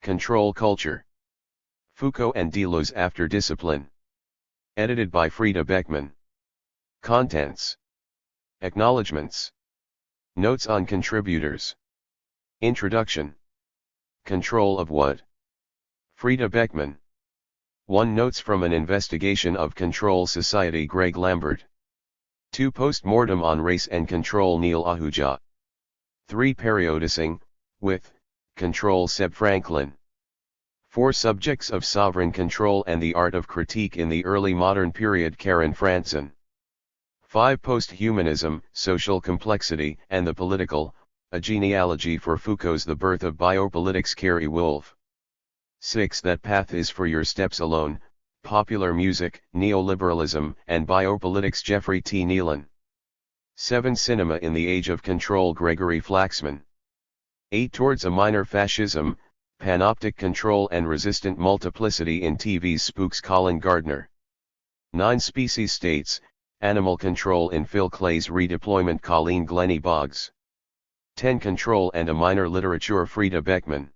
Control Culture. Foucault and Deleuze After Discipline. Edited by Frida Beckman. Contents. Acknowledgements. Notes on contributors. Introduction. Control of what? Frida Beckman. 1. Notes from an investigation of Control Society Greg Lambert. 2. Post-mortem on race and control Neil Ahuja. 3. Periodicing, with, Control Seb Franklin. 4. Subjects of sovereign control and the art of critique in the early modern period Karen Franzen. 5. Post-humanism, social complexity and the political, a genealogy for Foucault's The Birth of Biopolitics Carrie Wolf. 6. That path is for your steps alone, popular music, neoliberalism and biopolitics Jeffrey T. Nealon. 7. Cinema in the Age of Control Gregory Flaxman. 8. Towards a Minor Fascism, Panoptic Control and Resistant Multiplicity in TV's Spooks Colin Gardner. 9. Species States, Animal Control in Phil Clay's Redeployment Colleen Glennie Boggs. 10. Control and a Minor Literature Frida Beckman.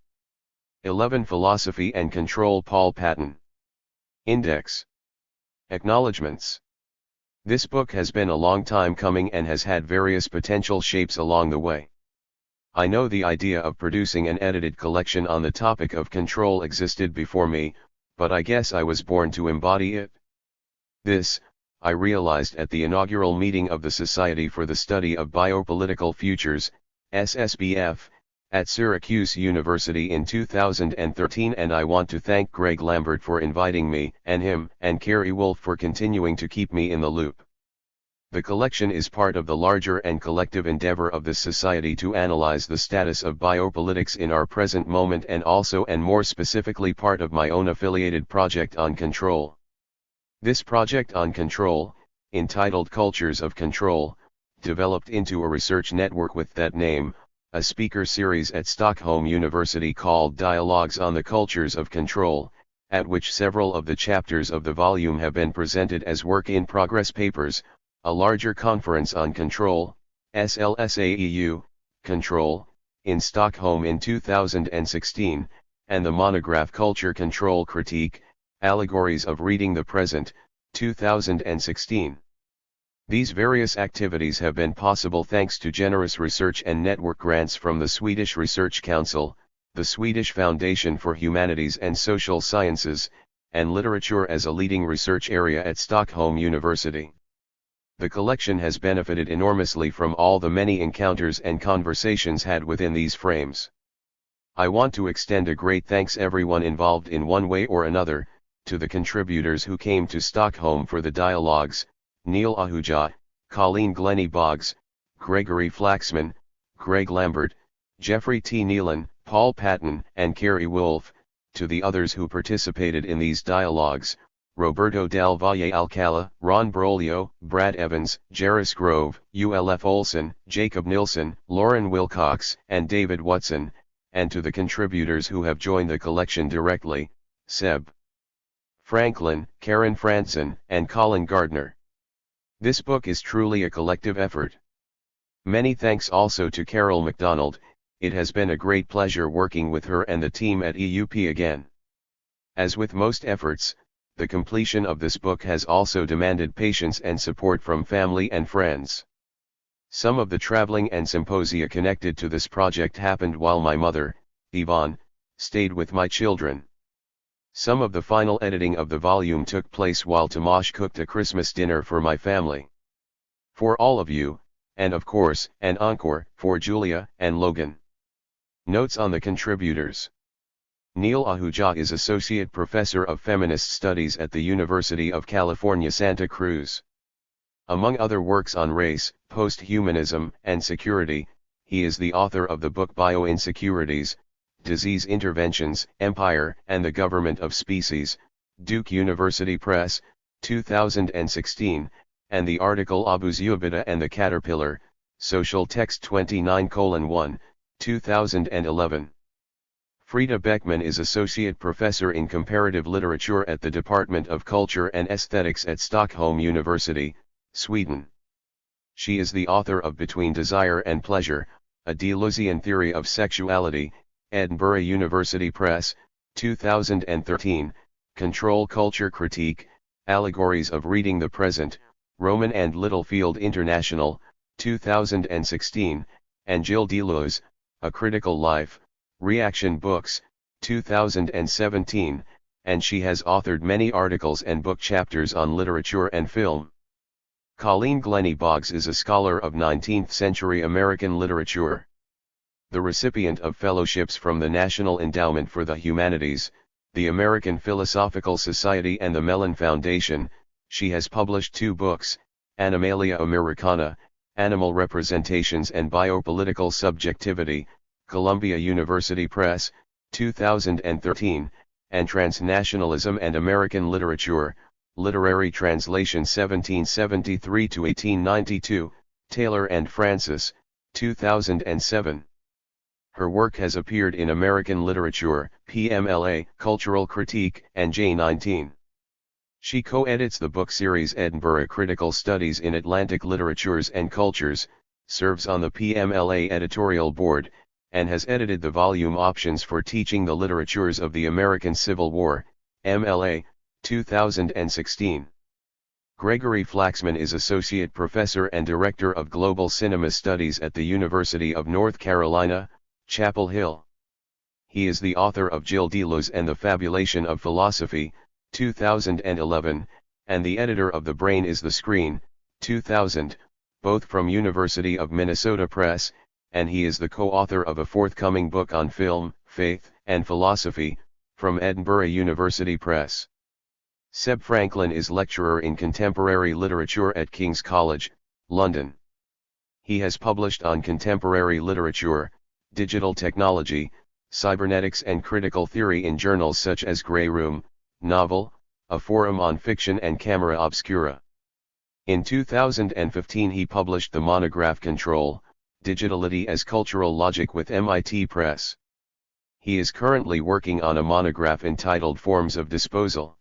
11. Philosophy and Control Paul Patton. Index. Acknowledgements. This book has been a long time coming and has had various potential shapes along the way. I know the idea of producing an edited collection on the topic of control existed before me, but I guess I was born to embody it. This, I realized at the inaugural meeting of the Society for the Study of Biopolitical Futures, SSBF, at Syracuse University in 2013, and I want to thank Greg Lambert for inviting me, and him and Carrie Wolf for continuing to keep me in the loop. The collection is part of the larger and collective endeavor of this society to analyze the status of biopolitics in our present moment, and also and more specifically part of my own affiliated project on control. This project on control, entitled Cultures of Control, developed into a research network with that name, a speaker series at Stockholm University called Dialogues on the Cultures of Control, at which several of the chapters of the volume have been presented as work-in-progress papers, a larger conference on control, SLSAEU, Control, in Stockholm in 2016, and the monograph Culture Control Critique, Allegories of Reading the Present, 2016. These various activities have been possible thanks to generous research and network grants from the Swedish Research Council, the Swedish Foundation for Humanities and Social Sciences, and literature as a leading research area at Stockholm University. The collection has benefited enormously from all the many encounters and conversations had within these frames. I want to extend a great thanks everyone involved in one way or another, to the contributors who came to Stockholm for the dialogues, Neil Ahuja, Colleen Glennie Boggs, Gregory Flaxman, Greg Lambert, Jeffrey T. Nealon, Paul Patton and Carrie Wolf, to the others who participated in these dialogues, Roberto Del Valle Alcala, Ron Broglio, Brad Evans, Jairus Grove, ULF Olson, Jacob Nilsson, Lauren Wilcox and David Watson, and to the contributors who have joined the collection directly, Seb Franklin, Karen Franzen, and Colin Gardner. This book is truly a collective effort. Many thanks also to Carol MacDonald. It has been a great pleasure working with her and the team at EUP again. As with most efforts, the completion of this book has also demanded patience and support from family and friends. Some of the traveling and symposia connected to this project happened while my mother, Yvonne, stayed with my children. Some of the final editing of the volume took place while Tomasz cooked a Christmas dinner for my family. For all of you, and of course, an encore, for Julia and Logan. Notes on the contributors. Neil Ahuja is Associate Professor of Feminist Studies at the University of California, Santa Cruz. Among other works on race, post-humanism, and security, he is the author of the book Bioinsecurities, Disease Interventions, Empire, and the Government of Species, Duke University Press, 2016, and the article Abu Zubaydah and the Caterpillar, Social Text 29:1, 2011. Frida Beckman is Associate Professor in Comparative Literature at the Department of Culture and Aesthetics at Stockholm University, Sweden. She is the author of Between Desire and Pleasure, a Deleuzian theory of sexuality, Edinburgh University Press, 2013, Control Culture Critique, Allegories of Reading the Present, Rowman and Littlefield International, 2016, and Gilles Deleuze, A Critical Life, Reaction Books, 2017, and she has authored many articles and book chapters on literature and film. Colleen Glennie Boggs is a scholar of 19th-century American literature. The recipient of fellowships from the National Endowment for the Humanities, the American Philosophical Society and the Mellon Foundation, she has published 2 books, Animalia Americana, Animal Representations and Biopolitical Subjectivity, Columbia University Press, 2013, and Transnationalism and American Literature, Literary Translation 1773-1892, Taylor and Francis, 2007. Her work has appeared in American Literature, PMLA, Cultural Critique, and J19. She co-edits the book series Edinburgh Critical Studies in Atlantic Literatures and Cultures, serves on the PMLA editorial board, and has edited the volume Options for Teaching the Literatures of the American Civil War, MLA, 2016. Gregory Flaxman is Associate Professor and Director of Global Cinema Studies at the University of North Carolina, Chapel Hill. He is the author of Gilles Deleuze and the Fabulation of Philosophy, 2011, and the editor of The Brain is the Screen, 2000, both from University of Minnesota Press, and he is the co-author of a forthcoming book on film, faith, and philosophy, from Edinburgh University Press. Seb Franklin is lecturer in contemporary literature at King's College, London. He has published on contemporary literature, digital technology, cybernetics and critical theory in journals such as Grey Room, Novel, a forum on fiction and Camera Obscura. In 2015 he published the monograph Control, Digitality as Cultural Logic with MIT Press. He is currently working on a monograph entitled Forms of Disposal.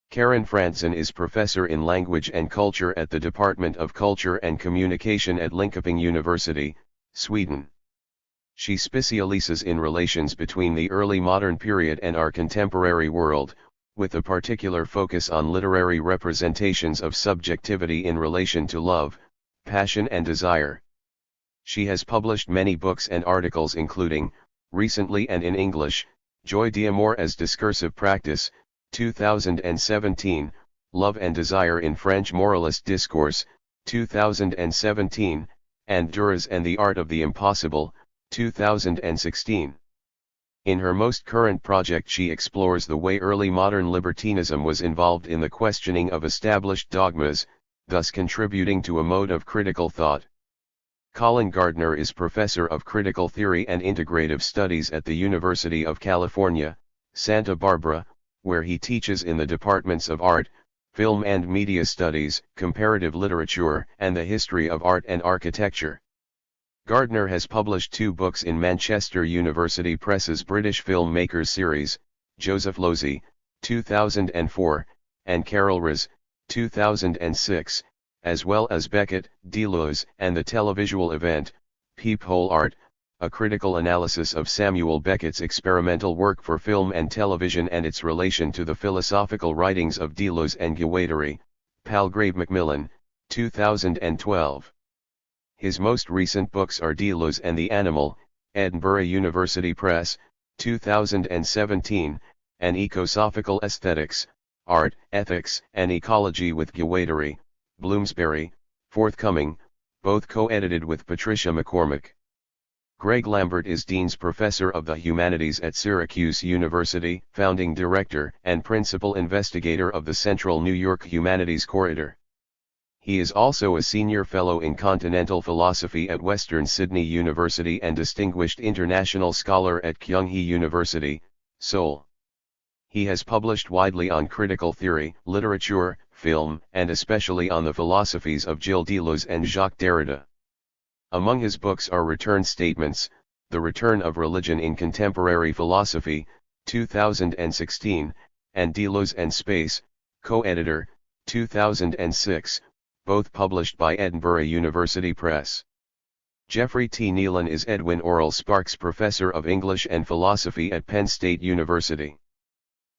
Karen Fransson is professor in language and culture at the Department of Culture and Communication at Linköping University, Sweden. She specializes in relations between the early modern period and our contemporary world, with a particular focus on literary representations of subjectivity in relation to love, passion and desire. She has published many books and articles including, recently and in English, Joy d'Amour as Discursive Practice, 2017, Love and Desire in French Moralist Discourse, 2017, and Duras and the Art of the Impossible, 2016. In her most current project she explores the way early modern libertinism was involved in the questioning of established dogmas, thus contributing to a mode of critical thought. Colin Gardner is professor of critical theory and integrative studies at the University of California, Santa Barbara, where he teaches in the departments of art, film and media studies, comparative literature, and the history of art and architecture. Gardner has published 2 books in Manchester University Press's British Filmmakers series, Joseph Losey, 2004, and Carol Ries, 2006, as well as Beckett, Deleuze, and the televisual event, Peephole Art, a critical analysis of Samuel Beckett's experimental work for film and television and its relation to the philosophical writings of Deleuze and Guattari, Palgrave Macmillan, 2012. His most recent books are Deleuze and the Animal, Edinburgh University Press, 2017, and Ecosophical Aesthetics, Art, Ethics, and Ecology with Guattari, Bloomsbury, forthcoming, both co-edited with Patricia McCormick. Greg Lambert is Dean's Professor of the Humanities at Syracuse University, founding director and principal investigator of the Central New York Humanities Corridor. He is also a senior fellow in continental philosophy at Western Sydney University and distinguished international scholar at Kyunghee University, Seoul. He has published widely on critical theory, literature, film, and especially on the philosophies of Gilles Deleuze and Jacques Derrida. Among his books are Return Statements, The Return of Religion in Contemporary Philosophy, 2016, and Deleuze and Space, co-editor, 2006, both published by Edinburgh University Press. Jeffrey T. Nealon is Edwin Orrell Sparks Professor of English and Philosophy at Penn State University.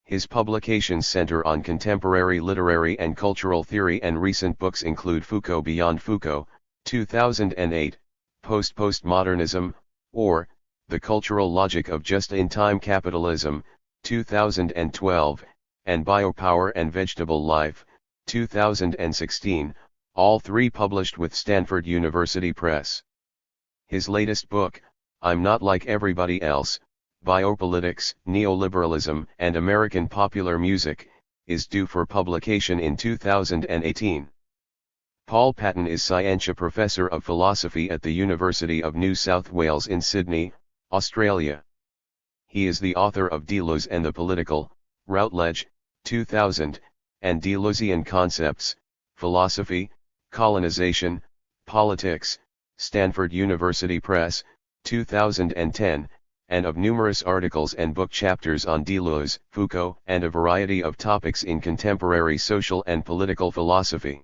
His publications center on contemporary literary and cultural theory, and recent books include Foucault Beyond Foucault, 2008, Postmodernism, or The Cultural Logic of Just-in-Time Capitalism, 2012, and Biopower and Vegetable Life, 2016, all three published with Stanford University Press. His latest book, I'm Not Like Everybody Else, Biopolitics, Neoliberalism, and American Popular Music, is due for publication in 2018. Paul Patton is Scientia Professor of Philosophy at the University of New South Wales in Sydney, Australia. He is the author of Deleuze and the Political, Routledge, 2000, and Deleuzean Concepts, Philosophy, Colonization, Politics, Stanford University Press, 2010, and of numerous articles and book chapters on Deleuze, Foucault, and a variety of topics in contemporary social and political philosophy.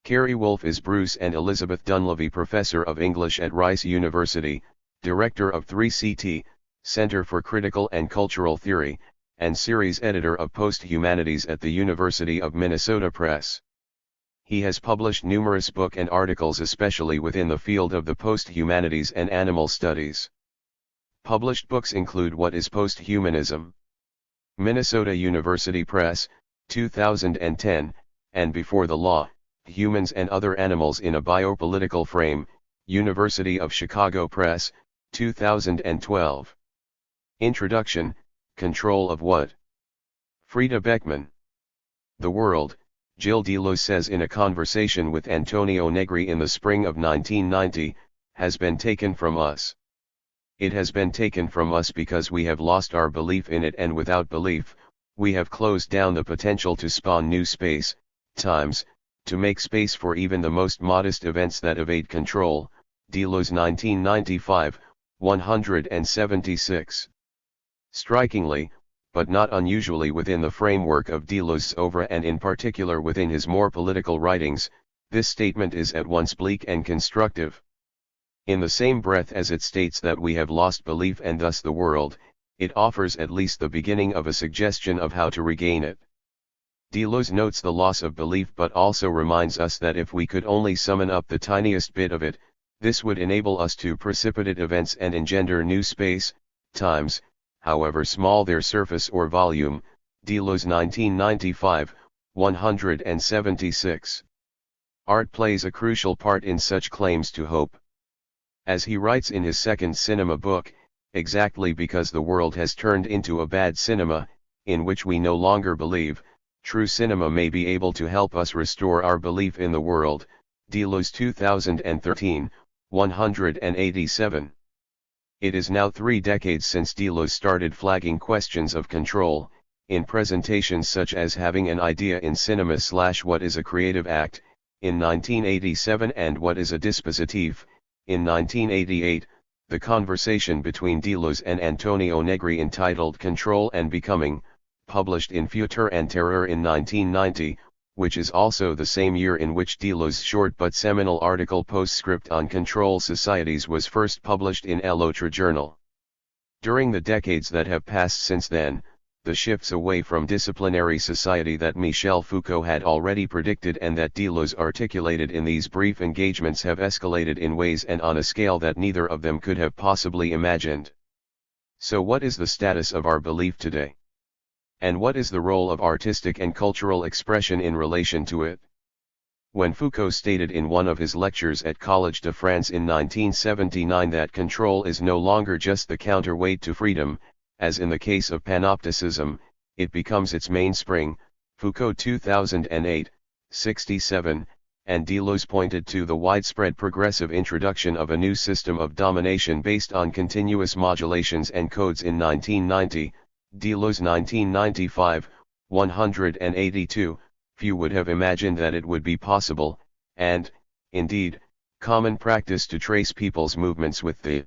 Carrie Wolf is Bruce and Elizabeth Dunleavy Professor of English at Rice University, Director of 3CT, Center for Critical and Cultural Theory, and Series Editor of Post-Humanities at the University of Minnesota Press. He has published numerous books and articles especially within the field of the post-humanities and animal studies. Published books include What is Posthumanism? Minnesota University Press, 2010, and Before the Law, Humans and Other Animals in a Biopolitical Frame, University of Chicago Press, 2012. Introduction, Control of What? Frida Beckman. The world, Gilles Deleuze says in a conversation with Antonio Negri in the spring of 1990, has been taken from us. It has been taken from us because we have lost our belief in it, and without belief, we have closed down the potential to spawn new space, times, to make space for even the most modest events that evade control. Deleuze 1995, 176. Strikingly, but not unusually within the framework of Deleuze's oeuvre, and in particular within his more political writings, this statement is at once bleak and constructive. In the same breath as it states that we have lost belief and thus the world, it offers at least the beginning of a suggestion of how to regain it. Deleuze notes the loss of belief but also reminds us that if we could only summon up the tiniest bit of it, this would enable us to precipitate events and engender new space, times, however small their surface or volume. Deleuze 1995, 176. Art plays a crucial part in such claims to hope. As he writes in his second cinema book, exactly because the world has turned into a bad cinema, in which we no longer believe, true cinema may be able to help us restore our belief in the world. Deleuze 2013, 187. It is now 3 decades since Deleuze started flagging questions of control, in presentations such as Having an Idea in Cinema / What is a Creative Act, in 1987, and What is a Dispositif, in 1988, the conversation between Deleuze and Antonio Negri entitled Control and Becoming, published in Futur and Terror in 1990, which is also the same year in which Deleuze's short but seminal article Postscript on Control Societies was first published in L'Autre Journal. During the decades that have passed since then, the shifts away from disciplinary society that Michel Foucault had already predicted and that Deleuze articulated in these brief engagements have escalated in ways and on a scale that neither of them could have possibly imagined. So what is the status of our belief today? And what is the role of artistic and cultural expression in relation to it? When Foucault stated in one of his lectures at Collège de France in 1979 that control is no longer just the counterweight to freedom, as in the case of panopticism, it becomes its mainspring, Foucault 2008, 67, and Deleuze pointed to the widespread progressive introduction of a new system of domination based on continuous modulations and codes in 1990, Deleuze 1995, 182, few would have imagined that it would be possible, and, indeed, common practice to trace people's movements with the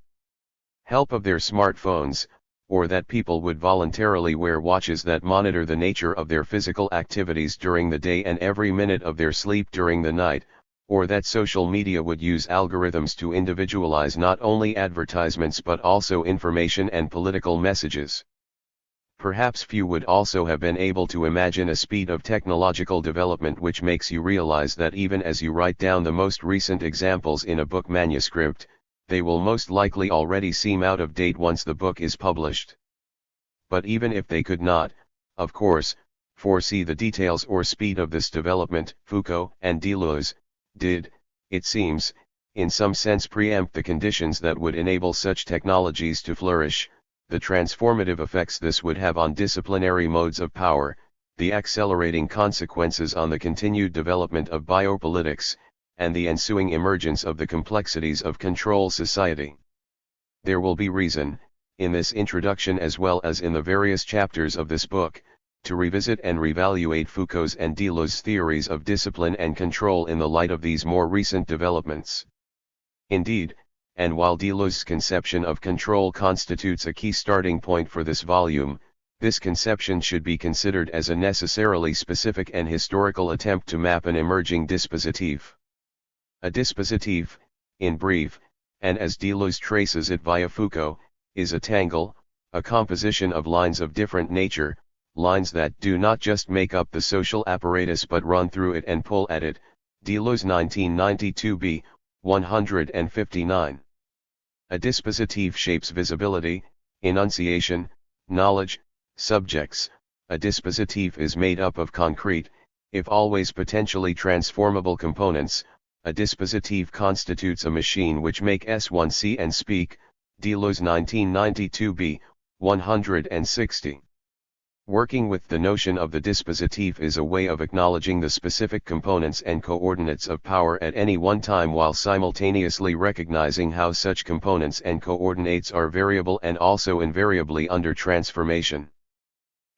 help of their smartphones, or that people would voluntarily wear watches that monitor the nature of their physical activities during the day and every minute of their sleep during the night, or that social media would use algorithms to individualize not only advertisements but also information and political messages. Perhaps few would also have been able to imagine a speed of technological development which makes you realize that even as you write down the most recent examples in a book manuscript, they will most likely already seem out of date once the book is published. But even if they could not, of course, foresee the details or speed of this development, Foucault and Deleuze did, it seems, in some sense preempt the conditions that would enable such technologies to flourish, the transformative effects this would have on disciplinary modes of power, the accelerating consequences on the continued development of biopolitics, and the ensuing emergence of the complexities of control society. There will be reason, in this introduction as well as in the various chapters of this book, to revisit and reevaluate Foucault's and Deleuze's theories of discipline and control in the light of these more recent developments. Indeed, and while Deleuze's conception of control constitutes a key starting point for this volume, this conception should be considered as a necessarily specific and historical attempt to map an emerging dispositif. A dispositif, in brief, and as Deleuze traces it via Foucault, is a tangle, a composition of lines of different nature, lines that do not just make up the social apparatus but run through it and pull at it. Deleuze 1992b, 159. A dispositif shapes visibility, enunciation, knowledge, subjects. A dispositif is made up of concrete, if always potentially transformable components. A dispositif constitutes a machine which makes one see and speak. Deleuze 1992b, 160. Working with the notion of the dispositif is a way of acknowledging the specific components and coordinates of power at any one time while simultaneously recognizing how such components and coordinates are variable and also invariably under transformation.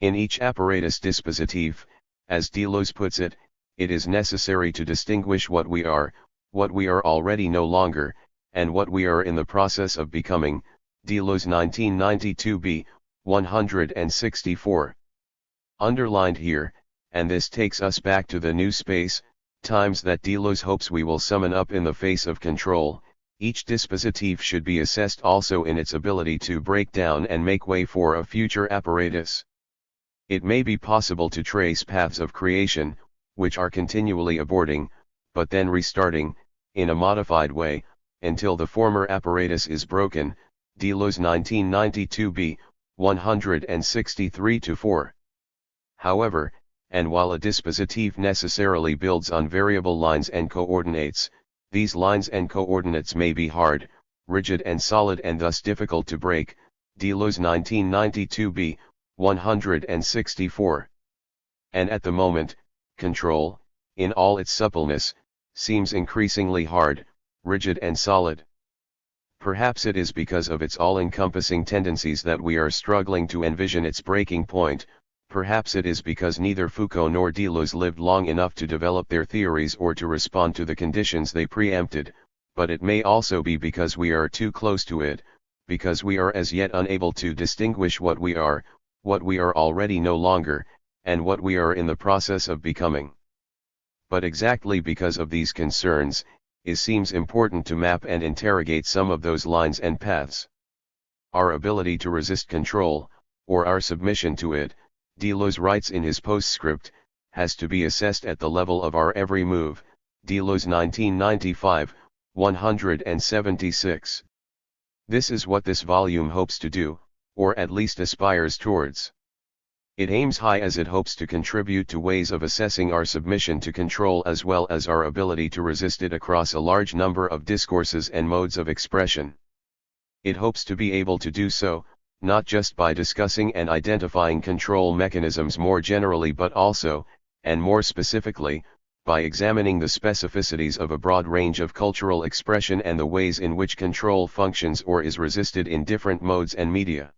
In each apparatus dispositif, as Deleuze puts it, it is necessary to distinguish what we are already no longer, and what we are in the process of becoming. Deleuze 1992b, 164. Underlined here, and this takes us back to the new space, times that Deleuze hopes we will summon up in the face of control. Each dispositif should be assessed also in its ability to break down and make way for a future apparatus. It may be possible to trace paths of creation, which are continually aborting, but then restarting, in a modified way, until the former apparatus is broken. Deleuze 1992b, 163-4. However, and while a dispositif necessarily builds on variable lines and coordinates, these lines and coordinates may be hard, rigid and solid and thus difficult to break. Deleuze 1992b, 164. And at the moment, control, in all its suppleness, seems increasingly hard, rigid and solid. Perhaps it is because of its all-encompassing tendencies that we are struggling to envision its breaking point. Perhaps it is because neither Foucault nor Deleuze lived long enough to develop their theories or to respond to the conditions they preempted, but it may also be because we are too close to it, because we are as yet unable to distinguish what we are already no longer, and what we are in the process of becoming. But exactly because of these concerns, it seems important to map and interrogate some of those lines and paths. Our ability to resist control, or our submission to it, Deleuze writes in his postscript, has to be assessed at the level of our every move. Deleuze 1995, 176. This is what this volume hopes to do, or at least aspires towards. It aims high as it hopes to contribute to ways of assessing our submission to control as well as our ability to resist it across a large number of discourses and modes of expression. It hopes to be able to do so, not just by discussing and identifying control mechanisms more generally but also, and more specifically, by examining the specificities of a broad range of cultural expression and the ways in which control functions or is resisted in different modes and media.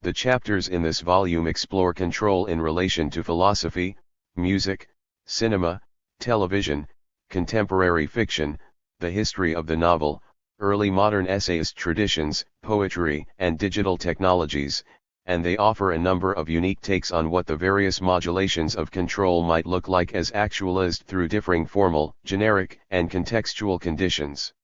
The chapters in this volume explore control in relation to philosophy, music, cinema, television, contemporary fiction, the history of the novel, early modern essayist traditions, poetry and digital technologies, and they offer a number of unique takes on what the various modulations of control might look like as actualized through differing formal, generic, and contextual conditions.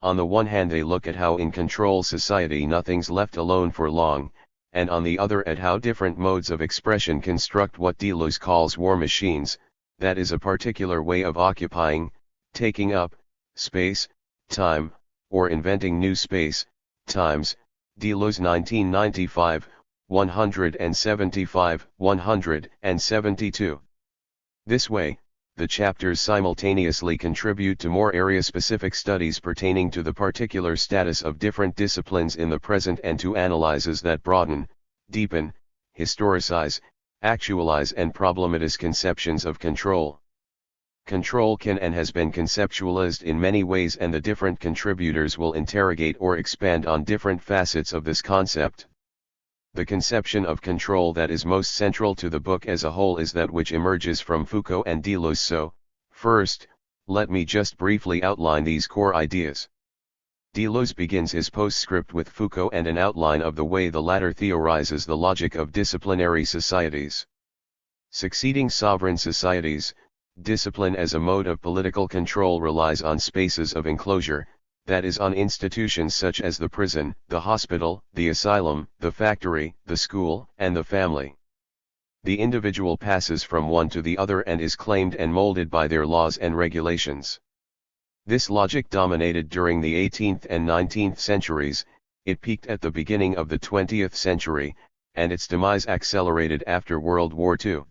On the one hand they look at how in control society nothing's left alone for long, and on the other at how different modes of expression construct what Deleuze calls war machines, that is a particular way of occupying, taking up, space, time, or inventing new space, times. Deleuze 1995, 175, 172. This way, the chapters simultaneously contribute to more area-specific studies pertaining to the particular status of different disciplines in the present and to analyses that broaden, deepen, historicize, actualize and problematize conceptions of control. Control can and has been conceptualized in many ways, and the different contributors will interrogate or expand on different facets of this concept. The conception of control that is most central to the book as a whole is that which emerges from Foucault and Deleuze. So, first, let me just briefly outline these core ideas. Deleuze begins his postscript with Foucault and an outline of the way the latter theorizes the logic of disciplinary societies. Succeeding sovereign societies, discipline as a mode of political control relies on spaces of enclosure, that is on institutions such as the prison, the hospital, the asylum, the factory, the school, and the family. The individual passes from one to the other and is claimed and molded by their laws and regulations. This logic dominated during the 18th and 19th centuries, it peaked at the beginning of the 20th century, and its demise accelerated after World War II.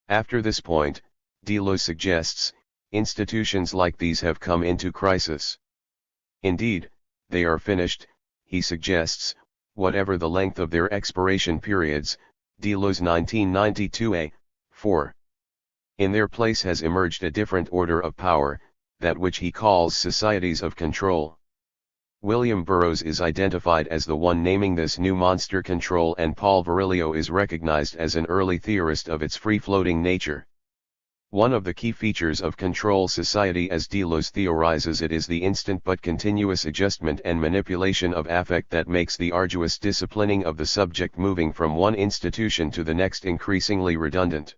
After this point, Deleuze suggests, institutions like these have come into crisis. Indeed, they are finished, he suggests, whatever the length of their expiration periods. Deleuze 1992a, 4. In their place has emerged a different order of power, that which he calls societies of control. William Burroughs is identified as the one naming this new monster control, and Paul Virilio is recognized as an early theorist of its free-floating nature. One of the key features of control society as Deleuze theorizes it is the instant but continuous adjustment and manipulation of affect that makes the arduous disciplining of the subject moving from one institution to the next increasingly redundant.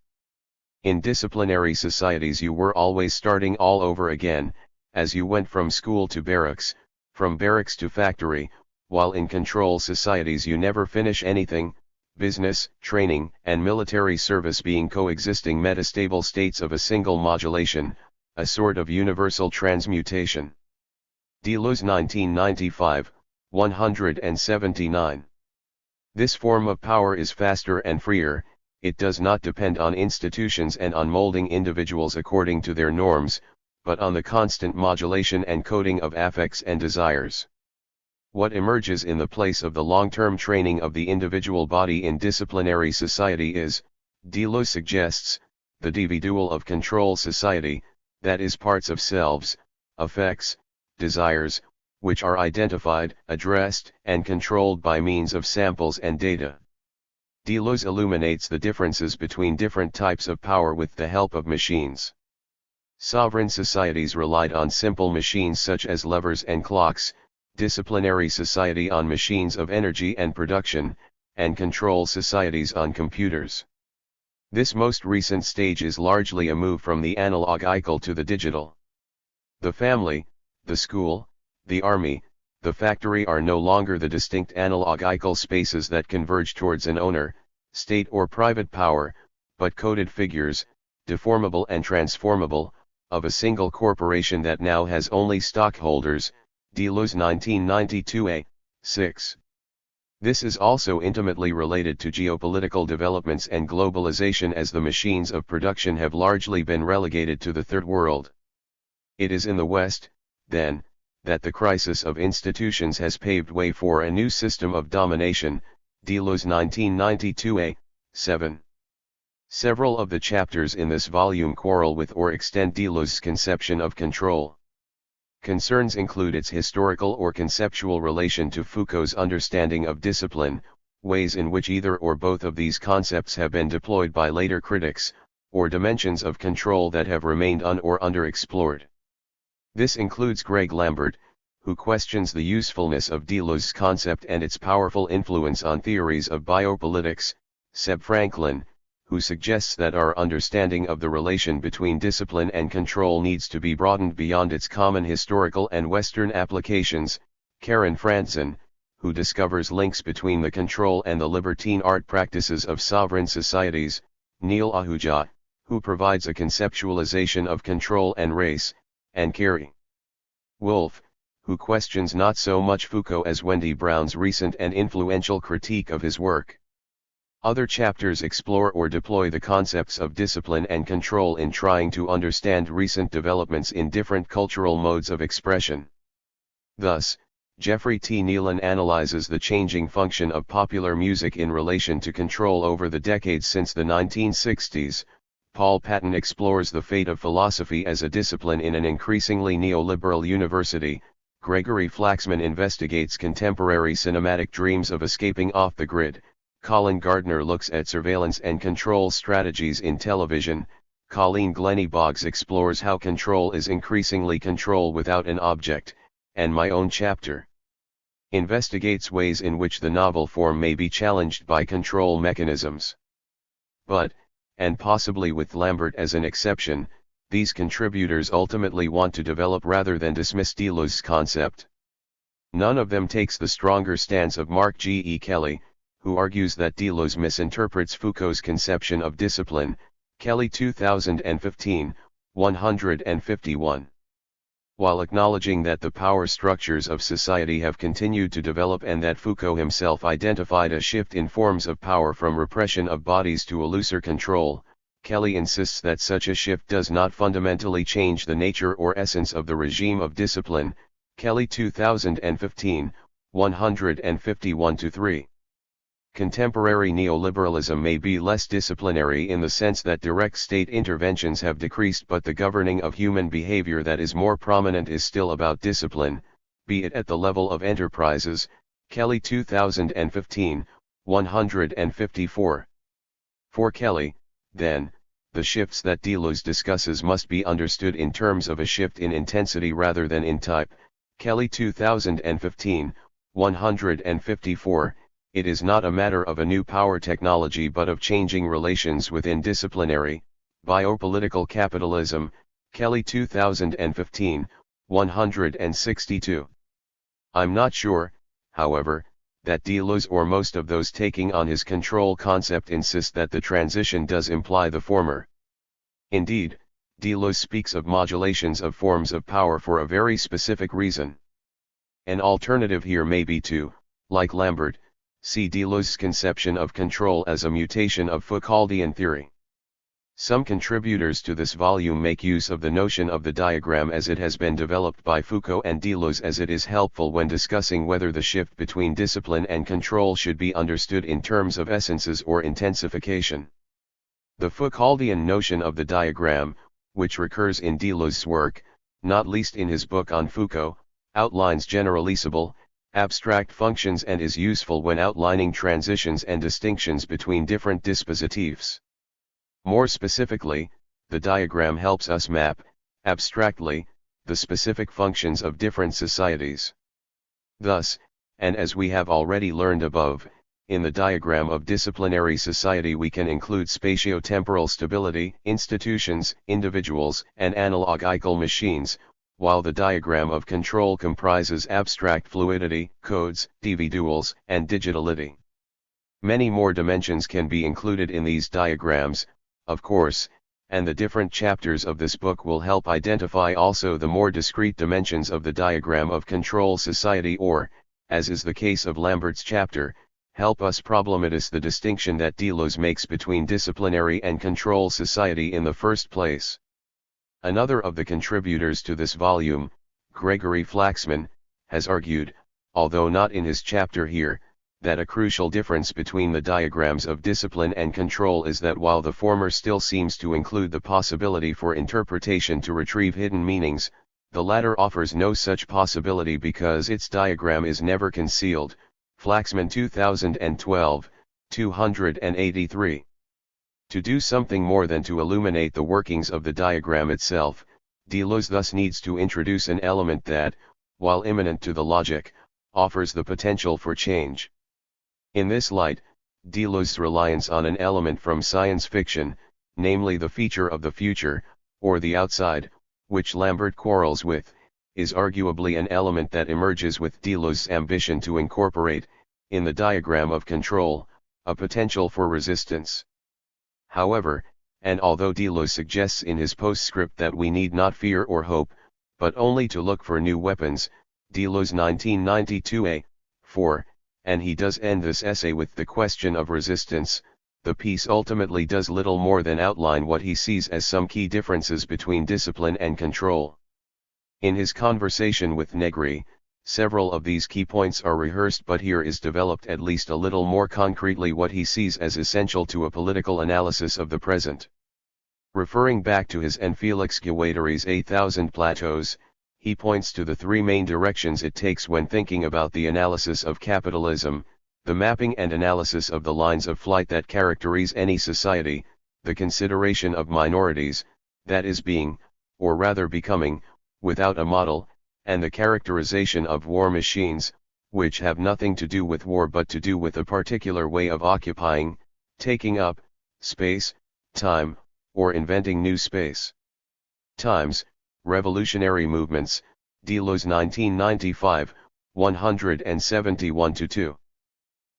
In disciplinary societies you were always starting all over again, as you went from school to barracks, from barracks to factory, while in control societies you never finish anything, business, training, and military service being coexisting metastable states of a single modulation, a sort of universal transmutation. Deleuze 1995, 179. This form of power is faster and freer, it does not depend on institutions and on molding individuals according to their norms, but on the constant modulation and coding of affects and desires. What emerges in the place of the long-term training of the individual body in disciplinary society is, Deleuze suggests, the individual of control society, that is parts of selves, affects, desires, which are identified, addressed, and controlled by means of samples and data. Deleuze illuminates the differences between different types of power with the help of machines. Sovereign societies relied on simple machines such as levers and clocks, disciplinary society on machines of energy and production, and control societies on computers. This most recent stage is largely a move from the analogical to the digital. The family, the school, the army, the factory are no longer the distinct analogical spaces that converge towards an owner, state or private power, but coded figures, deformable and transformable, of a single corporation that now has only stockholders. Deleuze 1992a, 6. This is also intimately related to geopolitical developments and globalization, as the machines of production have largely been relegated to the Third World. It is in the West, then, that the crisis of institutions has paved way for a new system of domination. Deleuze 1992a, 7. Several of the chapters in this volume quarrel with or extend Deleuze's conception of control. Concerns include its historical or conceptual relation to Foucault's understanding of discipline, ways in which either or both of these concepts have been deployed by later critics, or dimensions of control that have remained or underexplored. This includes Greg Lambert, who questions the usefulness of Deleuze's concept and its powerful influence on theories of biopolitics, Seb Franklin, who suggests that our understanding of the relation between discipline and control needs to be broadened beyond its common historical and Western applications, Karen Franzen, who discovers links between the control and the libertine art practices of sovereign societies, Neil Ahuja, who provides a conceptualization of control and race, and Carrie Wolf, who questions not so much Foucault as Wendy Brown's recent and influential critique of his work. Other chapters explore or deploy the concepts of discipline and control in trying to understand recent developments in different cultural modes of expression. Thus, Jeffrey T. Nealon analyzes the changing function of popular music in relation to control over the decades since the 1960s. Paul Patton explores the fate of philosophy as a discipline in an increasingly neoliberal university. Gregory Flaxman investigates contemporary cinematic dreams of escaping off the grid. Colin Gardner looks at surveillance and control strategies in television. Colleen Glennie Boggs explores how control is increasingly control without an object, and my own chapter investigates ways in which the novel form may be challenged by control mechanisms. But, and possibly with Lambert as an exception, these contributors ultimately want to develop rather than dismiss Deleuze's concept. None of them takes the stronger stance of Mark G. E. Kelly, who argues that Deleuze misinterprets Foucault's conception of discipline. Kelly 2015, 151. While acknowledging that the power structures of society have continued to develop and that Foucault himself identified a shift in forms of power from repression of bodies to a looser control, Kelly insists that such a shift does not fundamentally change the nature or essence of the regime of discipline. Kelly 2015, 151-3. Contemporary neoliberalism may be less disciplinary in the sense that direct state interventions have decreased, but the governing of human behavior that is more prominent is still about discipline, be it at the level of enterprises. Kelly 2015, 154. For Kelly, then, the shifts that Deleuze discusses must be understood in terms of a shift in intensity rather than in type. Kelly 2015, 154. It is not a matter of a new power technology but of changing relations within disciplinary, biopolitical capitalism. Kelly 2015, 162. I'm not sure, however, that Deleuze or most of those taking on his control concept insist that the transition does imply the former. Indeed, Deleuze speaks of modulations of forms of power for a very specific reason. An alternative here may be to, like Lambert, see Deleuze's conception of control as a mutation of Foucauldian theory. Some contributors to this volume make use of the notion of the diagram as it has been developed by Foucault and Deleuze, as it is helpful when discussing whether the shift between discipline and control should be understood in terms of essences or intensification. The Foucauldian notion of the diagram, which recurs in Deleuze's work, not least in his book on Foucault, outlines generalizable, abstract functions and is useful when outlining transitions and distinctions between different dispositives. More specifically, the diagram helps us map, abstractly, the specific functions of different societies. Thus, and as we have already learned above, in the diagram of disciplinary society we can include spatio-temporal stability, institutions, individuals, and analogical machines, while the diagram of control comprises abstract fluidity, codes, individuals, and digitality. Many more dimensions can be included in these diagrams, of course, and the different chapters of this book will help identify also the more discrete dimensions of the diagram of control society, or, as is the case of Lambert's chapter, help us problematize the distinction that Deleuze makes between disciplinary and control society in the first place. Another of the contributors to this volume, Gregory Flaxman, has argued, although not in his chapter here, that a crucial difference between the diagrams of discipline and control is that while the former still seems to include the possibility for interpretation to retrieve hidden meanings, the latter offers no such possibility because its diagram is never concealed. Flaxman 2012, 283. To do something more than to illuminate the workings of the diagram itself, Deleuze thus needs to introduce an element that, while immanent to the logic, offers the potential for change. In this light, Deleuze's reliance on an element from science fiction, namely the feature of the future, or the outside, which Lambert quarrels with, is arguably an element that emerges with Deleuze's ambition to incorporate, in the diagram of control, a potential for resistance. However, and although Deleuze suggests in his postscript that we need not fear or hope, but only to look for new weapons, Deleuze 1992a, 4, and he does end this essay with the question of resistance, the piece ultimately does little more than outline what he sees as some key differences between discipline and control. In his conversation with Negri, several of these key points are rehearsed, but here is developed at least a little more concretely what he sees as essential to a political analysis of the present. Referring back to his and Félix Guattari's 8,000 Plateaus, he points to the three main directions it takes when thinking about the analysis of capitalism: the mapping and analysis of the lines of flight that characterize any society, the consideration of minorities, that is being, or rather becoming, without a model, and the characterization of war machines, which have nothing to do with war but to do with a particular way of occupying, taking up, space, time, or inventing new space. Times, Revolutionary Movements, Deleuze 1995, 171-2.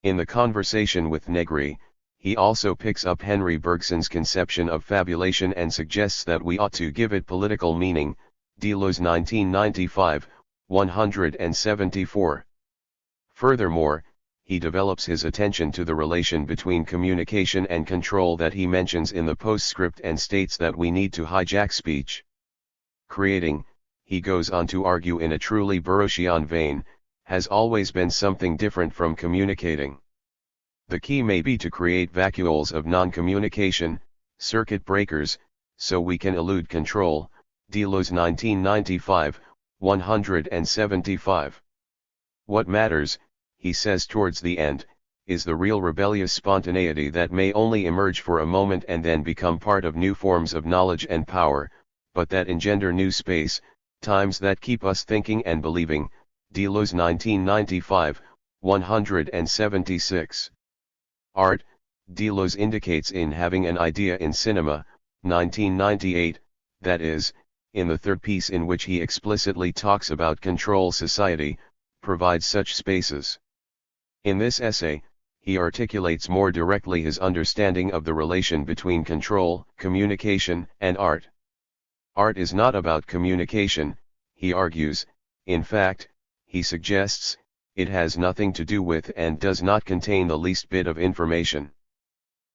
In the conversation with Negri, he also picks up Henry Bergson's conception of fabulation and suggests that we ought to give it political meaning, Deleuze 1995, 174. Furthermore, he develops his attention to the relation between communication and control that he mentions in the postscript and states that we need to hijack speech. Creating, he goes on to argue in a truly Burroughsian vein, has always been something different from communicating. The key may be to create vacuoles of non-communication, circuit breakers, so we can elude control, Deleuze 1995, 175. What matters, he says towards the end, is the real rebellious spontaneity that may only emerge for a moment and then become part of new forms of knowledge and power, but that engender new space, times that keep us thinking and believing, Deleuze 1995, 176. Art, Deleuze indicates in Having an Idea in Cinema, 1998, that is, in the third piece in which he explicitly talks about control society, provides such spaces. In this essay, he articulates more directly his understanding of the relation between control, communication, and art. Art is not about communication, he argues; in fact, he suggests, it has nothing to do with and does not contain the least bit of information.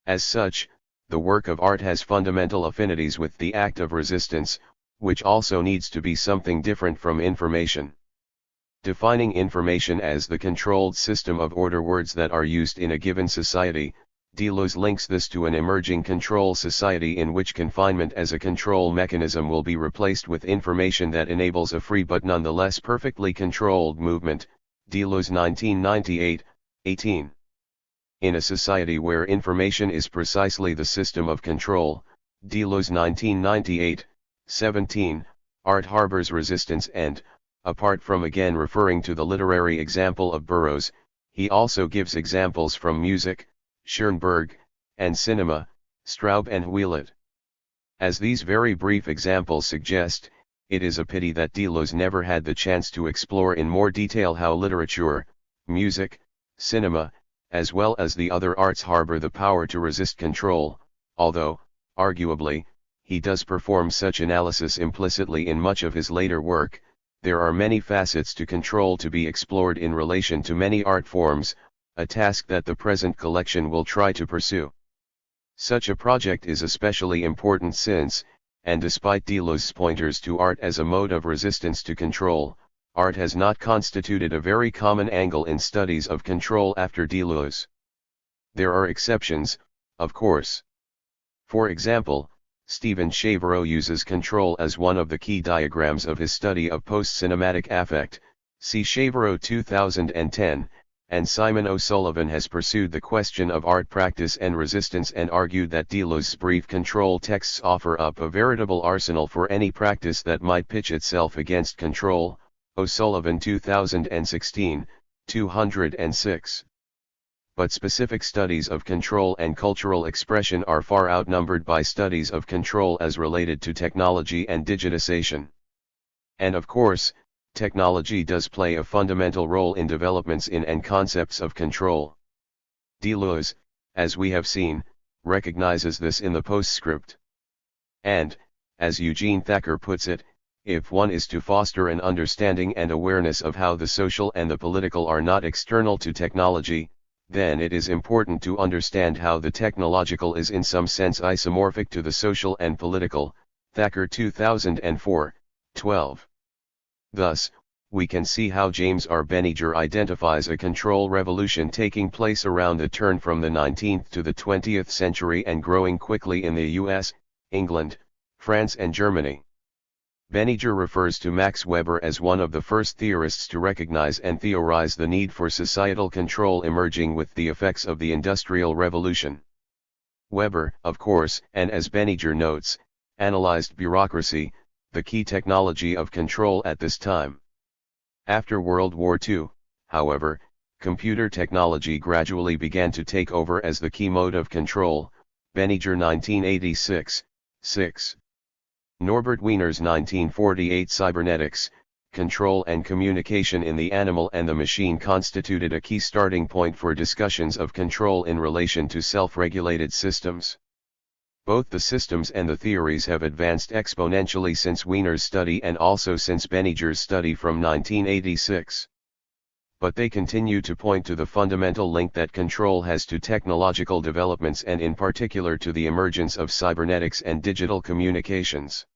As such, the work of art has fundamental affinities with the act of resistance, which also needs to be something different from information. Defining information as the controlled system of order words that are used in a given society, Deleuze links this to an emerging control society in which confinement as a control mechanism will be replaced with information that enables a free but nonetheless perfectly controlled movement, Deleuze 1998, 18. In a society where information is precisely the system of control, Deleuze 1998, 17, art harbors resistance and, apart from again referring to the literary example of Burroughs, he also gives examples from music, Schoenberg, and cinema, Straub and Wieland. As these very brief examples suggest, it is a pity that Deleuze never had the chance to explore in more detail how literature, music, cinema, as well as the other arts harbor the power to resist control, although, arguably, he does perform such analysis implicitly in much of his later work. There are many facets to control to be explored in relation to many art forms, a task that the present collection will try to pursue. Such a project is especially important since, and despite Deleuze's pointers to art as a mode of resistance to control, art has not constituted a very common angle in studies of control after Deleuze. There are exceptions, of course. For example, Stephen Chavarot uses control as one of the key diagrams of his study of post-cinematic affect, see Chavarot 2010, and Simon O'Sullivan has pursued the question of art practice and resistance and argued that Deleuze's brief control texts offer up a veritable arsenal for any practice that might pitch itself against control, O'Sullivan 2016, 206. But specific studies of control and cultural expression are far outnumbered by studies of control as related to technology and digitization. And of course, technology does play a fundamental role in developments in and concepts of control. Deleuze, as we have seen, recognizes this in the postscript. And, as Eugene Thacker puts it, if one is to foster an understanding and awareness of how the social and the political are not external to technology, then it is important to understand how the technological is in some sense isomorphic to the social and political. Thacker 2004, 12. Thus, we can see how James R. Benninger identifies a control revolution taking place around the turn from the 19th to the 20th century and growing quickly in the US, England, France and Germany. Benninger refers to Max Weber as one of the first theorists to recognize and theorize the need for societal control emerging with the effects of the Industrial Revolution. Weber, of course, and as Benninger notes, analyzed bureaucracy, the key technology of control at this time. After World War II, however, computer technology gradually began to take over as the key mode of control. Benninger 1986, 6. Norbert Wiener's 1948 Cybernetics, Control and Communication in the Animal and the Machine constituted a key starting point for discussions of control in relation to self-regulated systems. Both the systems and the theories have advanced exponentially since Wiener's study and also since Benninger's study from 1986. But they continue to point to the fundamental link that control has to technological developments and in particular to the emergence of cybernetics and digital communications.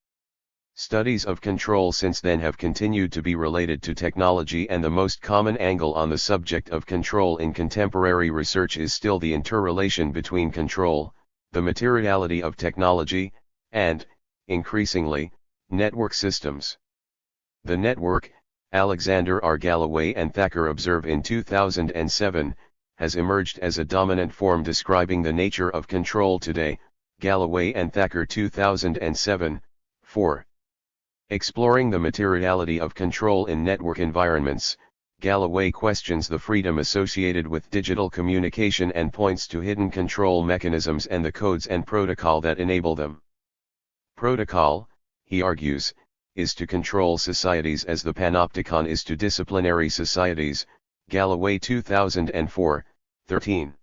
Studies of control since then have continued to be related to technology, and the most common angle on the subject of control in contemporary research is still the interrelation between control, the materiality of technology, and, increasingly, network systems. The network, Alexander R. Galloway and Thacker observe in 2007, has emerged as a dominant form describing the nature of control today. Galloway and Thacker 2007, 4. Exploring the materiality of control in network environments, Galloway questions the freedom associated with digital communication and points to hidden control mechanisms and the codes and protocol that enable them. Protocol, he argues, is to control societies as the panopticon is to disciplinary societies. Galloway 2004, 13.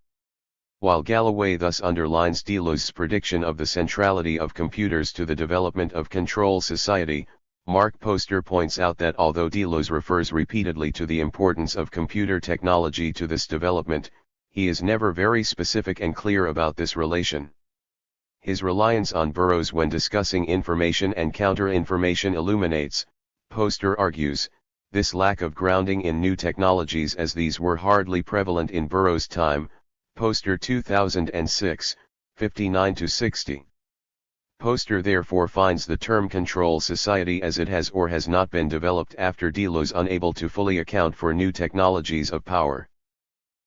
While Galloway thus underlines Deleuze's prediction of the centrality of computers to the development of control society, Mark Poster points out that although Deleuze refers repeatedly to the importance of computer technology to this development, he is never very specific and clear about this relation. His reliance on Burroughs when discussing information and counter-information illuminates, Poster argues, this lack of grounding in new technologies as these were hardly prevalent in Burroughs' time. Poster 2006, 59-60. Poster therefore finds the term control society as it has or has not been developed after Deleuze unable to fully account for new technologies of power.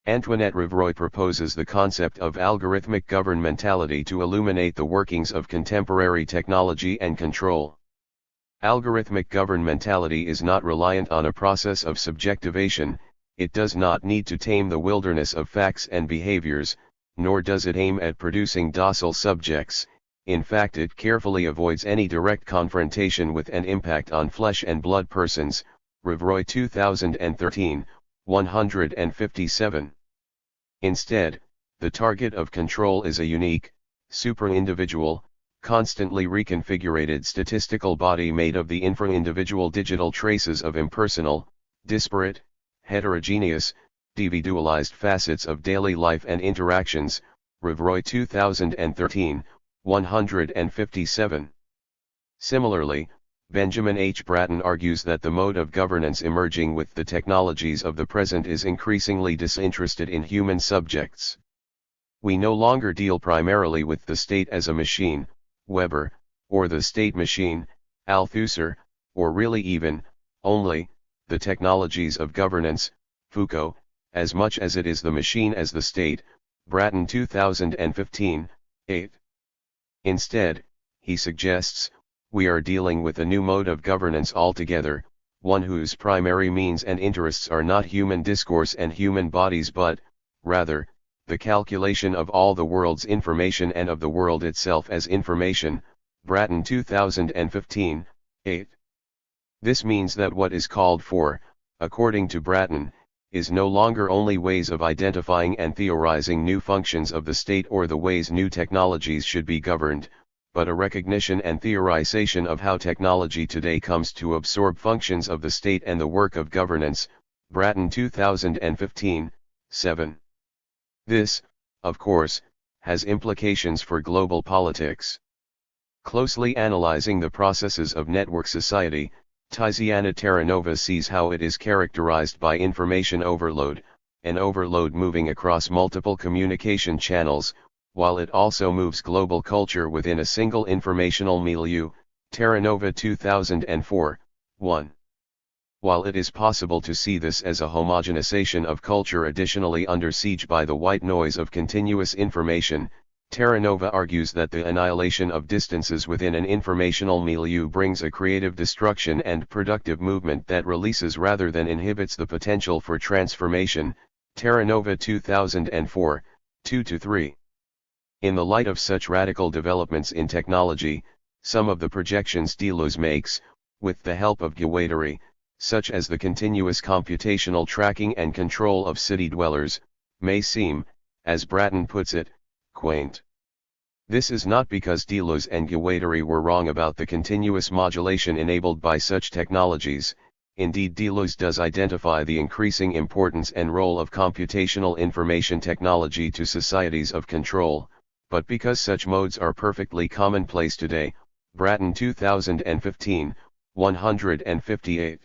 Antoinette Rivroy proposes the concept of algorithmic governmentality to illuminate the workings of contemporary technology and control. Algorithmic governmentality is not reliant on a process of subjectivation, it does not need to tame the wilderness of facts and behaviors, nor does it aim at producing docile subjects. In fact, it carefully avoids any direct confrontation with an impact on flesh and blood persons. Rivroy 2013, 157. Instead, the target of control is a unique, supra-individual, constantly reconfigurated statistical body made of the infra-individual digital traces of impersonal, disparate, heterogeneous, individualized facets of daily life and interactions. Rivroy 2013, 157. Similarly, Benjamin H. Bratton argues that the mode of governance emerging with the technologies of the present is increasingly disinterested in human subjects. We no longer deal primarily with the state as a machine, Weber, or the state machine, Althusser, or really even, only, the technologies of governance, Foucault, as much as it is the machine as the state. Bratton 2015, 8. Instead, he suggests, we are dealing with a new mode of governance altogether, one whose primary means and interests are not human discourse and human bodies but, rather, the calculation of all the world's information and of the world itself as information, Bratton 2015, 8. This means that what is called for, according to Bratton, is no longer only ways of identifying and theorizing new functions of the state or the ways new technologies should be governed, but a recognition and theorization of how technology today comes to absorb functions of the state and the work of governance, Bratton 2015, 7. This, of course, has implications for global politics. Closely analyzing the processes of network society, Tiziana Terranova sees how it is characterized by information overload, an overload moving across multiple communication channels, while it also moves global culture within a single informational milieu, Terranova 2004, 1. While it is possible to see this as a homogenization of culture additionally under siege by the white noise of continuous information, Terranova argues that the annihilation of distances within an informational milieu brings a creative destruction and productive movement that releases rather than inhibits the potential for transformation, Terranova 2004, 2-3. In the light of such radical developments in technology, some of the projections Deleuze makes, with the help of Guattari, such as the continuous computational tracking and control of city dwellers, may seem, as Bratton puts it, quaint. This is not because Deleuze and Guattari were wrong about the continuous modulation enabled by such technologies. Indeed, Deleuze does identify the increasing importance and role of computational information technology to societies of control, but because such modes are perfectly commonplace today, Bratton 2015, 158.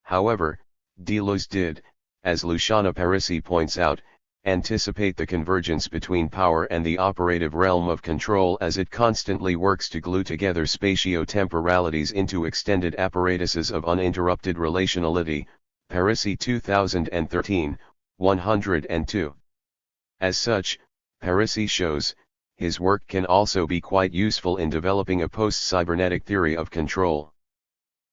However, Deleuze did, as Luciana Parisi points out, anticipate the convergence between power and the operative realm of control as it constantly works to glue together spatio-temporalities into extended apparatuses of uninterrupted relationality, Parisi 2013, 102. As such, Parisi shows, his work can also be quite useful in developing a post-cybernetic theory of control.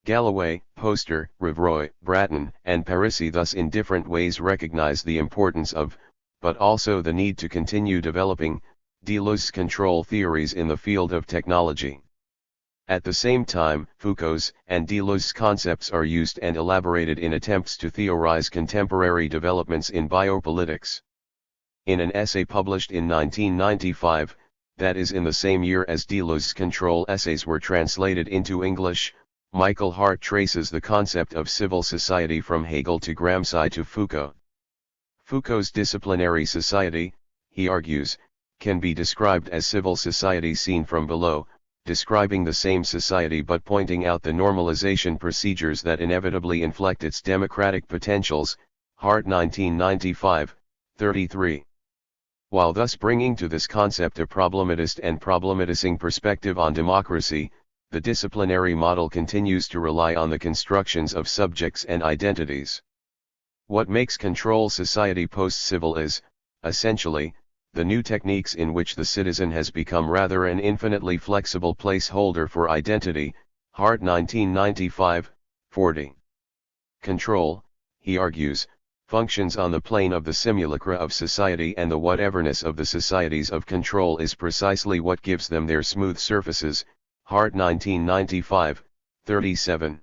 Galloway, Poster, Rivroy, Bratton, and Parisi thus in different ways recognize the importance of, but also the need to continue developing, Deleuze's control theories in the field of technology. At the same time, Foucault's and Deleuze's concepts are used and elaborated in attempts to theorize contemporary developments in biopolitics. In an essay published in 1995, that is in the same year as Deleuze's control essays were translated into English, Michael Hart traces the concept of civil society from Hegel to Gramsci to Foucault. Foucault's disciplinary society, he argues, can be described as civil society seen from below, describing the same society but pointing out the normalization procedures that inevitably inflect its democratic potentials, Hart 1995, 33. While thus bringing to this concept a problematist and problematicizing perspective on democracy, the disciplinary model continues to rely on the constructions of subjects and identities. What makes control society post-civil is, essentially, the new techniques in which the citizen has become rather an infinitely flexible placeholder for identity, Hart 1995, 40. Control, he argues, functions on the plane of the simulacra of society, and the whateverness of the societies of control is precisely what gives them their smooth surfaces, Hart 1995, 37.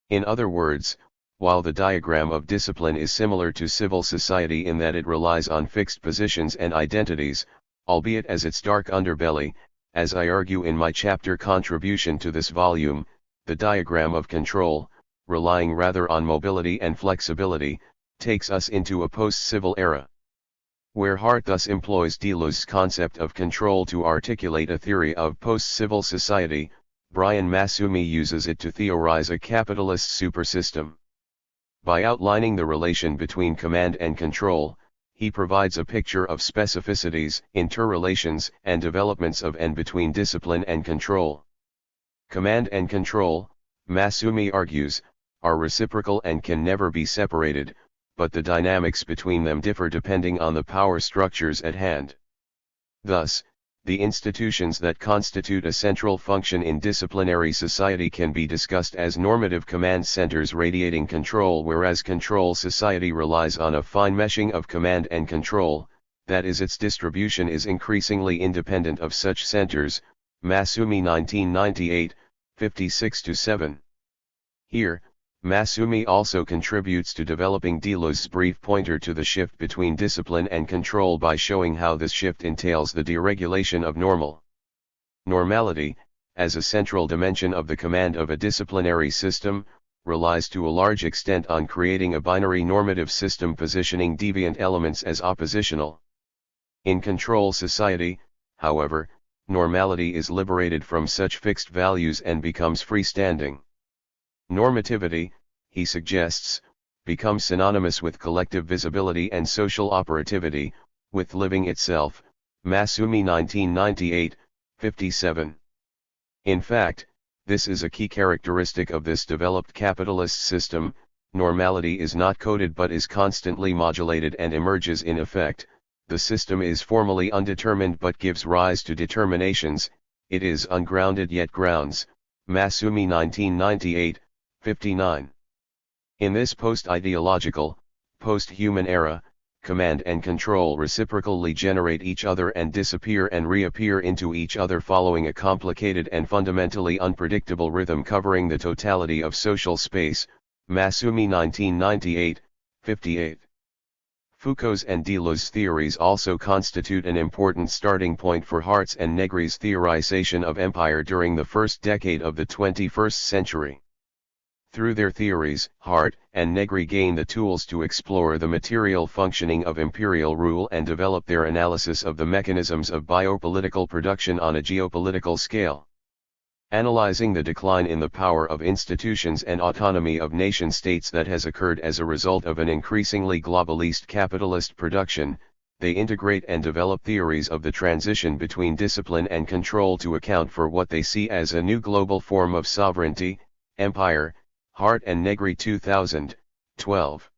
In other words, while the diagram of discipline is similar to civil society in that it relies on fixed positions and identities, albeit as its dark underbelly, as I argue in my chapter contribution to this volume, the diagram of control, relying rather on mobility and flexibility, takes us into a post-civil era. Where Hart thus employs Deleuze's concept of control to articulate a theory of post-civil society, Brian Massumi uses it to theorize a capitalist supersystem. By outlining the relation between command and control, he provides a picture of specificities, interrelations, and developments of and between discipline and control. Command and control, Massumi argues, are reciprocal and can never be separated, but the dynamics between them differ depending on the power structures at hand. Thus, The institutions that constitute a central function in disciplinary society can be discussed as normative command centers radiating control, whereas control society relies on a fine meshing of command and control, that is, its distribution is increasingly independent of such centers. Masumi 1998, 56-7. Here, Masumi also contributes to developing Deleuze's brief pointer to the shift between discipline and control by showing how this shift entails the deregulation of normality, as a central dimension of the command of a disciplinary system, relies to a large extent on creating a binary normative system positioning deviant elements as oppositional. In control society, however, normality is liberated from such fixed values and becomes freestanding. Normativity, he suggests, becomes synonymous with collective visibility and social operativity, with living itself. Masumi 1998, 57. In fact, this is a key characteristic of this developed capitalist system. Normality is not coded but is constantly modulated and emerges in effect. The system is formally undetermined but gives rise to determinations. It is ungrounded yet grounds. Masumi 1998, 59. In this post-ideological, post-human era, command and control reciprocally generate each other and disappear and reappear into each other following a complicated and fundamentally unpredictable rhythm covering the totality of social space. Masumi 1998, 58. Foucault's and Deleuze's theories also constitute an important starting point for Hart's and Negri's theorization of empire during the first decade of the 21st century. Through their theories, Hart and Negri gain the tools to explore the material functioning of imperial rule and develop their analysis of the mechanisms of biopolitical production on a geopolitical scale. Analyzing the decline in the power of institutions and autonomy of nation-states that has occurred as a result of an increasingly globalist capitalist production, they integrate and develop theories of the transition between discipline and control to account for what they see as a new global form of sovereignty, empire. Hart and Negri 2012.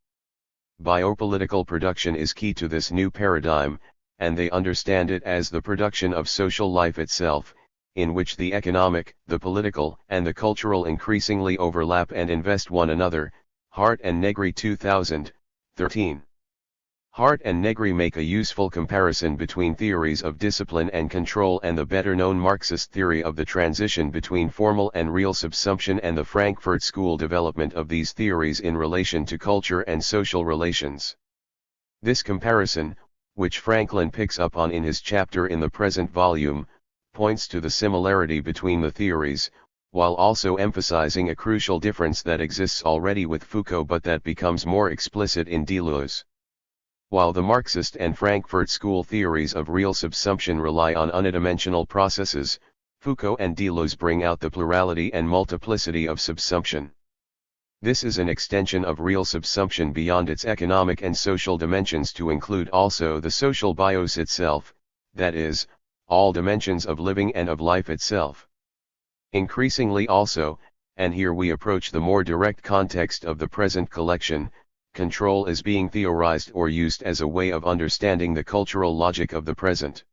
Biopolitical production is key to this new paradigm, and they understand it as the production of social life itself, in which the economic, the political, and the cultural increasingly overlap and invest one another. Hart and Negri 2013. Hart and Negri make a useful comparison between theories of discipline and control and the better-known Marxist theory of the transition between formal and real subsumption and the Frankfurt School development of these theories in relation to culture and social relations. This comparison, which Franklin picks up on in his chapter in the present volume, points to the similarity between the theories, while also emphasizing a crucial difference that exists already with Foucault but that becomes more explicit in Deleuze. While the Marxist and Frankfurt School theories of real subsumption rely on unidimensional processes, Foucault and Deleuze bring out the plurality and multiplicity of subsumption. This is an extension of real subsumption beyond its economic and social dimensions to include also the social bios itself, that is, all dimensions of living and of life itself. Increasingly also, and here we approach the more direct context of the present collection, control is being theorized or used as a way of understanding the cultural logic of the present.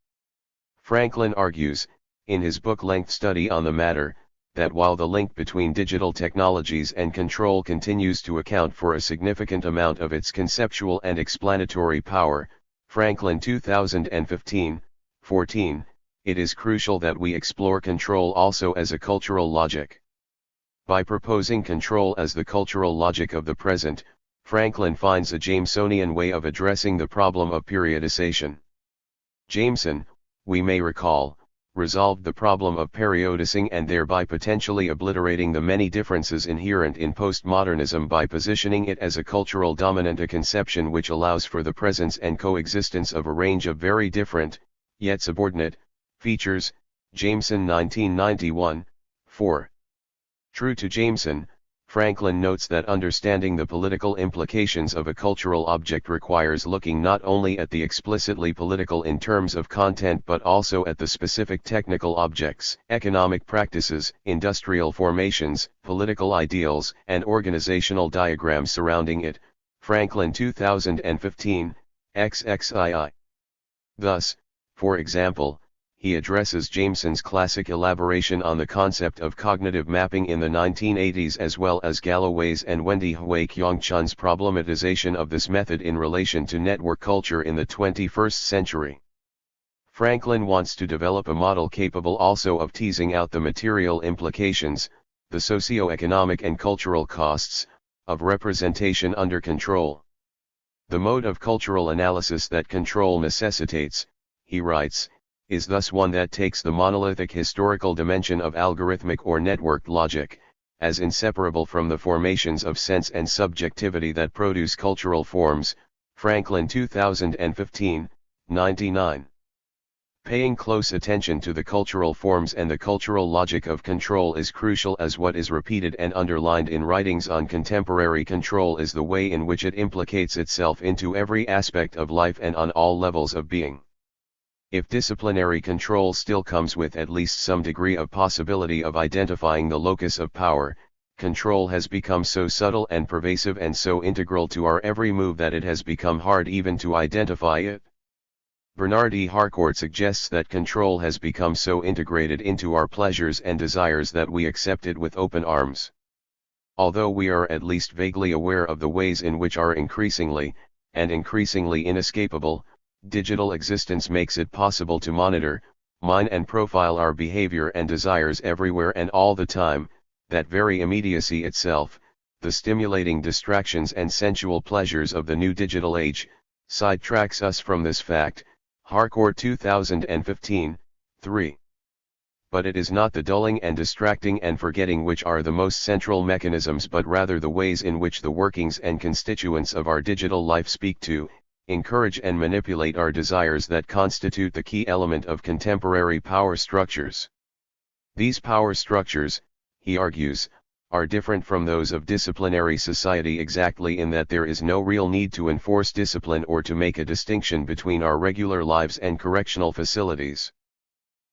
Franklin argues, in his book-length study on the matter, that while the link between digital technologies and control continues to account for a significant amount of its conceptual and explanatory power, Franklin 2015, 14, it is crucial that we explore control also as a cultural logic. By proposing control as the cultural logic of the present, Franklin finds a Jamesonian way of addressing the problem of periodization. Jameson, we may recall, resolved the problem of periodicing and thereby potentially obliterating the many differences inherent in postmodernism by positioning it as a cultural dominant, a conception which allows for the presence and coexistence of a range of very different, yet subordinate, features. Jameson 1991, 4. True to Jameson, Franklin notes that understanding the political implications of a cultural object requires looking not only at the explicitly political in terms of content but also at the specific technical objects, economic practices, industrial formations, political ideals, and organizational diagrams surrounding it. Franklin 2015, XXII. Thus, for example, he addresses Jameson's classic elaboration on the concept of cognitive mapping in the 1980s as well as Galloway's and Wendy Hui Kyung-chun's problematization of this method in relation to network culture in the 21st century. Franklin wants to develop a model capable also of teasing out the material implications, the socio-economic and cultural costs, of representation under control. The mode of cultural analysis that control necessitates, he writes, is thus one that takes the monolithic historical dimension of algorithmic or networked logic, as inseparable from the formations of sense and subjectivity that produce cultural forms. Franklin 2015, 99. Paying close attention to the cultural forms and the cultural logic of control is crucial, as what is repeated and underlined in writings on contemporary control is the way in which it implicates itself into every aspect of life and on all levels of being. If disciplinary control still comes with at least some degree of possibility of identifying the locus of power, control has become so subtle and pervasive and so integral to our every move that it has become hard even to identify it. Bernard E. Harcourt suggests that control has become so integrated into our pleasures and desires that we accept it with open arms. Although we are at least vaguely aware of the ways in which our increasingly inescapable, digital existence makes it possible to monitor, mine and profile our behavior and desires everywhere and all the time, that very immediacy itself, the stimulating distractions and sensual pleasures of the new digital age, sidetracks us from this fact. Harcourt 2015, 3. But it is not the dulling and distracting and forgetting which are the most central mechanisms, but rather the ways in which the workings and constituents of our digital life speak to, encourage and manipulate our desires that constitute the key element of contemporary power structures. These power structures, he argues, are different from those of disciplinary society exactly in that there is no real need to enforce discipline or to make a distinction between our regular lives and correctional facilities.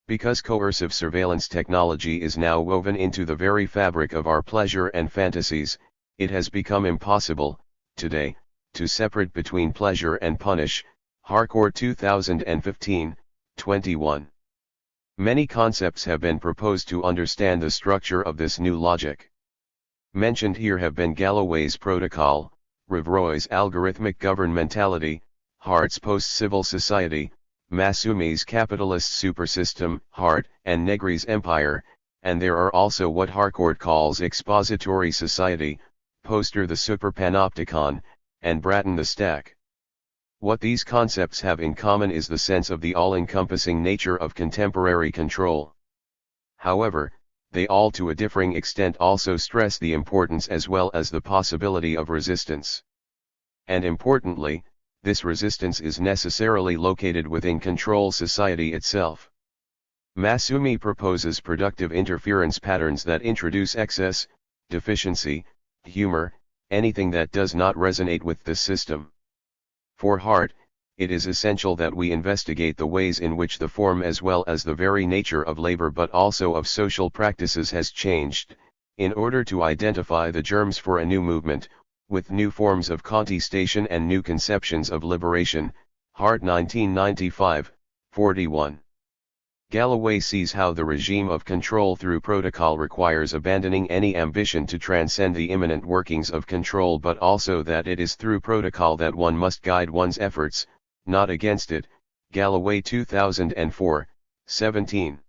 Because coercive surveillance technology is now woven into the very fabric of our pleasure and fantasies, it has become impossible, today, to separate between pleasure and punish. Harcourt 2015, 21. Many concepts have been proposed to understand the structure of this new logic. Mentioned here have been Galloway's protocol, Rivroy's algorithmic governmentality, Hart's post-civil society, Masumi's capitalist supersystem, Hart and Negri's empire, and there are also what Harcourt calls expository society, Poster the superpanopticon, and Bratton the stack. What these concepts have in common is the sense of the all-encompassing nature of contemporary control. However, they all to a differing extent also stress the importance as well as the possibility of resistance. And importantly, this resistance is necessarily located within control society itself. Masumi proposes productive interference patterns that introduce excess, deficiency, humor, anything that does not resonate with this system. For Hart, it is essential that we investigate the ways in which the form as well as the very nature of labor but also of social practices has changed, in order to identify the germs for a new movement, with new forms of contestation and new conceptions of liberation. Hart 1995, 41. Galloway sees how the regime of control through protocol requires abandoning any ambition to transcend the immanent workings of control, but also that it is through protocol that one must guide one's efforts, not against it. Galloway 2004, 17.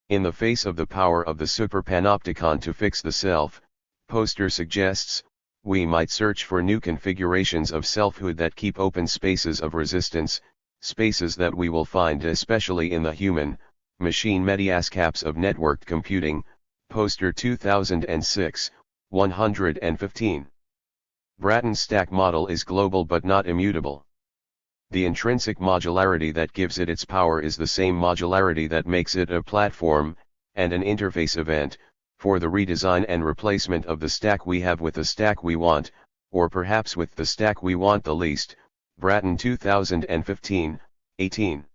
In the face of the power of the superpanopticon to fix the self, Poster suggests, we might search for new configurations of selfhood that keep open spaces of resistance, spaces that we will find especially in the human-machine mediascaps of networked computing. Poster 2006, 115. Bratton's stack model is global but not immutable. The intrinsic modularity that gives it its power is the same modularity that makes it a platform, and an interface event, for the redesign and replacement of the stack we have with the stack we want, or perhaps with the stack we want the least. Bratton 2015, 18.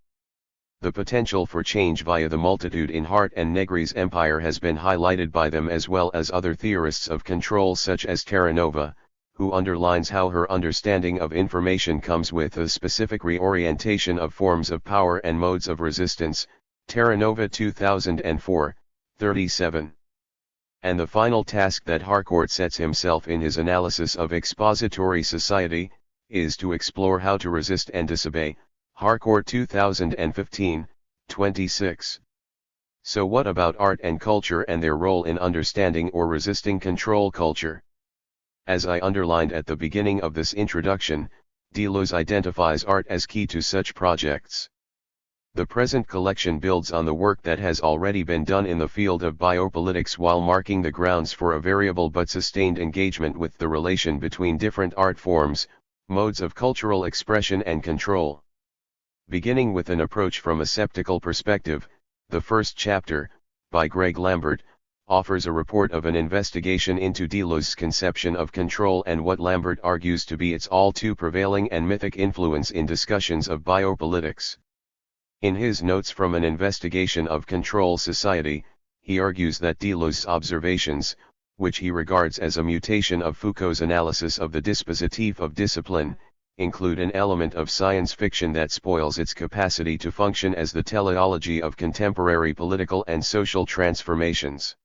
The potential for change via the multitude in Hart and Negri's empire has been highlighted by them as well as other theorists of control such as Terranova, who underlines how her understanding of information comes with a specific reorientation of forms of power and modes of resistance. Terranova 2004, 37. And the final task that Harcourt sets himself in his analysis of expository society, is to explore how to resist and disobey, Harcourt 2015, 26. So what about art and culture and their role in understanding or resisting control culture? As I underlined at the beginning of this introduction, Deleuze identifies art as key to such projects. The present collection builds on the work that has already been done in the field of biopolitics while marking the grounds for a variable but sustained engagement with the relation between different art forms, modes of cultural expression and control. Beginning with an approach from a sceptical perspective, the first chapter, by Greg Lambert, offers a report of an investigation into Deleuze's conception of control and what Lambert argues to be its all too prevailing and mythic influence in discussions of biopolitics. In his Notes from an Investigation of Control Society, he argues that Deleuze's observations, which he regards as a mutation of Foucault's analysis of the dispositif of discipline, include an element of science fiction that spoils its capacity to function as the teleology of contemporary political and social transformations.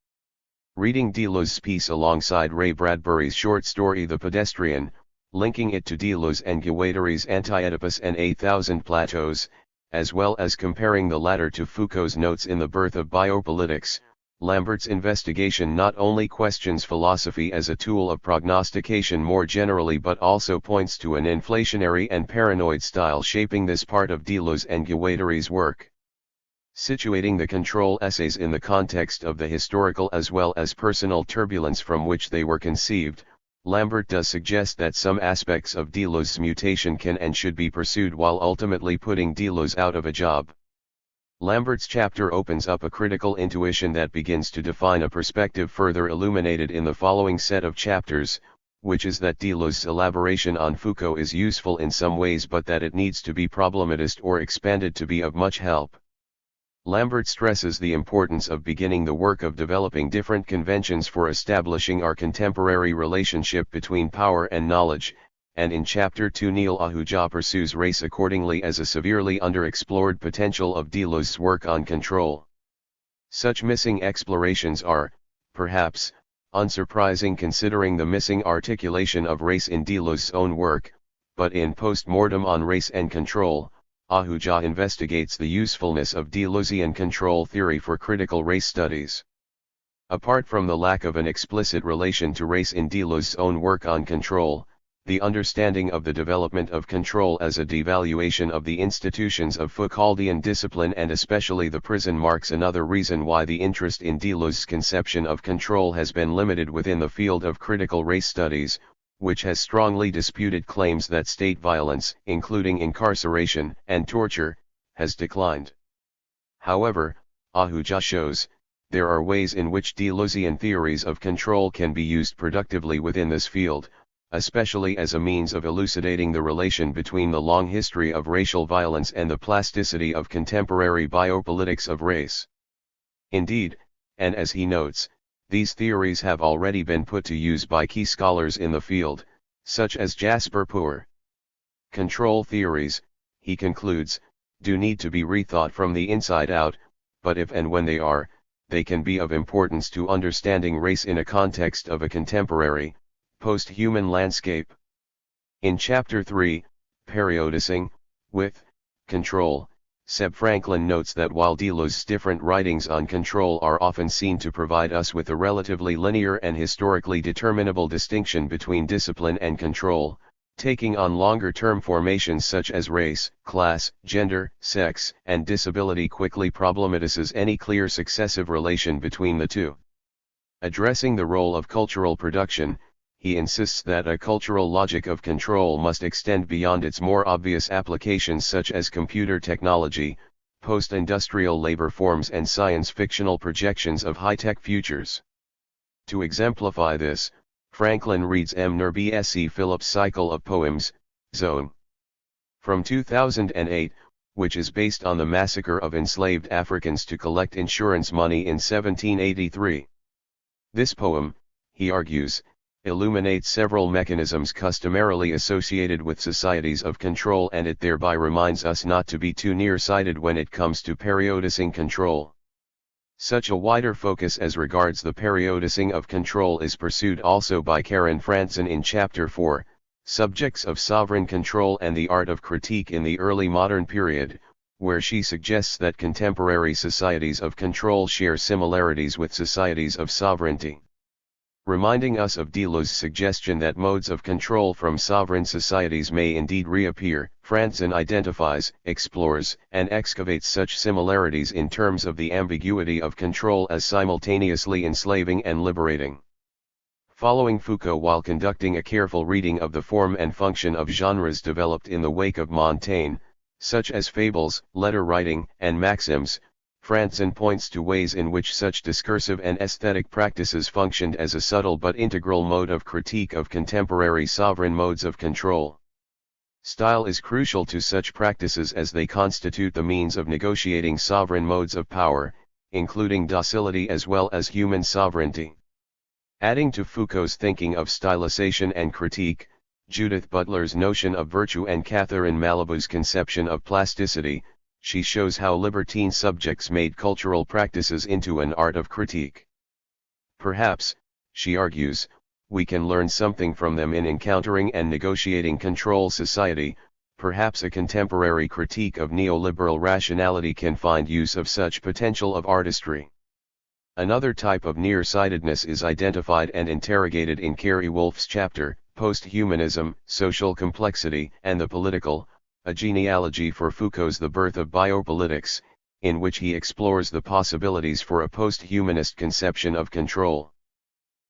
Reading Deleuze's piece alongside Ray Bradbury's short story The Pedestrian, linking it to Deleuze and Guattari's Anti-Oedipus and A Thousand Plateaus, as well as comparing the latter to Foucault's notes in The Birth of Biopolitics, Lambert's investigation not only questions philosophy as a tool of prognostication more generally but also points to an inflationary and paranoid style shaping this part of Deleuze and Guattari's work. Situating the control essays in the context of the historical as well as personal turbulence from which they were conceived, Lambert does suggest that some aspects of Deleuze's mutation can and should be pursued while ultimately putting Deleuze out of a job. Lambert's chapter opens up a critical intuition that begins to define a perspective further illuminated in the following set of chapters, which is that Deleuze's elaboration on Foucault is useful in some ways but that it needs to be problematized or expanded to be of much help. Lambert stresses the importance of beginning the work of developing different conventions for establishing our contemporary relationship between power and knowledge, and in Chapter 2 Neil Ahuja pursues race accordingly as a severely underexplored potential of Deleuze's work on control. Such missing explorations are, perhaps, unsurprising considering the missing articulation of race in Deleuze's own work, but in Post-Mortem on Race and Control, Ahuja investigates the usefulness of Deleuzean control theory for critical race studies. Apart from the lack of an explicit relation to race in Deleuze's own work on control, the understanding of the development of control as a devaluation of the institutions of Foucauldian discipline and especially the prison marks another reason why the interest in Deleuze's conception of control has been limited within the field of critical race studies, which has strongly disputed claims that state violence, including incarceration and torture, has declined. However, Ahuja shows, there are ways in which Deleuzean theories of control can be used productively within this field, especially as a means of elucidating the relation between the long history of racial violence and the plasticity of contemporary biopolitics of race. Indeed, and as he notes, these theories have already been put to use by key scholars in the field, such as Jasper Puer. Control theories, he concludes, do need to be rethought from the inside out, but if and when they are, they can be of importance to understanding race in a context of a contemporary, post-human landscape. In Chapter 3, Periodicing, with Control, Seb Franklin notes that while Deleuze's different writings on control are often seen to provide us with a relatively linear and historically determinable distinction between discipline and control, taking on longer-term formations such as race, class, gender, sex, and disability quickly problematizes any clear successive relation between the two. Addressing the role of cultural production, he insists that a cultural logic of control must extend beyond its more obvious applications such as computer technology, post-industrial labor forms and science-fictional projections of high-tech futures. To exemplify this, Franklin reads M. Nerby S. C. Phillips' cycle of poems, Zone. From 2008, which is based on the massacre of enslaved Africans to collect insurance money in 1783. This poem, he argues, illuminates several mechanisms customarily associated with societies of control, and it thereby reminds us not to be too nearsighted when it comes to periodicing control. Such a wider focus as regards the periodicing of control is pursued also by Karen Franzen in Chapter 4, Subjects of Sovereign Control and the Art of Critique in the Early Modern Period, where she suggests that contemporary societies of control share similarities with societies of sovereignty. Reminding us of Deleuze's suggestion that modes of control from sovereign societies may indeed reappear, Franzen identifies, explores, and excavates such similarities in terms of the ambiguity of control as simultaneously enslaving and liberating. Following Foucault while conducting a careful reading of the form and function of genres developed in the wake of Montaigne, such as fables, letter writing, and maxims, Franzen points to ways in which such discursive and aesthetic practices functioned as a subtle but integral mode of critique of contemporary sovereign modes of control. Style is crucial to such practices as they constitute the means of negotiating sovereign modes of power, including docility as well as human sovereignty. Adding to Foucault's thinking of stylization and critique, Judith Butler's notion of virtue and Catherine Malabou's conception of plasticity, she shows how libertine subjects made cultural practices into an art of critique. Perhaps, she argues, we can learn something from them in encountering and negotiating control society. Perhaps a contemporary critique of neoliberal rationality can find use of such potential of artistry. Another type of nearsightedness is identified and interrogated in Carey Wolf's chapter, Post-Humanism, Social Complexity, and the Political, a genealogy for Foucault's The Birth of Biopolitics, in which he explores the possibilities for a post-humanist conception of control.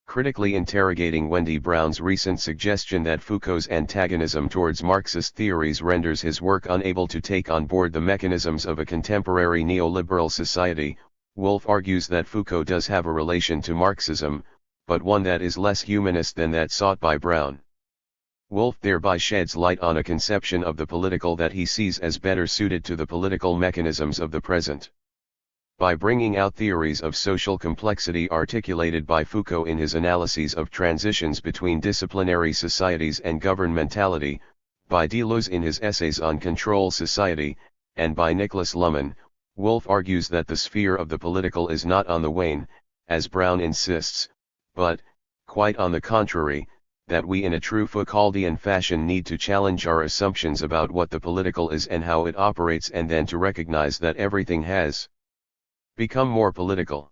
Critically interrogating Wendy Brown's recent suggestion that Foucault's antagonism towards Marxist theories renders his work unable to take on board the mechanisms of a contemporary neoliberal society, Wolf argues that Foucault does have a relation to Marxism, but one that is less humanist than that sought by Brown. Wolf thereby sheds light on a conception of the political that he sees as better suited to the political mechanisms of the present. By bringing out theories of social complexity articulated by Foucault in his analyses of transitions between disciplinary societies and governmentality, by Deleuze in his essays on control society, and by Nicholas Luhmann, Wolf argues that the sphere of the political is not on the wane, as Brown insists, but, quite on the contrary, that we in a true Foucauldian fashion need to challenge our assumptions about what the political is and how it operates, and then to recognize that everything has become more political.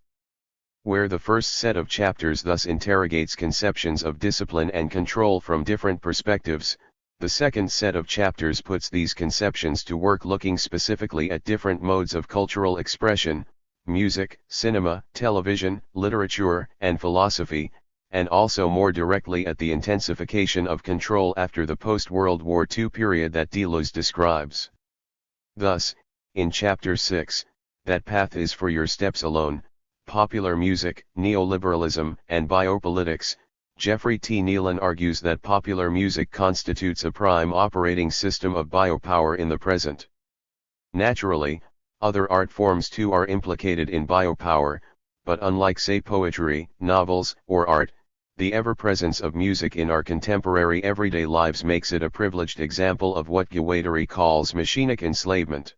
Where the first set of chapters thus interrogates conceptions of discipline and control from different perspectives, the second set of chapters puts these conceptions to work looking specifically at different modes of cultural expression, music, cinema, television, literature, and philosophy, and also more directly at the intensification of control after the post-World War II period that Deleuze describes. Thus, in Chapter 6, That Path is for Your Steps Alone, Popular Music, Neoliberalism, and Biopolitics, Jeffrey T. Nealon argues that popular music constitutes a prime operating system of biopower in the present. Naturally, other art forms too are implicated in biopower, but unlike say poetry, novels, or art, the ever-presence of music in our contemporary everyday lives makes it a privileged example of what Guattari calls machinic enslavement.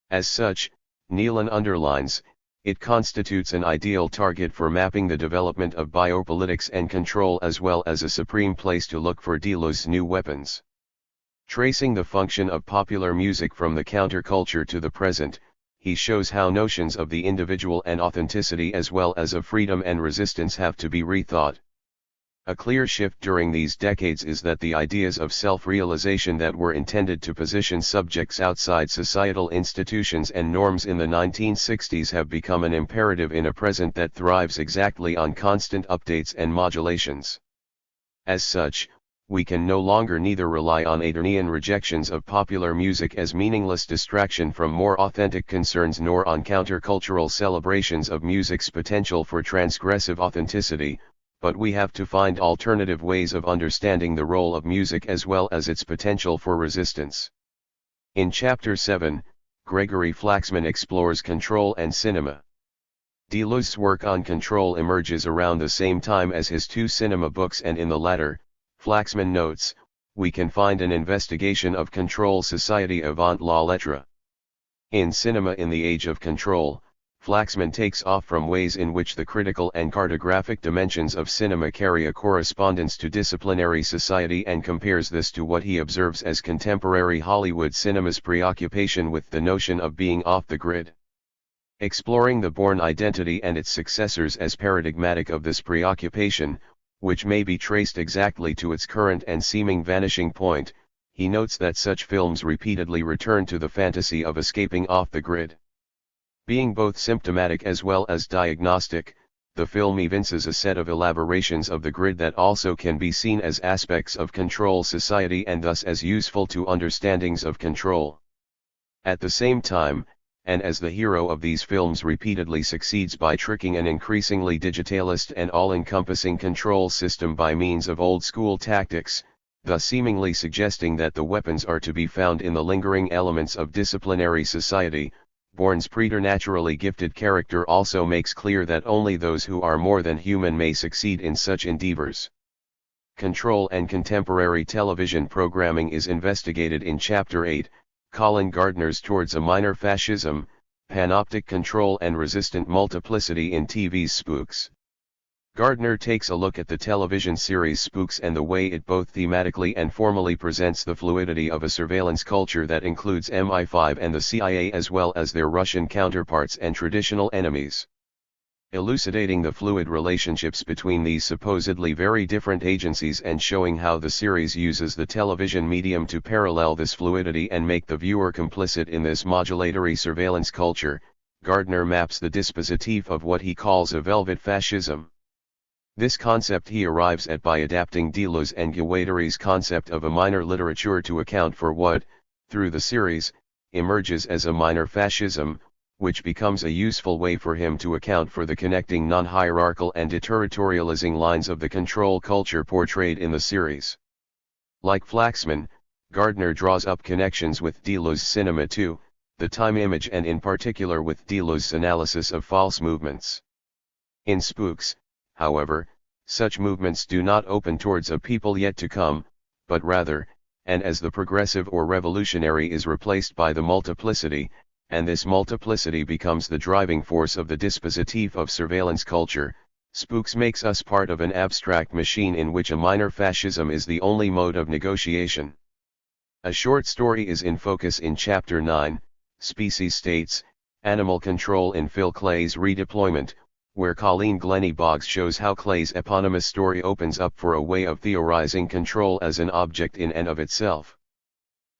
As such, Nealon underlines, it constitutes an ideal target for mapping the development of biopolitics and control, as well as a supreme place to look for Deleuze's new weapons. Tracing the function of popular music from the counterculture to the present, he shows how notions of the individual and authenticity as well as of freedom and resistance have to be rethought. A clear shift during these decades is that the ideas of self-realization that were intended to position subjects outside societal institutions and norms in the 1960s have become an imperative in a present that thrives exactly on constant updates and modulations. As such, we can no longer neither rely on Adornian rejections of popular music as meaningless distraction from more authentic concerns, nor on countercultural celebrations of music's potential for transgressive authenticity, but we have to find alternative ways of understanding the role of music as well as its potential for resistance. In Chapter 7, Gregory Flaxman explores control and cinema. Deleuze's work on control emerges around the same time as his two cinema books, and in the latter, Flaxman notes, we can find an investigation of control society avant la lettre. In Cinema in the Age of Control, Flaxman takes off from ways in which the critical and cartographic dimensions of cinema carry a correspondence to disciplinary society, and compares this to what he observes as contemporary Hollywood cinema's preoccupation with the notion of being off the grid. Exploring the Bourne identity and its successors as paradigmatic of this preoccupation, which may be traced exactly to its current and seeming vanishing point, he notes that such films repeatedly return to the fantasy of escaping off the grid. Being both symptomatic as well as diagnostic, the film evinces a set of elaborations of the grid that also can be seen as aspects of control society, and thus as useful to understandings of control. At the same time, and as the hero of these films repeatedly succeeds by tricking an increasingly digitalist and all-encompassing control system by means of old-school tactics, thus seemingly suggesting that the weapons are to be found in the lingering elements of disciplinary society, Bourne's preternaturally gifted character also makes clear that only those who are more than human may succeed in such endeavors. Control and contemporary television programming is investigated in Chapter 8, Colin Gardner's Towards a Minor Fascism, Panoptic Control and Resistant Multiplicity in TV's Spooks. Gardner takes a look at the television series Spooks and the way it both thematically and formally presents the fluidity of a surveillance culture that includes MI5 and the CIA as well as their Russian counterparts and traditional enemies. Elucidating the fluid relationships between these supposedly very different agencies and showing how the series uses the television medium to parallel this fluidity and make the viewer complicit in this modulatory surveillance culture, Gardner maps the dispositif of what he calls a velvet fascism. This concept he arrives at by adapting Deleuze and Guattari's concept of a minor literature to account for what, through the series, emerges as a minor fascism, which becomes a useful way for him to account for the connecting non-hierarchical and deterritorializing lines of the control culture portrayed in the series. Like Flaxman, Gardner draws up connections with Deleuze's cinema too, the time image, and in particular with Deleuze's analysis of false movements. In Spooks, however, such movements do not open towards a people yet to come, but rather, and as the progressive or revolutionary is replaced by the multiplicity, and this multiplicity becomes the driving force of the dispositif of surveillance culture, Spooks makes us part of an abstract machine in which a minor fascism is the only mode of negotiation. A short story is in focus in Chapter 9, Species States, Animal Control in Phil Clay's Redeployment, where Colleen Glennie Boggs shows how Clay's eponymous story opens up for a way of theorizing control as an object in and of itself.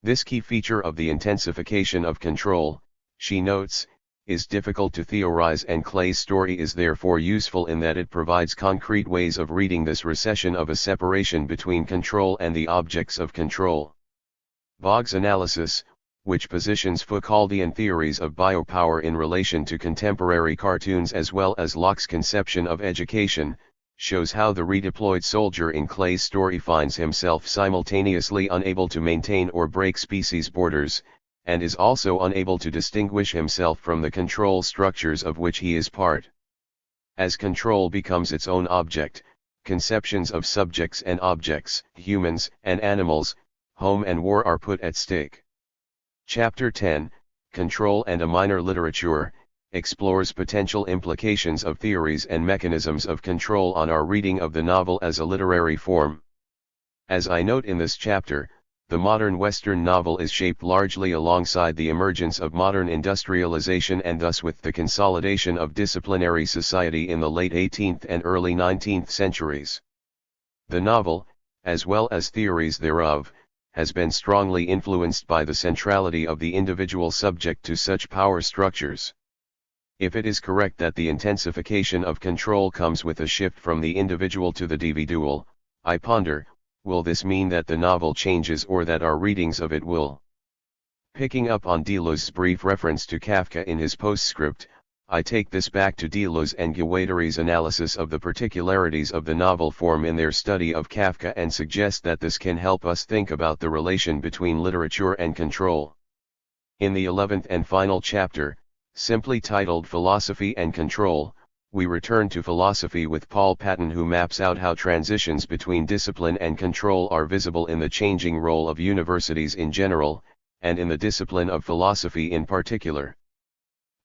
This key feature of the intensification of control, she notes, is difficult to theorize, and Clay's story is therefore useful in that it provides concrete ways of reading this recession of a separation between control and the objects of control. Boggs' analysis, which positions Foucauldian theories of biopower in relation to contemporary cartoons as well as Locke's conception of education, shows how the redeployed soldier in Clay's story finds himself simultaneously unable to maintain or break species borders, and is also unable to distinguish himself from the control structures of which he is part. As control becomes its own object, conceptions of subjects and objects, humans and animals, home and war are put at stake. Chapter 10, Control and a Minor Literature, explores potential implications of theories and mechanisms of control on our reading of the novel as a literary form. As I note in this chapter, the modern Western novel is shaped largely alongside the emergence of modern industrialization and thus with the consolidation of disciplinary society in the late 18th and early 19th centuries. The novel, as well as theories thereof, has been strongly influenced by the centrality of the individual subject to such power structures. If it is correct that the intensification of control comes with a shift from the individual to the individual, I ponder, will this mean that the novel changes or that our readings of it will? Picking up on Deleuze's brief reference to Kafka in his postscript, I take this back to Deleuze and Guattari's analysis of the particularities of the novel form in their study of Kafka and suggest that this can help us think about the relation between literature and control. In the 11th and final chapter, Simply titled Philosophy and Control, we return to philosophy with Paul Patton, who maps out how transitions between discipline and control are visible in the changing role of universities in general, and in the discipline of philosophy in particular.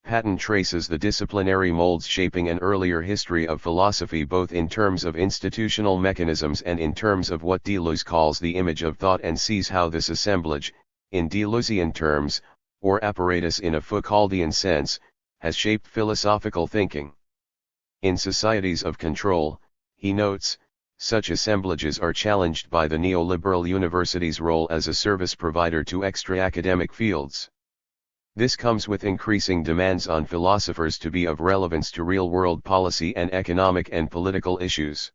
Patton traces the disciplinary molds shaping an earlier history of philosophy, both in terms of institutional mechanisms and in terms of what Deleuze calls the image of thought, and sees how this assemblage, in Deleuzian terms, or apparatus in a Foucauldian sense, has shaped philosophical thinking. In societies of control, he notes, such assemblages are challenged by the neoliberal university's role as a service provider to extra-academic fields. This comes with increasing demands on philosophers to be of relevance to real-world policy and economic and political issues.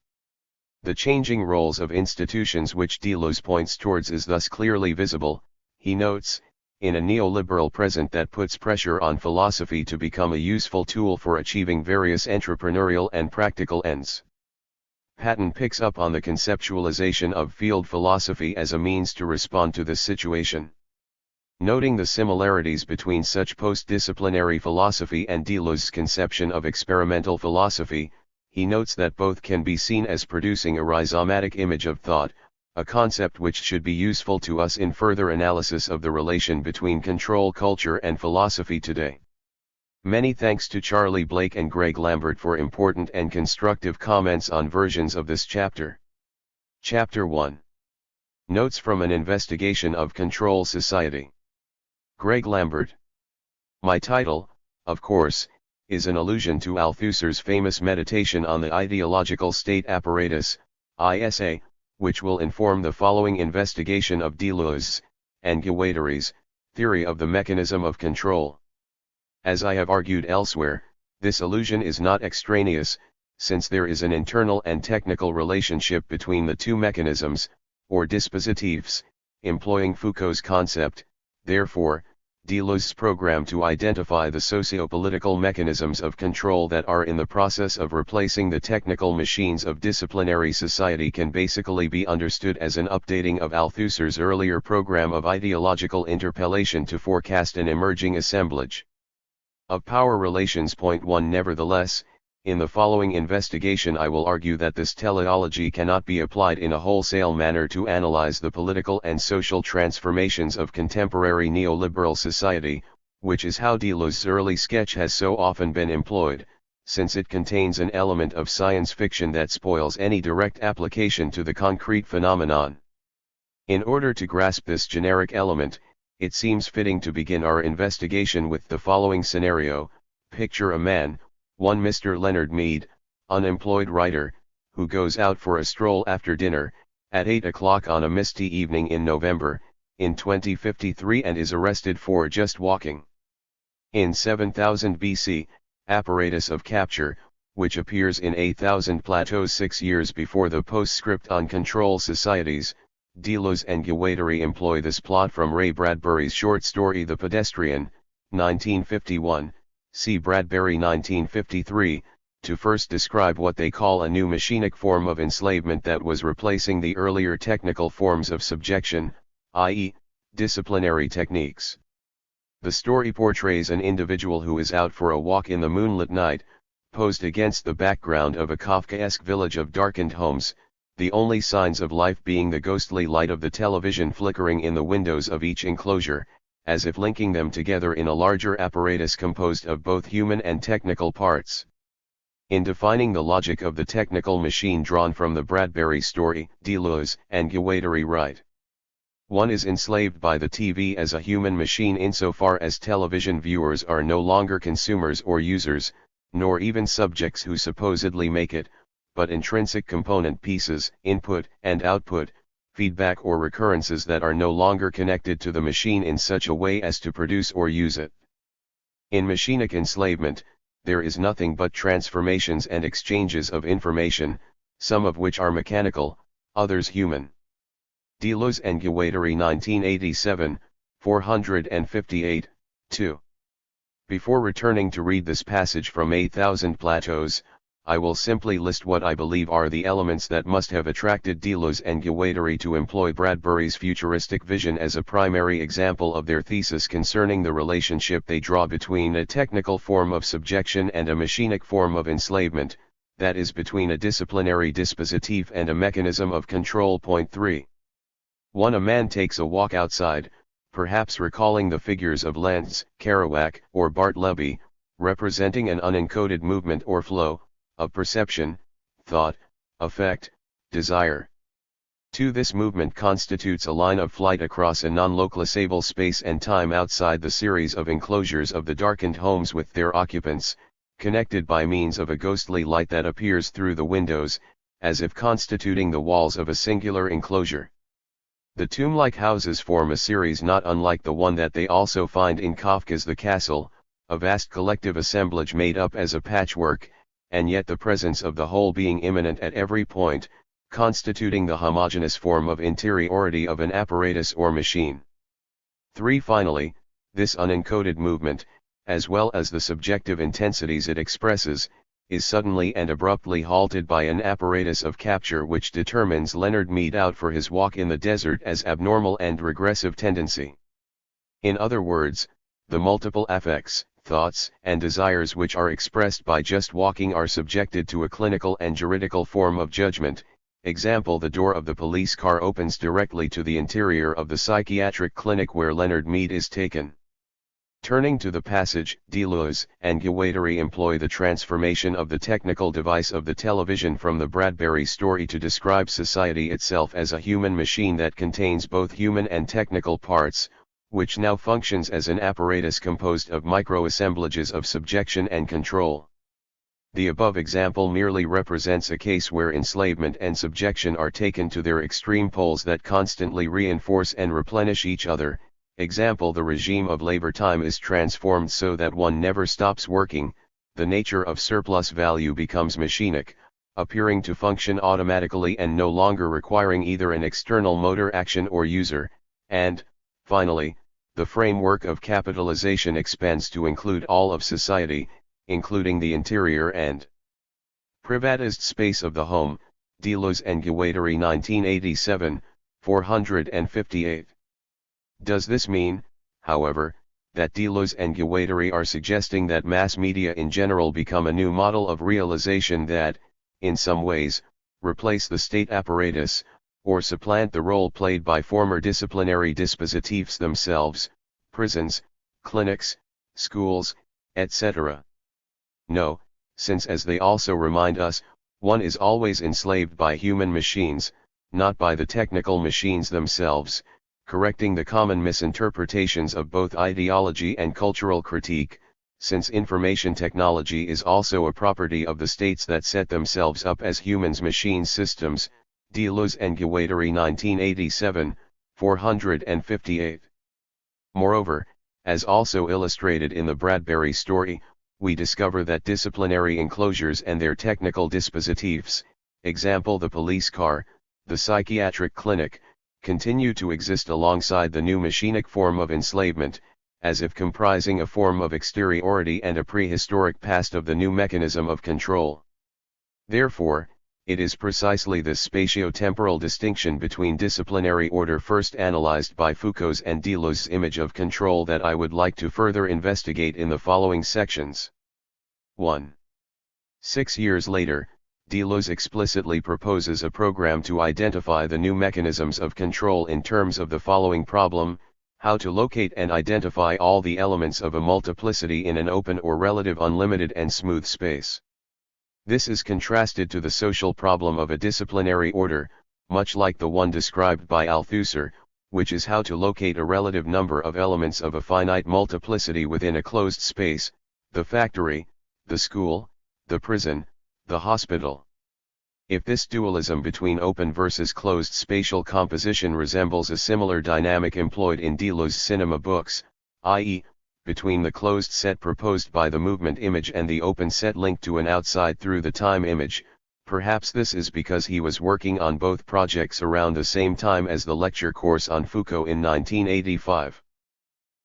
The changing roles of institutions which Deleuze points towards is thus clearly visible, he notes, in a neoliberal present that puts pressure on philosophy to become a useful tool for achieving various entrepreneurial and practical ends. Patton picks up on the conceptualization of field philosophy as a means to respond to this situation. Noting the similarities between such post-disciplinary philosophy and Deleuze's conception of experimental philosophy, he notes that both can be seen as producing a rhizomatic image of thought, a concept which should be useful to us in further analysis of the relation between control culture and philosophy today. Many thanks to Charlie Blake and Greg Lambert for important and constructive comments on versions of this chapter. Chapter 1. Notes from an Investigation of Control Society. Greg Lambert. My title, of course, is an allusion to Althusser's famous meditation on the ideological state apparatus, ISA, which will inform the following investigation of Deleuze's, and Guattari's, theory of the mechanism of control. As I have argued elsewhere, this allusion is not extraneous, since there is an internal and technical relationship between the two mechanisms, or dispositifs, employing Foucault's concept. Therefore, Deleuze's program to identify the socio-political mechanisms of control that are in the process of replacing the technical machines of disciplinary society can basically be understood as an updating of Althusser's earlier program of ideological interpellation to forecast an emerging assemblage of power relations. Point 1. Nevertheless, in the following investigation I will argue that this teleology cannot be applied in a wholesale manner to analyze the political and social transformations of contemporary neoliberal society, which is how Deleuze's early sketch has so often been employed, since it contains an element of science fiction that spoils any direct application to the concrete phenomenon. In order to grasp this generic element, it seems fitting to begin our investigation with the following scenario. Picture a man, one Mr. Leonard Mead, unemployed writer, who goes out for a stroll after dinner, at 8 o'clock on a misty evening in November, in 2053, and is arrested for just walking. In 7000 BC, apparatus of capture, which appears in 8000 Plateau 6 years before the postscript on control societies, Deleuze and Guattari employ this plot from Ray Bradbury's short story The Pedestrian, 1951, see Bradbury 1953, to first describe what they call a new machinic form of enslavement that was replacing the earlier technical forms of subjection, i.e., disciplinary techniques. The story portrays an individual who is out for a walk in the moonlit night, posed against the background of a Kafkaesque village of darkened homes, the only signs of life being the ghostly light of the television flickering in the windows of each enclosure, as if linking them together in a larger apparatus composed of both human and technical parts. In defining the logic of the technical machine drawn from the Bradbury story, Deleuze and Guattari write: one is enslaved by the TV as a human machine insofar as television viewers are no longer consumers or users, nor even subjects who supposedly make it, but intrinsic component pieces, input and output, feedback or recurrences that are no longer connected to the machine in such a way as to produce or use it. In machinic enslavement, there is nothing but transformations and exchanges of information, some of which are mechanical, others human. Deleuze and Guattari 1987, 458, 2. Before returning to read this passage from 8000 Plateaus, I will simply list what I believe are the elements that must have attracted Deleuze and Guattari to employ Bradbury's futuristic vision as a primary example of their thesis concerning the relationship they draw between a technical form of subjection and a machinic form of enslavement, that is between a disciplinary dispositif and a mechanism of control. Point 3. 1. A man takes a walk outside, perhaps recalling the figures of Lenz, Kerouac, or Bartleby, representing an unencoded movement or flow, of perception, thought, affect, desire. 2. This movement constitutes a line of flight across a non-localizable space and time outside the series of enclosures of the darkened homes with their occupants, connected by means of a ghostly light that appears through the windows, as if constituting the walls of a singular enclosure. The tomb-like houses form a series not unlike the one that they also find in Kafka's The Castle, a vast collective assemblage made up as a patchwork, and yet the presence of the whole being immanent at every point, constituting the homogeneous form of interiority of an apparatus or machine. 3. Finally, this unencoded movement, as well as the subjective intensities it expresses, is suddenly and abruptly halted by an apparatus of capture which determines Leonard Mead out for his walk in the desert as abnormal and regressive tendency. In other words, the multiple affects, thoughts, and desires which are expressed by just walking are subjected to a clinical and juridical form of judgment. Example: the door of the police car opens directly to the interior of the psychiatric clinic where Leonard Mead is taken. Turning to the passage, Deleuze and Guattari employ the transformation of the technical device of the television from the Bradbury story to describe society itself as a human machine that contains both human and technical parts, which now functions as an apparatus composed of micro-assemblages of subjection and control. The above example merely represents a case where enslavement and subjection are taken to their extreme poles that constantly reinforce and replenish each other. Example: the regime of labor time is transformed so that one never stops working, the nature of surplus value becomes machinic, appearing to function automatically and no longer requiring either an external motor action or user, and, finally, the framework of capitalization expands to include all of society, including the interior and privatized space of the home. Deleuze and Guattari, 1987, 458. Does this mean, however, that Deleuze and Guattari are suggesting that mass media in general become a new model of realization that, in some ways, replace the state apparatus, or supplant the role played by former disciplinary dispositifs themselves, prisons, clinics, schools, etc.? No, since, as they also remind us, one is always enslaved by human machines, not by the technical machines themselves, correcting the common misinterpretations of both ideology and cultural critique, since information technology is also a property of the states that set themselves up as humans-machine systems. Deleuze and Guattari, 1987, 458. Moreover, as also illustrated in the Bradbury story, we discover that disciplinary enclosures and their technical dispositifs, example the police car, the psychiatric clinic, continue to exist alongside the new machinic form of enslavement, as if comprising a form of exteriority and a prehistoric past of the new mechanism of control. Therefore, it is precisely this spatio-temporal distinction between disciplinary order first analyzed by Foucault's and Deleuze's image of control that I would like to further investigate in the following sections. 1. 6 years later, Deleuze explicitly proposes a program to identify the new mechanisms of control in terms of the following problem: how to locate and identify all the elements of a multiplicity in an open or relative unlimited and smooth space. This is contrasted to the social problem of a disciplinary order, much like the one described by Althusser, which is how to locate a relative number of elements of a finite multiplicity within a closed space: the factory, the school, the prison, the hospital. If this dualism between open versus closed spatial composition resembles a similar dynamic employed in Deleuze's cinema books, i.e., between the closed set proposed by the movement image and the open set linked to an outside through the time image, perhaps this is because he was working on both projects around the same time as the lecture course on Foucault in 1985.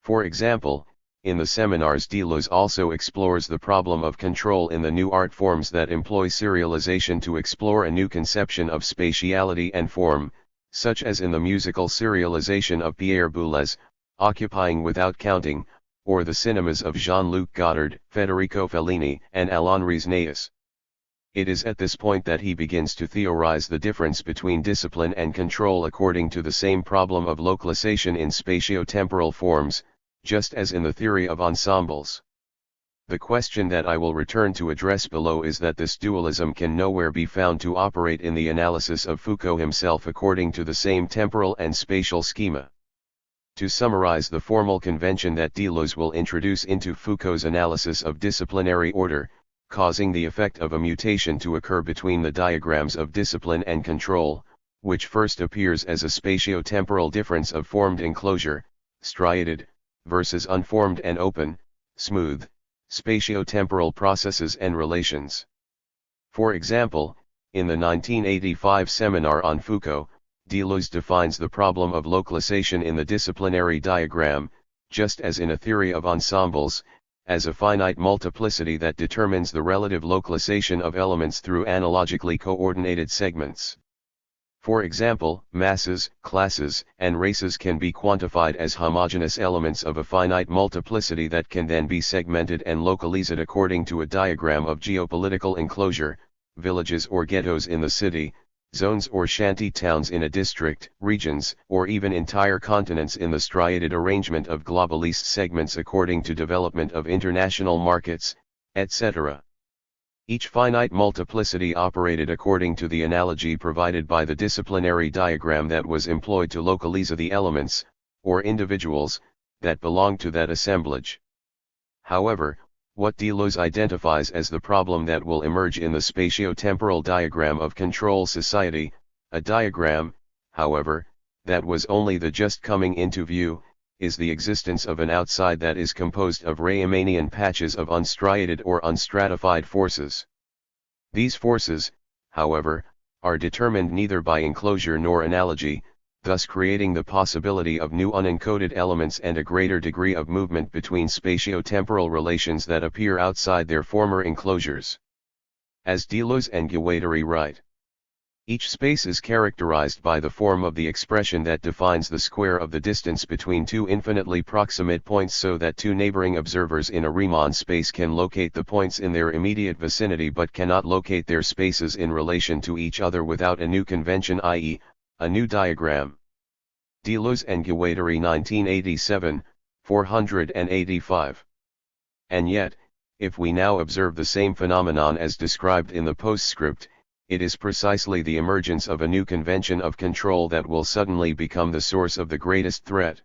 For example, In the seminars, Deleuze also explores the problem of control in the new art forms that employ serialization to explore a new conception of spatiality and form, such as in the musical serialization of Pierre Boulez, Occupying Without Counting, or the cinemas of Jean-Luc Godard, Federico Fellini, and Alain Resnais. It is at this point that he begins to theorize the difference between discipline and control according to the same problem of localization in spatio-temporal forms, just as in the theory of ensembles. The question that I will return to address below is that this dualism can nowhere be found to operate in the analysis of Foucault himself according to the same temporal and spatial schema. To summarize the formal convention that Deleuze will introduce into Foucault's analysis of disciplinary order, causing the effect of a mutation to occur between the diagrams of discipline and control, which first appears as a spatio-temporal difference of formed enclosure, striated, versus unformed and open, smooth, spatio-temporal processes and relations. For example, in the 1985 seminar on Foucault, Deleuze defines the problem of localization in the disciplinary diagram, just as in a theory of ensembles, as a finite multiplicity that determines the relative localization of elements through analogically coordinated segments. For example, masses, classes, and races can be quantified as homogeneous elements of a finite multiplicity that can then be segmented and localized according to a diagram of geopolitical enclosure, villages or ghettos in the city, zones or shanty towns in a district, regions, or even entire continents in the striated arrangement of globalist segments according to development of international markets, etc. Each finite multiplicity operated according to the analogy provided by the disciplinary diagram that was employed to localize the elements, or individuals, that belong to that assemblage. However, what Deleuze identifies as the problem that will emerge in the spatio-temporal diagram of control society, a diagram, however, that was only the just coming into view, is the existence of an outside that is composed of Riemannian patches of unstriated or unstratified forces. These forces, however, are determined neither by enclosure nor analogy, thus creating the possibility of new unencoded elements and a greater degree of movement between spatio-temporal relations that appear outside their former enclosures. As Deleuze and Guattari write, each space is characterized by the form of the expression that defines the square of the distance between two infinitely proximate points so that two neighboring observers in a Riemann space can locate the points in their immediate vicinity but cannot locate their spaces in relation to each other without a new convention, i.e., a new diagram. Deleuze and Guattari 1987, 485. And yet, if we now observe the same phenomenon as described in the postscript, it is precisely the emergence of a new convention of control that will suddenly become the source of the greatest threat.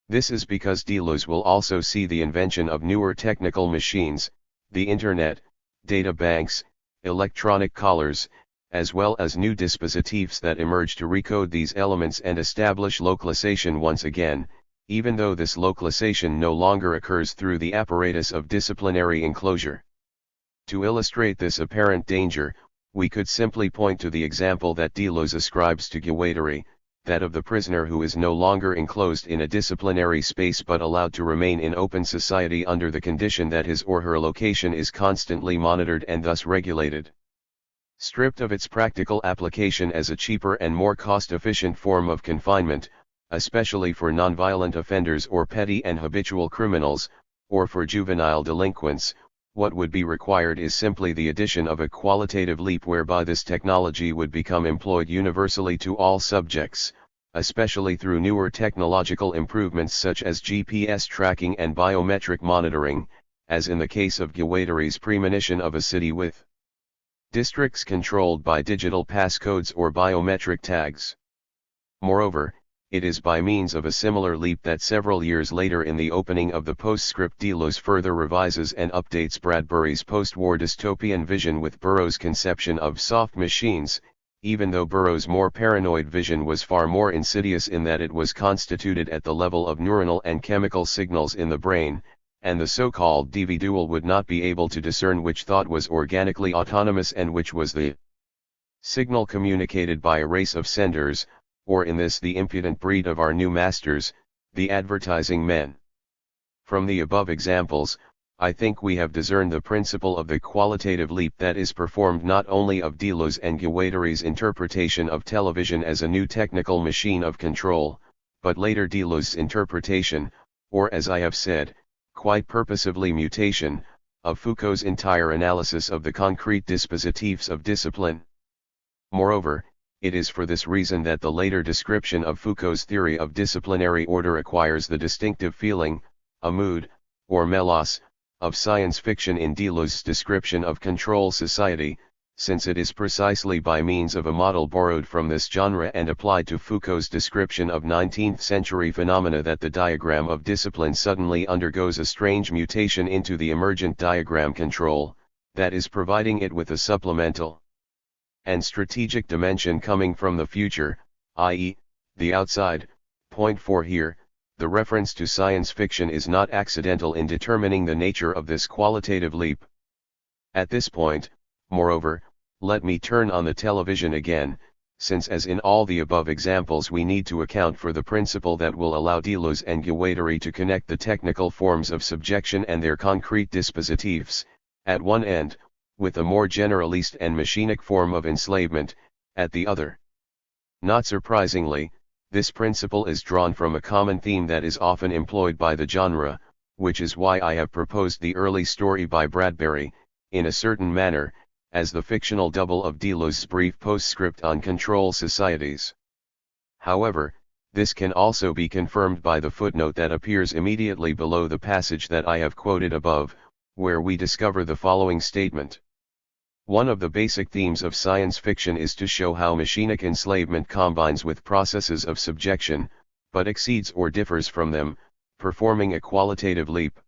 This is because Deleuze will also see the invention of newer technical machines, the Internet, data banks, electronic collars, as well as new dispositives that emerge to recode these elements and establish localization once again, even though this localization no longer occurs through the apparatus of disciplinary enclosure. To illustrate this apparent danger, we could simply point to the example that Deleuze ascribes to Guattari, that of the prisoner who is no longer enclosed in a disciplinary space but allowed to remain in open society under the condition that his or her location is constantly monitored and thus regulated. Stripped of its practical application as a cheaper and more cost-efficient form of confinement, especially for nonviolent offenders or petty and habitual criminals, or for juvenile delinquents, what would be required is simply the addition of a qualitative leap whereby this technology would become employed universally to all subjects, especially through newer technological improvements such as GPS tracking and biometric monitoring, as in the case of Guattari's premonition of a city with districts controlled by digital passcodes or biometric tags. Moreover, it is by means of a similar leap that several years later in the opening of the postscript Deleuze further revises and updates Bradbury's post-war dystopian vision with Burroughs' conception of soft machines, even though Burroughs' more paranoid vision was far more insidious in that it was constituted at the level of neuronal and chemical signals in the brain, and the so-called individual would not be able to discern which thought was organically autonomous and which was the signal communicated by a race of senders, or in this the impudent breed of our new masters, the advertising men. From the above examples, I think we have discerned the principle of the qualitative leap that is performed not only of Deleuze and Guattari's interpretation of television as a new technical machine of control, but later Deleuze's interpretation, or as I have said, quite purposively mutation, of Foucault's entire analysis of the concrete dispositives of discipline. Moreover, it is for this reason that the later description of Foucault's theory of disciplinary order acquires the distinctive feeling, a mood, or melos, of science fiction in Deleuze's description of control society, since it is precisely by means of a model borrowed from this genre and applied to Foucault's description of 19th-century phenomena that the diagram of discipline suddenly undergoes a strange mutation into the emergent diagram control, that is providing it with a supplemental and strategic dimension coming from the future, i.e., the outside. Point 4 here, the reference to science fiction is not accidental in determining the nature of this qualitative leap. At this point, moreover, let me turn on the television again, since as in all the above examples we need to account for the principle that will allow Deleuze and Guattari to connect the technical forms of subjection and their concrete dispositives, at one end, with a more generalist and machinic form of enslavement, at the other. Not surprisingly, this principle is drawn from a common theme that is often employed by the genre, which is why I have proposed the early story by Bradbury, in a certain manner, as the fictional double of Deleuze's brief postscript on control societies. However, this can also be confirmed by the footnote that appears immediately below the passage that I have quoted above, where we discover the following statement. One of the basic themes of science fiction is to show how machinic enslavement combines with processes of subjection, but exceeds or differs from them, performing a qualitative leap.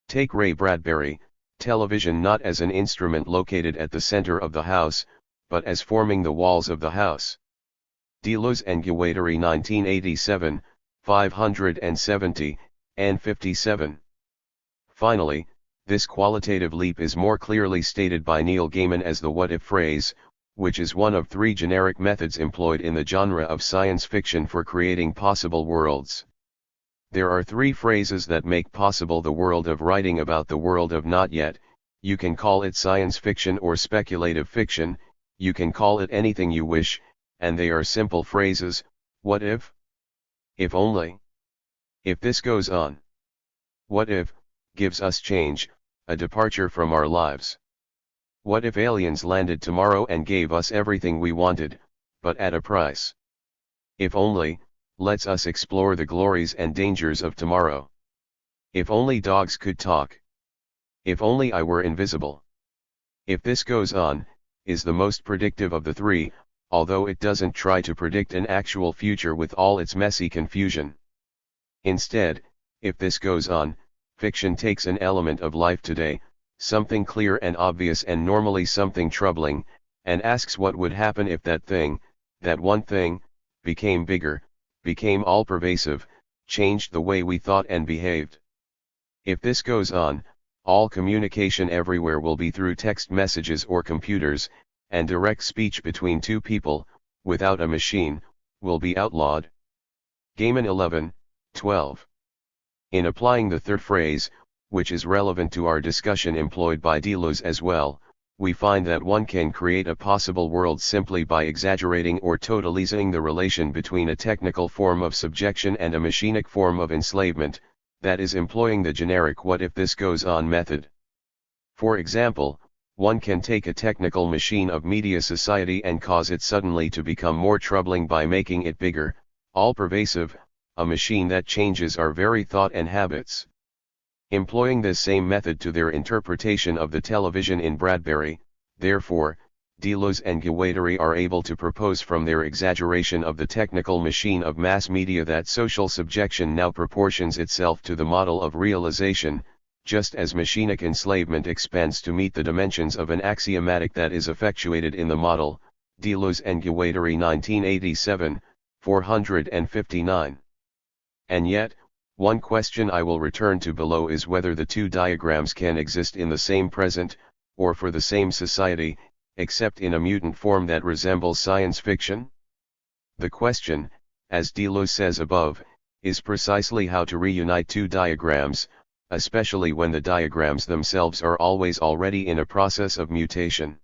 Take Ray Bradbury, television not as an instrument located at the center of the house, but as forming the walls of the house. Deleuze and Guattari 1987, 570, and 57. Finally, this qualitative leap is more clearly stated by Neil Gaiman as the what-if phrase, which is one of three generic methods employed in the genre of science fiction for creating possible worlds. There are three phrases that make possible the world of writing about the world of not yet. You can call it science fiction or speculative fiction, you can call it anything you wish, and they are simple phrases: what if? If only? If this goes on? What if gives us change, a departure from our lives? What if aliens landed tomorrow and gave us everything we wanted, but at a price? If only lets us explore the glories and dangers of tomorrow. If only dogs could talk. If only I were invisible. If this goes on is the most predictive of the three, although it doesn't try to predict an actual future with all its messy confusion. Instead, if this goes on, fiction takes an element of life today, something clear and obvious and normally something troubling, and asks what would happen if that thing, that one thing, became bigger, became all-pervasive, changed the way we thought and behaved. If this goes on, all communication everywhere will be through text messages or computers, and direct speech between two people, without a machine, will be outlawed. Gaiman 11, 12. In applying the third phrase, which is relevant to our discussion employed by Deleuze as well, we find that one can create a possible world simply by exaggerating or totalizing the relation between a technical form of subjection and a machinic form of enslavement, that is employing the generic what if this goes on method. For example, one can take a technical machine of media society and cause it suddenly to become more troubling by making it bigger, all-pervasive, a machine that changes our very thought and habits. Employing this same method to their interpretation of the television in Bradbury, therefore, Deleuze and Guattari are able to propose from their exaggeration of the technical machine of mass media that social subjection now proportions itself to the model of realization, just as machinic enslavement expands to meet the dimensions of an axiomatic that is effectuated in the model. Deleuze and Guattari 1987, 459. And yet, one question I will return to below is whether the two diagrams can exist in the same present, or for the same society, except in a mutant form that resembles science fiction? The question, as Deleuze says above, is precisely how to reunite two diagrams, especially when the diagrams themselves are always already in a process of mutation.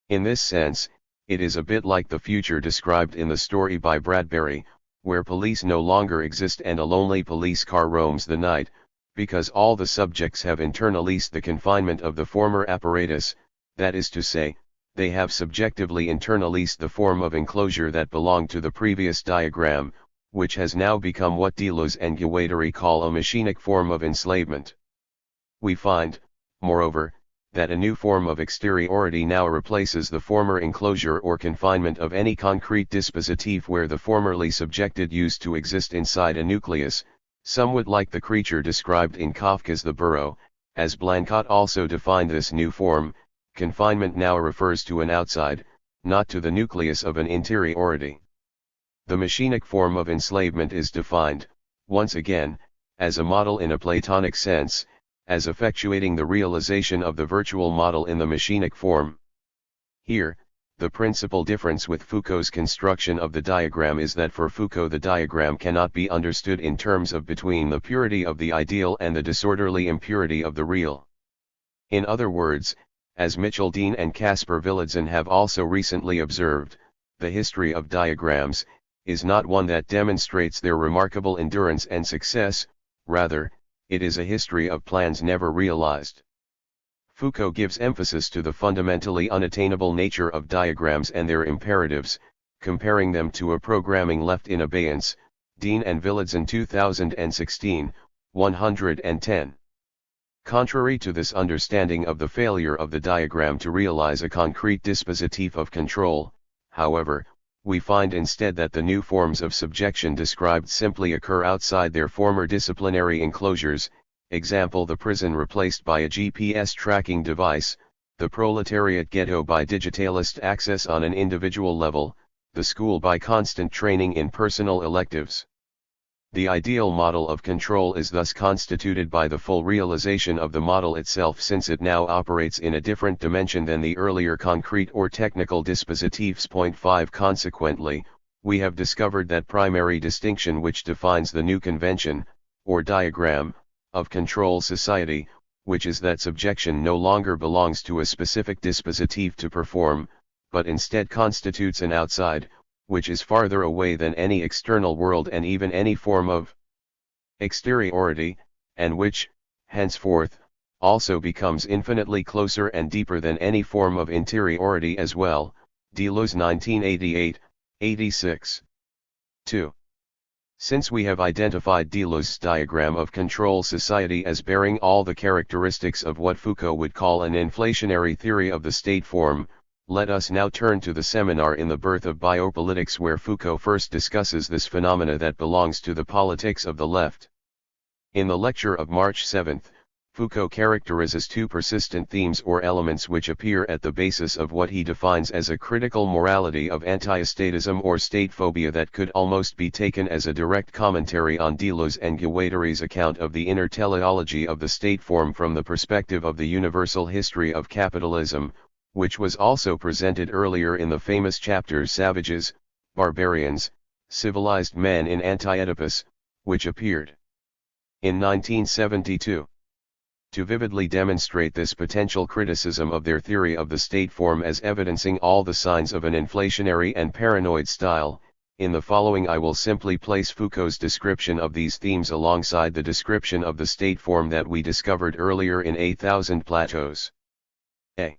In this sense, it is a bit like the future described in the story by Bradbury, where police no longer exist and a lonely police car roams the night, because all the subjects have internalized the confinement of the former apparatus, that is to say, they have subjectively internalized the form of enclosure that belonged to the previous diagram, which has now become what Deleuze and Guattari call a machinic form of enslavement. We find, moreover, that a new form of exteriority now replaces the former enclosure or confinement of any concrete dispositif where the formerly subjected used to exist inside a nucleus, somewhat like the creature described in Kafka's The Burrow. As Blanquat also defined this new form, confinement now refers to an outside, not to the nucleus of an interiority. The machinic form of enslavement is defined, once again, as a model in a Platonic sense, as effectuating the realization of the virtual model in the machinic form. Here, the principal difference with Foucault's construction of the diagram is that for Foucault the diagram cannot be understood in terms of between the purity of the ideal and the disorderly impurity of the real. In other words, as Mitchell Dean and Caspar Willidsen have also recently observed, the history of diagrams is not one that demonstrates their remarkable endurance and success, rather, it is a history of plans never realized. Foucault gives emphasis to the fundamentally unattainable nature of diagrams and their imperatives, comparing them to a programming left in abeyance, Dean and Willidsen 2016, 110. Contrary to this understanding of the failure of the diagram to realize a concrete dispositif of control, however, we find instead that the new forms of subjection described simply occur outside their former disciplinary enclosures, example the prison replaced by a GPS tracking device, the proletariat ghetto by digitalist access on an individual level, the school by constant training in personal electives. The ideal model of control is thus constituted by the full realization of the model itself, since it now operates in a different dimension than the earlier concrete or technical dispositifs. 5 Consequently, we have discovered that primary distinction which defines the new convention, or diagram, of control society, which is that subjection no longer belongs to a specific dispositif to perform, but instead constitutes an outside, which is farther away than any external world and even any form of exteriority, and which, henceforth, also becomes infinitely closer and deeper than any form of interiority as well. Deleuze 1988, 86. 2. Since we have identified Deleuze's diagram of control society as bearing all the characteristics of what Foucault would call an inflationary theory of the state form, let us now turn to the seminar In the Birth of Biopolitics, where Foucault first discusses this phenomena that belongs to the politics of the left. In the lecture of March 7, Foucault characterizes two persistent themes or elements which appear at the basis of what he defines as a critical morality of anti-statism or state phobia that could almost be taken as a direct commentary on Deleuze and Guattari's account of the inner teleology of the state form from the perspective of the universal history of capitalism, which was also presented earlier in the famous chapters Savages, Barbarians, Civilized Men in Anti-Oedipus, which appeared in 1972. To vividly demonstrate this potential criticism of their theory of the state form as evidencing all the signs of an inflationary and paranoid style, in the following I will simply place Foucault's description of these themes alongside the description of the state form that we discovered earlier in A Thousand Plateaus. A.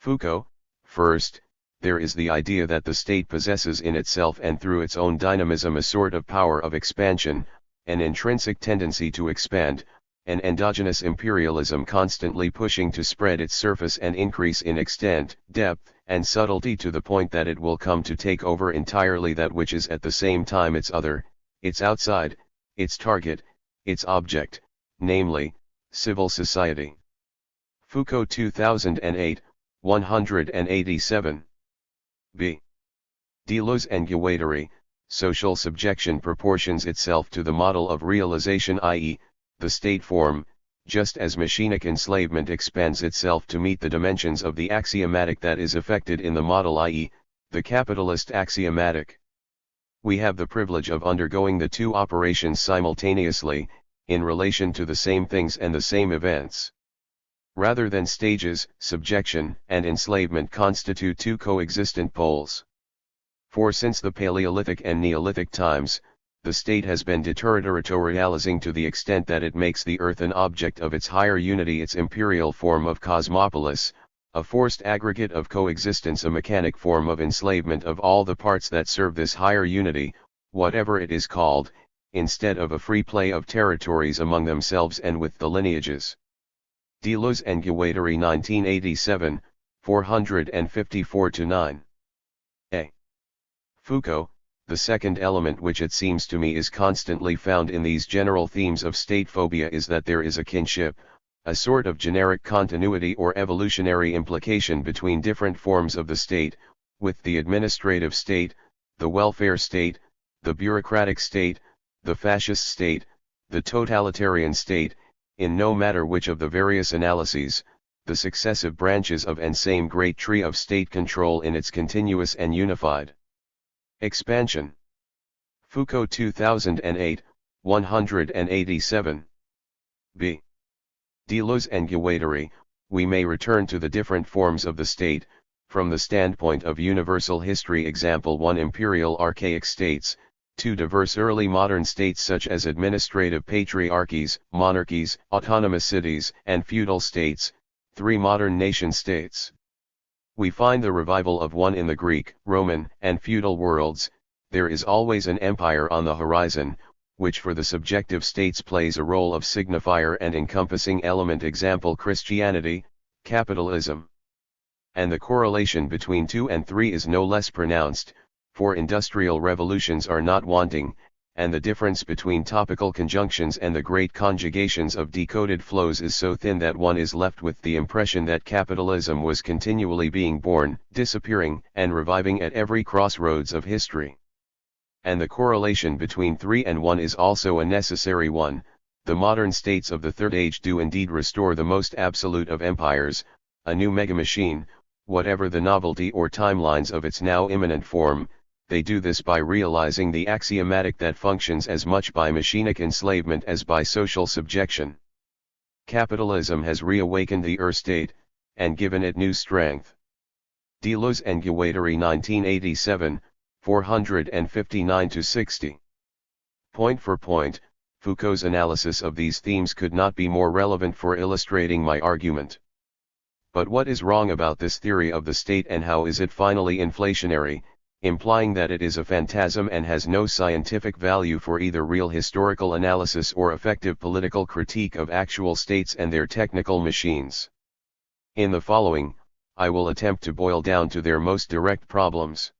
Foucault, first, there is the idea that the state possesses in itself and through its own dynamism a sort of power of expansion, an intrinsic tendency to expand, an endogenous imperialism constantly pushing to spread its surface and increase in extent, depth, and subtlety to the point that it will come to take over entirely that which is at the same time its other, its outside, its target, its object, namely, civil society. Foucault 2008, 187. B. Deleuze and Guattari, social subjection proportions itself to the model of realization, i.e., the state form, just as machinic enslavement expands itself to meet the dimensions of the axiomatic that is affected in the model, i.e., the capitalist axiomatic. we have the privilege of undergoing the two operations simultaneously, in relation to the same things and the same events. Rather than stages, subjection and enslavement constitute two coexistent poles. For since the Paleolithic and Neolithic times, the state has been deterritorializing to the extent that it makes the earth an object of its higher unity, its imperial form of cosmopolis, a forced aggregate of coexistence, a mechanic form of enslavement of all the parts that serve this higher unity, whatever it is called, instead of a free play of territories among themselves and with the lineages. Deleuze and Guattari 1987, 454-9. A. Foucault, the second element which it seems to me is constantly found in these general themes of state phobia is that there is a kinship, a sort of generic continuity or evolutionary implication between different forms of the state, with the administrative state, the welfare state, the bureaucratic state, the fascist state, the totalitarian state, in no matter which of the various analyses, the successive branches of and same great tree of state control in its continuous and unified expansion. Foucault 2008, 187. B. Deleuze and Guattari, we may return to the different forms of the state, from the standpoint of universal history. Example 1, imperial archaic states, 2, diverse early modern states such as administrative patriarchies, monarchies, autonomous cities, and feudal states, 3, modern nation states. We find the revival of one in the Greek, Roman, and feudal worlds. There is always an empire on the horizon, which for the subjective states plays a role of signifier and encompassing element. Example Christianity, capitalism. And the correlation between 2 and 3 is no less pronounced, for industrial revolutions are not wanting, and the difference between topical conjunctions and the great conjugations of decoded flows is so thin that one is left with the impression that capitalism was continually being born, disappearing, and reviving at every crossroads of history. And the correlation between 3 and 1 is also a necessary one. The modern states of the Third Age do indeed restore the most absolute of empires, a new megamachine, whatever the novelty or timelines of its now imminent form. They do this by realizing the axiomatic that functions as much by machinic enslavement as by social subjection. Capitalism has reawakened the Ur-state, and given it new strength. Deleuze and Guattari 1987, 459-60. Point for point, Foucault's analysis of these themes could not be more relevant for illustrating my argument. But what is wrong about this theory of the state, and how is it finally inflationary, implying that it is a phantasm and has no scientific value for either real historical analysis or effective political critique of actual states and their technical machines? In the following, I will attempt to boil down to their most direct problems.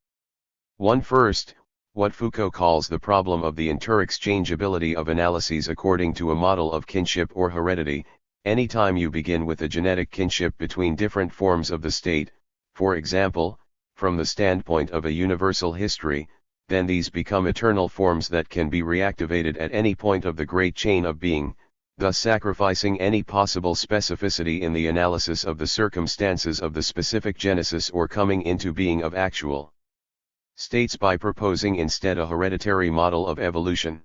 1. First, what Foucault calls the problem of the interexchangeability of analyses according to a model of kinship or heredity. Any time you begin with a genetic kinship between different forms of the state, for example, from the standpoint of a universal history, then these become eternal forms that can be reactivated at any point of the great chain of being, thus sacrificing any possible specificity in the analysis of the circumstances of the specific genesis or coming into being of actual states by proposing instead a hereditary model of evolution.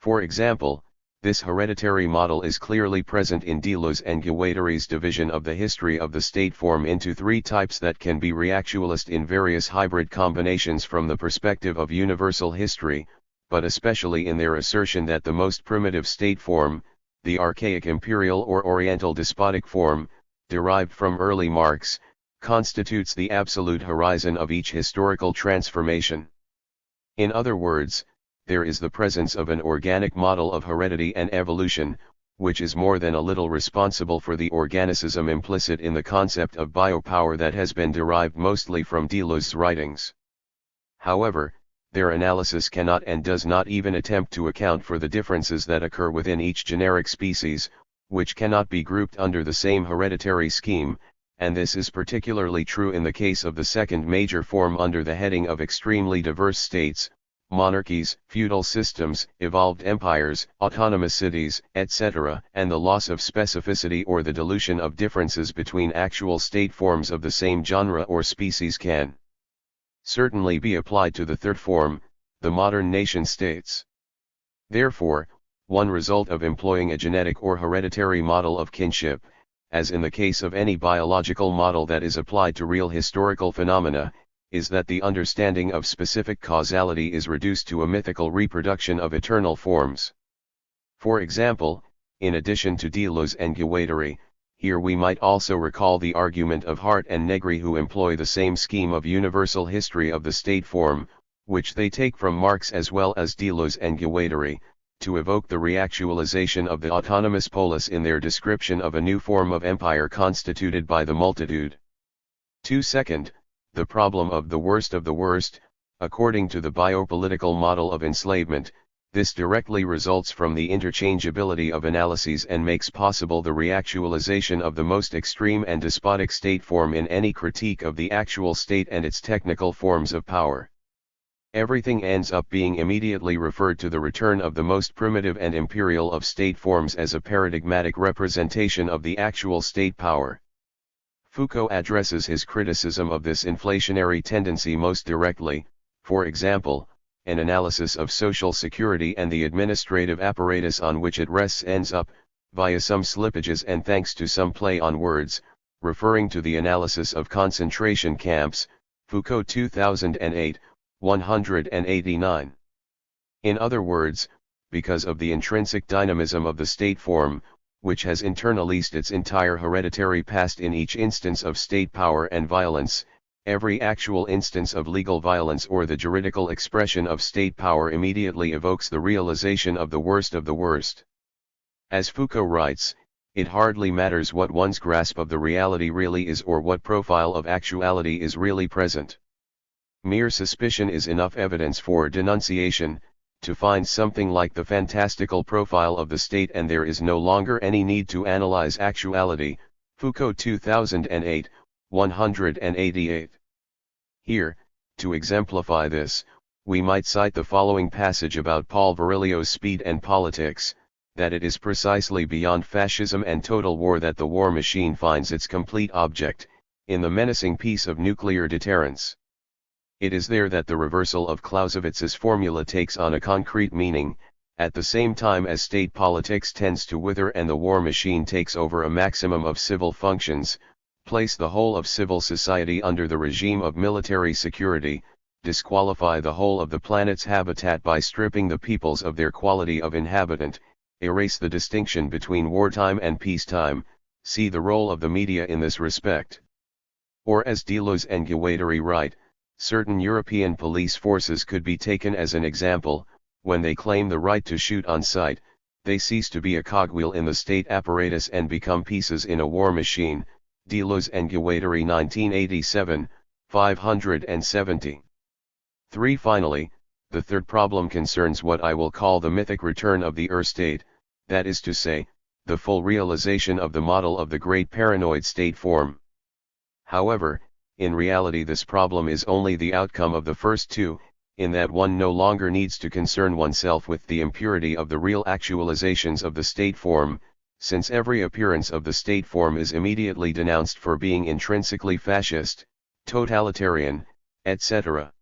For example, this hereditary model is clearly present in Deleuze and Guattari's division of the history of the state form into 3 types that can be reactualist in various hybrid combinations from the perspective of universal history, but especially in their assertion that the most primitive state form, the archaic imperial or oriental despotic form, derived from early Marx, constitutes the absolute horizon of each historical transformation. In other words, there is the presence of an organic model of heredity and evolution, which is more than a little responsible for the organicism implicit in the concept of biopower that has been derived mostly from Deleuze's writings. However, their analysis cannot and does not even attempt to account for the differences that occur within each generic species, which cannot be grouped under the same hereditary scheme, and this is particularly true in the case of the second major form under the heading of extremely diverse states, monarchies, feudal systems, evolved empires, autonomous cities, etc., and the loss of specificity or the dilution of differences between actual state forms of the same genre or species can certainly be applied to the third form, the modern nation-states. Therefore, one result of employing a genetic or hereditary model of kinship, as in the case of any biological model that is applied to real historical phenomena, is that the understanding of specific causality is reduced to a mythical reproduction of eternal forms. For example, in addition to Deleuze and Guattari, here we might also recall the argument of Hart and Negri, who employ the same scheme of universal history of the state form, which they take from Marx as well as Deleuze and Guattari, to evoke the reactualization of the autonomous polis in their description of a new form of empire constituted by the multitude. 2. Second, the problem of the worst, according to the biopolitical model of enslavement. This directly results from the interchangeability of analyses and makes possible the reactualization of the most extreme and despotic state form in any critique of the actual state and its technical forms of power. Everything ends up being immediately referred to the return of the most primitive and imperial of state forms as a paradigmatic representation of the actual state power. Foucault addresses his criticism of this inflationary tendency most directly. For example, an analysis of social security and the administrative apparatus on which it rests ends up, via some slippages and thanks to some play on words, referring to the analysis of concentration camps, Foucault 2008, 189. In other words, because of the intrinsic dynamism of the state form, which has internalized its entire hereditary past in each instance of state power and violence, every actual instance of legal violence or the juridical expression of state power immediately evokes the realization of the worst. As Foucault writes, it hardly matters what one's grasp of the reality really is or what profile of actuality is really present. Mere suspicion is enough evidence for denunciation, to find something like the fantastical profile of the state, and there is no longer any need to analyze actuality. Foucault 2008, 188. Here, to exemplify this, we might cite the following passage about Paul Virilio's Speed and Politics, that it is precisely beyond fascism and total war that the war machine finds its complete object, in the menacing peace of nuclear deterrence. It is there that the reversal of Clausewitz's formula takes on a concrete meaning, at the same time as state politics tends to wither and the war machine takes over a maximum of civil functions, place the whole of civil society under the regime of military security, disqualify the whole of the planet's habitat by stripping the peoples of their quality of inhabitant, erase the distinction between wartime and peacetime, see the role of the media in this respect. Or as Deleuze and Guattari write, certain European police forces could be taken as an example. When they claim the right to shoot on sight, they cease to be a cogwheel in the state apparatus and become pieces in a war machine. Deleuze and Guattari 1987, 570. 3. Finally, the third problem concerns what I will call the mythic return of the state, that is to say, the full realization of the model of the great paranoid state form. However, in reality this problem is only the outcome of the first two, in that one no longer needs to concern oneself with the impurity of the real actualizations of the state form, since every appearance of the state form is immediately denounced for being intrinsically fascist, totalitarian, etc.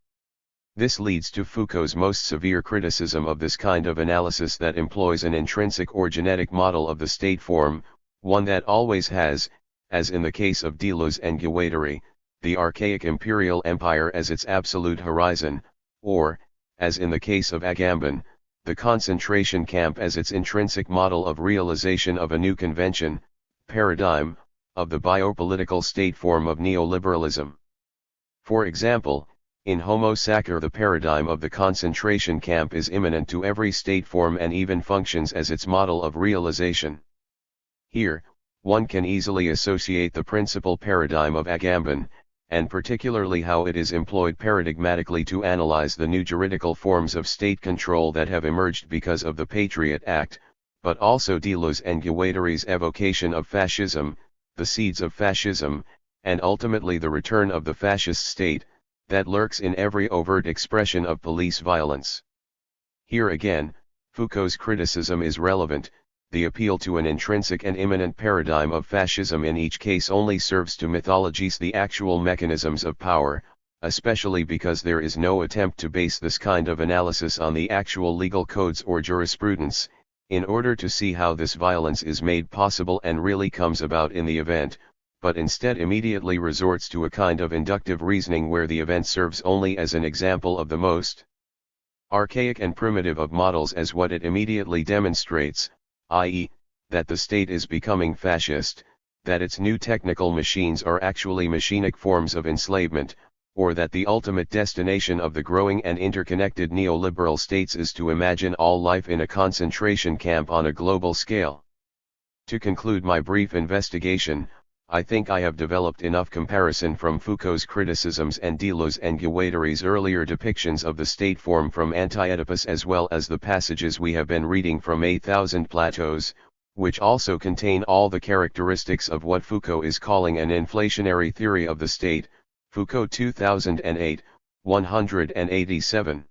This leads to Foucault's most severe criticism of this kind of analysis that employs an intrinsic or genetic model of the state form, one that always has, as in the case of Deleuze and Guattari, the archaic imperial empire as its absolute horizon, or, as in the case of Agamben, the concentration camp as its intrinsic model of realization of a new convention, paradigm, of the biopolitical state form of neoliberalism. For example, in Homo Sacer the paradigm of the concentration camp is immanent to every state form and even functions as its model of realization. Here, one can easily associate the principal paradigm of Agamben, and particularly how it is employed paradigmatically to analyze the new juridical forms of state control that have emerged because of the Patriot Act, but also Deleuze and Guattari's evocation of fascism, the seeds of fascism, and ultimately the return of the fascist state, that lurks in every overt expression of police violence. Here again, Foucault's criticism is relevant. The appeal to an intrinsic and immanent paradigm of fascism in each case only serves to mythologize the actual mechanisms of power, especially because there is no attempt to base this kind of analysis on the actual legal codes or jurisprudence, in order to see how this violence is made possible and really comes about in the event, but instead immediately resorts to a kind of inductive reasoning where the event serves only as an example of the most archaic and primitive of models as what it immediately demonstrates, i.e., that the state is becoming fascist, that its new technical machines are actually machinic forms of enslavement, or that the ultimate destination of the growing and interconnected neoliberal states is to imagine all life in a concentration camp on a global scale. To conclude my brief investigation, I think I have developed enough comparison from Foucault's criticisms and Deleuze and Guattari's earlier depictions of the state form from Anti-Oedipus as well as the passages we have been reading from A Thousand Plateaus, which also contain all the characteristics of what Foucault is calling an inflationary theory of the state, Foucault 2008, 187.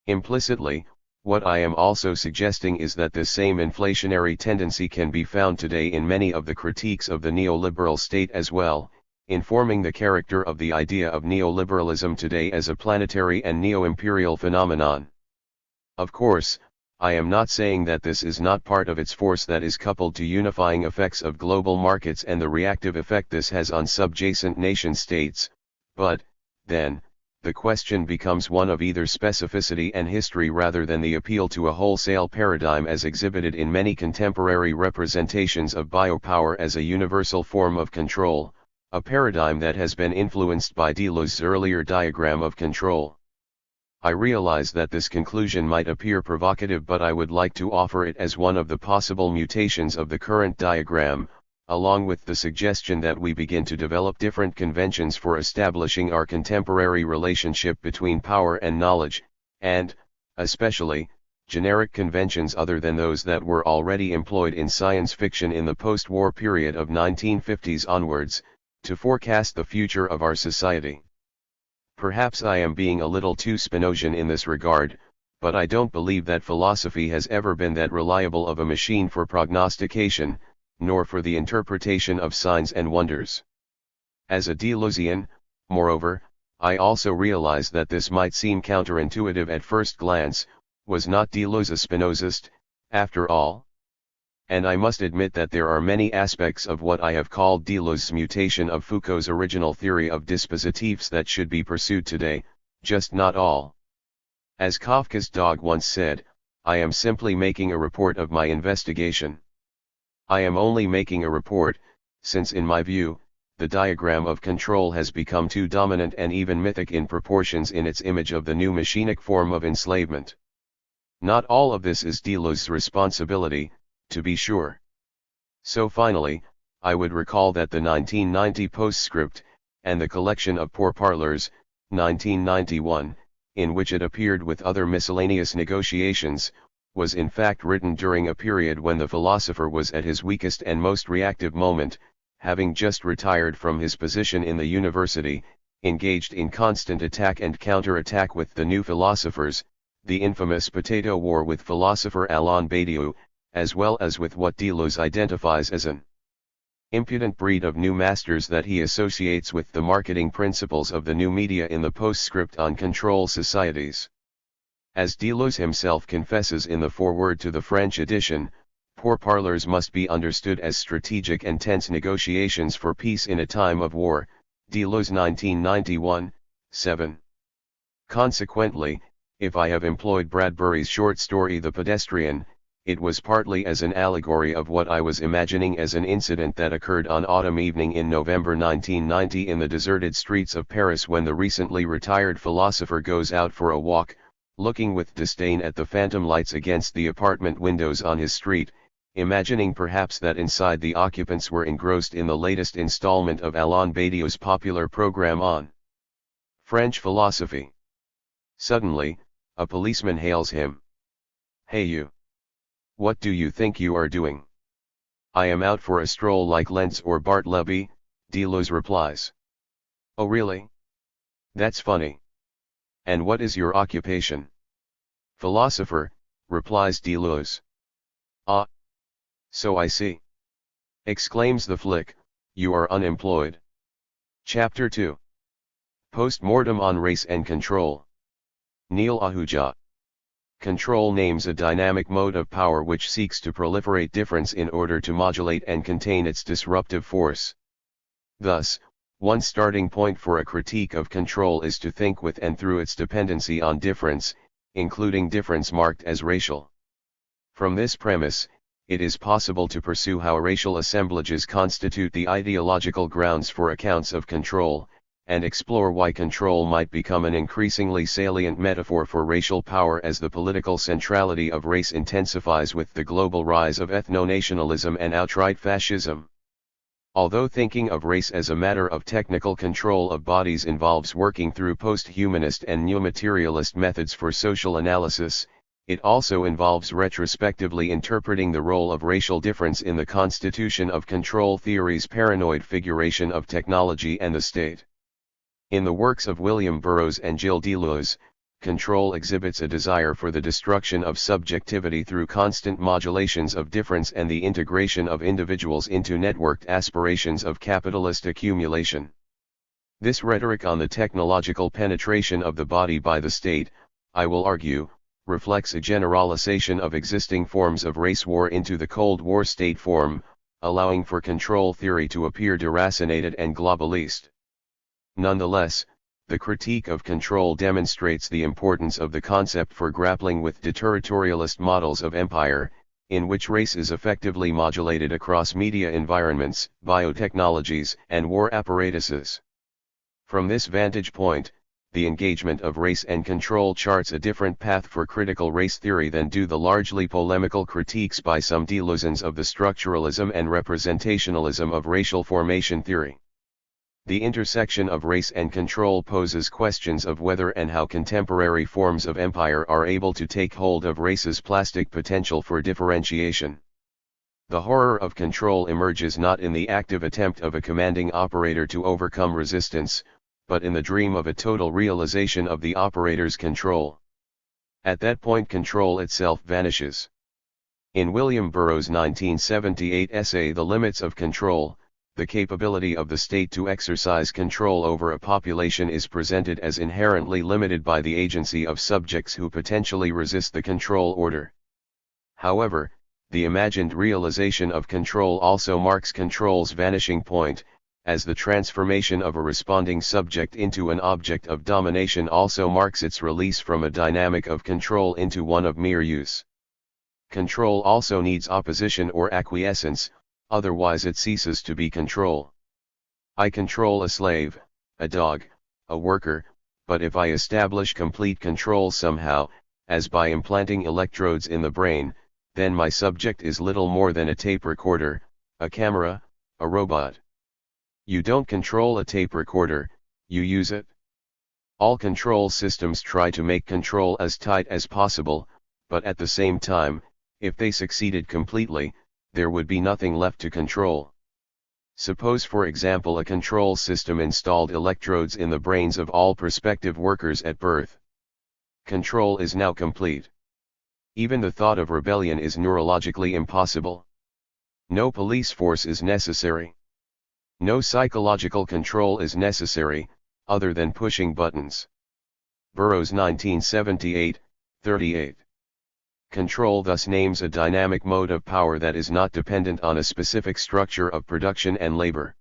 Implicitly, what I am also suggesting is that this same inflationary tendency can be found today in many of the critiques of the neoliberal state as well, informing the character of the idea of neoliberalism today as a planetary and neo-imperial phenomenon. Of course, I am not saying that this is not part of its force that is coupled to unifying effects of global markets and the reactive effect this has on subjacent nation-states, but, then, the question becomes one of either specificity and history rather than the appeal to a wholesale paradigm as exhibited in many contemporary representations of biopower as a universal form of control, a paradigm that has been influenced by Deleuze's earlier diagram of control. I realize that this conclusion might appear provocative, but I would like to offer it as one of the possible mutations of the current diagram, along with the suggestion that we begin to develop different conventions for establishing our contemporary relationship between power and knowledge, and, especially, generic conventions other than those that were already employed in science fiction in the post-war period of 1950s onwards, to forecast the future of our society. Perhaps I am being a little too Spinozian in this regard, but I don't believe that philosophy has ever been that reliable of a machine for prognostication, nor for the interpretation of signs and wonders. As a Deleuzian, moreover, I also realize that this might seem counterintuitive at first glance. Was not Deleuze a Spinozist, after all? And I must admit that there are many aspects of what I have called Deleuze's mutation of Foucault's original theory of dispositives that should be pursued today, just not all. As Kafka's dog once said, I am simply making a report of my investigation. I am only making a report, since in my view, the diagram of control has become too dominant and even mythic in proportions in its image of the new machinic form of enslavement. Not all of this is Deleuze's responsibility, to be sure. So finally, I would recall that the 1990 postscript, and the collection of Pourparlers, 1991, in which it appeared with other miscellaneous negotiations, was in fact written during a period when the philosopher was at his weakest and most reactive moment, having just retired from his position in the university, engaged in constant attack and counter-attack with the new philosophers, the infamous potato war with philosopher Alain Badiou, as well as with what Deleuze identifies as an impudent breed of new masters that he associates with the marketing principles of the new media in the postscript on control societies. As Deleuze himself confesses in the foreword to the French edition, pourparlers must be understood as strategic and tense negotiations for peace in a time of war, Deleuze 1991, 7. Consequently, if I have employed Bradbury's short story The Pedestrian, it was partly as an allegory of what I was imagining as an incident that occurred on autumn evening in November 1990 in the deserted streets of Paris when the recently retired philosopher goes out for a walk, looking with disdain at the phantom lights against the apartment windows on his street, imagining perhaps that inside the occupants were engrossed in the latest installment of Alain Badiou's popular program on French philosophy. Suddenly, a policeman hails him. "Hey you! What do you think you are doing?" "I am out for a stroll like Lentz or Bartleby," Deleuze replies. "Oh really? That's funny. And what is your occupation?" "Philosopher," replies Deleuze. "Ah. So I see," exclaims the flick, "you are unemployed." Chapter 2. Post-mortem on race and control. Neil Ahuja. Control names a dynamic mode of power which seeks to proliferate difference in order to modulate and contain its disruptive force. Thus, one starting point for a critique of control is to think with and through its dependency on difference, including difference marked as racial. From this premise, it is possible to pursue how racial assemblages constitute the ideological grounds for accounts of control, and explore why control might become an increasingly salient metaphor for racial power as the political centrality of race intensifies with the global rise of ethno-nationalism and outright fascism. Although thinking of race as a matter of technical control of bodies involves working through post-humanist and neo-materialist methods for social analysis, it also involves retrospectively interpreting the role of racial difference in the constitution of control theory's paranoid figuration of technology and the state. In the works of William Burroughs and Gilles Deleuze, control exhibits a desire for the destruction of subjectivity through constant modulations of difference and the integration of individuals into networked aspirations of capitalist accumulation. This rhetoric on the technological penetration of the body by the state, I will argue, reflects a generalization of existing forms of race war into the Cold War state form, allowing for control theory to appear deracinated and globalist. Nonetheless, the critique of control demonstrates the importance of the concept for grappling with deterritorialist models of empire, in which race is effectively modulated across media environments, biotechnologies, and war apparatuses. From this vantage point, the engagement of race and control charts a different path for critical race theory than do the largely polemical critiques by some Deleuzians of the structuralism and representationalism of racial formation theory. The intersection of race and control poses questions of whether and how contemporary forms of empire are able to take hold of race's plastic potential for differentiation. The horror of control emerges not in the active attempt of a commanding operator to overcome resistance, but in the dream of a total realization of the operator's control. At that point control itself vanishes. In William Burroughs' 1978 essay The Limits of Control, the capability of the state to exercise control over a population is presented as inherently limited by the agency of subjects who potentially resist the control order. However, the imagined realization of control also marks control's vanishing point, as the transformation of a responding subject into an object of domination also marks its release from a dynamic of control into one of mere use. Control also needs opposition or acquiescence, otherwise it ceases to be control. I control a slave, a dog, a worker, but if I establish complete control somehow, as by implanting electrodes in the brain, then my subject is little more than a tape recorder, a camera, a robot. You don't control a tape recorder, you use it. All control systems try to make control as tight as possible, but at the same time, if they succeeded completely, there would be nothing left to control. Suppose for example a control system installed electrodes in the brains of all prospective workers at birth. Control is now complete. Even the thought of rebellion is neurologically impossible. No police force is necessary. No psychological control is necessary, other than pushing buttons. Burroughs 1978, 38. Control thus names a dynamic mode of power that is not dependent on a specific structure of production and labor.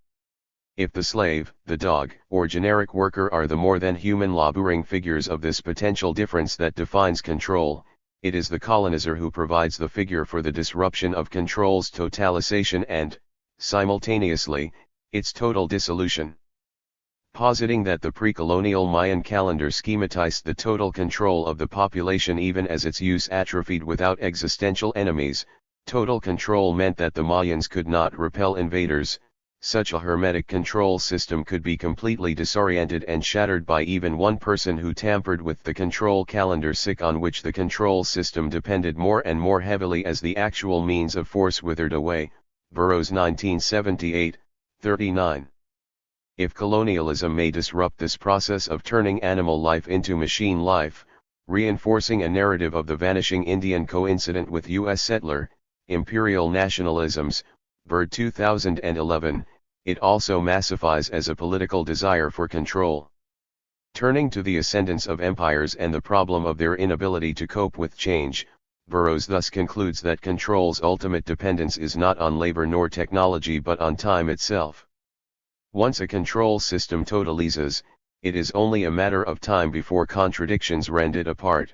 If the slave, the dog, or generic worker are the more than human laboring figures of this potential difference that defines control, it is the colonizer who provides the figure for the disruption of control's totalization and, simultaneously, its total dissolution. Positing that the pre-colonial Mayan calendar schematized the total control of the population even as its use atrophied without existential enemies, total control meant that the Mayans could not repel invaders. Such a hermetic control system could be completely disoriented and shattered by even one person who tampered with the control calendar on which the control system depended more and more heavily as the actual means of force withered away. Burroughs 1978, 39. If colonialism may disrupt this process of turning animal life into machine life, reinforcing a narrative of the vanishing Indian coincident with U.S. settler, imperial nationalisms, Bird 2011, it also massifies as a political desire for control. Turning to the ascendance of empires and the problem of their inability to cope with change, Burroughs thus concludes that control's ultimate dependence is not on labor nor technology but on time itself. Once a control system totalizes, it is only a matter of time before contradictions rend it apart.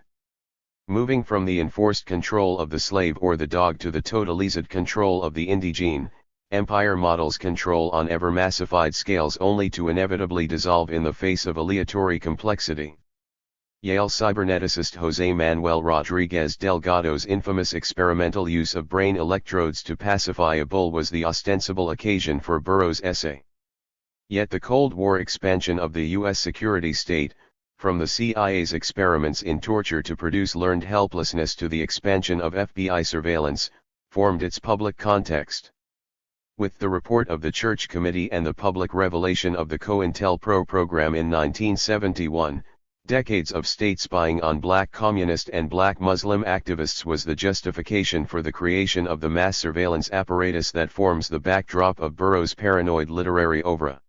Moving from the enforced control of the slave or the dog to the totalized control of the indigene, empire models control on ever massified scales only to inevitably dissolve in the face of aleatory complexity. Yale cyberneticist José Manuel Rodríguez Delgado's infamous experimental use of brain electrodes to pacify a bull was the ostensible occasion for Burroughs' essay. Yet the Cold War expansion of the U.S. security state, from the CIA's experiments in torture to produce learned helplessness to the expansion of FBI surveillance, formed its public context. With the report of the Church Committee and the public revelation of the COINTELPRO program in 1971, decades of state spying on black communist and black Muslim activists was the justification for the creation of the mass surveillance apparatus that forms the backdrop of Burroughs' paranoid literary oeuvre.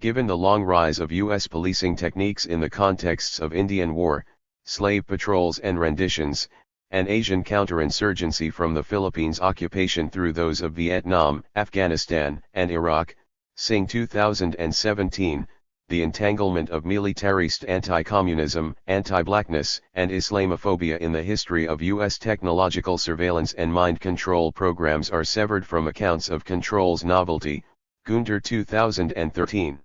Given the long rise of U.S. policing techniques in the contexts of Indian War, slave patrols and renditions, and Asian counterinsurgency from the Philippines occupation through those of Vietnam, Afghanistan, and Iraq, Singh 2017, the entanglement of militarist anti-communism, anti-blackness, and Islamophobia in the history of U.S. technological surveillance and mind control programs are severed from accounts of control's novelty, Gunter 2013.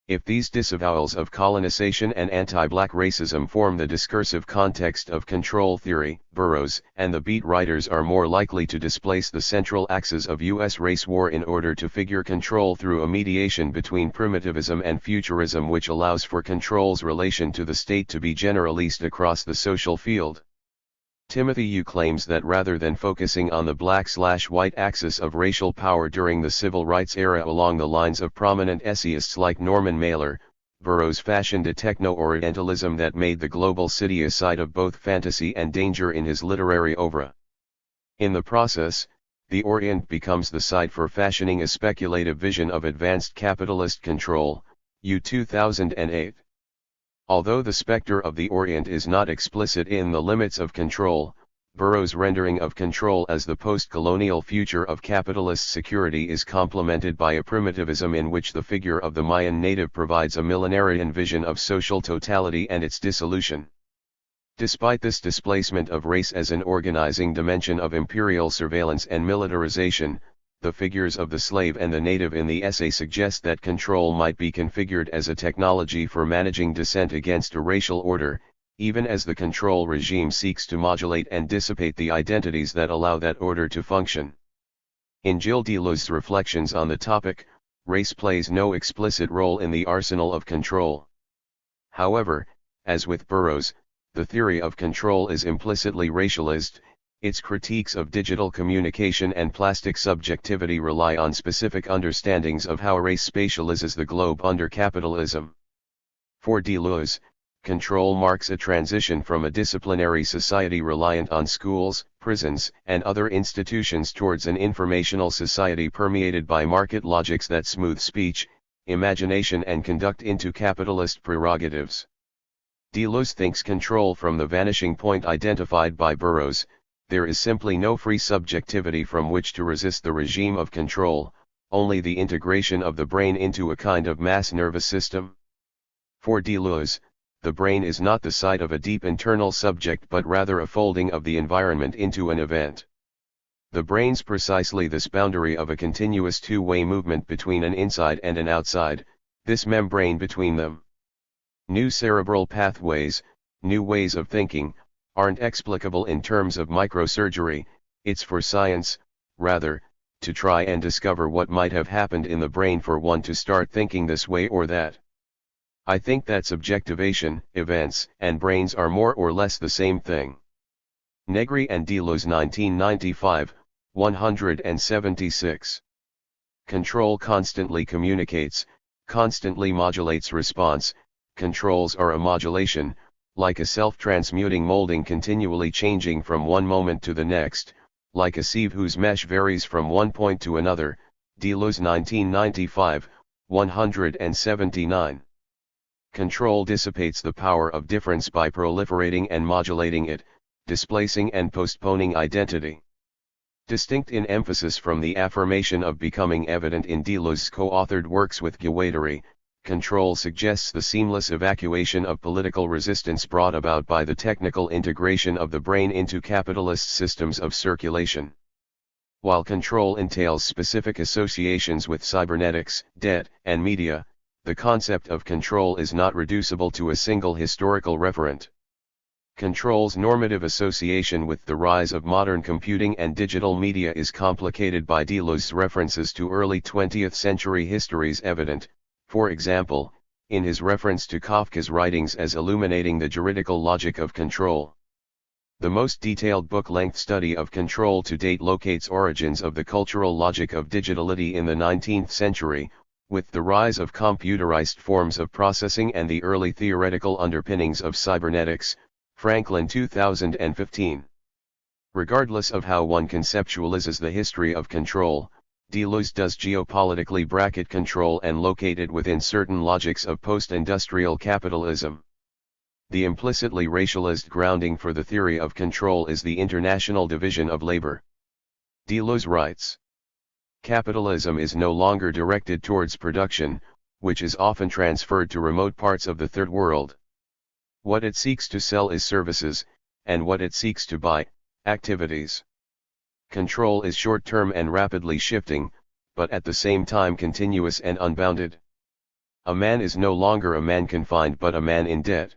If these disavowals of colonization and anti-black racism form the discursive context of control theory, Burroughs and the beat writers are more likely to displace the central axis of U.S. race war in order to figure control through a mediation between primitivism and futurism which allows for control's relation to the state to be generalist across the social field. Timothy Yu claims that rather than focusing on the black/white axis of racial power during the civil rights era along the lines of prominent essayists like Norman Mailer, Burroughs fashioned a techno-orientalism that made the global city a site of both fantasy and danger in his literary oeuvre. In the process, the Orient becomes the site for fashioning a speculative vision of advanced capitalist control, U 2008. Although the specter of the Orient is not explicit in the limits of control, Burroughs' rendering of control as the post-colonial future of capitalist security is complemented by a primitivism in which the figure of the Mayan native provides a millenarian vision of social totality and its dissolution. Despite this displacement of race as an organizing dimension of imperial surveillance and militarization, the figures of the slave and the native in the essay suggest that control might be configured as a technology for managing dissent against a racial order, even as the control regime seeks to modulate and dissipate the identities that allow that order to function. In Gilles Deleuze's reflections on the topic, race plays no explicit role in the arsenal of control. However, as with Burroughs, the theory of control is implicitly racialist. Its critiques of digital communication and plastic subjectivity rely on specific understandings of how race spatializes the globe under capitalism. For Deleuze, control marks a transition from a disciplinary society reliant on schools, prisons, and other institutions towards an informational society permeated by market logics that smooth speech, imagination and conduct into capitalist prerogatives. Deleuze thinks control from the vanishing point identified by Burroughs. There is simply no free subjectivity from which to resist the regime of control, only the integration of the brain into a kind of mass nervous system. For Deleuze, the brain is not the site of a deep internal subject but rather a folding of the environment into an event. The brain's precisely this boundary of a continuous two-way movement between an inside and an outside, this membrane between them. New cerebral pathways, new ways of thinking, aren't explicable in terms of microsurgery. It's for science, rather, to try and discover what might have happened in the brain for one to start thinking this way or that. I think that subjectivation, events, and brains are more or less the same thing. Negri and Deleuze 1995, 176. Control constantly communicates, constantly modulates response. Controls are a modulation, like a self-transmuting molding continually changing from one moment to the next, like a sieve whose mesh varies from one point to another, Deleuze 1995, 179. Control dissipates the power of difference by proliferating and modulating it, displacing and postponing identity. Distinct in emphasis from the affirmation of becoming evident in Deleuze's co-authored works with Guattari, control suggests the seamless evacuation of political resistance brought about by the technical integration of the brain into capitalist systems of circulation. While control entails specific associations with cybernetics, debt, and media, the concept of control is not reducible to a single historical referent. Control's normative association with the rise of modern computing and digital media is complicated by Deleuze's references to early 20th century histories evident, for example, in his reference to Kafka's writings as illuminating the juridical logic of control. The most detailed book-length study of control to date locates origins of the cultural logic of digitality in the 19th century, with the rise of computerized forms of processing and the early theoretical underpinnings of cybernetics, Franklin 2015. Regardless of how one conceptualizes the history of control, Deleuze does geopolitically bracket control and locate it within certain logics of post-industrial capitalism. The implicitly racialized grounding for the theory of control is the international division of labor. Deleuze writes, "Capitalism is no longer directed towards production, which is often transferred to remote parts of the Third World. What it seeks to sell is services, and what it seeks to buy, activities. Control is short-term and rapidly shifting, but at the same time continuous and unbounded. A man is no longer a man confined but a man in debt.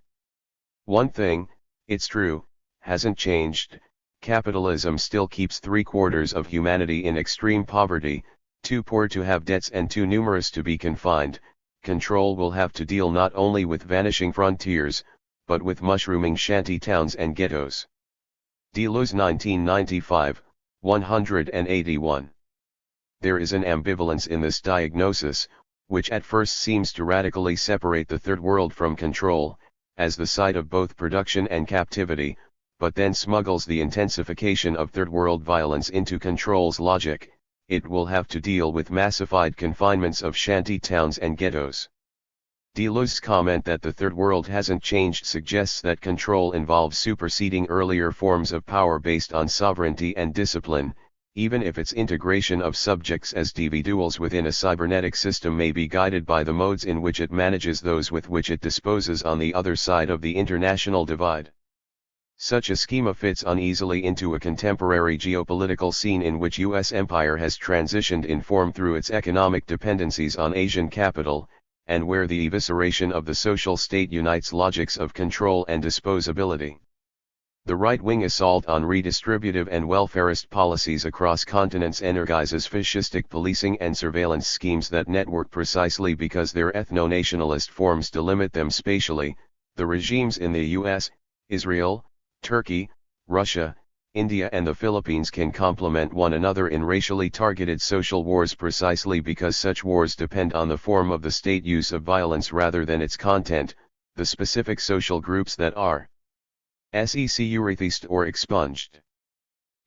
One thing, it's true, hasn't changed. Capitalism still keeps 3/4 of humanity in extreme poverty, too poor to have debts and too numerous to be confined. Control will have to deal not only with vanishing frontiers, but with mushrooming shanty towns and ghettos." Deleuze 1995, 181. There is an ambivalence in this diagnosis, which at first seems to radically separate the Third World from control, as the site of both production and captivity, but then smuggles the intensification of Third World violence into control's logic. It will have to deal with massified confinements of shanty towns and ghettos. Deleuze's comment that the Third World hasn't changed suggests that control involves superseding earlier forms of power based on sovereignty and discipline, even if its integration of subjects as individuals within a cybernetic system may be guided by the modes in which it manages those with which it disposes on the other side of the international divide. Such a schema fits uneasily into a contemporary geopolitical scene in which U.S. empire has transitioned in form through its economic dependencies on Asian capital, and where the evisceration of the social state unites logics of control and disposability. The right-wing assault on redistributive and welfarist policies across continents energizes fascistic policing and surveillance schemes that network precisely because their ethno-nationalist forms delimit them spatially. The regimes in the US, Israel, Turkey, Russia, India and the Philippines can complement one another in racially targeted social wars precisely because such wars depend on the form of the state use of violence rather than its content, the specific social groups that are securicized or expunged.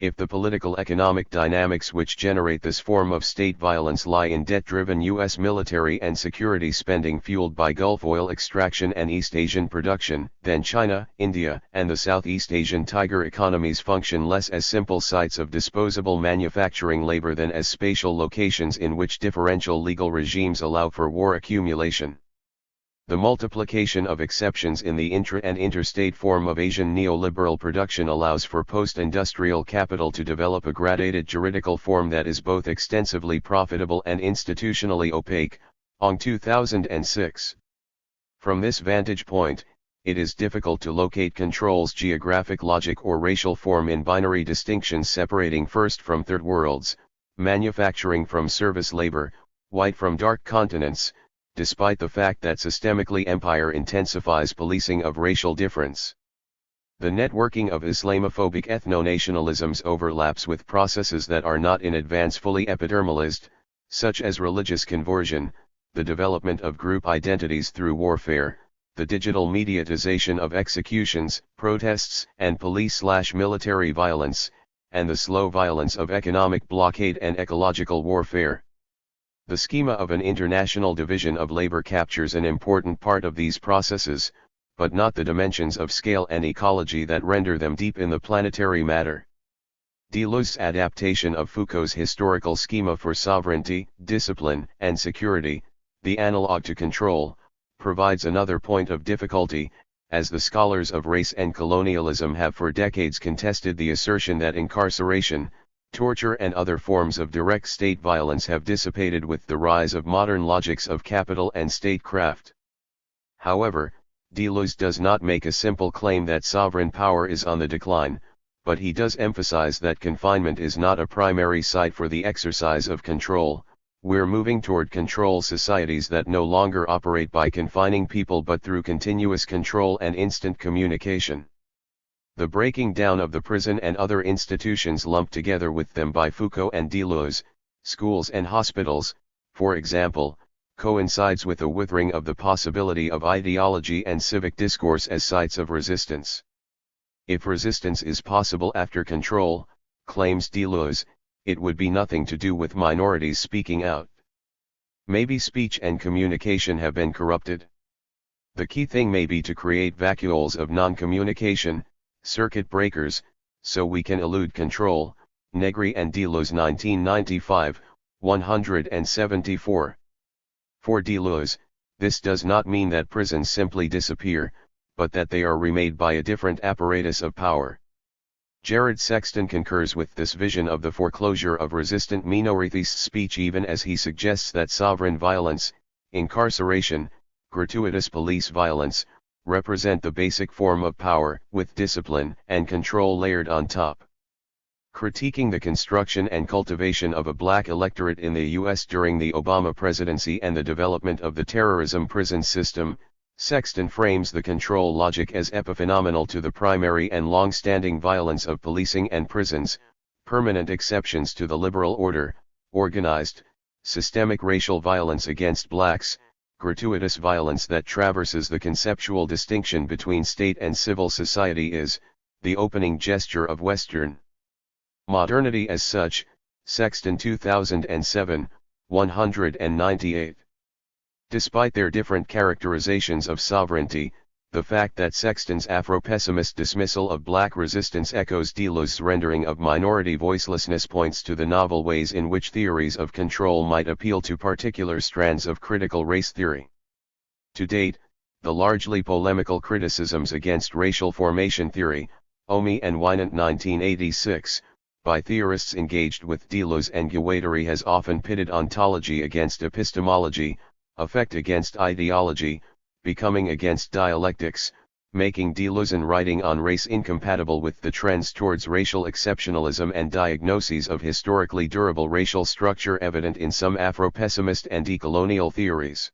If the political economic dynamics which generate this form of state violence lie in debt-driven U.S. military and security spending fueled by Gulf oil extraction and East Asian production, then China, India, and the Southeast Asian tiger economies function less as simple sites of disposable manufacturing labor than as spatial locations in which differential legal regimes allow for war accumulation. The multiplication of exceptions in the intra- and interstate form of Asian neoliberal production allows for post-industrial capital to develop a gradated juridical form that is both extensively profitable and institutionally opaque. Ong 2006. From this vantage point, it is difficult to locate control's geographic logic or racial form in binary distinctions separating first from third worlds, manufacturing from service labor, white from dark continents, despite the fact that systemically empire intensifies policing of racial difference. The networking of Islamophobic ethno-nationalisms overlaps with processes that are not in advance fully epidermalized, such as religious conversion, the development of group identities through warfare, the digital mediatization of executions, protests, and police/military violence, and the slow violence of economic blockade and ecological warfare. The schema of an international division of labor captures an important part of these processes, but not the dimensions of scale and ecology that render them deep in the planetary matter. Deleuze's adaptation of Foucault's historical schema for sovereignty, discipline, and security, the analog to control, provides another point of difficulty, as the scholars of race and colonialism have for decades contested the assertion that incarceration, torture and other forms of direct state violence have dissipated with the rise of modern logics of capital and statecraft. However, Deleuze does not make a simple claim that sovereign power is on the decline, but he does emphasize that confinement is not a primary site for the exercise of control. We're moving toward control societies that no longer operate by confining people but through continuous control and instant communication. The breaking down of the prison and other institutions lumped together with them by Foucault and Deleuze, schools and hospitals, for example, coincides with a withering of the possibility of ideology and civic discourse as sites of resistance. If resistance is possible after control, claims Deleuze, it would be nothing to do with minorities speaking out. Maybe speech and communication have been corrupted. The key thing may be to create vacuoles of non-communication, circuit breakers, so we can elude control. Negri and Deleuze 1995, 174. For Deleuze, this does not mean that prisons simply disappear, but that they are remade by a different apparatus of power. Jared Sexton concurs with this vision of the foreclosure of resistant minorities' speech, even as he suggests that sovereign violence, incarceration, gratuitous police violence, represent the basic form of power, with discipline and control layered on top. Critiquing the construction and cultivation of a black electorate in the U.S. during the Obama presidency and the development of the terrorism prison system, Sexton frames the control logic as epiphenomenal to the primary and long-standing violence of policing and prisons, permanent exceptions to the liberal order, organized, systemic racial violence against blacks, gratuitous violence that traverses the conceptual distinction between state and civil society is the opening gesture of Western modernity as such. Sexton 2007, 198. Despite their different characterizations of sovereignty, the fact that Sexton's Afro-pessimist dismissal of black resistance echoes Deleuze's rendering of minority voicelessness points to the novel ways in which theories of control might appeal to particular strands of critical race theory. To date, the largely polemical criticisms against racial formation theory, Omi and Winant 1986, by theorists engaged with Deleuze and Guattari has often pitted ontology against epistemology, affect against ideology, becoming against dialectics, making Deleuzean writing on race incompatible with the trends towards racial exceptionalism and diagnoses of historically durable racial structure evident in some Afro-pessimist and decolonial theories.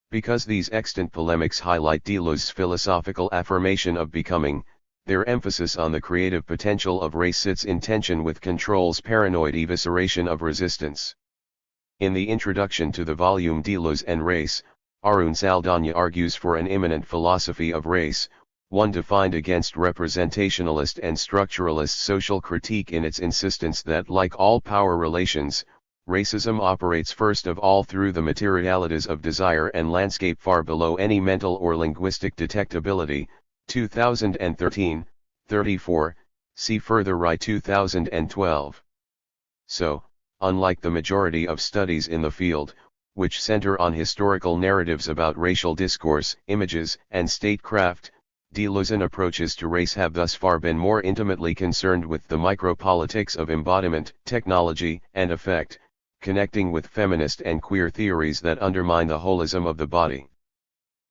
Because these extant polemics highlight Deleuze's philosophical affirmation of becoming, their emphasis on the creative potential of race sits in tension with control's paranoid evisceration of resistance. In the introduction to the volume Deleuze and Race, Arun Saldana argues for an immanent philosophy of race, one defined against representationalist and structuralist social critique in its insistence that, like all power relations, racism operates first of all through the materialities of desire and landscape far below any mental or linguistic detectability. 2013, 34, see further right 2012. So, unlike the majority of studies in the field, which center on historical narratives about racial discourse, images, and statecraft, Deleuzean approaches to race have thus far been more intimately concerned with the micropolitics of embodiment, technology, and effect, connecting with feminist and queer theories that undermine the holism of the body.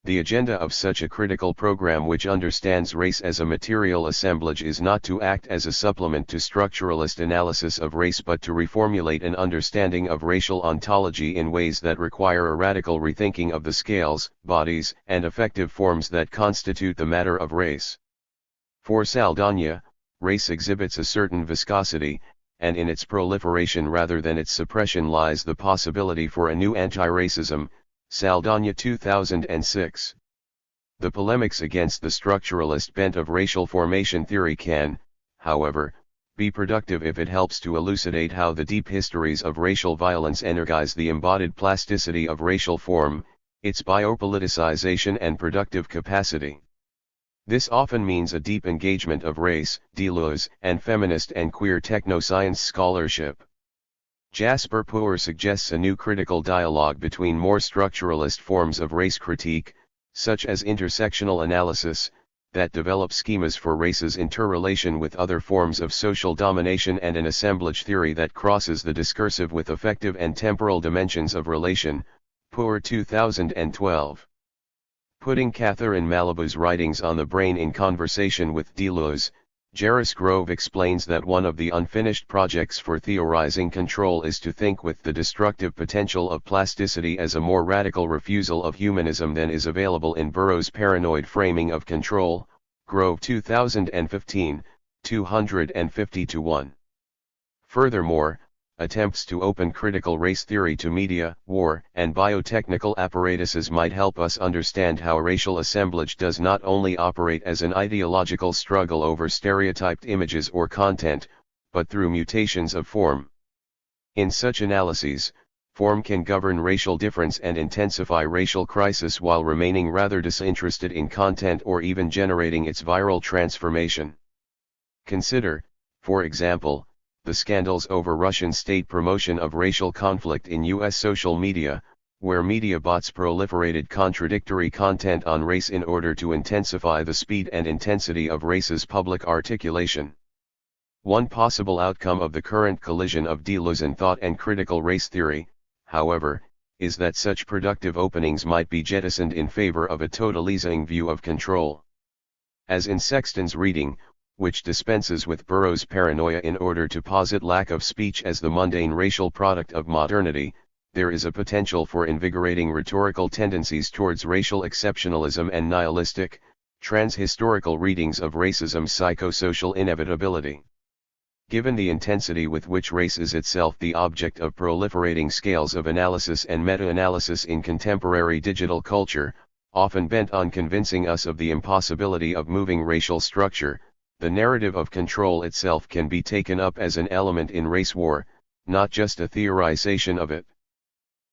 The agenda of such a critical program, which understands race as a material assemblage, is not to act as a supplement to structuralist analysis of race but to reformulate an understanding of racial ontology in ways that require a radical rethinking of the scales, bodies, and affective forms that constitute the matter of race. For Saldana, race exhibits a certain viscosity, and in its proliferation rather than its suppression lies the possibility for a new anti-racism. Saldana 2006. The polemics against the structuralist bent of racial formation theory can, however, be productive if it helps to elucidate how the deep histories of racial violence energize the embodied plasticity of racial form, its biopoliticization and productive capacity. This often means a deep engagement of race, Deleuze, and feminist and queer technoscience scholarship. Jasper Puer suggests a new critical dialogue between more structuralist forms of race critique, such as intersectional analysis, that develop schemas for race's interrelation with other forms of social domination, and an assemblage theory that crosses the discursive with affective and temporal dimensions of relation. Puer 2012. Putting Catherine Malibu's writings on the brain in conversation with Deleuze, Jerris Grove explains that one of the unfinished projects for theorizing control is to think with the destructive potential of plasticity as a more radical refusal of humanism than is available in Burroughs' paranoid framing of control. Grove 2015, 250-1. Furthermore, attempts to open critical race theory to media, war, and biotechnical apparatuses might help us understand how racial assemblage does not only operate as an ideological struggle over stereotyped images or content, but through mutations of form. In such analyses, form can govern racial difference and intensify racial crisis while remaining rather disinterested in content or even generating its viral transformation. Consider, for example, the scandals over Russian state promotion of racial conflict in U.S. social media, where media bots proliferated contradictory content on race in order to intensify the speed and intensity of race's public articulation. One possible outcome of the current collision of Deleuzean thought and critical race theory, however, is that such productive openings might be jettisoned in favor of a totalizing view of control. As in Sexton's reading, which dispenses with Burroughs' paranoia in order to posit lack of speech as the mundane racial product of modernity, there is a potential for invigorating rhetorical tendencies towards racial exceptionalism and nihilistic, trans-historical readings of racism's psychosocial inevitability. Given the intensity with which race is itself the object of proliferating scales of analysis and meta-analysis in contemporary digital culture, often bent on convincing us of the impossibility of moving racial structure, the narrative of control itself can be taken up as an element in race war, not just a theorization of it.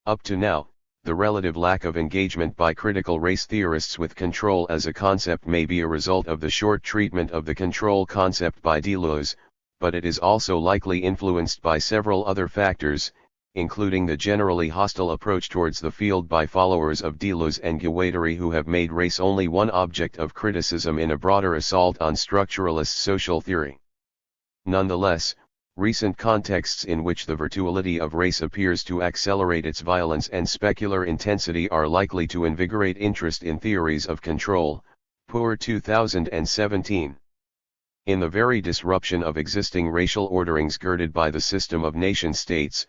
Up to now, the relative lack of engagement by critical race theorists with control as a concept may be a result of the short treatment of the control concept by Deleuze, but it is also likely influenced by several other factors, including the generally hostile approach towards the field by followers of Deleuze and Guattari, who have made race only one object of criticism in a broader assault on structuralist social theory. Nonetheless, recent contexts in which the virtuality of race appears to accelerate its violence and specular intensity are likely to invigorate interest in theories of control. Puer 2017. In the very disruption of existing racial orderings girded by the system of nation-states,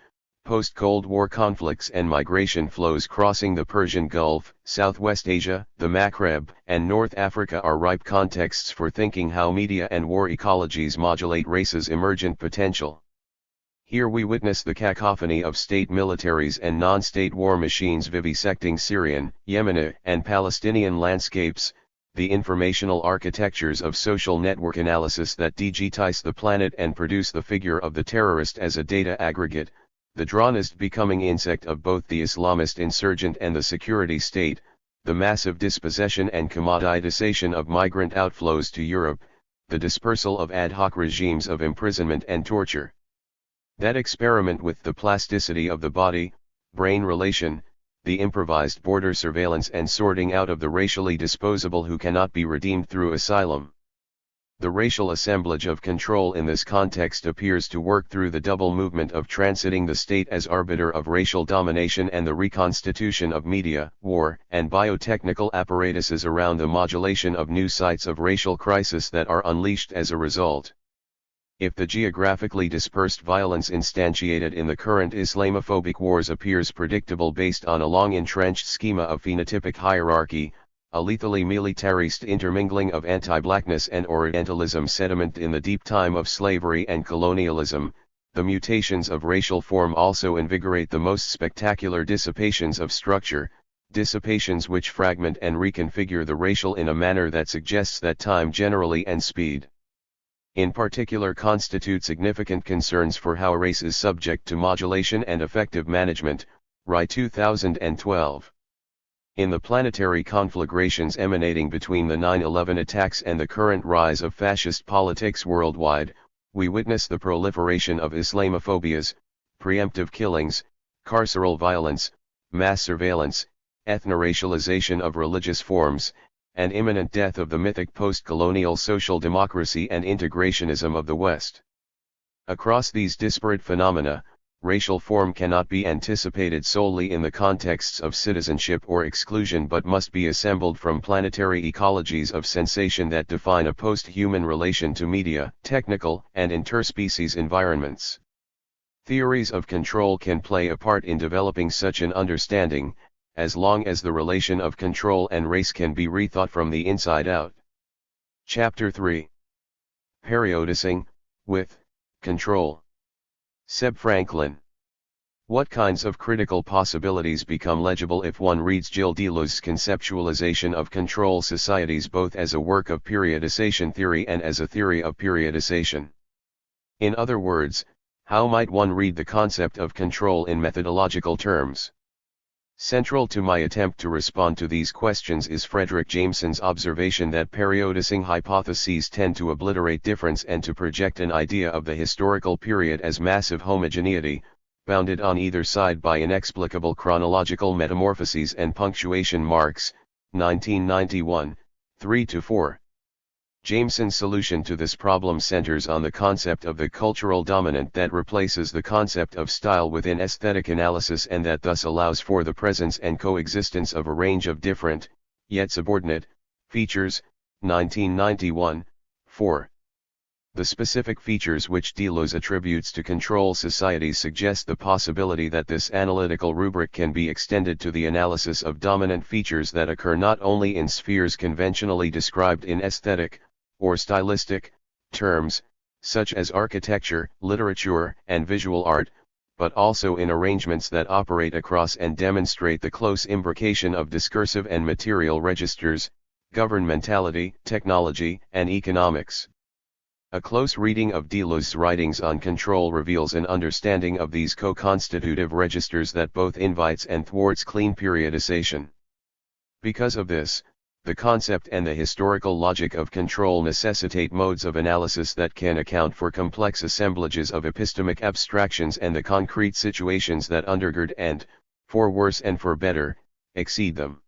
post-Cold War conflicts and migration flows crossing the Persian Gulf, Southwest Asia, the Maghreb, and North Africa are ripe contexts for thinking how media and war ecologies modulate race's emergent potential. Here we witness the cacophony of state militaries and non-state war machines vivisecting Syrian, Yemeni, and Palestinian landscapes, the informational architectures of social network analysis that digitize the planet and produce the figure of the terrorist as a data aggregate, the dronist becoming insect of both the Islamist insurgent and the security state, the massive dispossession and commoditization of migrant outflows to Europe, the dispersal of ad hoc regimes of imprisonment and torture. That experiment with the plasticity of the body-brain relation, the improvised border surveillance and sorting out of the racially disposable who cannot be redeemed through asylum. The racial assemblage of control in this context appears to work through the double movement of transiting the state as arbiter of racial domination and the reconstitution of media, war, and biotechnical apparatuses around the modulation of new sites of racial crisis that are unleashed as a result. If the geographically dispersed violence instantiated in the current Islamophobic wars appears predictable based on a long-entrenched schema of phenotypic hierarchy, a lethally militarist intermingling of anti-blackness and Orientalism sediment in the deep time of slavery and colonialism, the mutations of racial form also invigorate the most spectacular dissipations of structure, dissipations which fragment and reconfigure the racial in a manner that suggests that time generally and speed. in particular constitute significant concerns for how a race is subject to modulation and effective management, Rye 2012. In the planetary conflagrations emanating between the 9/11 attacks and the current rise of fascist politics worldwide, we witness the proliferation of Islamophobias, preemptive killings, carceral violence, mass surveillance, ethno-racialization of religious forms, and imminent death of the mythic post-colonial social democracy and integrationism of the West. Across these disparate phenomena, racial form cannot be anticipated solely in the contexts of citizenship or exclusion but must be assembled from planetary ecologies of sensation that define a post-human relation to media, technical and interspecies environments. Theories of control can play a part in developing such an understanding, as long as the relation of control and race can be rethought from the inside out. Chapter 3. Periodicing, with control. Seb Franklin. What kinds of critical possibilities become legible if one reads Gilles Deleuze's conceptualization of control societies both as a work of periodization theory and as a theory of periodization? In other words, how might one read the concept of control in methodological terms? Central to my attempt to respond to these questions is Frederick Jameson's observation that periodicing hypotheses tend to obliterate difference and to project an idea of the historical period as massive homogeneity, bounded on either side by inexplicable chronological metamorphoses and punctuation marks, 1991, 3-4. Jameson's solution to this problem centers on the concept of the cultural dominant that replaces the concept of style within aesthetic analysis and that thus allows for the presence and coexistence of a range of different, yet subordinate, features, 1991, 4. The specific features which Deleuze attributes to control societies suggest the possibility that this analytical rubric can be extended to the analysis of dominant features that occur not only in spheres conventionally described in aesthetic, or stylistic, terms, such as architecture, literature, and visual art, but also in arrangements that operate across and demonstrate the close imbrication of discursive and material registers, governmentality, technology, and economics. A close reading of Deleuze's writings on control reveals an understanding of these co-constitutive registers that both invites and thwarts clean periodization. Because of this, the concept and the historical logic of control necessitate modes of analysis that can account for complex assemblages of epistemic abstractions and the concrete situations that undergird and, for worse and for better, exceed them.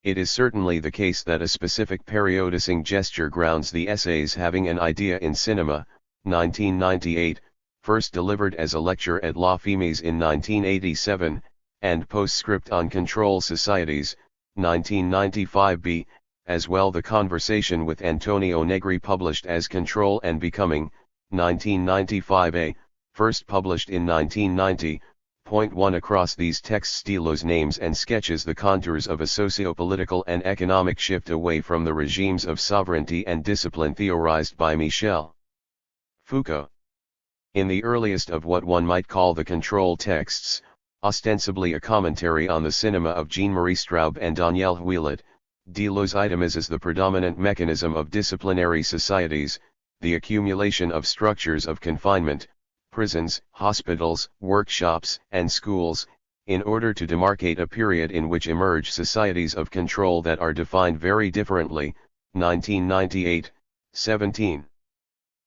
It is certainly the case that a specific periodicing gesture grounds the essays Having an Idea in Cinema, 1998, first delivered as a lecture at La Femes in 1987, and Postscript on Control Societies, 1995b, as well the Conversation with Antonio Negri published as Control and Becoming, 1995a, first published in 1990. Point 1. Across these texts Deleuze names and sketches the contours of a socio-political and economic shift away from the regimes of sovereignty and discipline theorized by Michel Foucault. In the earliest of what one might call the control texts, ostensibly a commentary on the cinema of Jean-Marie Straub and Daniel Huillet, Deleuze itemizes the predominant mechanism of disciplinary societies, the accumulation of structures of confinement, prisons, hospitals, workshops, and schools, in order to demarcate a period in which emerge societies of control that are defined very differently, 1998, 17.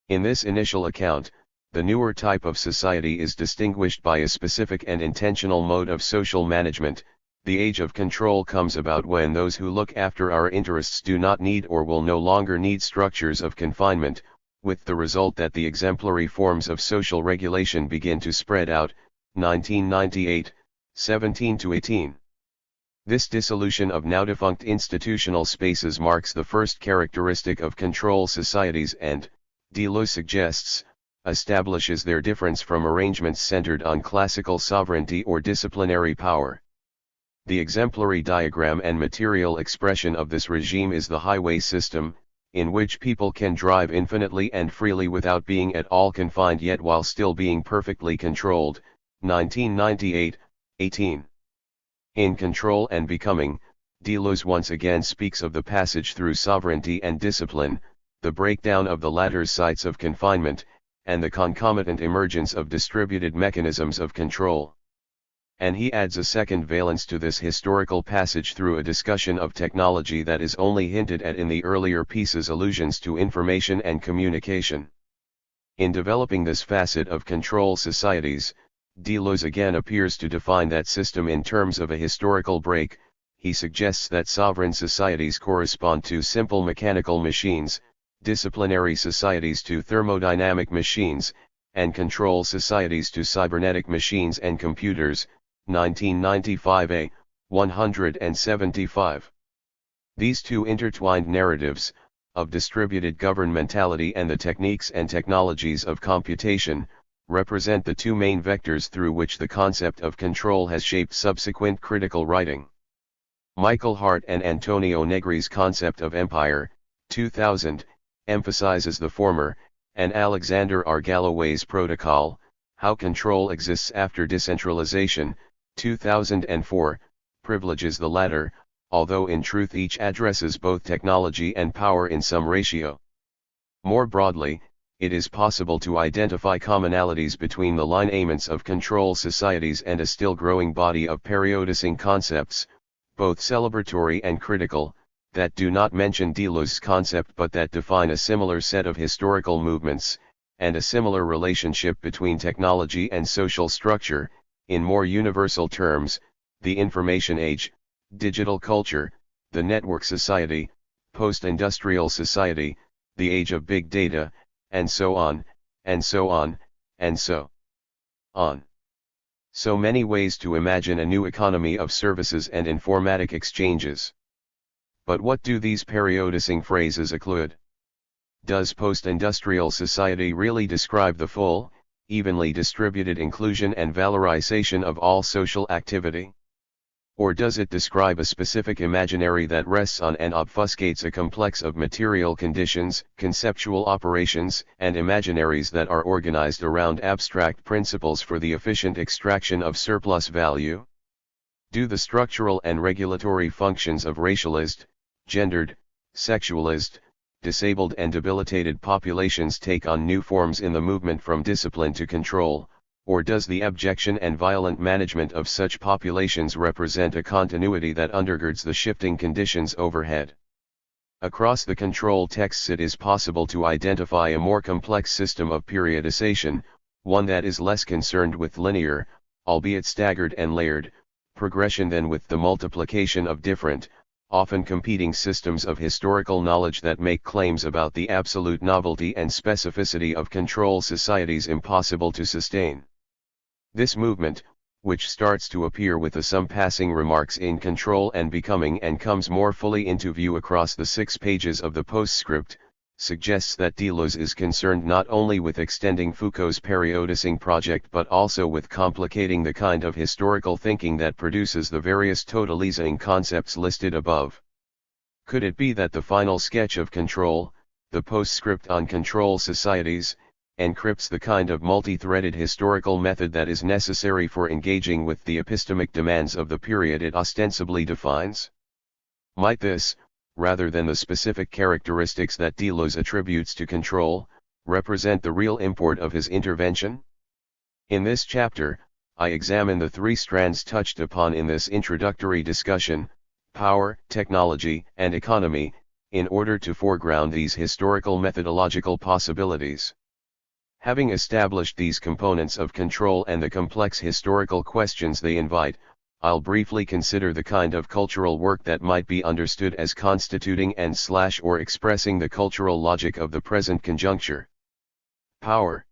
In this initial account, the newer type of society is distinguished by a specific and intentional mode of social management. The age of control comes about when those who look after our interests do not need or will no longer need structures of confinement, with the result that the exemplary forms of social regulation begin to spread out, 1998, 17-18. This dissolution of now defunct institutional spaces marks the first characteristic of control societies and, Deleuze suggests, establishes their difference from arrangements centered on classical sovereignty or disciplinary power. The exemplary diagram and material expression of this regime is the highway system, in which people can drive infinitely and freely without being at all confined yet while still being perfectly controlled, 1998, 18. In Control and Becoming, Deleuze once again speaks of the passage through sovereignty and discipline, the breakdown of the latter's sites of confinement, and the concomitant emergence of distributed mechanisms of control. And he adds a second valence to this historical passage through a discussion of technology that is only hinted at in the earlier pieces, allusions to information and communication. In developing this facet of control societies, Deleuze again appears to define that system in terms of a historical break. He suggests that sovereign societies correspond to simple mechanical machines, disciplinary societies to thermodynamic machines, and control societies to cybernetic machines and computers, 1995a, 175. These two intertwined narratives, of distributed governmentality and the techniques and technologies of computation, represent the two main vectors through which the concept of control has shaped subsequent critical writing. Michael Hart and Antonio Negri's concept of empire, 2000, emphasizes the former, and Alexander R. Galloway's protocol, How Control Exists After Decentralization, 2004, privileges the latter, although in truth each addresses both technology and power in some ratio. More broadly, it is possible to identify commonalities between the lineaments of control societies and a still growing body of periodicing concepts, both celebratory and critical, that do not mention Deleuze's concept but that define a similar set of historical movements, and a similar relationship between technology and social structure, in more universal terms, the information age, digital culture, the network society, post-industrial society, the age of big data, and so on, and so on, and so on. So many ways to imagine a new economy of services and informatic exchanges. But what do these periodicing phrases include? Does post-industrial society really describe the full, evenly distributed inclusion and valorization of all social activity? Or does it describe a specific imaginary that rests on and obfuscates a complex of material conditions, conceptual operations, and imaginaries that are organized around abstract principles for the efficient extraction of surplus value? Do the structural and regulatory functions of racialized, gendered, sexualized, disabled and debilitated populations take on new forms in the movement from discipline to control? Or does the abjection and violent management of such populations represent a continuity that undergirds the shifting conditions overhead? Across the control texts it is possible to identify a more complex system of periodization, one that is less concerned with linear, albeit staggered and layered, progression than with the multiplication of different, often competing systems of historical knowledge that make claims about the absolute novelty and specificity of control societies impossible to sustain. This movement, which starts to appear with some passing remarks in Control and Becoming and comes more fully into view across the 6 pages of the postscript, suggests that Deleuze is concerned not only with extending Foucault's periodicing project but also with complicating the kind of historical thinking that produces the various totalizing concepts listed above. Could it be that the final sketch of Control, the postscript on control societies, encrypts the kind of multi-threaded historical method that is necessary for engaging with the epistemic demands of the period it ostensibly defines? Might this, rather than the specific characteristics that Deleuze attributes to control, represent the real import of his intervention? In this chapter, I examine the 3 strands touched upon in this introductory discussion: power, technology, and economy, in order to foreground these historical methodological possibilities. Having established these components of control and the complex historical questions they invite, I'll briefly consider the kind of cultural work that might be understood as constituting and/or expressing the cultural logic of the present conjuncture. Power.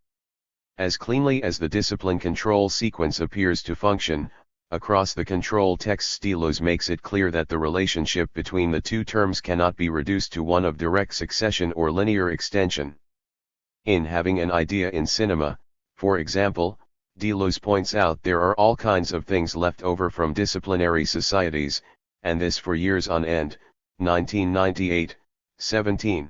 As cleanly as the discipline control sequence appears to function, across the control texts Deleuze makes it clear that the relationship between the two terms cannot be reduced to one of direct succession or linear extension. In Having an Idea in Cinema, for example, Deleuze points out there are all kinds of things left over from disciplinary societies, and this for years on end, 1998, 17.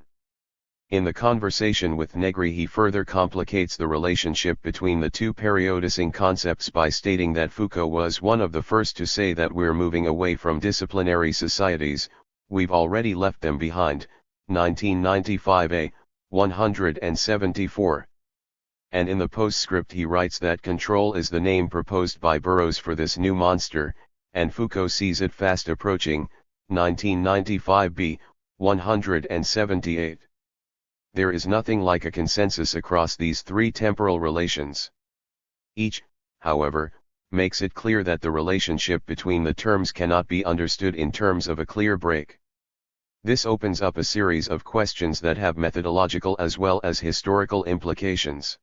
In the conversation with Negri he further complicates the relationship between the two periodicing concepts by stating that Foucault was one of the first to say that we're moving away from disciplinary societies, we've already left them behind, 1995a, 174. And in the postscript he writes that control is the name proposed by Burroughs for this new monster, and Foucault sees it fast approaching, 1995b, 178. There is nothing like a consensus across these three temporal relations. Each, however, makes it clear that the relationship between the terms cannot be understood in terms of a clear break. This opens up a series of questions that have methodological as well as historical implications.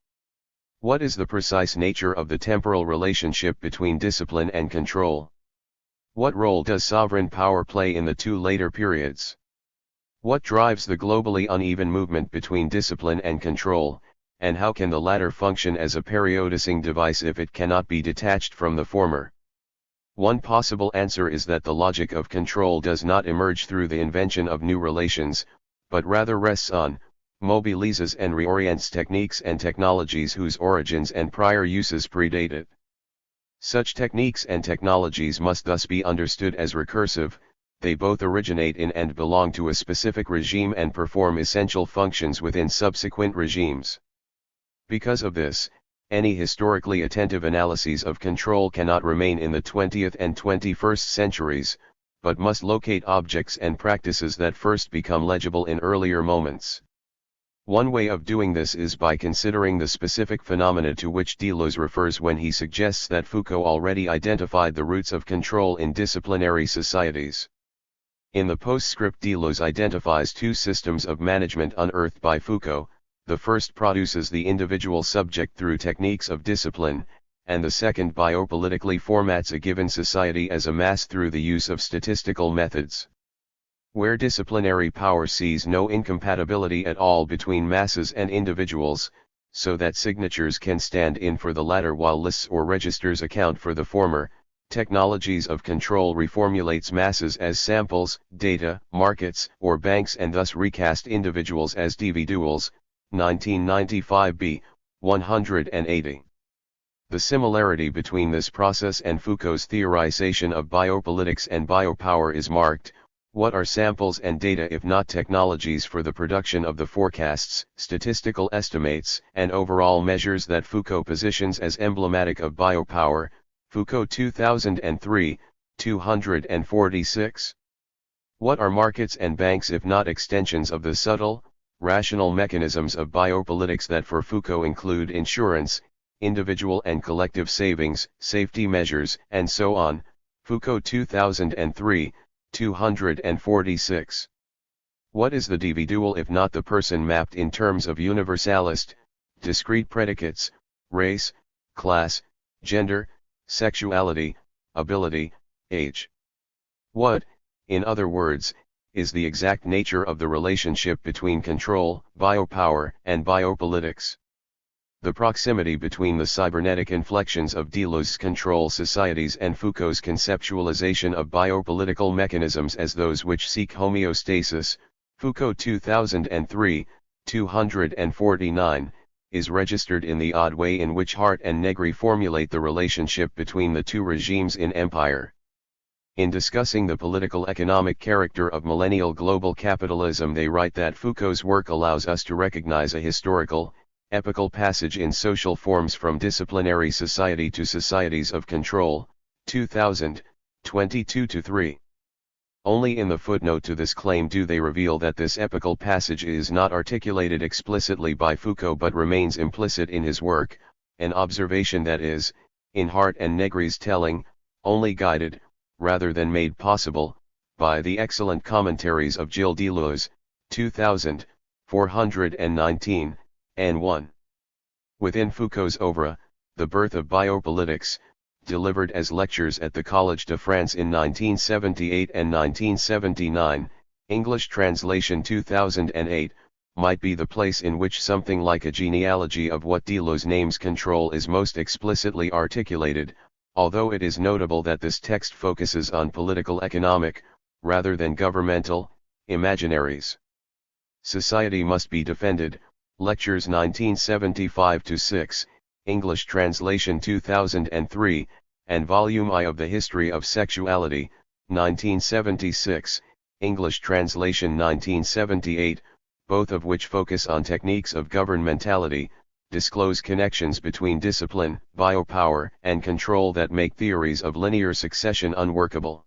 What is the precise nature of the temporal relationship between discipline and control? What role does sovereign power play in the two later periods? What drives the globally uneven movement between discipline and control, and how can the latter function as a periodizing device if it cannot be detached from the former? One possible answer is that the logic of control does not emerge through the invention of new relations, but rather rests on, mobilizes and reorients techniques and technologies whose origins and prior uses predate it. Such techniques and technologies must thus be understood as recursive. They both originate in and belong to a specific regime and perform essential functions within subsequent regimes. Because of this, any historically attentive analyses of control cannot remain in the 20th and 21st centuries, but must locate objects and practices that first become legible in earlier moments. One way of doing this is by considering the specific phenomena to which Deleuze refers when he suggests that Foucault already identified the roots of control in disciplinary societies. In the postscript, Deleuze identifies two systems of management unearthed by Foucault. The first produces the individual subject through techniques of discipline, and the second biopolitically formats a given society as a mass through the use of statistical methods. Where disciplinary power sees no incompatibility at all between masses and individuals, so that signatures can stand in for the latter while lists or registers account for the former, technologies of control reformulates masses as samples, data, markets, or banks and thus recast individuals as individuals, 1995b, 180. The similarity between this process and Foucault's theorization of biopolitics and biopower is marked. What are samples and data if not technologies for the production of the forecasts, statistical estimates, and overall measures that Foucault positions as emblematic of biopower? Foucault 2003, 246. What are markets and banks if not extensions of the subtle, rational mechanisms of biopolitics that for Foucault include insurance, individual and collective savings, safety measures, and so on? Foucault 2003, 246. What is the individual if not the person mapped in terms of universalist, discrete predicates, race, class, gender, sexuality, ability, age? What, in other words, is the exact nature of the relationship between control, biopower, and biopolitics? The proximity between the cybernetic inflections of Deleuze's control societies and Foucault's conceptualization of biopolitical mechanisms as those which seek homeostasis, Foucault 2003, 249, is registered in the odd way in which Hart and Negri formulate the relationship between the two regimes in Empire. In discussing the political economic character of millennial global capitalism, they write that Foucault's work allows us to recognize a historical, epical passage in social forms from disciplinary society to societies of control, 2000, 22-3. Only in the footnote to this claim do they reveal that this epical passage is not articulated explicitly by Foucault but remains implicit in his work, an observation that is, in Hart and Negri's telling, only guided, rather than made possible, by the excellent commentaries of Gilles Deleuze, 2000, 419, and 1. Within Foucault's oeuvre, The Birth of Biopolitics, delivered as lectures at the Collège de France in 1978 and 1979, English translation 2008, might be the place in which something like a genealogy of what Deleuze names control is most explicitly articulated, although it is notable that this text focuses on political economic, rather than governmental, imaginaries. Society Must Be Defended, Lectures 1975-6, English translation 2003, and Volume I of the History of Sexuality, 1976, English translation 1978, both of which focus on techniques of governmentality, disclose connections between discipline, biopower, and control that make theories of linear succession unworkable.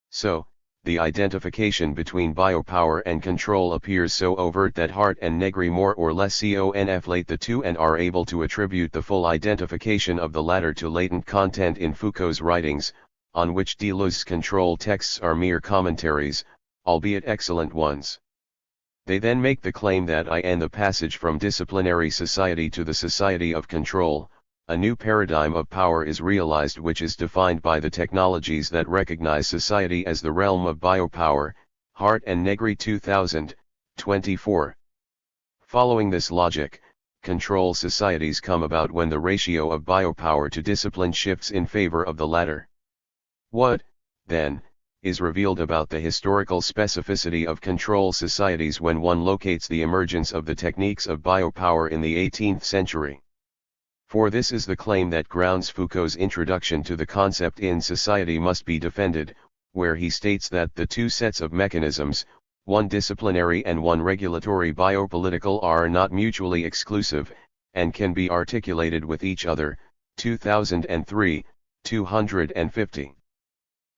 So, the identification between biopower and control appears so overt that Hart and Negri more or less conflate the two and are able to attribute the full identification of the latter to latent content in Foucault's writings, on which Deleuze's control texts are mere commentaries, albeit excellent ones. They then make the claim that in the passage from disciplinary society to the society of control, a new paradigm of power is realized which is defined by the technologies that recognize society as the realm of biopower, Hart and Negri 2000, 24. Following this logic, control societies come about when the ratio of biopower to discipline shifts in favor of the latter. What, then, is revealed about the historical specificity of control societies when one locates the emergence of the techniques of biopower in the 18th century? For this is the claim that grounds Foucault's introduction to the concept in Society must be defended, where he states that the two sets of mechanisms, one disciplinary and one regulatory biopolitical, are not mutually exclusive, and can be articulated with each other, 2003, 250.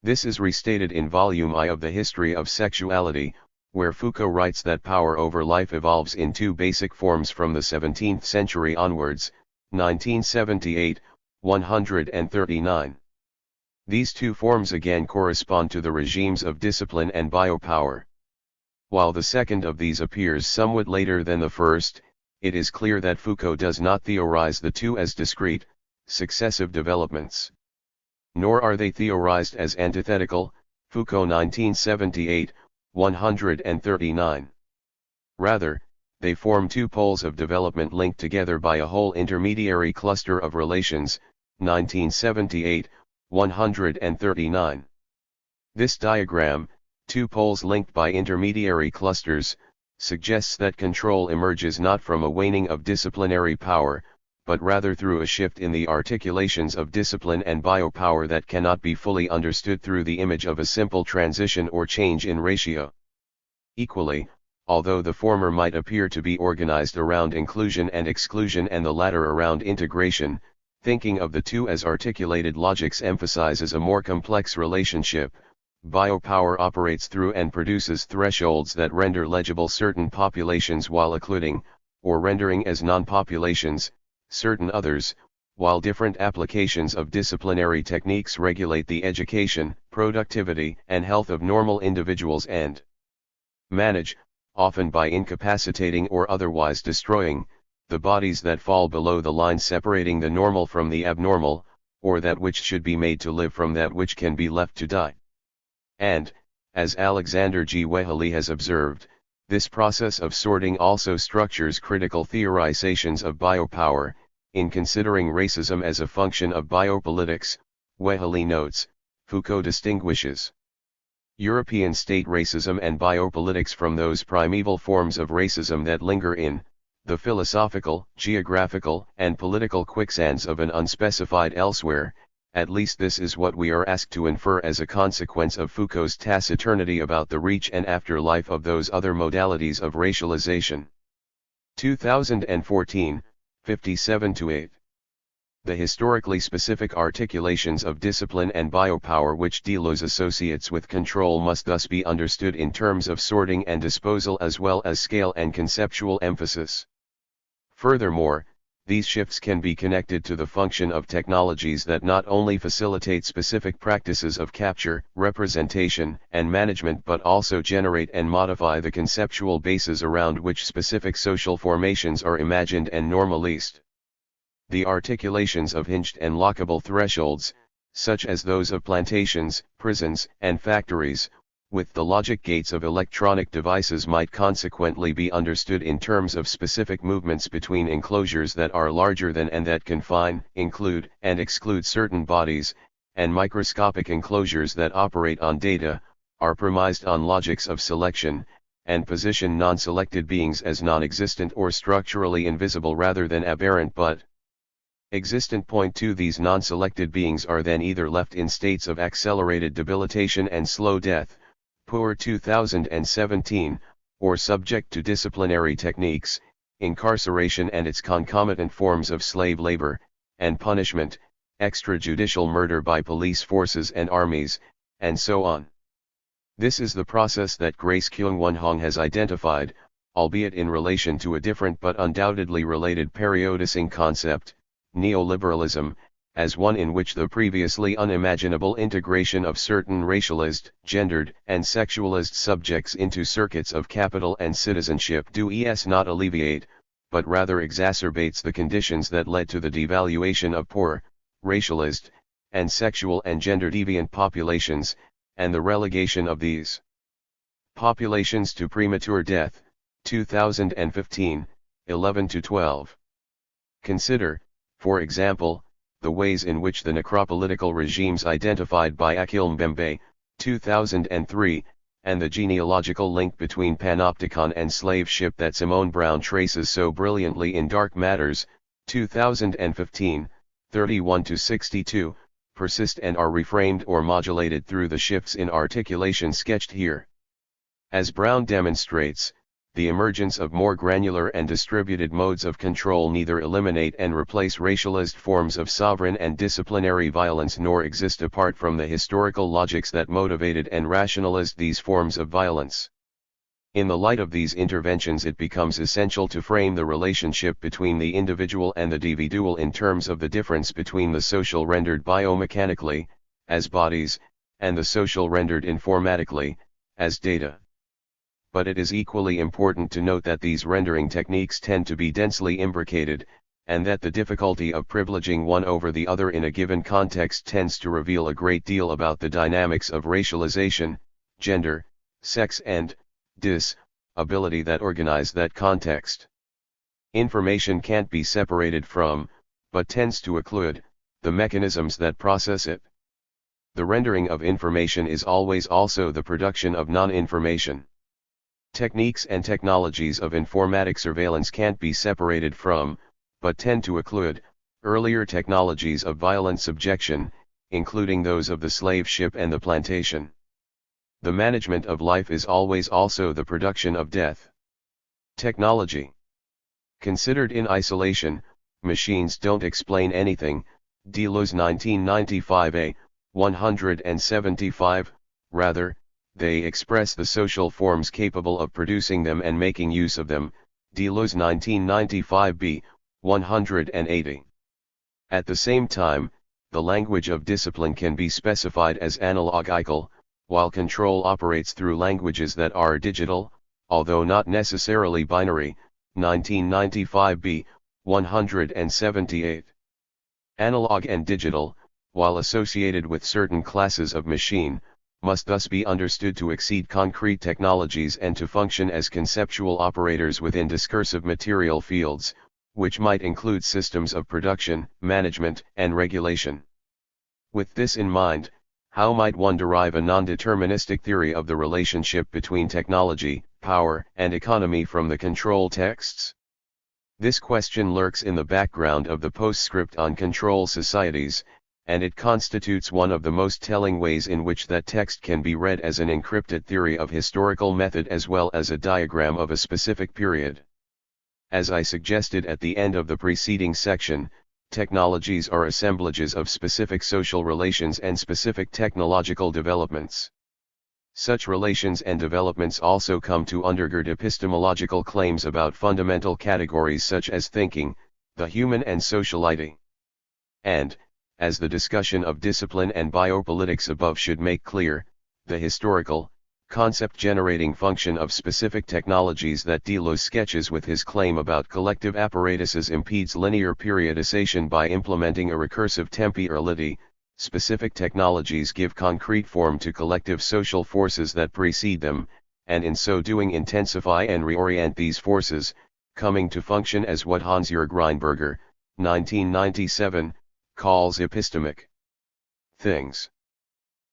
This is restated in Volume I of the History of Sexuality, where Foucault writes that power over life evolves in two basic forms from the 17th century onwards, 1978, 139. These two forms again correspond to the regimes of discipline and biopower. While the second of these appears somewhat later than the first, it is clear that Foucault does not theorize the two as discrete, successive developments. Nor are they theorized as antithetical, Foucault 1978, 139. Rather, they form two poles of development linked together by a whole intermediary cluster of relations, 1978, 139. This diagram, two poles linked by intermediary clusters, suggests that control emerges not from a waning of disciplinary power, but rather through a shift in the articulations of discipline and biopower that cannot be fully understood through the image of a simple transition or change in ratio. Equally, although the former might appear to be organized around inclusion and exclusion and the latter around integration, thinking of the two as articulated logics emphasizes a more complex relationship. Biopower operates through and produces thresholds that render legible certain populations while occluding, or rendering as non-populations, certain others, while different applications of disciplinary techniques regulate the education, productivity, and health of normal individuals and manage, often by incapacitating or otherwise destroying, the bodies that fall below the line separating the normal from the abnormal, or that which should be made to live from that which can be left to die. And, as Alexander G. Wehely has observed, this process of sorting also structures critical theorizations of biopower. In considering racism as a function of biopolitics, Wehely notes, Foucault distinguishes European state racism and biopolitics from those primeval forms of racism that linger in the philosophical, geographical, and political quicksands of an unspecified elsewhere. At least this is what we are asked to infer as a consequence of Foucault's taciturnity about the reach and afterlife of those other modalities of racialization. 2014, 57-8. The historically specific articulations of discipline and biopower which Deleuze associates with control must thus be understood in terms of sorting and disposal as well as scale and conceptual emphasis. Furthermore, these shifts can be connected to the function of technologies that not only facilitate specific practices of capture, representation, and management but also generate and modify the conceptual bases around which specific social formations are imagined and normalized. The articulations of hinged and lockable thresholds, such as those of plantations, prisons, and factories, with the logic gates of electronic devices might consequently be understood in terms of specific movements between enclosures that are larger than and that confine, include, and exclude certain bodies, and microscopic enclosures that operate on data, are premised on logics of selection, and position non-selected beings as non-existent or structurally invisible rather than aberrant but existent. 2 These non-selected beings are then either left in states of accelerated debilitation and slow death, Poor 2017, or subject to disciplinary techniques, incarceration and its concomitant forms of slave labor, and punishment, extrajudicial murder by police forces and armies, and so on. This is the process that Grace Kyung-won has identified, albeit in relation to a different but undoubtedly related periodicing concept, neoliberalism, as one in which the previously unimaginable integration of certain racialized, gendered, and sexualized subjects into circuits of capital and citizenship does not alleviate, but rather exacerbates the conditions that led to the devaluation of poor, racialized, and sexual and gender deviant populations, and the relegation of these populations to premature death, 2015, 11-12. Consider, for example, the ways in which the necropolitical regimes identified by Akhil Mbembe, 2003, and the genealogical link between panopticon and slave ship that Simone Brown traces so brilliantly in Dark Matters, 2015, 31-62, persist and are reframed or modulated through the shifts in articulation sketched here. As Brown demonstrates, the emergence of more granular and distributed modes of control neither eliminate and replace racialized forms of sovereign and disciplinary violence nor exist apart from the historical logics that motivated and rationalized these forms of violence. In the light of these interventions, it becomes essential to frame the relationship between the individual and the individual in terms of the difference between the social rendered biomechanically, as bodies, and the social rendered informatically, as data. But it is equally important to note that these rendering techniques tend to be densely imbricated, and that the difficulty of privileging one over the other in a given context tends to reveal a great deal about the dynamics of racialization, gender, sex and ability that organize that context. Information can't be separated from, but tends to occlude, the mechanisms that process it. The rendering of information is always also the production of non-information. Techniques and technologies of informatic surveillance can't be separated from, but tend to occlude, earlier technologies of violent subjection, including those of the slave ship and the plantation. The management of life is always also the production of death. Technology. Considered in isolation, machines don't explain anything, Deleuze 1995a, 175, rather, they express the social forms capable of producing them and making use of them, Deleuze 1995b, 180. At the same time, the language of discipline can be specified as analogical, while control operates through languages that are digital, although not necessarily binary, 1995b, 178. Analog and digital, while associated with certain classes of machine, must thus be understood to exceed concrete technologies and to function as conceptual operators within discursive material fields, which might include systems of production, management, and regulation. With this in mind, how might one derive a non-deterministic theory of the relationship between technology, power, and economy from the control texts? This question lurks in the background of the postscript on control societies, and it constitutes one of the most telling ways in which that text can be read as an encrypted theory of historical method as well as a diagram of a specific period. As I suggested at the end of the preceding section, technologies are assemblages of specific social relations and specific technological developments. Such relations and developments also come to undergird epistemological claims about fundamental categories such as thinking, the human and sociality. And, as the discussion of discipline and biopolitics above should make clear, the historical, concept-generating function of specific technologies that Deleuze sketches with his claim about collective apparatuses impedes linear periodization by implementing a recursive temporality. Specific technologies give concrete form to collective social forces that precede them, and in so doing intensify and reorient these forces, coming to function as what Hans-Jürg Reinberger, 1997, calls epistemic things.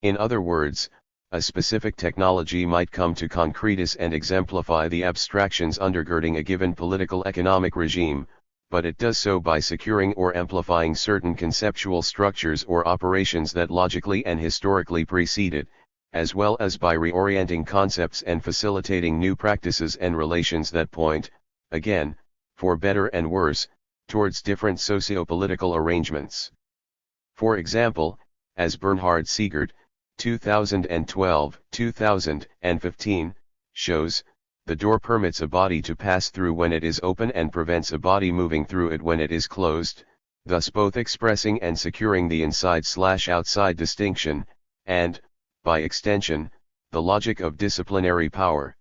In other words, a specific technology might come to concretize and exemplify the abstractions undergirding a given political economic regime, but it does so by securing or amplifying certain conceptual structures or operations that logically and historically precede it, as well as by reorienting concepts and facilitating new practices and relations that point, again, for better and worse, towards different socio-political arrangements. For example, as Bernhard Siegert, 2012-2015, shows, the door permits a body to pass through when it is open and prevents a body moving through it when it is closed, thus both expressing and securing the inside/outside distinction, and, by extension, the logic of disciplinary power.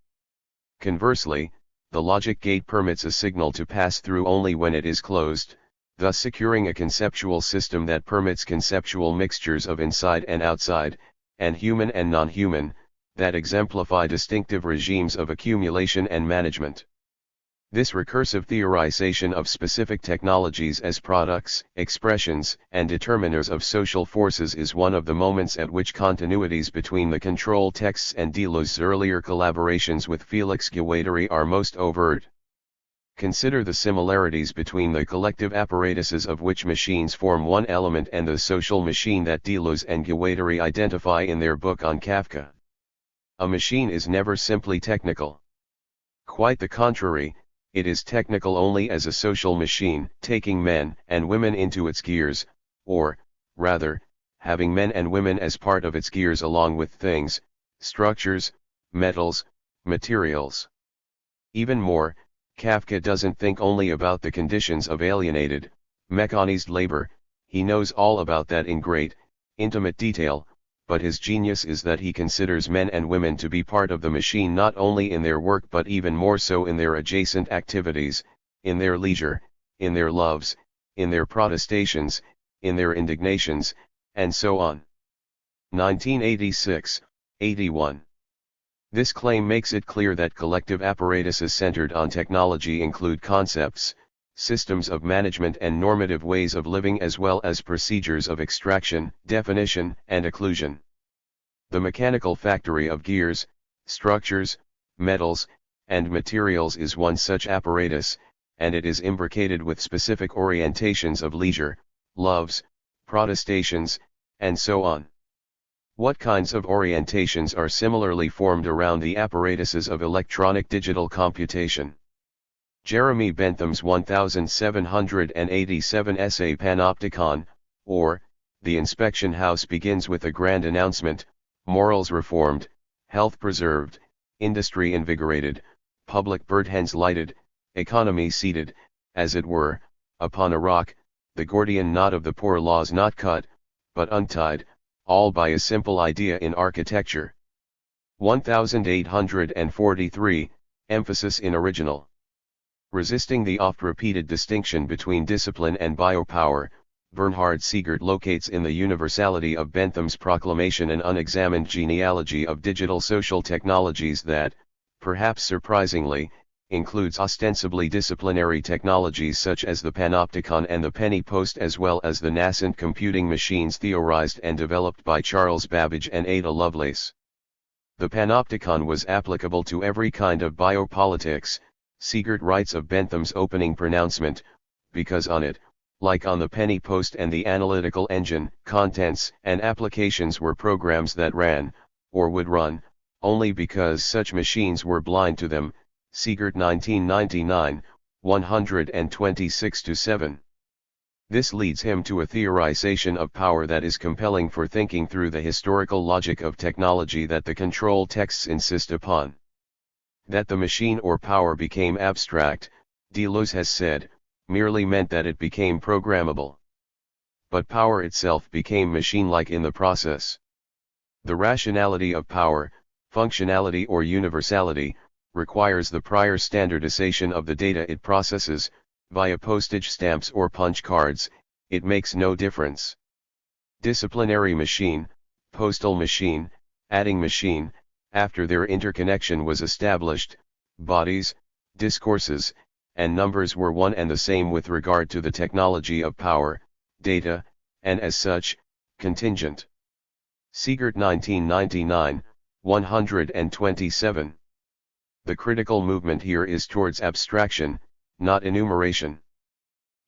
Conversely, the logic gate permits a signal to pass through only when it is closed, thus securing a conceptual system that permits conceptual mixtures of inside and outside, and human and non-human, that exemplify distinctive regimes of accumulation and management. This recursive theorization of specific technologies as products, expressions, and determiners of social forces is one of the moments at which continuities between the control texts and Deleuze's earlier collaborations with Félix Guattari are most overt. Consider the similarities between the collective apparatuses of which machines form one element and the social machine that Deleuze and Guattari identify in their book on Kafka. A machine is never simply technical. Quite the contrary, it is technical only as a social machine, taking men and women into its gears, or, rather, having men and women as part of its gears along with things, structures, metals, materials. Even more, Kafka doesn't think only about the conditions of alienated, mechanized labor, he knows all about that in great, intimate detail, but his genius is that he considers men and women to be part of the machine not only in their work but even more so in their adjacent activities, in their leisure, in their loves, in their protestations, in their indignations, and so on. 1986-81. This claim makes it clear that collective apparatuses centered on technology include concepts, systems of management and normative ways of living as well as procedures of extraction, definition, and occlusion. The mechanical factory of gears, structures, metals, and materials is one such apparatus, and it is imbricated with specific orientations of leisure, loves, protestations, and so on. What kinds of orientations are similarly formed around the apparatuses of electronic digital computation? Jeremy Bentham's 1787 essay Panopticon, or, The Inspection House begins with a grand announcement, morals reformed, health preserved, industry invigorated, public birdhens lighted, economy seated, as it were, upon a rock, the Gordian knot of the poor laws not cut, but untied, all by a simple idea in architecture. 1843, emphasis in original. Resisting the oft-repeated distinction between discipline and biopower, Bernhard Siegert locates in the universality of Bentham's proclamation an unexamined genealogy of digital social technologies that, perhaps surprisingly, includes ostensibly disciplinary technologies such as the Panopticon and the penny post as well as the nascent computing machines theorized and developed by Charles Babbage and Ada Lovelace. The Panopticon was applicable to every kind of biopolitics, Siegert writes of Bentham's opening pronouncement, because on it, like on the penny post and the analytical engine, contents and applications were programs that ran, or would run, only because such machines were blind to them, Siegert 1999, 126-7. This leads him to a theorization of power that is compelling for thinking through the historical logic of technology that the control texts insist upon. That the machine or power became abstract, Deleuze has said, merely meant that it became programmable. But power itself became machine-like in the process. The rationality of power, functionality or universality, requires the prior standardization of the data it processes, via postage stamps or punch cards, it makes no difference. Disciplinary machine, postal machine, adding machine, after their interconnection was established, bodies, discourses, and numbers were one and the same with regard to the technology of power, data, and as such, contingent. Siegert 1999, 127. The critical movement here is towards abstraction, not enumeration.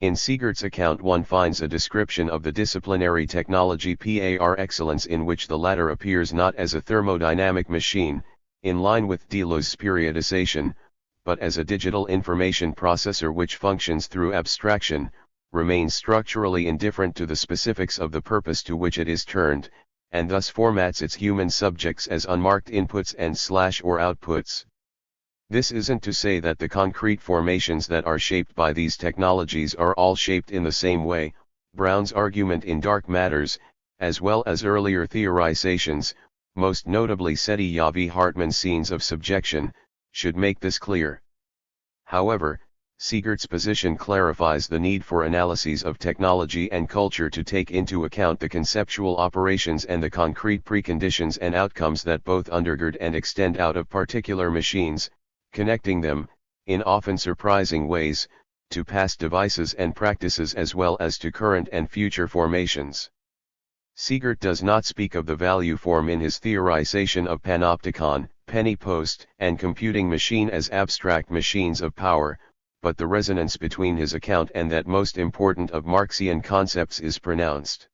In Siegert's account one finds a description of the disciplinary technology par excellence in which the latter appears not as a thermodynamic machine, in line with Deleuze's periodization, but as a digital information processor which functions through abstraction, remains structurally indifferent to the specifics of the purpose to which it is turned, and thus formats its human subjects as unmarked inputs and /or outputs. This isn't to say that the concrete formations that are shaped by these technologies are all shaped in the same way. Brown's argument in Dark Matters, as well as earlier theorizations, most notably Seti-Yavi Hartman's scenes of subjection, should make this clear. However, Siegert's position clarifies the need for analyses of technology and culture to take into account the conceptual operations and the concrete preconditions and outcomes that both undergird and extend out of particular machines, connecting them, in often surprising ways, to past devices and practices as well as to current and future formations. Siegert does not speak of the value form in his theorization of panopticon, penny post, and computing machine as abstract machines of power, but the resonance between his account and that most important of Marxian concepts is pronounced.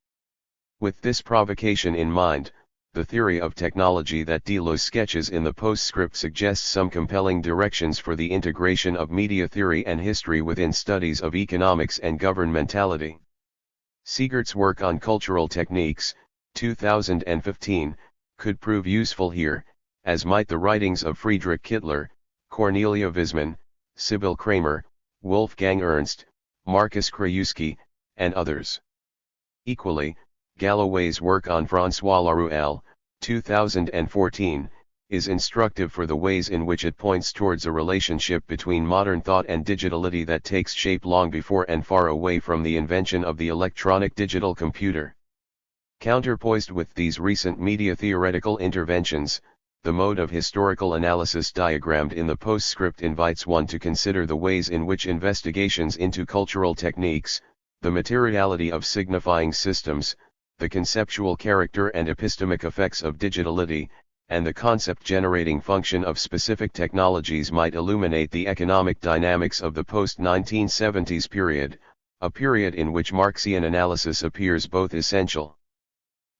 With this provocation in mind, the theory of technology that Deleuze sketches in the postscript suggests some compelling directions for the integration of media theory and history within studies of economics and governmentality. Siegert's work on cultural techniques, 2015, could prove useful here, as might the writings of Friedrich Kittler, Cornelia Wiesmann, Sybil Kramer, Wolfgang Ernst, Marcus Krajewski, and others. Equally, Galloway's work on François Laruelle, 2014, is instructive for the ways in which it points towards a relationship between modern thought and digitality that takes shape long before and far away from the invention of the electronic digital computer. Counterpoised with these recent media theoretical interventions, the mode of historical analysis diagrammed in the postscript invites one to consider the ways in which investigations into cultural techniques, the materiality of signifying systems, the conceptual character and epistemic effects of digitality, and the concept-generating function of specific technologies might illuminate the economic dynamics of the post-1970s period, a period in which Marxian analysis appears both essential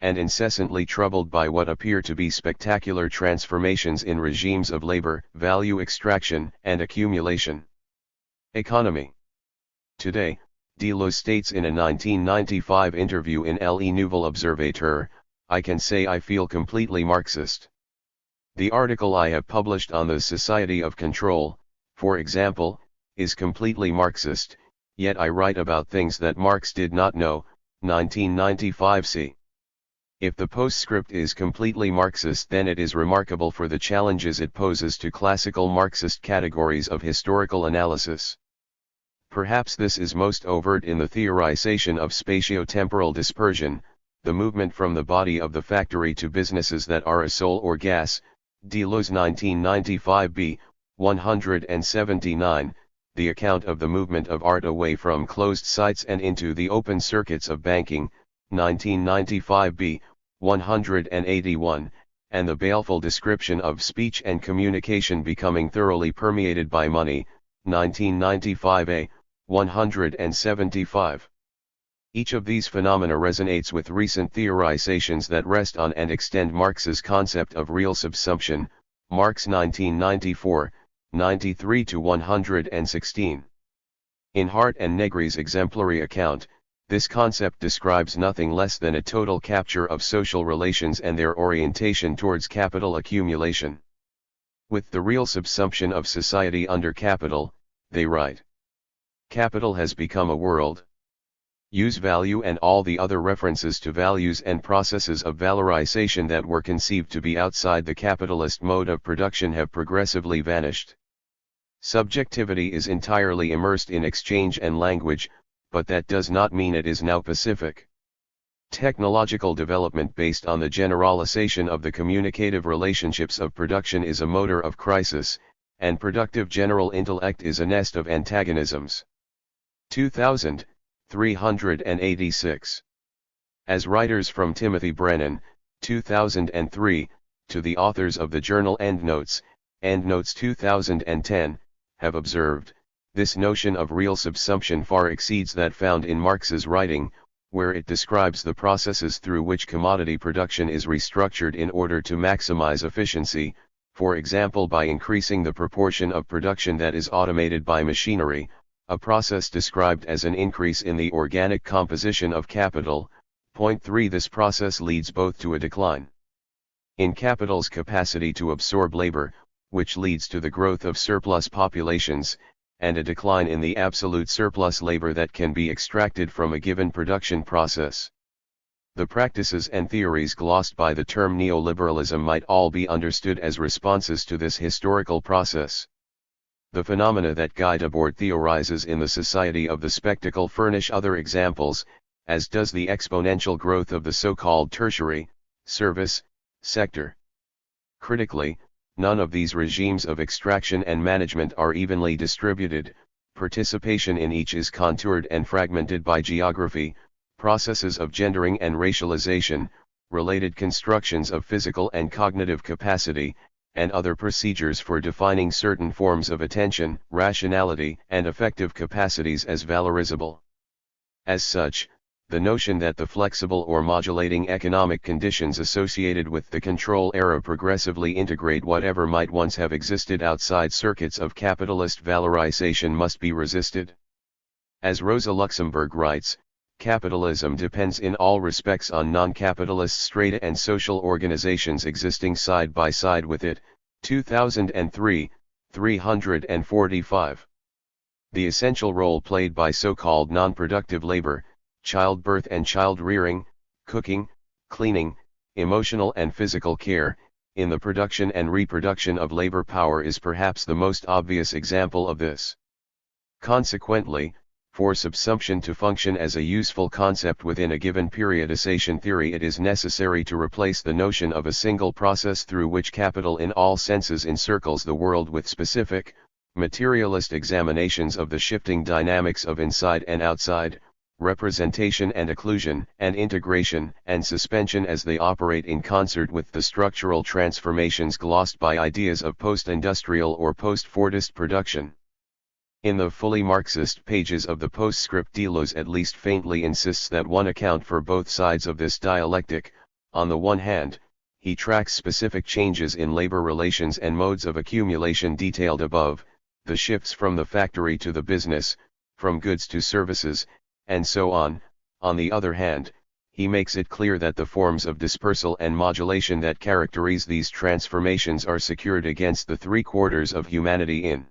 and incessantly troubled by what appear to be spectacular transformations in regimes of labor, value extraction, and accumulation. Economy. Today, Deleuze states in a 1995 interview in Le Nouvel Observateur, "I can say I feel completely Marxist. The article I have published on the Society of Control, for example, is completely Marxist, yet I write about things that Marx did not know." 1995 c. If the postscript is completely Marxist, then it is remarkable for the challenges it poses to classical Marxist categories of historical analysis. Perhaps this is most overt in the theorization of spatio-temporal dispersion, the movement from the body of the factory to businesses that are a soul or gas. Deleuze 1995 b. 179, the account of the movement of art away from closed sites and into the open circuits of banking, 1995 b. 181, and the baleful description of speech and communication becoming thoroughly permeated by money, 1995 a. 175. Each of these phenomena resonates with recent theorizations that rest on and extend Marx's concept of real subsumption, Marx 1994, 93-116. In Hart and Negri's exemplary account, this concept describes nothing less than a total capture of social relations and their orientation towards capital accumulation. With the real subsumption of society under capital, they write, capital has become a world. Use value and all the other references to values and processes of valorization that were conceived to be outside the capitalist mode of production have progressively vanished. Subjectivity is entirely immersed in exchange and language, but that does not mean it is now pacific. Technological development based on the generalization of the communicative relationships of production is a motor of crisis, and productive general intellect is a nest of antagonisms. 2386. As writers from Timothy Brennan, 2003, to the authors of the journal Endnotes, Endnotes 2010, have observed, This notion of real subsumption far exceeds that found in Marx's writing, where it describes the processes through which commodity production is restructured in order to maximize efficiency, for example by increasing the proportion of production that is automated by machinery, a process described as an increase in the organic composition of capital. Point 3. This process leads both to a decline in capital's capacity to absorb labor, which leads to the growth of surplus populations, and a decline in the absolute surplus labor that can be extracted from a given production process. The practices and theories glossed by the term neoliberalism might all be understood as responses to this historical process. The phenomena that Guy Debord theorizes in the Society of the Spectacle furnish other examples, as does the exponential growth of the so-called tertiary, service, sector. Critically, none of these regimes of extraction and management are evenly distributed. Participation in each is contoured and fragmented by geography, processes of gendering and racialization, related constructions of physical and cognitive capacity, and other procedures for defining certain forms of attention, rationality, and affective capacities as valorizable. As such, the notion that the flexible or modulating economic conditions associated with the control era progressively integrate whatever might once have existed outside circuits of capitalist valorization must be resisted. As Rosa Luxemburg writes, capitalism depends in all respects on non-capitalist strata and social organizations existing side by side with it. 2003, 345. The essential role played by so-called non-productive labor, childbirth and child-rearing, cooking, cleaning, emotional and physical care, in the production and reproduction of labor power is perhaps the most obvious example of this. Consequently, for subsumption to function as a useful concept within a given periodization theory, it is necessary to replace the notion of a single process through which capital in all senses encircles the world with specific, materialist examinations of the shifting dynamics of inside and outside, representation and occlusion, and integration and suspension as they operate in concert with the structural transformations glossed by ideas of post-industrial or post-Fordist production. In the fully Marxist pages of the postscript, Deleuze at least faintly insists that one account for both sides of this dialectic. On the one hand, he tracks specific changes in labor relations and modes of accumulation detailed above, the shifts from the factory to the business, from goods to services, and so on. On the other hand, he makes it clear that the forms of dispersal and modulation that characterize these transformations are secured against the three-quarters of humanity in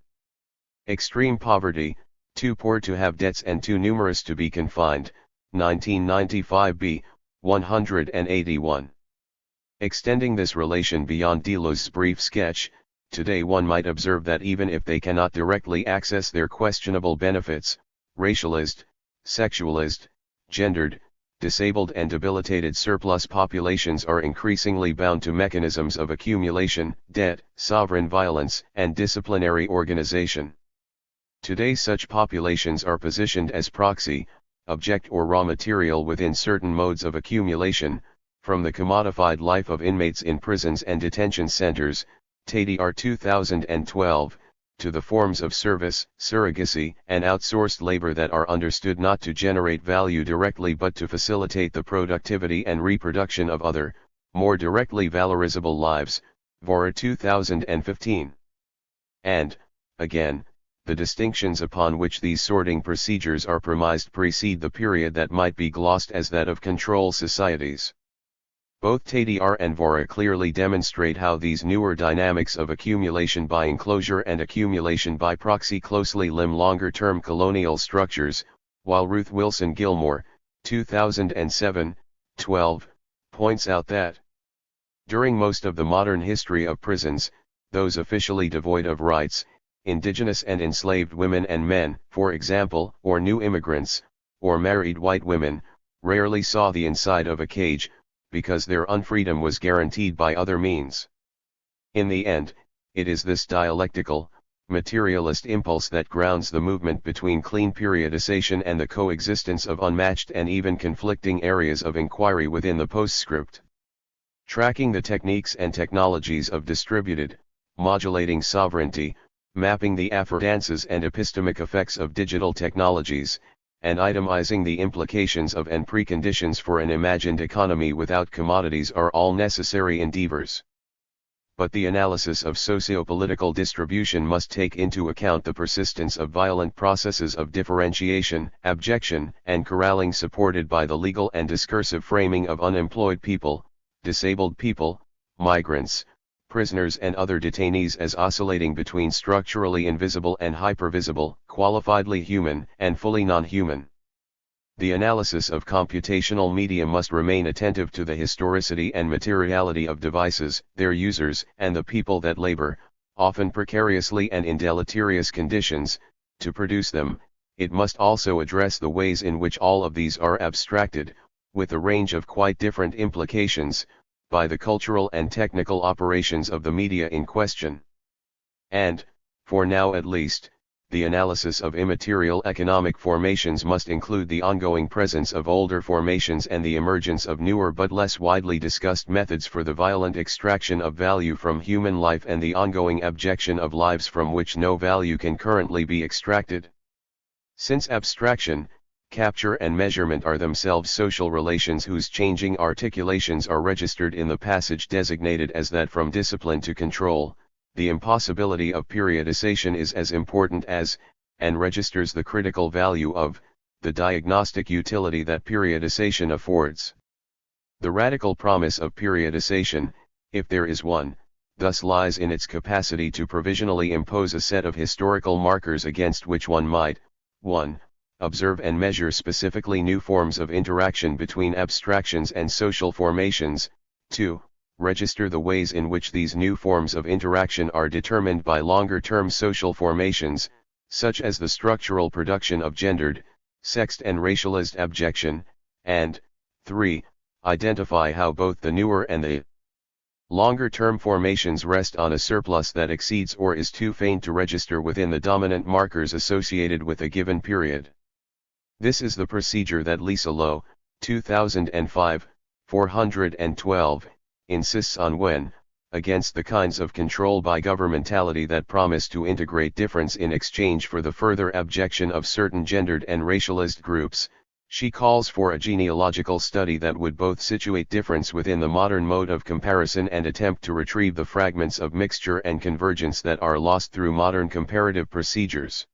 extreme poverty, too poor to have debts and too numerous to be confined. 1995b, 181. Extending this relation beyond Deleuze's brief sketch, today one might observe that even if they cannot directly access their questionable benefits, racialized, sexualized, gendered, disabled and debilitated surplus populations are increasingly bound to mechanisms of accumulation, debt, sovereign violence, and disciplinary organization. Today such populations are positioned as proxy, object or raw material within certain modes of accumulation, from the commodified life of inmates in prisons and detention centers, TDR 2012, to the forms of service, surrogacy, and outsourced labor that are understood not to generate value directly but to facilitate the productivity and reproduction of other, more directly valorizable lives, Vora 2015. And, again, the distinctions upon which these sorting procedures are premised precede the period that might be glossed as that of control societies. Both TDR and Vora clearly demonstrate how these newer dynamics of accumulation by enclosure and accumulation by proxy closely limn longer-term colonial structures, while Ruth Wilson Gilmore, 2007, 12, points out that during most of the modern history of prisons, those officially devoid of rights, indigenous and enslaved women and men, for example, or new immigrants, or married white women, rarely saw the inside of a cage, because their unfreedom was guaranteed by other means. In the end, it is this dialectical, materialist impulse that grounds the movement between clean periodization and the coexistence of unmatched and even conflicting areas of inquiry within the postscript. Tracking the techniques and technologies of distributed, modulating sovereignty, mapping the affordances and epistemic effects of digital technologies, and itemizing the implications of and preconditions for an imagined economy without commodities are all necessary endeavors. But the analysis of socio-political distribution must take into account the persistence of violent processes of differentiation, abjection, and corralling supported by the legal and discursive framing of unemployed people, disabled people, migrants, prisoners and other detainees as oscillating between structurally invisible and hypervisible, qualifiedly human and fully non-human. The analysis of computational media must remain attentive to the historicity and materiality of devices, their users, and the people that labor, often precariously and in deleterious conditions, to produce them. It must also address the ways in which all of these are abstracted, with a range of quite different implications, by the cultural and technical operations of the media in question. And, for now at least, the analysis of immaterial economic formations must include the ongoing presence of older formations and the emergence of newer but less widely discussed methods for the violent extraction of value from human life and the ongoing abjection of lives from which no value can currently be extracted. Since abstraction, capture and measurement are themselves social relations whose changing articulations are registered in the passage designated as that from discipline to control, the impossibility of periodization is as important as, and registers the critical value of, the diagnostic utility that periodization affords. The radical promise of periodization, if there is one, thus lies in its capacity to provisionally impose a set of historical markers against which one might, 1. Observe and measure specifically new forms of interaction between abstractions and social formations, 2. Register the ways in which these new forms of interaction are determined by longer-term social formations, such as the structural production of gendered, sexed and racialized abjection, and, 3. Identify how both the newer and the longer-term formations rest on a surplus that exceeds or is too faint to register within the dominant markers associated with a given period. This is the procedure that Lisa Lowe, 2005, 412, insists on when, against the kinds of control by governmentality that promise to integrate difference in exchange for the further abjection of certain gendered and racialized groups, she calls for a genealogical study that would both situate difference within the modern mode of comparison and attempt to retrieve the fragments of mixture and convergence that are lost through modern comparative procedures.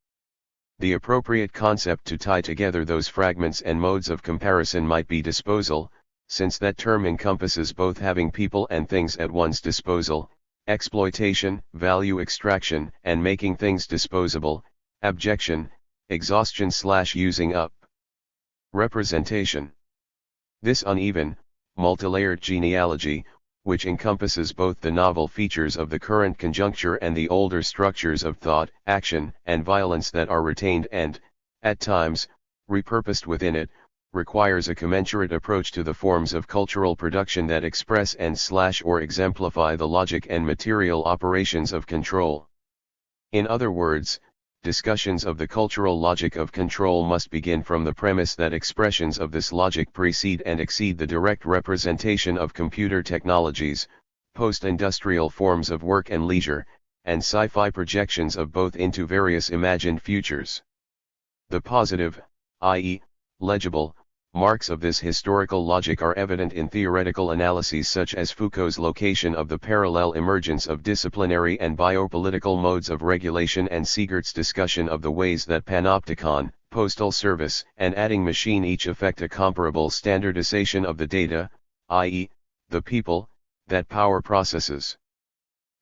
The appropriate concept to tie together those fragments and modes of comparison might be disposal, since that term encompasses both having people and things at one's disposal, exploitation, value extraction, and making things disposable, abjection, exhaustion/using up. Representation. This uneven, multilayered genealogy, which encompasses both the novel features of the current conjuncture and the older structures of thought, action, and violence that are retained and, at times, repurposed within it, requires a commensurate approach to the forms of cultural production that express and/or exemplify the logic and material operations of control. In other words, discussions of the cultural logic of control must begin from the premise that expressions of this logic precede and exceed the direct representation of computer technologies, post-industrial forms of work and leisure, and sci-fi projections of both into various imagined futures. The positive, i.e., legible, marks of this historical logic are evident in theoretical analyses such as Foucault's location of the parallel emergence of disciplinary and biopolitical modes of regulation and Siegert's discussion of the ways that panopticon, postal service, and adding machine each effect a comparable standardization of the data, i.e., the people, that power processes.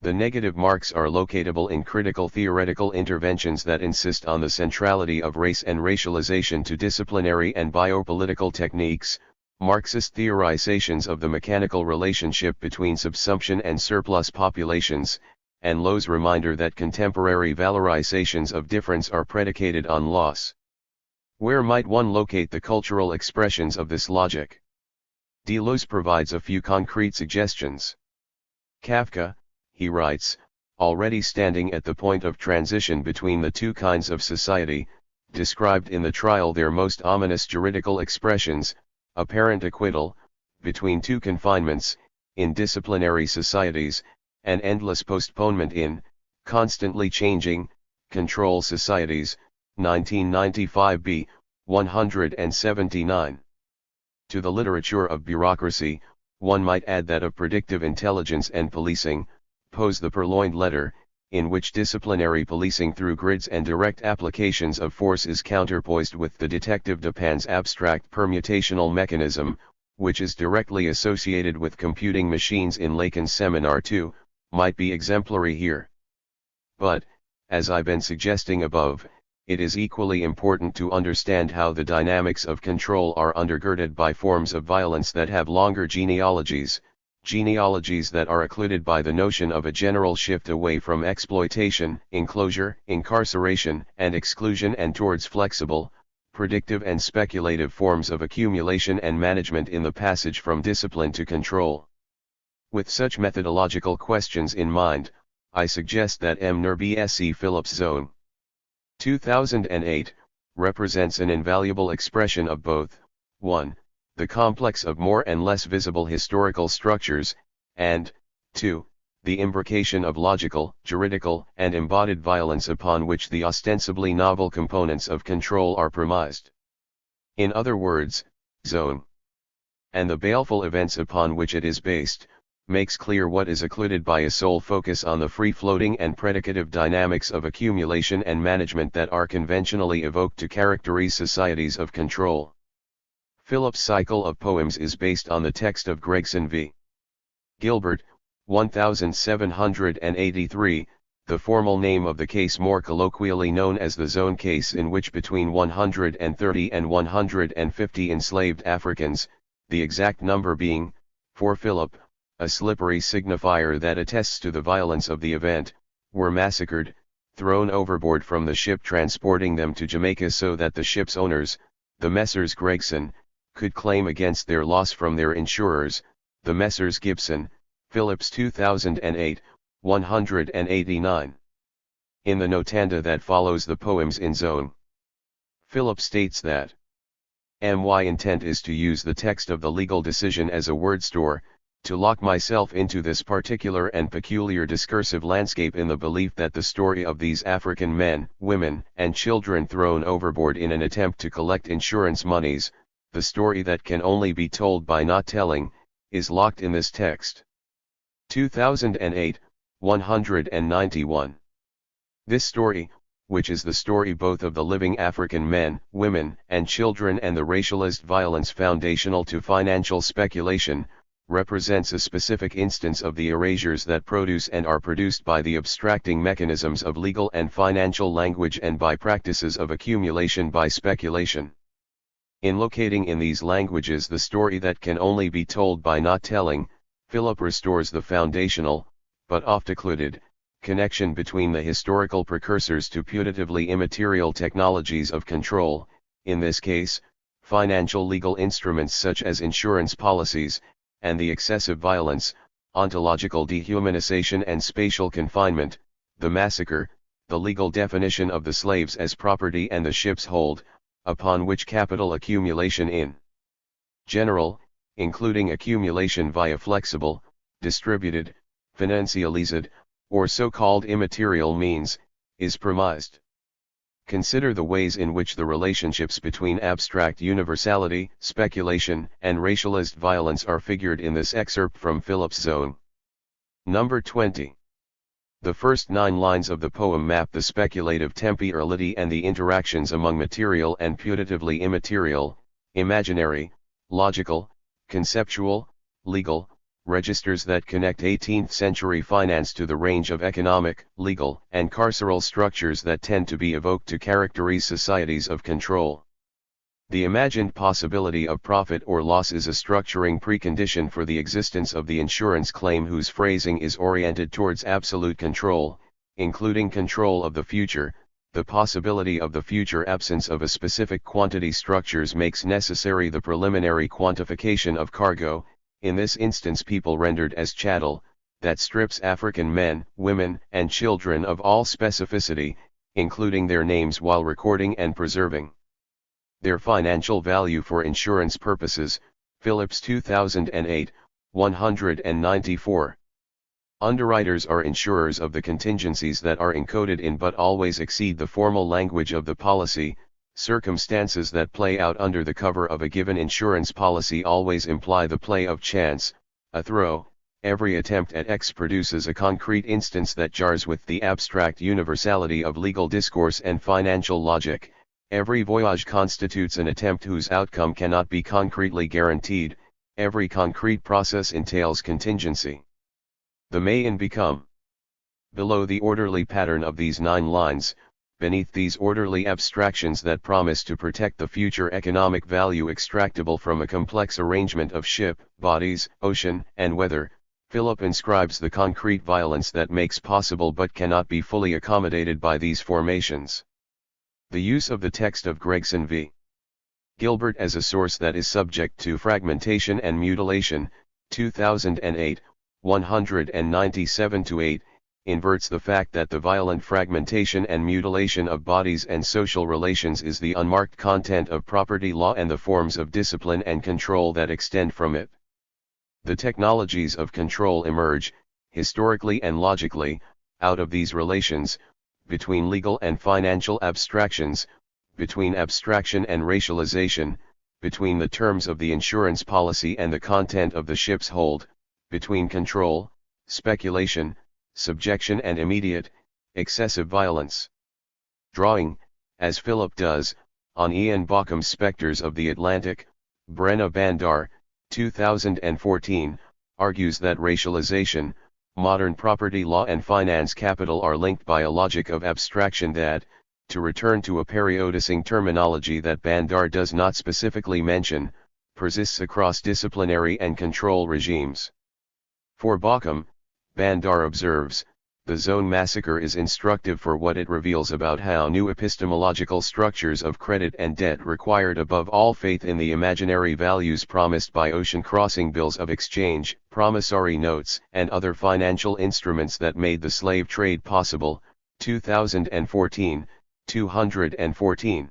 The negative marks are locatable in critical theoretical interventions that insist on the centrality of race and racialization to disciplinary and biopolitical techniques, Marxist theorizations of the mechanical relationship between subsumption and surplus populations, and Lowe's reminder that contemporary valorizations of difference are predicated on loss. Where might one locate the cultural expressions of this logic? Deleuze provides a few concrete suggestions. Kafka, he writes, already standing at the point of transition between the two kinds of society, described in the trial their most ominous juridical expressions, apparent acquittal, between two confinements, in disciplinary societies, and endless postponement in, Constantly Changing, Control Societies, 1995b, 179. To the literature of bureaucracy, one might add that of predictive intelligence and policing, Poe's The Purloined Letter, in which disciplinary policing through grids and direct applications of force is counterpoised with the detective Dupin's abstract permutational mechanism, which is directly associated with computing machines in Lacan's Seminar 2, might be exemplary here. But, as I've been suggesting above, it is equally important to understand how the dynamics of control are undergirded by forms of violence that have longer genealogies that are occluded by the notion of a general shift away from exploitation, enclosure, incarceration, and exclusion and towards flexible, predictive and speculative forms of accumulation and management in the passage from discipline to control. With such methodological questions in mind, I suggest that M. Bsc. Phillips' zone 2008 represents an invaluable expression of both, 1. the complex of more and less visible historical structures, and, 2. the imbrication of logical, juridical, and embodied violence upon which the ostensibly novel components of control are premised. In other words, zone and the baleful events upon which it is based, makes clear what is occluded by a sole focus on the free-floating and predicative dynamics of accumulation and management that are conventionally evoked to characterize societies of control. Phillips' cycle of poems is based on the text of Gregson v. Gilbert, 1783, the formal name of the case more colloquially known as the Zone case, in which between 130 and 150 enslaved Africans, the exact number being, for Philip, a slippery signifier that attests to the violence of the event, were massacred, thrown overboard from the ship transporting them to Jamaica so that the ship's owners, the Messrs. Gregson, could claim against their loss from their insurers, the Messrs. Gibson, Phillips 2008, 189. In the notanda that follows the poems in Zone, Phillips states that my intent is to use the text of the legal decision as a word store, to lock myself into this particular and peculiar discursive landscape in the belief that the story of these African men, women, and children thrown overboard in an attempt to collect insurance monies, the story that can only be told by not telling, is locked in this text. 2008, 191. This story, which is the story both of the living African men, women, and children and the racialist violence foundational to financial speculation, represents a specific instance of the erasures that produce and are produced by the abstracting mechanisms of legal and financial language and by practices of accumulation by speculation. In locating in these languages the story that can only be told by not telling, Philip restores the foundational, but oft occluded, connection between the historical precursors to putatively immaterial technologies of control, in this case, financial legal instruments such as insurance policies, and the excessive violence, ontological dehumanization and spatial confinement, the massacre, the legal definition of the slaves as property and the ship's hold, upon which capital accumulation in general, including accumulation via flexible, distributed, financialized, or so-called immaterial means, is premised. Consider the ways in which the relationships between abstract universality, speculation, and racialist violence are figured in this excerpt from Phillips' Zone. Number 20. The first 9 lines of the poem map the speculative temporality and the interactions among material and putatively immaterial, imaginary, logical, conceptual, legal, registers that connect 18th-century finance to the range of economic, legal, and carceral structures that tend to be evoked to characterize societies of control. The imagined possibility of profit or loss is a structuring precondition for the existence of the insurance claim, whose phrasing is oriented towards absolute control, including control of the future. The possibility of the future absence of a specific quantity structures makes necessary the preliminary quantification of cargo, in this instance people rendered as chattel, that strips African men, women, and children of all specificity, including their names while recording and preserving their financial value for insurance purposes. Phillips 2008, 194. Underwriters are insurers of the contingencies that are encoded in but always exceed the formal language of the policy. Circumstances that play out under the cover of a given insurance policy always imply the play of chance, a throw. Every attempt at X produces a concrete instance that jars with the abstract universality of legal discourse and financial logic. Every voyage constitutes an attempt whose outcome cannot be concretely guaranteed. Every concrete process entails contingency. The may and become. Below the orderly pattern of these 9 lines, beneath these orderly abstractions that promise to protect the future economic value extractable from a complex arrangement of ship, bodies, ocean, and weather, Philip inscribes the concrete violence that makes possible but cannot be fully accommodated by these formations. The use of the text of Gregson v. Gilbert as a source that is subject to fragmentation and mutilation, 2008, 197-8, inverts the fact that the violent fragmentation and mutilation of bodies and social relations is the unmarked content of property law and the forms of discipline and control that extend from it. The technologies of control emerge, historically and logically, out of these relations, between legal and financial abstractions, between abstraction and racialization, between the terms of the insurance policy and the content of the ship's hold, between control, speculation, subjection and immediate, excessive violence. Drawing, as Philip does, on Ian Baucom's Spectres of the Atlantic, Brenna Bandar, 2014, argues that racialization, modern property law and finance capital are linked by a logic of abstraction that, to return to a periodicing terminology that Bandar does not specifically mention, persists across disciplinary and control regimes. For Baucom, Bandar observes, the Zone massacre is instructive for what it reveals about how new epistemological structures of credit and debt required above all faith in the imaginary values promised by ocean-crossing bills of exchange, promissory notes, and other financial instruments that made the slave trade possible, 2014, 214.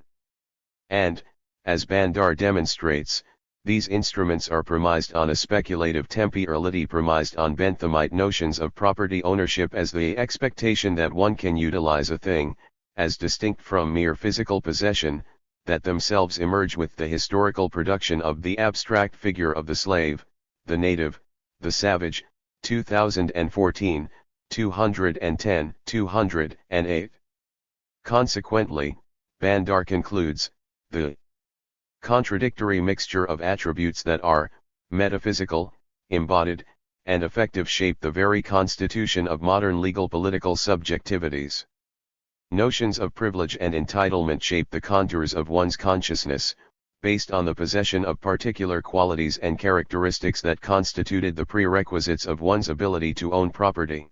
And, as Bandar demonstrates, these instruments are premised on a speculative temporality premised on Benthamite notions of property ownership as the expectation that one can utilize a thing, as distinct from mere physical possession, that themselves emerge with the historical production of the abstract figure of the slave, the native, the savage, 2014, 210, 208. Consequently, Bandar concludes, the contradictory mixture of attributes that are, metaphysical, embodied, and effective shape the very constitution of modern legal political subjectivities. Notions of privilege and entitlement shape the contours of one's consciousness, based on the possession of particular qualities and characteristics that constituted the prerequisites of one's ability to own property.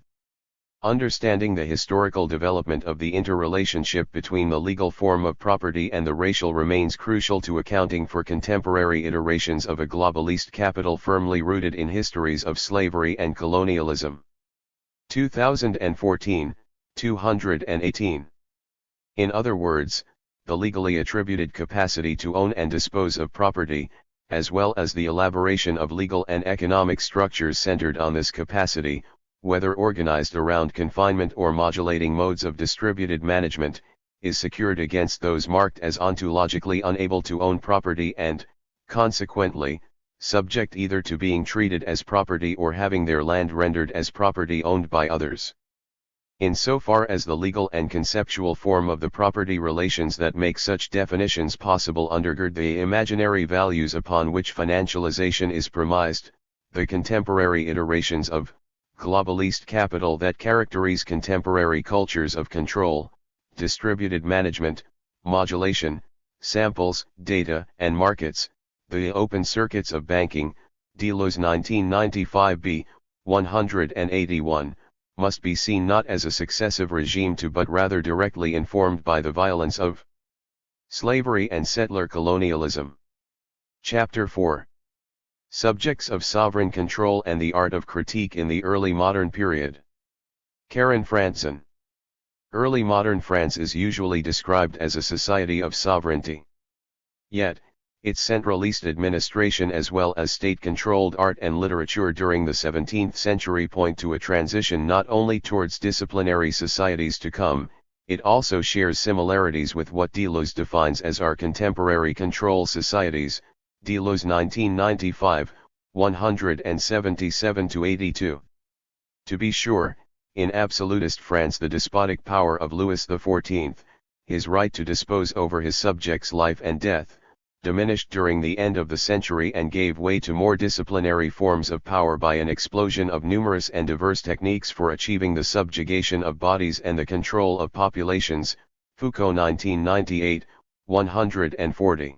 Understanding the historical development of the interrelationship between the legal form of property and the racial remains crucial to accounting for contemporary iterations of a globalist capital firmly rooted in histories of slavery and colonialism. 2014, 218. In other words, the legally attributed capacity to own and dispose of property, as well as the elaboration of legal and economic structures centered on this capacity, whether organized around confinement or modulating modes of distributed management, is secured against those marked as ontologically unable to own property and, consequently, subject either to being treated as property or having their land rendered as property owned by others. Insofar as the legal and conceptual form of the property relations that make such definitions possible undergird the imaginary values upon which financialization is premised, the contemporary iterations of globalist capital that characterize contemporary cultures of control, distributed management, modulation, samples, data, and markets, the open circuits of banking, Deleuze 1995b, 181, must be seen not as a successive regime to but rather directly informed by the violence of slavery and settler colonialism. Chapter 4. Subjects of Sovereign Control and the Art of Critique in the Early Modern Period. Karen Franzen. Early modern France is usually described as a society of sovereignty. Yet, Its centralist administration as well as state-controlled art and literature during the 17th century point to a transition not only towards disciplinary societies to come, it also shares similarities with what Deleuze defines as our contemporary control societies, Deleuze 1995, 177-82. To be sure, in absolutist France the despotic power of Louis XIV, his right to dispose over his subjects' life and death, diminished during the end of the century and gave way to more disciplinary forms of power by an explosion of numerous and diverse techniques for achieving the subjugation of bodies and the control of populations, Foucault 1998, 140.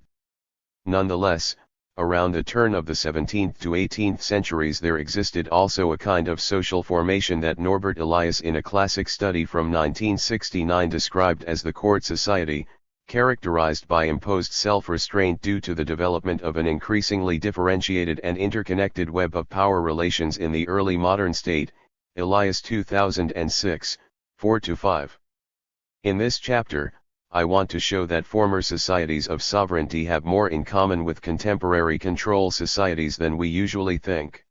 Nonetheless, around the turn of the 17th to 18th centuries there existed also a kind of social formation that Norbert Elias in a classic study from 1969 described as the court society, characterized by imposed self-restraint due to the development of an increasingly differentiated and interconnected web of power relations in the early modern state, Elias 2006, 4-5. In this chapter, I want to show that former societies of sovereignty have more in common with contemporary control societies than we usually think.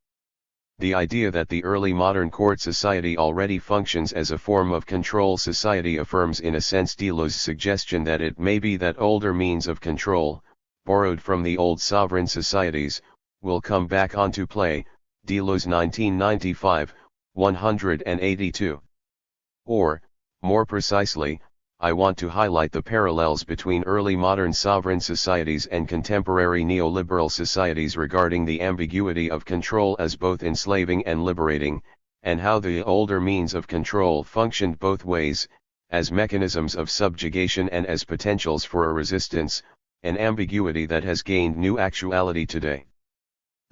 The idea that the early modern court society already functions as a form of control society affirms in a sense Deleuze's suggestion that it may be that older means of control, borrowed from the old sovereign societies, will come back onto play, Deleuze 1995, 182. Or, more precisely, I want to highlight the parallels between early modern sovereign societies and contemporary neoliberal societies regarding the ambiguity of control as both enslaving and liberating, and how the older means of control functioned both ways, as mechanisms of subjugation and as potentials for a resistance, an ambiguity that has gained new actuality today.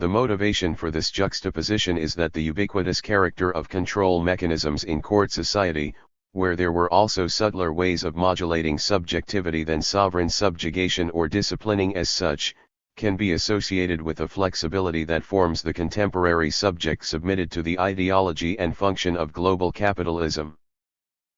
The motivation for this juxtaposition is that the ubiquitous character of control mechanisms in court society, where there were also subtler ways of modulating subjectivity than sovereign subjugation or disciplining as such, can be associated with a flexibility that forms the contemporary subject submitted to the ideology and function of global capitalism.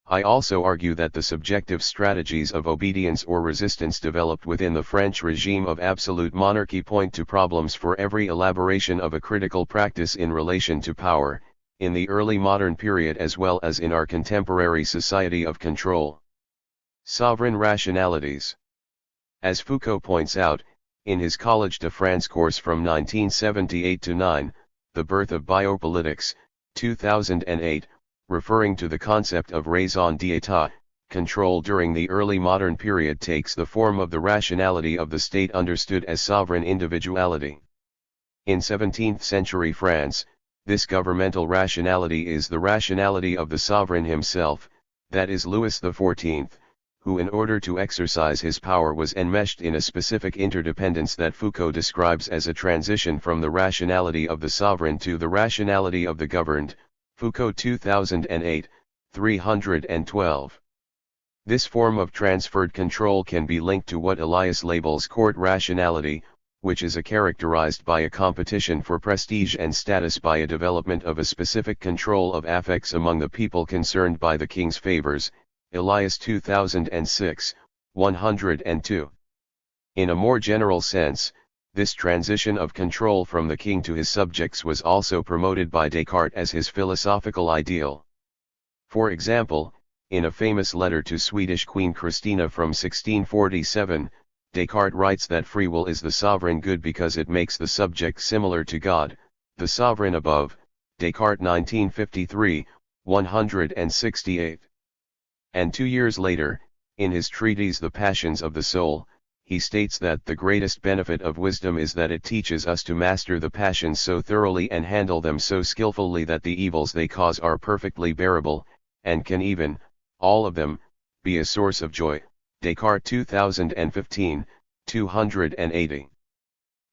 I also argue that the subjective strategies of obedience or resistance developed within the French regime of absolute monarchy point to problems for every elaboration of a critical practice in relation to power, in the early modern period as well as in our contemporary society of control. Sovereign rationalities. As Foucault points out, in his Collège de France course from 1978-9, The Birth of Biopolitics, 2008, referring to the concept of raison d'etat, control during the early modern period takes the form of the rationality of the state understood as sovereign individuality. In 17th century France, this governmental rationality is the rationality of the sovereign himself, that is Louis XIV, who in order to exercise his power was enmeshed in a specific interdependence that Foucault describes as a transition from the rationality of the sovereign to the rationality of the governed, Foucault 2008, 312. This form of transferred control can be linked to what Elias labels court rationality, which is characterized by a competition for prestige and status by a development of a specific control of affects among the people concerned by the king's favors, Elias 2006, 102. In a more general sense, this transition of control from the king to his subjects was also promoted by Descartes as his philosophical ideal. For example, in a famous letter to Swedish Queen Christina from 1647, Descartes writes that free will is the sovereign good because it makes the subject similar to God, the sovereign above, Descartes 1953, 168. And 2 years later, in his treatise The Passions of the Soul, he states that the greatest benefit of wisdom is that it teaches us to master the passions so thoroughly and handle them so skillfully that the evils they cause are perfectly bearable, and can even, all of them, be a source of joy. Descartes 2015, 280.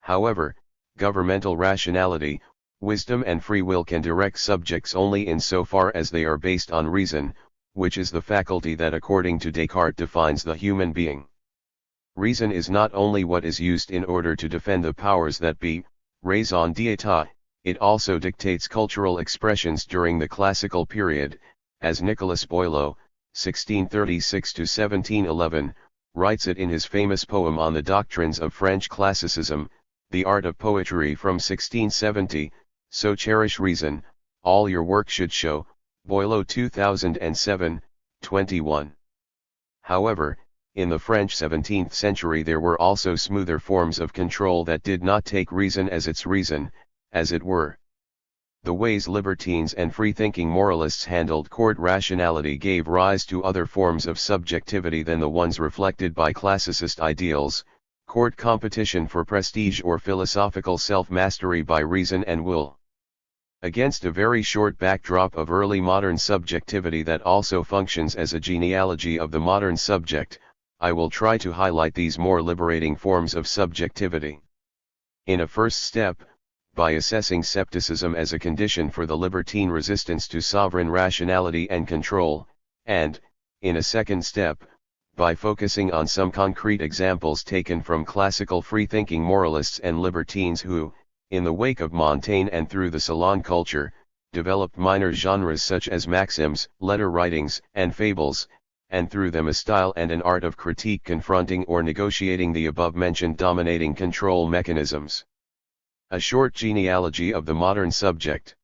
However, governmental rationality, wisdom and free will can direct subjects only insofar as they are based on reason, which is the faculty that according to Descartes defines the human being. Reason is not only what is used in order to defend the powers that be, raison d'etat, it also dictates cultural expressions during the classical period, as Nicolas Boileau, 1636-1711, writes it in his famous poem on the doctrines of French classicism, The Art of Poetry from 1670, so cherish reason, all your work should show, Boileau 2007, 21. However, in the French 17th century there were also smoother forms of control that did not take reason as its reason, as it were. The ways libertines and free-thinking moralists handled court rationality gave rise to other forms of subjectivity than the ones reflected by classicist ideals, court competition for prestige or philosophical self-mastery by reason and will. Against a very short backdrop of early modern subjectivity that also functions as a genealogy of the modern subject, I will try to highlight these more liberating forms of subjectivity. In a first step, by assessing scepticism as a condition for the libertine resistance to sovereign rationality and control, and, in a second step, by focusing on some concrete examples taken from classical free-thinking moralists and libertines who, in the wake of Montaigne and through the salon culture, developed minor genres such as maxims, letter writings, and fables, and through them a style and an art of critique confronting or negotiating the above-mentioned dominating control mechanisms. A short genealogy of the modern subject.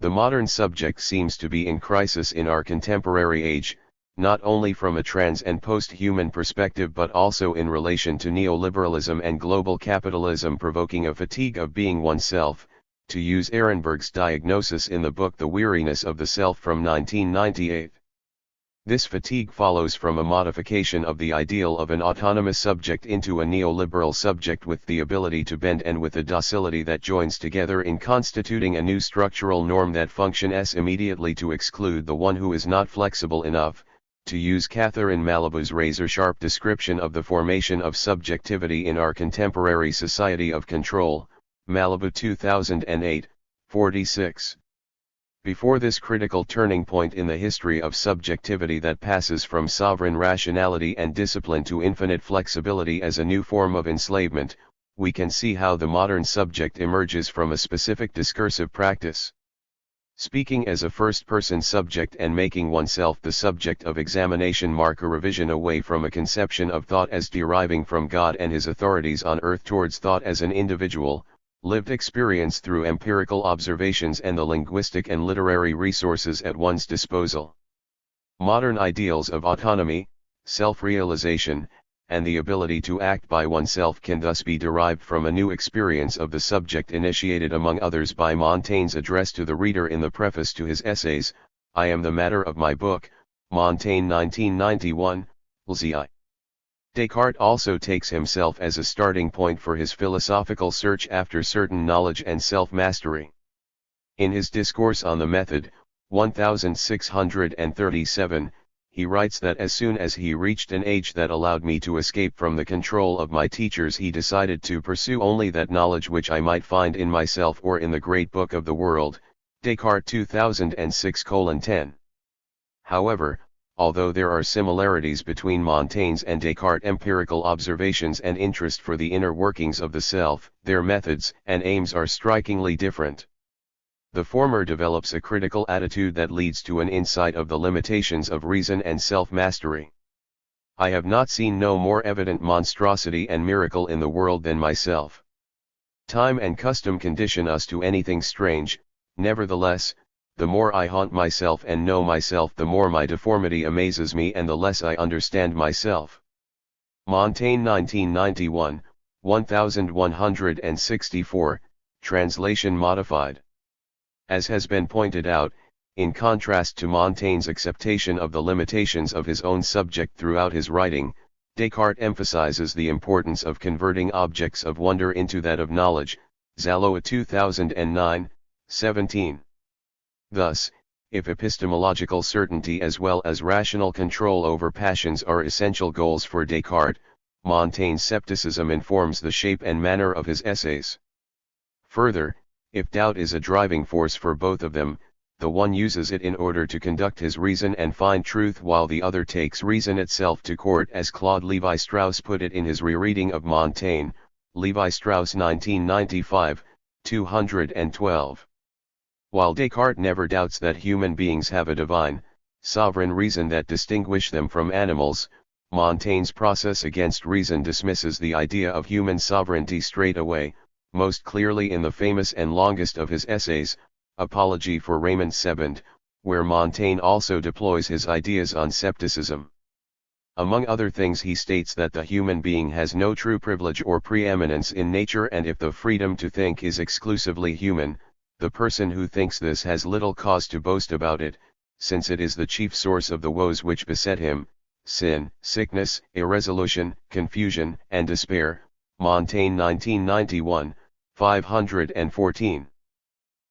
The modern subject seems to be in crisis in our contemporary age, not only from a trans and post-human perspective but also in relation to neoliberalism and global capitalism, provoking a fatigue of being oneself, to use Ehrenberg's diagnosis in the book The Weariness of the Self from 1998. This fatigue follows from a modification of the ideal of an autonomous subject into a neoliberal subject with the ability to bend and with a docility that joins together in constituting a new structural norm that functions immediately to exclude the one who is not flexible enough, to use Catherine Malabou's razor-sharp description of the formation of subjectivity in our contemporary society of control, Malabou 2008, 46. Before this critical turning point in the history of subjectivity that passes from sovereign rationality and discipline to infinite flexibility as a new form of enslavement, we can see how the modern subject emerges from a specific discursive practice. Speaking as a first-person subject and making oneself the subject of examination mark a revision away from a conception of thought as deriving from God and his authorities on earth towards thought as an individual, lived experience through empirical observations and the linguistic and literary resources at one's disposal. Modern ideals of autonomy, self-realization, and the ability to act by oneself can thus be derived from a new experience of the subject initiated among others by Montaigne's address to the reader in the preface to his essays, I Am the Matter of My Book, Montaigne 1991, LZI. Descartes also takes himself as a starting point for his philosophical search after certain knowledge and self-mastery. In his Discourse on the Method, 1637, he writes that as soon as he reached an age that allowed me to escape from the control of my teachers, he decided to pursue only that knowledge which I might find in myself or in the great book of the world, Descartes 2006:10. However, although there are similarities between Montaigne's and Descartes' empirical observations and interest for the inner workings of the self, their methods and aims are strikingly different. The former develops a critical attitude that leads to an insight of the limitations of reason and self-mastery. I have not seen no more evident monstrosity and miracle in the world than myself. Time and custom condition us to anything strange, nevertheless, the more I haunt myself and know myself, the more my deformity amazes me and the less I understand myself. Montaigne 1991, 1164, translation modified. As has been pointed out, in contrast to Montaigne's acceptation of the limitations of his own subject throughout his writing, Descartes emphasizes the importance of converting objects of wonder into that of knowledge, Zaloa 2009, 17. Thus, if epistemological certainty as well as rational control over passions are essential goals for Descartes, Montaigne's scepticism informs the shape and manner of his essays. Further, if doubt is a driving force for both of them, the one uses it in order to conduct his reason and find truth, while the other takes reason itself to court, as Claude Lévi-Strauss put it in his rereading of Montaigne, Lévi-Strauss 1995, 212. While Descartes never doubts that human beings have a divine, sovereign reason that distinguish them from animals, Montaigne's process against reason dismisses the idea of human sovereignty straight away, most clearly in the famous and longest of his essays, Apology for Raymond Sebond, where Montaigne also deploys his ideas on scepticism. Among other things, he states that the human being has no true privilege or preeminence in nature, and if the freedom to think is exclusively human, the person who thinks this has little cause to boast about it, since it is the chief source of the woes which beset him, sin, sickness, irresolution, confusion, and despair. Montaigne 1991, 514.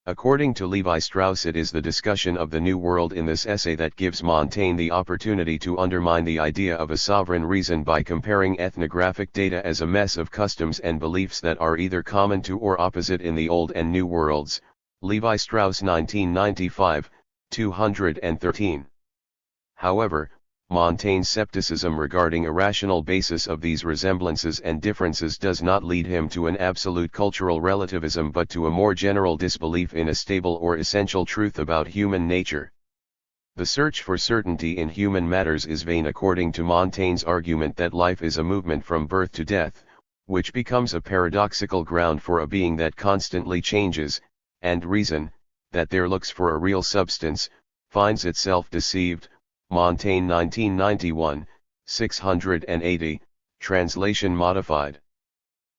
According to Levi Strauss, it is the discussion of the New World in this essay that gives Montaigne the opportunity to undermine the idea of a sovereign reason by comparing ethnographic data as a mess of customs and beliefs that are either common to or opposite in the Old and New Worlds. Levi Strauss 1995, 213. However, Montaigne's scepticism regarding a rational basis of these resemblances and differences does not lead him to an absolute cultural relativism, but to a more general disbelief in a stable or essential truth about human nature. The search for certainty in human matters is vain according to Montaigne's argument that life is a movement from birth to death, which becomes a paradoxical ground for a being that constantly changes, and reason, that there looks for a real substance, finds itself deceived. Montaigne 1991, 680, translation modified.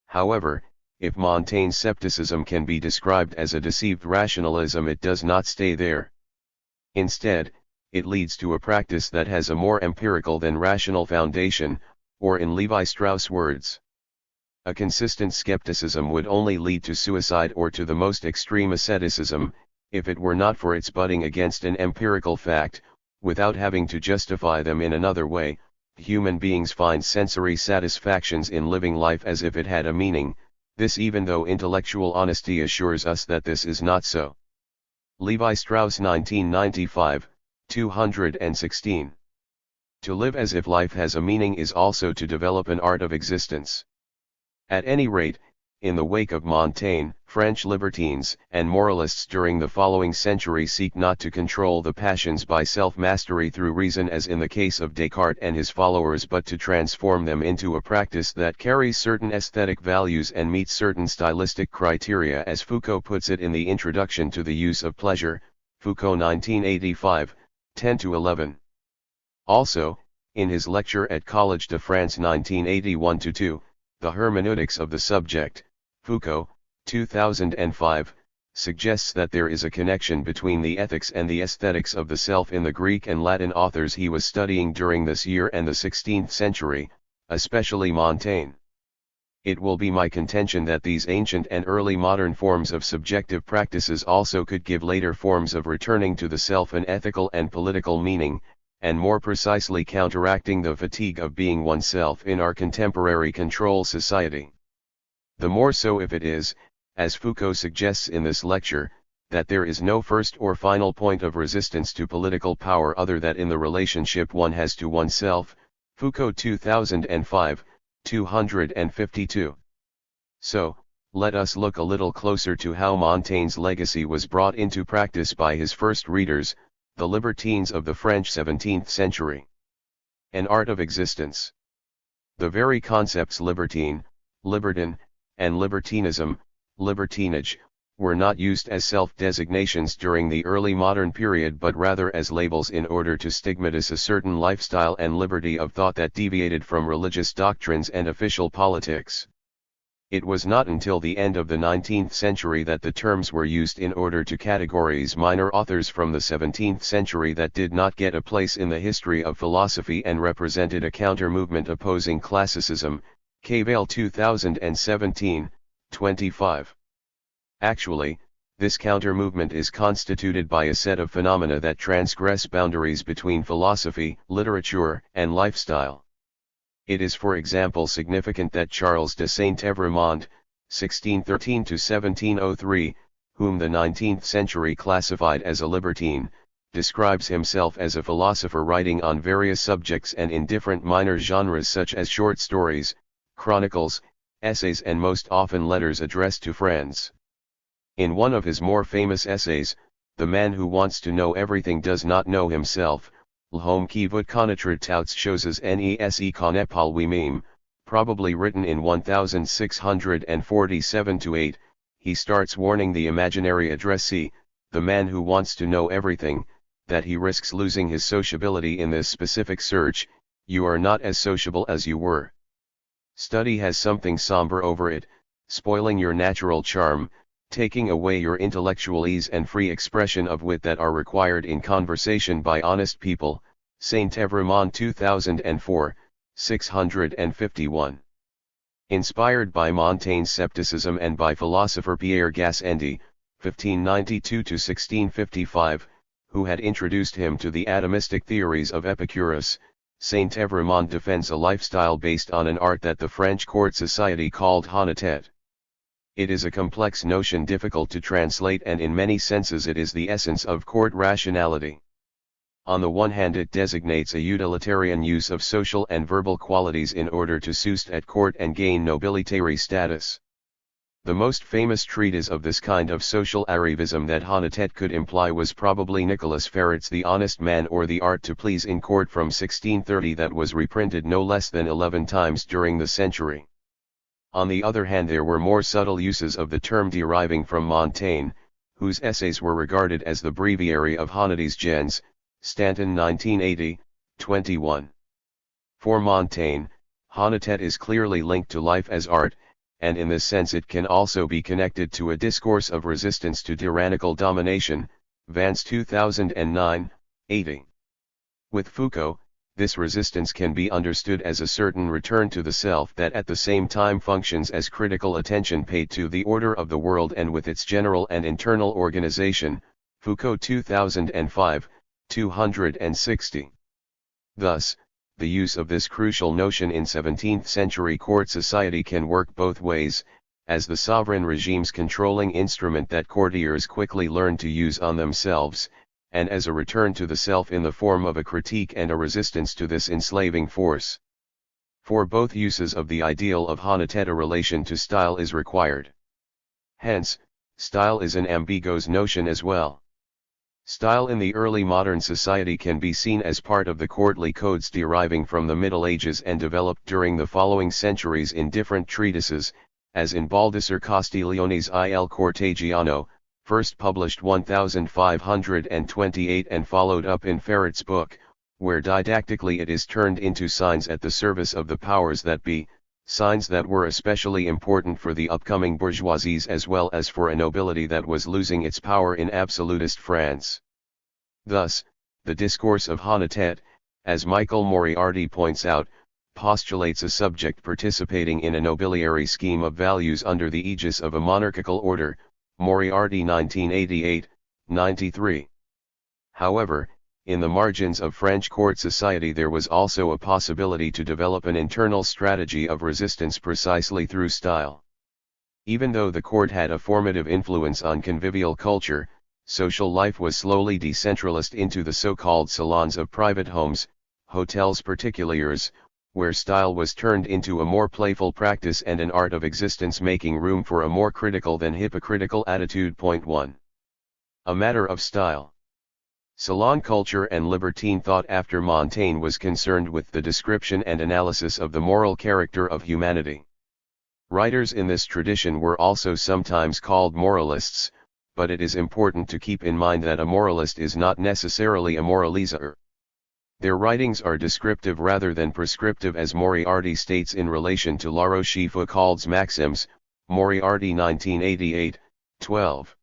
However, if Montaigne's scepticism can be described as a deceived rationalism, it does not stay there. Instead, it leads to a practice that has a more empirical than rational foundation, or in Levi Strauss' words, a consistent skepticism would only lead to suicide or to the most extreme asceticism, if it were not for its butting against an empirical fact. Without having to justify them in another way, human beings find sensory satisfactions in living life as if it had a meaning, this even though intellectual honesty assures us that this is not so. Levi Strauss 1995, 216. To live as if life has a meaning is also to develop an art of existence. At any rate, in the wake of Montaigne, French libertines and moralists during the following century seek not to control the passions by self-mastery through reason as in the case of Descartes and his followers, but to transform them into a practice that carries certain aesthetic values and meets certain stylistic criteria, as Foucault puts it in the introduction to the use of pleasure, Foucault 1985, 10-11. Also, in his lecture at Collège de France 1981-2, The Hermeneutics of the Subject, Foucault, 2005, suggests that there is a connection between the ethics and the aesthetics of the self in the Greek and Latin authors he was studying during this year and the 16th century, especially Montaigne. It will be my contention that these ancient and early modern forms of subjective practices also could give later forms of returning to the self an ethical and political meaning, and more precisely counteracting the fatigue of being oneself in our contemporary control society. The more so if it is, as Foucault suggests in this lecture, that there is no first or final point of resistance to political power other than in the relationship one has to oneself, Foucault 2005, 252. So, let us look a little closer to how Montaigne's legacy was brought into practice by his first readers, the libertines of the French 17th century. An art of existence. The very concepts libertine, libertin, and libertinism, libertinage, were not used as self-designations during the early modern period, but rather as labels in order to stigmatize a certain lifestyle and liberty of thought that deviated from religious doctrines and official politics. It was not until the end of the 19th century that the terms were used in order to categorize minor authors from the 17th century that did not get a place in the history of philosophy and represented a counter-movement opposing classicism, Cavell 2017, 25. Actually, this counter-movement is constituted by a set of phenomena that transgress boundaries between philosophy, literature, and lifestyle. It is, for example, significant that Charles de Saint-Evremond, 1613-1703, whom the 19th century classified as a libertine, describes himself as a philosopher writing on various subjects and in different minor genres such as short stories, chronicles, essays, and most often letters addressed to friends. In one of his more famous essays, The Man Who Wants to Know Everything Does Not Know Himself, L'homme qui veut connaître toutes choses ne se connaît pas lui-même, probably written in 1647-8, he starts warning the imaginary addressee, the man who wants to know everything, that he risks losing his sociability in this specific search. You are not as sociable as you were. Study has something somber over it, spoiling your natural charm, taking away your intellectual ease and free expression of wit that are required in conversation by honest people. Saint Evremond 2004, 651. Inspired by Montaigne's scepticism and by philosopher Pierre Gassendi, 1592-1655, who had introduced him to the atomistic theories of Epicurus, Saint Evremond defends a lifestyle based on an art that the French court society called honnêteté. It is a complex notion difficult to translate, and in many senses it is the essence of court rationality. On the one hand, it designates a utilitarian use of social and verbal qualities in order to soust at court and gain nobilitary status. The most famous treatise of this kind of social arrivism that honnêteté could imply was probably Nicolas Ferret's The Honest Man, or The Art to Please in Court, from 1630, that was reprinted no less than 11 times during the century. On the other hand, there were more subtle uses of the term deriving from Montaigne, whose essays were regarded as the breviary of honnête's gens. Stanton 1980, 21. For Montaigne, honnêteté is clearly linked to life as art, and in this sense it can also be connected to a discourse of resistance to tyrannical domination. Vance 2009, 80. With Foucault, this resistance can be understood as a certain return to the self that at the same time functions as critical attention paid to the order of the world and with its general and internal organization. Foucault 2005, 260. Thus, the use of this crucial notion in 17th-century court society can work both ways, as the sovereign regime's controlling instrument that courtiers quickly learn to use on themselves, and as a return to the self in the form of a critique and a resistance to this enslaving force. For both uses of the ideal of honnêteté, a relation to style is required. Hence, style is an ambiguous notion as well. Style in the early modern society can be seen as part of the courtly codes deriving from the Middle Ages and developed during the following centuries in different treatises, as in Baldassare Castiglione's Il Cortegiano, first published 1528 and followed up in Ferret's book, where didactically it is turned into signs at the service of the powers that be, signs that were especially important for the upcoming bourgeoisies as well as for a nobility that was losing its power in absolutist France. Thus, the discourse of honnêteté, as Michael Moriarty points out, postulates a subject participating in a nobiliary scheme of values under the aegis of a monarchical order. Moriarty 1988, 93. However, in the margins of French court society there was also a possibility to develop an internal strategy of resistance precisely through style. Even though the court had a formative influence on convivial culture, social life was slowly decentralized into the so-called salons of private homes, hotels particuliers, where style was turned into a more playful practice and an art of existence, making room for a more critical than hypocritical attitude. 1. A matter of style. Salon culture and libertine thought after Montaigne was concerned with the description and analysis of the moral character of humanity. Writers in this tradition were also sometimes called moralists, but it is important to keep in mind that a moralist is not necessarily a moralizer. Their writings are descriptive rather than prescriptive, as Moriarty states in relation to La Rochefoucauld's maxims, Moriarty 1988, 12.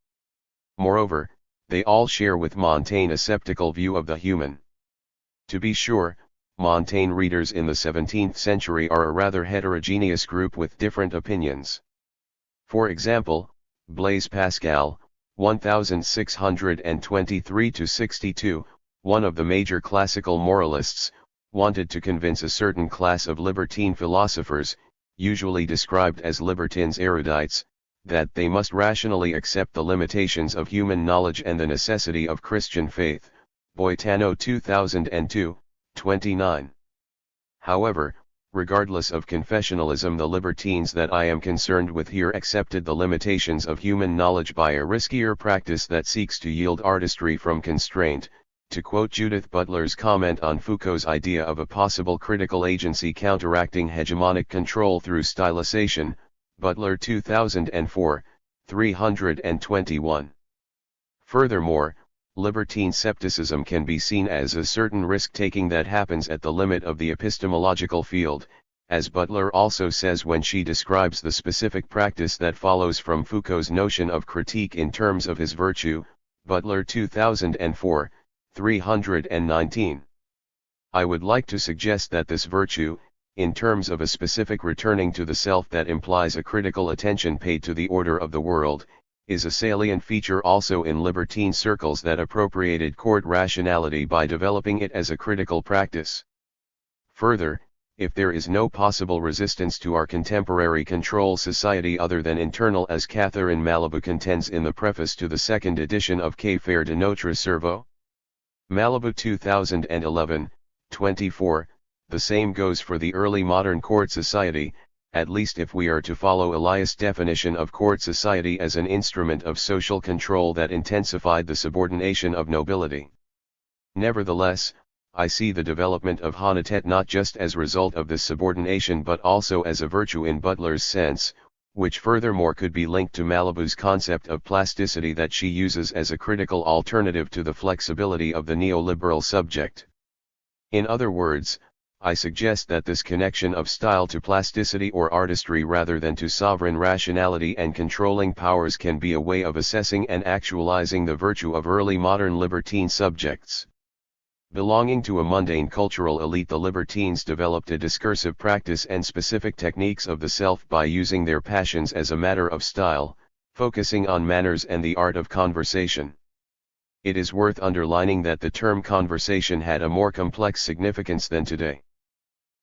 Moreover, they all share with Montaigne a sceptical view of the human. To be sure, Montaigne readers in the 17th century are a rather heterogeneous group with different opinions. For example, Blaise Pascal, 1623-62, one of the major classical moralists, wanted to convince a certain class of libertine philosophers, usually described as libertines erudites, that they must rationally accept the limitations of human knowledge and the necessity of Christian faith. Boitano 2002, 29. However, regardless of confessionalism, the libertines that I am concerned with here accepted the limitations of human knowledge by a riskier practice that seeks to yield artistry from constraint, To quote Judith Butler's comment on Foucault's idea of a possible critical agency counteracting hegemonic control through stylization, Butler 2004, 321. Furthermore, libertine scepticism can be seen as a certain risk-taking that happens at the limit of the epistemological field, as Butler also says when she describes the specific practice that follows from Foucault's notion of critique in terms of his virtue, Butler 2004, 319. I would like to suggest that this virtue, in terms of a specific returning to the self that implies a critical attention paid to the order of the world, is a salient feature also in libertine circles that appropriated court rationality by developing it as a critical practice. Further, if there is no possible resistance to our contemporary control society other than internal, as Catherine Malibu contends in the preface to the second edition of Que faire de notre cerveau? Malibu 2011, 24, the same goes for the early modern court society, at least if we are to follow Elias' definition of court society as an instrument of social control that intensified the subordination of nobility. Nevertheless, I see the development of honnêteté not just as result of this subordination but also as a virtue in Butler's sense, which furthermore could be linked to Malibu's concept of plasticity that she uses as a critical alternative to the flexibility of the neoliberal subject. In other words, I suggest that this connection of style to plasticity or artistry rather than to sovereign rationality and controlling powers can be a way of assessing and actualizing the virtue of early modern libertine subjects. Belonging to a mundane cultural elite, the libertines developed a discursive practice and specific techniques of the self by using their passions as a matter of style, focusing on manners and the art of conversation. It is worth underlining that the term conversation had a more complex significance than today.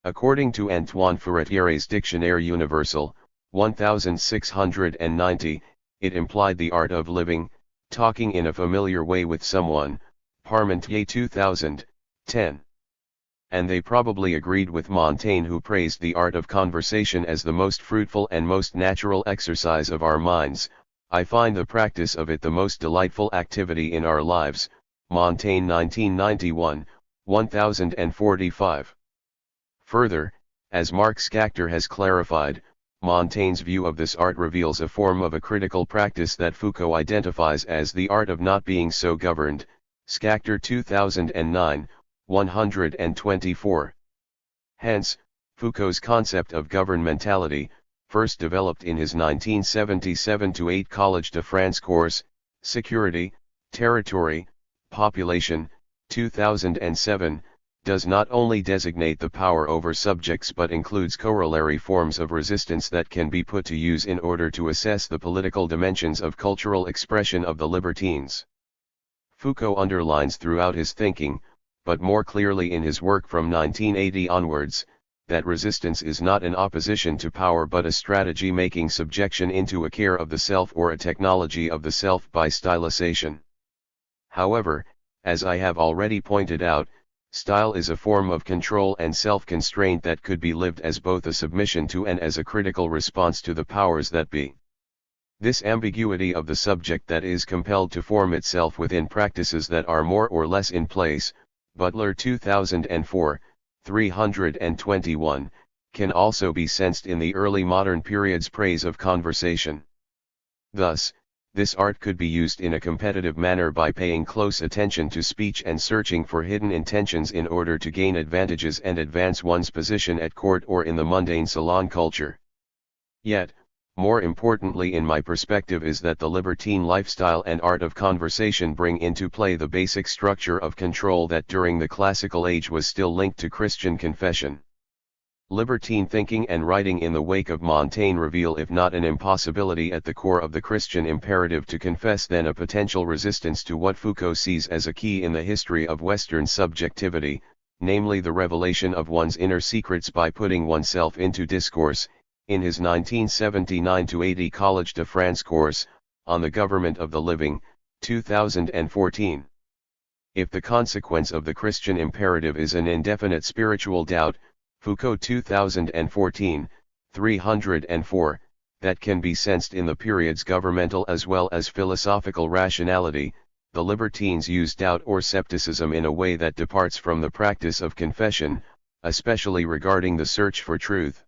According to Antoine Furetière's Dictionnaire Universel, 1690, it implied the art of living, talking in a familiar way with someone, Parmentier 2010. And they probably agreed with Montaigne, who praised the art of conversation as the most fruitful and most natural exercise of our minds. I find the practice of it the most delightful activity in our lives, Montaigne 1991, 1045. Further, as Marc Schachter has clarified, Montaigne's view of this art reveals a form of a critical practice that Foucault identifies as the art of not being so governed, Schachter 2009, 124. Hence, Foucault's concept of governmentality, first developed in his 1977-8 Collège de France course, Security, Territory, Population, 2007, does not only designate the power over subjects but includes corollary forms of resistance that can be put to use in order to assess the political dimensions of cultural expression of the libertines. Foucault underlines throughout his thinking, but more clearly in his work from 1980 onwards, that resistance is not an opposition to power but a strategy making subjection into a care of the self or a technology of the self by stylization. However, as I have already pointed out, style is a form of control and self-constraint that could be lived as both a submission to and as a critical response to the powers that be. This ambiguity of the subject that is compelled to form itself within practices that are more or less in place, Butler 2004, 321, can also be sensed in the early modern period's praise of conversation. Thus, this art could be used in a competitive manner by paying close attention to speech and searching for hidden intentions in order to gain advantages and advance one's position at court or in the mundane salon culture. Yet, more importantly in my perspective is that the libertine lifestyle and art of conversation bring into play the basic structure of control that during the classical age was still linked to Christian confession. Libertine thinking and writing in the wake of Montaigne reveal if not an impossibility at the core of the Christian imperative to confess, then a potential resistance to what Foucault sees as a key in the history of Western subjectivity, namely the revelation of one's inner secrets by putting oneself into discourse, in his 1979-80 Collège de France course, on the government of the living, 2014. If the consequence of the Christian imperative is an indefinite spiritual doubt, Foucault 2014, 304, that can be sensed in the period's governmental as well as philosophical rationality, the libertines use doubt or skepticism in a way that departs from the practice of confession, especially regarding the search for truth.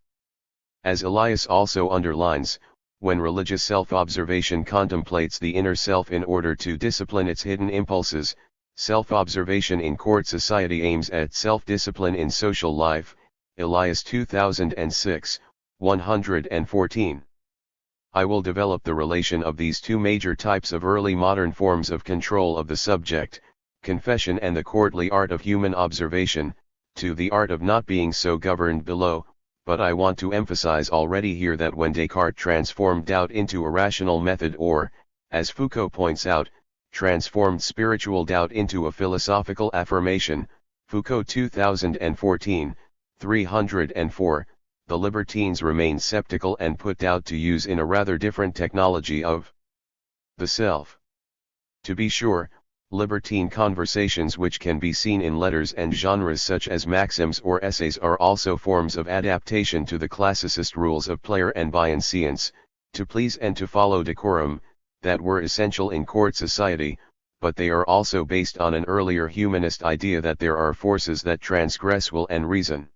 As Elias also underlines, when religious self-observation contemplates the inner self in order to discipline its hidden impulses, self-observation in court society aims at self-discipline in social life. Elias 2006, 114. I will develop the relation of these two major types of early modern forms of control of the subject, confession and the courtly art of human observation, to the art of not being so governed below, but I want to emphasize already here that when Descartes transformed doubt into a rational method or, as Foucault points out, transformed spiritual doubt into a philosophical affirmation, Foucault 2014, 304, the libertines remained skeptical and put doubt to use in a rather different technology of the self. To be sure, libertine conversations which can be seen in letters and genres such as maxims or essays are also forms of adaptation to the classicist rules of player and bienséance, to please and to follow decorum, that were essential in court society, but they are also based on an earlier humanist idea that there are forces that transgress will and reason.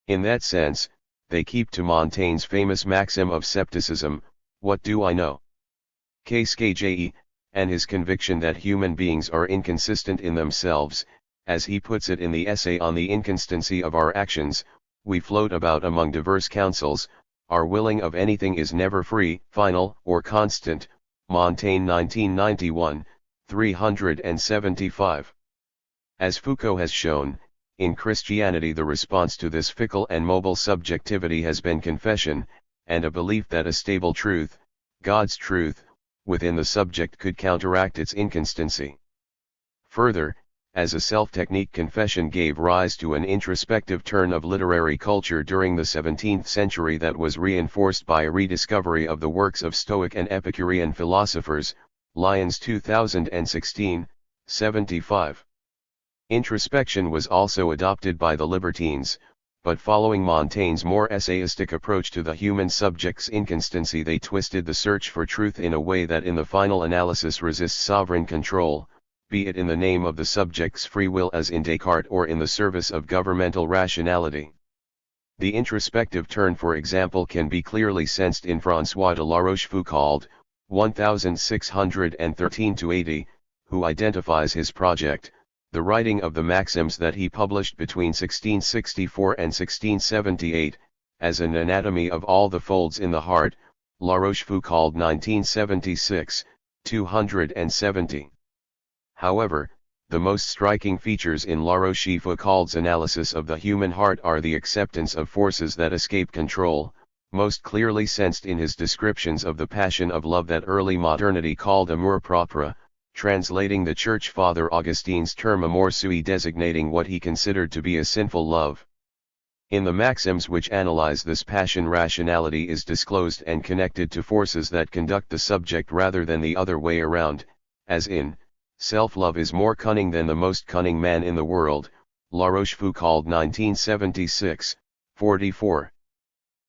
In that sense, they keep to Montaigne's famous maxim of skepticism, what do I know? KSKJE, and his conviction that human beings are inconsistent in themselves, as he puts it in the essay on the inconstancy of our actions, we float about among diverse counsels, our willing of anything is never free, final, or constant, Montaigne 1991, 375. As Foucault has shown, in Christianity the response to this fickle and mobile subjectivity has been confession, and a belief that a stable truth, God's truth, within the subject could counteract its inconstancy. Further, as a self-technique, confession gave rise to an introspective turn of literary culture during the 17th century that was reinforced by a rediscovery of the works of Stoic and Epicurean philosophers, Lyons 2016, 75. Introspection was also adopted by the libertines, but following Montaigne's more essayistic approach to the human subject's inconstancy, they twisted the search for truth in a way that in the final analysis resists sovereign control, be it in the name of the subject's free will as in Descartes or in the service of governmental rationality. The introspective turn, for example, can be clearly sensed in François de La Rochefoucauld, 1613-80, who identifies his project, the writing of the maxims that he published between 1664 and 1678, as an anatomy of all the folds in the heart, La Rochefoucauld 1976, 270. However, the most striking features in La Rochefoucauld's analysis of the human heart are the acceptance of forces that escape control, most clearly sensed in his descriptions of the passion of love that early modernity called amour propre, translating the Church Father Augustine's term amour sui, designating what he considered to be a sinful love. In the maxims which analyze this passion, rationality is disclosed and connected to forces that conduct the subject rather than the other way around, as in, self-love is more cunning than the most cunning man in the world, La Rochefoucauld 1976, 44.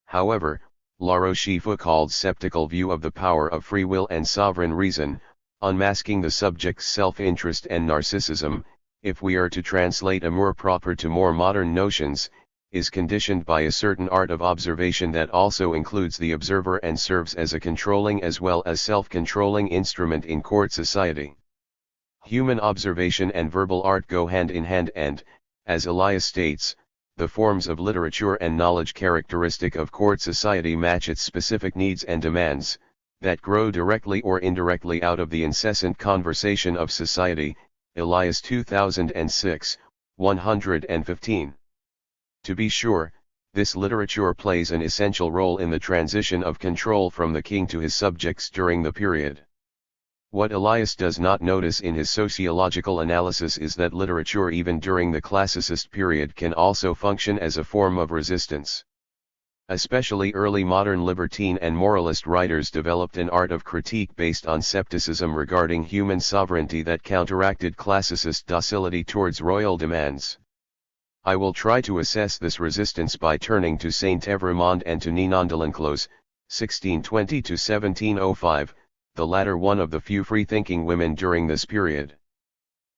However, La Rochefoucauld's sceptical view of the power of free will and sovereign reason, unmasking the subject's self-interest and narcissism, if we are to translate amour propre to more modern notions, is conditioned by a certain art of observation that also includes the observer and serves as a controlling as well as self-controlling instrument in court society. Human observation and verbal art go hand in hand and, as Elias states, the forms of literature and knowledge characteristic of court society match its specific needs and demands, that grow directly or indirectly out of the incessant conversation of society, Elias 2006, 115. To be sure, this literature plays an essential role in the transition of control from the king to his subjects during the period. What Elias does not notice in his sociological analysis is that literature even during the classicist period can also function as a form of resistance. Especially early modern libertine and moralist writers developed an art of critique based on skepticism regarding human sovereignty that counteracted classicist docility towards royal demands. I will try to assess this resistance by turning to Saint Evremond and to Ninon de L'Enclos, 1620–1705, the latter one of the few free-thinking women during this period.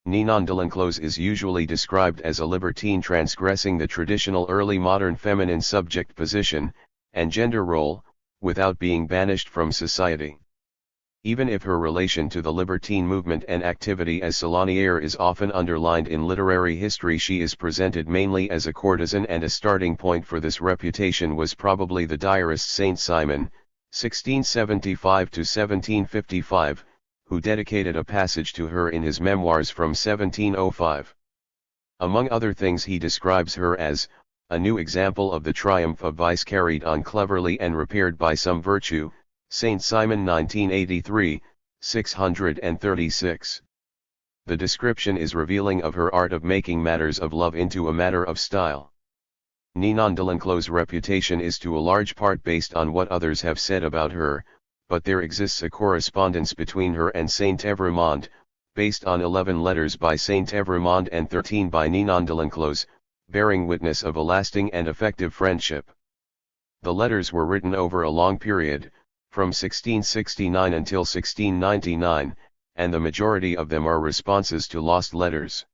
Ninon de l'Enclos is usually described as a libertine transgressing the traditional early modern feminine subject position and gender role, without being banished from society. Even if her relation to the libertine movement and activity as salonière is often underlined in literary history, she is presented mainly as a courtesan, and a starting point for this reputation was probably the diarist Saint Simon, 1675–1755, who dedicated a passage to her in his memoirs from 1705. Among other things, he describes her as a new example of the triumph of vice carried on cleverly and repaired by some virtue, Saint Simon 1983, 636. The description is revealing of her art of making matters of love into a matter of style. Ninon de l'Enclos' reputation is to a large part based on what others have said about her, but there exists a correspondence between her and Saint Evremond, based on 11 letters by Saint Evremond and 13 by Ninon de l'Enclos, bearing witness of a lasting and effective friendship. The letters were written over a long period, from 1669 until 1699, and the majority of them are responses to lost letters.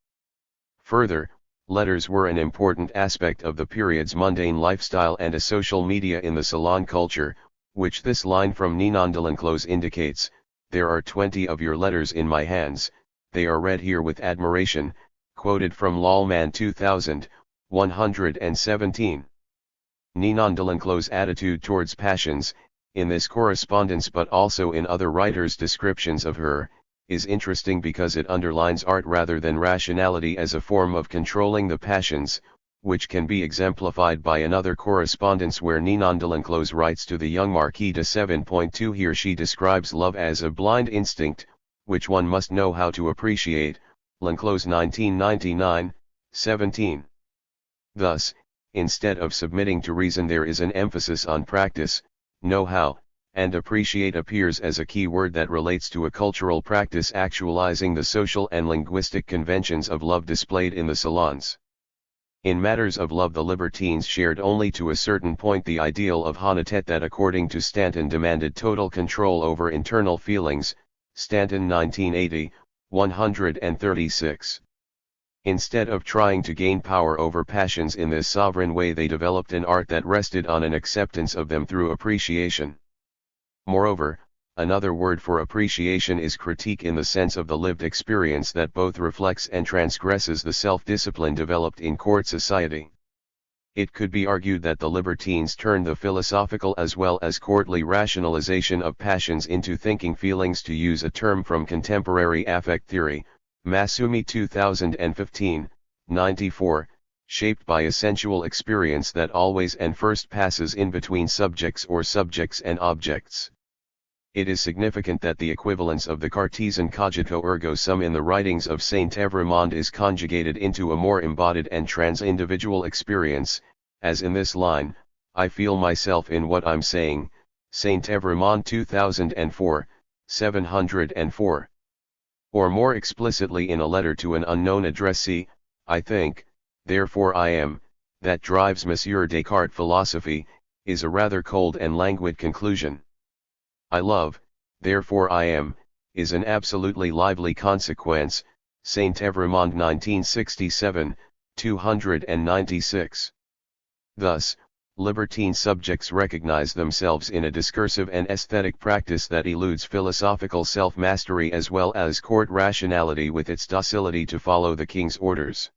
Further, letters were an important aspect of the period's mundane lifestyle and a social media in the salon culture, which this line from Ninon de l'Enclos indicates: "There are 20 of your letters in my hands, they are read here with admiration," quoted from Lallemand 2117. Ninon de l'Enclos' attitude towards passions, in this correspondence but also in other writers' descriptions of her, is interesting because it underlines art rather than rationality as a form of controlling the passions, which can be exemplified by another correspondence where Ninon de l'Enclos writes to the young Marquis de 7.2. Here she describes love as a blind instinct, which one must know how to appreciate, l'Enclos 1999, 17. Thus, instead of submitting to reason, there is an emphasis on practice. Know how, and appreciate appears as a key word that relates to a cultural practice actualizing the social and linguistic conventions of love displayed in the salons. In matters of love, the libertines shared only to a certain point the ideal of honnêteté that, according to Stanton, demanded total control over internal feelings, Stanton 1980, 136. Instead of trying to gain power over passions in this sovereign way, they developed an art that rested on an acceptance of them through appreciation. Moreover, another word for appreciation is critique, in the sense of the lived experience that both reflects and transgresses the self-discipline developed in court society. It could be argued that the libertines turned the philosophical as well as courtly rationalization of passions into thinking feelings, to use a term from contemporary affect theory, Masumi 2015, 94, shaped by a sensual experience that always and first passes in between subjects or subjects and objects. It is significant that the equivalence of the Cartesian cogito ergo sum in the writings of Saint Evremond is conjugated into a more embodied and trans-individual experience, as in this line, "I feel myself in what I'm saying," Saint Evremond 2004, 704. Or more explicitly in a letter to an unknown addressee, "I think, therefore I am," that drives Monsieur Descartes' philosophy, is a rather cold and languid conclusion. "I love, therefore I am," is an absolutely lively consequence, Saint Evremond 1967, 296. Thus, libertine subjects recognize themselves in a discursive and aesthetic practice that eludes philosophical self-mastery as well as court rationality with its docility to follow the king's orders.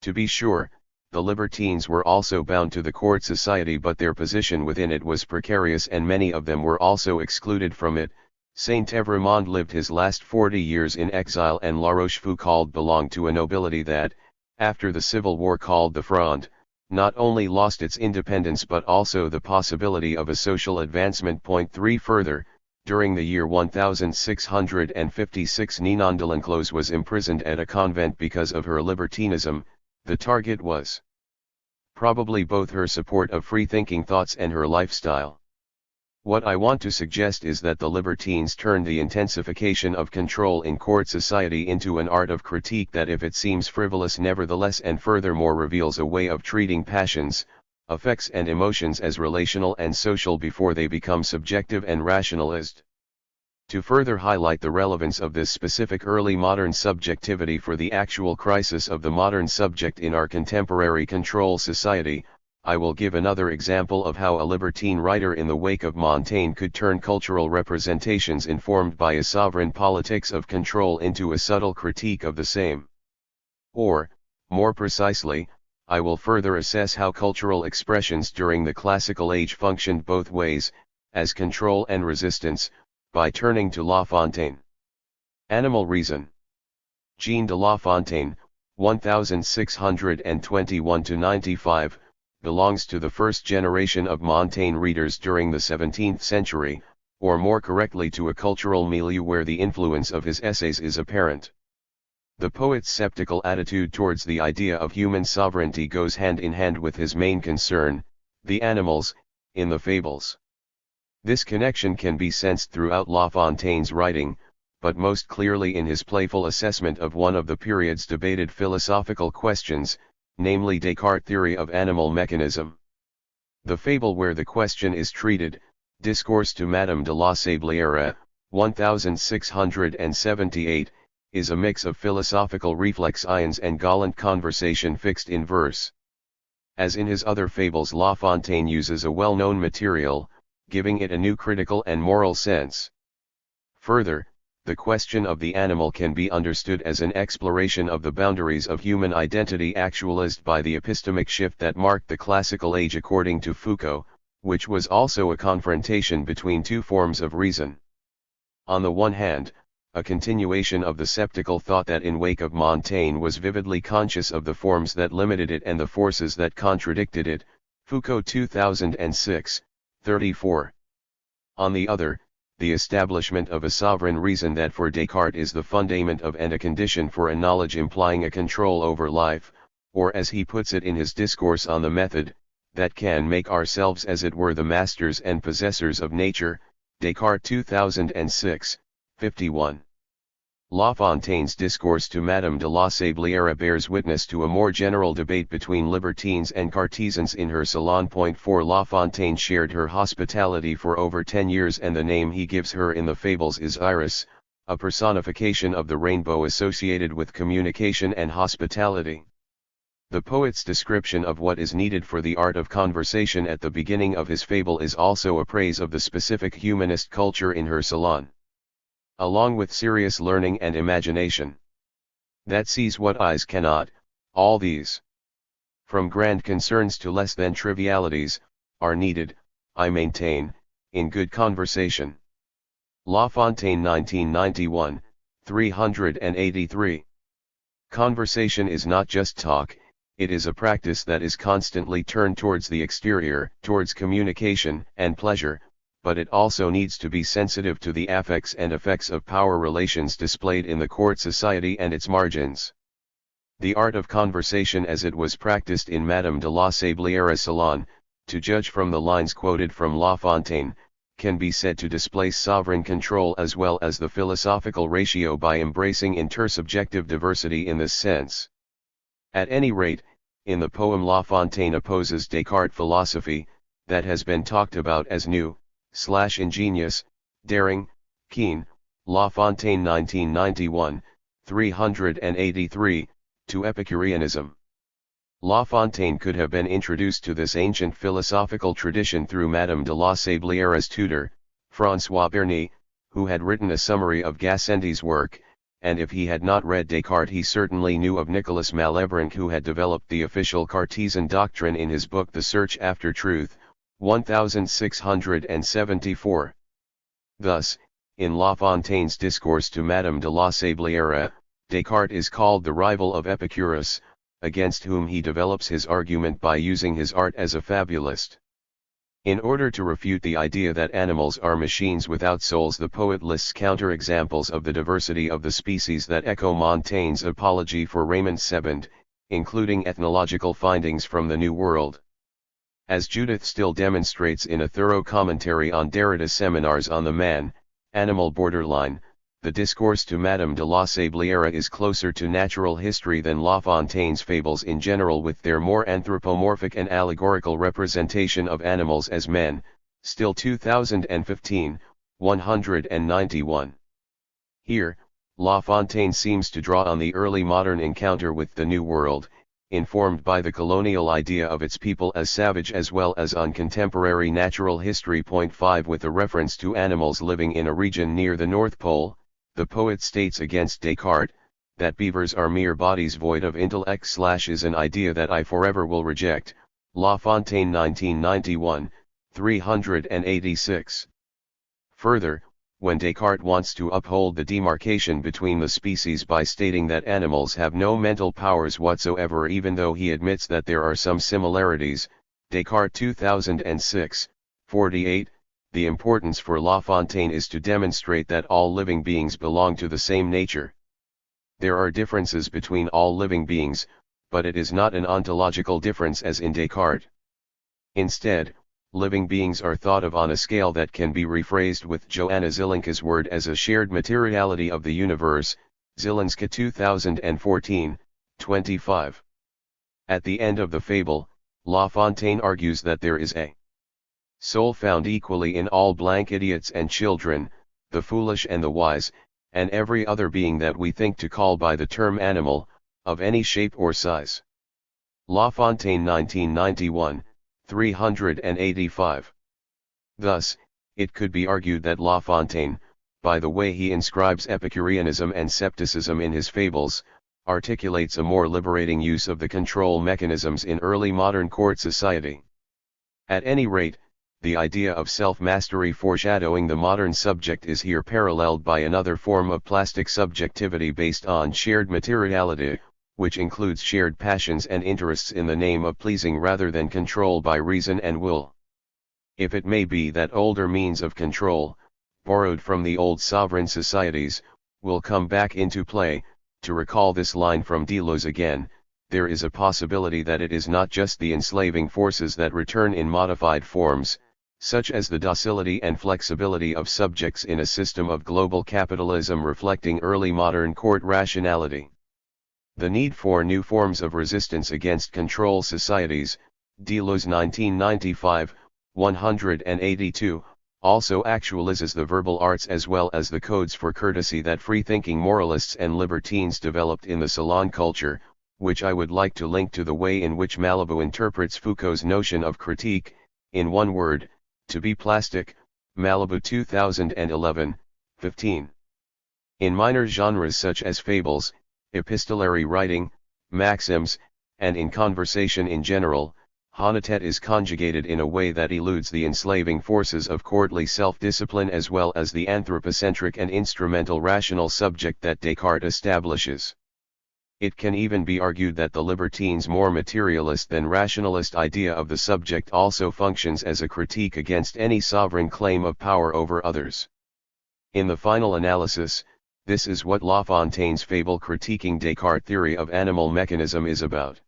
To be sure, the libertines were also bound to the court society, but their position within it was precarious and many of them were also excluded from it. Saint Evremond lived his last 40 years in exile, and La Rochefoucauld belonged to a nobility that, after the Civil War called the Fronde, not only lost its independence but also the possibility of a social advancement. 3 Further, during the year 1656 Ninon de l'Enclos was imprisoned at a convent because of her libertinism. The target was probably both her support of free-thinking thoughts and her lifestyle. What I want to suggest is that the libertines turned the intensification of control in court society into an art of critique that, if it seems frivolous, nevertheless and furthermore reveals a way of treating passions, affects and emotions as relational and social before they become subjective and rationalist. To further highlight the relevance of this specific early modern subjectivity for the actual crisis of the modern subject in our contemporary control society, I will give another example of how a libertine writer in the wake of Montaigne could turn cultural representations informed by a sovereign politics of control into a subtle critique of the same. Or, more precisely, I will further assess how cultural expressions during the classical age functioned both ways, as control and resistance, by turning to La Fontaine. Animal Reason. Jean de La Fontaine, 1621-95, belongs to the first generation of Montaigne readers during the 17th century, or more correctly to a cultural milieu where the influence of his essays is apparent. The poet's sceptical attitude towards the idea of human sovereignty goes hand in hand with his main concern, the animals, in the fables. This connection can be sensed throughout La Fontaine's writing, but most clearly in his playful assessment of one of the period's debated philosophical questions, namely Descartes' theory of animal mechanism. The fable where the question is treated, Discourse to Madame de la Sablière, 1678, is a mix of philosophical reflexions and gallant conversation fixed in verse. As in his other fables, La Fontaine uses a well-known material, giving it a new critical and moral sense. Further, the question of the animal can be understood as an exploration of the boundaries of human identity actualized by the epistemic shift that marked the classical age according to Foucault, which was also a confrontation between two forms of reason. On the one hand, a continuation of the sceptical thought that in wake of Montaigne was vividly conscious of the forms that limited it and the forces that contradicted it, Foucault 2006, 34. On the other, the establishment of a sovereign reason that for Descartes is the fundament of and a condition for a knowledge implying a control over life, or as he puts it in his discourse on the method, that can make ourselves as it were the masters and possessors of nature, Descartes 2006, 51. La Fontaine's discourse to Madame de la Sablière bears witness to a more general debate between libertines and Cartesians in her salon. 4 La Fontaine shared her hospitality for over 10 years, and the name he gives her in the fables is Iris, a personification of the rainbow associated with communication and hospitality. The poet's description of what is needed for the art of conversation at the beginning of his fable is also a praise of the specific humanist culture in her salon, along with serious learning and imagination that sees what eyes cannot. All these, from grand concerns to less than trivialities, are needed, I maintain, in good conversation. La Fontaine 1991, 383. Conversation is not just talk, it is a practice that is constantly turned towards the exterior, towards communication and pleasure, but it also needs to be sensitive to the affects and effects of power relations displayed in the court society and its margins. The art of conversation as it was practiced in Madame de la Sablière's salon, to judge from the lines quoted from La Fontaine, can be said to displace sovereign control as well as the philosophical ratio by embracing intersubjective diversity in this sense. At any rate, in the poem La Fontaine opposes Descartes' philosophy, that has been talked about as new, ingenious, daring, keen, La Fontaine 1991, 383, to Epicureanism. La Fontaine could have been introduced to this ancient philosophical tradition through Madame de la Sablière's tutor, François Berny, who had written a summary of Gassendi's work, and if he had not read Descartes he certainly knew of Nicolas Malebranche, who had developed the official Cartesian doctrine in his book The Search After Truth, 1674. Thus, in La Fontaine's discourse to Madame de la Sablière, Descartes is called the rival of Epicurus, against whom he develops his argument by using his art as a fabulist. In order to refute the idea that animals are machines without souls, the poet lists counterexamples of the diversity of the species that echo Montaigne's apology for Raymond Sebond, including ethnological findings from the New World. As Judith Still demonstrates in a thorough commentary on Derrida's Seminars on the Man-Animal Borderline, the discourse to Madame de la Sablière is closer to natural history than La Fontaine's fables in general, with their more anthropomorphic and allegorical representation of animals as men. Still 2015, 191. Here, La Fontaine seems to draw on the early modern encounter with the New World, informed by the colonial idea of its people as savage, as well as on contemporary natural history. 5 With a reference to animals living in a region near the North Pole, the poet states against Descartes, that beavers are mere bodies void of intellect / is an idea that I forever will reject. La Fontaine 1991, 386. Further, when Descartes wants to uphold the demarcation between the species by stating that animals have no mental powers whatsoever, even though he admits that there are some similarities, Descartes 2006, 48, the importance for La Fontaine is to demonstrate that all living beings belong to the same nature. There are differences between all living beings, but it is not an ontological difference as in Descartes. Instead, living beings are thought of on a scale that can be rephrased with Joanna Zilinska's word as a shared materiality of the universe, Zilinska 2014, 25. At the end of the fable, La Fontaine argues that there is a soul found equally in all blank idiots and children, the foolish and the wise, and every other being that we think to call by the term animal, of any shape or size. La Fontaine 1991, 385. Thus, it could be argued that La Fontaine, by the way he inscribes Epicureanism and scepticism in his fables, articulates a more liberating use of the control mechanisms in early modern court society. At any rate, the idea of self-mastery foreshadowing the modern subject is here paralleled by another form of plastic subjectivity based on shared materiality, which includes shared passions and interests in the name of pleasing rather than control by reason and will. If it may be that older means of control, borrowed from the old sovereign societies, will come back into play, to recall this line from Deleuze again, there is a possibility that it is not just the enslaving forces that return in modified forms, such as the docility and flexibility of subjects in a system of global capitalism reflecting early modern court rationality. The need for new forms of resistance against control societies, Deleuze 1995, 182, also actualizes the verbal arts as well as the codes for courtesy that free-thinking moralists and libertines developed in the salon culture, which I would like to link to the way in which Malibu interprets Foucault's notion of critique, in one word, to be plastic, Malibu 2011, 15. In minor genres such as fables, epistolary writing, maxims, and in conversation in general, honnêteté is conjugated in a way that eludes the enslaving forces of courtly self-discipline as well as the anthropocentric and instrumental rational subject that Descartes establishes. It can even be argued that the libertine's more materialist than rationalist idea of the subject also functions as a critique against any sovereign claim of power over others. In the final analysis, this is what La Fontaine's fable critiquing Descartes' theory of animal mechanism is about.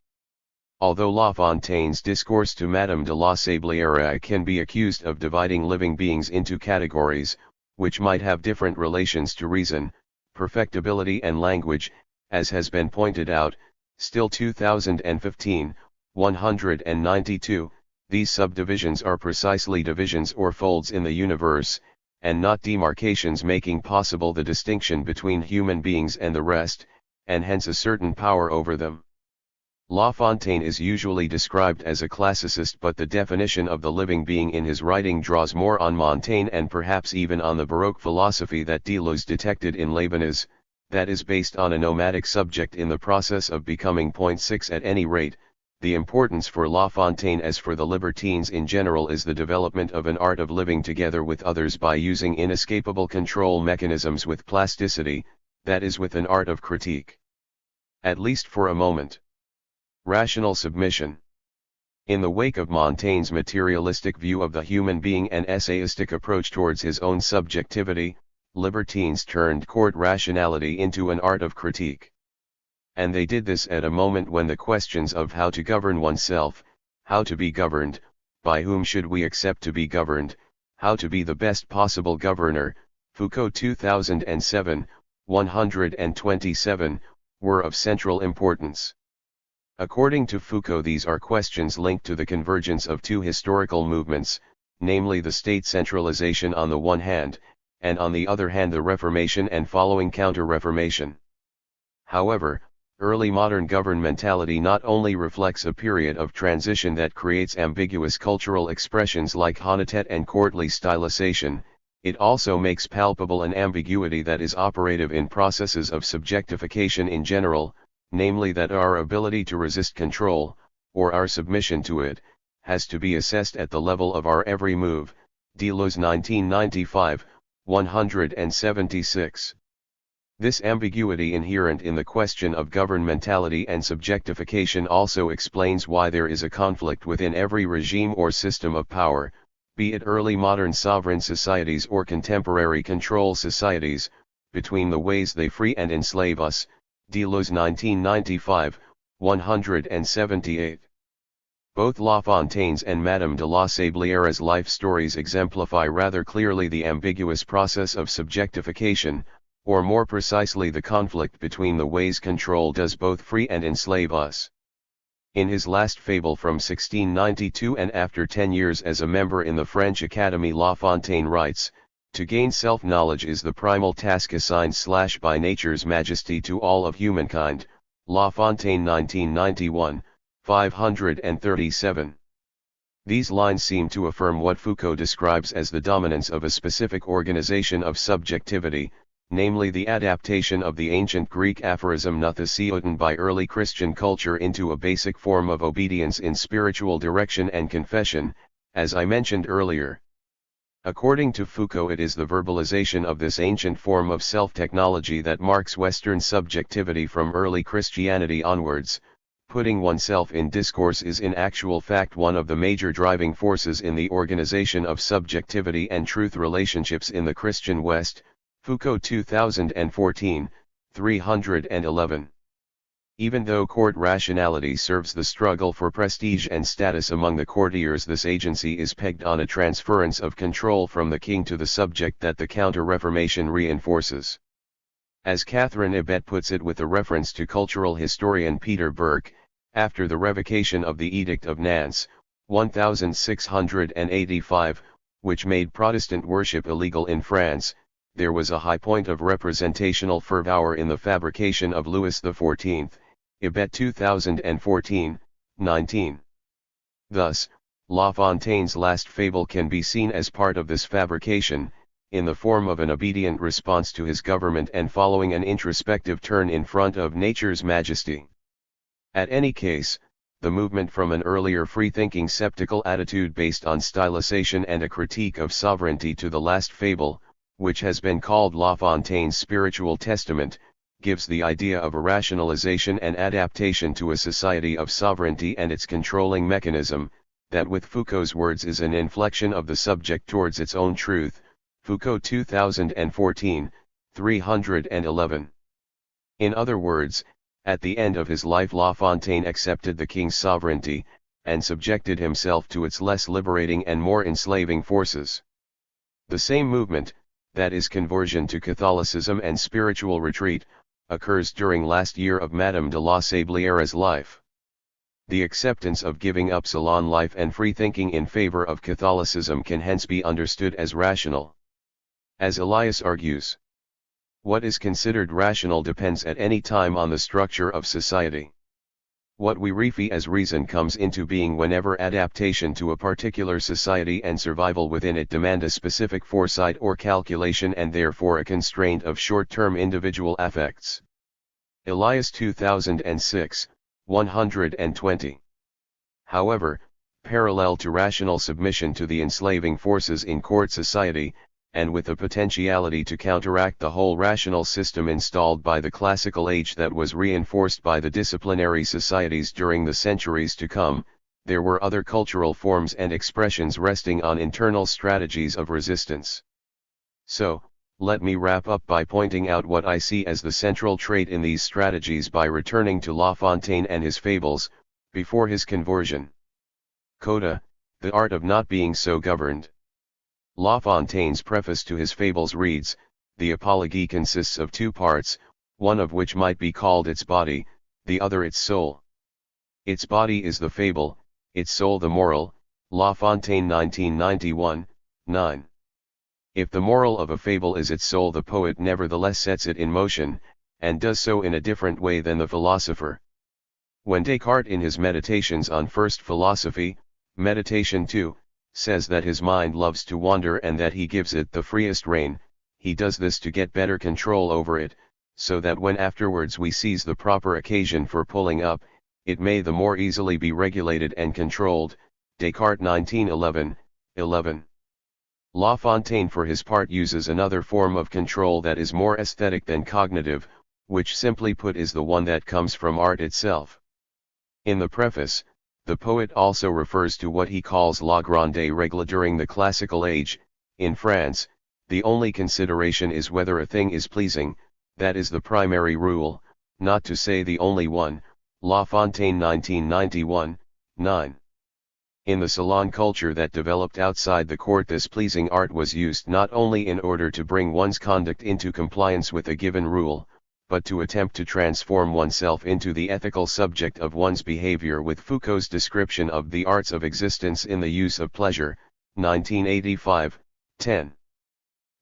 Although La Fontaine's discourse to Madame de la Sablière can be accused of dividing living beings into categories, which might have different relations to reason, perfectibility and language, as has been pointed out, still 2015, 192, these subdivisions are precisely divisions or folds in the universe, and not demarcations making possible the distinction between human beings and the rest, and hence a certain power over them. La Fontaine is usually described as a classicist, but the definition of the living being in his writing draws more on Montaigne and perhaps even on the Baroque philosophy that Deleuze detected in Leibniz, that is based on a nomadic subject in the process of becoming. 6 At any rate, the importance for La Fontaine as for the libertines in general is the development of an art of living together with others by using inescapable control mechanisms with plasticity, that is with an art of critique. At least for a moment. Rational submission. In the wake of Montaigne's materialistic view of the human being and essayistic approach towards his own subjectivity, libertines turned court rationality into an art of critique. And they did this at a moment when the questions of how to govern oneself, how to be governed, by whom should we accept to be governed, how to be the best possible governor, Foucault 2007, 127, were of central importance. According to Foucault, these are questions linked to the convergence of two historical movements, namely the state centralization on the one hand, and on the other hand the Reformation and following Counter-Reformation. However, early modern governmentality not only reflects a period of transition that creates ambiguous cultural expressions like honnêteté and courtly stylization, it also makes palpable an ambiguity that is operative in processes of subjectification in general, namely that our ability to resist control, or our submission to it, has to be assessed at the level of our every move. Deleuze 1995, 176. This ambiguity inherent in the question of governmentality and subjectification also explains why there is a conflict within every regime or system of power, be it early modern sovereign societies or contemporary control societies, between the ways they free and enslave us. Deleuze 1995, 178. Both La Fontaine's and Madame de la Sablière's life stories exemplify rather clearly the ambiguous process of subjectification, or more precisely the conflict between the ways control does both free and enslave us. In his last fable from 1692 and after 10 years as a member in the French Academy, La Fontaine writes, "To gain self-knowledge is the primal task assigned by nature's majesty to all of humankind." La Fontaine 1991, 537. These lines seem to affirm what Foucault describes as the dominance of a specific organization of subjectivity, namely the adaptation of the ancient Greek aphorism nothousioten by early Christian culture into a basic form of obedience in spiritual direction and confession, as I mentioned earlier. According to Foucault, it is the verbalization of this ancient form of self-technology that marks Western subjectivity from early Christianity onwards. Putting oneself in discourse is in actual fact one of the major driving forces in the organization of subjectivity and truth relationships in the Christian West. Foucault 2014, 311. Even though court rationality serves the struggle for prestige and status among the courtiers, this agency is pegged on a transference of control from the king to the subject that the Counter-Reformation reinforces. As Catherine Ibet puts it with a reference to cultural historian Peter Burke, after the revocation of the Edict of Nantes, 1685, which made Protestant worship illegal in France, there was a high point of representational fervour in the fabrication of Louis XIV, Ibet 2014, 19. Thus, La Fontaine's last fable can be seen as part of this fabrication, in the form of an obedient response to his government and following an introspective turn in front of nature's majesty. At any case, the movement from an earlier free-thinking sceptical attitude based on stylization and a critique of sovereignty to the last fable, which has been called La Fontaine's spiritual testament, gives the idea of a rationalization and adaptation to a society of sovereignty and its controlling mechanism, that with Foucault's words is an inflection of the subject towards its own truth. Foucault 2014, 311. In other words, at the end of his life La Fontaine accepted the king's sovereignty, and subjected himself to its less liberating and more enslaving forces. The same movement, that is conversion to Catholicism and spiritual retreat, occurs during last year of Madame de la Sablière's life. The acceptance of giving up salon life and free thinking in favor of Catholicism can hence be understood as rational. As Elias argues, what is considered rational depends at any time on the structure of society. What we refer as reason comes into being whenever adaptation to a particular society and survival within it demand a specific foresight or calculation and therefore a constraint of short-term individual affects. Elias 2006, 120. However, parallel to rational submission to the enslaving forces in court society, and with the potentiality to counteract the whole rational system installed by the classical age that was reinforced by the disciplinary societies during the centuries to come, there were other cultural forms and expressions resting on internal strategies of resistance. So, let me wrap up by pointing out what I see as the central trait in these strategies by returning to La Fontaine and his fables, before his conversion. Coda, the art of not being so governed. La Fontaine's preface to his fables reads, "The apology consists of two parts, one of which might be called its body, the other its soul. Its body is the fable, its soul the moral." La Fontaine 1991, 9. If the moral of a fable is its soul, the poet nevertheless sets it in motion, and does so in a different way than the philosopher. When Descartes in his Meditations on First Philosophy, Meditation 2, says that his mind loves to wander and that he gives it the freest rein, he does this to get better control over it, so that when afterwards we seize the proper occasion for pulling up, it may the more easily be regulated and controlled. Descartes 1911, 11. La Fontaine for his part uses another form of control that is more aesthetic than cognitive, which simply put is the one that comes from art itself. In the preface, the poet also refers to what he calls la grande règle during the classical age. In France, the only consideration is whether a thing is pleasing, that is the primary rule, not to say the only one. La Fontaine 1991, 9. In the salon culture that developed outside the court, this pleasing art was used not only in order to bring one's conduct into compliance with a given rule, but to attempt to transform oneself into the ethical subject of one's behavior, with Foucault's description of the arts of existence in the use of pleasure, 1985, 10.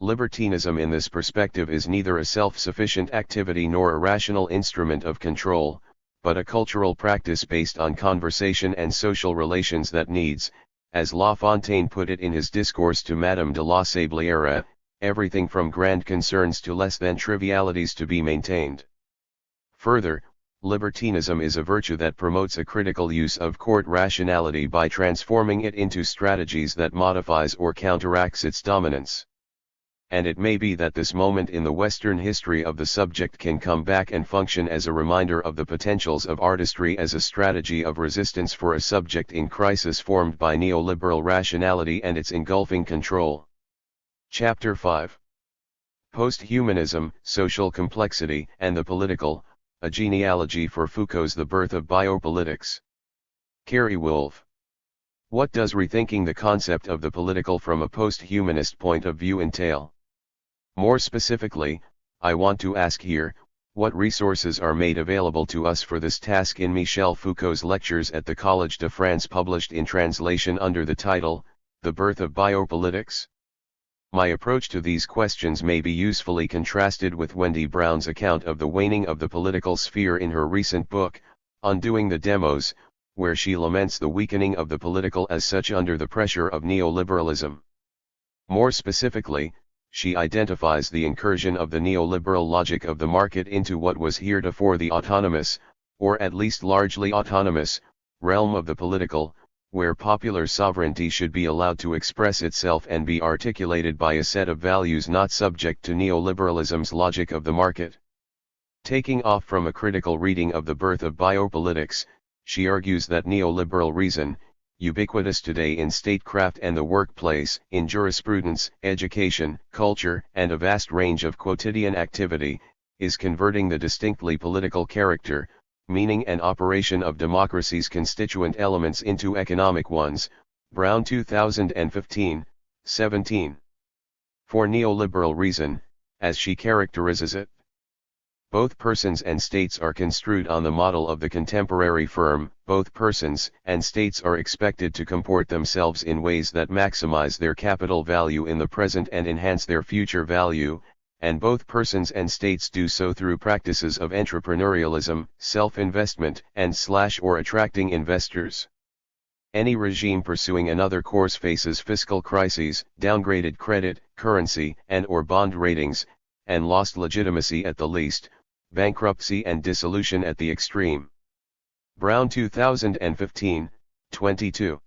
Libertinism in this perspective is neither a self-sufficient activity nor a rational instrument of control, but a cultural practice based on conversation and social relations that needs, as La Fontaine put it in his discourse to Madame de la Sablière, everything from grand concerns to less than trivialities to be maintained. Further, libertinism is a virtue that promotes a critical use of court rationality by transforming it into strategies that modifies or counteracts its dominance. And it may be that this moment in the Western history of the subject can come back and function as a reminder of the potentials of artistry as a strategy of resistance for a subject in crisis formed by neoliberal rationality and its engulfing control. Chapter 5. Post-Humanism, Social Complexity and the Political, a Genealogy for Foucault's The Birth of Biopolitics. Carey Wolf. What does rethinking the concept of the political from a post-humanist point of view entail? More specifically, I want to ask here, what resources are made available to us for this task in Michel Foucault's lectures at the Collège de France, published in translation under the title, The Birth of Biopolitics? My approach to these questions may be usefully contrasted with Wendy Brown's account of the waning of the political sphere in her recent book, Undoing the Demos, where she laments the weakening of the political as such under the pressure of neoliberalism. More specifically, she identifies the incursion of the neoliberal logic of the market into what was heretofore the autonomous, or at least largely autonomous, realm of the political, where popular sovereignty should be allowed to express itself and be articulated by a set of values not subject to neoliberalism's logic of the market. Taking off from a critical reading of The Birth of Biopolitics, she argues that neoliberal reason, ubiquitous today in statecraft and the workplace, in jurisprudence, education, culture, and a vast range of quotidian activity, is converting the distinctly political character, meaning and operation of democracy's constituent elements into economic ones. Brown 2015, 17. For neoliberal reason, as she characterizes it, both persons and states are construed on the model of the contemporary firm. Both persons and states are expected to comport themselves in ways that maximize their capital value in the present and enhance their future value, and both persons and states do so through practices of entrepreneurialism, self-investment, and/or attracting investors. Any regime pursuing another course faces fiscal crises, downgraded credit, currency, and/or bond ratings, and lost legitimacy at the least, bankruptcy and dissolution at the extreme. Brown 2015, 22.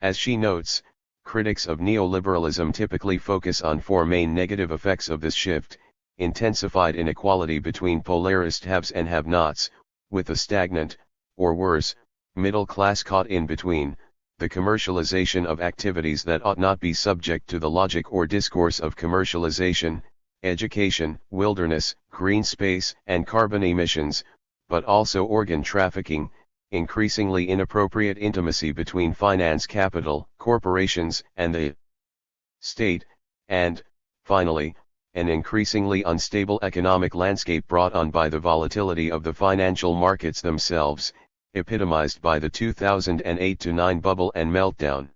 As she notes, critics of neoliberalism typically focus on four main negative effects of this shift: intensified inequality between polarist haves and have-nots, with a stagnant, or worse, middle class caught in between, the commercialization of activities that ought not be subject to the logic or discourse of commercialization, education, wilderness, green space, and carbon emissions, but also organ trafficking, increasingly inappropriate intimacy between finance capital, corporations, and the state, and, finally, an increasingly unstable economic landscape brought on by the volatility of the financial markets themselves, epitomized by the 2008-9 bubble and meltdown.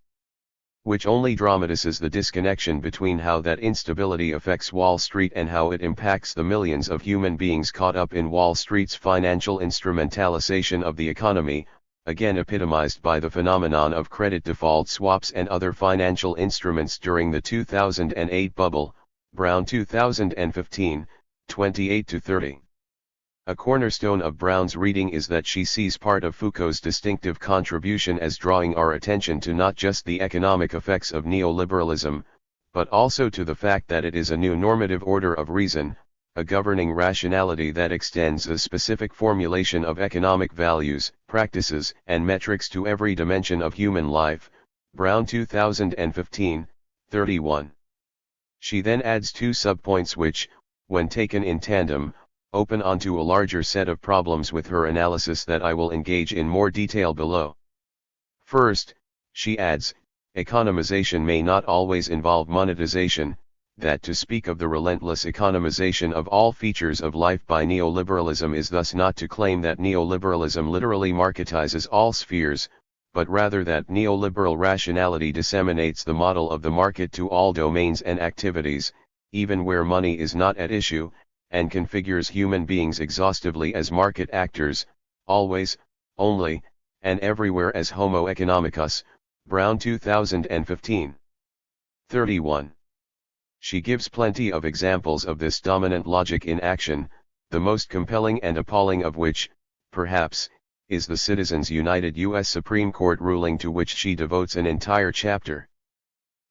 which only dramatizes the disconnection between how that instability affects Wall Street and how it impacts the millions of human beings caught up in Wall Street's financial instrumentalization of the economy, again epitomized by the phenomenon of credit default swaps and other financial instruments during the 2008 bubble, Brown 2015, 28-30. A cornerstone of Brown's reading is that she sees part of Foucault's distinctive contribution as drawing our attention to not just the economic effects of neoliberalism, but also to the fact that it is a new normative order of reason, a governing rationality that extends a specific formulation of economic values, practices, and metrics to every dimension of human life, Brown 2015, 31. She then adds two subpoints which, when taken in tandem, open onto a larger set of problems with her analysis that I will engage in more detail below. First, she adds, economization may not always involve monetization, that to speak of the relentless economization of all features of life by neoliberalism is thus not to claim that neoliberalism literally marketizes all spheres, but rather that neoliberal rationality disseminates the model of the market to all domains and activities, even where money is not at issue, and configures human beings exhaustively as market actors, always, only, and everywhere as Homo economicus, Brown 2015. 31. She gives plenty of examples of this dominant logic in action, the most compelling and appalling of which, perhaps, is the Citizens United U.S. Supreme Court ruling to which she devotes an entire chapter.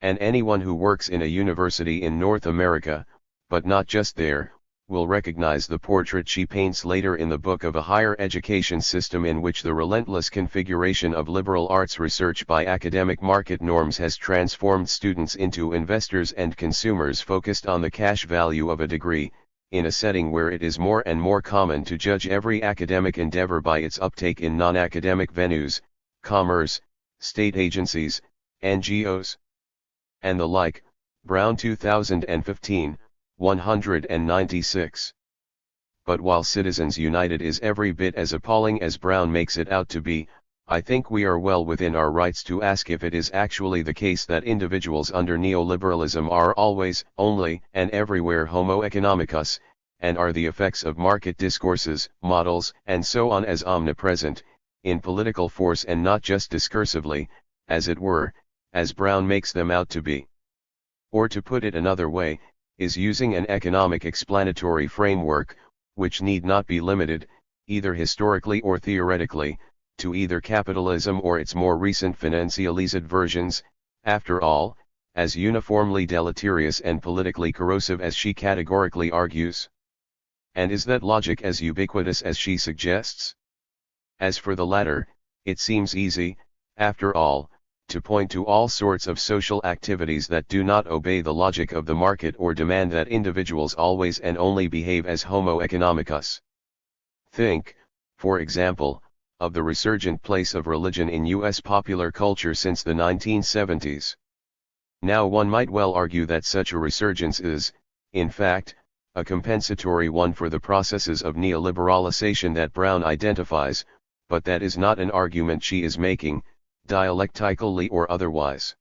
And anyone who works in a university in North America, but not just there, will recognize the portrait she paints later in the book of a higher education system in which the relentless configuration of liberal arts research by academic market norms has transformed students into investors and consumers focused on the cash value of a degree, in a setting where it is more and more common to judge every academic endeavor by its uptake in non-academic venues, commerce, state agencies, NGOs, and the like, Brown 2015, 196. But while Citizens United is every bit as appalling as Brown makes it out to be, I think we are well within our rights to ask if it is actually the case that individuals under neoliberalism are always, only, and everywhere Homo economicus, and are the effects of market discourses, models, and so on as omnipresent, in political force and not just discursively, as it were, as Brown makes them out to be. Or to put it another way, is using an economic explanatory framework, which need not be limited, either historically or theoretically, to either capitalism or its more recent financialized versions, after all, as uniformly deleterious and politically corrosive as she categorically argues. And is that logic as ubiquitous as she suggests? As for the latter, it seems easy, after all, to point to all sorts of social activities that do not obey the logic of the market or demand that individuals always and only behave as Homo economicus. Think, for example, of the resurgent place of religion in U.S. popular culture since the 1970s. Now one might well argue that such a resurgence is, in fact, a compensatory one for the processes of neoliberalization that Brown identifies, but that is not an argument she is making, dialectically or otherwise.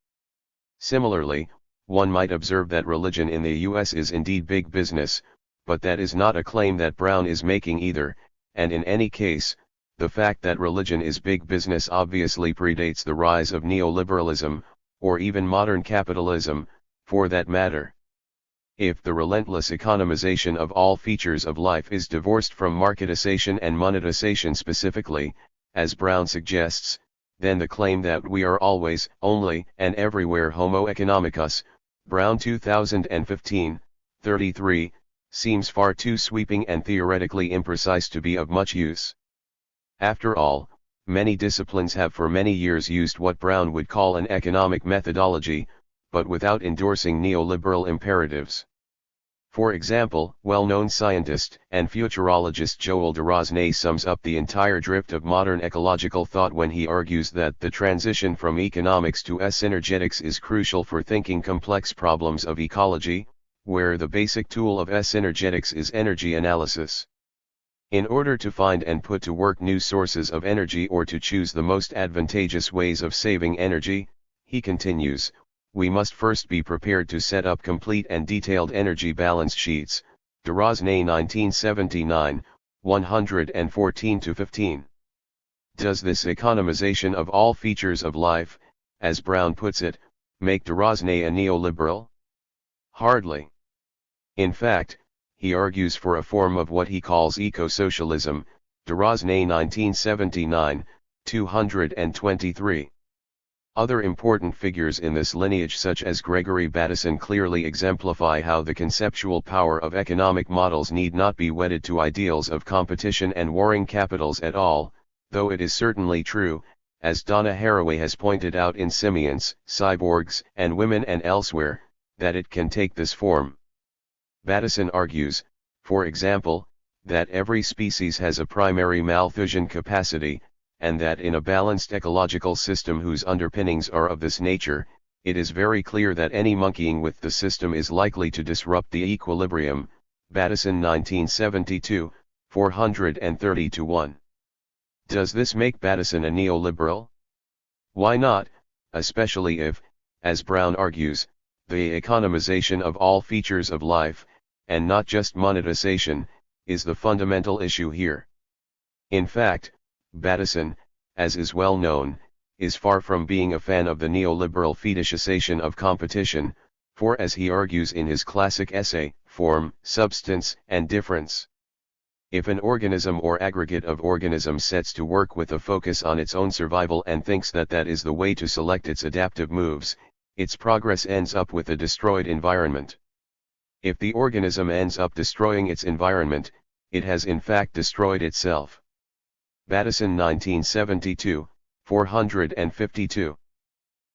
Similarly, one might observe that religion in the US is indeed big business, but that is not a claim that Brown is making either, and in any case, the fact that religion is big business obviously predates the rise of neoliberalism, or even modern capitalism, for that matter. If the relentless economization of all features of life is divorced from marketization and monetization specifically, as Brown suggests, then the claim that we are always, only, and everywhere Homo economicus, Brown 2015, 33, seems far too sweeping and theoretically imprecise to be of much use. After all, many disciplines have for many years used what Brown would call an economic methodology, but without endorsing neoliberal imperatives. For example, well-known scientist and futurologist Joel de Rosnay sums up the entire drift of modern ecological thought when he argues that the transition from economics to S-energetics is crucial for thinking complex problems of ecology, where the basic tool of S-energetics is energy analysis. In order to find and put to work new sources of energy or to choose the most advantageous ways of saving energy, he continues, we must first be prepared to set up complete and detailed energy balance sheets. Deleuze 1979, 114-15. Does this economization of all features of life, as Brown puts it, make Deleuze a neoliberal? Hardly. In fact, he argues for a form of what he calls eco-socialism, Deleuze 1979, 223. Other important figures in this lineage such as Gregory Bateson clearly exemplify how the conceptual power of economic models need not be wedded to ideals of competition and warring capitals at all, though it is certainly true, as Donna Haraway has pointed out in Simians, Cyborgs, and Women and elsewhere, that it can take this form. Bateson argues, for example, that every species has a primary Malthusian capacity, and that in a balanced ecological system whose underpinnings are of this nature, it is very clear that any monkeying with the system is likely to disrupt the equilibrium. Bateson 1972, 430-1. Does this make Bateson a neoliberal? Why not, especially if, as Brown argues, the economization of all features of life, and not just monetization, is the fundamental issue here. In fact, Bateson, as is well known, is far from being a fan of the neoliberal fetishization of competition, for as he argues in his classic essay, Form, Substance, and Difference, if an organism or aggregate of organisms sets to work with a focus on its own survival and thinks that that is the way to select its adaptive moves, its progress ends up with a destroyed environment. If the organism ends up destroying its environment, it has in fact destroyed itself. Bateson 1972, 452.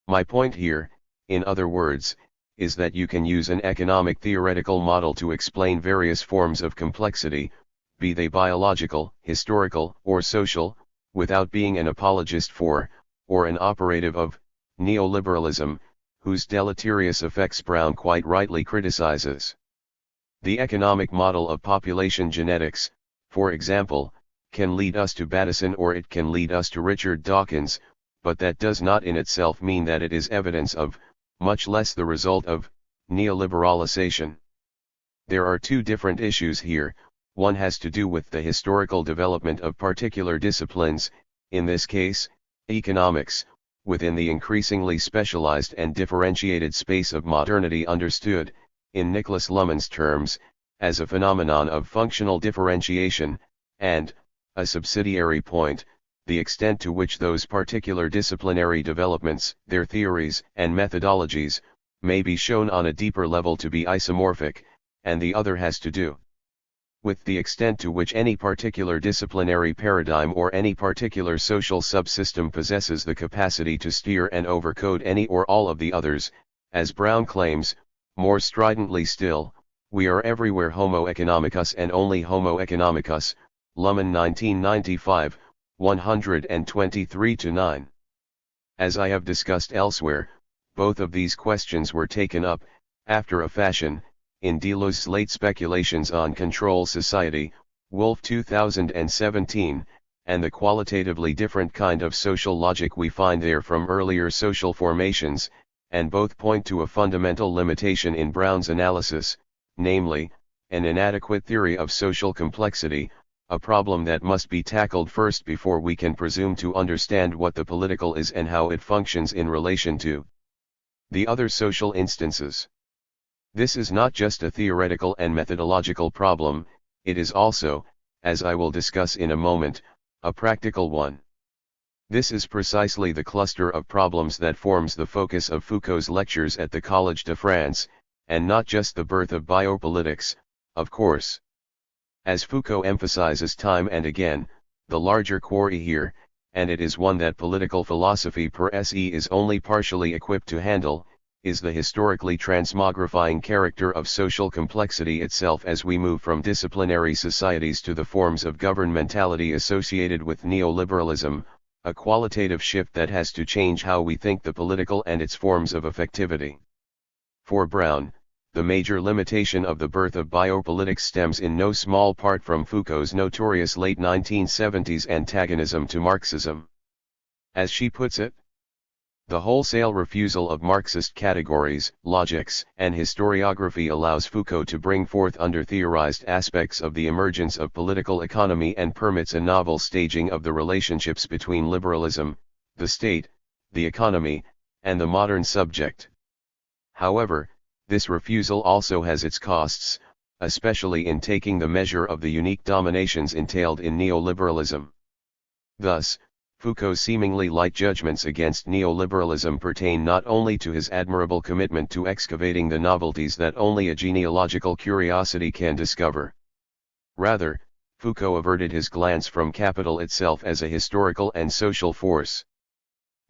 My point here, in other words, is that you can use an economic theoretical model to explain various forms of complexity, be they biological, historical, or social, without being an apologist for, or an operative of, neoliberalism, whose deleterious effects Brown quite rightly criticizes. The economic model of population genetics, for example, can lead us to Bateson or it can lead us to Richard Dawkins, but that does not in itself mean that it is evidence of, much less the result of, neoliberalization. There are two different issues here. One has to do with the historical development of particular disciplines, in this case, economics, within the increasingly specialized and differentiated space of modernity understood, in Nicholas Luhmann's terms, as a phenomenon of functional differentiation, and, a subsidiary point, the extent to which those particular disciplinary developments, their theories and methodologies, may be shown on a deeper level to be isomorphic, and the other has to do with the extent to which any particular disciplinary paradigm or any particular social subsystem possesses the capacity to steer and overcode any or all of the others. As Brown claims, more stridently still, we are everywhere Homo economicus and only Homo economicus, Luhmann 1995, 123-9. As I have discussed elsewhere, both of these questions were taken up, after a fashion, in Deleuze's late Speculations on Control Society, Wolf 2017, and the qualitatively different kind of social logic we find there from earlier social formations, and both point to a fundamental limitation in Brown's analysis, namely, an inadequate theory of social complexity, a problem that must be tackled first before we can presume to understand what the political is and how it functions in relation to the other social instances. This is not just a theoretical and methodological problem, it is also, as I will discuss in a moment, a practical one. This is precisely the cluster of problems that forms the focus of Foucault's lectures at the Collège de France, and not just the birth of biopolitics, of course. As Foucault emphasizes time and again, the larger quarry here, and it is one that political philosophy per se is only partially equipped to handle, is the historically transmogrifying character of social complexity itself as we move from disciplinary societies to the forms of governmentality associated with neoliberalism, a qualitative shift that has to change how we think the political and its forms of effectivity. For Brown, the major limitation of the birth of biopolitics stems in no small part from Foucault's notorious late 1970s antagonism to Marxism. As she puts it, The wholesale refusal of Marxist categories, logics, and historiography allows Foucault to bring forth under-theorized aspects of the emergence of political economy and permits a novel staging of the relationships between liberalism, the state, the economy, and the modern subject. However, this refusal also has its costs, especially in taking the measure of the unique dominations entailed in neoliberalism. Thus, Foucault's seemingly light judgments against neoliberalism pertain not only to his admirable commitment to excavating the novelties that only a genealogical curiosity can discover. Rather, Foucault averted his glance from capital itself as a historical and social force.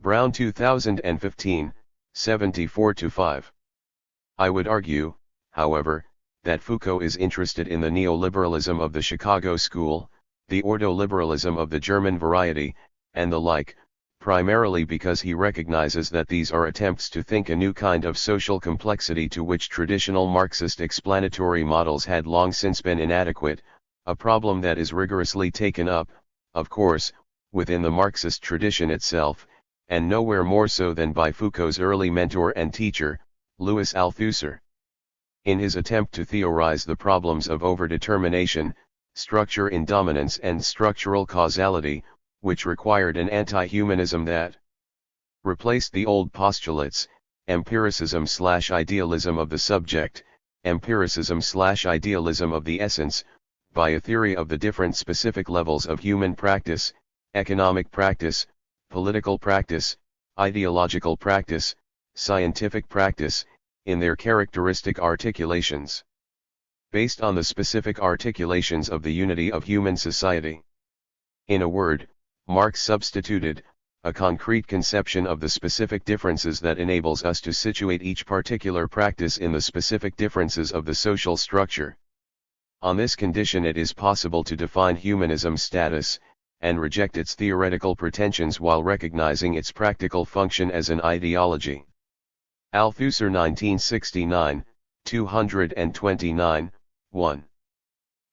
Brown 2015, 74-5. I would argue, however, that Foucault is interested in the neoliberalism of the Chicago School, the ordoliberalism of the German variety, and the like, primarily because he recognizes that these are attempts to think a new kind of social complexity to which traditional Marxist explanatory models had long since been inadequate, a problem that is rigorously taken up, of course, within the Marxist tradition itself, and nowhere more so than by Foucault's early mentor and teacher, Louis Althusser. In his attempt to theorize the problems of overdetermination, structure in dominance and structural causality, which required an anti-humanism that replaced the old postulates, empiricism/idealism of the subject, empiricism/idealism of the essence, by a theory of the different specific levels of human practice, economic practice, political practice, ideological practice, scientific practice, in their characteristic articulations. Based on the specific articulations of the unity of human society. In a word, Marx substituted a concrete conception of the specific differences that enables us to situate each particular practice in the specific differences of the social structure. On this condition it is possible to define humanism's status, and reject its theoretical pretensions while recognizing its practical function as an ideology. Althusser 1969, 229, 1.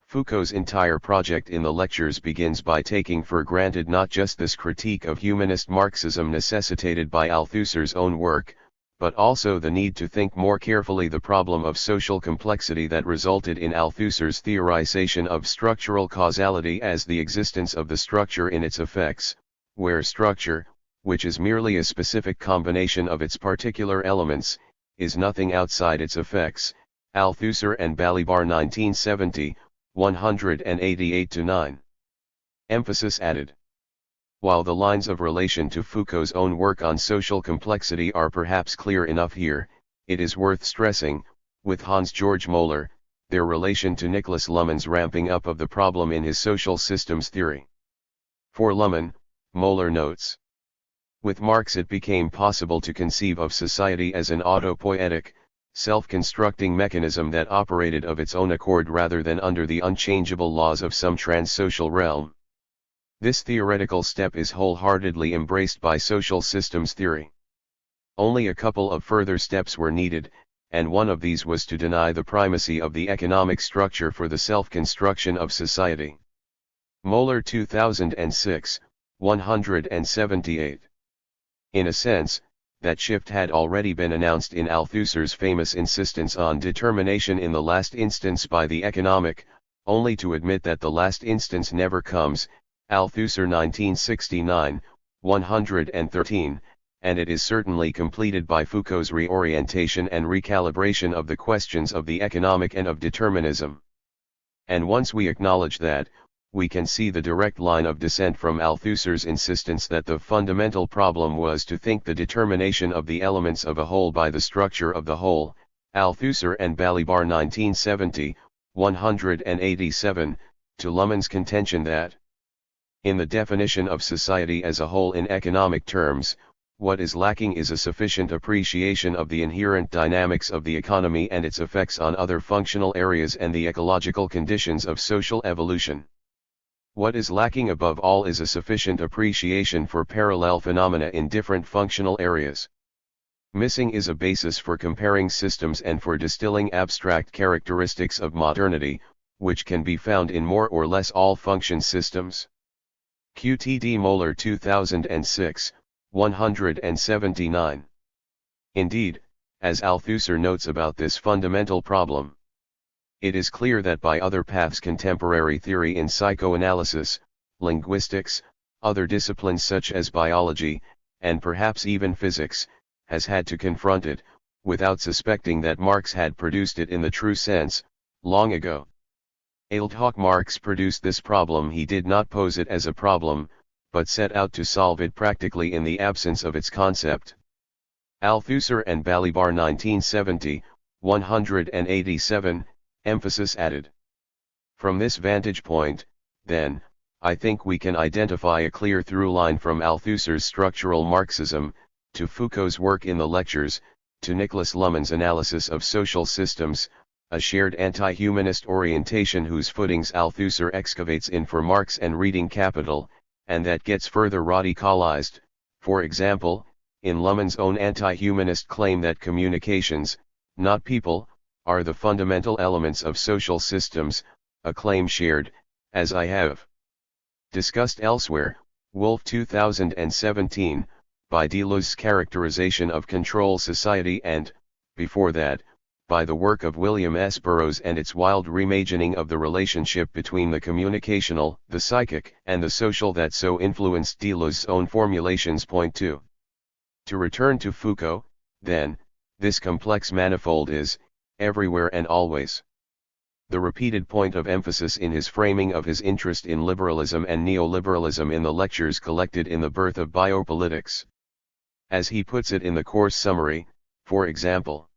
Foucault's entire project in the lectures begins by taking for granted not just this critique of humanist Marxism necessitated by Althusser's own work, but also the need to think more carefully the problem of social complexity that resulted in Althusser's theorization of structural causality as the existence of the structure in its effects, where structure, which is merely a specific combination of its particular elements, is nothing outside its effects. Althusser and Balibar 1970, 188-9. Emphasis added. While the lines of relation to Foucault's own work on social complexity are perhaps clear enough here, it is worth stressing, with Hans-Georg Moeller, their relation to Niklas Luhmann's ramping up of the problem in his social systems theory. For Luhmann, Moeller notes, with Marx it became possible to conceive of society as an autopoietic, self-constructing mechanism that operated of its own accord rather than under the unchangeable laws of some trans-social realm. This theoretical step is wholeheartedly embraced by social systems theory. Only a couple of further steps were needed, and one of these was to deny the primacy of the economic structure for the self-construction of society. Moeller 2006, 178. In a sense, that shift had already been announced in Althusser's famous insistence on determination in the last instance by the economic, only to admit that the last instance never comes, Althusser 1969, 113, and it is certainly completed by Foucault's reorientation and recalibration of the questions of the economic and of determinism. And once we acknowledge that, we can see the direct line of descent from Althusser's insistence that the fundamental problem was to think the determination of the elements of a whole by the structure of the whole, Althusser and Balibar 1970, 187, to Luhmann's contention that, in the definition of society as a whole in economic terms, what is lacking is a sufficient appreciation of the inherent dynamics of the economy and its effects on other functional areas and the ecological conditions of social evolution. What is lacking above all is a sufficient appreciation for parallel phenomena in different functional areas. Missing is a basis for comparing systems and for distilling abstract characteristics of modernity, which can be found in more or less all function systems. QTD Moeller 2006, 179. Indeed, as Althusser notes about this fundamental problem, it is clear that by other paths contemporary theory in psychoanalysis, linguistics, other disciplines such as biology, and perhaps even physics, has had to confront it, without suspecting that Marx had produced it in the true sense, long ago. Although Marx produced this problem, he did not pose it as a problem, but set out to solve it practically in the absence of its concept. Althusser and Balibar 1970, 187, emphasis added. From this vantage point, then, I think we can identify a clear through line from Althusser's structural Marxism, to Foucault's work in the lectures, to Niklas Luhmann's analysis of social systems, a shared anti-humanist orientation whose footings Althusser excavates in For Marx and Reading Capital, and that gets further radicalized, for example, in Luhmann's own anti-humanist claim that communications, not people, are the fundamental elements of social systems, a claim shared, as I have discussed elsewhere, Wolf 2017, by Deleuze's characterization of control society and, before that, by the work of William S. Burroughs and its wild reimagining of the relationship between the communicational, the psychic, and the social that so influenced Deleuze's own formulations. Point 2. To return to Foucault, then, this complex manifold is, everywhere and always, the repeated point of emphasis in his framing of his interest in liberalism and neoliberalism in the lectures collected in The Birth of Biopolitics. As he puts it in the course summary, for example,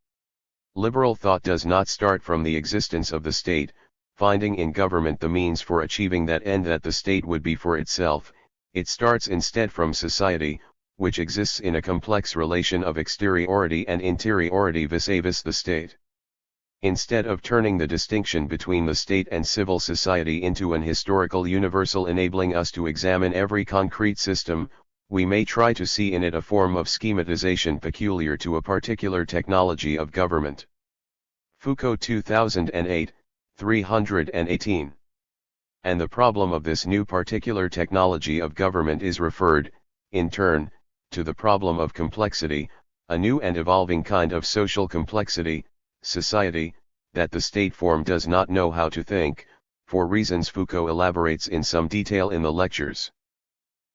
liberal thought does not start from the existence of the state, finding in government the means for achieving that end that the state would be for itself. It starts instead from society, which exists in a complex relation of exteriority and interiority vis-a-vis the state. Instead of turning the distinction between the state and civil society into an historical universal enabling us to examine every concrete system, we may try to see in it a form of schematization peculiar to a particular technology of government. Foucault 2008, 318. And the problem of this new particular technology of government is referred, in turn, to the problem of complexity, a new and evolving kind of social complexity, society, that the state form does not know how to think, for reasons Foucault elaborates in some detail in the lectures.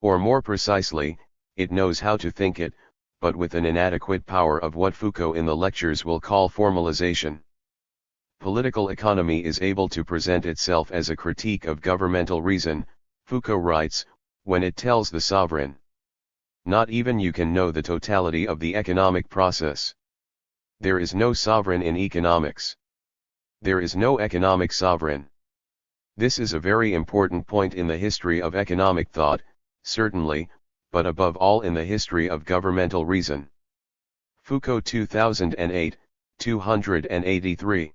Or more precisely, it knows how to think it, but with an inadequate power of what Foucault in the lectures will call formalization. Political economy is able to present itself as a critique of governmental reason, Foucault writes, when it tells the sovereign, not even you can know the totality of the economic process. There is no sovereign in economics. There is no economic sovereign. This is a very important point in the history of economic thought, certainly, but above all in the history of governmental reason. Foucault 2008, 283.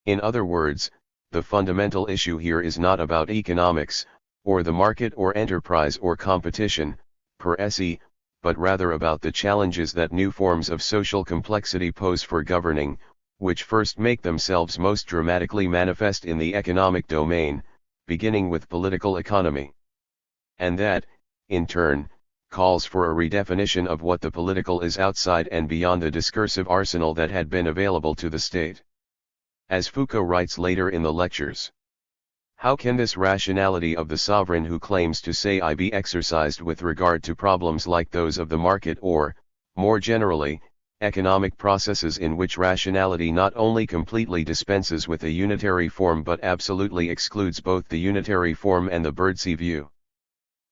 In other words, the fundamental issue here is not about economics, or the market or enterprise or competition, per se, but rather about the challenges that new forms of social complexity pose for governing, which first make themselves most dramatically manifest in the economic domain, beginning with political economy. And that, in turn, calls for a redefinition of what the political is outside and beyond the discursive arsenal that had been available to the state. As Foucault writes later in the lectures, how can this rationality of the sovereign who claims to say I be exercised with regard to problems like those of the market or, more generally, economic processes in which rationality not only completely dispenses with a unitary form but absolutely excludes both the unitary form and the bird's-eye view?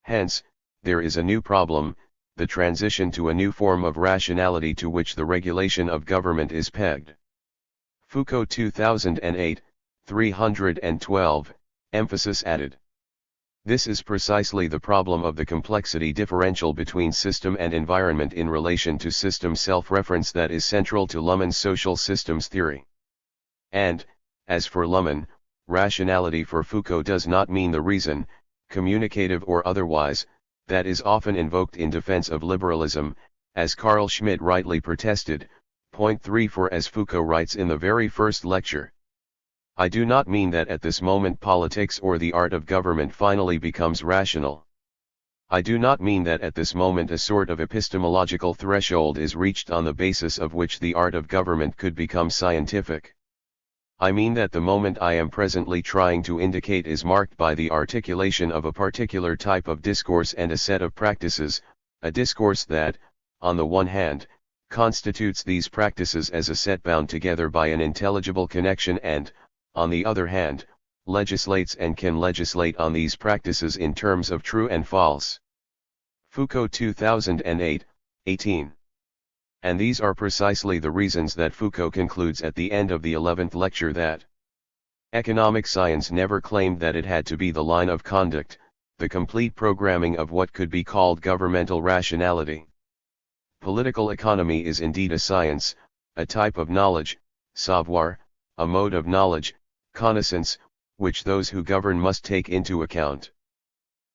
Hence, there is a new problem, the transition to a new form of rationality to which the regulation of government is pegged. Foucault 2008, 312, emphasis added. This is precisely the problem of the complexity differential between system and environment in relation to system self-reference that is central to Luhmann's social systems theory. And, as for Luhmann, rationality for Foucault does not mean the reason, communicative or otherwise, that is often invoked in defense of liberalism, as Carl Schmitt rightly protested. Point 3. For as Foucault writes in the very first lecture, I do not mean that at this moment politics or the art of government finally becomes rational. I do not mean that at this moment a sort of epistemological threshold is reached on the basis of which the art of government could become scientific. I mean that the moment I am presently trying to indicate is marked by the articulation of a particular type of discourse and a set of practices, a discourse that, on the one hand, constitutes these practices as a set bound together by an intelligible connection and, on the other hand, legislates and can legislate on these practices in terms of true and false. Foucault 2008, 18. And these are precisely the reasons that Foucault concludes at the end of the 11th lecture that economic science never claimed that it had to be the line of conduct, the complete programming of what could be called governmental rationality. Political economy is indeed a science, a type of knowledge, savoir, a mode of knowledge, connaissance, which those who govern must take into account.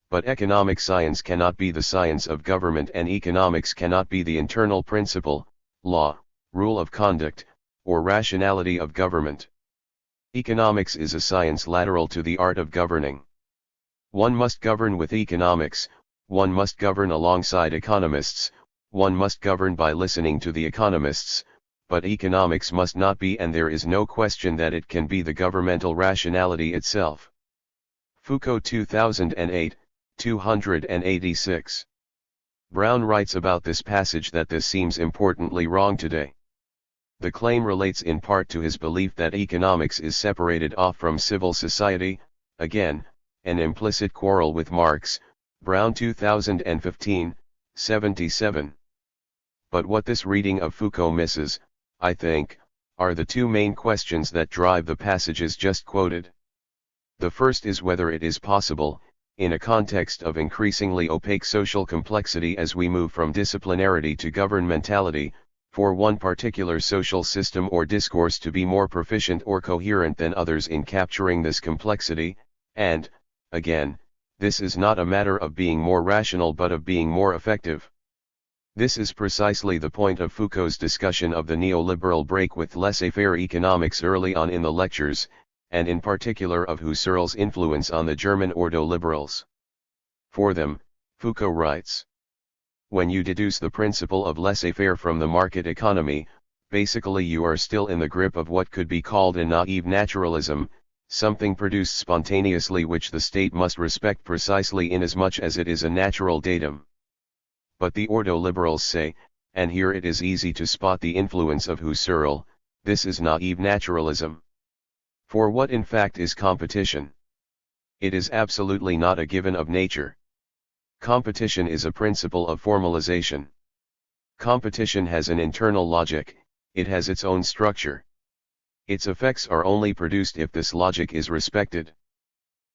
But economic science cannot be the science of government, and economics cannot be the internal principle, law, rule of conduct, or rationality of government. Economics is a science lateral to the art of governing. One must govern with economics, one must govern alongside economists, one must govern by listening to the economists, but economics must not be, and there is no question that it can be, the governmental rationality itself. Foucault 2008, 286. Brown writes about this passage that this seems importantly wrong today. The claim relates in part to his belief that economics is separated off from civil society, again, an implicit quarrel with Marx, Brown 2015, 77. But what this reading of Foucault misses, I think, are the two main questions that drive the passages just quoted. The first is whether it is possible, in a context of increasingly opaque social complexity as we move from disciplinarity to governmentality, for one particular social system or discourse to be more proficient or coherent than others in capturing this complexity, and, again, this is not a matter of being more rational but of being more effective. This is precisely the point of Foucault's discussion of the neoliberal break with laissez-faire economics early on in the lectures, and in particular of Husserl's influence on the German ordo-liberals. For them, Foucault writes, when you deduce the principle of laissez-faire from the market economy, basically you are still in the grip of what could be called a naive naturalism, something produced spontaneously which the state must respect precisely inasmuch as it is a natural datum. But the ordo-liberals say, and here it is easy to spot the influence of Husserl, this is naive naturalism. For what in fact is competition? It is absolutely not a given of nature. Competition is a principle of formalization. Competition has an internal logic, it has its own structure. Its effects are only produced if this logic is respected.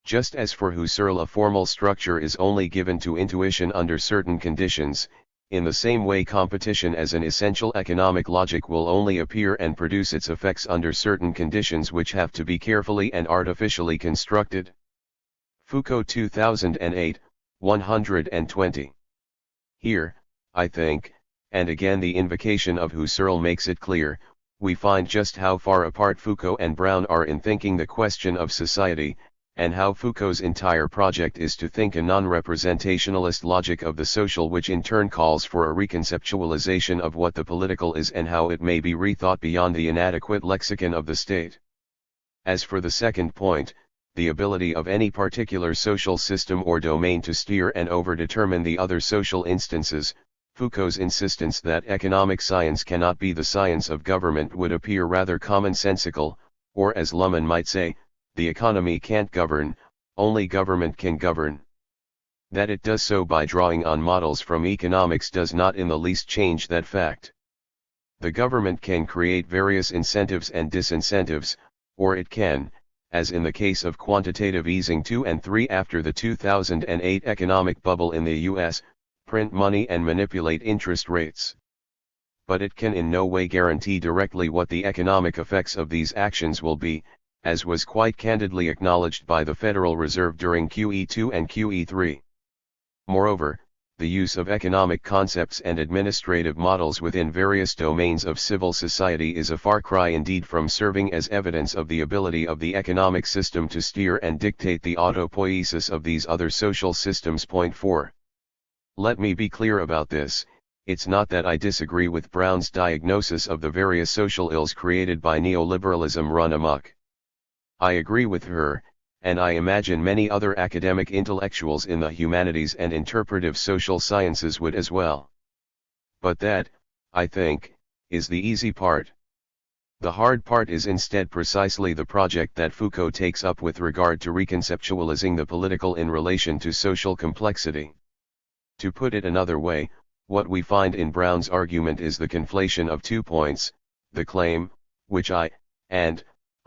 Just as for Husserl a formal structure is only given to intuition under certain conditions, in the same way competition as an essential economic logic will only appear and produce its effects under certain conditions which have to be carefully and artificially constructed. Foucault 2008, 120. Here, I think, and again the invocation of Husserl makes it clear, we find just how far apart Foucault and Brown are in thinking the question of society, and how Foucault's entire project is to think a non-representationalist logic of the social, which in turn calls for a reconceptualization of what the political is and how it may be rethought beyond the inadequate lexicon of the state. As for the second point, the ability of any particular social system or domain to steer and overdetermine the other social instances, Foucault's insistence that economic science cannot be the science of government would appear rather commonsensical, or as Luhmann might say, the economy can't govern, only government can govern. That it does so by drawing on models from economics does not in the least change that fact. The government can create various incentives and disincentives, or it can, as in the case of quantitative easing 2 and 3 after the 2008 economic bubble in the US, print money and manipulate interest rates. But it can in no way guarantee directly what the economic effects of these actions will be, as was quite candidly acknowledged by the Federal Reserve during QE2 and QE3. Moreover, the use of economic concepts and administrative models within various domains of civil society is a far cry indeed from serving as evidence of the ability of the economic system to steer and dictate the autopoiesis of these other social systems. Point 4. Let me be clear about this, it's not that I disagree with Brown's diagnosis of the various social ills created by neoliberalism run amok. I agree with her, and I imagine many other academic intellectuals in the humanities and interpretive social sciences would as well. But that, I think, is the easy part. The hard part is instead precisely the project that Foucault takes up with regard to reconceptualizing the political in relation to social complexity. To put it another way, what we find in Brown's argument is the conflation of 2 points, the claim, which I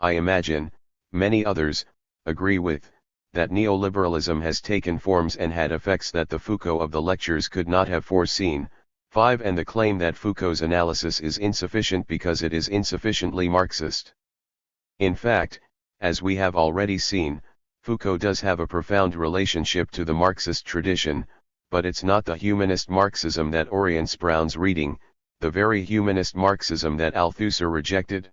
imagine, many others, agree with, that neoliberalism has taken forms and had effects that the Foucault of the lectures could not have foreseen, 5. And the claim that Foucault's analysis is insufficient because it is insufficiently Marxist. In fact, as we have already seen, Foucault does have a profound relationship to the Marxist tradition, but it's not the humanist Marxism that orients Brown's reading, the very humanist Marxism that Althusser rejected.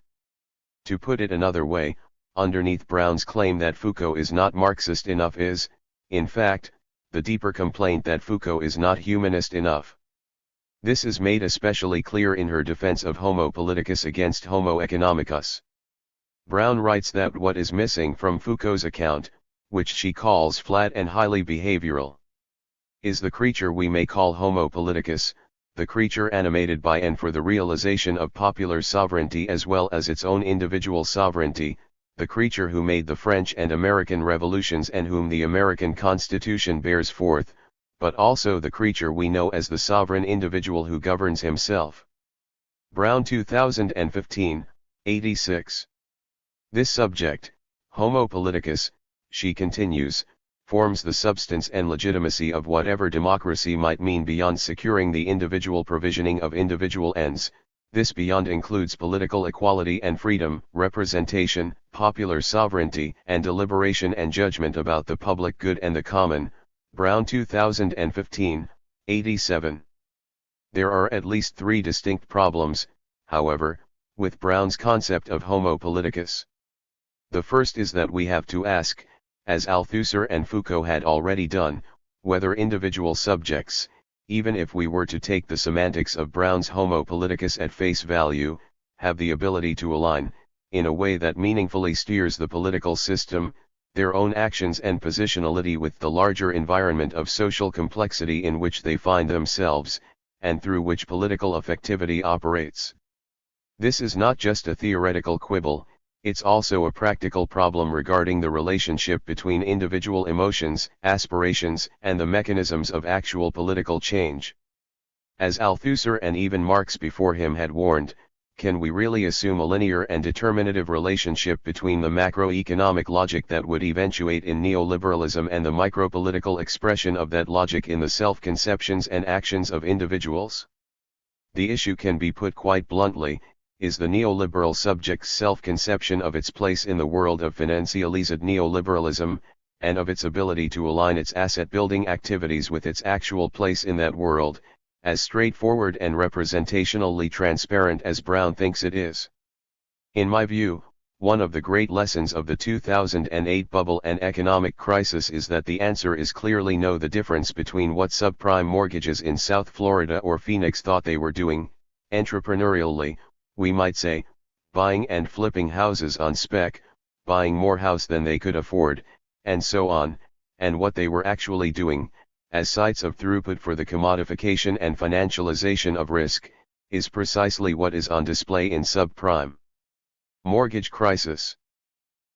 To put it another way, underneath Brown's claim that Foucault is not Marxist enough is, in fact, the deeper complaint that Foucault is not humanist enough. This is made especially clear in her defense of Homo politicus against Homo economicus. Brown writes that what is missing from Foucault's account, which she calls flat and highly behavioral, is the creature we may call Homo politicus, the creature animated by and for the realization of popular sovereignty as well as its own individual sovereignty, the creature who made the French and American revolutions and whom the American Constitution bears forth, but also the creature we know as the sovereign individual who governs himself. Brown 2015, 86. This subject, Homo politicus, she continues, forms the substance and legitimacy of whatever democracy might mean beyond securing the individual provisioning of individual ends. This beyond includes political equality and freedom, representation, popular sovereignty, and deliberation and judgment about the public good and the common. Brown 2015, 87. There are at least 3 distinct problems, however, with Brown's concept of Homo politicus. The first is that we have to ask, as Althusser and Foucault had already done, whether individual subjects, even if we were to take the semantics of Brown's Homo politicus at face value, have the ability to align, in a way that meaningfully steers the political system, their own actions and positionality with the larger environment of social complexity in which they find themselves, and through which political effectivity operates. This is not just a theoretical quibble, it's also a practical problem regarding the relationship between individual emotions, aspirations, and the mechanisms of actual political change. As Althusser and even Marx before him had warned, can we really assume a linear and determinative relationship between the macroeconomic logic that would eventuate in neoliberalism and the micropolitical expression of that logic in the self-conceptions and actions of individuals? The issue can be put quite bluntly: is the neoliberal subject's self-conception of its place in the world of financialized neoliberalism, and of its ability to align its asset-building activities with its actual place in that world, as straightforward and representationally transparent as Brown thinks it is? In my view, one of the great lessons of the 2008 bubble and economic crisis is that the answer is clearly no. The difference between what subprime mortgages in South Florida or Phoenix thought they were doing, entrepreneurially, we might say, buying and flipping houses on spec, buying more house than they could afford, and so on, and what they were actually doing, as sites of throughput for the commodification and financialization of risk, is precisely what is on display in subprime mortgage crisis.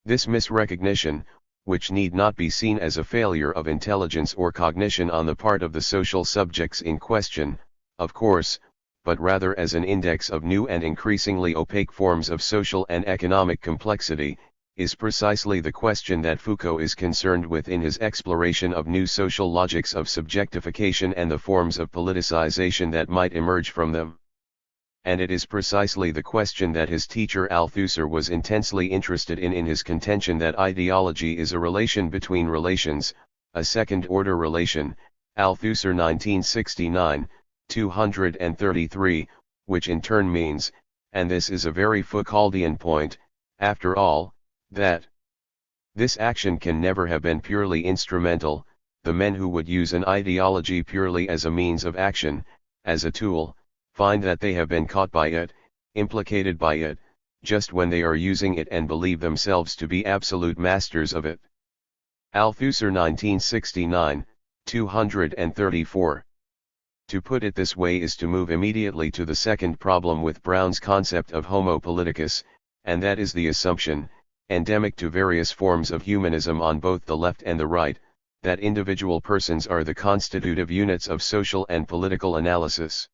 This misrecognition, which need not be seen as a failure of intelligence or cognition on the part of the social subjects in question, of course, but rather as an index of new and increasingly opaque forms of social and economic complexity, is precisely the question that Foucault is concerned with in his exploration of new social logics of subjectification and the forms of politicization that might emerge from them. And it is precisely the question that his teacher Althusser was intensely interested in his contention that ideology is a relation between relations, a second-order relation, Althusser 1969, 233, which in turn means, and this is a very Foucauldian point, after all, that this action can never have been purely instrumental, the men who would use an ideology purely as a means of action, as a tool, find that they have been caught by it, implicated by it, just when they are using it and believe themselves to be absolute masters of it. Althusser 1969, 234. To put it this way is to move immediately to the second problem with Brown's concept of homo politicus, and that is the assumption, endemic to various forms of humanism on both the left and the right, that individual persons are the constitutive units of social and political analysis.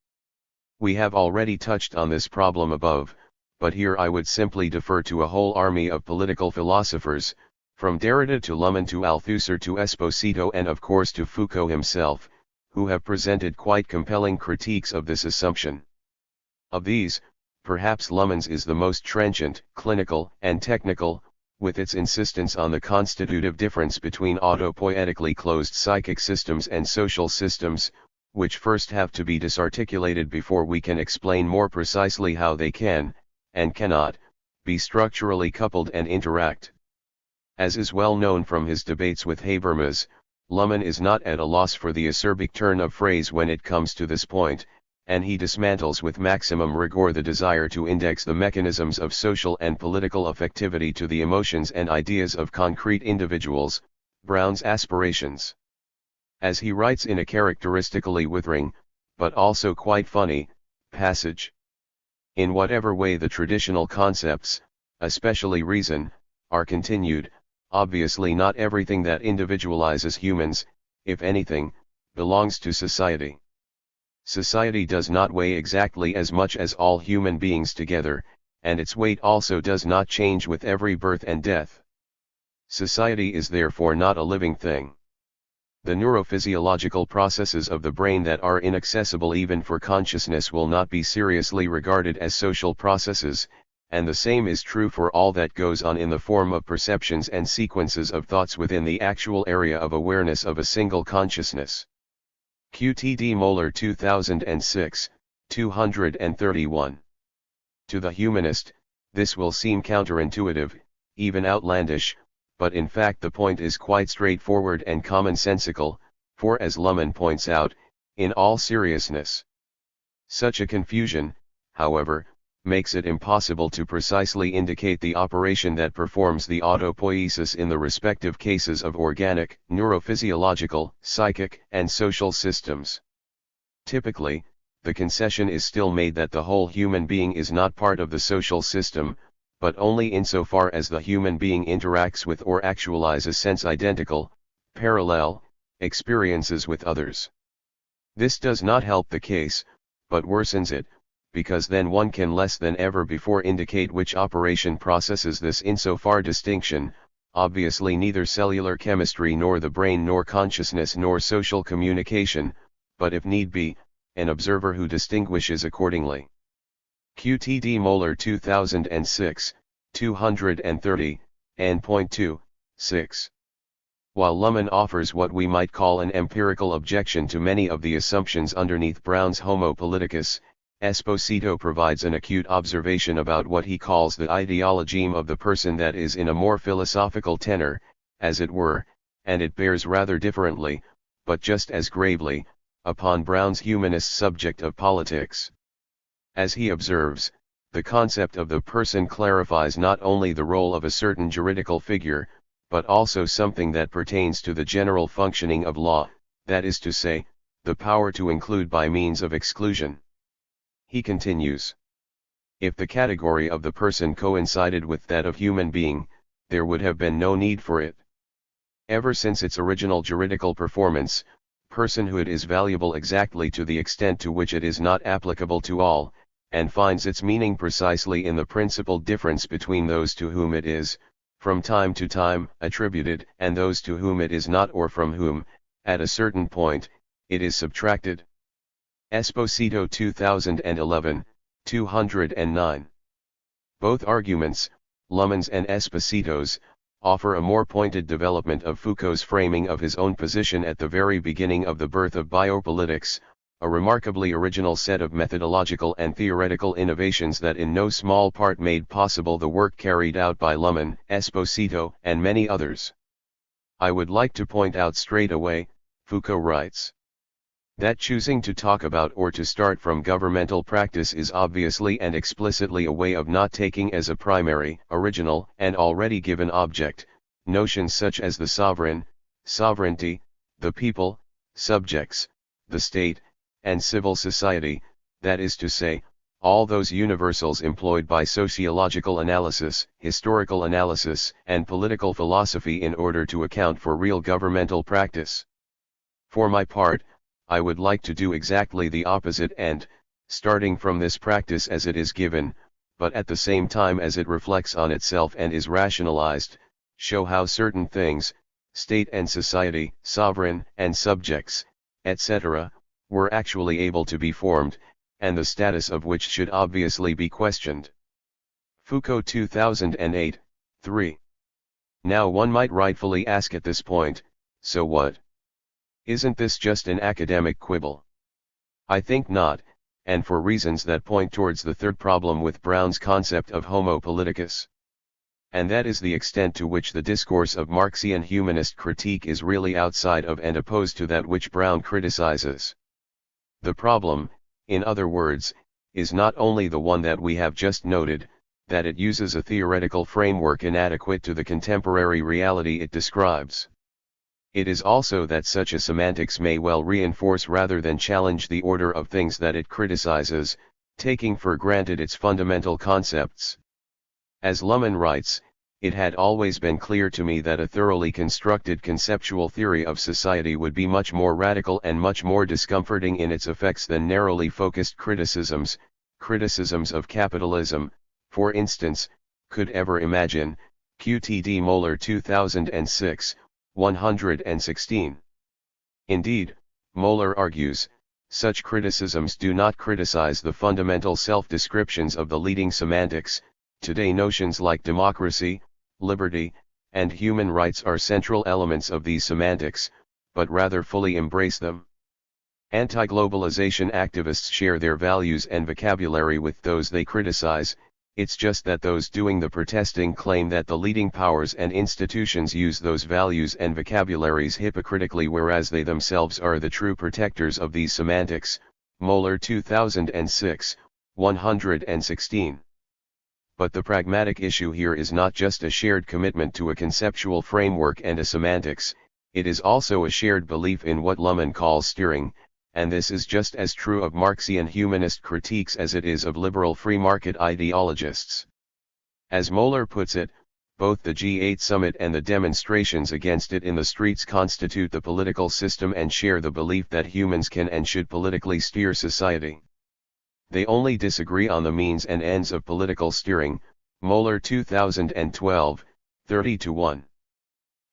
We have already touched on this problem above, but here I would simply defer to a whole army of political philosophers, from Derrida to Luhmann to Althusser to Esposito and of course to Foucault himself, who have presented quite compelling critiques of this assumption. Of these, perhaps Luhmann's is the most trenchant, clinical, and technical, with its insistence on the constitutive difference between autopoietically closed psychic systems and social systems, which first have to be disarticulated before we can explain more precisely how they can, and cannot, be structurally coupled and interact. As is well known from his debates with Habermas, Luhmann is not at a loss for the acerbic turn of phrase when it comes to this point, and he dismantles with maximum rigor the desire to index the mechanisms of social and political affectivity to the emotions and ideas of concrete individuals, Brown's aspirations. As he writes in a characteristically withering, but also quite funny, passage. In whatever way the traditional concepts, especially reason, are continued, obviously not everything that individualizes humans, if anything, belongs to society. Society does not weigh exactly as much as all human beings together, and its weight also does not change with every birth and death. Society is therefore not a living thing. The neurophysiological processes of the brain that are inaccessible even for consciousness will not be seriously regarded as social processes, and the same is true for all that goes on in the form of perceptions and sequences of thoughts within the actual area of awareness of a single consciousness. QTD Moeller 2006, 231. To the humanist, this will seem counterintuitive, even outlandish, but in fact the point is quite straightforward and commonsensical, for as Luhmann points out, in all seriousness. Such a confusion, however, makes it impossible to precisely indicate the operation that performs the autopoiesis in the respective cases of organic, neurophysiological, psychic, and social systems. Typically, the concession is still made that the whole human being is not part of the social system, but only insofar as the human being interacts with or actualizes sense-identical, parallel, experiences with others. This does not help the case, but worsens it, because then one can less than ever before indicate which operation processes this insofar distinction, obviously neither cellular chemistry nor the brain nor consciousness nor social communication, but if need be, an observer who distinguishes accordingly. QTD Moeller 2006, 230, N.2, 6. While Luhmann offers what we might call an empirical objection to many of the assumptions underneath Brown's homo politicus, Esposito provides an acute observation about what he calls the ideologeme of the person that is in a more philosophical tenor, as it were, and it bears rather differently, but just as gravely, upon Brown's humanist subject of politics. As he observes, the concept of the person clarifies not only the role of a certain juridical figure, but also something that pertains to the general functioning of law, that is to say, the power to include by means of exclusion. He continues. If the category of the person coincided with that of human being, there would have been no need for it. Ever since its original juridical performance, personhood is valuable exactly to the extent to which it is not applicable to all, and finds its meaning precisely in the principal difference between those to whom it is, from time to time, attributed, and those to whom it is not or from whom, at a certain point, it is subtracted. Esposito 2011, 209. Both arguments, Luhmann's and Esposito's, offer a more pointed development of Foucault's framing of his own position at the very beginning of the birth of biopolitics, a remarkably original set of methodological and theoretical innovations that in no small part made possible the work carried out by Luhmann, Esposito, and many others. I would like to point out straight away, Foucault writes that choosing to talk about or to start from governmental practice is obviously and explicitly a way of not taking as a primary, original, and already given object, notions such as the sovereign, sovereignty, the people, subjects, the state, and civil society, that is to say, all those universals employed by sociological analysis, historical analysis, and political philosophy in order to account for real governmental practice. For my part, I would like to do exactly the opposite and, starting from this practice as it is given, but at the same time as it reflects on itself and is rationalized, show how certain things, state and society, sovereign and subjects, etc., were actually able to be formed, and the status of which should obviously be questioned. Foucault 2008, 3. Now one might rightfully ask at this point, so what? Isn't this just an academic quibble? I think not, and for reasons that point towards the third problem with Brown's concept of homo politicus. And that is the extent to which the discourse of Marxian humanist critique is really outside of and opposed to that which Brown criticizes. The problem, in other words, is not only the one that we have just noted, that it uses a theoretical framework inadequate to the contemporary reality it describes. It is also that such a semantics may well reinforce rather than challenge the order of things that it criticizes, taking for granted its fundamental concepts. As Luhmann writes, it had always been clear to me that a thoroughly constructed conceptual theory of society would be much more radical and much more discomforting in its effects than narrowly focused criticisms of capitalism, for instance, could ever imagine. QTD Moeller 2006, 116. Indeed, Moeller argues, such criticisms do not criticize the fundamental self-descriptions of the leading semantics. Today notions like democracy, liberty, and human rights are central elements of these semantics, but rather fully embrace them. Anti-globalization activists share their values and vocabulary with those they criticize. It's just that those doing the protesting claim that the leading powers and institutions use those values and vocabularies hypocritically, whereas they themselves are the true protectors of these semantics. Moeller 2006, 116. But the pragmatic issue here is not just a shared commitment to a conceptual framework and a semantics, it is also a shared belief in what Luhmann calls steering, and this is just as true of Marxian humanist critiques as it is of liberal free market ideologists. As Moeller puts it, both the G8 summit and the demonstrations against it in the streets constitute the political system and share the belief that humans can and should politically steer society. They only disagree on the means and ends of political steering. Moeller 2012, 30-1.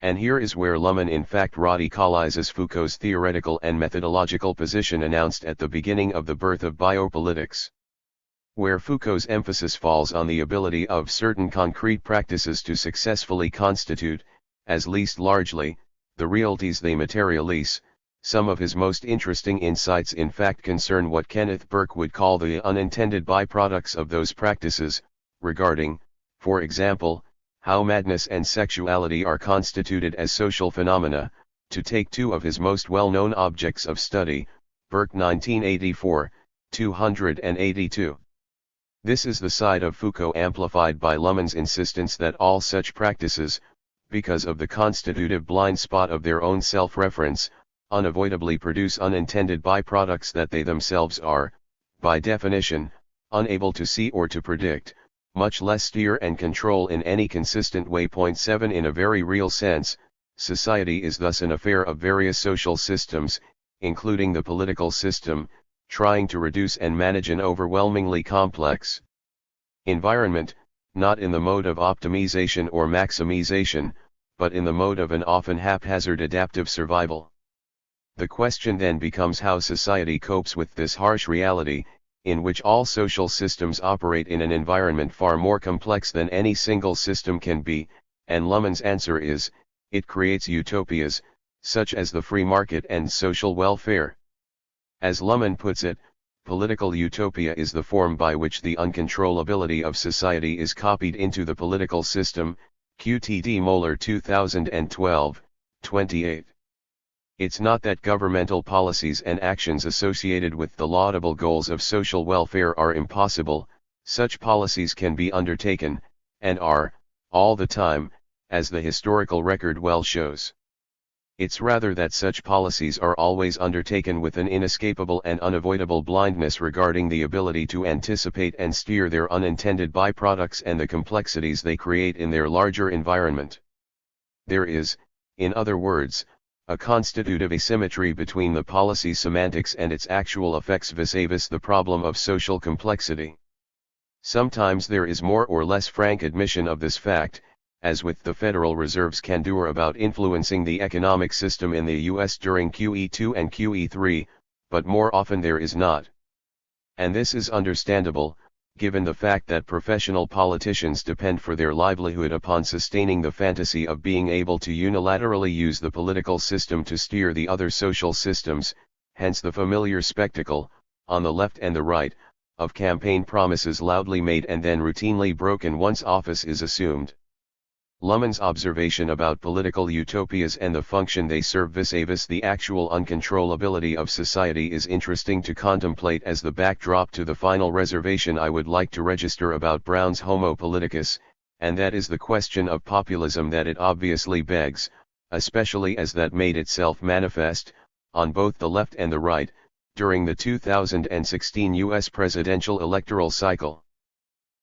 And here is where Luhmann in fact radicalizes Foucault's theoretical and methodological position announced at the beginning of The Birth of Biopolitics. Where Foucault's emphasis falls on the ability of certain concrete practices to successfully constitute, as least largely, the realities they materialize. Some of his most interesting insights in fact concern what Kenneth Burke would call the unintended byproducts of those practices, regarding, for example, how madness and sexuality are constituted as social phenomena. To take two of his most well-known objects of study, Burke 1984, 282. This is the side of Foucault amplified by Luhmann's insistence that all such practices, because of the constitutive blind spot of their own self-reference, unavoidably produce unintended byproducts that they themselves are, by definition, unable to see or to predict, much less steer and control in any consistent way. 7 In a very real sense, society is thus an affair of various social systems, including the political system, trying to reduce and manage an overwhelmingly complex environment, not in the mode of optimization or maximization, but in the mode of an often haphazard adaptive survival. The question then becomes how society copes with this harsh reality, in which all social systems operate in an environment far more complex than any single system can be, and Luhmann's answer is, it creates utopias, such as the free market and social welfare. As Luhmann puts it, political utopia is the form by which the uncontrollability of society is copied into the political system. QTD Moeller 2012, 28. It's not that governmental policies and actions associated with the laudable goals of social welfare are impossible. Such policies can be undertaken, and are, all the time, as the historical record well shows. It's rather that such policies are always undertaken with an inescapable and unavoidable blindness regarding the ability to anticipate and steer their unintended byproducts and the complexities they create in their larger environment. There is, in other words, a constitutive asymmetry between the policy semantics and its actual effects vis-a-vis the problem of social complexity. Sometimes there is more or less frank admission of this fact, as with the Federal Reserve's candor about influencing the economic system in the U.S. during QE2 and QE3, but more often there is not. And this is understandable, given the fact that professional politicians depend for their livelihood upon sustaining the fantasy of being able to unilaterally use the political system to steer the other social systems, hence the familiar spectacle, on the left and the right, of campaign promises loudly made and then routinely broken once office is assumed. Luhmann's observation about political utopias and the function they serve vis-a-vis the actual uncontrollability of society is interesting to contemplate as the backdrop to the final reservation I would like to register about Brown's Homo Politicus, and that is the question of populism that it obviously begs, especially as that made itself manifest, on both the left and the right, during the 2016 U.S. presidential electoral cycle.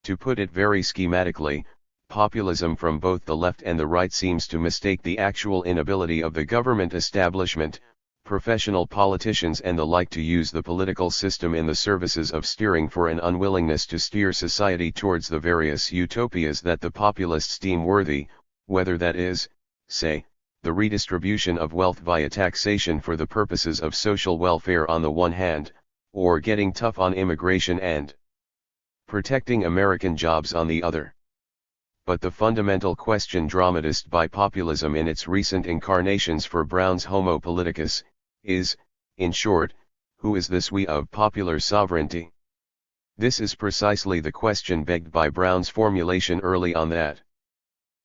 To put it very schematically, populism from both the left and the right seems to mistake the actual inability of the government establishment, professional politicians and the like to use the political system in the services of steering for an unwillingness to steer society towards the various utopias that the populists deem worthy, whether that is, say, the redistribution of wealth via taxation for the purposes of social welfare on the one hand, or getting tough on immigration and protecting American jobs on the other. But the fundamental question dramatized by populism in its recent incarnations for Brown's Homo Politicus, is, in short, who is this we of popular sovereignty? This is precisely the question begged by Brown's formulation early on that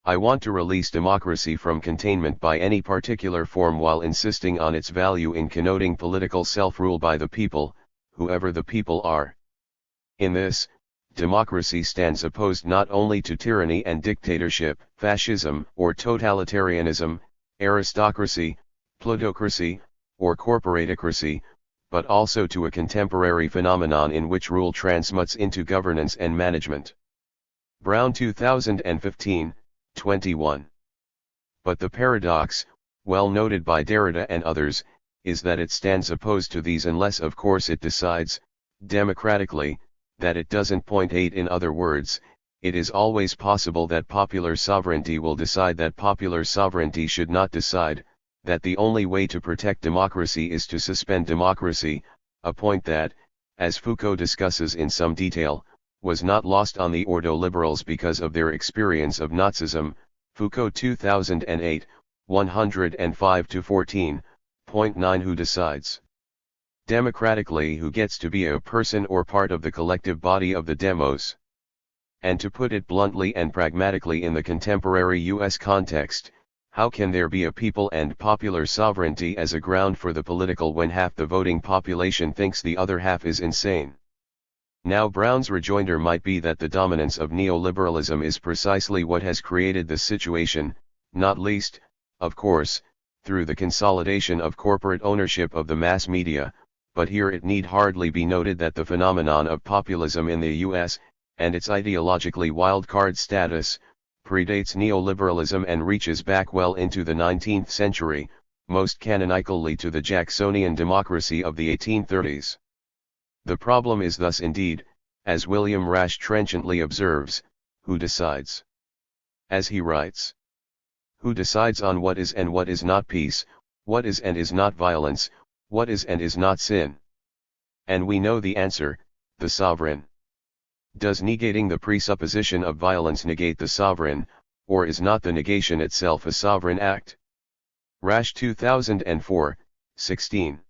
I want to release democracy from containment by any particular form while insisting on its value in connoting political self-rule by the people, whoever the people are. In this, democracy stands opposed not only to tyranny and dictatorship, fascism or totalitarianism, aristocracy, plutocracy, or corporatocracy, but also to a contemporary phenomenon in which rule transmutes into governance and management. Brown 2015, 21. But the paradox, well noted by Derrida and others, is that it stands opposed to these unless of course it decides, democratically, that it doesn't. 8 In other words, it is always possible that popular sovereignty will decide that popular sovereignty should not decide, that the only way to protect democracy is to suspend democracy, a point that, as Foucault discusses in some detail, was not lost on the ordo-liberals because of their experience of Nazism, Foucault 2008, 105-14, point 9 Who decides democratically who gets to be a person or part of the collective body of the demos? And to put it bluntly and pragmatically in the contemporary U.S. context, how can there be a people and popular sovereignty as a ground for the political when half the voting population thinks the other half is insane? Now Brown's rejoinder might be that the dominance of neoliberalism is precisely what has created this situation, not least, of course, through the consolidation of corporate ownership of the mass media, but here it need hardly be noted that the phenomenon of populism in the U.S., and its ideologically wildcard status, predates neoliberalism and reaches back well into the 19th century, most canonically to the Jacksonian democracy of the 1830s. The problem is thus indeed, as William Rash trenchantly observes, who decides? As he writes, who decides on what is and what is not peace, what is and is not violence, what is and is not sin? And we know the answer, the sovereign. Does negating the presupposition of violence negate the sovereign, or is not the negation itself a sovereign act? Rash 2004, 16.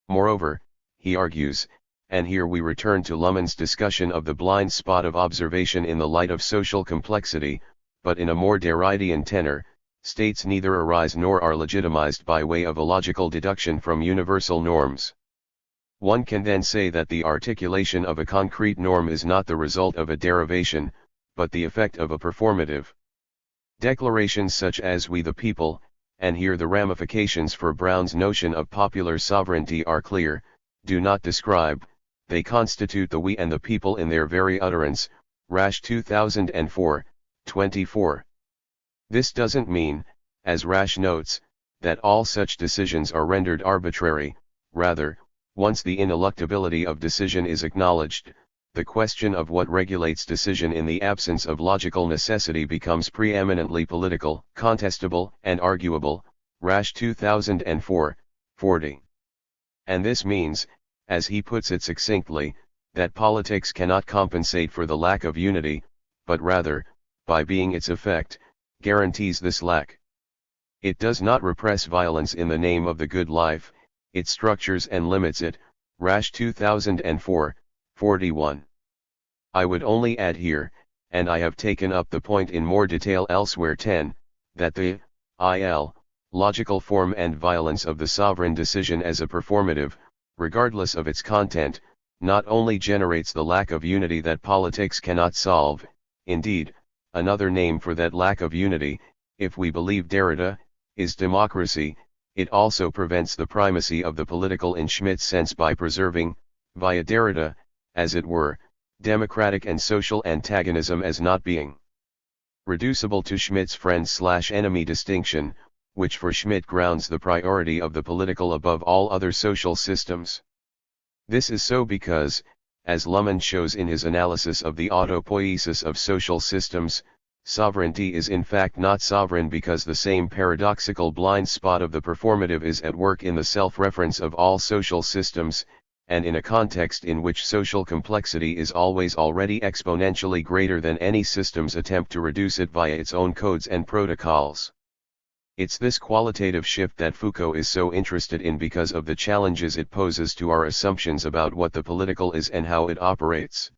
Moreover, he argues, and here we return to Luhmann's discussion of the blind spot of observation in the light of social complexity, but in a more Derridian tenor, states neither arise nor are legitimized by way of a logical deduction from universal norms. One can then say that the articulation of a concrete norm is not the result of a derivation, but the effect of a performative. Declarations such as "we the people," and here the ramifications for Brown's notion of popular sovereignty are clear, do not describe, they constitute the we and the people in their very utterance, Rasch 2004, 24. This doesn't mean, as Rasch notes, that all such decisions are rendered arbitrary. Rather, once the ineluctability of decision is acknowledged, the question of what regulates decision in the absence of logical necessity becomes preeminently political, contestable, and arguable, Rasch 2004, 40. And this means, as he puts it succinctly, that politics cannot compensate for the lack of unity, but rather, by being its effect, guarantees this lack. It does not repress violence in the name of the good life, it structures and limits it, Rasch 2004, 41. I would only add here, and I have taken up the point in more detail elsewhere 10, that the logical form and violence of the sovereign decision as a performative, regardless of its content, not only generates the lack of unity that politics cannot solve, indeed, another name for that lack of unity, if we believe Derrida, is democracy. It also prevents the primacy of the political in Schmidt's sense by preserving, via Derrida, as it were, democratic and social antagonism as not being reducible to Schmidt's friend/enemy distinction, which for Schmidt grounds the priority of the political above all other social systems. This is so because, as Luhmann shows in his analysis of the autopoiesis of social systems, sovereignty is in fact not sovereign because the same paradoxical blind spot of the performative is at work in the self-reference of all social systems, and in a context in which social complexity is always already exponentially greater than any system's attempt to reduce it via its own codes and protocols. It's this qualitative shift that Foucault is so interested in because of the challenges it poses to our assumptions about what the political is and how it operates.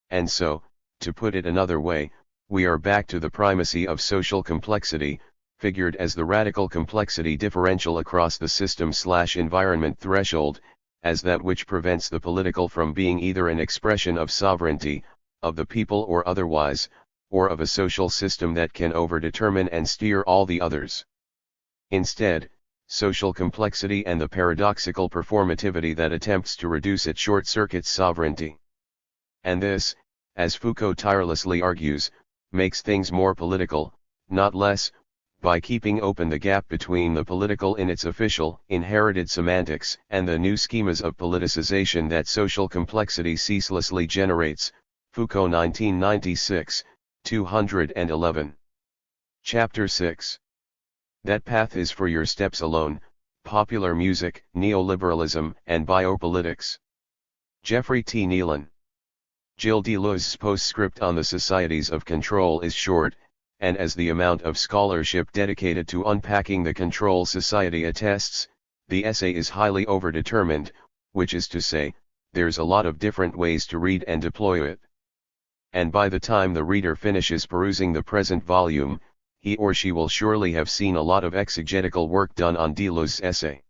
And so, to put it another way, we are back to the primacy of social complexity, figured as the radical complexity differential across the system/environment threshold, as that which prevents the political from being either an expression of sovereignty, of the people or otherwise, or of a social system that can overdetermine and steer all the others. Instead, social complexity and the paradoxical performativity that attempts to reduce it short-circuits sovereignty. And this, as Foucault tirelessly argues, makes things more political, not less, by keeping open the gap between the political in its official, inherited semantics and the new schemas of politicization that social complexity ceaselessly generates, Foucault 1996, 211. Chapter 6. That path is for your steps alone, popular music, neoliberalism, and biopolitics. Jeffrey T. Nealon. Gilles Deleuze's postscript on the societies of control is short, and as the amount of scholarship dedicated to unpacking the control society attests, the essay is highly overdetermined, which is to say, there's a lot of different ways to read and deploy it. And by the time the reader finishes perusing the present volume, he or she will surely have seen a lot of exegetical work done on Deleuze's essay.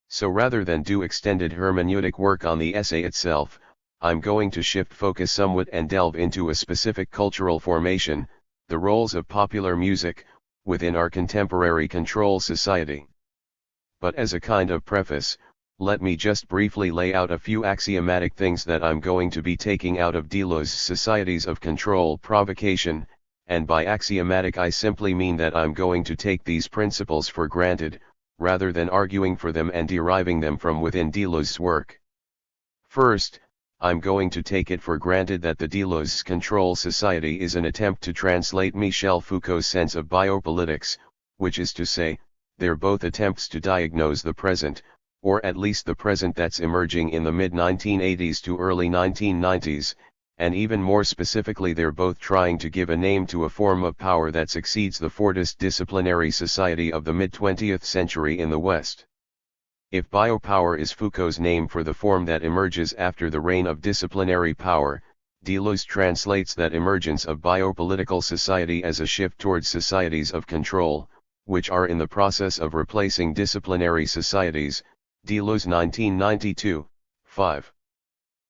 So rather than do extended hermeneutic work on the essay itself, I'm going to shift focus somewhat and delve into a specific cultural formation, the roles of popular music, within our contemporary control society. But as a kind of preface, let me just briefly lay out a few axiomatic things that I'm going to be taking out of Deleuze's Societies of Control Provocation, and by axiomatic I simply mean that I'm going to take these principles for granted, rather than arguing for them and deriving them from within Deleuze's work. First, I'm going to take it for granted that the Deleuze's Control Society is an attempt to translate Michel Foucault's sense of biopolitics, which is to say, they're both attempts to diagnose the present, or at least the present that's emerging in the mid-1980s to early 1990s, and even more specifically they're both trying to give a name to a form of power that succeeds the Fordist disciplinary society of the mid-20th century in the West. If biopower is Foucault's name for the form that emerges after the reign of disciplinary power, Deleuze translates that emergence of biopolitical society as a shift towards societies of control, which are in the process of replacing disciplinary societies, Deleuze 1992, 5.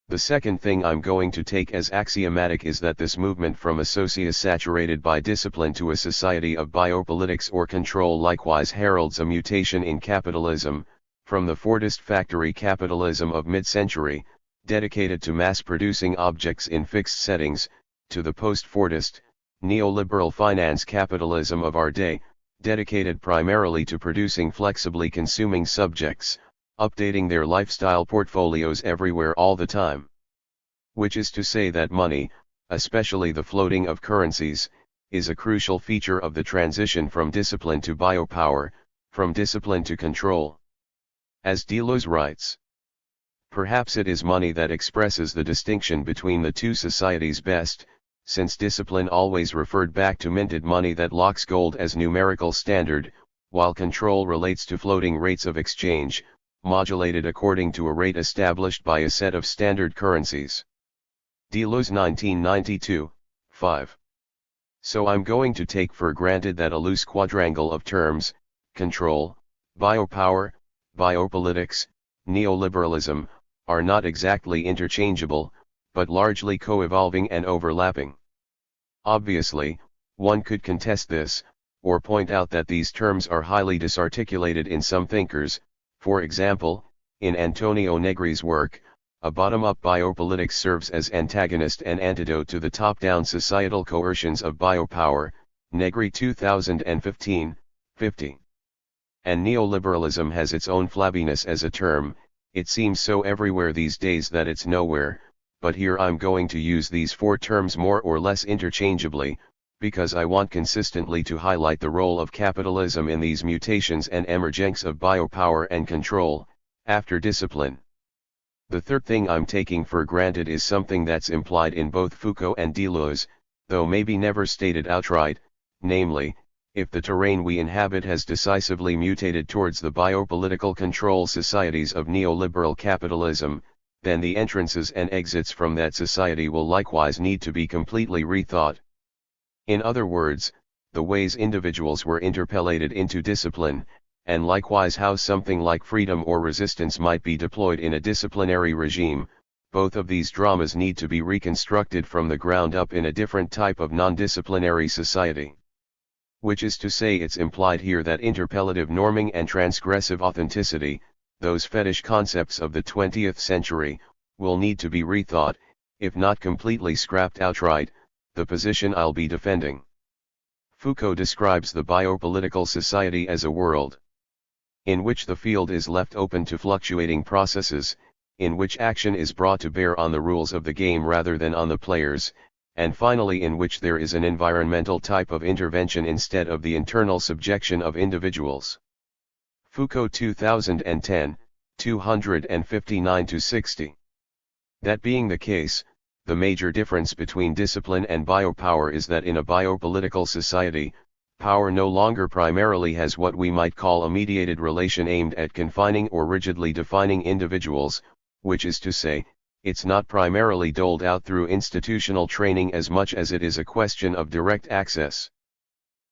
The second thing I'm going to take as axiomatic is that this movement from a society saturated by discipline to a society of biopolitics or control likewise heralds a mutation in capitalism, from the Fordist factory capitalism of mid-century, dedicated to mass-producing objects in fixed settings, to the post-Fordist, neoliberal finance capitalism of our day, dedicated primarily to producing flexibly consuming subjects, updating their lifestyle portfolios everywhere all the time. Which is to say that money, especially the floating of currencies, is a crucial feature of the transition from discipline to biopower, from discipline to control. As Deleuze writes, perhaps it is money that expresses the distinction between the two societies best, since discipline always referred back to minted money that locks gold as numerical standard, while control relates to floating rates of exchange, modulated according to a rate established by a set of standard currencies. Deleuze 1992, 5. So I'm going to take for granted that a loose quadrangle of terms, control, biopower, biopolitics, neoliberalism, are not exactly interchangeable, but largely co-evolving and overlapping. Obviously, one could contest this, or point out that these terms are highly disarticulated in some thinkers. For example, in Antonio Negri's work, a bottom-up biopolitics serves as antagonist and antidote to the top-down societal coercions of biopower, Negri 2015, 50. And neoliberalism has its own flabbiness as a term, it seems so everywhere these days that it's nowhere, but here I'm going to use these four terms more or less interchangeably, because I want consistently to highlight the role of capitalism in these mutations and emergence of biopower and control, after discipline. The third thing I'm taking for granted is something that's implied in both Foucault and Deleuze, though maybe never stated outright, namely, if the terrain we inhabit has decisively mutated towards the biopolitical control societies of neoliberal capitalism, then the entrances and exits from that society will likewise need to be completely rethought. In other words, the ways individuals were interpellated into discipline, and likewise how something like freedom or resistance might be deployed in a disciplinary regime, both of these dramas need to be reconstructed from the ground up in a different type of non-disciplinary society. Which is to say, it's implied here that interpellative norming and transgressive authenticity, those fetish concepts of the 20th century, will need to be rethought, if not completely scrapped outright, the position I'll be defending. Foucault describes the biopolitical society as a world in which the field is left open to fluctuating processes, in which action is brought to bear on the rules of the game rather than on the players, and finally in which there is an environmental type of intervention instead of the internal subjection of individuals. Foucault 2010, 259-60. That being the case, the major difference between discipline and biopower is that in a biopolitical society, power no longer primarily has what we might call a mediated relation aimed at confining or rigidly defining individuals, which is to say, it's not primarily doled out through institutional training as much as it is a question of direct access.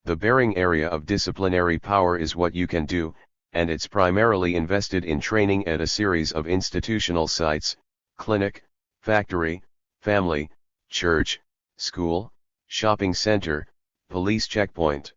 The bearing area of disciplinary power is what you can do, and it's primarily invested in training at a series of institutional sites, clinic, factory, family, church, school, shopping center, police checkpoint.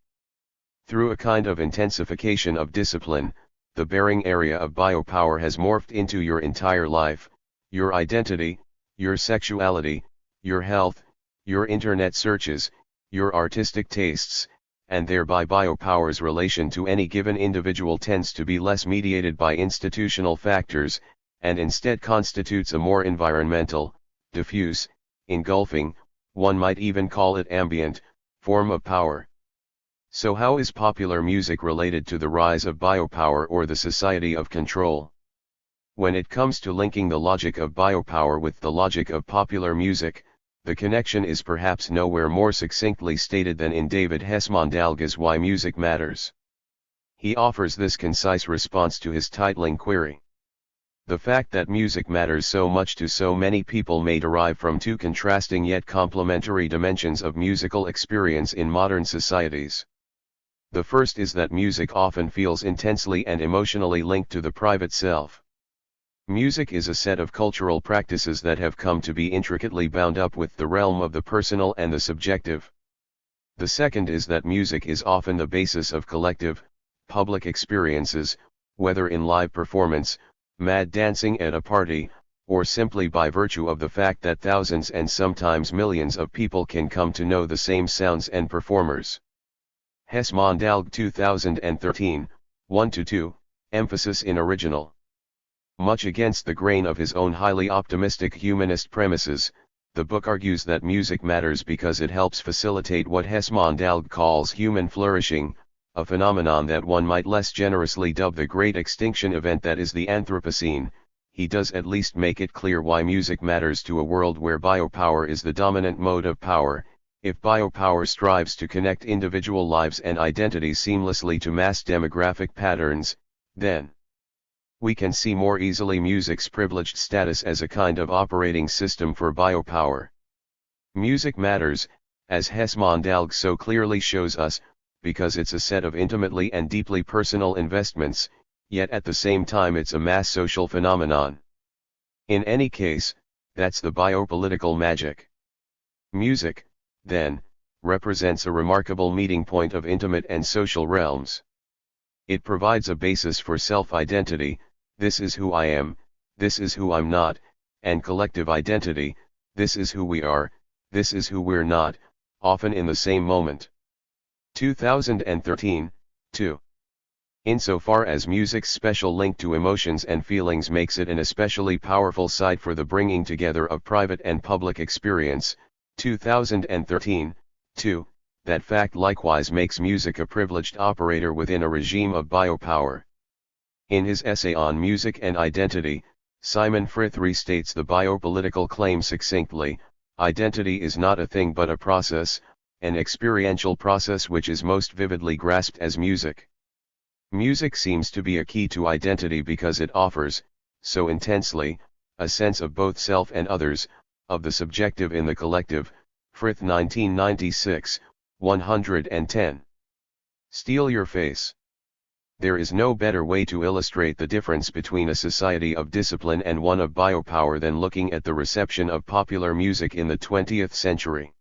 Through a kind of intensification of discipline, the bearing area of biopower has morphed into your entire life, your identity, your sexuality, your health, your internet searches, your artistic tastes, and thereby biopower's relation to any given individual tends to be less mediated by institutional factors, and instead constitutes a more environmental, diffuse, engulfing, one might even call it ambient, form of power. So how is popular music related to the rise of biopower or the society of control? When it comes to linking the logic of biopower with the logic of popular music, the connection is perhaps nowhere more succinctly stated than in David Hesmondhalgha's Why Music Matters. He offers this concise response to his titling query. The fact that music matters so much to so many people may derive from two contrasting yet complementary dimensions of musical experience in modern societies. The first is that music often feels intensely and emotionally linked to the private self. Music is a set of cultural practices that have come to be intricately bound up with the realm of the personal and the subjective. The second is that music is often the basis of collective, public experiences, whether in live performance, mad dancing at a party, or simply by virtue of the fact that thousands and sometimes millions of people can come to know the same sounds and performers. Hesmondalg 2013, 1-2, emphasis in original. Much against the grain of his own highly optimistic humanist premises, the book argues that music matters because it helps facilitate what Hesmondalg calls human flourishing, a phenomenon that one might less generously dub the great extinction event that is the Anthropocene. He does at least make it clear why music matters to a world where biopower is the dominant mode of power. If biopower strives to connect individual lives and identities seamlessly to mass demographic patterns, then we can see more easily music's privileged status as a kind of operating system for biopower. Music matters, as Hesmondalg so clearly shows us, because it's a set of intimately and deeply personal investments, yet at the same time it's a mass social phenomenon. In any case, that's the biopolitical magic. Music, then, represents a remarkable meeting point of intimate and social realms. It provides a basis for self-identity, this is who I am, this is who I'm not, and collective identity, this is who we are, this is who we're not, often in the same moment. 2013, 2. Insofar as music's special link to emotions and feelings makes it an especially powerful site for the bringing together of private and public experience, 2013, 2, that fact likewise makes music a privileged operator within a regime of biopower. In his essay on music and identity, Simon Frith restates the biopolitical claim succinctly: identity is not a thing but a process, an experiential process which is most vividly grasped as music. Music seems to be a key to identity because it offers, so intensely, a sense of both self and others, of the subjective in the collective. Frith 1996, 110. Steal your face. There is no better way to illustrate the difference between a society of discipline and one of biopower than looking at the reception of popular music in the 20th century.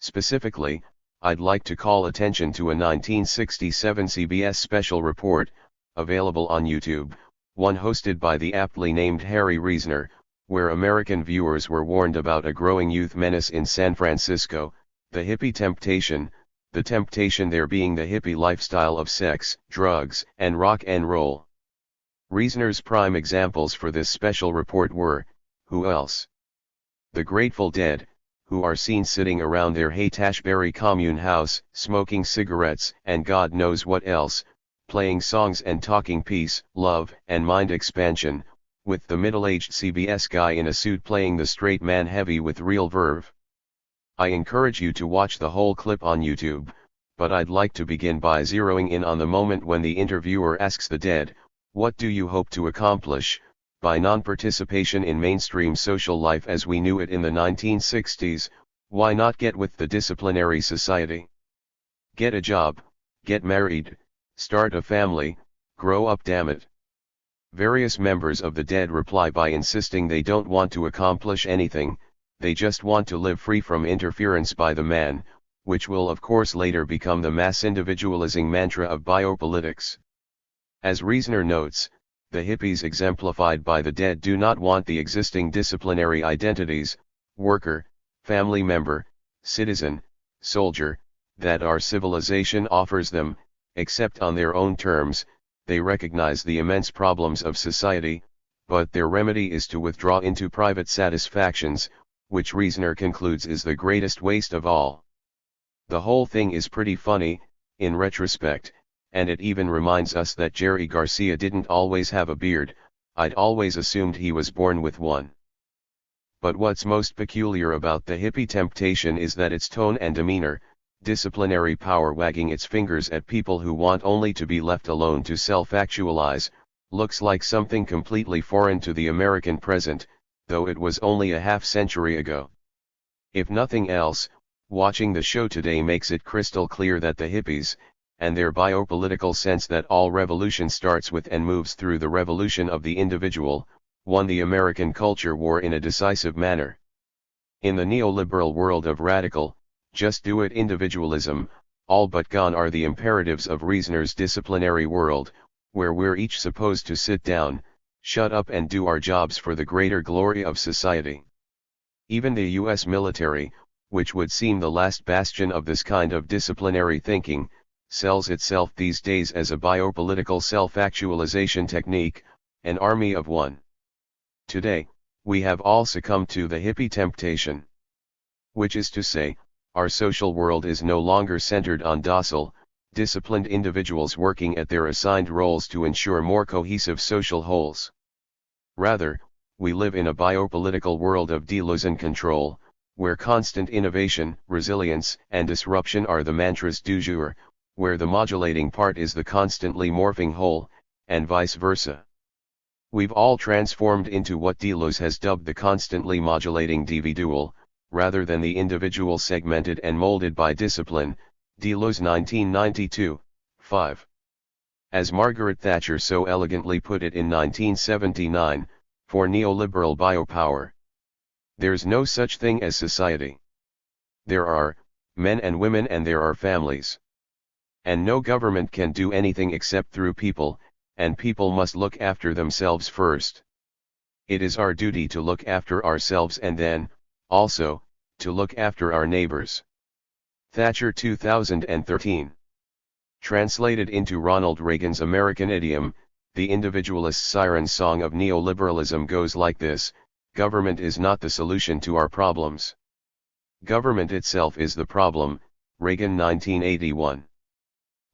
Specifically, I'd like to call attention to a 1967 CBS special report, available on YouTube, one hosted by the aptly named Harry Reasoner, where American viewers were warned about a growing youth menace in San Francisco, the hippie temptation, the temptation there being the hippie lifestyle of sex, drugs, and rock and roll. Reasoner's prime examples for this special report were, who else? The Grateful Dead, who are seen sitting around their Haight-Ashbury commune house, smoking cigarettes and God knows what else, playing songs and talking peace, love, and mind expansion, with the middle-aged CBS guy in a suit playing the straight man heavy with real verve. I encourage you to watch the whole clip on YouTube, but I'd like to begin by zeroing in on the moment when the interviewer asks the Dead, "What do you hope to accomplish by non-participation in mainstream social life as we knew it in the 1960s, why not get with the disciplinary society? Get a job, get married, start a family, grow up damn it." Various members of the Dead reply by insisting they don't want to accomplish anything, they just want to live free from interference by the man, which will of course later become the mass individualizing mantra of biopolitics. As Reasoner notes, the hippies exemplified by the Dead do not want the existing disciplinary identities, worker, family member, citizen, soldier, that our civilization offers them, except on their own terms. They recognize the immense problems of society, but their remedy is to withdraw into private satisfactions, which Reasoner concludes is the greatest waste of all. The whole thing is pretty funny, in retrospect, and it even reminds us that Jerry Garcia didn't always have a beard. I'd always assumed he was born with one. But what's most peculiar about the hippie temptation is that its tone and demeanor, disciplinary power wagging its fingers at people who want only to be left alone to self-actualize, looks like something completely foreign to the American present, though it was only a half-century ago. If nothing else, watching the show today makes it crystal clear that the hippies, and their biopolitical sense that all revolution starts with and moves through the revolution of the individual, won the American culture war in a decisive manner. In the neoliberal world of radical, just-do-it individualism, all but gone are the imperatives of Reasoner's disciplinary world, where we're each supposed to sit down, shut up and do our jobs for the greater glory of society. Even the U.S. military, which would seem the last bastion of this kind of disciplinary thinking, sells itself these days as a biopolitical self-actualization technique, an army of one. Today, we have all succumbed to the hippie temptation. Which is to say, our social world is no longer centered on docile, disciplined individuals working at their assigned roles to ensure more cohesive social wholes. Rather, we live in a biopolitical world of Deleuze and control, where constant innovation, resilience, and disruption are the mantras du jour, where the modulating part is the constantly morphing whole, and vice versa. We've all transformed into what Deleuze has dubbed the constantly modulating individual, rather than the individual segmented and molded by discipline, Deleuze 1992, 5. As Margaret Thatcher so elegantly put it in 1979, for neoliberal biopower, there's no such thing as society. There are men and women and there are families. And no government can do anything except through people, and people must look after themselves first. It is our duty to look after ourselves and then, also, to look after our neighbors. Thatcher 2013. Translated into Ronald Reagan's American idiom, the individualist siren song of neoliberalism goes like this: government is not the solution to our problems. Government itself is the problem, Reagan 1981.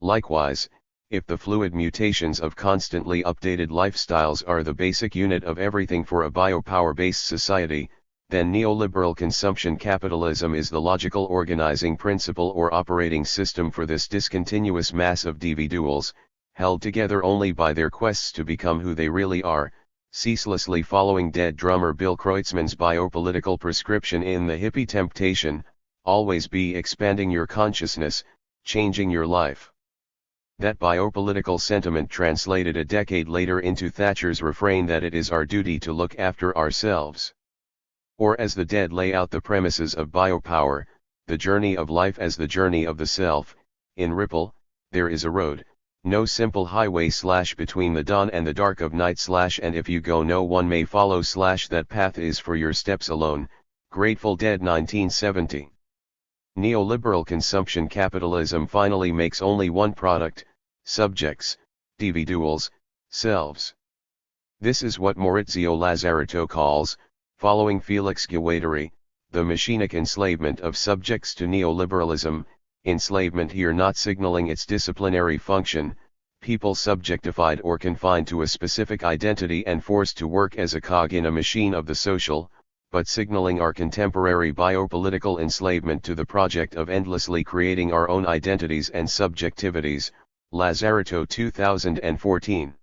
Likewise, if the fluid mutations of constantly updated lifestyles are the basic unit of everything for a biopower-based society, then neoliberal consumption capitalism is the logical organizing principle or operating system for this discontinuous mass of individuals, held together only by their quests to become who they really are, ceaselessly following dead drummer Bill Kreutzmann's biopolitical prescription in The Hippie Temptation: always be expanding your consciousness, changing your life. That biopolitical sentiment translated a decade later into Thatcher's refrain that it is our duty to look after ourselves. Or as the Dead lay out the premises of biopower, the journey of life as the journey of the self, in Ripple, there is a road, no simple highway / between the dawn and the dark of night / and if you go no one may follow / that path is for your steps alone, Grateful Dead 1970. Neoliberal consumption capitalism finally makes only one product: subjects, individuals, selves. This is what Maurizio Lazzarato calls, following Felix Guattari, the machinic enslavement of subjects to neoliberalism, enslavement here not signaling its disciplinary function, people subjectified or confined to a specific identity and forced to work as a cog in a machine of the social, but signaling our contemporary biopolitical enslavement to the project of endlessly creating our own identities and subjectivities, Lazzarato 2014.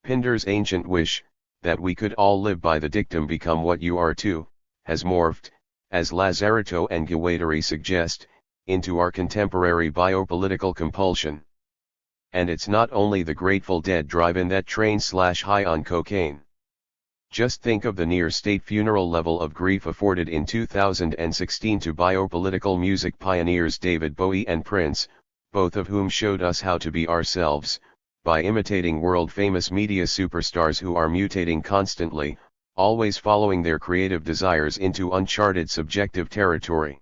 Pinder's ancient wish, that we could all live by the dictum become what you are too, has morphed, as Lazzarato and Guattari suggest, into our contemporary biopolitical compulsion. And it's not only the Grateful Dead drive-in that train / high on cocaine. Just think of the near-state funeral level of grief afforded in 2016 to biopolitical music pioneers David Bowie and Prince, both of whom showed us how to be ourselves, by imitating world-famous media superstars who are mutating constantly, always following their creative desires into uncharted subjective territory.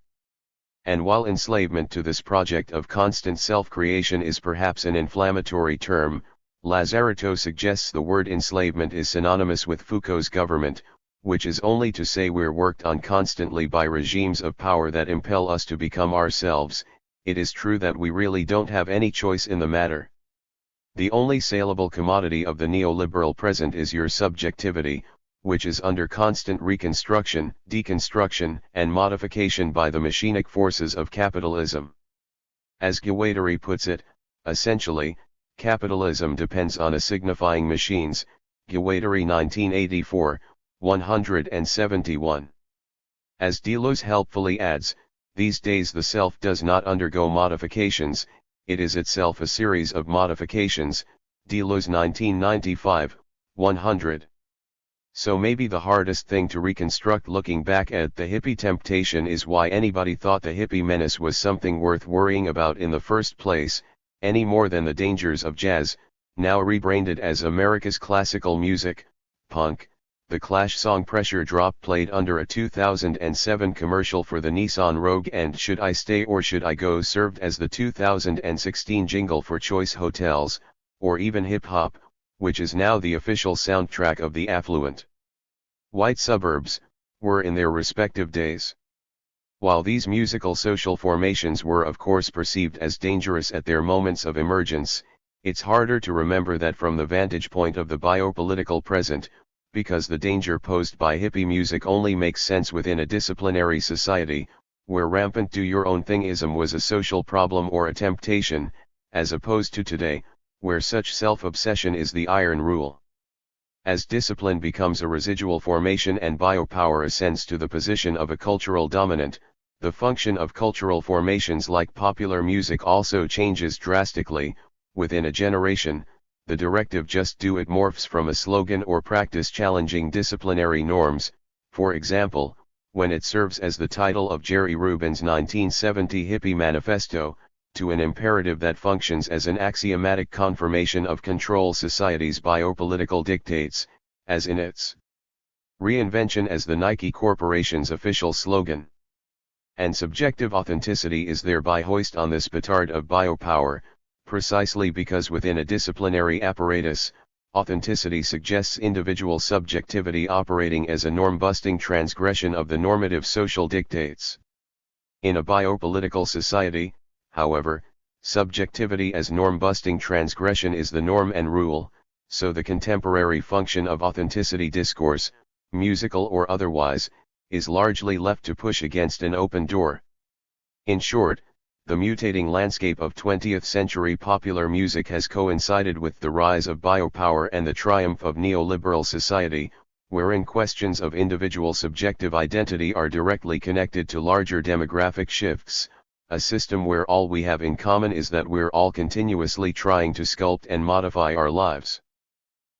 And while enslavement to this project of constant self-creation is perhaps an inflammatory term, Lazzarato suggests the word enslavement is synonymous with Foucault's government, which is only to say we're worked on constantly by regimes of power that impel us to become ourselves. It is true that we really don't have any choice in the matter. The only saleable commodity of the neoliberal present is your subjectivity, which is under constant reconstruction, deconstruction, and modification by the machinic forces of capitalism. As Guattari puts it, essentially, Capitalism depends on a signifying machines, Guattari 1984, 171. As Deleuze helpfully adds, these days the self does not undergo modifications, it is itself a series of modifications, Deleuze 1995, 100. So maybe the hardest thing to reconstruct looking back at the hippie temptation is why anybody thought the hippie menace was something worth worrying about in the first place, any more than the dangers of jazz, now rebranded as America's classical music, punk. The Clash song Pressure Drop played under a 2007 commercial for the Nissan Rogue, and Should I Stay or Should I Go served as the 2016 jingle for Choice Hotels, or even Hip Hop, which is now the official soundtrack of the affluent white suburbs, were in their respective days. While these musical social formations were of course perceived as dangerous at their moments of emergence, it's harder to remember that from the vantage point of the biopolitical present, because the danger posed by hippie music only makes sense within a disciplinary society, where rampant do-your-own-thingism was a social problem or a temptation, as opposed to today, where such self-obsession is the iron rule. As discipline becomes a residual formation and biopower ascends to the position of a cultural dominant, the function of cultural formations like popular music also changes drastically. Within a generation, the directive "just do it" morphs from a slogan or practice challenging disciplinary norms, for example, when it serves as the title of Jerry Rubin's 1970 hippie manifesto, to an imperative that functions as an axiomatic confirmation of control society's biopolitical dictates, as in its reinvention as the Nike Corporation's official slogan. And subjective authenticity is thereby hoisted on this petard of biopower, precisely because within a disciplinary apparatus, authenticity suggests individual subjectivity operating as a norm-busting transgression of the normative social dictates. In a biopolitical society, however, subjectivity as norm-busting transgression is the norm and rule, so the contemporary function of authenticity discourse, musical or otherwise, is largely left to push against an open door. In short, the mutating landscape of 20th century popular music has coincided with the rise of biopower and the triumph of neoliberal society, wherein questions of individual subjective identity are directly connected to larger demographic shifts, a system where all we have in common is that we're all continuously trying to sculpt and modify our lives.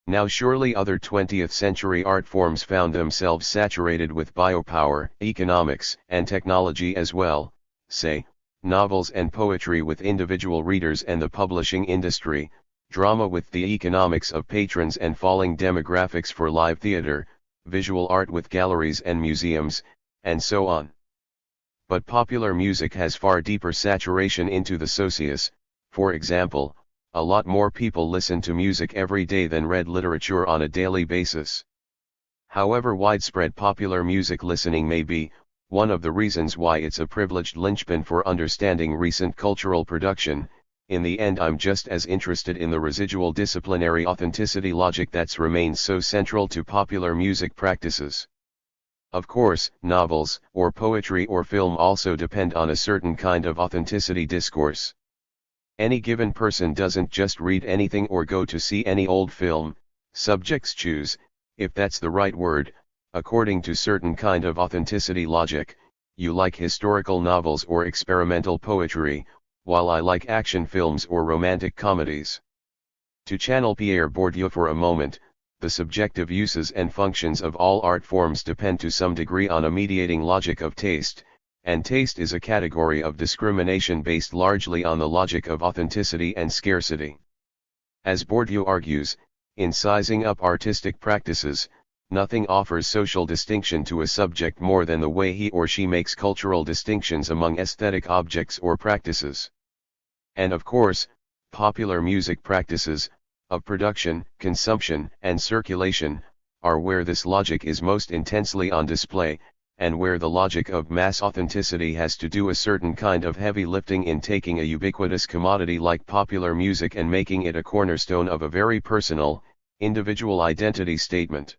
Now surely other 20th century art forms found themselves saturated with biopower, economics, and technology as well, say, novels and poetry with individual readers and the publishing industry, drama with the economics of patrons and falling demographics for live theater, visual art with galleries and museums, and so on. But popular music has far deeper saturation into the socius. For example, a lot more people listen to music every day than read literature on a daily basis. However widespread popular music listening may be, one of the reasons why it's a privileged linchpin for understanding recent cultural production, in the end I'm just as interested in the residual disciplinary authenticity logic that's remained so central to popular music practices. Of course, novels, or poetry or film also depend on a certain kind of authenticity discourse. Any given person doesn't just read anything or go to see any old film, subjects choose, if that's the right word, according to certain kind of authenticity logic. You like historical novels or experimental poetry, while I like action films or romantic comedies. To channel Pierre Bourdieu for a moment, the subjective uses and functions of all art forms depend to some degree on a mediating logic of taste, and taste is a category of discrimination based largely on the logic of authenticity and scarcity. As Bourdieu argues, in sizing up artistic practices, nothing offers social distinction to a subject more than the way he or she makes cultural distinctions among aesthetic objects or practices. And of course, popular music practices, of production, consumption, and circulation, are where this logic is most intensely on display, and where the logic of mass authenticity has to do a certain kind of heavy lifting in taking a ubiquitous commodity like popular music and making it a cornerstone of a very personal, individual identity statement.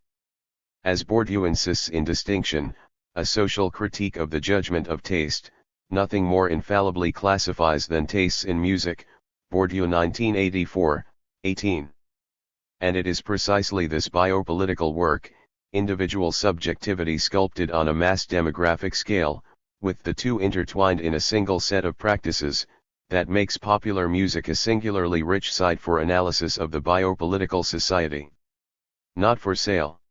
As Bourdieu insists in distinction, a social critique of the judgment of taste, nothing more infallibly classifies than tastes in music. Bourdieu 1984, 18. And it is precisely this biopolitical work, individual subjectivity sculpted on a mass demographic scale, with the two intertwined in a single set of practices, that makes popular music a singularly rich site for analysis of the biopolitical society. Not for sale.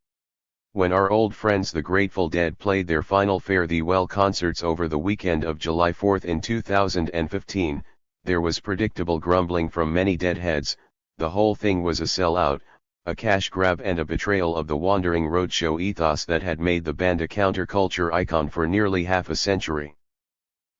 When our old friends the Grateful Dead played their final Fare Thee Well concerts over the weekend of July 4 in 2015, there was predictable grumbling from many Deadheads. The whole thing was a sellout, a cash grab and a betrayal of the wandering roadshow ethos that had made the band a counterculture icon for nearly half a century.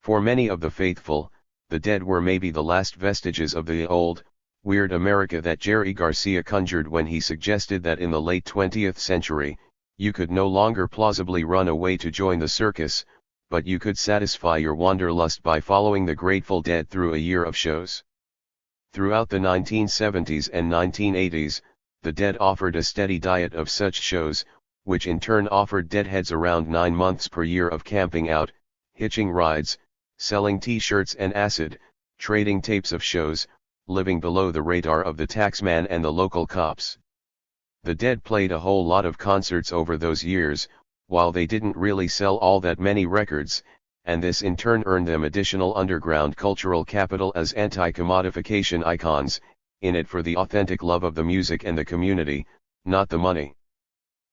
For many of the faithful, the Dead were maybe the last vestiges of the old, weird America that Jerry Garcia conjured when he suggested that in the late 20th century, you could no longer plausibly run away to join the circus, but you could satisfy your wanderlust by following the Grateful Dead through a year of shows. Throughout the 1970s and 1980s, the Dead offered a steady diet of such shows, which in turn offered Deadheads around 9 months per year of camping out, hitching rides, selling t-shirts and acid, trading tapes of shows, living below the radar of the taxman and the local cops. The Dead played a whole lot of concerts over those years, while they didn't really sell all that many records, and this in turn earned them additional underground cultural capital as anti-commodification icons, in it for the authentic love of the music and the community, not the money.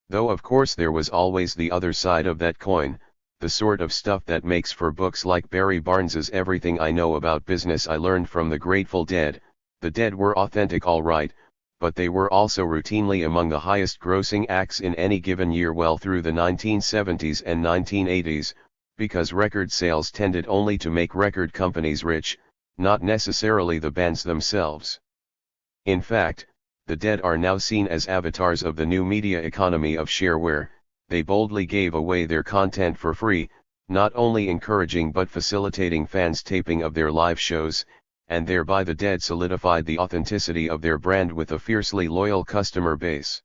Though of course there was always the other side of that coin, the sort of stuff that makes for books like Barry Barnes's Everything I Know About Business I Learned from the Grateful Dead. The Dead were authentic all right, but they were also routinely among the highest grossing acts in any given year well through the 1970s and 1980s, because record sales tended only to make record companies rich, not necessarily the bands themselves. In fact, the Dead are now seen as avatars of the new media economy of shareware. They boldly gave away their content for free, not only encouraging but facilitating fans' taping of their live shows, and thereby the Dead solidified the authenticity of their brand with a fiercely loyal customer base.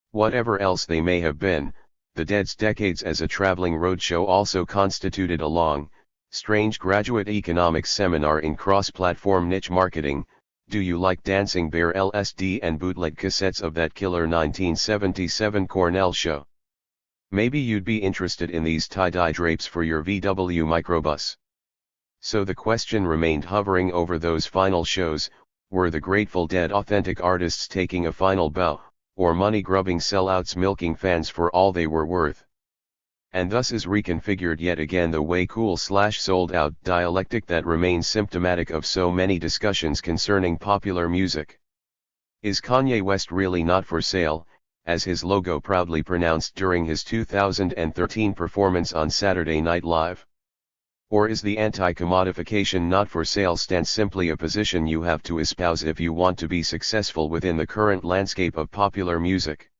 Whatever else they may have been, the Dead's decades as a traveling roadshow also constituted a long, strange graduate economics seminar in cross-platform niche marketing. Do you like Dancing Bear LSD and bootleg cassettes of that killer 1977 Cornell show? Maybe you'd be interested in these tie-dye drapes for your VW microbus. So the question remained hovering over those final shows: were the Grateful Dead authentic artists taking a final bow, or money-grubbing sellouts milking fans for all they were worth? And thus is reconfigured yet again the way cool/sold-out dialectic that remains symptomatic of so many discussions concerning popular music. Is Kanye West really not for sale, as his logo proudly pronounced during his 2013 performance on Saturday Night Live? Or is the anti-commodification not for sale stance simply a position you have to espouse if you want to be successful within the current landscape of popular music?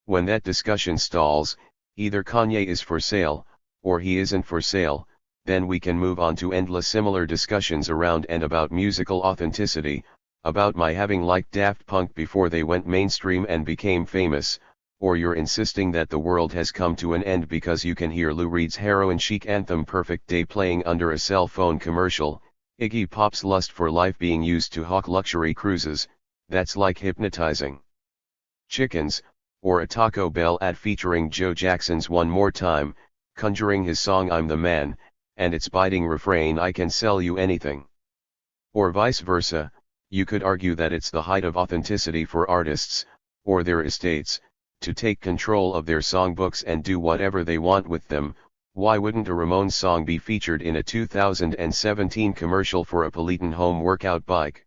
When that discussion stalls, either Kanye is for sale, or he isn't for sale, then we can move on to endless similar discussions around and about musical authenticity, about my having liked Daft Punk before they went mainstream and became famous, or you're insisting that the world has come to an end because you can hear Lou Reed's heroin chic anthem Perfect Day playing under a cell phone commercial, Iggy Pop's Lust for Life being used to hawk luxury cruises. That's like hypnotizing chickens, or a Taco Bell ad featuring Joe Jackson's One More Time, conjuring his song I'm the Man, and its biting refrain I can sell you anything. Or vice versa. You could argue that it's the height of authenticity for artists, or their estates, to take control of their songbooks and do whatever they want with them. Why wouldn't a Ramones song be featured in a 2017 commercial for a Peloton home workout bike?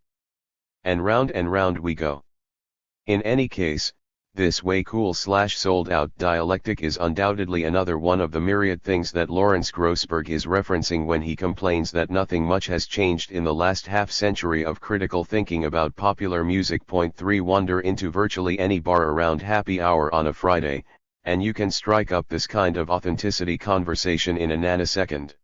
And round we go. In any case, this way cool/sold-out dialectic is undoubtedly another one of the myriad things that Lawrence Grossberg is referencing when he complains that nothing much has changed in the last half-century of critical thinking about popular music. 3 Wander into virtually any bar around happy hour on a Friday, and you can strike up this kind of authenticity conversation in a nanosecond.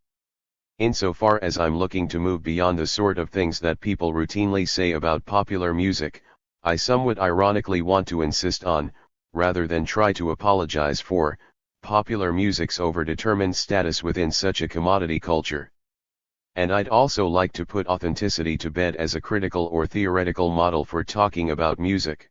Insofar as I'm looking to move beyond the sort of things that people routinely say about popular music, I somewhat ironically want to insist on, rather than try to apologize for, popular music's overdetermined status within such a commodity culture. And I'd also like to put authenticity to bed as a critical or theoretical model for talking about music.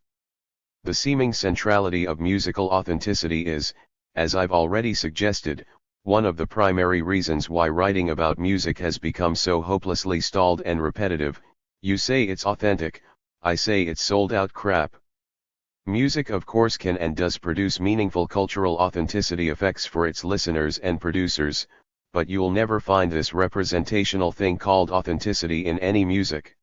The seeming centrality of musical authenticity is, as I've already suggested, one of the primary reasons why writing about music has become so hopelessly stalled and repetitive. You say it's authentic, I say it's sold out crap. Music of course can and does produce meaningful cultural authenticity effects for its listeners and producers, but you'll never find this representational thing called authenticity in any music.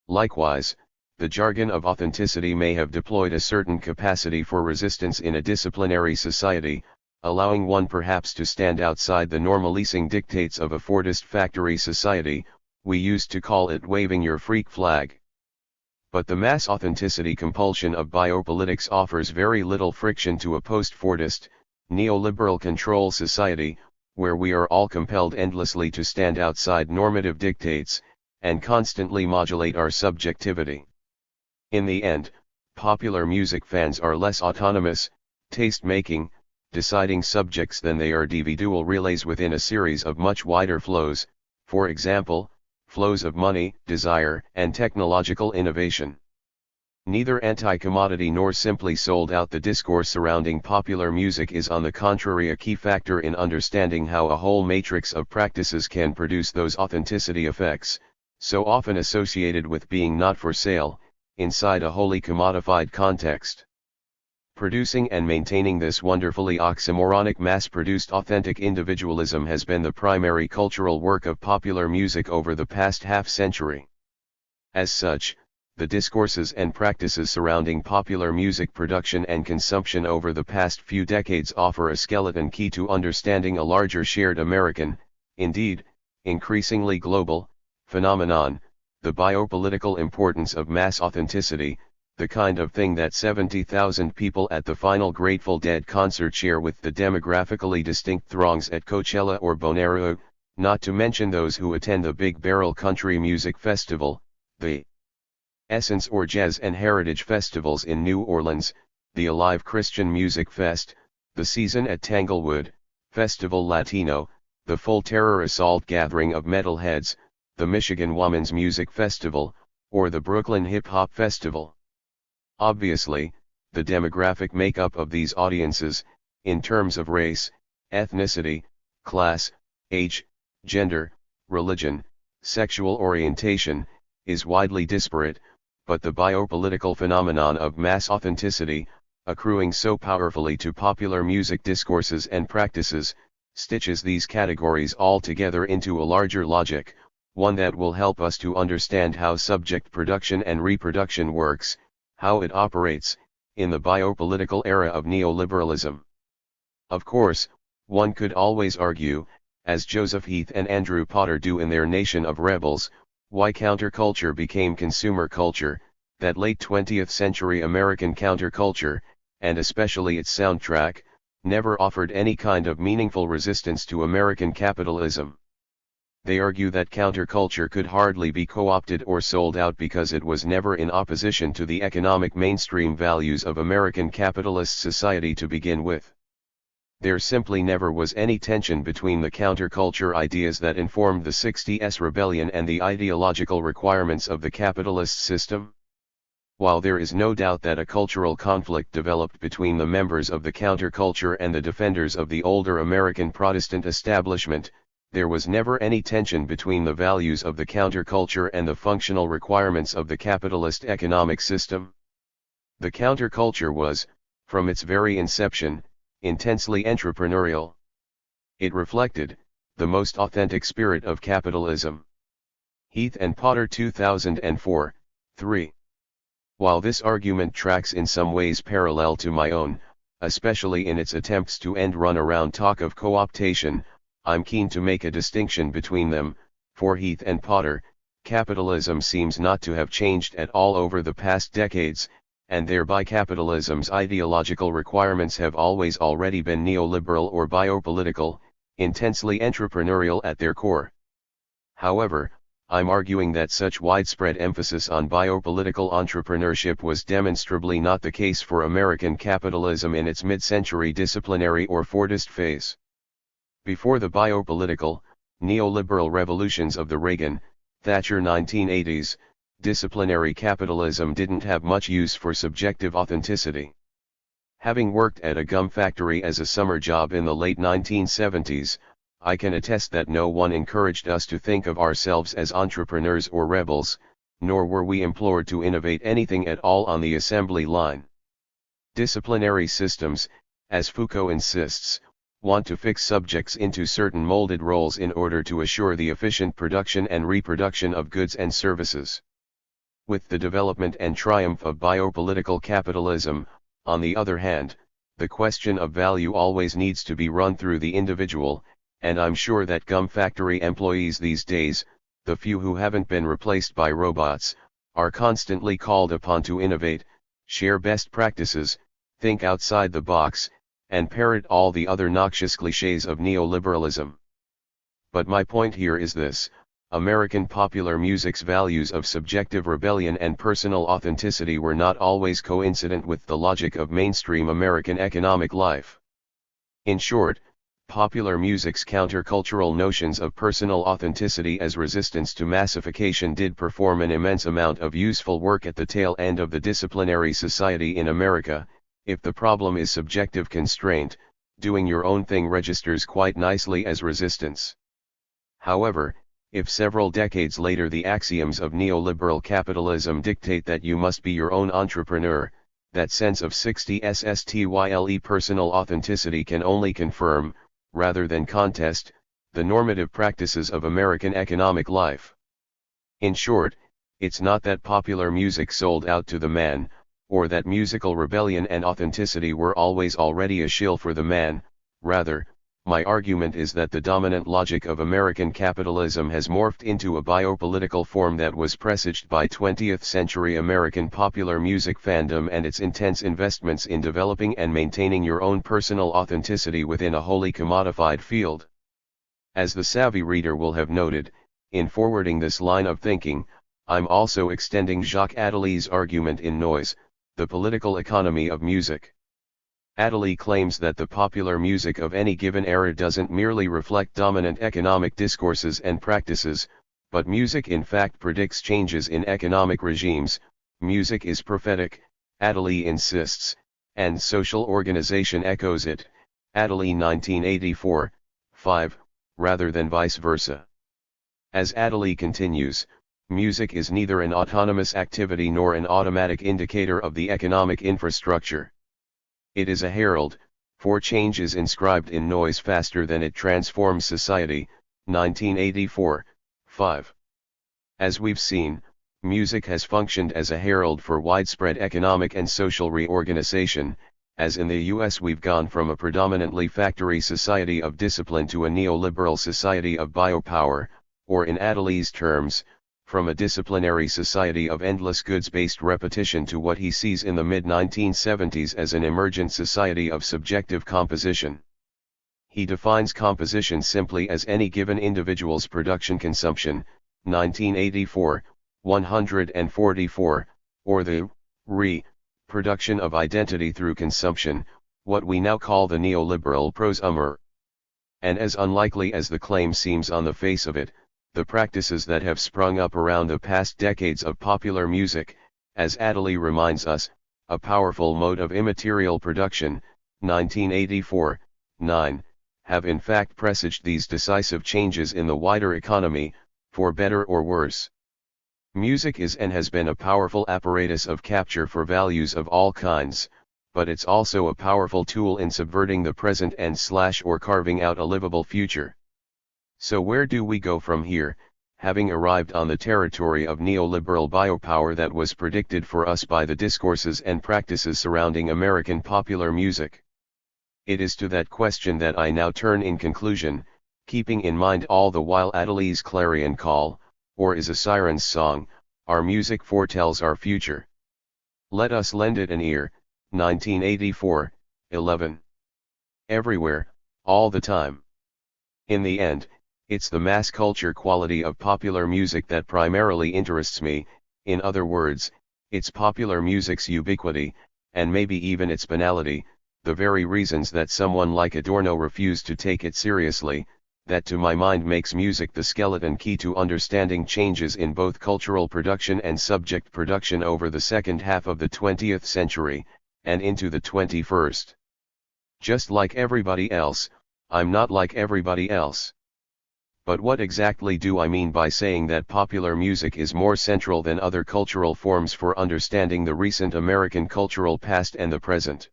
Likewise, the jargon of authenticity may have deployed a certain capacity for resistance in a disciplinary society, allowing one perhaps to stand outside the normalizing dictates of a Fordist factory society. We used to call it waving your freak flag. But the mass authenticity compulsion of biopolitics offers very little friction to a post-Fordist, neoliberal control society, where we are all compelled endlessly to stand outside normative dictates, and constantly modulate our subjectivity. In the end, popular music fans are less autonomous, taste-making, deciding subjects than they are individual relays within a series of much wider flows, for example, flows of money, desire, and technological innovation. Neither anti-commodity nor simply sold out. The discourse surrounding popular music is on the contrary a key factor in understanding how a whole matrix of practices can produce those authenticity effects, so often associated with being not for sale, inside a wholly commodified context. Producing and maintaining this wonderfully oxymoronic mass-produced authentic individualism has been the primary cultural work of popular music over the past half-century. As such, the discourses and practices surrounding popular music production and consumption over the past few decades offer a skeleton key to understanding a larger shared American, indeed, increasingly global, phenomenon, the biopolitical importance of mass authenticity, the kind of thing that 70,000 people at the final Grateful Dead concert share with the demographically distinct throngs at Coachella or Bonnaroo, not to mention those who attend the Big Barrel Country Music Festival, the Essence or Jazz and Heritage Festivals in New Orleans, the Alive Christian Music Fest, the Season at Tanglewood, Festival Latino, the Full Terror Assault gathering of metalheads, the Michigan Women's Music Festival, or the Brooklyn Hip Hop Festival. Obviously, the demographic makeup of these audiences, in terms of race, ethnicity, class, age, gender, religion, sexual orientation, is widely disparate, but the biopolitical phenomenon of mass authenticity, accruing so powerfully to popular music discourses and practices, stitches these categories all together into a larger logic, one that will help us to understand how subject production and reproduction works, how it operates, in the biopolitical era of neoliberalism. Of course, one could always argue, as Joseph Heath and Andrew Potter do in their Nation of Rebels, why counterculture became consumer culture, that late 20th century American counterculture, and especially its soundtrack, never offered any kind of meaningful resistance to American capitalism. They argue that counterculture could hardly be co-opted or sold out because it was never in opposition to the economic mainstream values of American capitalist society to begin with. There simply never was any tension between the counterculture ideas that informed the 60s rebellion and the ideological requirements of the capitalist system. While there is no doubt that a cultural conflict developed between the members of the counterculture and the defenders of the older American Protestant establishment, there was never any tension between the values of the counterculture and the functional requirements of the capitalist economic system. The counterculture was, from its very inception, intensely entrepreneurial. It reflected the most authentic spirit of capitalism. Heath and Potter 2004, 3. While this argument tracks in some ways parallel to my own, especially in its attempts to end run-around talk of co-optation, I'm keen to make a distinction between them. For Heath and Potter, capitalism seems not to have changed at all over the past decades, and thereby capitalism's ideological requirements have always already been neoliberal or biopolitical, intensely entrepreneurial at their core. However, I'm arguing that such widespread emphasis on biopolitical entrepreneurship was demonstrably not the case for American capitalism in its mid-century disciplinary or Fordist phase. Before the biopolitical, neoliberal revolutions of the Reagan, Thatcher 1980s, disciplinary capitalism didn't have much use for subjective authenticity. Having worked at a gum factory as a summer job in the late 1970s, I can attest that no one encouraged us to think of ourselves as entrepreneurs or rebels, nor were we implored to innovate anything at all on the assembly line. Disciplinary systems, as Foucault insists, want to fix subjects into certain molded roles in order to assure the efficient production and reproduction of goods and services. With the development and triumph of biopolitical capitalism, on the other hand, the question of value always needs to be run through the individual, and I'm sure that gum factory employees these days, the few who haven't been replaced by robots, are constantly called upon to innovate, share best practices, think outside the box, and parrot all the other noxious cliches of neoliberalism. But my point here is this: American popular music's values of subjective rebellion and personal authenticity were not always coincident with the logic of mainstream American economic life. In short, popular music's countercultural notions of personal authenticity as resistance to massification did perform an immense amount of useful work at the tail end of the disciplinary society in America. If the problem is subjective constraint, doing your own thing registers quite nicely as resistance. However, if several decades later the axioms of neoliberal capitalism dictate that you must be your own entrepreneur, that sense of 60SSTYLE personal authenticity can only confirm, rather than contest, the normative practices of American economic life. In short, it's not that popular music sold out to the man, or that musical rebellion and authenticity were always already a shill for the man. Rather, my argument is that the dominant logic of American capitalism has morphed into a biopolitical form that was presaged by 20th century American popular music fandom and its intense investments in developing and maintaining your own personal authenticity within a wholly commodified field. As the savvy reader will have noted, in forwarding this line of thinking, I'm also extending Jacques Attali's argument in Noise, the Political Economy of Music. Attali claims that the popular music of any given era doesn't merely reflect dominant economic discourses and practices, but music in fact predicts changes in economic regimes. Music is prophetic, Attali insists, and social organization echoes it, Attali 1984, 5, rather than vice versa. As Attali continues, music is neither an autonomous activity nor an automatic indicator of the economic infrastructure. It is a herald, for change is inscribed in noise faster than it transforms society, 1984, 5. As we've seen, music has functioned as a herald for widespread economic and social reorganization. As in the US we've gone from a predominantly factory society of discipline to a neoliberal society of biopower, or in Attali's terms, from a disciplinary society of endless goods-based repetition to what he sees in the mid-1970s as an emergent society of subjective composition. He defines composition simply as any given individual's production consumption, 1984, 144, or the production of identity through consumption, what we now call the neoliberal prosumer. And as unlikely as the claim seems on the face of it, the practices that have sprung up around the past decades of popular music, as Attali reminds us, a powerful mode of immaterial production, 1984, 9, have in fact presaged these decisive changes in the wider economy, for better or worse. Music is and has been a powerful apparatus of capture for values of all kinds, but it's also a powerful tool in subverting the present and or carving out a livable future. So where do we go from here, having arrived on the territory of neoliberal biopower that was predicted for us by the discourses and practices surrounding American popular music? It is to that question that I now turn in conclusion, keeping in mind all the while Attali's clarion call, or is a siren's song, our music foretells our future. Let us lend it an ear, 1984, 11. Everywhere, all the time. In the end, it's the mass culture quality of popular music that primarily interests me. In other words, it's popular music's ubiquity, and maybe even its banality, the very reasons that someone like Adorno refused to take it seriously, that to my mind makes music the skeleton key to understanding changes in both cultural production and subject production over the second half of the 20th century, and into the 21st. Just like everybody else, I'm not like everybody else. But what exactly do I mean by saying that popular music is more central than other cultural forms for understanding the recent American cultural past and the present?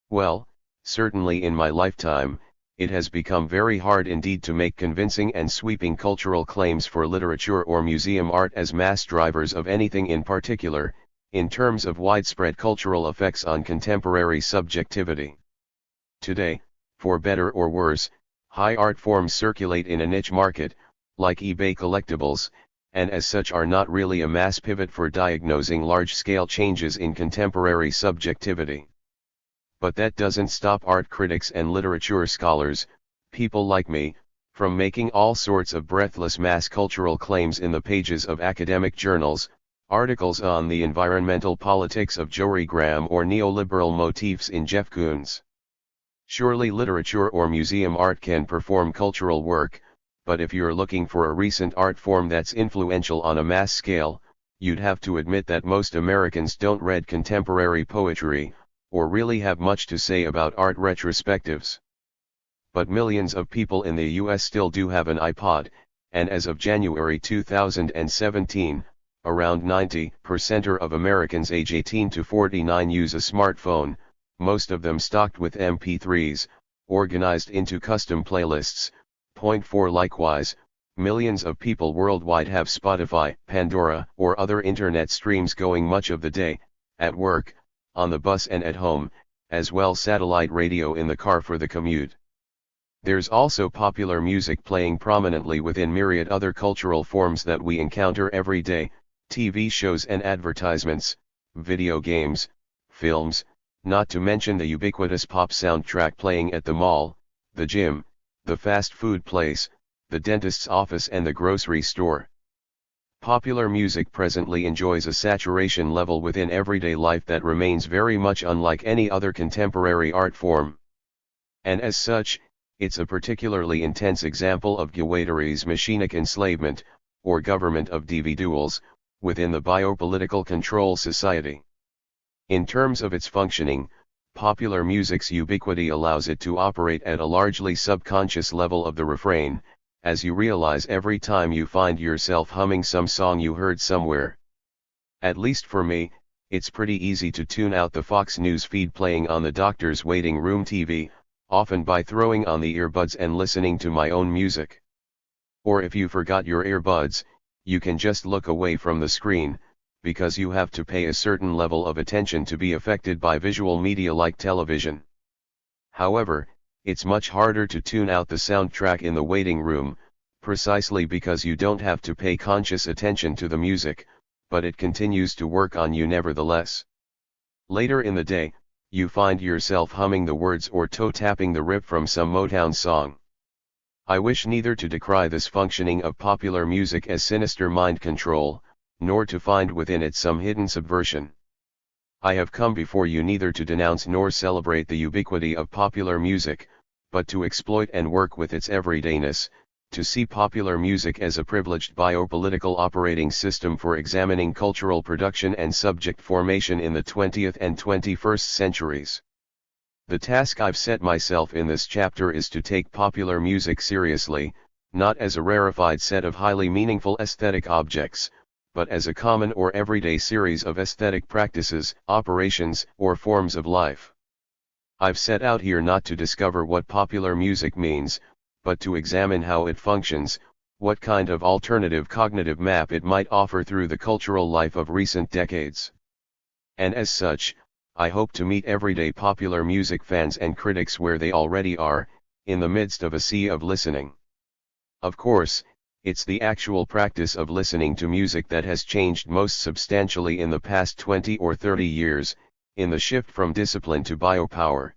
Well, certainly in my lifetime, it has become very hard indeed to make convincing and sweeping cultural claims for literature or museum art as mass drivers of anything in particular, in terms of widespread cultural effects on contemporary subjectivity. Today, for better or worse, high art forms circulate in a niche market, like eBay collectibles, and as such are not really a mass pivot for diagnosing large-scale changes in contemporary subjectivity. But that doesn't stop art critics and literature scholars, people like me, from making all sorts of breathless mass cultural claims in the pages of academic journals, articles on the environmental politics of Jory Graham or neoliberal motifs in Jeff Koons. Surely literature or museum art can perform cultural work, but if you're looking for a recent art form that's influential on a mass scale, you'd have to admit that most Americans don't read contemporary poetry, or really have much to say about art retrospectives. But millions of people in the US still do have an iPod, and as of January 2017, around 90% of Americans age 18 to 49 use a smartphone, most of them stocked with MP3s, organized into custom playlists. Point 4 Likewise, millions of people worldwide have Spotify, Pandora, or other internet streams going much of the day, at work, on the bus and at home, as well satellite radio in the car for the commute. There's also popular music playing prominently within myriad other cultural forms that we encounter every day, TV shows and advertisements, video games, films, not to mention the ubiquitous pop soundtrack playing at the mall, the gym, the fast food place, the dentist's office and the grocery store. Popular music presently enjoys a saturation level within everyday life that remains very much unlike any other contemporary art form. And as such, it's a particularly intense example of Guattari's machinic enslavement, or government of individuals, within the biopolitical control society. In terms of its functioning, popular music's ubiquity allows it to operate at a largely subconscious level of the refrain, as you realize every time you find yourself humming some song you heard somewhere. At least for me, it's pretty easy to tune out the Fox News feed playing on the doctor's waiting room TV, often by throwing on the earbuds and listening to my own music. Or if you forgot your earbuds, you can just look away from the screen, because you have to pay a certain level of attention to be affected by visual media like television. However, it's much harder to tune out the soundtrack in the waiting room, precisely because you don't have to pay conscious attention to the music, but it continues to work on you nevertheless. Later in the day, you find yourself humming the words or toe-tapping the riff from some Motown song. I wish neither to decry this functioning of popular music as sinister mind control, nor to find within it some hidden subversion. I have come before you neither to denounce nor celebrate the ubiquity of popular music, but to exploit and work with its everydayness, to see popular music as a privileged biopolitical operating system for examining cultural production and subject formation in the 20th and 21st centuries. The task I've set myself in this chapter is to take popular music seriously, not as a rarefied set of highly meaningful aesthetic objects, but as a common or everyday series of aesthetic practices, operations, or forms of life. I've set out here not to discover what popular music means, but to examine how it functions, what kind of alternative cognitive map it might offer through the cultural life of recent decades. And as such, I hope to meet everyday popular music fans and critics where they already are, in the midst of a sea of listening. Of course, it's the actual practice of listening to music that has changed most substantially in the past 20 or 30 years, in the shift from discipline to biopower.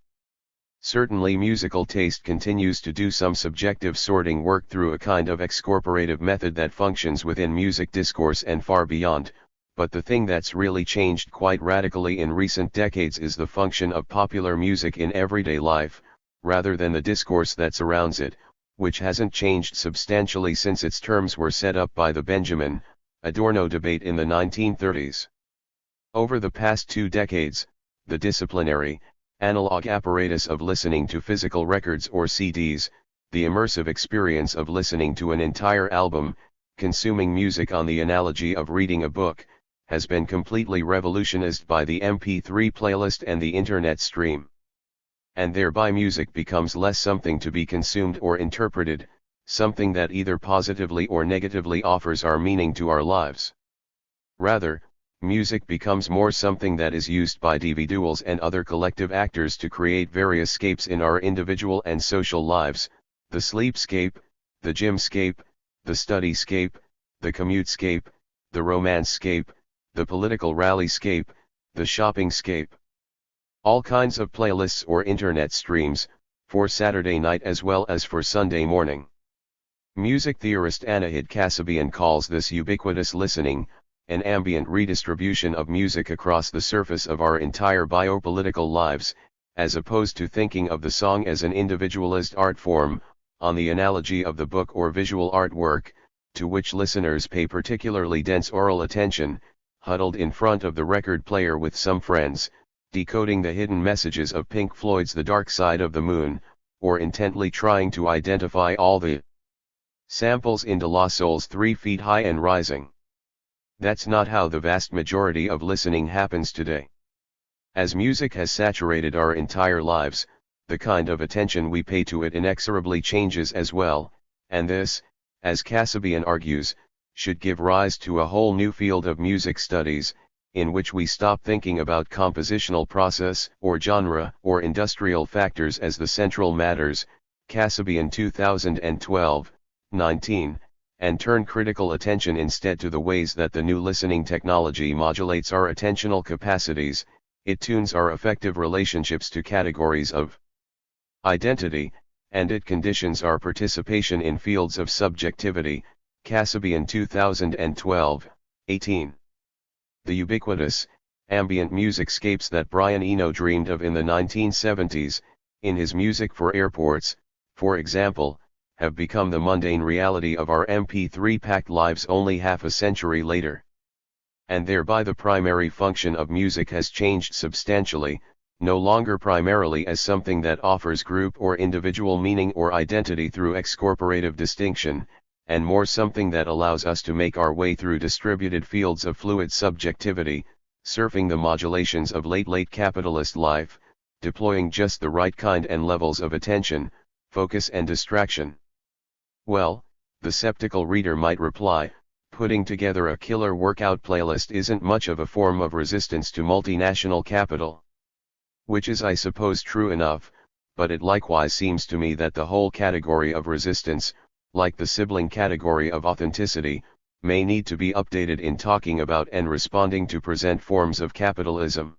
Certainly musical taste continues to do some subjective sorting work through a kind of excorporative method that functions within music discourse and far beyond, but the thing that's really changed quite radically in recent decades is the function of popular music in everyday life, rather than the discourse that surrounds it, which hasn't changed substantially since its terms were set up by the Benjamin, Adorno debate in the 1930s. Over the past 2 decades, the disciplinary, analog apparatus of listening to physical records or CDs, the immersive experience of listening to an entire album, consuming music on the analogy of reading a book, has been completely revolutionized by the MP3 playlist and the internet stream. And thereby music becomes less something to be consumed or interpreted, something that either positively or negatively offers our meaning to our lives. Rather, music becomes more something that is used by individuals and other collective actors to create various scapes in our individual and social lives, the sleepscape, the gymscape, the studyscape, the commutescape, the romancescape, the political rallyscape, the shoppingscape. All kinds of playlists or internet streams, for Saturday night as well as for Sunday morning. Music theorist Anahid Kasabian calls this ubiquitous listening, an ambient redistribution of music across the surface of our entire biopolitical lives, as opposed to thinking of the song as an individualist art form, on the analogy of the book or visual artwork, to which listeners pay particularly dense oral attention, huddled in front of the record player with some friends, decoding the hidden messages of Pink Floyd's The Dark Side of the Moon, or intently trying to identify all the samples in De La Soul's 3 Feet High and Rising. That's not how the vast majority of listening happens today. As music has saturated our entire lives, the kind of attention we pay to it inexorably changes as well, and this, as Kasabian argues, should give rise to a whole new field of music studies, in which we stop thinking about compositional process or genre or industrial factors as the central matters, Kasabian 2012, 19, and turn critical attention instead to the ways that the new listening technology modulates our attentional capacities, it tunes our affective relationships to categories of identity, and it conditions our participation in fields of subjectivity, Kasabian 2012, 18. The ubiquitous, ambient musicscapes that Brian Eno dreamed of in the 1970s, in his Music for Airports, for example, have become the mundane reality of our MP3-packed lives only half a century later. And thereby the primary function of music has changed substantially, no longer primarily as something that offers group or individual meaning or identity through excorporative distinction, and more something that allows us to make our way through distributed fields of fluid subjectivity, surfing the modulations of late capitalist life, deploying just the right kind and levels of attention, focus and distraction. Well, the skeptical reader might reply, putting together a killer workout playlist isn't much of a form of resistance to multinational capital. Which is, I suppose, true enough, but it likewise seems to me that the whole category of resistance, like the sibling category of authenticity, may need to be updated in talking about and responding to present forms of capitalism.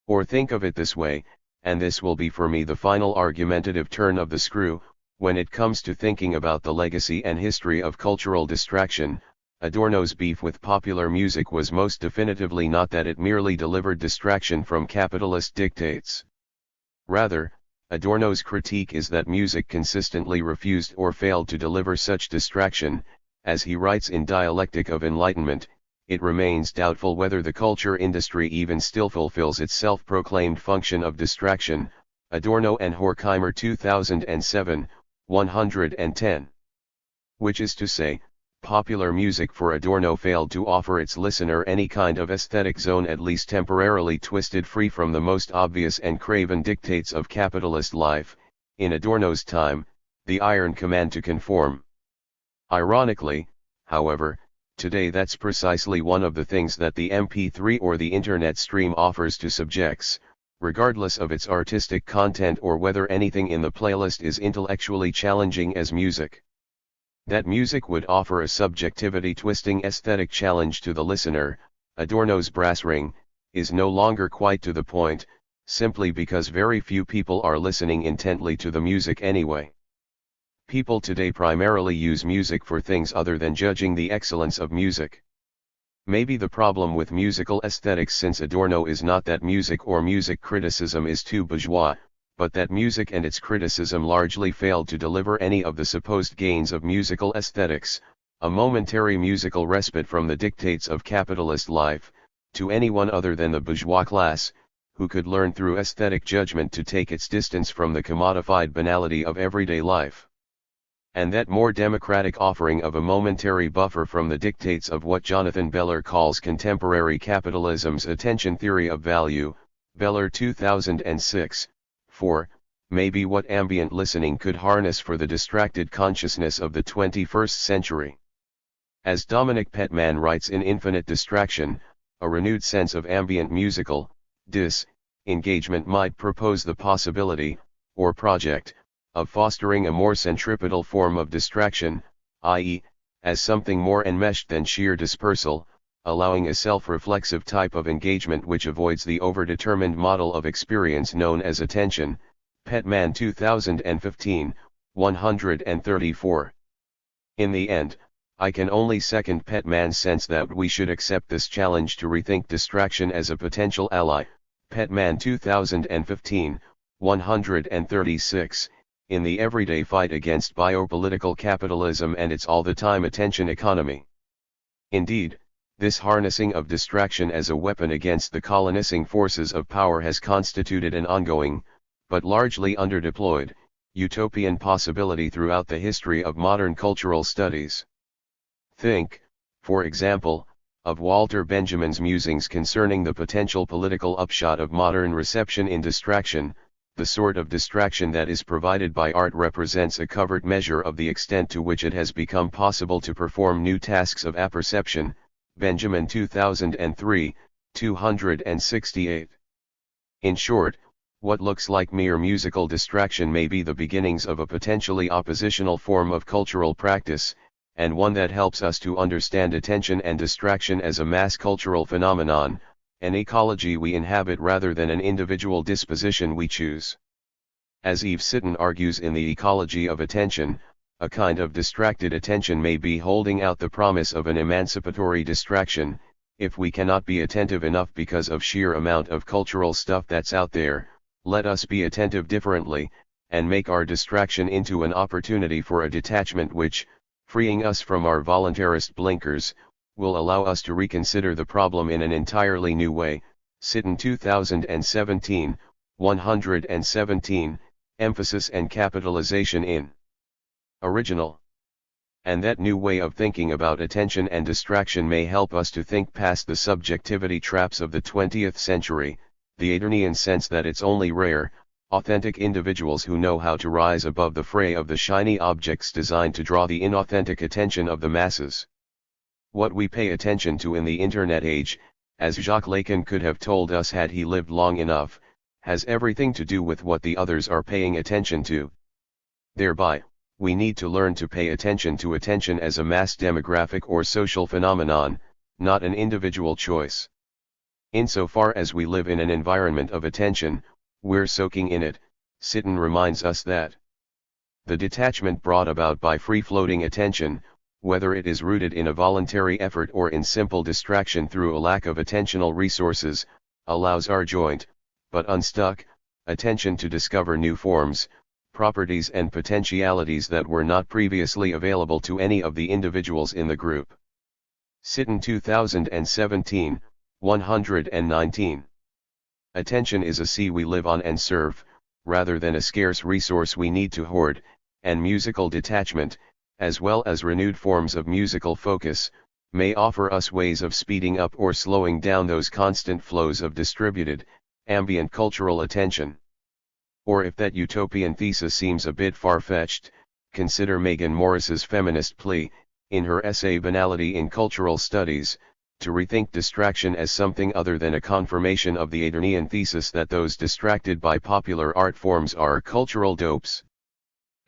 Or think of it this way, and this will be for me the final argumentative turn of the screw, when it comes to thinking about the legacy and history of cultural distraction, Adorno's beef with popular music was most definitively not that it merely delivered distraction from capitalist dictates. Rather, Adorno's critique is that music consistently refused or failed to deliver such distraction. As he writes in Dialectic of Enlightenment, it remains doubtful whether the culture industry even still fulfills its self-proclaimed function of distraction, Adorno and Horkheimer 2007, 110. Which is to say, popular music for Adorno failed to offer its listener any kind of aesthetic zone at least temporarily twisted free from the most obvious and craven dictates of capitalist life, in Adorno's time, the iron command to conform. Ironically, however, today that's precisely one of the things that the MP3 or the internet stream offers to subjects, regardless of its artistic content or whether anything in the playlist is intellectually challenging as music. That music would offer a subjectivity-twisting aesthetic challenge to the listener, Adorno's brass ring, is no longer quite to the point, simply because very few people are listening intently to the music anyway. People today primarily use music for things other than judging the excellence of music. Maybe the problem with musical aesthetics since Adorno is not that music or music criticism is too bourgeois, but that music and its criticism largely failed to deliver any of the supposed gains of musical aesthetics, a momentary musical respite from the dictates of capitalist life, to anyone other than the bourgeois class, who could learn through aesthetic judgment to take its distance from the commodified banality of everyday life. And that more democratic offering of a momentary buffer from the dictates of what Jonathan Beller calls contemporary capitalism's attention theory of value, Beller 2006, 4, may be what ambient listening could harness for the distracted consciousness of the 21st century. As Dominic Petman writes in Infinite Distraction, a renewed sense of ambient musical engagement might propose the possibility, or project, of fostering a more centripetal form of distraction, i.e., as something more enmeshed than sheer dispersal, allowing a self-reflexive type of engagement which avoids the overdetermined model of experience known as attention. Petman 2015, 134. In the end, I can only second Petman's sense that we should accept this challenge to rethink distraction as a potential ally. Petman 2015, 136, in the everyday fight against biopolitical capitalism and its all-the-time attention economy. Indeed, this harnessing of distraction as a weapon against the colonizing forces of power has constituted an ongoing, but largely underdeployed, utopian possibility throughout the history of modern cultural studies. Think, for example, of Walter Benjamin's musings concerning the potential political upshot of modern reception in distraction. The sort of distraction that is provided by art represents a covert measure of the extent to which it has become possible to perform new tasks of apperception. Benjamin 2003, 268. In short, what looks like mere musical distraction may be the beginnings of a potentially oppositional form of cultural practice, and one that helps us to understand attention and distraction as a mass cultural phenomenon, an ecology we inhabit rather than an individual disposition we choose. As Yves Sitton argues in The Ecology of Attention, a kind of distracted attention may be holding out the promise of an emancipatory distraction. If we cannot be attentive enough because of sheer amount of cultural stuff that's out there, let us be attentive differently, and make our distraction into an opportunity for a detachment which, freeing us from our voluntarist blinkers, will allow us to reconsider the problem in an entirely new way. Sitton 2017, 117, Emphasis and Capitalization in Original. And that new way of thinking about attention and distraction may help us to think past the subjectivity traps of the 20th century, the Adornian sense that it's only rare, authentic individuals who know how to rise above the fray of the shiny objects designed to draw the inauthentic attention of the masses. What we pay attention to in the Internet age, as Jacques Lacan could have told us had he lived long enough, has everything to do with what the others are paying attention to. Thereby, we need to learn to pay attention to attention as a mass demographic or social phenomenon, not an individual choice. Insofar as we live in an environment of attention, we're soaking in it. Sitton reminds us that the detachment brought about by free-floating attention, whether it is rooted in a voluntary effort or in simple distraction through a lack of attentional resources, allows our joint, but unstuck, attention to discover new forms, properties and potentialities that were not previously available to any of the individuals in the group. Sitton 2017, 119. Attention is a sea we live on and serve, rather than a scarce resource we need to hoard, and musical detachment, as well as renewed forms of musical focus, may offer us ways of speeding up or slowing down those constant flows of distributed, ambient cultural attention. Or if that utopian thesis seems a bit far-fetched, consider Megan Morris's feminist plea, in her essay Banality in Cultural Studies, to rethink distraction as something other than a confirmation of the Adornian thesis that those distracted by popular art forms are cultural dopes.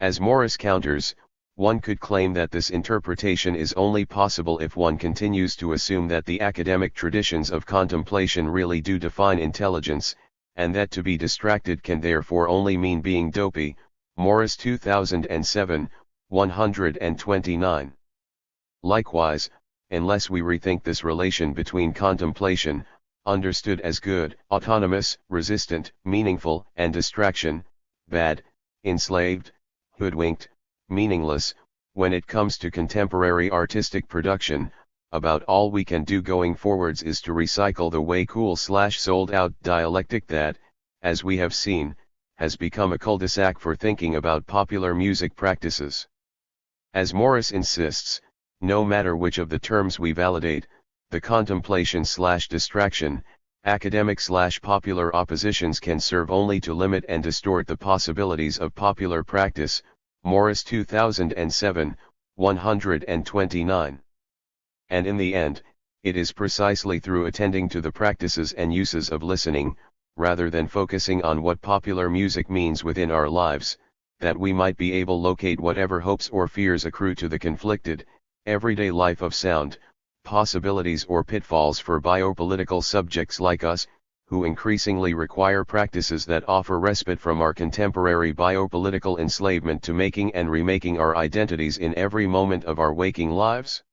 As Morris counters, one could claim that this interpretation is only possible if one continues to assume that the academic traditions of contemplation really do define intelligence, and that to be distracted can therefore only mean being dopey. Morris 2007, 129. Likewise, unless we rethink this relation between contemplation, understood as good, autonomous, resistant, meaningful, and distraction, bad, enslaved, hoodwinked, meaningless. When it comes to contemporary artistic production, about all we can do going forwards is to recycle the way cool/sold out dialectic that, as we have seen, has become a cul-de-sac for thinking about popular music practices. As Morris insists, no matter which of the terms we validate, the contemplation/distraction, academic/popular oppositions can serve only to limit and distort the possibilities of popular practice. Morris 2007, 129. And in the end, it is precisely through attending to the practices and uses of listening, rather than focusing on what popular music means within our lives, that we might be able to locate whatever hopes or fears accrue to the conflicted, everyday life of sound, possibilities or pitfalls for biopolitical subjects like us, who increasingly require practices that offer respite from our contemporary biopolitical enslavement to making and remaking our identities in every moment of our waking lives?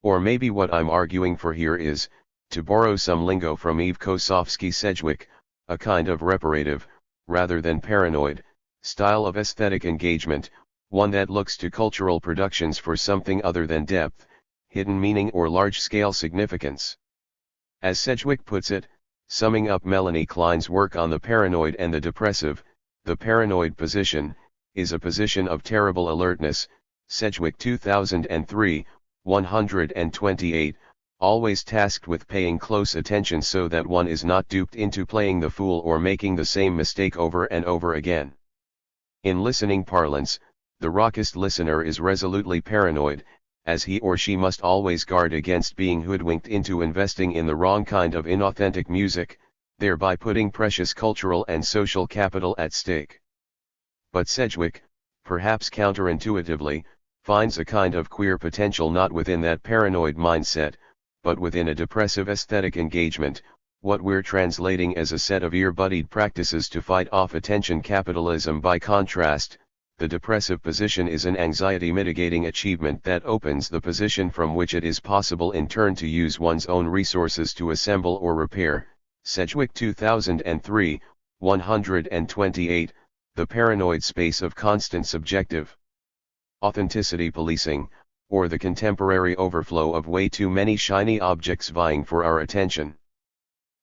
Or maybe what I'm arguing for here is, to borrow some lingo from Eve Kosofsky-Sedgwick, a kind of reparative, rather than paranoid, style of aesthetic engagement, one that looks to cultural productions for something other than depth, hidden meaning or large-scale significance. As Sedgwick puts it, summing up Melanie Klein's work on the paranoid and the depressive, the paranoid position is a position of terrible alertness. Sedgwick 2003, 128, always tasked with paying close attention so that one is not duped into playing the fool or making the same mistake over and over again. In listening parlance, the raucous listener is resolutely paranoid, as he or she must always guard against being hoodwinked into investing in the wrong kind of inauthentic music, thereby putting precious cultural and social capital at stake. But Sedgwick, perhaps counterintuitively, finds a kind of queer potential not within that paranoid mindset, but within a depressive aesthetic engagement, what we're translating as a set of ear-buddied practices to fight off attention capitalism. By contrast, the depressive position is an anxiety-mitigating achievement that opens the position from which it is possible in turn to use one's own resources to assemble or repair. Sedgwick 2003, 128, the paranoid space of constant subjective authenticity policing, or the contemporary overflow of way too many shiny objects vying for our attention.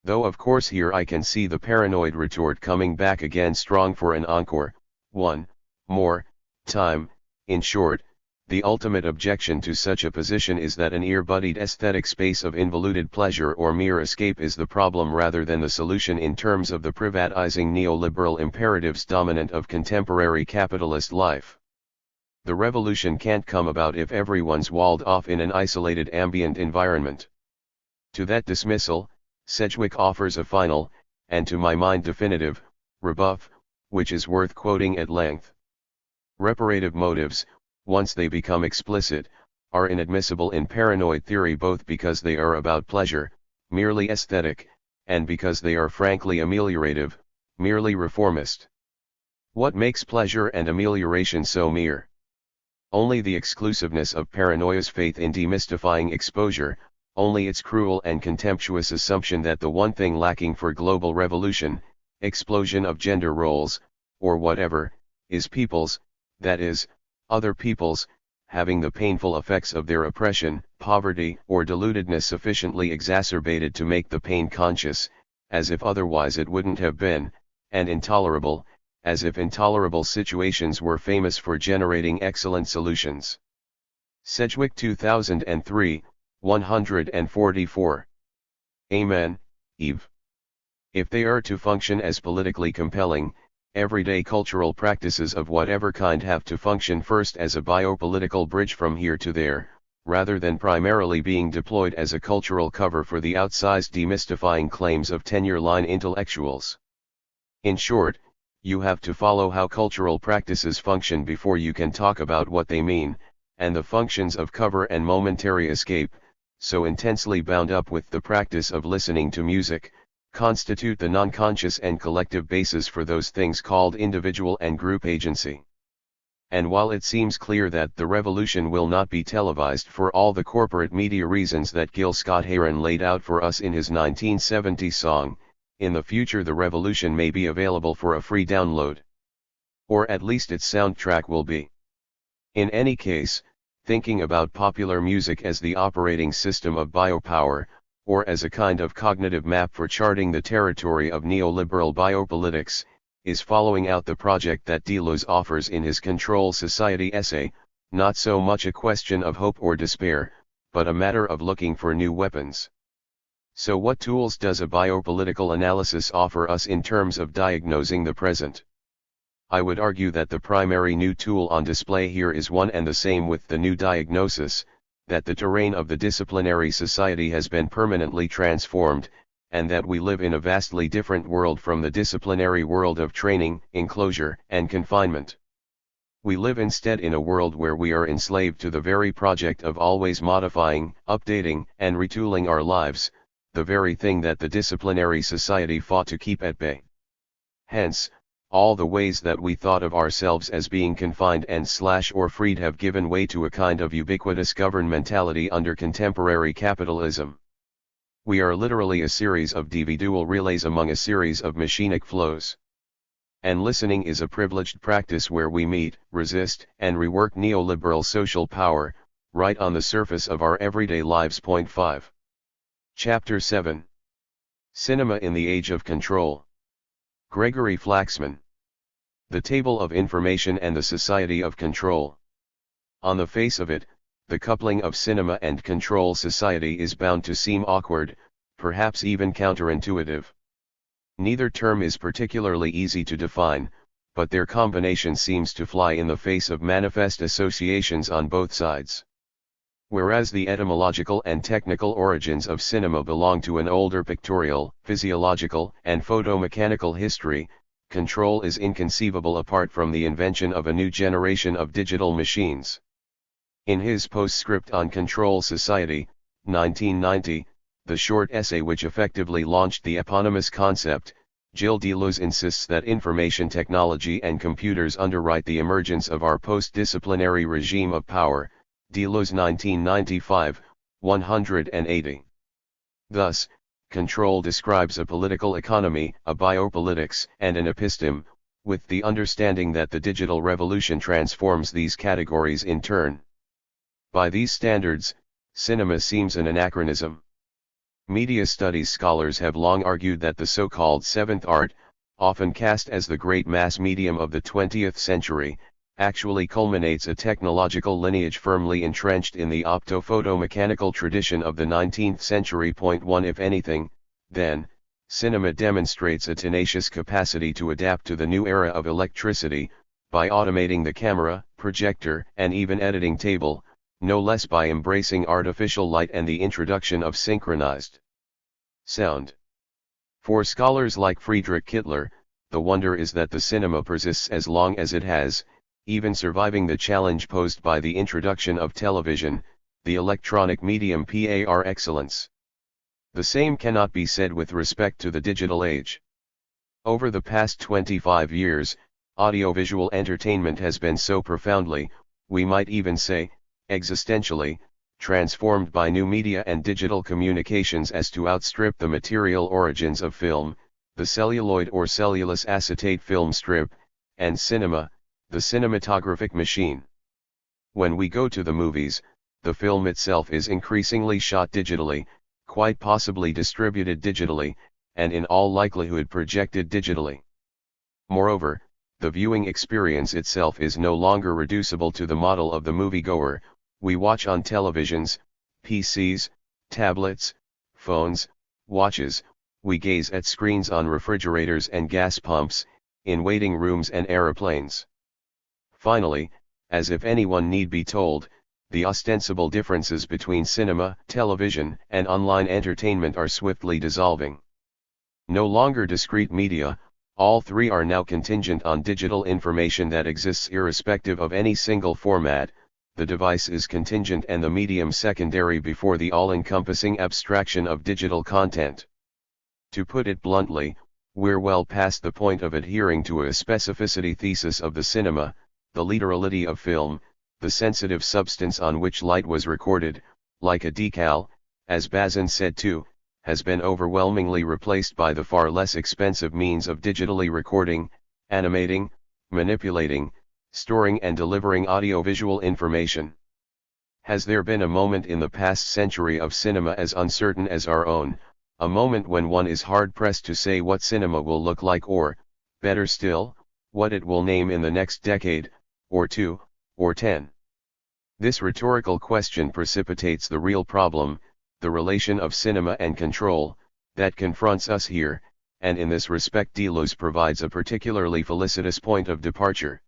Though of course here I can see the paranoid retort coming back again strong for an encore, one more time. In short, the ultimate objection to such a position is that an ear-buddied aesthetic space of involuted pleasure or mere escape is the problem rather than the solution in terms of the privatizing neoliberal imperatives dominant of contemporary capitalist life. The revolution can't come about if everyone's walled off in an isolated ambient environment. To that dismissal, Sedgwick offers a final, and to my mind definitive, rebuff, which is worth quoting at length. Reparative motives, once they become explicit, are inadmissible in paranoid theory both because they are about pleasure, merely aesthetic, and because they are frankly ameliorative, merely reformist. What makes pleasure and amelioration so mere? Only the exclusiveness of paranoia's faith in demystifying exposure, only its cruel and contemptuous assumption that the one thing lacking for global revolution, explosion of gender roles, or whatever, is people's, that is, other people's, having the painful effects of their oppression, poverty, or deludedness sufficiently exacerbated to make the pain conscious, as if otherwise it wouldn't have been, and intolerable, as if intolerable situations were famous for generating excellent solutions. Sedgwick 2003, 144. Amen, Eve. If they are to function as politically compelling, everyday cultural practices of whatever kind have to function first as a biopolitical bridge from here to there, rather than primarily being deployed as a cultural cover for the outsized demystifying claims of tenure-line intellectuals. In short, you have to follow how cultural practices function before you can talk about what they mean, and the functions of cover and momentary escape, so intensely bound up with the practice of listening to music, constitute the non-conscious and collective basis for those things called individual and group agency. And while it seems clear that the revolution will not be televised for all the corporate media reasons that Gil Scott-Heron laid out for us in his 1970 song, in the future the revolution may be available for a free download. Or at least its soundtrack will be. In any case, thinking about popular music as the operating system of biopower, or as a kind of cognitive map for charting the territory of neoliberal biopolitics, is following out the project that Deleuze offers in his Control Society essay, not so much a question of hope or despair, but a matter of looking for new weapons. So what tools does a biopolitical analysis offer us in terms of diagnosing the present? I would argue that the primary new tool on display here is one and the same with the new diagnosis, that the terrain of the disciplinary society has been permanently transformed, and that we live in a vastly different world from the disciplinary world of training, enclosure, and confinement. We live instead in a world where we are enslaved to the very project of always modifying, updating, and retooling our lives, the very thing that the disciplinary society fought to keep at bay. Hence, all the ways that we thought of ourselves as being confined and or freed have given way to a kind of ubiquitous governmentality under contemporary capitalism. We are literally a series of DVD-dual relays among a series of machinic flows. And listening is a privileged practice where we meet, resist, and rework neoliberal social power, right on the surface of our everyday lives. 5. Chapter 7. Cinema in the Age of Control. Gregory Flaxman. The Table of Information and the Society of Control. On the face of it, the coupling of cinema and control society is bound to seem awkward, perhaps even counterintuitive. Neither term is particularly easy to define, but their combination seems to fly in the face of manifest associations on both sides. Whereas the etymological and technical origins of cinema belong to an older pictorial, physiological, and photomechanical history, control is inconceivable apart from the invention of a new generation of digital machines. In his postscript on Control Society, 1990, the short essay which effectively launched the eponymous concept, Gilles Deleuze insists that information technology and computers underwrite the emergence of our post-disciplinary regime of power, Deleuze 1995, 180. Thus, control describes a political economy, a biopolitics, and an episteme, with the understanding that the digital revolution transforms these categories in turn. By these standards, cinema seems an anachronism. Media studies scholars have long argued that the so-called seventh art, often cast as the great mass medium of the 20th century, actually culminates a technological lineage firmly entrenched in the optophotomechanical tradition of the 19th century. 1 If anything, then, cinema demonstrates a tenacious capacity to adapt to the new era of electricity, by automating the camera, projector, and even editing table, no less by embracing artificial light and the introduction of synchronized sound. For scholars like Friedrich Kittler, the wonder is that the cinema persists as long as it has, even surviving the challenge posed by the introduction of television, the electronic medium par excellence. The same cannot be said with respect to the digital age. Over the past 25 years, audiovisual entertainment has been so profoundly, we might even say, existentially, transformed by new media and digital communications as to outstrip the material origins of film, the celluloid or cellulose acetate film strip, and cinema, the cinematographic machine. When we go to the movies, the film itself is increasingly shot digitally, quite possibly distributed digitally, and in all likelihood projected digitally. Moreover, the viewing experience itself is no longer reducible to the model of the moviegoer. We watch on televisions, PCs, tablets, phones, watches, we gaze at screens on refrigerators and gas pumps, in waiting rooms and aeroplanes. Finally, as if anyone need be told, the ostensible differences between cinema, television, and online entertainment are swiftly dissolving. No longer discrete media, all three are now contingent on digital information that exists irrespective of any single format. The device is contingent and the medium secondary before the all-encompassing abstraction of digital content. To put it bluntly, we're well past the point of adhering to a specificity thesis of the cinema, the literality of film, the sensitive substance on which light was recorded, like a decal, as Bazin said too, has been overwhelmingly replaced by the far less expensive means of digitally recording, animating, manipulating, storing and delivering audiovisual information. Has there been a moment in the past century of cinema as uncertain as our own, a moment when one is hard-pressed to say what cinema will look like or, better still, what it will name in the next decade, or 2, or 10? This rhetorical question precipitates the real problem, the relation of cinema and control, that confronts us here, and in this respect Deleuze provides a particularly felicitous point of departure.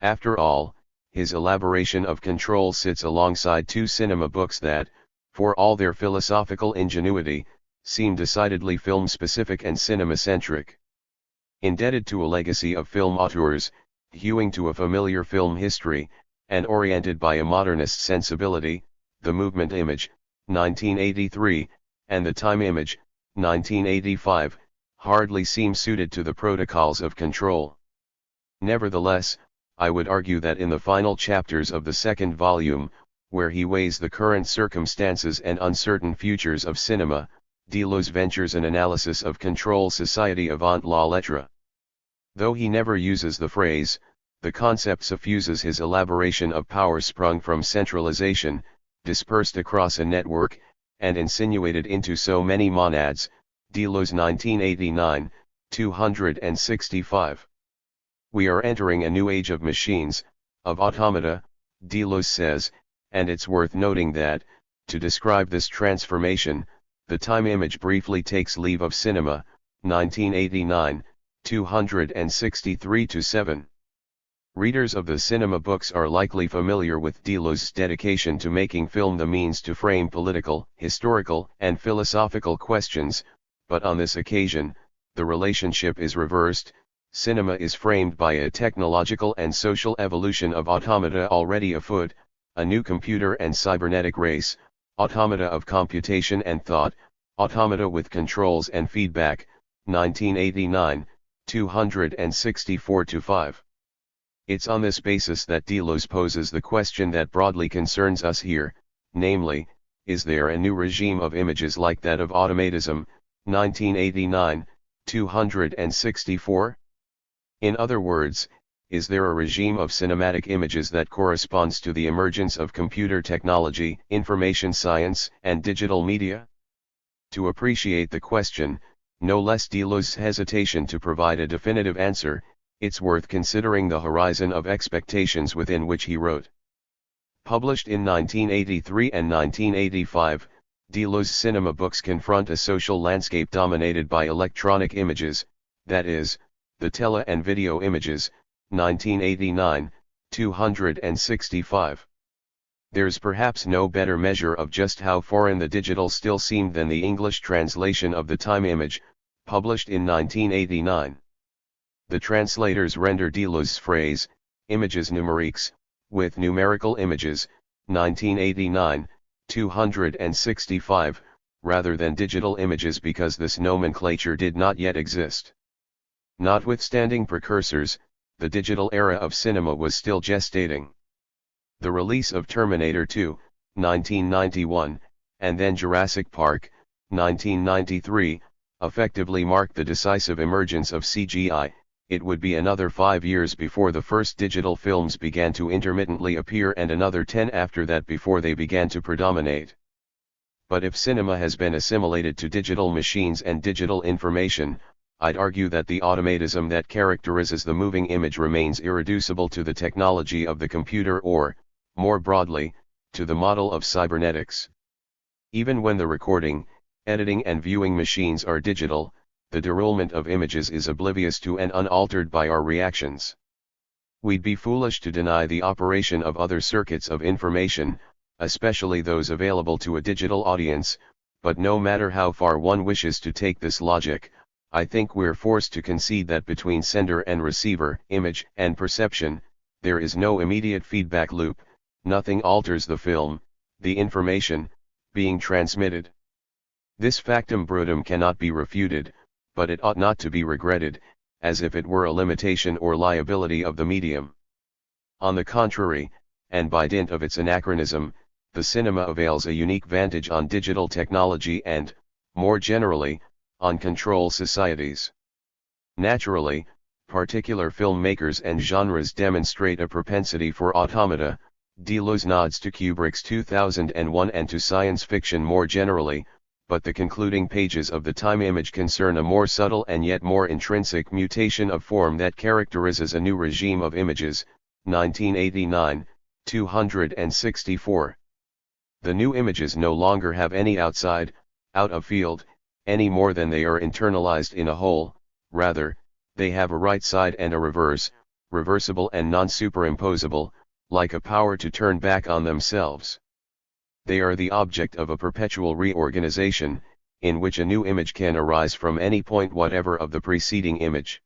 After all, his elaboration of control sits alongside two cinema books that, for all their philosophical ingenuity, seem decidedly film-specific and cinema-centric. Indebted to a legacy of film auteurs, hewing to a familiar film history, and oriented by a modernist sensibility, the movement image, 1983, and the time image, 1985, hardly seem suited to the protocols of control. Nevertheless, I would argue that in the final chapters of the second volume, where he weighs the current circumstances and uncertain futures of cinema, Deleuze ventures an analysis of control society avant la lettre. Though he never uses the phrase, the concept suffuses his elaboration of power sprung from centralization, dispersed across a network, and insinuated into so many monads, Deleuze 1989, 265. We are entering a new age of machines, of automata, Deleuze says, and it's worth noting that, to describe this transformation, the time image briefly takes leave of cinema, 1989, 263-7. Readers of the cinema books are likely familiar with Deleuze's dedication to making film the means to frame political, historical, and philosophical questions, but on this occasion, the relationship is reversed. Cinema is framed by a technological and social evolution of automata already afoot, a new computer and cybernetic race, automata of computation and thought, automata with controls and feedback, 1989, 264-5. It's on this basis that Deleuze poses the question that broadly concerns us here, namely, is there a new regime of images like that of automatism, 1989, 264? In other words, is there a regime of cinematic images that corresponds to the emergence of computer technology, information science, and digital media? To appreciate the question, no less Deleuze's hesitation to provide a definitive answer, it's worth considering the horizon of expectations within which he wrote. Published in 1983 and 1985, Deleuze's cinema books confront a social landscape dominated by electronic images, that is, the tele and video images, 1989, 265. There's perhaps no better measure of just how foreign the digital still seemed than the English translation of the time image, published in 1989. The translators render Deleuze's phrase, images numériques, with numerical images, 1989, 265, rather than digital images because this nomenclature did not yet exist. Notwithstanding precursors, the digital era of cinema was still gestating. The release of Terminator 2, 1991, and then Jurassic Park, 1993, effectively marked the decisive emergence of CGI. It would be another 5 years before the first digital films began to intermittently appear and another 10 after that before they began to predominate. But if cinema has been assimilated to digital machines and digital information, I'd argue that the automatism that characterizes the moving image remains irreducible to the technology of the computer or, more broadly, to the model of cybernetics. Even when the recording, editing and viewing machines are digital, the déroulement of images is oblivious to and unaltered by our reactions. We'd be foolish to deny the operation of other circuits of information, especially those available to a digital audience, but no matter how far one wishes to take this logic, I think we're forced to concede that between sender and receiver, image and perception, there is no immediate feedback loop, nothing alters the film, the information, being transmitted. This factum brutum cannot be refuted, but it ought not to be regretted, as if it were a limitation or liability of the medium. On the contrary, and by dint of its anachronism, the cinema avails a unique vantage on digital technology and, more generally, on control societies. Naturally, particular filmmakers and genres demonstrate a propensity for automata. Deleuze nods to Kubrick's 2001 and to science fiction more generally, but the concluding pages of the time image concern a more subtle and yet more intrinsic mutation of form that characterizes a new regime of images. 1989, 264. The new images no longer have any outside, out of field, any more than they are internalized in a whole. Rather, they have a right side and a reverse, reversible and non-superimposable, like a power to turn back on themselves. They are the object of a perpetual reorganization, in which a new image can arise from any point whatever of the preceding image.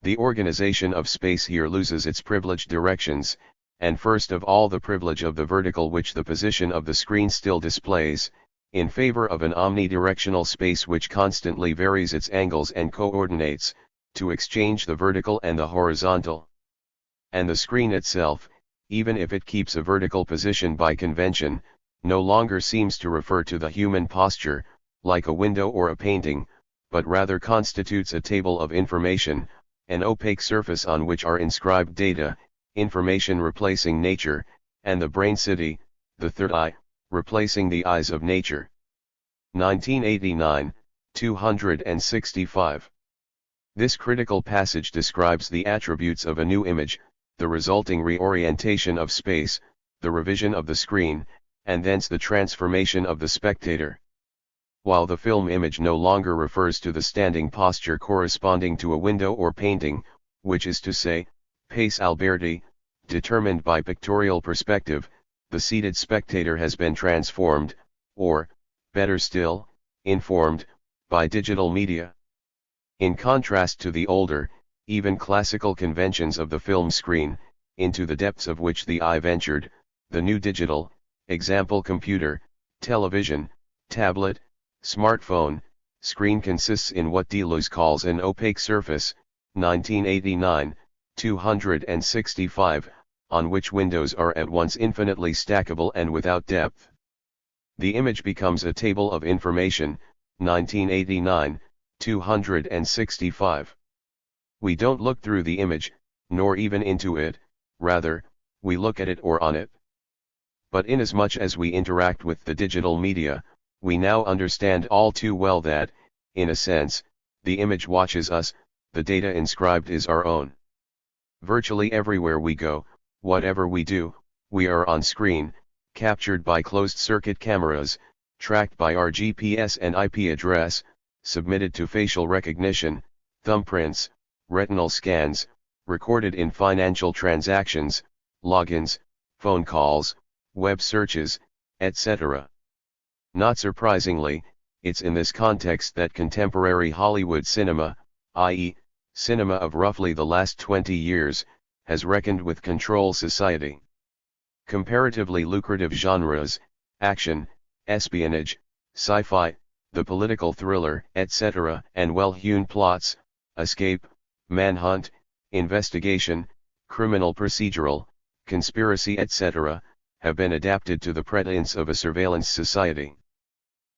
The organization of space here loses its privileged directions, and first of all the privilege of the vertical which the position of the screen still displays, in favor of an omnidirectional space which constantly varies its angles and coordinates, to exchange the vertical and the horizontal. And the screen itself, even if it keeps a vertical position by convention, no longer seems to refer to the human posture, like a window or a painting, but rather constitutes a table of information, an opaque surface on which are inscribed data, information replacing nature, and the brain city, the third eye, replacing the eyes of nature. 1989, 265. This critical passage describes the attributes of a new image, the resulting reorientation of space, the revision of the screen, and thence the transformation of the spectator. While the film image no longer refers to the standing posture corresponding to a window or painting, which is to say, pace alberti, determined by pictorial perspective, the seated spectator has been transformed, or, better still, informed, by digital media. In contrast to the older, even classical conventions of the film screen, into the depths of which the eye ventured, the new digital, example computer, television, tablet, smartphone, screen consists in what Deleuze calls an opaque surface, 1989, 265, on which windows are at once infinitely stackable and without depth. The image becomes a table of information, 1989, 265. We don't look through the image, nor even into it, rather, we look at it or on it. But inasmuch as we interact with the digital media, we now understand all too well that, in a sense, the image watches us, the data inscribed is our own. Virtually everywhere we go, whatever we do, we are on screen, captured by closed-circuit cameras, tracked by our GPS and IP address, submitted to facial recognition, thumbprints, retinal scans, recorded in financial transactions, logins, phone calls, web searches, etc. Not surprisingly, it's in this context that contemporary Hollywood cinema, i.e., cinema of roughly the last 20 years, has reckoned with control society. Comparatively lucrative genres, action, espionage, sci-fi, the political thriller, etc., and well-hewn plots, escape, manhunt, investigation, criminal procedural, conspiracy, etc., have been adapted to the pretense of a surveillance society.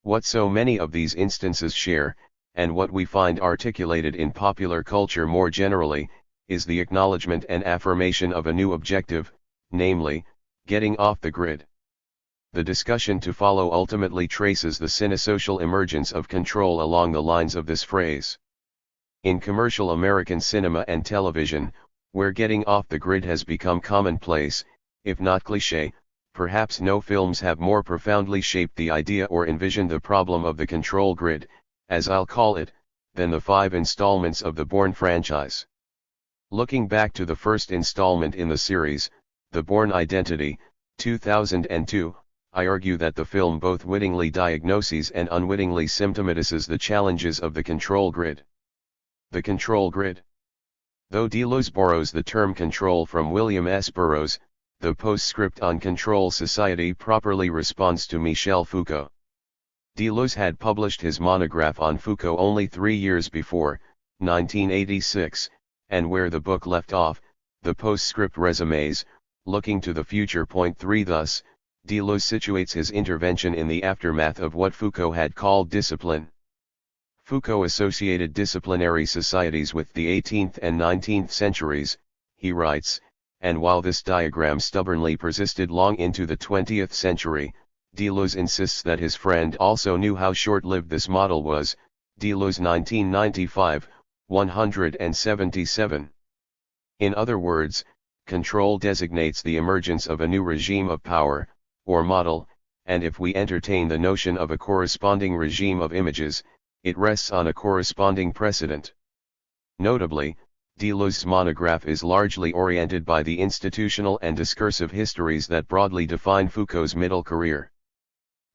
What so many of these instances share, and what we find articulated in popular culture more generally, is the acknowledgement and affirmation of a new objective, namely, getting off the grid. The discussion to follow ultimately traces the cinesocial emergence of control along the lines of this phrase. In commercial American cinema and television, where getting off the grid has become commonplace, if not cliché, perhaps no films have more profoundly shaped the idea or envisioned the problem of the control grid, as I'll call it, than the 5 installments of the Bourne franchise. Looking back to the first installment in the series, The Bourne Identity, 2002, I argue that the film both wittingly diagnoses and unwittingly symptomatizes the challenges of the control grid. The control grid. Though Deleuze borrows the term control from William S. Burroughs, the postscript on control society properly responds to Michel Foucault. Deleuze had published his monograph on Foucault only 3 years before, 1986, and where the book left off, the postscript resumes, looking to the future. Point 3. Thus, Deleuze situates his intervention in the aftermath of what Foucault had called discipline. Foucault associated disciplinary societies with the 18th and 19th centuries, he writes, and while this diagram stubbornly persisted long into the 20th century, Deleuze insists that his friend also knew how short-lived this model was, Deleuze 1995, 177. In other words, control designates the emergence of a new regime of power, or model, and if we entertain the notion of a corresponding regime of images, it rests on a corresponding precedent. Notably, Deleuze's monograph is largely oriented by the institutional and discursive histories that broadly define Foucault's middle career.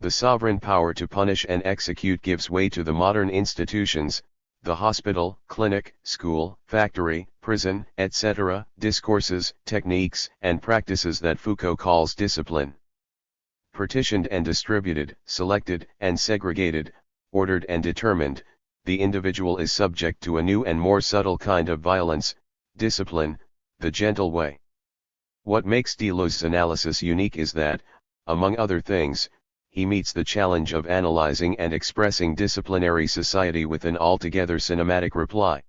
The sovereign power to punish and execute gives way to the modern institutions, the hospital, clinic, school, factory, prison, etc., discourses, techniques, and practices that Foucault calls discipline. Partitioned and distributed, selected and segregated, ordered and determined, the individual is subject to a new and more subtle kind of violence, discipline, the gentle way. What makes Deleuze's analysis unique is that, among other things, he meets the challenge of analyzing and expressing disciplinary society with an altogether cinematic reply.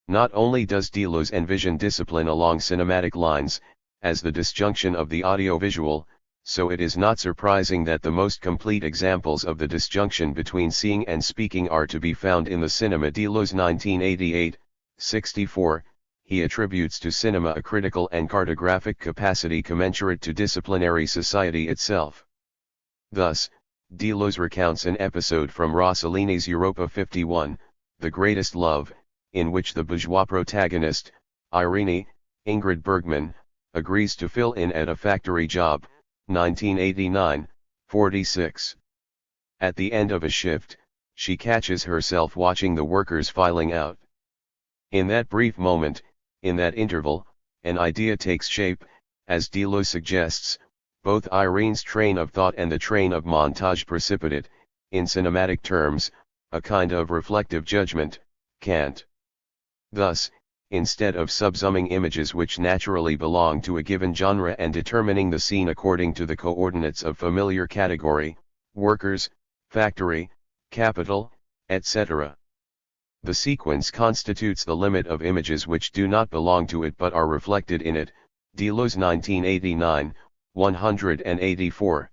Not only does Deleuze envision discipline along cinematic lines, as the disjunction of the audiovisual, so it is not surprising that the most complete examples of the disjunction between seeing and speaking are to be found in the cinema. Deleuze 1988, 64, he attributes to cinema a critical and cartographic capacity commensurate to disciplinary society itself. Thus, Deleuze recounts an episode from Rossellini's Europa 51, The Greatest Love, in which the bourgeois protagonist, Irene, Ingrid Bergman, agrees to fill in at a factory job, 1989, 46. At the end of a shift, she catches herself watching the workers filing out. In that brief moment, in that interval, an idea takes shape, as Deleuze suggests, both Irene's train of thought and the train of montage precipitate, in cinematic terms, a kind of reflective judgment, Kant. Thus, instead of subsuming images which naturally belong to a given genre and determining the scene according to the coordinates of familiar category, workers, factory, capital, etc., the sequence constitutes the limit of images which do not belong to it but are reflected in it, Deleuze 1989, 184.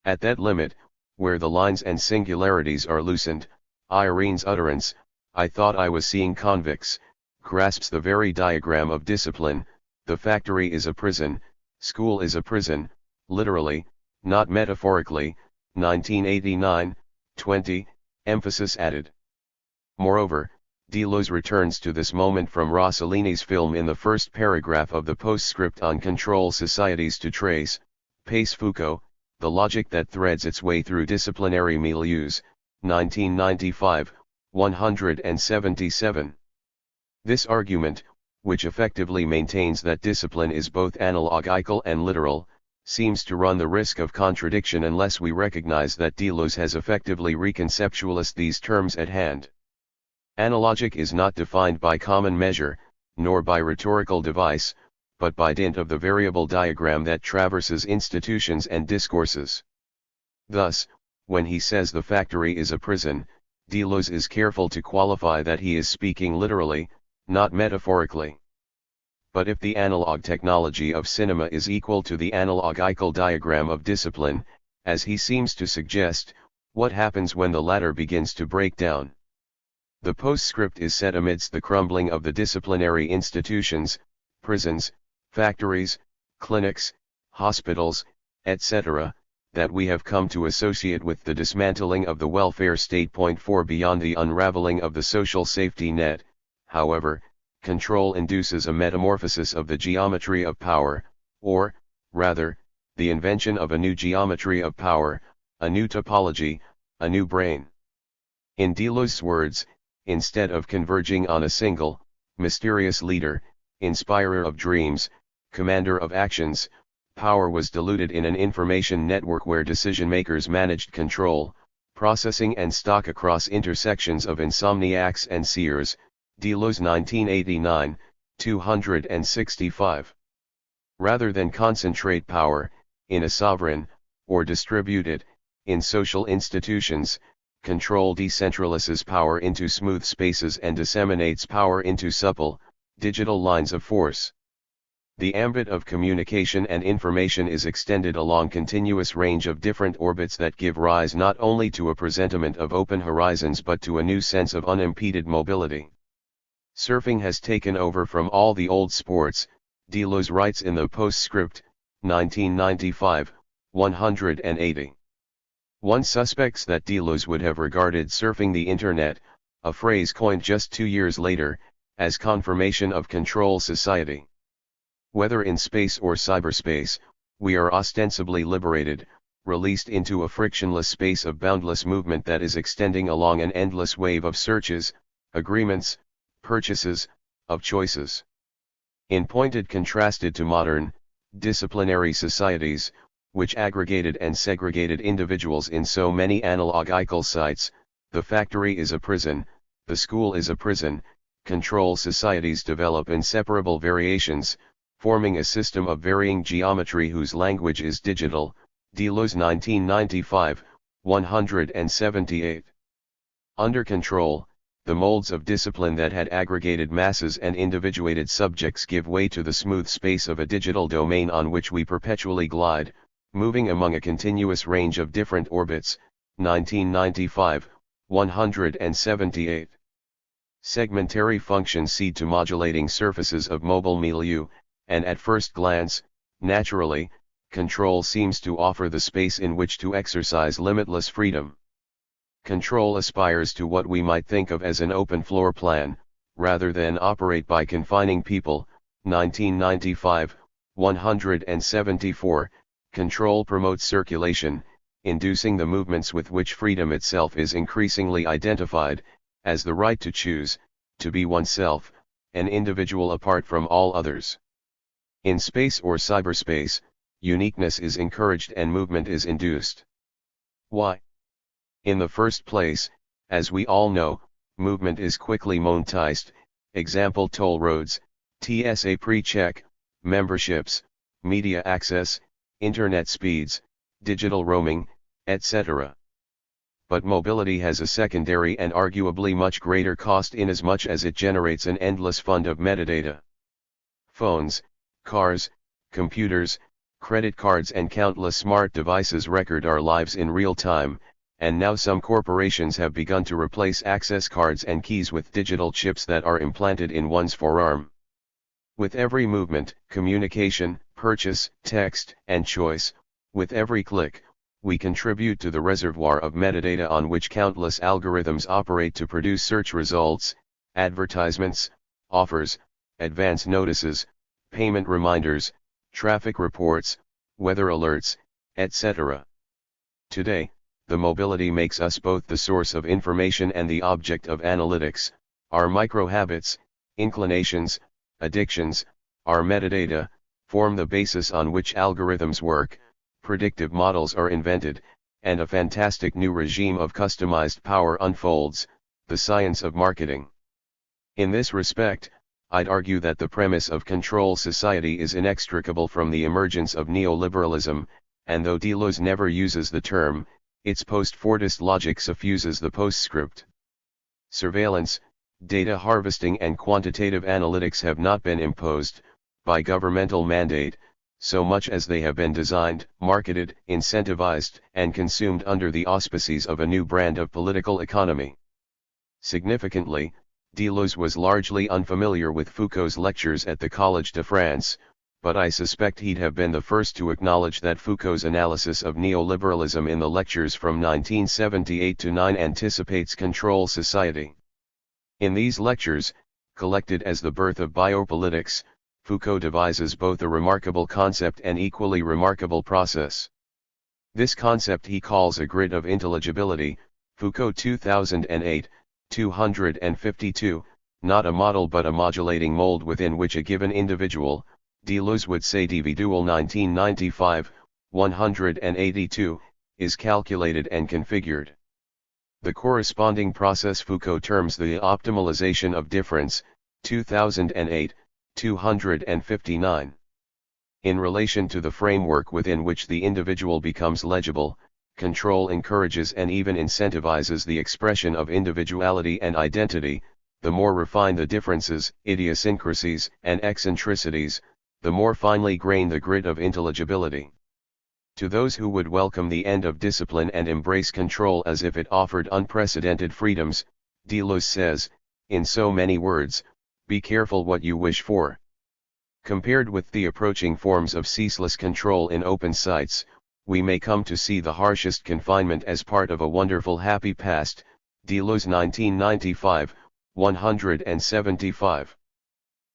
At that limit, where the lines and singularities are loosened, Irene's utterance, "I thought I was seeing convicts," grasps the very diagram of discipline. The factory is a prison, school is a prison, literally, not metaphorically, 1989, 20, emphasis added. Moreover, Deleuze returns to this moment from Rossellini's film in the first paragraph of the postscript on control societies to trace, pace Foucault, the logic that threads its way through disciplinary milieus, 1995, 177. This argument, which effectively maintains that discipline is both analogical and literal, seems to run the risk of contradiction unless we recognize that Deleuze has effectively reconceptualized these terms at hand. Analogic is not defined by common measure, nor by rhetorical device, but by dint of the variable diagram that traverses institutions and discourses. Thus, when he says the factory is a prison, Deleuze is careful to qualify that he is speaking literally, not metaphorically. But if the analog technology of cinema is equal to the analogical diagram of discipline, as he seems to suggest, what happens when the latter begins to break down? The postscript is set amidst the crumbling of the disciplinary institutions, prisons, factories, clinics, hospitals, etc., that we have come to associate with the dismantling of the welfare state. Point 4. Beyond the unraveling of the social safety net, however, control induces a metamorphosis of the geometry of power, or, rather, the invention of a new geometry of power, a new topology, a new brain. In Deleuze's words, instead of converging on a single, mysterious leader, inspirer of dreams, commander of actions, power was diluted in an information network where decision-makers managed control, processing and stock across intersections of insomniacs and seers, Deleuze 1989, 265. Rather than concentrate power, in a sovereign, or distribute it, in social institutions, control decentralizes power into smooth spaces and disseminates power into supple, digital lines of force. The ambit of communication and information is extended along continuous range of different orbits that give rise not only to a presentiment of open horizons but to a new sense of unimpeded mobility. Surfing has taken over from all the old sports, Deleuze writes in the Postscript, 1995, 180. One suspects that Deleuze would have regarded surfing the Internet, a phrase coined just 2 years later, as confirmation of control society. Whether in space or cyberspace, we are ostensibly liberated, released into a frictionless space of boundless movement that is extending along an endless wave of searches, agreements, purchases, of choices. In pointed contrasted to modern, disciplinary societies, which aggregated and segregated individuals in so many analogical sites, the factory is a prison, the school is a prison, control societies develop inseparable variations, forming a system of varying geometry whose language is digital, Deleuze 1995, 178. Under control, the molds of discipline that had aggregated masses and individuated subjects give way to the smooth space of a digital domain on which we perpetually glide, moving among a continuous range of different orbits, 1995, 178. Segmentary functions cede to modulating surfaces of mobile milieu, and at first glance, naturally, control seems to offer the space in which to exercise limitless freedom. Control aspires to what we might think of as an open floor plan, rather than operate by confining people, 1995, 174, control promotes circulation, inducing the movements with which freedom itself is increasingly identified, as the right to choose, to be oneself, an individual apart from all others. In space or cyberspace, uniqueness is encouraged and movement is induced. Why? In the first place, as we all know, movement is quickly monetized, example toll roads, TSA pre-check, memberships, media access, internet speeds, digital roaming, etc. But mobility has a secondary and arguably much greater cost inasmuch as it generates an endless fund of metadata. Phones, cars, computers, credit cards and countless smart devices record our lives in real time, and now some corporations have begun to replace access cards and keys with digital chips that are implanted in one's forearm. With every movement, communication, purchase, text, and choice, with every click, we contribute to the reservoir of metadata on which countless algorithms operate to produce search results, advertisements, offers, advance notices, payment reminders, traffic reports, weather alerts, etc. Today, the mobility makes us both the source of information and the object of analytics. Our micro-habits, inclinations, addictions, our metadata, form the basis on which algorithms work, predictive models are invented, and a fantastic new regime of customized power unfolds, the science of marketing. In this respect, I'd argue that the premise of control society is inextricable from the emergence of neoliberalism, and though Deleuze never uses the term, its post-Fordist logic suffuses the postscript. Surveillance, data harvesting and quantitative analytics have not been imposed, by governmental mandate, so much as they have been designed, marketed, incentivized, and consumed under the auspices of a new brand of political economy. Significantly, Deleuze was largely unfamiliar with Foucault's lectures at the Collège de France, but I suspect he'd have been the first to acknowledge that Foucault's analysis of neoliberalism in the lectures from 1978-9 anticipates control society. In these lectures, collected as The Birth of Biopolitics, Foucault devises both a remarkable concept and equally remarkable process. This concept he calls a grid of intelligibility, Foucault 2008, 252, not a model but a modulating mold within which a given individual, Deleuze would say individual 1995, 182, is calculated and configured. The corresponding process Foucault terms the optimalization of difference, 2008, 259. In relation to the framework within which the individual becomes legible, control encourages and even incentivizes the expression of individuality and identity. The more refined the differences, idiosyncrasies, and eccentricities, the more finely grained the grid of intelligibility. To those who would welcome the end of discipline and embrace control as if it offered unprecedented freedoms, Deleuze says, in so many words, be careful what you wish for. Compared with the approaching forms of ceaseless control in open sites, we may come to see the harshest confinement as part of a wonderful happy past. Deleuze 1995, 175.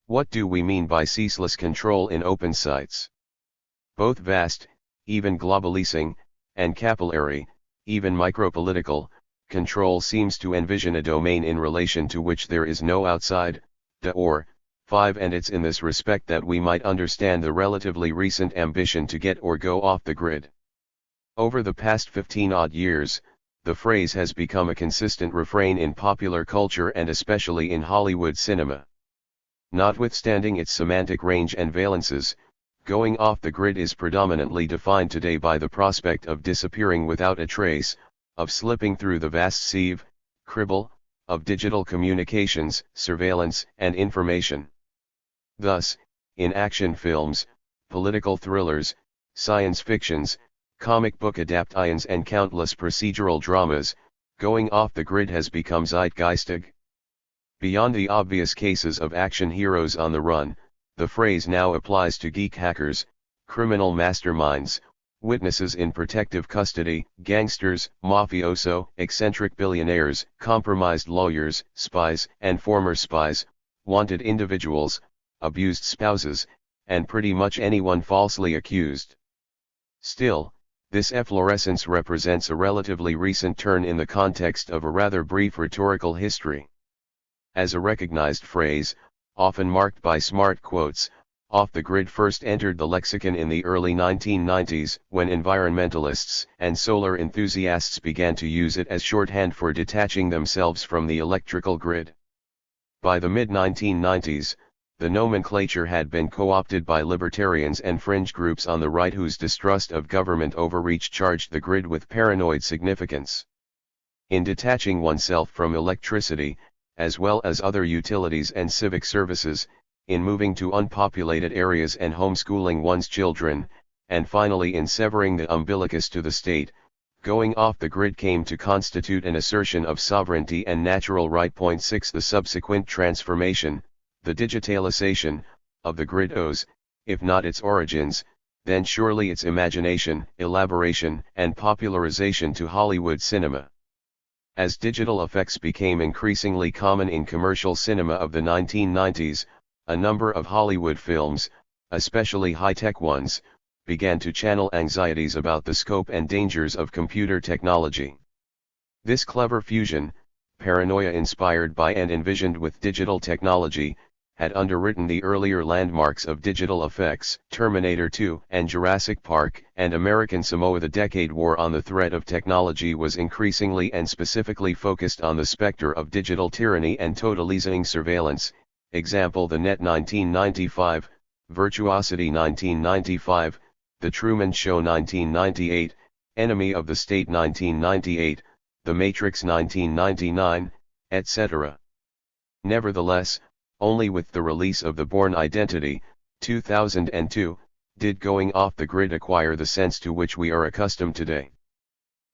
What do we mean by ceaseless control in open sites? Both vast, even globalizing, and capillary, even micropolitical, control seems to envision a domain in relation to which there is no outside, or, 5. And it's in this respect that we might understand the relatively recent ambition to get or go off the grid. Over the past 15-odd years, the phrase has become a consistent refrain in popular culture and especially in Hollywood cinema. Notwithstanding its semantic range and valences, going off the grid is predominantly defined today by the prospect of disappearing without a trace, of slipping through the vast sieve, cribble, of digital communications, surveillance, and information. Thus, in action films, political thrillers, science fictions, comic book adaptations and countless procedural dramas, going off the grid has become zeitgeistig. Beyond the obvious cases of action heroes on the run, the phrase now applies to geek hackers, criminal masterminds, witnesses in protective custody, gangsters, mafioso, eccentric billionaires, compromised lawyers, spies and former spies, wanted individuals, abused spouses, and pretty much anyone falsely accused. Still, this efflorescence represents a relatively recent turn in the context of a rather brief rhetorical history. As a recognized phrase, often marked by smart quotes, off the grid first entered the lexicon in the early 1990s, when environmentalists and solar enthusiasts began to use it as shorthand for detaching themselves from the electrical grid. By the mid-1990s, the nomenclature had been co-opted by libertarians and fringe groups on the right whose distrust of government overreach charged the grid with paranoid significance. In detaching oneself from electricity, as well as other utilities and civic services, in moving to unpopulated areas and homeschooling one's children, and finally in severing the umbilicus to the state, going off the grid came to constitute an assertion of sovereignty and natural right. 6 The subsequent transformation, the digitalization, of the grid owes, if not its origins, then surely its imagination, elaboration, and popularization to Hollywood cinema. As digital effects became increasingly common in commercial cinema of the 1990s, a number of Hollywood films, especially high-tech ones, began to channel anxieties about the scope and dangers of computer technology. This clever fusion, paranoia inspired by and envisioned with digital technology, had underwritten the earlier landmarks of digital effects, Terminator 2 and Jurassic Park and American Samoa. The decade war on the threat of technology was increasingly and specifically focused on the specter of digital tyranny and totalizing surveillance, example The Net 1995, Virtuosity 1995, The Truman Show 1998, Enemy of the State 1998, The Matrix 1999, etc. Nevertheless, only with the release of The Bourne Identity, 2002, did going off the grid acquire the sense to which we are accustomed today.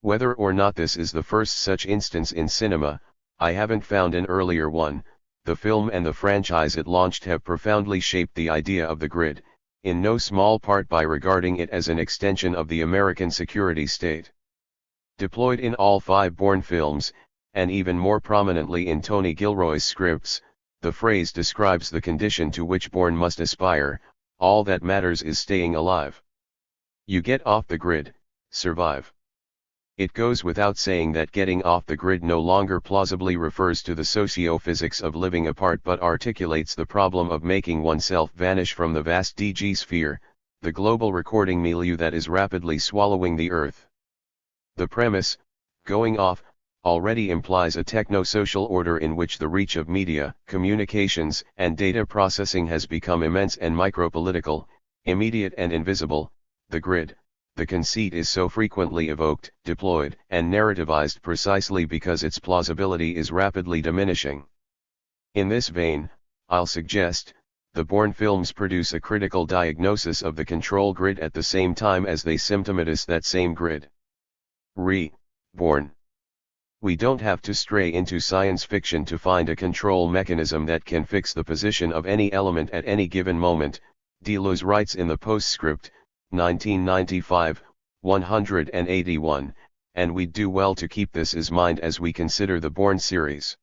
Whether or not this is the first such instance in cinema, I haven't found an earlier one. The film and the franchise it launched have profoundly shaped the idea of the grid, in no small part by regarding it as an extension of the American security state. Deployed in all 5 Bourne films, and even more prominently in Tony Gilroy's scripts, the phrase describes the condition to which Bourne must aspire: all that matters is staying alive. You get off the grid, survive. It goes without saying that getting off the grid no longer plausibly refers to the socio-physics of living apart but articulates the problem of making oneself vanish from the vast DG sphere, the global recording milieu that is rapidly swallowing the earth. The premise, going off, already implies a techno-social order in which the reach of media, communications, and data processing has become immense and micropolitical, immediate and invisible. The grid, the conceit is so frequently evoked, deployed, and narrativized precisely because its plausibility is rapidly diminishing. In this vein, I'll suggest, the Bourne films produce a critical diagnosis of the control grid at the same time as they symptomatize that same grid. Bourne. We don't have to stray into science fiction to find a control mechanism that can fix the position of any element at any given moment, Deleuze writes in the postscript, 1995, 181, and we'd do well to keep this in mind as we consider the Bourne series.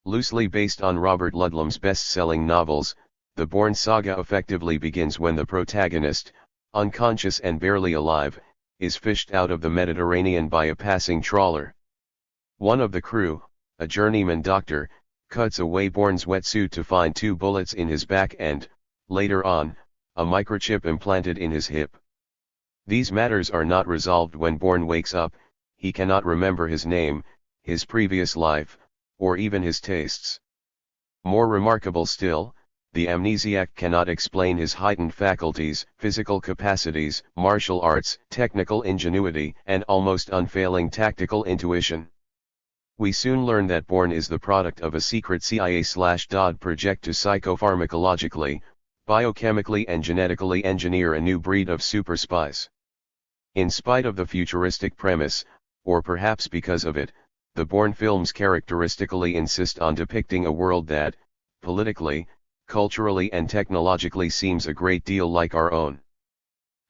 Loosely based on Robert Ludlum's best-selling novels, the Bourne saga effectively begins when the protagonist, unconscious and barely alive, is fished out of the Mediterranean by a passing trawler. One of the crew, a journeyman doctor, cuts away Bourne's wetsuit to find 2 bullets in his back and, later on, a microchip implanted in his hip. These matters are not resolved when Bourne wakes up. He cannot remember his name, his previous life, or even his tastes. More remarkable still, the amnesiac cannot explain his heightened faculties, physical capacities, martial arts, technical ingenuity, and almost unfailing tactical intuition. We soon learn that Bourne is the product of a secret CIA/DOD project to psychopharmacologically, biochemically and genetically engineer a new breed of super spies. In spite of the futuristic premise, or perhaps because of it, the Bourne films characteristically insist on depicting a world that, politically, culturally and technologically seems a great deal like our own.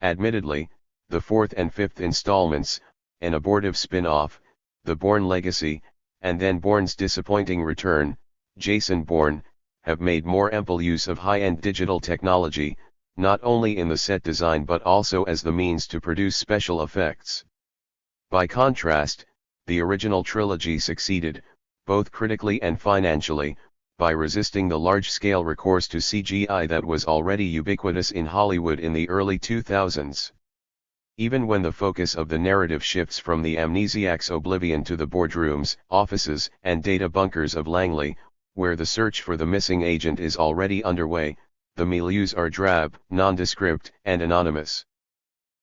Admittedly, the 4th and 5th installments, an abortive spin-off, The Bourne Legacy, and then Bourne's disappointing return, Jason Bourne, have made more ample use of high-end digital technology, not only in the set design but also as the means to produce special effects. By contrast, the original trilogy succeeded, both critically and financially, by resisting the large-scale recourse to CGI that was already ubiquitous in Hollywood in the early 2000s. Even when the focus of the narrative shifts from the amnesiac's oblivion to the boardrooms, offices, and data bunkers of Langley, where the search for the missing agent is already underway, the milieus are drab, nondescript, and anonymous.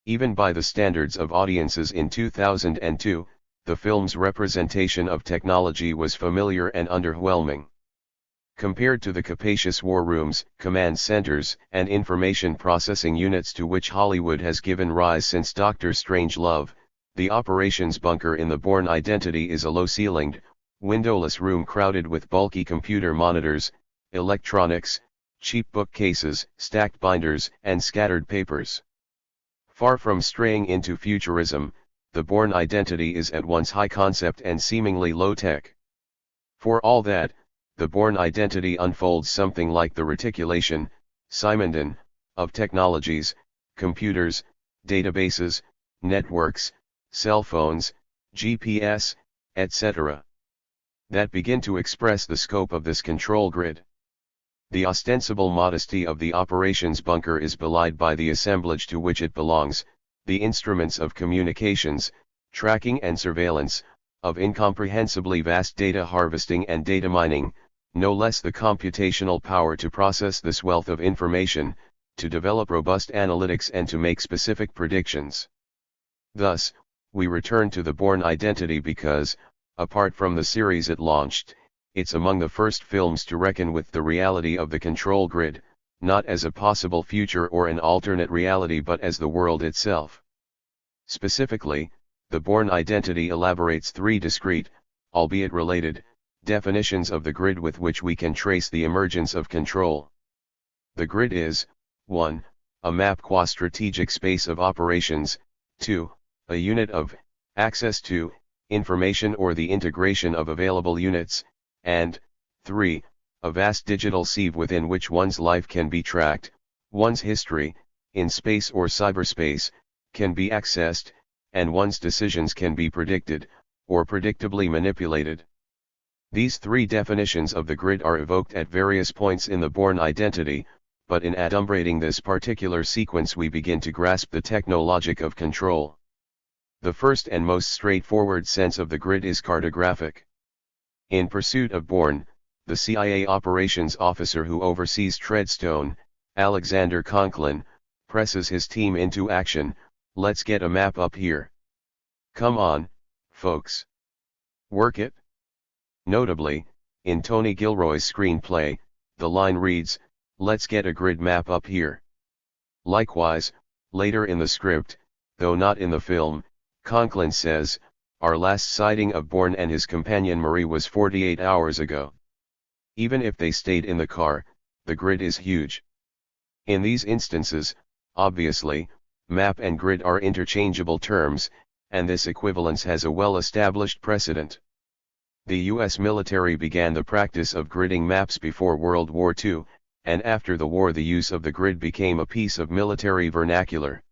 Even by the standards of audiences in 2002, the film's representation of technology was familiar and underwhelming. Compared to the capacious war rooms, command centers, and information processing units to which Hollywood has given rise since Dr. Strangelove, the operations bunker in the Bourne Identity is a low-ceilinged, windowless room crowded with bulky computer monitors, electronics, cheap bookcases, stacked binders, and scattered papers. Far from straying into futurism, the Bourne Identity is at once high concept and seemingly low-tech. For all that, the Bourne Identity unfolds something like the reticulation, Simondon, of technologies, computers, databases, networks, cell phones, GPS, etc. that begin to express the scope of this control grid. The ostensible modesty of the operations bunker is belied by the assemblage to which it belongs, the instruments of communications, tracking and surveillance, of incomprehensibly vast data harvesting and data mining, no less the computational power to process this wealth of information, to develop robust analytics and to make specific predictions. Thus, we return to the Bourne Identity because, apart from the series it launched, it's among the first films to reckon with the reality of the control grid, not as a possible future or an alternate reality but as the world itself. Specifically, the Bourne Identity elaborates 3 discrete, albeit related, definitions of the grid with which we can trace the emergence of control. The grid is, 1, a map qua strategic space of operations, 2, a unit of, access to, information or the integration of available units, and, 3, a vast digital sieve within which one's life can be tracked, one's history, in space or cyberspace, can be accessed, and one's decisions can be predicted, or predictably manipulated. These 3 definitions of the grid are evoked at various points in the Bourne Identity, but in adumbrating this particular sequence we begin to grasp the technologic of control. The first and most straightforward sense of the grid is cartographic. In pursuit of Bourne, the CIA operations officer who oversees Treadstone, Alexander Conklin, presses his team into action, Let's get a map up here. Come on, folks. Work it. Notably, in Tony Gilroy's screenplay, the line reads, "Let's get a grid map up here." Likewise, later in the script, though not in the film, Conklin says, "Our last sighting of Bourne and his companion Marie was 48 hours ago." Even if they stayed in the car, the grid is huge. In these instances, obviously, map and grid are interchangeable terms, and this equivalence has a well-established precedent. The U.S. military began the practice of gridding maps before World War II, and after the war the use of the grid became a piece of military vernacular.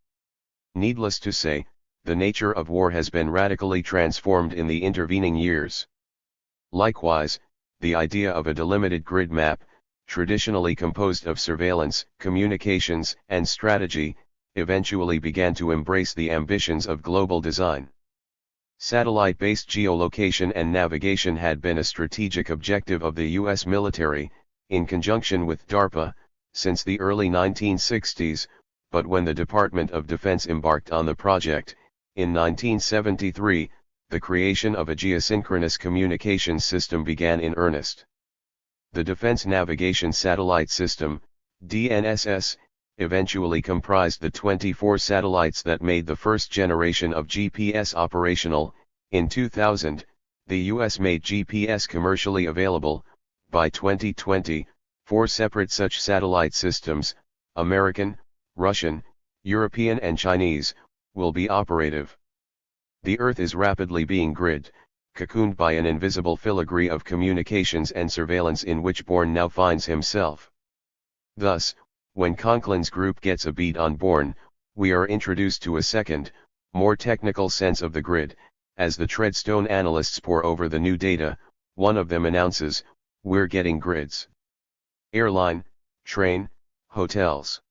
Needless to say, the nature of war has been radically transformed in the intervening years. Likewise, the idea of a delimited grid map, traditionally composed of surveillance, communications, and strategy, eventually began to embrace the ambitions of global design. Satellite-based geolocation and navigation had been a strategic objective of the U.S. military, in conjunction with DARPA, since the early 1960s, but when the Department of Defense embarked on the project, in 1973, the creation of a geosynchronous communications system began in earnest. The Defense Navigation Satellite System, DNSS, eventually comprised the 24 satellites that made the first generation of GPS operational. In 2000, the U.S. made GPS commercially available. By 2020, 4 separate such satellite systems, American, Russian, European and Chinese, will be operative. The Earth is rapidly being grid, cocooned by an invisible filigree of communications and surveillance in which Bourne now finds himself. Thus, when Conklin's group gets a beat on Bourne, we are introduced to a second, more technical sense of the grid. As the Treadstone analysts pore over the new data, one of them announces, "We're getting grids. Airline, train, hotels."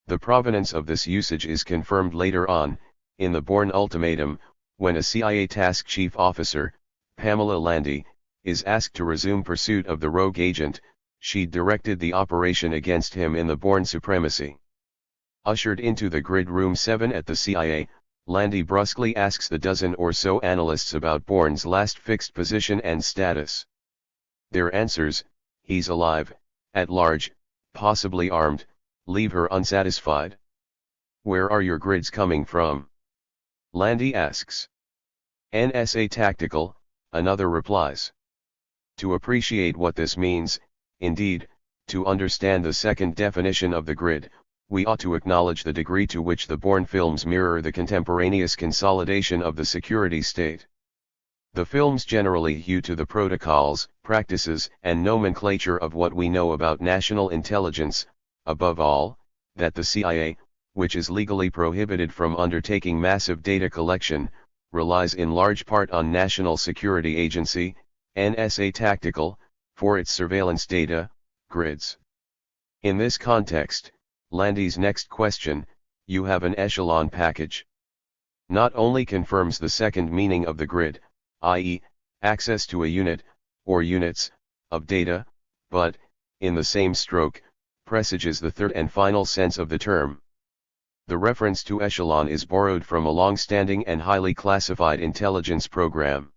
The provenance of this usage is confirmed later on, in the Bourne Ultimatum, when a CIA task chief officer, Pamela Landy, is asked to resume pursuit of the rogue agent she'd directed the operation against him in the Bourne Supremacy. Ushered into the grid room 7 at the CIA, Landy brusquely asks the dozen or so analysts about Bourne's last fixed position and status. Their answers, "He's alive, at large, possibly armed," leave her unsatisfied. "Where are your grids coming from?" Landy asks. "NSA Tactical," another replies. To appreciate what this means, indeed, to understand the second definition of the grid, we ought to acknowledge the degree to which the Bourne films mirror the contemporaneous consolidation of the security state. The films generally hew to the protocols, practices, and nomenclature of what we know about national intelligence, above all, that the CIA, which is legally prohibited from undertaking massive data collection, relies in large part on National Security Agency, NSA Tactical, for its surveillance data, grids. In this context, Landy's next question, "You have an echelon package?" not only confirms the second meaning of the grid, i.e., access to a unit, or units, of data, but, in the same stroke, presages the third and final sense of the term. The reference to echelon is borrowed from a long-standing and highly classified intelligence program.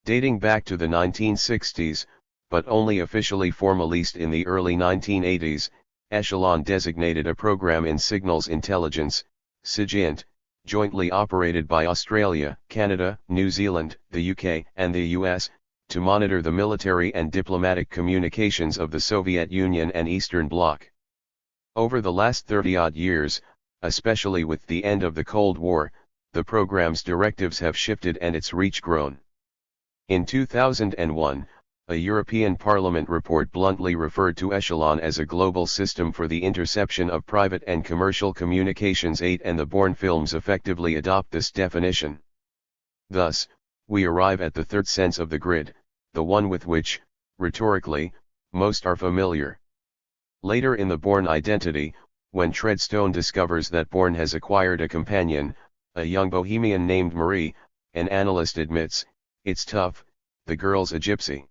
Dating back to the 1960s, but only officially formalized in the early 1980s, Echelon designated a program in signals intelligence, SIGINT, jointly operated by Australia, Canada, New Zealand, the UK, and the US, to monitor the military and diplomatic communications of the Soviet Union and Eastern Bloc. Over the last 30-odd years, especially with the end of the Cold War, the program's directives have shifted and its reach grown. In 2001, a European Parliament report bluntly referred to Echelon as a global system for the interception of private and commercial communications aid, and the Bourne films effectively adopt this definition. Thus, we arrive at the third sense of the grid, the one with which, rhetorically, most are familiar. Later in the Bourne identity, when Treadstone discovers that Bourne has acquired a companion, a young bohemian named Marie, an analyst admits, "It's tough, the girl's a gypsy.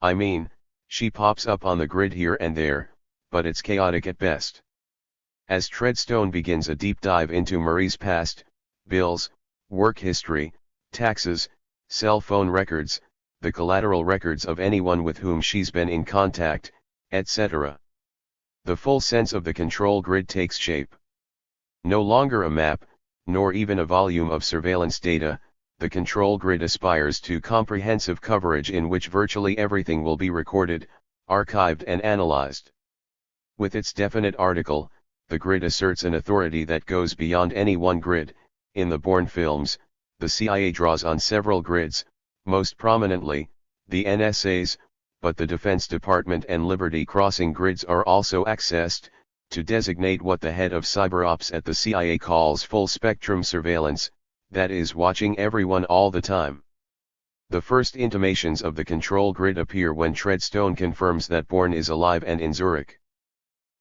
I mean, she pops up on the grid here and there, but it's chaotic at best." As Treadstone begins a deep dive into Marie's past, bills, work history, taxes, cell phone records, the collateral records of anyone with whom she's been in contact, etc. The full sense of the control grid takes shape. No longer a map, nor even a volume of surveillance data, the control grid aspires to comprehensive coverage in which virtually everything will be recorded, archived and analyzed. With its definite article, the grid asserts an authority that goes beyond any one grid. In the Bourne films, the CIA draws on several grids, most prominently, the NSA's, but the Defense Department and Liberty Crossing grids are also accessed, to designate what the head of cyberops at the CIA calls full-spectrum surveillance, that is watching everyone all the time. The first intimations of the control grid appear when Treadstone confirms that Bourne is alive and in Zurich.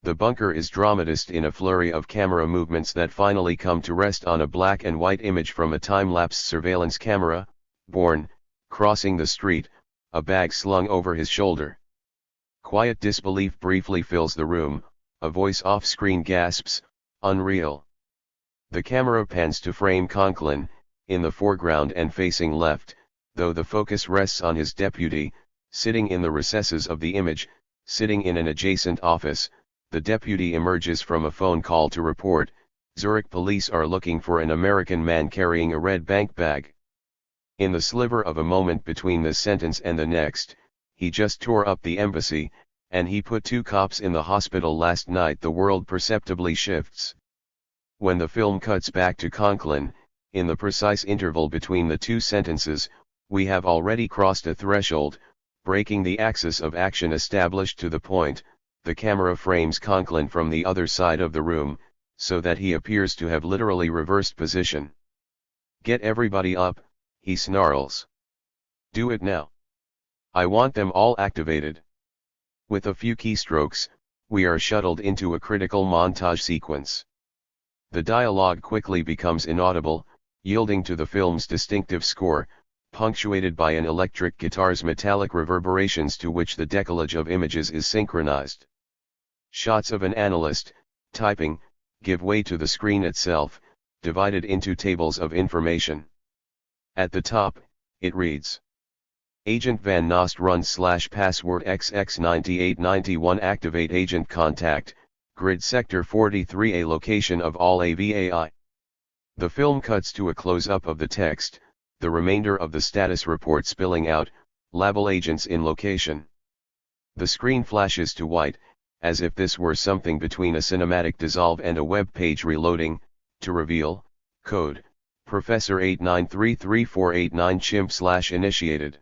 The bunker is dramatized in a flurry of camera movements that finally come to rest on a black and white image from a time-lapse surveillance camera, Bourne, crossing the street, a bag slung over his shoulder. Quiet disbelief briefly fills the room, a voice off-screen gasps, "Unreal." The camera pans to frame Conklin, in the foreground and facing left, though the focus rests on his deputy, sitting in the recesses of the image, sitting in an adjacent office. The deputy emerges from a phone call to report, Zurich police are looking for an American man carrying a red bank bag. In the sliver of a moment between this sentence and the next, he just tore up the embassy, and he put 2 cops in the hospital last night. The world perceptibly shifts. When the film cuts back to Conklin, in the precise interval between the 2 sentences, we have already crossed a threshold, breaking the axis of action established to the point. The camera frames Conklin from the other side of the room, so that he appears to have literally reversed position. "Get everybody up," he snarls. "Do it now. I want them all activated." With a few keystrokes, we are shuttled into a critical montage sequence. The dialogue quickly becomes inaudible, yielding to the film's distinctive score, punctuated by an electric guitar's metallic reverberations to which the decollage of images is synchronized. Shots of an analyst, typing, give way to the screen itself, divided into tables of information. At the top, it reads: Agent Van Nost run/password XX9891 activate agent contact, grid sector 43 a location of all AVAI. The film cuts to a close-up of the text, the remainder of the status report spilling out, label agents in location. The screen flashes to white, as if this were something between a cinematic dissolve and a web page reloading, to reveal, code, Professor 8933489 chimp/initiated.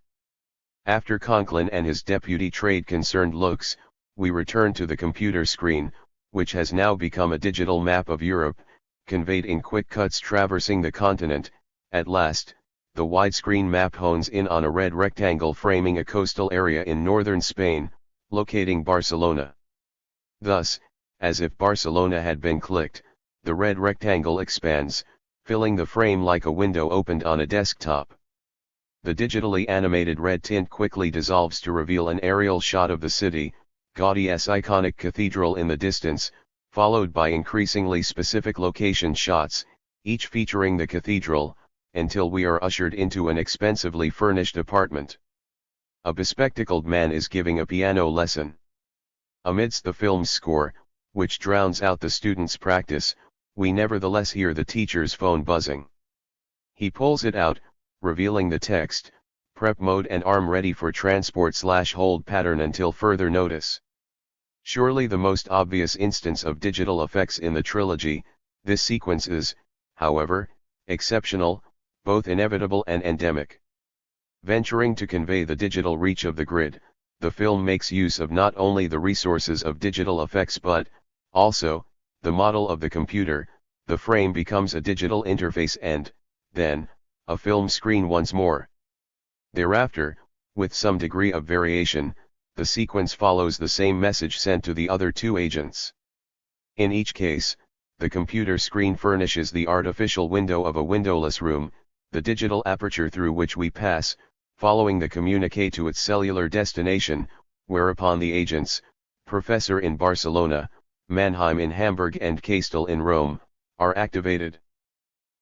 After Conklin and his deputy trade concerned looks, we return to the computer screen, which has now become a digital map of Europe, conveyed in quick cuts traversing the continent. At last, the widescreen map hones in on a red rectangle framing a coastal area in northern Spain, locating Barcelona. Thus, as if Barcelona had been clicked, the red rectangle expands, filling the frame like a window opened on a desktop. The digitally animated red tint quickly dissolves to reveal an aerial shot of the city, Gaudi's iconic cathedral in the distance, followed by increasingly specific location shots, each featuring the cathedral, until we are ushered into an expensively furnished apartment. A bespectacled man is giving a piano lesson. Amidst the film's score, which drowns out the student's practice, we nevertheless hear the teacher's phone buzzing. He pulls it out, revealing the text, prep mode and arm ready for transport/hold pattern until further notice. Surely the most obvious instance of digital effects in the trilogy, this sequence is, however, exceptional, both inevitable and endemic. Venturing to convey the digital reach of the grid, the film makes use of not only the resources of digital effects but, also, the model of the computer. The frame becomes a digital interface and, then, a film screen once more. Thereafter, with some degree of variation, the sequence follows the same message sent to the other 2 agents. In each case, the computer screen furnishes the artificial window of a windowless room, the digital aperture through which we pass, following the communique to its cellular destination, whereupon the agents, Professor in Barcelona, Mannheim in Hamburg and Castel in Rome, are activated.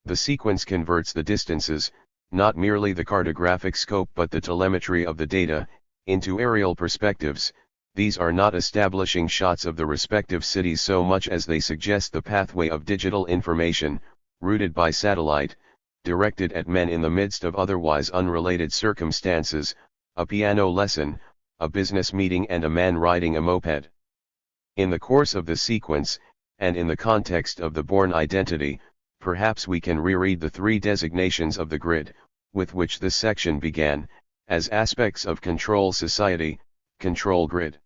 The sequence converts the distances, not merely the cartographic scope but the telemetry of the data, into aerial perspectives. These are not establishing shots of the respective cities so much as they suggest the pathway of digital information, routed by satellite, directed at men in the midst of otherwise unrelated circumstances, a piano lesson, a business meeting and a man riding a moped. In the course of the sequence, and in the context of the Bourne identity, perhaps we can reread the three designations of the grid, with which this section began, as aspects of control society, control grid.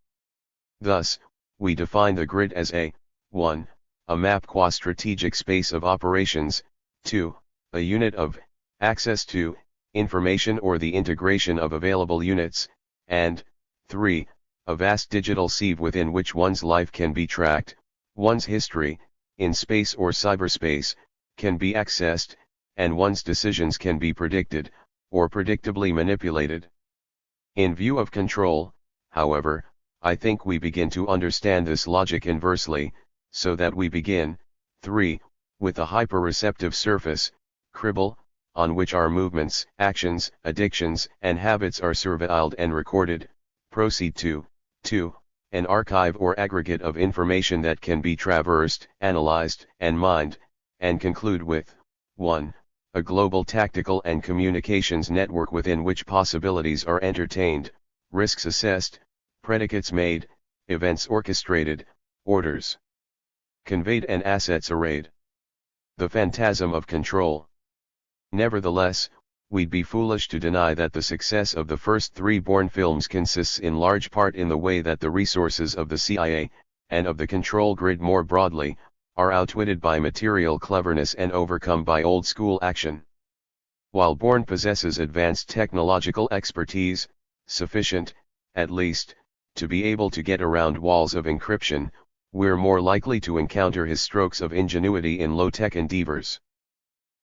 Thus, we define the grid as a 1. A map qua strategic space of operations, 2. A unit of access to information or the integration of available units, and 3. A vast digital sieve within which one's life can be tracked, one's history, in space or cyberspace, can be accessed, and one's decisions can be predicted, or predictably manipulated. In view of control, however, I think we begin to understand this logic inversely, so that we begin, 3, with a hyperreceptive surface, cribble, on which our movements, actions, addictions, and habits are surveilled and recorded, proceed to, 2, an archive or aggregate of information that can be traversed, analyzed, and mined, and conclude with, 1, a global tactical and communications network within which possibilities are entertained, risks assessed, predicates made, events orchestrated, orders conveyed and assets arrayed. The phantasm of control. Nevertheless, we'd be foolish to deny that the success of the first three Bourne films consists in large part in the way that the resources of the CIA, and of the control grid more broadly, are outwitted by material cleverness and overcome by old-school action. While Bourne possesses advanced technological expertise, sufficient, at least, to be able to get around walls of encryption, we're more likely to encounter his strokes of ingenuity in low-tech endeavors.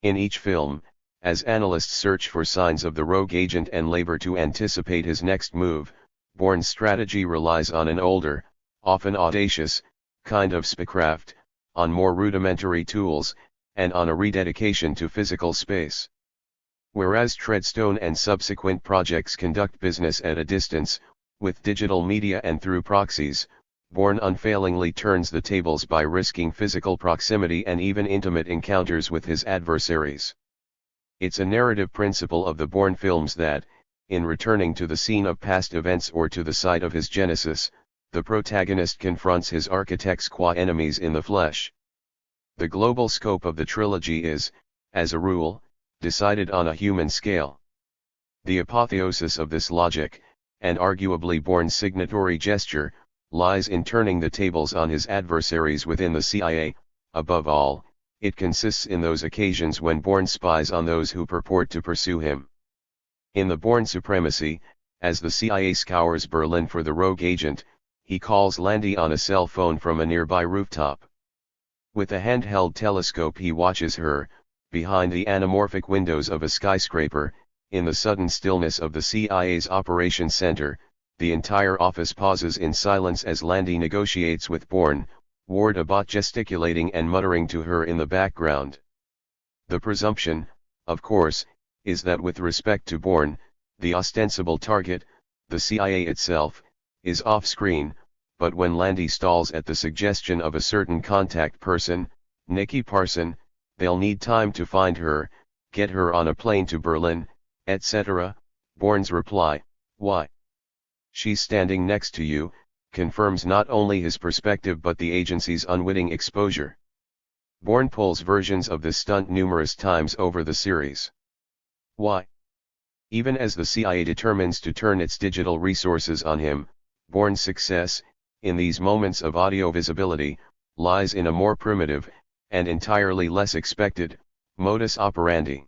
In each film, as analysts search for signs of the rogue agent and labor to anticipate his next move, Bourne's strategy relies on an older, often audacious, kind of spycraft, on more rudimentary tools, and on a rededication to physical space. Whereas Treadstone and subsequent projects conduct business at a distance, with digital media and through proxies, Bourne unfailingly turns the tables by risking physical proximity and even intimate encounters with his adversaries. It's a narrative principle of the Bourne films that, in returning to the scene of past events or to the site of his genesis, the protagonist confronts his architects qua enemies in the flesh. The global scope of the trilogy is, as a rule, decided on a human scale. The apotheosis of this logic, and arguably Bourne's signatory gesture, lies in turning the tables on his adversaries within the CIA. Above all, it consists in those occasions when Bourne spies on those who purport to pursue him. In the Bourne Supremacy, as the CIA scours Berlin for the rogue agent, he calls Landy on a cell phone from a nearby rooftop. With a handheld telescope he watches her, behind the anamorphic windows of a skyscraper, in the sudden stillness of the CIA's operations center. The entire office pauses in silence as Landy negotiates with Bourne, Ward Abbott gesticulating and muttering to her in the background. The presumption, of course, is that with respect to Bourne, the ostensible target, the CIA itself, is off-screen, but when Landy stalls at the suggestion of a certain contact person, Nicky Parson, they'll need time to find her, get her on a plane to Berlin, etc., Bourne's reply, "Why? She's standing next to you," confirms not only his perspective but the agency's unwitting exposure. Bourne pulls versions of this stunt numerous times over the series. Why? Even as the CIA determines to turn its digital resources on him, Bourne's success, in these moments of audio visibility, lies in a more primitive, and entirely less expected, modus operandi.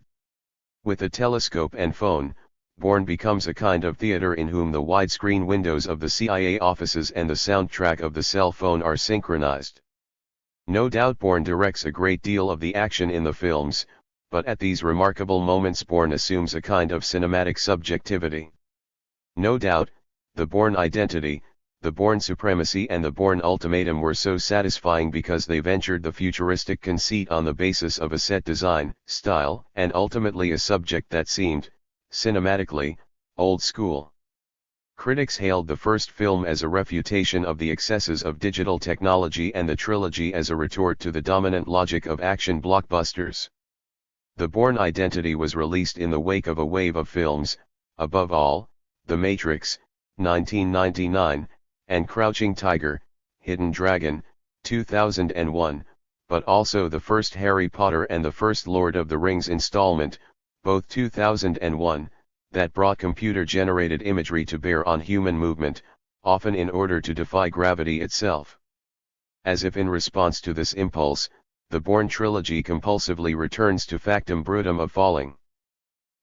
With a telescope and phone, Bourne becomes a kind of theater in whom the widescreen windows of the CIA offices and the soundtrack of the cell phone are synchronized. No doubt Bourne directs a great deal of the action in the films, but at these remarkable moments Bourne assumes a kind of cinematic subjectivity. No doubt, the Bourne identity, the Bourne Supremacy and the Bourne Ultimatum were so satisfying because they ventured the futuristic conceit on the basis of a set design, style, and ultimately a subject that seemed, cinematically, old school. Critics hailed the first film as a refutation of the excesses of digital technology and the trilogy as a retort to the dominant logic of action blockbusters. The Bourne Identity was released in the wake of a wave of films, above all, The Matrix, 1999, and Crouching Tiger, Hidden Dragon, 2001, but also the first Harry Potter and the first Lord of the Rings installment, both 2001, that brought computer-generated imagery to bear on human movement, often in order to defy gravity itself. As if in response to this impulse, the Bourne trilogy compulsively returns to factum brutum of falling.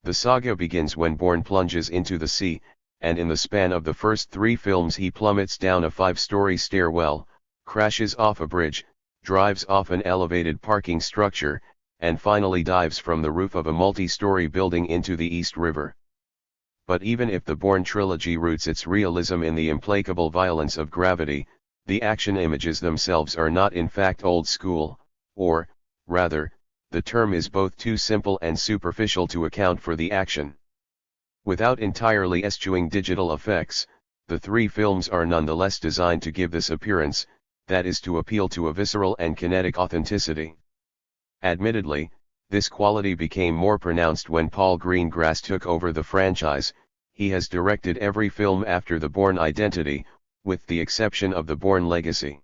The saga begins when Bourne plunges into the sea, and in the span of the first 3 films he plummets down a 5-story stairwell, crashes off a bridge, drives off an elevated parking structure, and finally dives from the roof of a multi-story building into the East River. But even if the Bourne trilogy roots its realism in the implacable violence of gravity, the action images themselves are not in fact old school, or, rather, the term is both too simple and superficial to account for the action. Without entirely eschewing digital effects, the 3 films are nonetheless designed to give this appearance, that is to appeal to a visceral and kinetic authenticity. Admittedly, this quality became more pronounced when Paul Greengrass took over the franchise. He has directed every film after the Bourne Identity, with the exception of the Bourne Legacy.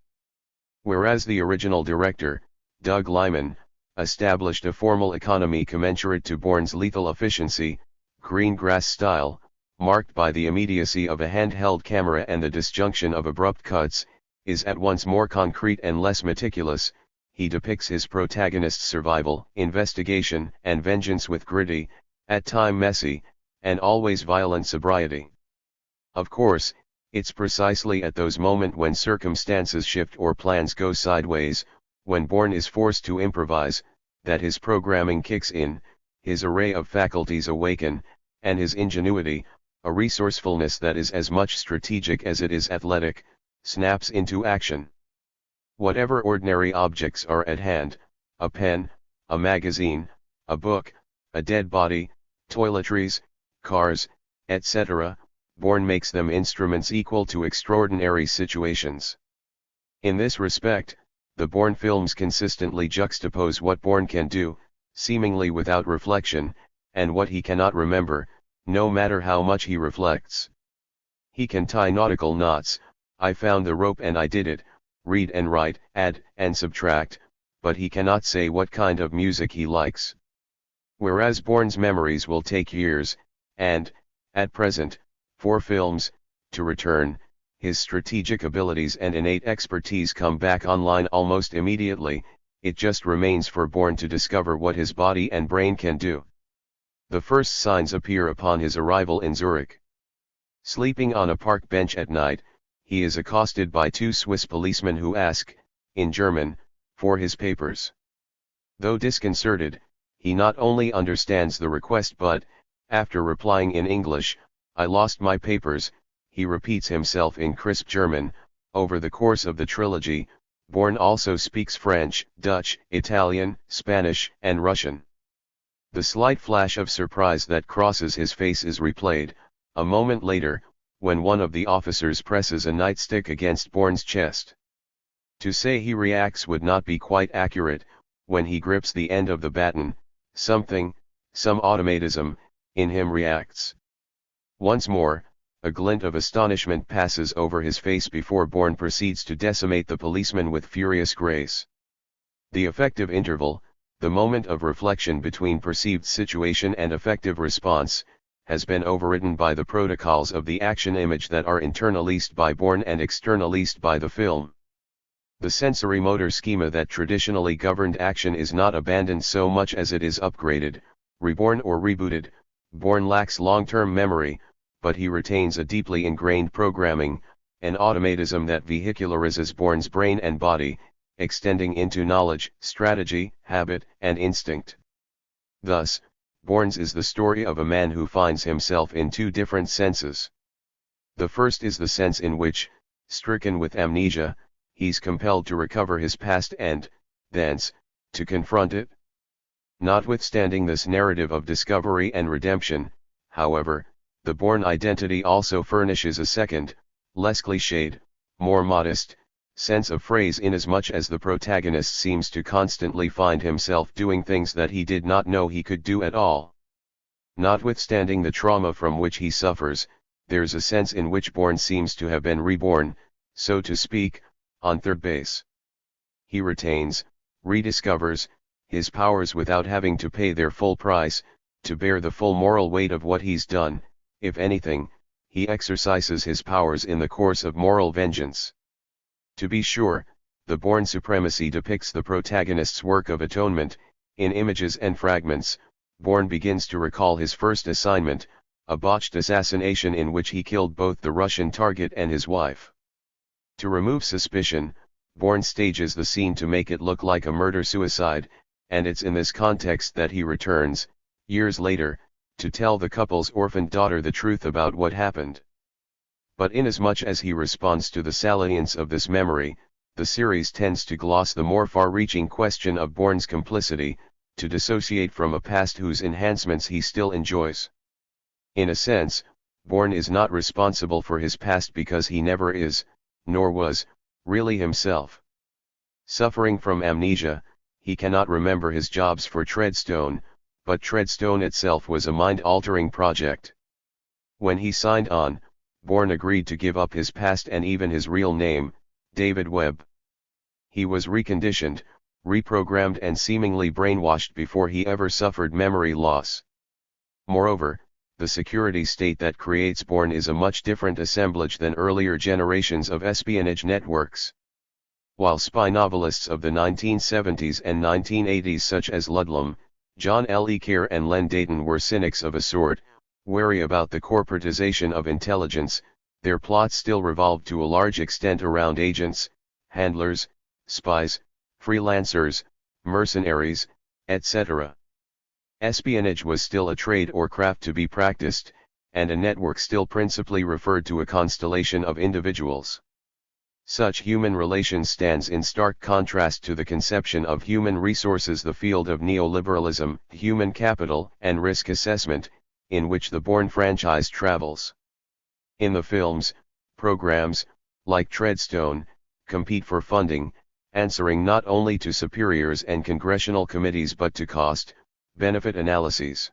Whereas the original director, Doug Liman, established a formal economy commensurate to Bourne's lethal efficiency, Greengrass' style, marked by the immediacy of a handheld camera and the disjunction of abrupt cuts, is at once more concrete and less meticulous. He depicts his protagonist's survival, investigation, and vengeance with gritty, at times messy, and always violent sobriety. Of course, it's precisely at those moments when circumstances shift or plans go sideways, when Bourne is forced to improvise, that his programming kicks in, his array of faculties awaken, and his ingenuity, a resourcefulness that is as much strategic as it is athletic, snaps into action. Whatever ordinary objects are at hand, a pen, a magazine, a book, a dead body, toiletries, cars, etc., Bourne makes them instruments equal to extraordinary situations. In this respect, the Bourne films consistently juxtapose what Bourne can do, seemingly without reflection, and what he cannot remember, no matter how much he reflects. He can tie nautical knots, I found the rope and I did it, read and write, add and subtract, but he cannot say what kind of music he likes. Whereas Bourne's memories will take years, and, at present, 4 films, to return, his strategic abilities and innate expertise come back online almost immediately. It just remains for Bourne to discover what his body and brain can do. The first signs appear upon his arrival in Zurich. Sleeping on a park bench at night, he is accosted by 2 Swiss policemen who ask, in German, for his papers. Though disconcerted, he not only understands the request but, after replying in English, I lost my papers, he repeats himself in crisp German. Over the course of the trilogy, Bourne also speaks French, Dutch, Italian, Spanish, and Russian. The slight flash of surprise that crosses his face is replayed, a moment later, when one of the officers presses a nightstick against Bourne's chest. To say he reacts would not be quite accurate. When he grips the end of the baton, some automatism, in him reacts. Once more, a glint of astonishment passes over his face before Bourne proceeds to decimate the policeman with furious grace. The effective interval, the moment of reflection between perceived situation and effective response, has been overridden by the protocols of the action image that are internalised by Bourne and externalised by the film. The sensory-motor schema that traditionally governed action is not abandoned so much as it is upgraded, reborn or rebooted. Bourne lacks long-term memory, but he retains a deeply ingrained programming, an automatism that vehicularizes Bourne's brain and body, extending into knowledge, strategy, habit, and instinct. Thus, Bourne's is the story of a man who finds himself in 2 different senses. The first is the sense in which, Stricken with amnesia, he's compelled to recover his past and, thence, to confront it. Notwithstanding this narrative of discovery and redemption, however, the Bourne identity also furnishes a second, less cliched, more modest, sense of phrase inasmuch as the protagonist seems to constantly find himself doing things that he did not know he could do at all. Notwithstanding the trauma from which he suffers, there's a sense in which Bourne seems to have been reborn, so to speak, on third base. He retains, rediscovers, his powers without having to pay their full price, to bear the full moral weight of what he's done. If anything, he exercises his powers in the course of moral vengeance. To be sure, the Bourne supremacy depicts the protagonist's work of atonement. In images and fragments, Bourne begins to recall his first assignment, a botched assassination in which he killed both the Russian target and his wife. To remove suspicion, Bourne stages the scene to make it look like a murder-suicide, and it's in this context that he returns, years later, to tell the couple's orphaned daughter the truth about what happened. But inasmuch as he responds to the salience of this memory, the series tends to gloss the more far-reaching question of Bourne's complicity, to dissociate from a past whose enhancements he still enjoys. In a sense, Bourne is not responsible for his past because he never is, nor was, really himself. Suffering from amnesia, he cannot remember his jobs for Treadstone, but Treadstone itself was a mind-altering project. When he signed on, Bourne agreed to give up his past and even his real name, David Webb. He was reconditioned, reprogrammed and seemingly brainwashed before he ever suffered memory loss. Moreover, the security state that creates Bourne is a much different assemblage than earlier generations of espionage networks. While spy novelists of the 1970s and 1980s such as Ludlum, John L. Kerr and Len Deighton were cynics of a sort, wary about the corporatization of intelligence, their plots still revolved to a large extent around agents, handlers, spies, freelancers, mercenaries, etc. Espionage was still a trade or craft to be practiced, and a network still principally referred to a constellation of individuals. Such human relations stands in stark contrast to the conception of human resources, the field of neoliberalism, human capital, and risk assessment, in which the Bourne franchise travels. In the films, programs, like Treadstone, compete for funding, answering not only to superiors and congressional committees but to cost-benefit analyses.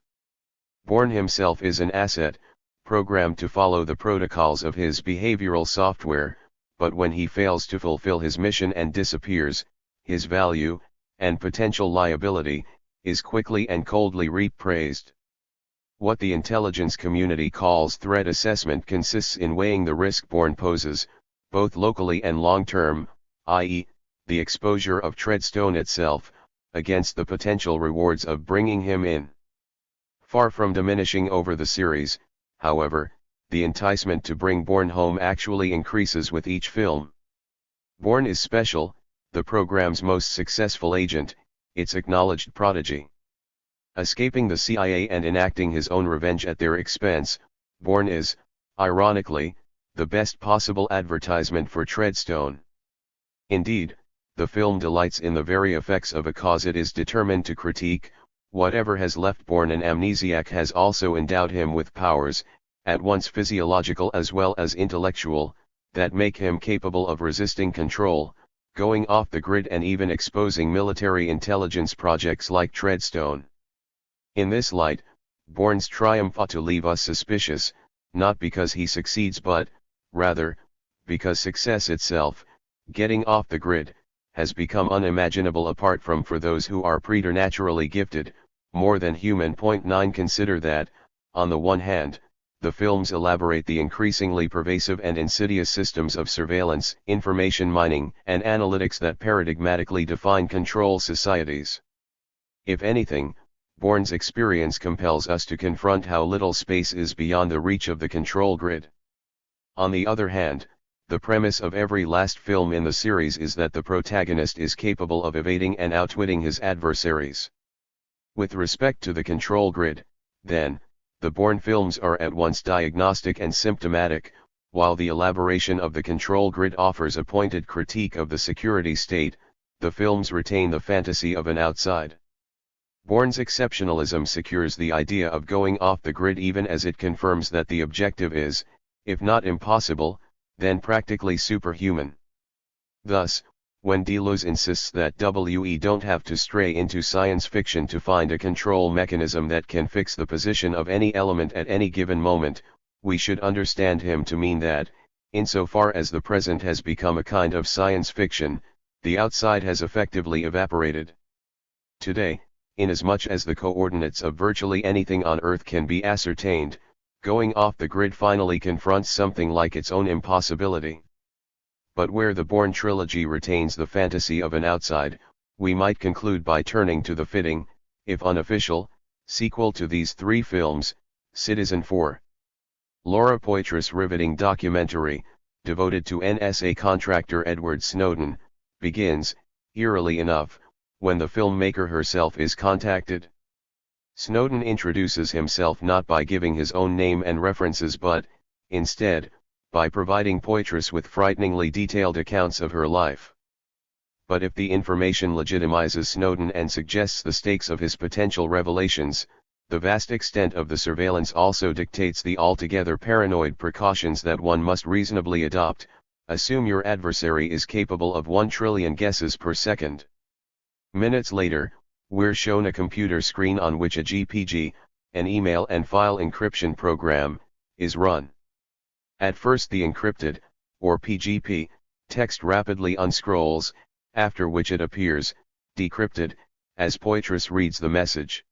Bourne himself is an asset, programmed to follow the protocols of his behavioral software, but when he fails to fulfill his mission and disappears, his value, and potential liability, is quickly and coldly reappraised. What the intelligence community calls threat assessment consists in weighing the risk Bourne poses, both locally and long-term, i.e., the exposure of Treadstone itself, against the potential rewards of bringing him in. Far from diminishing over the series, however, the enticement to bring Bourne home actually increases with each film. Bourne is special, the program's most successful agent, its acknowledged prodigy. Escaping the CIA and enacting his own revenge at their expense, Bourne is, ironically, the best possible advertisement for Treadstone. Indeed, the film delights in the very effects of a cause it is determined to critique. Whatever has left Bourne an amnesiac has also endowed him with powers, at once physiological as well as intellectual, that make him capable of resisting control, going off the grid and even exposing military intelligence projects like Treadstone. In this light, Bourne's triumph ought to leave us suspicious, not because he succeeds but, rather, because success itself, getting off the grid, has become unimaginable apart from for those who are preternaturally gifted, more than human. 9 Consider that, on the one hand, the films elaborate the increasingly pervasive and insidious systems of surveillance, information mining, and analytics that paradigmatically define control societies. If anything, Bourne's experience compels us to confront how little space is beyond the reach of the control grid. On the other hand, the premise of every last film in the series is that the protagonist is capable of evading and outwitting his adversaries. With respect to the control grid, then, the Bourne films are at once diagnostic and symptomatic, While the elaboration of the control grid offers a pointed critique of the security state, the films retain the fantasy of an outside. Bourne's exceptionalism secures the idea of going off the grid even as it confirms that the objective is, if not impossible, then practically superhuman. Thus, when Deleuze insists that we don't have to stray into science fiction to find a control mechanism that can fix the position of any element at any given moment, we should understand him to mean that, insofar as the present has become a kind of science fiction, the outside has effectively evaporated. Today, inasmuch as the coordinates of virtually anything on Earth can be ascertained, going off the grid finally confronts something like its own impossibility. But where the Bourne trilogy retains the fantasy of an outside, we might conclude by turning to the fitting, if unofficial, sequel to these three films, Citizen 4. Laura Poitras' riveting documentary, devoted to NSA contractor Edward Snowden, begins, eerily enough, when the filmmaker herself is contacted. Snowden introduces himself not by giving his own name and references but, instead, by providing Poitras with frighteningly detailed accounts of her life. But if the information legitimizes Snowden and suggests the stakes of his potential revelations, the vast extent of the surveillance also dictates the altogether paranoid precautions that one must reasonably adopt. Assume your adversary is capable of 1 trillion guesses per second. Minutes later, we're shown a computer screen on which a GPG, an email and file encryption program, is run. At first the encrypted, or PGP, text rapidly unscrolls, after which it appears, decrypted, as Poitras reads the message.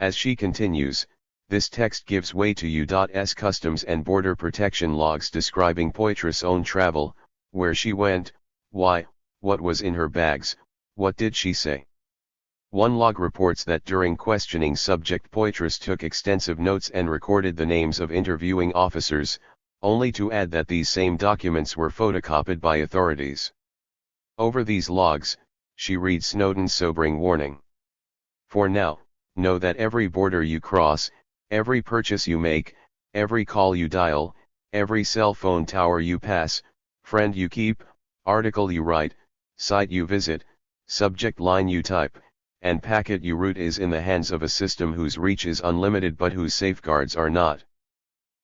As she continues, this text gives way to U.S. Customs and Border Protection logs describing Poitras' own travel, where she went, why, what was in her bags, what did she say. One log reports that during questioning subject Poitras took extensive notes and recorded the names of interviewing officers, only to add that these same documents were photocopied by authorities. Over these logs, she reads Snowden's sobering warning. For now, know that every border you cross, every purchase you make, every call you dial, every cell phone tower you pass, friend you keep, article you write, site you visit, subject line you type, and packet you route is in the hands of a system whose reach is unlimited but whose safeguards are not.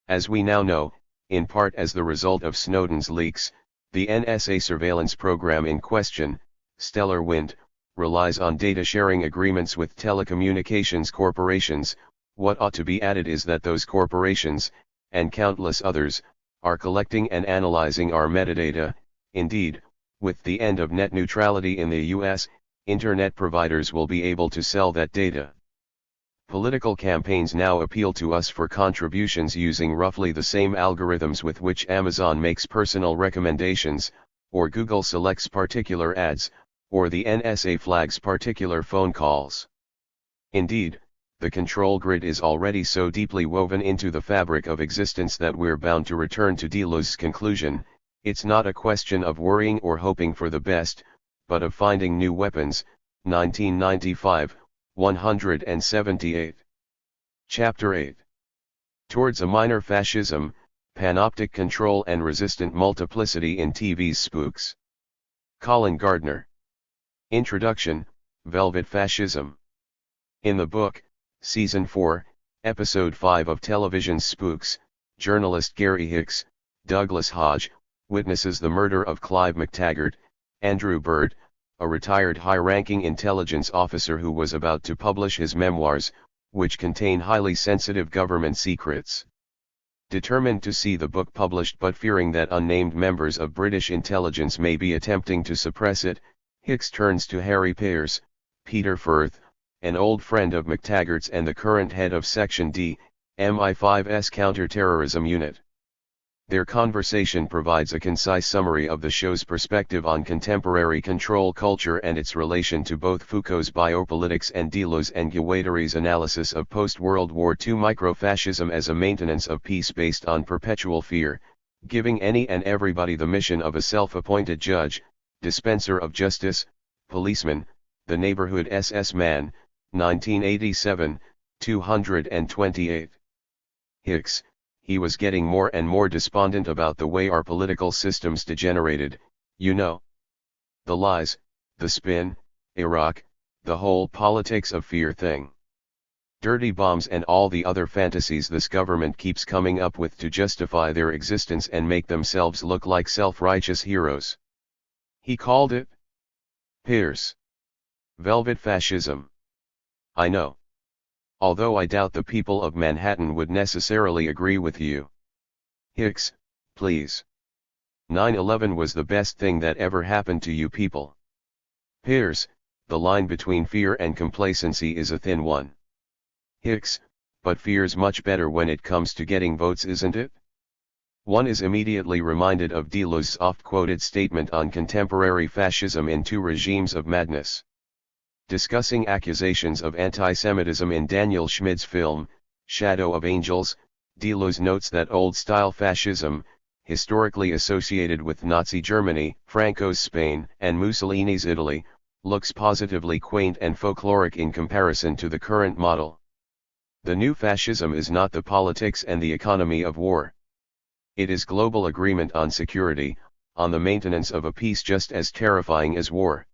As we now know, in part as the result of Snowden's leaks, the NSA surveillance program in question, Stellar Wind, relies on data sharing agreements with telecommunications corporations. What ought to be added is that those corporations, and countless others, are collecting and analyzing our metadata. Indeed, with the end of net neutrality in the US, Internet providers will be able to sell that data. Political campaigns now appeal to us for contributions using roughly the same algorithms with which Amazon makes personal recommendations, or Google selects particular ads, or the NSA flags particular phone calls. Indeed, the control grid is already so deeply woven into the fabric of existence that we're bound to return to Deleuze's conclusion: it's not a question of worrying or hoping for the best, but of finding new weapons. 1995, 178. Chapter 8. Towards a Minor Fascism, Panoptic Control and Resistant Multiplicity in TV's Spooks. Colin Gardner. Introduction, Velvet Fascism. In the book, Season 4, Episode 5 of television's Spooks, journalist Gary Hicks, Douglas Hodge, witnesses the murder of Clive McTaggart, Andrew Bird, a retired high-ranking intelligence officer who was about to publish his memoirs, which contain highly sensitive government secrets. Determined to see the book published but fearing that unnamed members of British intelligence may be attempting to suppress it, Hicks turns to Harry Pearce, Peter Firth, an old friend of McTaggart's and the current head of Section D, MI5's counter-terrorism unit. Their conversation provides a concise summary of the show's perspective on contemporary control culture and its relation to both Foucault's biopolitics and Deleuze and Guattari's analysis of post-World War II microfascism as a maintenance of peace based on perpetual fear, giving any and everybody the mission of a self-appointed judge, dispenser of justice, policeman, the neighborhood SS man. 1987, 228. Hicks, he was getting more and more despondent about the way our political systems degenerated, you know. The lies, the spin, Iraq, the whole politics of fear thing. Dirty bombs and all the other fantasies this government keeps coming up with to justify their existence and make themselves look like self-righteous heroes. He called it Pierce. Velvet fascism. I know. Although I doubt the people of Manhattan would necessarily agree with you. Hicks, please. 9/11 was the best thing that ever happened to you people. Pierce, the line between fear and complacency is a thin one. Hicks, but fear's much better when it comes to getting votes, isn't it? One is immediately reminded of Deleuze's oft-quoted statement on contemporary fascism in Two Regimes of Madness. Discussing accusations of anti-Semitism in Daniel Schmidt's film, Shadow of Angels, Deleuze notes that old-style fascism, historically associated with Nazi Germany, Franco's Spain, and Mussolini's Italy, looks positively quaint and folkloric in comparison to the current model. The new fascism is not the politics and the economy of war. It is global agreement on security, on the maintenance of a peace just as terrifying as war.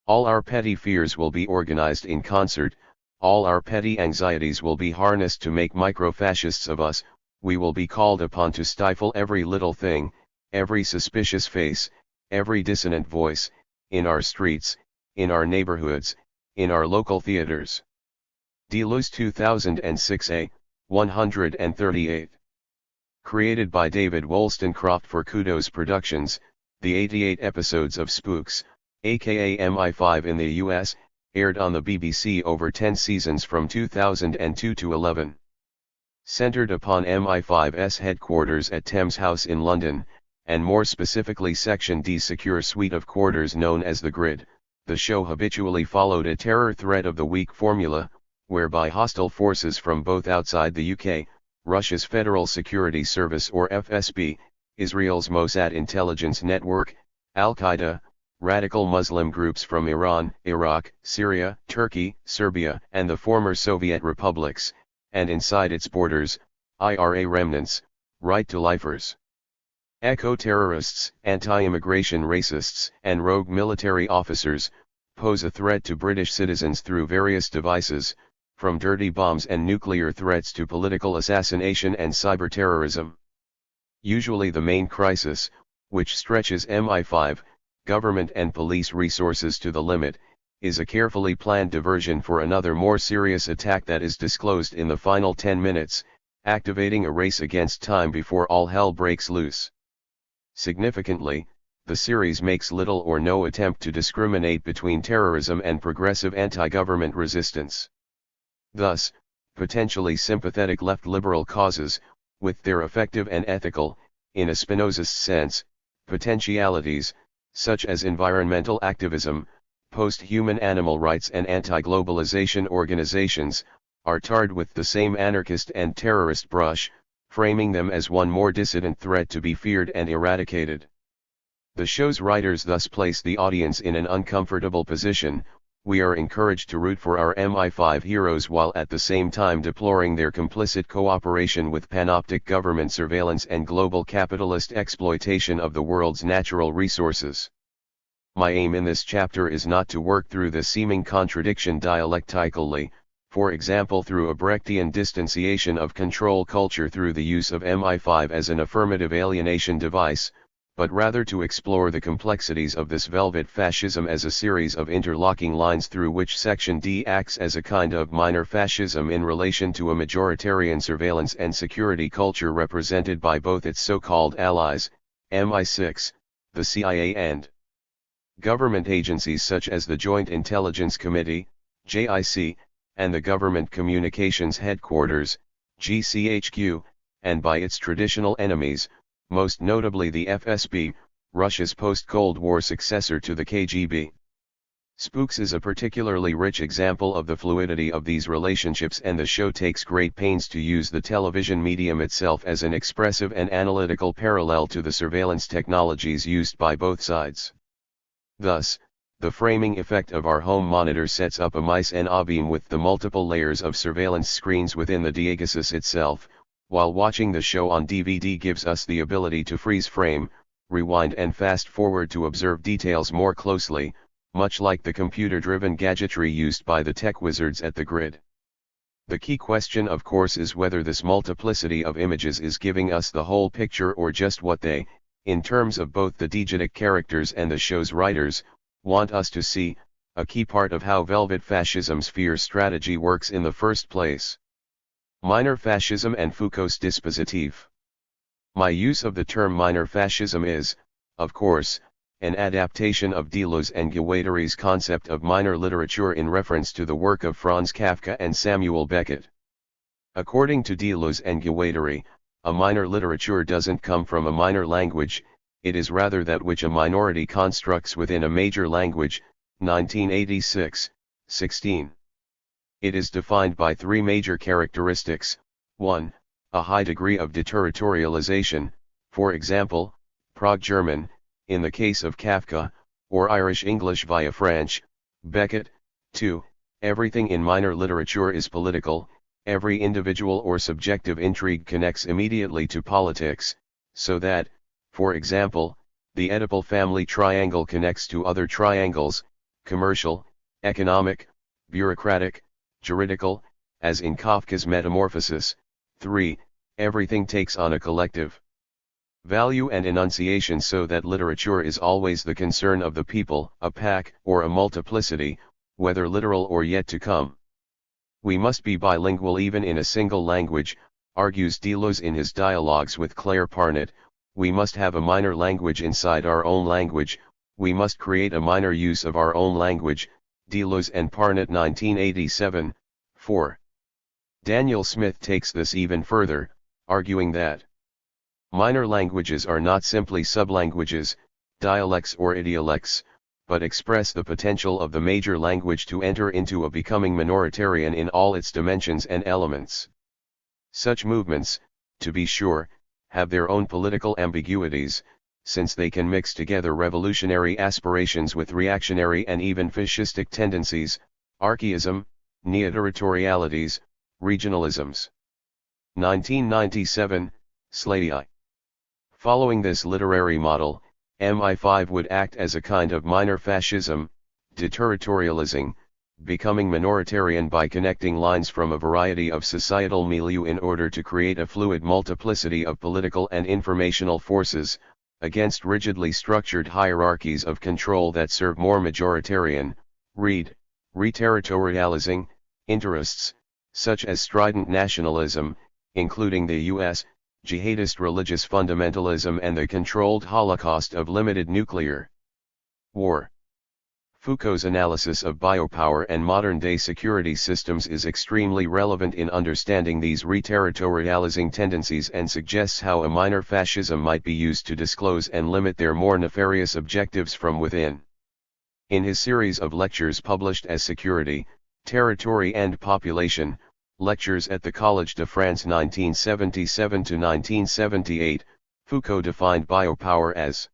All our petty fears will be organized in concert, all our petty anxieties will be harnessed to make micro-fascists of us. We will be called upon to stifle every little thing, every suspicious face, every dissonant voice, in our streets, in our neighborhoods, in our local theaters. Deleuze 2006a, 138. Created by David Wollstonecraft for Kudos Productions, the 88 episodes of Spooks, aka MI5 in the US, aired on the BBC over 10 seasons from 2002 to 11. Centered upon MI5's headquarters at Thames House in London, and more specifically Section D's secure suite of quarters known as the Grid, the show habitually followed a terror threat of the week formula, whereby hostile forces from both outside the UK, Russia's Federal Security Service or FSB, Israel's Mossad intelligence network, Al-Qaeda, radical Muslim groups from Iran, Iraq, Syria, Turkey, Serbia, and the former Soviet republics, and inside its borders, IRA remnants, right-to-lifers. Eco-terrorists, anti-immigration racists, and rogue military officers, pose a threat to British citizens through various devices, from dirty bombs and nuclear threats to political assassination and cyber-terrorism. Usually the main crisis, which stretches MI5, government and police resources to the limit, is a carefully planned diversion for another more serious attack that is disclosed in the final 10 minutes, activating a race against time before all hell breaks loose. Significantly, the series makes little or no attempt to discriminate between terrorism and progressive anti-government resistance. Thus, potentially sympathetic left-liberal causes, with their effective and ethical, in a Spinozist sense, potentialities, such as environmental activism, post-human animal rights and anti-globalization organizations, are tarred with the same anarchist and terrorist brush, framing them as one more dissident threat to be feared and eradicated. The show's writers thus place the audience in an uncomfortable position. We are encouraged to root for our MI5 heroes while at the same time deploring their complicit cooperation with panoptic government surveillance and global capitalist exploitation of the world's natural resources. My aim in this chapter is not to work through the seeming contradiction dialectically, for example through a Brechtian distanciation of control culture through the use of MI5 as an affirmative alienation device, but rather to explore the complexities of this velvet fascism as a series of interlocking lines through which Section D acts as a kind of minor fascism in relation to a majoritarian surveillance and security culture represented by both its so-called allies, MI6, the CIA and government agencies such as the Joint Intelligence Committee, JIC, and the Government Communications Headquarters, GCHQ, and by its traditional enemies, most notably the FSB, Russia's post-Cold War successor to the KGB. Spooks is a particularly rich example of the fluidity of these relationships, and the show takes great pains to use the television medium itself as an expressive and analytical parallel to the surveillance technologies used by both sides. Thus, the framing effect of our home monitor sets up a mise en abîme with the multiple layers of surveillance screens within the diagesis itself, while watching the show on DVD gives us the ability to freeze frame, rewind and fast forward to observe details more closely, much like the computer-driven gadgetry used by the tech wizards at the grid. The key question of course is whether this multiplicity of images is giving us the whole picture or just what they, in terms of both the diegetic characters and the show's writers, want us to see, a key part of how Velvet Fascism's fear strategy works in the first place. Minor fascism and Foucault's dispositif. My use of the term minor fascism is, of course, an adaptation of Deleuze and Guattari's concept of minor literature in reference to the work of Franz Kafka and Samuel Beckett. According to Deleuze and Guattari, a minor literature doesn't come from a minor language, it is rather that which a minority constructs within a major language, 1986, 16. It is defined by three major characteristics: 1. A high degree of deterritorialization, for example, Prague German, in the case of Kafka, or Irish English via French, Beckett. 2. Everything in minor literature is political, every individual or subjective intrigue connects immediately to politics, so that, for example, the Oedipal family triangle connects to other triangles, commercial, economic, bureaucratic, juridical, as in Kafka's Metamorphosis. 3. Everything takes on a collective value and enunciation so that literature is always the concern of the people, a pack, or a multiplicity, whether literal or yet to come. We must be bilingual even in a single language, argues Deleuze in his dialogues with Claire Parnett. We must have a minor language inside our own language, we must create a minor use of our own language, Deleuze and Parnett 1987, 4. Daniel Smith takes this even further, arguing that minor languages are not simply sublanguages, dialects or idiolects, but express the potential of the major language to enter into a becoming minoritarian in all its dimensions and elements. Such movements, to be sure, have their own political ambiguities, since they can mix together revolutionary aspirations with reactionary and even fascistic tendencies, archaism, neoterritorialities, regionalisms. 1997, Slady. Following this literary model, MI5 would act as a kind of minor fascism, deterritorializing, becoming minoritarian by connecting lines from a variety of societal milieu in order to create a fluid multiplicity of political and informational forces, against rigidly structured hierarchies of control that serve more majoritarian, reterritorializing, interests, such as strident nationalism, including the U.S., jihadist religious fundamentalism and the controlled holocaust of limited nuclear war. Foucault's analysis of biopower and modern-day security systems is extremely relevant in understanding these reterritorializing tendencies and suggests how a minor fascism might be used to disclose and limit their more nefarious objectives from within. In his series of lectures published as Security, Territory and Population, Lectures at the Collège de France 1977–1978, Foucault defined biopower as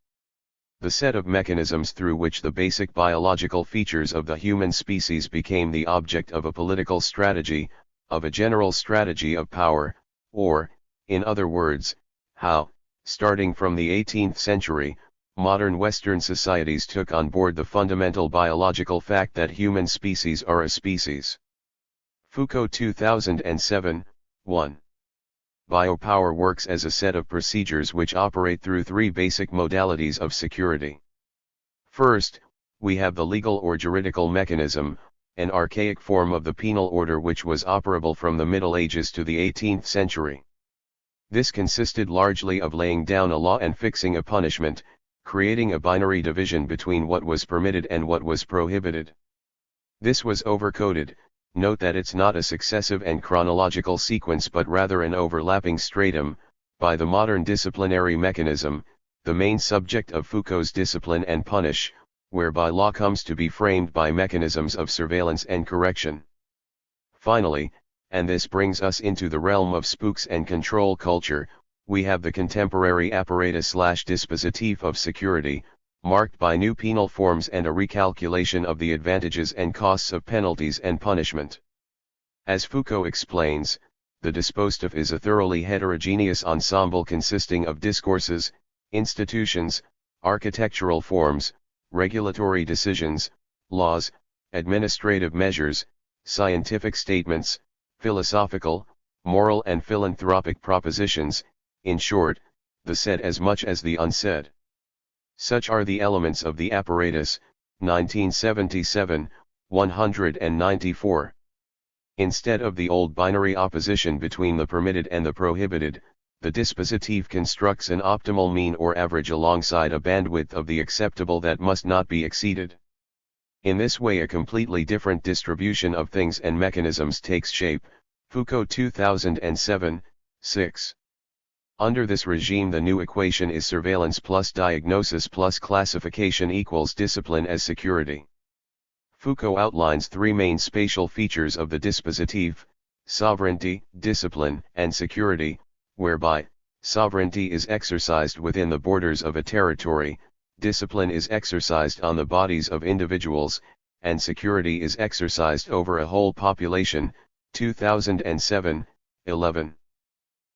the set of mechanisms through which the basic biological features of the human species became the object of a political strategy, of a general strategy of power, or, in other words, how, starting from the 18th century, modern Western societies took on board the fundamental biological fact that human species are a species. Foucault 2007, 1. Biopower works as a set of procedures which operate through three basic modalities of security. First, we have the legal or juridical mechanism, an archaic form of the penal order which was operable from the Middle Ages to the 18th century. This consisted largely of laying down a law and fixing a punishment, creating a binary division between what was permitted and what was prohibited. This was overcoded. Note that it's not a successive and chronological sequence but rather an overlapping stratum, by the modern disciplinary mechanism, the main subject of Foucault's Discipline and Punish, whereby law comes to be framed by mechanisms of surveillance and correction. Finally, and this brings us into the realm of spooks and control culture, we have the contemporary apparatus/dispositif of security, marked by new penal forms and a recalculation of the advantages and costs of penalties and punishment. As Foucault explains, the dispositif is a thoroughly heterogeneous ensemble consisting of discourses, institutions, architectural forms, regulatory decisions, laws, administrative measures, scientific statements, philosophical, moral and philanthropic propositions, in short, the said as much as the unsaid. Such are the elements of the apparatus, 1977, 194. Instead of the old binary opposition between the permitted and the prohibited, the dispositif constructs an optimal mean or average alongside a bandwidth of the acceptable that must not be exceeded. In this way a completely different distribution of things and mechanisms takes shape, Foucault 2007, 6. Under this regime the new equation is surveillance plus diagnosis plus classification equals discipline as security. Foucault outlines three main spatial features of the dispositif: sovereignty, discipline, and security, whereby sovereignty is exercised within the borders of a territory, discipline is exercised on the bodies of individuals, and security is exercised over a whole population, 2007, 11.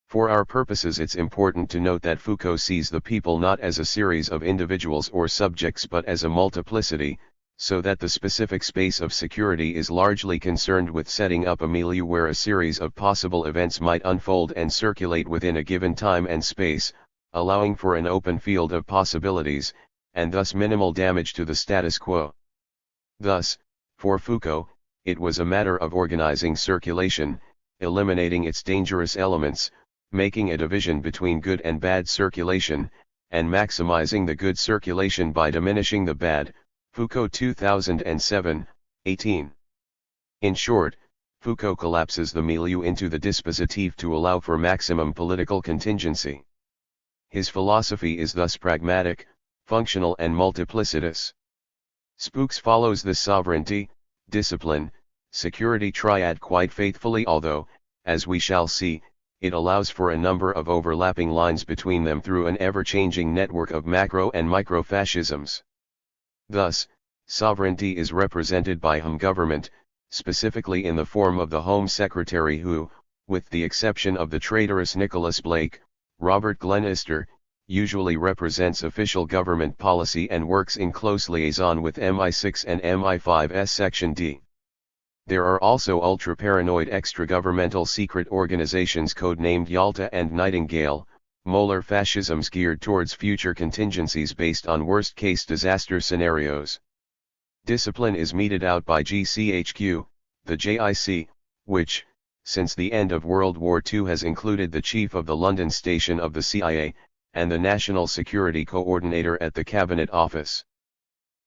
For our purposes it's important to note that Foucault sees the people not as a series of individuals or subjects but as a multiplicity, so that the specific space of security is largely concerned with setting up a milieu where a series of possible events might unfold and circulate within a given time and space, allowing for an open field of possibilities, and thus minimal damage to the status quo. Thus, for Foucault, it was a matter of organizing circulation, eliminating its dangerous elements, making a division between good and bad circulation, and maximizing the good circulation by diminishing the bad, Foucault 2007, 18. In short, Foucault collapses the milieu into the dispositif to allow for maximum political contingency. His philosophy is thus pragmatic, functional and multiplicitous. Spooks follows the sovereignty, discipline, security triad quite faithfully, although, as we shall see, it allows for a number of overlapping lines between them through an ever-changing network of macro and micro-fascisms. Thus, sovereignty is represented by home government, specifically in the form of the Home Secretary who, with the exception of the traitorous Nicholas Blake, Robert Glenister, usually represents official government policy and works in close liaison with MI6 and MI5's Section D. There are also ultra-paranoid extra-governmental secret organizations codenamed Yalta and Nightingale, molar fascisms geared towards future contingencies based on worst-case disaster scenarios. Discipline is meted out by GCHQ, the JIC, which, since the end of World War II has included the chief of the London station of the CIA, and the National Security Coordinator at the Cabinet Office.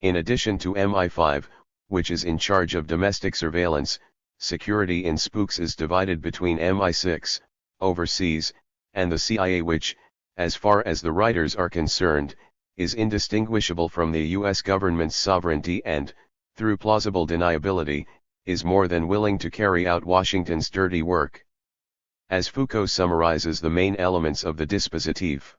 In addition to MI5, which is in charge of domestic surveillance, security in spooks is divided between MI6, overseas, and the CIA which, as far as the writers are concerned, is indistinguishable from the US government's sovereignty and, through plausible deniability, is more than willing to carry out Washington's dirty work. As Foucault summarizes the main elements of the dispositif.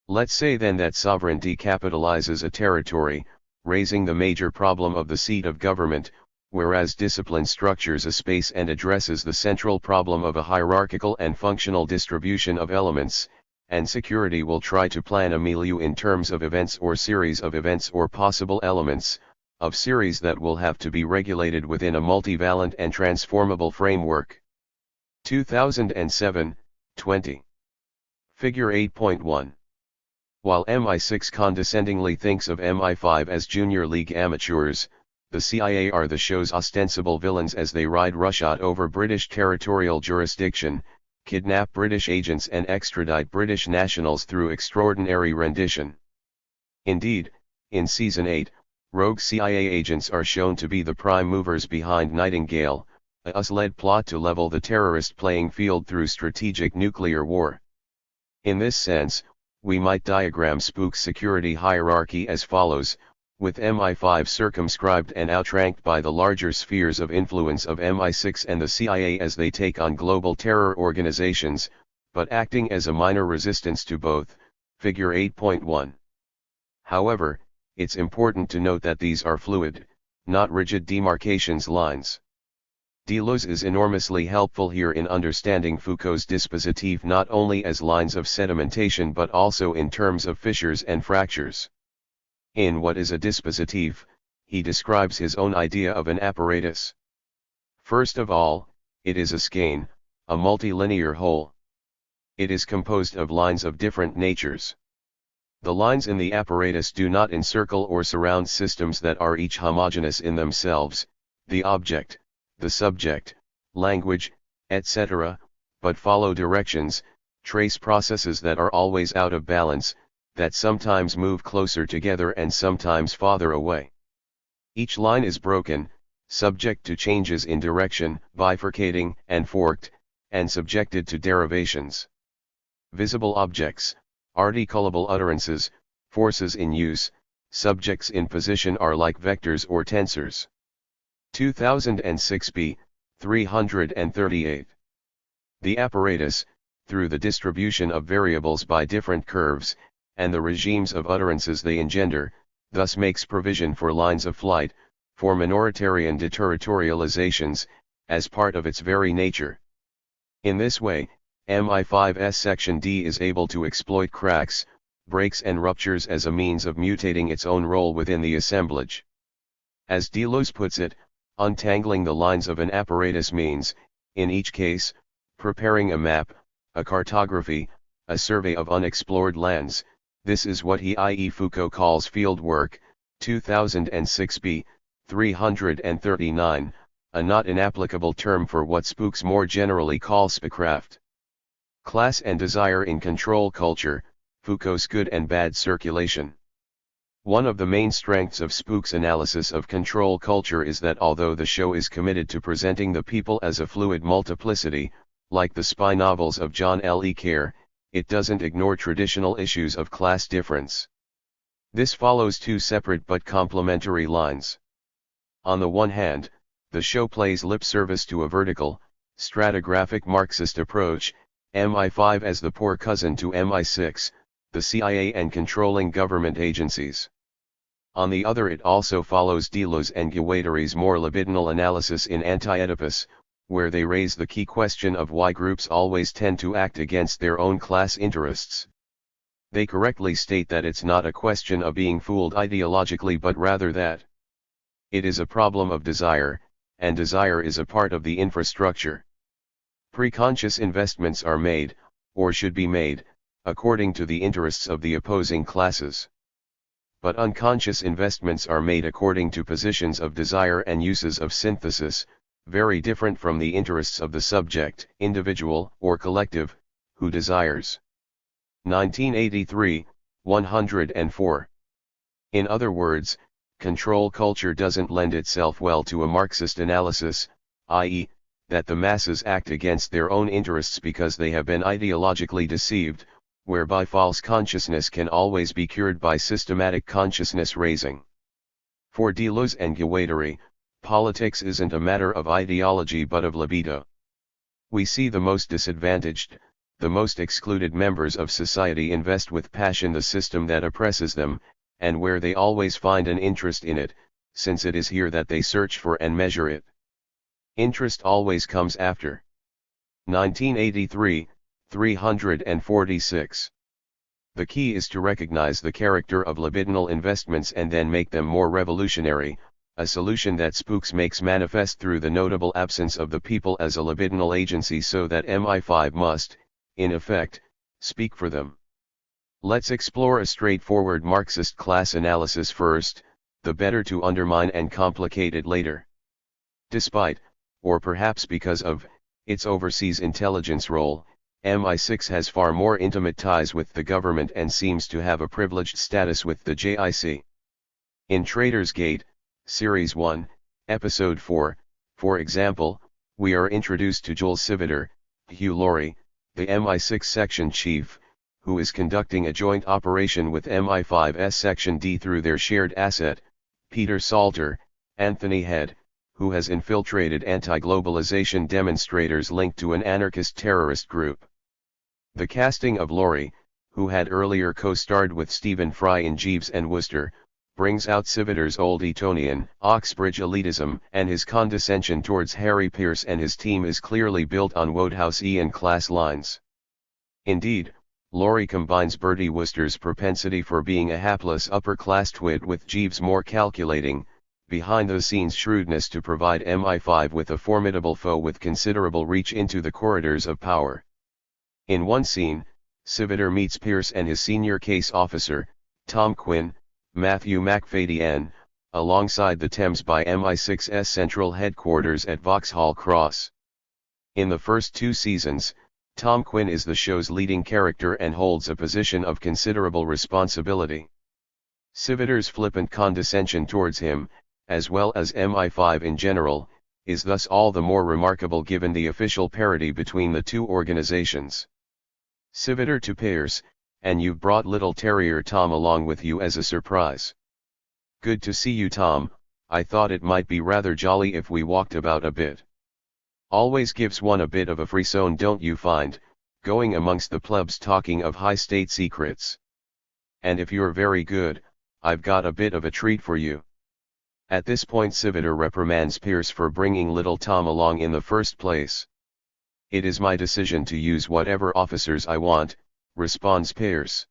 Let's say then that sovereignty capitalizes a territory, raising the major problem of the seat of government, whereas discipline structures a space and addresses the central problem of a hierarchical and functional distribution of elements, and security will try to plan a milieu in terms of events or series of events or possible elements, of series that will have to be regulated within a multivalent and transformable framework. 2007, 20. Figure 8.1. While MI6 condescendingly thinks of MI5 as junior league amateurs, the CIA are the show's ostensible villains as they ride roughshod over British territorial jurisdiction, kidnap British agents and extradite British nationals through extraordinary rendition. Indeed, in Season 8, rogue CIA agents are shown to be the prime movers behind Nightingale, a US-led plot to level the terrorist playing field through strategic nuclear war. In this sense, we might diagram Spook's security hierarchy as follows, with MI5 circumscribed and outranked by the larger spheres of influence of MI6 and the CIA as they take on global terror organizations, but acting as a minor resistance to both, Figure 8.1. However, it's important to note that these are fluid, not rigid demarcations lines. Deleuze is enormously helpful here in understanding Foucault's dispositif not only as lines of sedimentation but also in terms of fissures and fractures. In What is a Dispositif, he describes his own idea of an apparatus. First of all, it is a skein, a multilinear whole. It is composed of lines of different natures. The lines in the apparatus do not encircle or surround systems that are each homogeneous in themselves, the object, the subject, language, etc., but follow directions, trace processes that are always out of balance, that sometimes move closer together and sometimes farther away. Each line is broken, subject to changes in direction, bifurcating and forked, and subjected to derivations. Visible objects, articulable utterances, forces in use, subjects in position are like vectors or tensors. 2006b, 338. The apparatus, through the distribution of variables by different curves, and the regimes of utterances they engender, thus makes provision for lines of flight, for minoritarian deterritorializations, as part of its very nature. In this way, MI5's section D is able to exploit cracks, breaks and ruptures as a means of mutating its own role within the assemblage. As Deleuze puts it, untangling the lines of an apparatus means, in each case, preparing a map, a cartography, a survey of unexplored lands. This is what he i.e. Foucault calls field work, 2006b, 339, a not inapplicable term for what spooks more generally call spacecraft. Class and desire in control culture, Foucault's good and bad circulation. One of the main strengths of Spook's analysis of control culture is that although the show is committed to presenting the people as a fluid multiplicity, like the spy novels of John Le Carré, it doesn't ignore traditional issues of class difference. This follows two separate but complementary lines. On the one hand, the show plays lip service to a vertical, stratigraphic Marxist approach, MI5 as the poor cousin to MI6, the CIA and controlling government agencies. On the other, it also follows Deleuze and Guattari's more libidinal analysis in Anti-Oedipus, where they raise the key question of why groups always tend to act against their own class interests. They correctly state that it's not a question of being fooled ideologically but rather that it is a problem of desire, and desire is a part of the infrastructure. Preconscious investments are made, or should be made, according to the interests of the opposing classes. But unconscious investments are made according to positions of desire and uses of synthesis, very different from the interests of the subject, individual or collective, who desires. 1983, 104. In other words, control culture doesn't lend itself well to a Marxist analysis, i.e., that the masses act against their own interests because they have been ideologically deceived, whereby false consciousness can always be cured by systematic consciousness raising. For Deleuze and Guattari, politics isn't a matter of ideology but of libido. We see the most disadvantaged, the most excluded members of society invest with passion the system that oppresses them, and where they always find an interest in it, since it is here that they search for and measure it. Interest always comes after. 1983, 346. The key is to recognize the character of libidinal investments and then make them more revolutionary, a solution that Spooks makes manifest through the notable absence of the people as a libidinal agency so that MI5 must, in effect, speak for them. Let's explore a straightforward Marxist class analysis first, the better to undermine and complicate it later. Despite, or perhaps because of, its overseas intelligence role, MI6 has far more intimate ties with the government and seems to have a privileged status with the JIC. In Traitors' Gate, Series 1, Episode 4, for example, we are introduced to Joel Civiter, Hugh Laurie, the MI6 section chief, who is conducting a joint operation with MI5's Section D through their shared asset, Peter Salter, Anthony Head, who has infiltrated anti-globalization demonstrators linked to an anarchist terrorist group. The casting of Laurie, who had earlier co-starred with Stephen Fry in Jeeves and Wooster, brings out Civitar's old Etonian, Oxbridge elitism, and his condescension towards Harry Pearce and his team is clearly built on Wodehouseian class lines. Indeed, Laurie combines Bertie Wooster's propensity for being a hapless upper-class twit with Jeeves' more calculating, behind-the-scenes shrewdness to provide MI5 with a formidable foe with considerable reach into the corridors of power. In one scene, Civitar meets Pearce and his senior case officer, Tom Quinn, Matthew McFadyen, alongside the Thames by MI6's central headquarters at Vauxhall Cross. In the first 2 seasons, Tom Quinn is the show's leading character and holds a position of considerable responsibility. Civitar's flippant condescension towards him, as well as MI5 in general, is thus all the more remarkable given the official parity between the two organizations. Civitar to Pearce, and you've brought little terrier Tom along with you as a surprise. Good to see you, Tom. I thought it might be rather jolly if we walked about a bit. Always gives one a bit of a frisson, don't you find, going amongst the plebs talking of high state secrets? And if you're very good, I've got a bit of a treat for you. At this point Civitar reprimands Pearce for bringing little Tom along in the first place. It is my decision to use whatever officers I want, responds Pearce.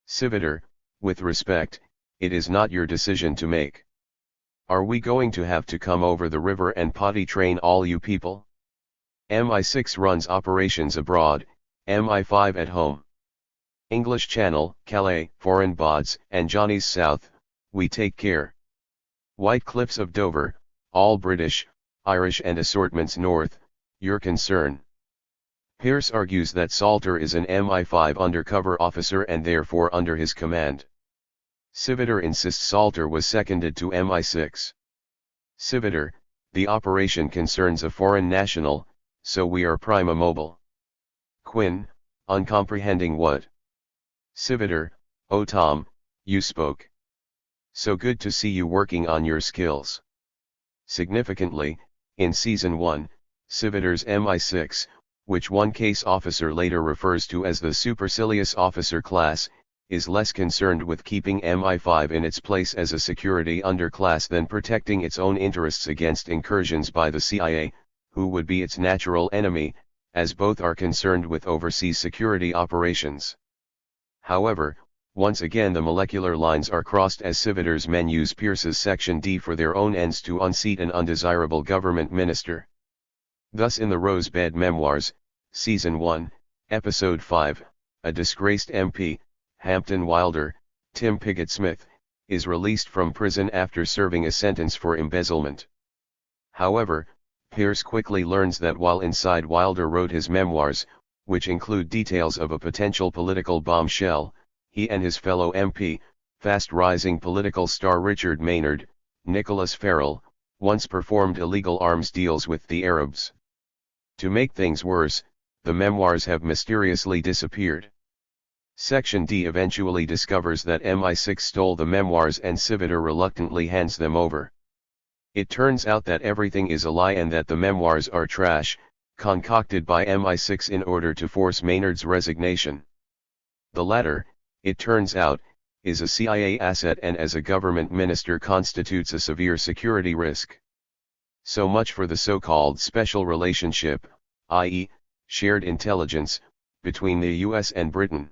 Civitar, with respect, it is not your decision to make. Are we going to have to come over the river and potty train all you people? MI6 runs operations abroad, MI5 at home. English Channel, Calais, Foreign Bods, and Johnny's South, we take care. White Cliffs of Dover, all British, Irish and assortments north, your concern. Pearce argues that Salter is an MI5 undercover officer and therefore under his command. Civitar insists Salter was seconded to MI6. Civitar, the operation concerns a foreign national, so we are prima mobile. Quinn, uncomprehending what? Civitar, oh Tom, you spoke. So good to see you working on your skills. Significantly, in Season 1, Civitar's MI6, which one case officer later refers to as the supercilious officer class, is less concerned with keeping MI5 in its place as a security underclass than protecting its own interests against incursions by the CIA, who would be its natural enemy, as both are concerned with overseas security operations. However, once again the molecular lines are crossed as Civitar's men use Pearce's Section D for their own ends to unseat an undesirable government minister. Thus in the Rosebed Memoirs, Season 1, Episode 5, a disgraced MP, Hampton Wilder, Tim Pigott-Smith, is released from prison after serving a sentence for embezzlement. However, Pearce quickly learns that while inside Wilder wrote his memoirs, which include details of a potential political bombshell, he and his fellow MP, fast-rising political star Richard Maynard, Nicholas Farrell, once performed illegal arms deals with the Arabs. To make things worse, the memoirs have mysteriously disappeared. Section D eventually discovers that MI6 stole the memoirs and Civitar reluctantly hands them over. It turns out that everything is a lie and that the memoirs are trash, concocted by MI6 in order to force Maynard's resignation. The latter, it turns out, is a CIA asset and as a government minister constitutes a severe security risk. So much for the so-called special relationship, i.e., shared intelligence, between the US and Britain.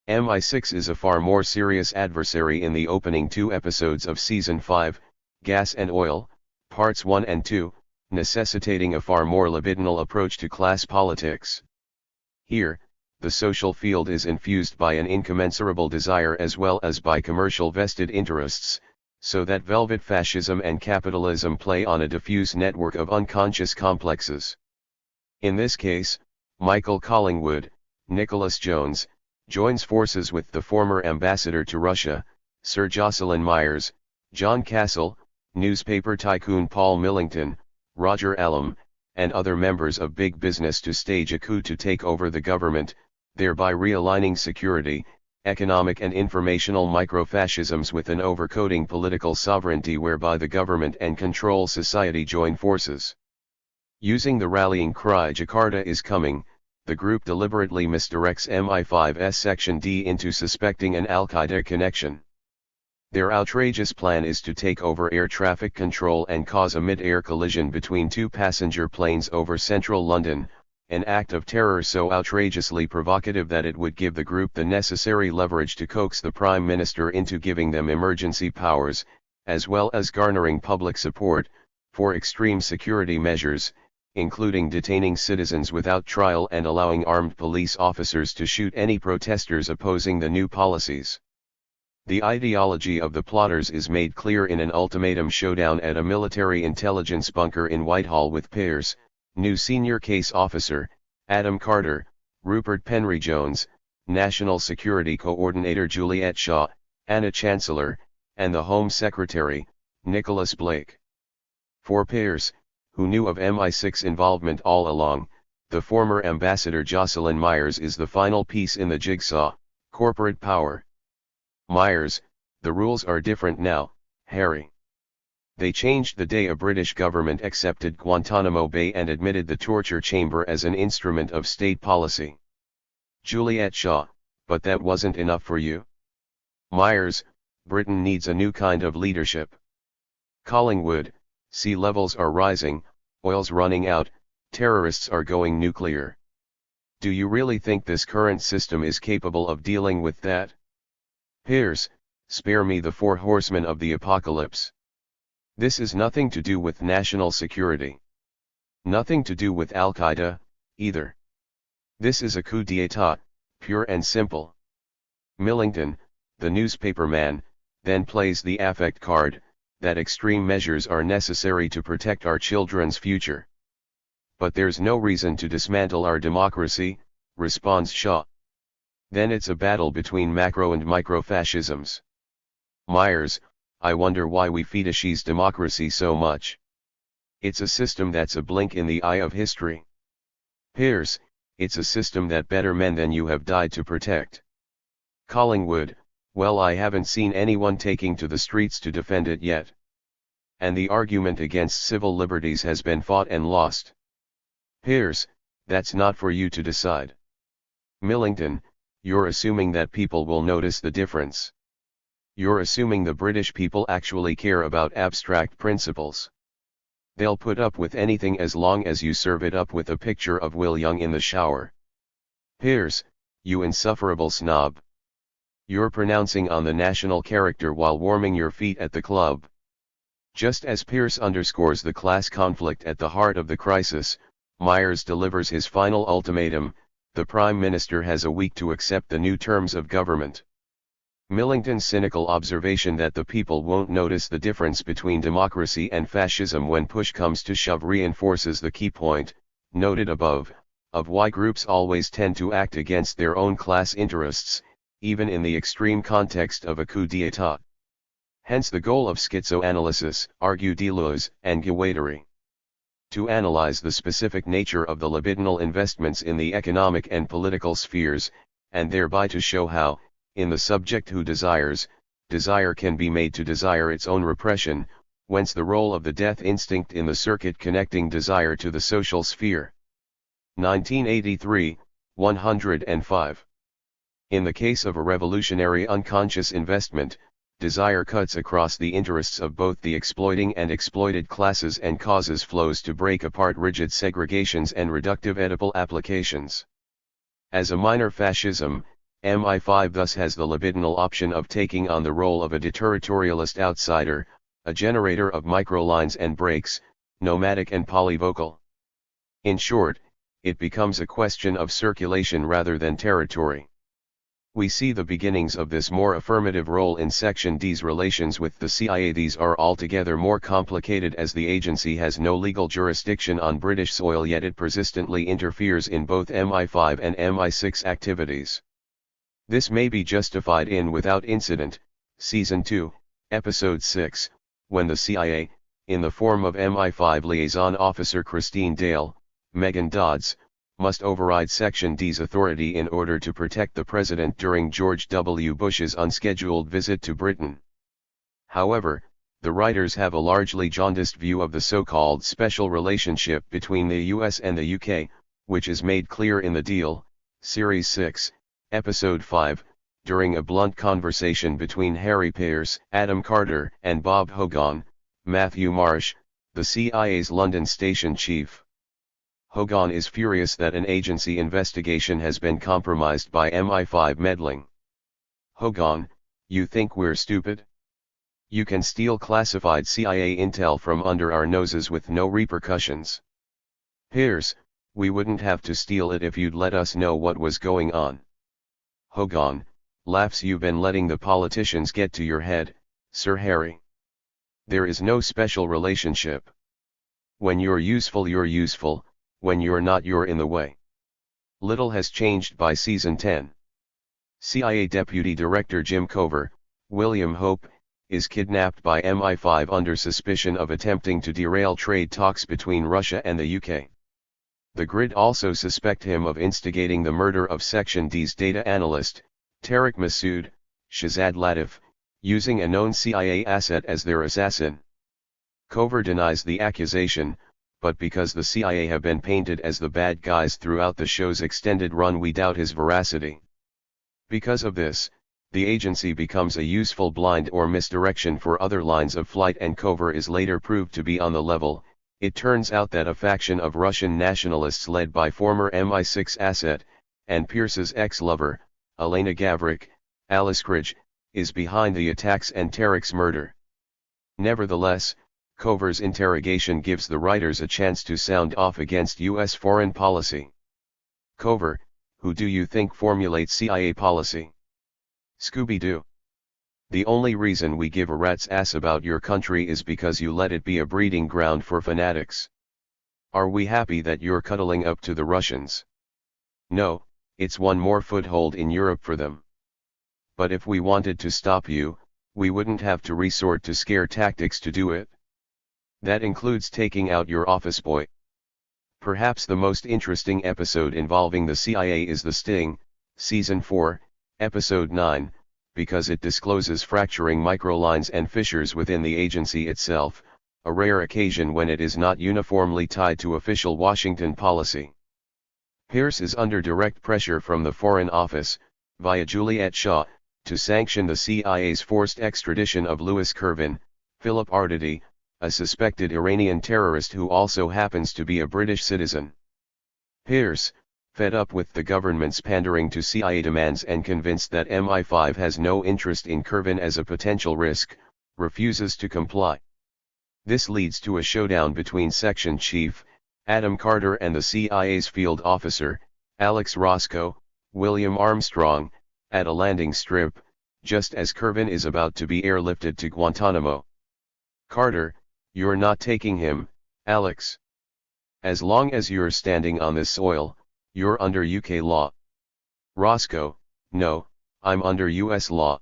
MI6 is a far more serious adversary in the opening 2 episodes of Season 5, Gas and Oil, Parts 1 and 2, necessitating a far more libidinal approach to class politics. Here, the social field is infused by an incommensurable desire as well as by commercial vested interests, so that velvet fascism and capitalism play on a diffuse network of unconscious complexes. In this case, Michael Collingwood, Nicholas Jones, joins forces with the former ambassador to Russia, Sir Jocelyn Myers, John Castle, newspaper tycoon Paul Millington, Roger Allam, and other members of big business to stage a coup to take over the government, thereby realigning security, economic and informational microfascisms with an overcoating political sovereignty whereby the government and control society join forces. Using the rallying cry "Jakarta is coming," the group deliberately misdirects MI5's Section D into suspecting an Al-Qaeda connection. Their outrageous plan is to take over air traffic control and cause a mid-air collision between two passenger planes over central London, an act of terror so outrageously provocative that it would give the group the necessary leverage to coax the Prime Minister into giving them emergency powers, as well as garnering public support for extreme security measures, including detaining citizens without trial and allowing armed police officers to shoot any protesters opposing the new policies. The ideology of the plotters is made clear in an ultimatum showdown at a military intelligence bunker in Whitehall with Pearse, new senior case officer, Adam Carter, Rupert Penry-Jones, National Security Coordinator Juliet Shaw, Anna Chancellor, and the Home Secretary, Nicholas Blake. For Pearse, who knew of MI6 involvement all along, the former ambassador Jocelyn Myers is the final piece in the jigsaw: corporate power. Myers, the rules are different now, Harry. They changed the day a British government accepted Guantanamo Bay and admitted the torture chamber as an instrument of state policy. Juliet Shaw, but that wasn't enough for you? Myers, Britain needs a new kind of leadership. Collingwood, sea levels are rising, oil's running out, terrorists are going nuclear. Do you really think this current system is capable of dealing with that? Pearse, spare me the four horsemen of the apocalypse. This is nothing to do with national security. Nothing to do with Al-Qaeda, either. This is a coup d'état, pure and simple. Millington, the newspaperman, then plays the affect card, that extreme measures are necessary to protect our children's future. But there's no reason to dismantle our democracy, responds Shaw. Then it's a battle between macro and micro fascisms. Myers, I wonder why we fetishize democracy so much. It's a system that's a blink in the eye of history. Pearse, it's a system that better men than you have died to protect. Collingwood, well, I haven't seen anyone taking to the streets to defend it yet. And the argument against civil liberties has been fought and lost. Pearse, that's not for you to decide. Millington, you're assuming that people will notice the difference. You're assuming the British people actually care about abstract principles. They'll put up with anything as long as you serve it up with a picture of Will Young in the shower. Pearse, you insufferable snob. You're pronouncing on the national character while warming your feet at the club. Just as Pearse underscores the class conflict at the heart of the crisis, Myers delivers his final ultimatum: the Prime Minister has a week to accept the new terms of government. Millington's cynical observation that the people won't notice the difference between democracy and fascism when push comes to shove reinforces the key point, noted above, of why groups always tend to act against their own class interests, even in the extreme context of a coup d'état. Hence the goal of schizoanalysis, argue Deleuze and Guattari. To analyze the specific nature of the libidinal investments in the economic and political spheres, and thereby to show how, in the subject who desires, desire can be made to desire its own repression, whence the role of the death instinct in the circuit connecting desire to the social sphere. 1983, 105. In the case of a revolutionary unconscious investment, desire cuts across the interests of both the exploiting and exploited classes and causes flows to break apart rigid segregations and reductive Oedipal applications. As a minor fascism, MI5 thus has the libidinal option of taking on the role of a deterritorialist outsider, a generator of microlines and breaks, nomadic and polyvocal. In short, it becomes a question of circulation rather than territory. We see the beginnings of this more affirmative role in Section D's relations with the CIA. These are altogether more complicated as the agency has no legal jurisdiction on British soil, yet it persistently interferes in both MI5 and MI6 activities. This may be justified in Without Incident, Season 2, Episode 6, when the CIA, in the form of MI5 liaison officer Christine Dale, Megan Dodds, must override Section D's authority in order to protect the president during George W. Bush's unscheduled visit to Britain. However, the writers have a largely jaundiced view of the so-called special relationship between the US and the UK, which is made clear in The Deal, Series 6, Episode 5, during a blunt conversation between Harry Pearce, Adam Carter, and Bob Hogan, Matthew Marsh, the CIA's London station chief. Hogan is furious that an agency investigation has been compromised by MI5 meddling. Hogan, you think we're stupid? You can steal classified CIA intel from under our noses with no repercussions. Pearce, we wouldn't have to steal it if you'd let us know what was going on. Hogan, laughs. You've been letting the politicians get to your head, Sir Harry. There is no special relationship. When you're useful, when you're not you're in the way. Little has changed by season 10. CIA Deputy Director Jim Cover, William Hope, is kidnapped by MI5 under suspicion of attempting to derail trade talks between Russia and the UK. The Grid also suspect him of instigating the murder of Section D's data analyst, Tariq Masood, Shahzad Latif, using a known CIA asset as their assassin. Cover denies the accusation, but because the CIA have been painted as the bad guys throughout the show's extended run, we doubt his veracity. Because of this, the agency becomes a useful blind or misdirection for other lines of flight, and Cover is later proved to be on the level. It turns out that a faction of Russian nationalists led by former MI6 asset, and Pearce's ex-lover, Elena Gavrik, Alice Cridge, is behind the attacks and Tariq's murder. Nevertheless, Cover's interrogation gives the writers a chance to sound off against U.S. foreign policy. Cover, who do you think formulates CIA policy? Scooby-Doo. The only reason we give a rat's ass about your country is because you let it be a breeding ground for fanatics. Are we happy that you're cuddling up to the Russians? No, it's one more foothold in Europe for them. But if we wanted to stop you, we wouldn't have to resort to scare tactics to do it. That includes taking out your office boy. Perhaps the most interesting episode involving the CIA is The Sting, Season 4, Episode 9, because it discloses fracturing microlines and fissures within the agency itself, a rare occasion when it is not uniformly tied to official Washington policy. Pearce is under direct pressure from the Foreign Office, via Juliet Shaw, to sanction the CIA's forced extradition of Louis Kervin, Philip Arditi, a suspected Iranian terrorist who also happens to be a British citizen. Pearce, fed up with the government's pandering to CIA demands and convinced that MI5 has no interest in Kervin as a potential risk, refuses to comply. This leads to a showdown between Section Chief, Adam Carter, and the CIA's field officer, Alex Roscoe, William Armstrong, at a landing strip, just as Kervin is about to be airlifted to Guantanamo. Carter, you're not taking him, Alex. As long as you're standing on this soil, you're under UK law. Roscoe, no, I'm under US law.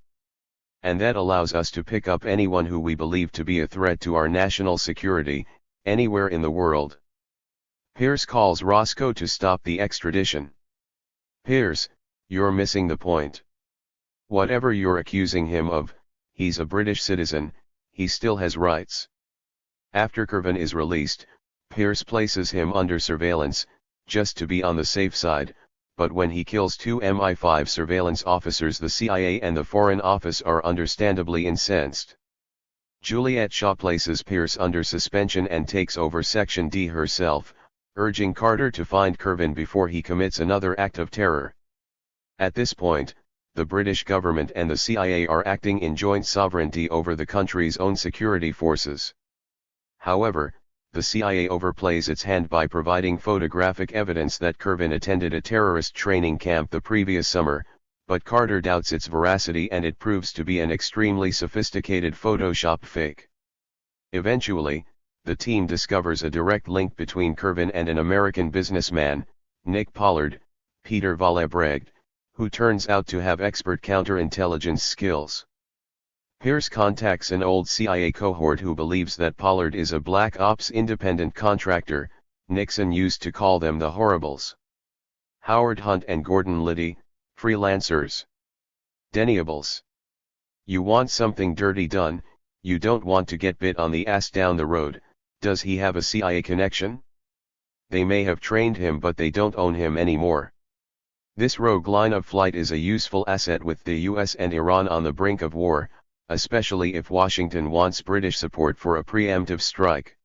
And that allows us to pick up anyone who we believe to be a threat to our national security, anywhere in the world. Pearce calls Roscoe to stop the extradition. Pearce, you're missing the point. Whatever you're accusing him of, he's a British citizen, he still has rights. After Kervin is released, Pearce places him under surveillance, just to be on the safe side, but when he kills two MI5 surveillance officers, the CIA and the Foreign Office are understandably incensed. Juliet Shaw places Pearce under suspension and takes over Section D herself, urging Carter to find Kervin before he commits another act of terror. At this point, the British government and the CIA are acting in joint sovereignty over the country's own security forces. However, the CIA overplays its hand by providing photographic evidence that Kervin attended a terrorist training camp the previous summer, but Carter doubts its veracity and it proves to be an extremely sophisticated Photoshop fake. Eventually, the team discovers a direct link between Kervin and an American businessman, Nick Pollard, Peter Vallebrecht, who turns out to have expert counterintelligence skills. Pearce contacts an old CIA cohort who believes that Pollard is a black ops independent contractor. Nixon used to call them the Horribles. Howard Hunt and Gordon Liddy, freelancers. Deniables. You want something dirty done, you don't want to get bit on the ass down the road. Does he have a CIA connection? They may have trained him, but they don't own him anymore. This rogue line of flight is a useful asset with the US and Iran on the brink of war, especially if Washington wants British support for a preemptive strike.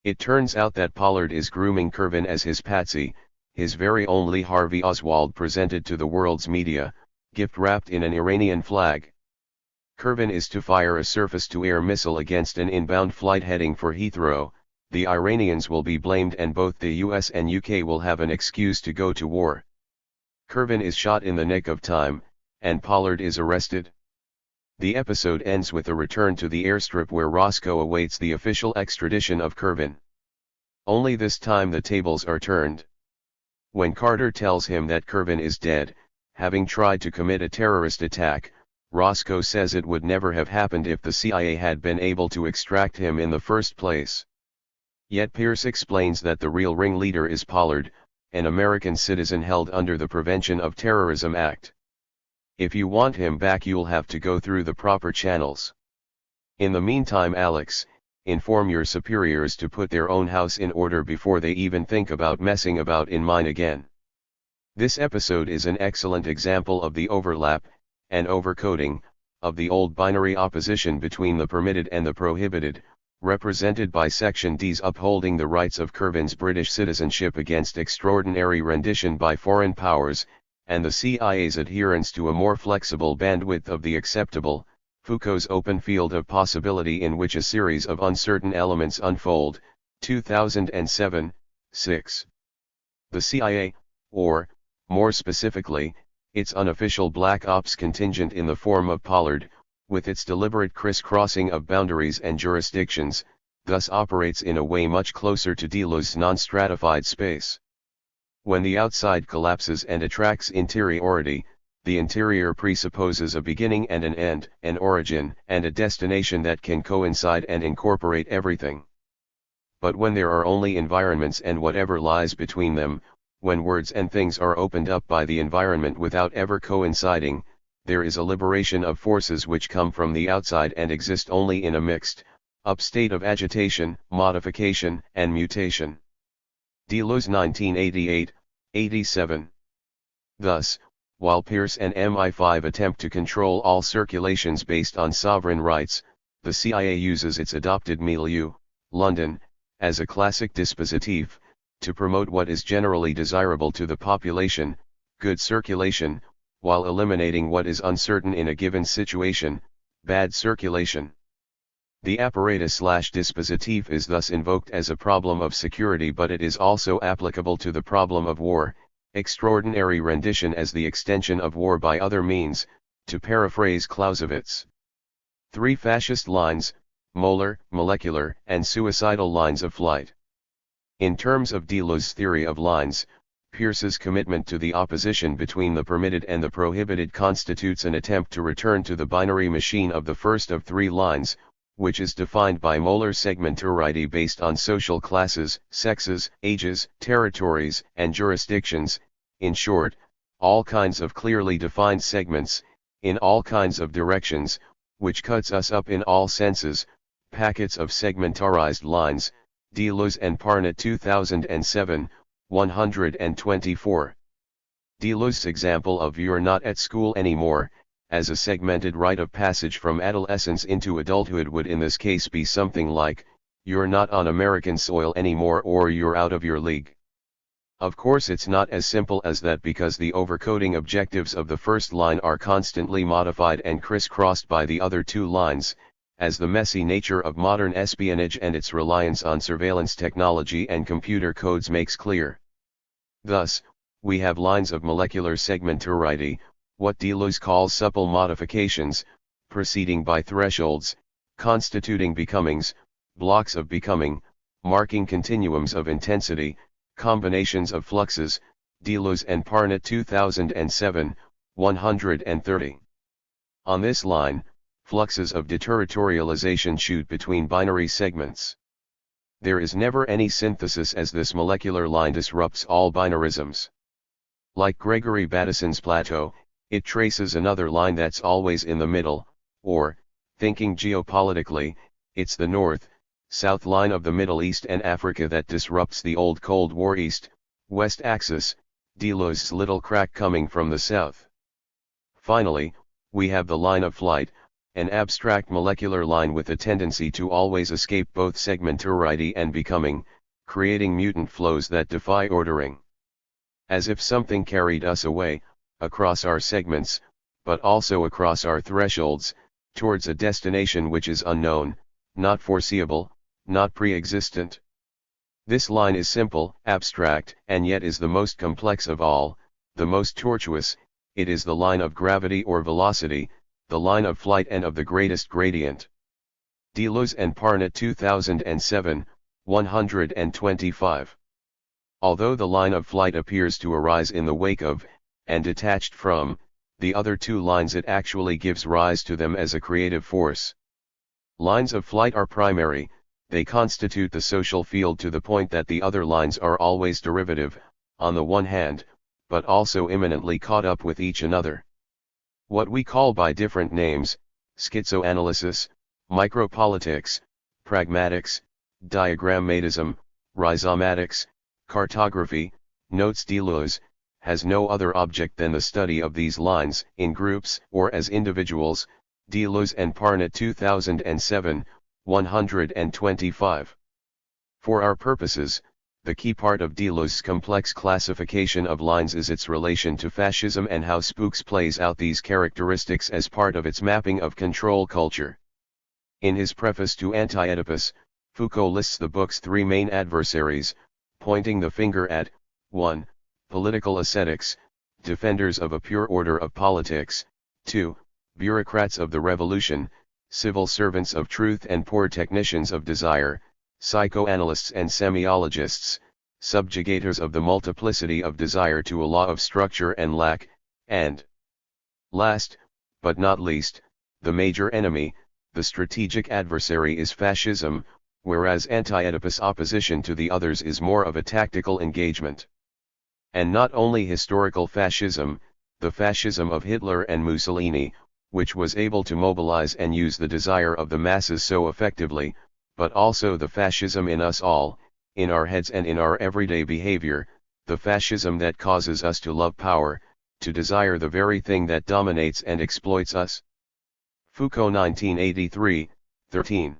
It turns out that Pollard is grooming Kervin as his patsy, his very own Lee Harvey Oswald presented to the world's media, gift wrapped in an Iranian flag. Kervin is to fire a surface-to-air missile against an inbound flight heading for Heathrow. The Iranians will be blamed and both the US and UK will have an excuse to go to war. Kervin is shot in the nick of time, and Pollard is arrested. The episode ends with a return to the airstrip where Roscoe awaits the official extradition of Kervin. Only this time the tables are turned. When Carter tells him that Kervin is dead, having tried to commit a terrorist attack, Roscoe says it would never have happened if the CIA had been able to extract him in the first place. Yet Pierce explains that the real ringleader is Pollard, an American citizen held under the Prevention of Terrorism Act. If you want him back, you'll have to go through the proper channels. In the meantime, Alex, inform your superiors to put their own house in order before they even think about messing about in mine again. This episode is an excellent example of the overlap, and overcoding, of the old binary opposition between the permitted and the prohibited, represented by Section D's upholding the rights of Kervin's British citizenship against extraordinary rendition by foreign powers, and the CIA's adherence to a more flexible bandwidth of the acceptable, Foucault's open field of possibility in which a series of uncertain elements unfold, 2007, 6. The CIA, or, more specifically, its unofficial black ops contingent in the form of Pollard, with its deliberate crisscrossing of boundaries and jurisdictions, thus operates in a way much closer to Deleuze's non-stratified space. When the outside collapses and attracts interiority, the interior presupposes a beginning and an end, an origin and a destination that can coincide and incorporate everything. But when there are only environments and whatever lies between them, when words and things are opened up by the environment without ever coinciding, there is a liberation of forces which come from the outside and exist only in a mixed up state of agitation, modification, and mutation. Deleuze 1988-87. Thus, while Pierce and MI5 attempt to control all circulations based on sovereign rights, the CIA uses its adopted milieu, London, as a classic dispositif, to promote what is generally desirable to the population, good circulation, while eliminating what is uncertain in a given situation, bad circulation. The apparatus/dispositif is thus invoked as a problem of security, but it is also applicable to the problem of war, extraordinary rendition as the extension of war by other means, to paraphrase Clausewitz. Three fascist lines, molar, molecular, and suicidal lines of flight. In terms of Deleuze's theory of lines, Pierce's commitment to the opposition between the permitted and the prohibited constitutes an attempt to return to the binary machine of the first of three lines, which is defined by molar segmentarity based on social classes, sexes, ages, territories, and jurisdictions, in short, all kinds of clearly defined segments, in all kinds of directions, which cuts us up in all senses, packets of segmentarized lines, Deleuze and Parnot 2007, 124. Deleuze's example of "you're not at school anymore," as a segmented rite of passage from adolescence into adulthood would in this case be something like, "You're not on American soil anymore," or "You're out of your league." Of course it's not as simple as that, because the overcoding objectives of the first line are constantly modified and crisscrossed by the other two lines, as the messy nature of modern espionage and its reliance on surveillance technology and computer codes makes clear. Thus, we have lines of molecular segmentarity, what Deleuze calls supple modifications, proceeding by thresholds, constituting becomings, blocks of becoming, marking continuums of intensity, combinations of fluxes, Deleuze and Parnot 2007, 130. On this line, fluxes of deterritorialization shoot between binary segments. There is never any synthesis, as this molecular line disrupts all binarisms. Like Gregory Battison's plateau, it traces another line that's always in the middle, or, thinking geopolitically, it's the north-south line of the Middle East and Africa that disrupts the old Cold War East-West axis, Deleuze's little crack coming from the south. Finally, we have the line of flight, an abstract molecular line with a tendency to always escape both segmentarity and becoming, creating mutant flows that defy ordering. As if something carried us away, across our segments, but also across our thresholds, towards a destination which is unknown, not foreseeable, not pre-existent. This line is simple, abstract, and yet is the most complex of all, the most tortuous. It is the line of gravity or velocity, the line of flight and of the greatest gradient. Deleuze and Parnot 2007, 125. Although the line of flight appears to arise in the wake of, and detached from, the other two lines, it actually gives rise to them as a creative force. Lines of flight are primary, they constitute the social field to the point that the other lines are always derivative, on the one hand, but also immanently caught up with each another. What we call by different names, schizoanalysis, micropolitics, pragmatics, diagrammatism, rhizomatics, cartography, notes Deleuze, has no other object than the study of these lines in groups or as individuals. Deleuze and Parnot 2007, 125. For our purposes, the key part of Deleuze's complex classification of lines is its relation to fascism and how Spooks plays out these characteristics as part of its mapping of control culture. In his preface to Anti-Oedipus, Foucault lists the book's three main adversaries, pointing the finger at 1. Political ascetics, defenders of a pure order of politics, 2. Bureaucrats of the revolution, civil servants of truth and poor technicians of desire, psychoanalysts and semiologists, subjugators of the multiplicity of desire to a law of structure and lack, and last, but not least, the major enemy, the strategic adversary is fascism, whereas anti-Oedipus opposition to the others is more of a tactical engagement. And not only historical fascism, the fascism of Hitler and Mussolini, which was able to mobilize and use the desire of the masses so effectively, but also the fascism in us all, in our heads and in our everyday behavior, the fascism that causes us to love power, to desire the very thing that dominates and exploits us. Foucault 1983, 13.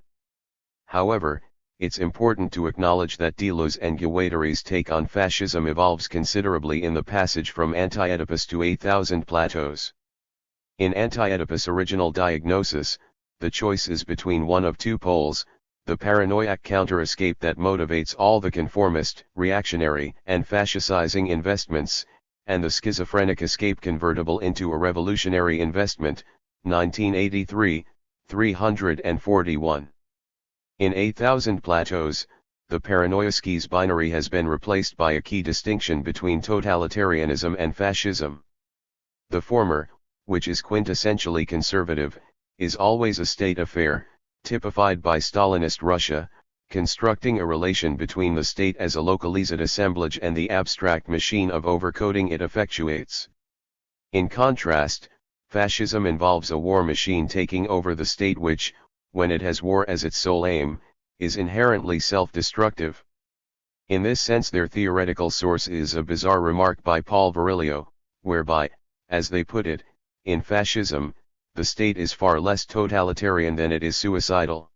However, it's important to acknowledge that Deleuze and Guattari's take on fascism evolves considerably in the passage from Anti-Oedipus to 8,000 Plateaus. In Anti-Oedipus' original diagnosis, the choice is between one of two poles, the paranoiac counter-escape that motivates all the conformist, reactionary, and fascisizing investments, and the schizophrenic escape convertible into a revolutionary investment, 1983, 341. In 8,000 Plateaus, the paranoiaskis binary has been replaced by a key distinction between totalitarianism and fascism. The former, which is quintessentially conservative, is always a state affair, typified by Stalinist Russia, constructing a relation between the state as a localized assemblage and the abstract machine of overcoding it effectuates. In contrast, fascism involves a war machine taking over the state which, when it has war as its sole aim, is inherently self-destructive. In this sense their theoretical source is a bizarre remark by Paul Virilio, whereby, as they put it, in fascism, the state is far less totalitarian than it is suicidal.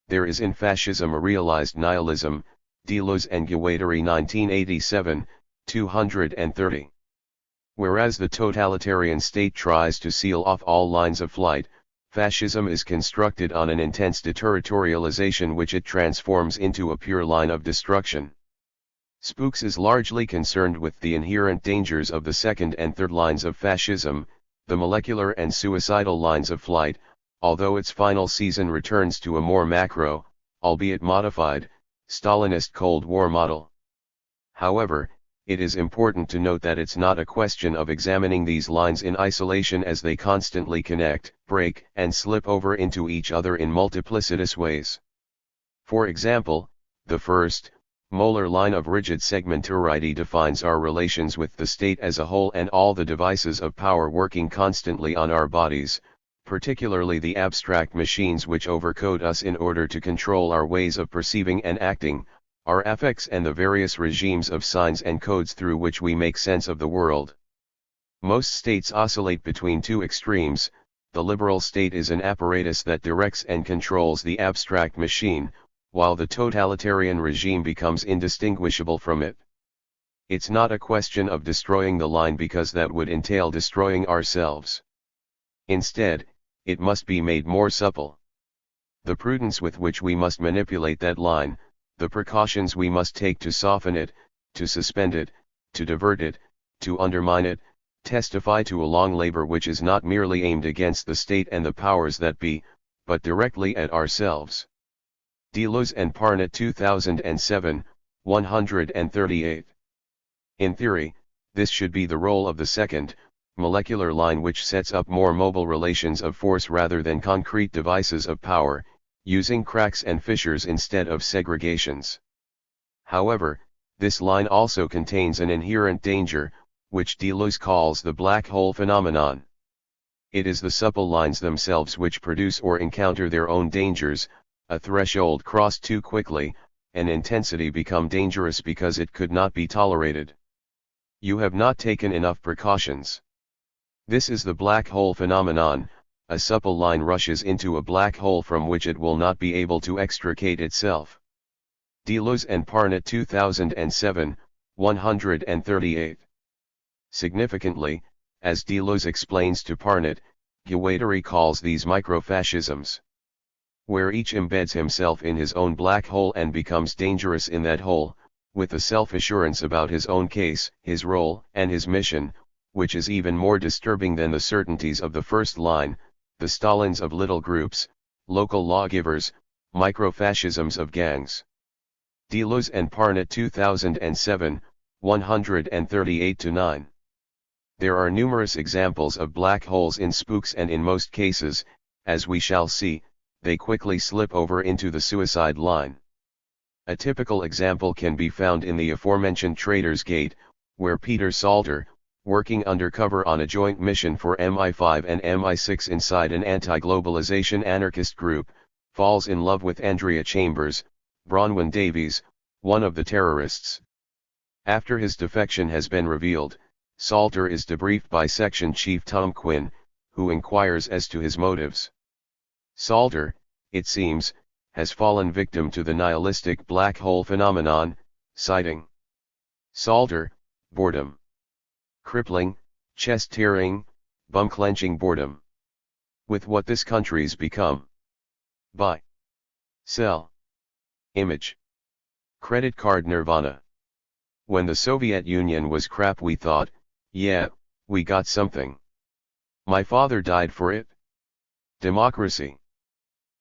There is in fascism a realized nihilism, Deleuze and Guattari 1987, 230. Whereas the totalitarian state tries to seal off all lines of flight, fascism is constructed on an intense deterritorialization which it transforms into a pure line of destruction. Spooks is largely concerned with the inherent dangers of the second and third lines of fascism, the molecular and suicidal lines of flight, although its final season returns to a more macro, albeit modified, Stalinist Cold War model. However, it is important to note that it's not a question of examining these lines in isolation as they constantly connect, break, and slip over into each other in multiplicitous ways. For example, the first, molar line of rigid segmentarity defines our relations with the state as a whole and all the devices of power working constantly on our bodies, particularly the abstract machines which overcode us in order to control our ways of perceiving and acting, Are affects and the various regimes of signs and codes through which we make sense of the world. Most states oscillate between two extremes. The liberal state is an apparatus that directs and controls the abstract machine, while the totalitarian regime becomes indistinguishable from it. It's not a question of destroying the line because that would entail destroying ourselves. Instead, it must be made more supple. The prudence with which we must manipulate that line, the precautions we must take to soften it, to suspend it, to divert it, to undermine it, testify to a long labor which is not merely aimed against the state and the powers that be, but directly at ourselves. Deleuze and Parnot 2007, 138. In theory, this should be the role of the second, molecular line which sets up more mobile relations of force rather than concrete devices of power, using cracks and fissures instead of segregations. However, this line also contains an inherent danger, which Deleuze calls the black hole phenomenon. It is the supple lines themselves which produce or encounter their own dangers, a threshold crossed too quickly, an intensity become dangerous because it could not be tolerated. You have not taken enough precautions. This is the black hole phenomenon. A supple line rushes into a black hole from which it will not be able to extricate itself. Deleuze and Parnot 2007, 138. Significantly, as Deleuze explains to Parnot, Guattari calls these microfascisms, where each embeds himself in his own black hole and becomes dangerous in that hole, with a self-assurance about his own case, his role, and his mission, which is even more disturbing than the certainties of the first line, the Stalins of little groups, local lawgivers, microfascisms of gangs. Deleuze and Parnot 2007, 138-9. There are numerous examples of black holes in spooks, and in most cases, as we shall see, they quickly slip over into the suicide line. A typical example can be found in the aforementioned Traitors' Gate, where Peter Salter, working undercover on a joint mission for MI5 and MI6 inside an anti-globalization anarchist group, falls in love with Andrea Chambers, Bronwyn Davies, one of the terrorists. After his defection has been revealed, Salter is debriefed by Section Chief Tom Quinn, who inquires as to his motives. Salter, it seems, has fallen victim to the nihilistic black hole phenomenon, citing Salter, boredom. Crippling, chest-tearing, bum-clenching boredom. With what this country's become. Buy. Sell. Image. Credit card nirvana. When the Soviet Union was crap we thought, yeah, we got something. My father died for it. Democracy.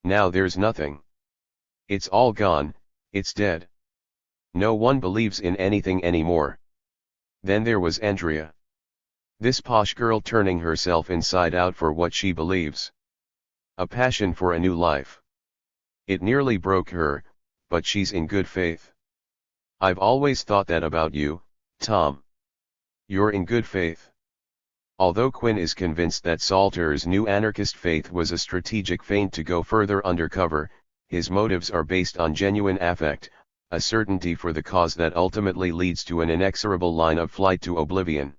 Now there's nothing. It's all gone, it's dead. No one believes in anything anymore. Then there was Andrea. This posh girl turning herself inside out for what she believes. A passion for a new life. It nearly broke her, but she's in good faith. I've always thought that about you, Tom. You're in good faith. Although Quinn is convinced that Salter's new anarchist faith was a strategic feint to go further undercover, his motives are based on genuine affect, a certainty for the cause that ultimately leads to an inexorable line of flight to oblivion.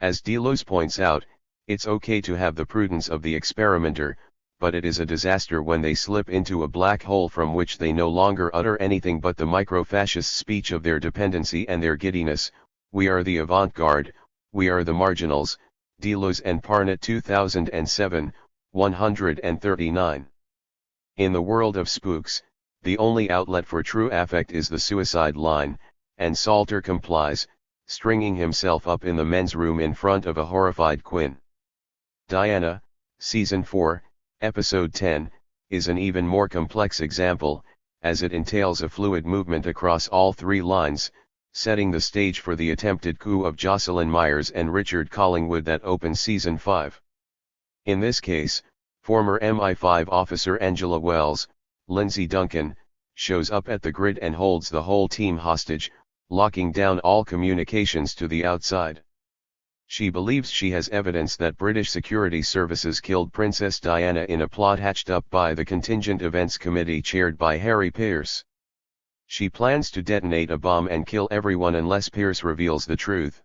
As Deleuze points out, it's okay to have the prudence of the experimenter, but it is a disaster when they slip into a black hole from which they no longer utter anything but the micro-fascist speech of their dependency and their giddiness. We are the avant-garde, we are the marginals. Deleuze and Parnot 2007, 139. In the world of spooks, the only outlet for true affect is the suicide line, and Salter complies, stringing himself up in the men's room in front of a horrified Quinn. Diana, Season 4, Episode 10, is an even more complex example, as it entails a fluid movement across all three lines, setting the stage for the attempted coup of Jocelyn Myers and Richard Collingwood that opens Season 5. In this case, former MI5 officer Angela Wells, Lindsay Duncan, shows up at the grid and holds the whole team hostage, locking down all communications to the outside. She believes she has evidence that British security services killed Princess Diana in a plot hatched up by the Contingent Events Committee chaired by Harry Pearce. She plans to detonate a bomb and kill everyone unless Pierce reveals the truth.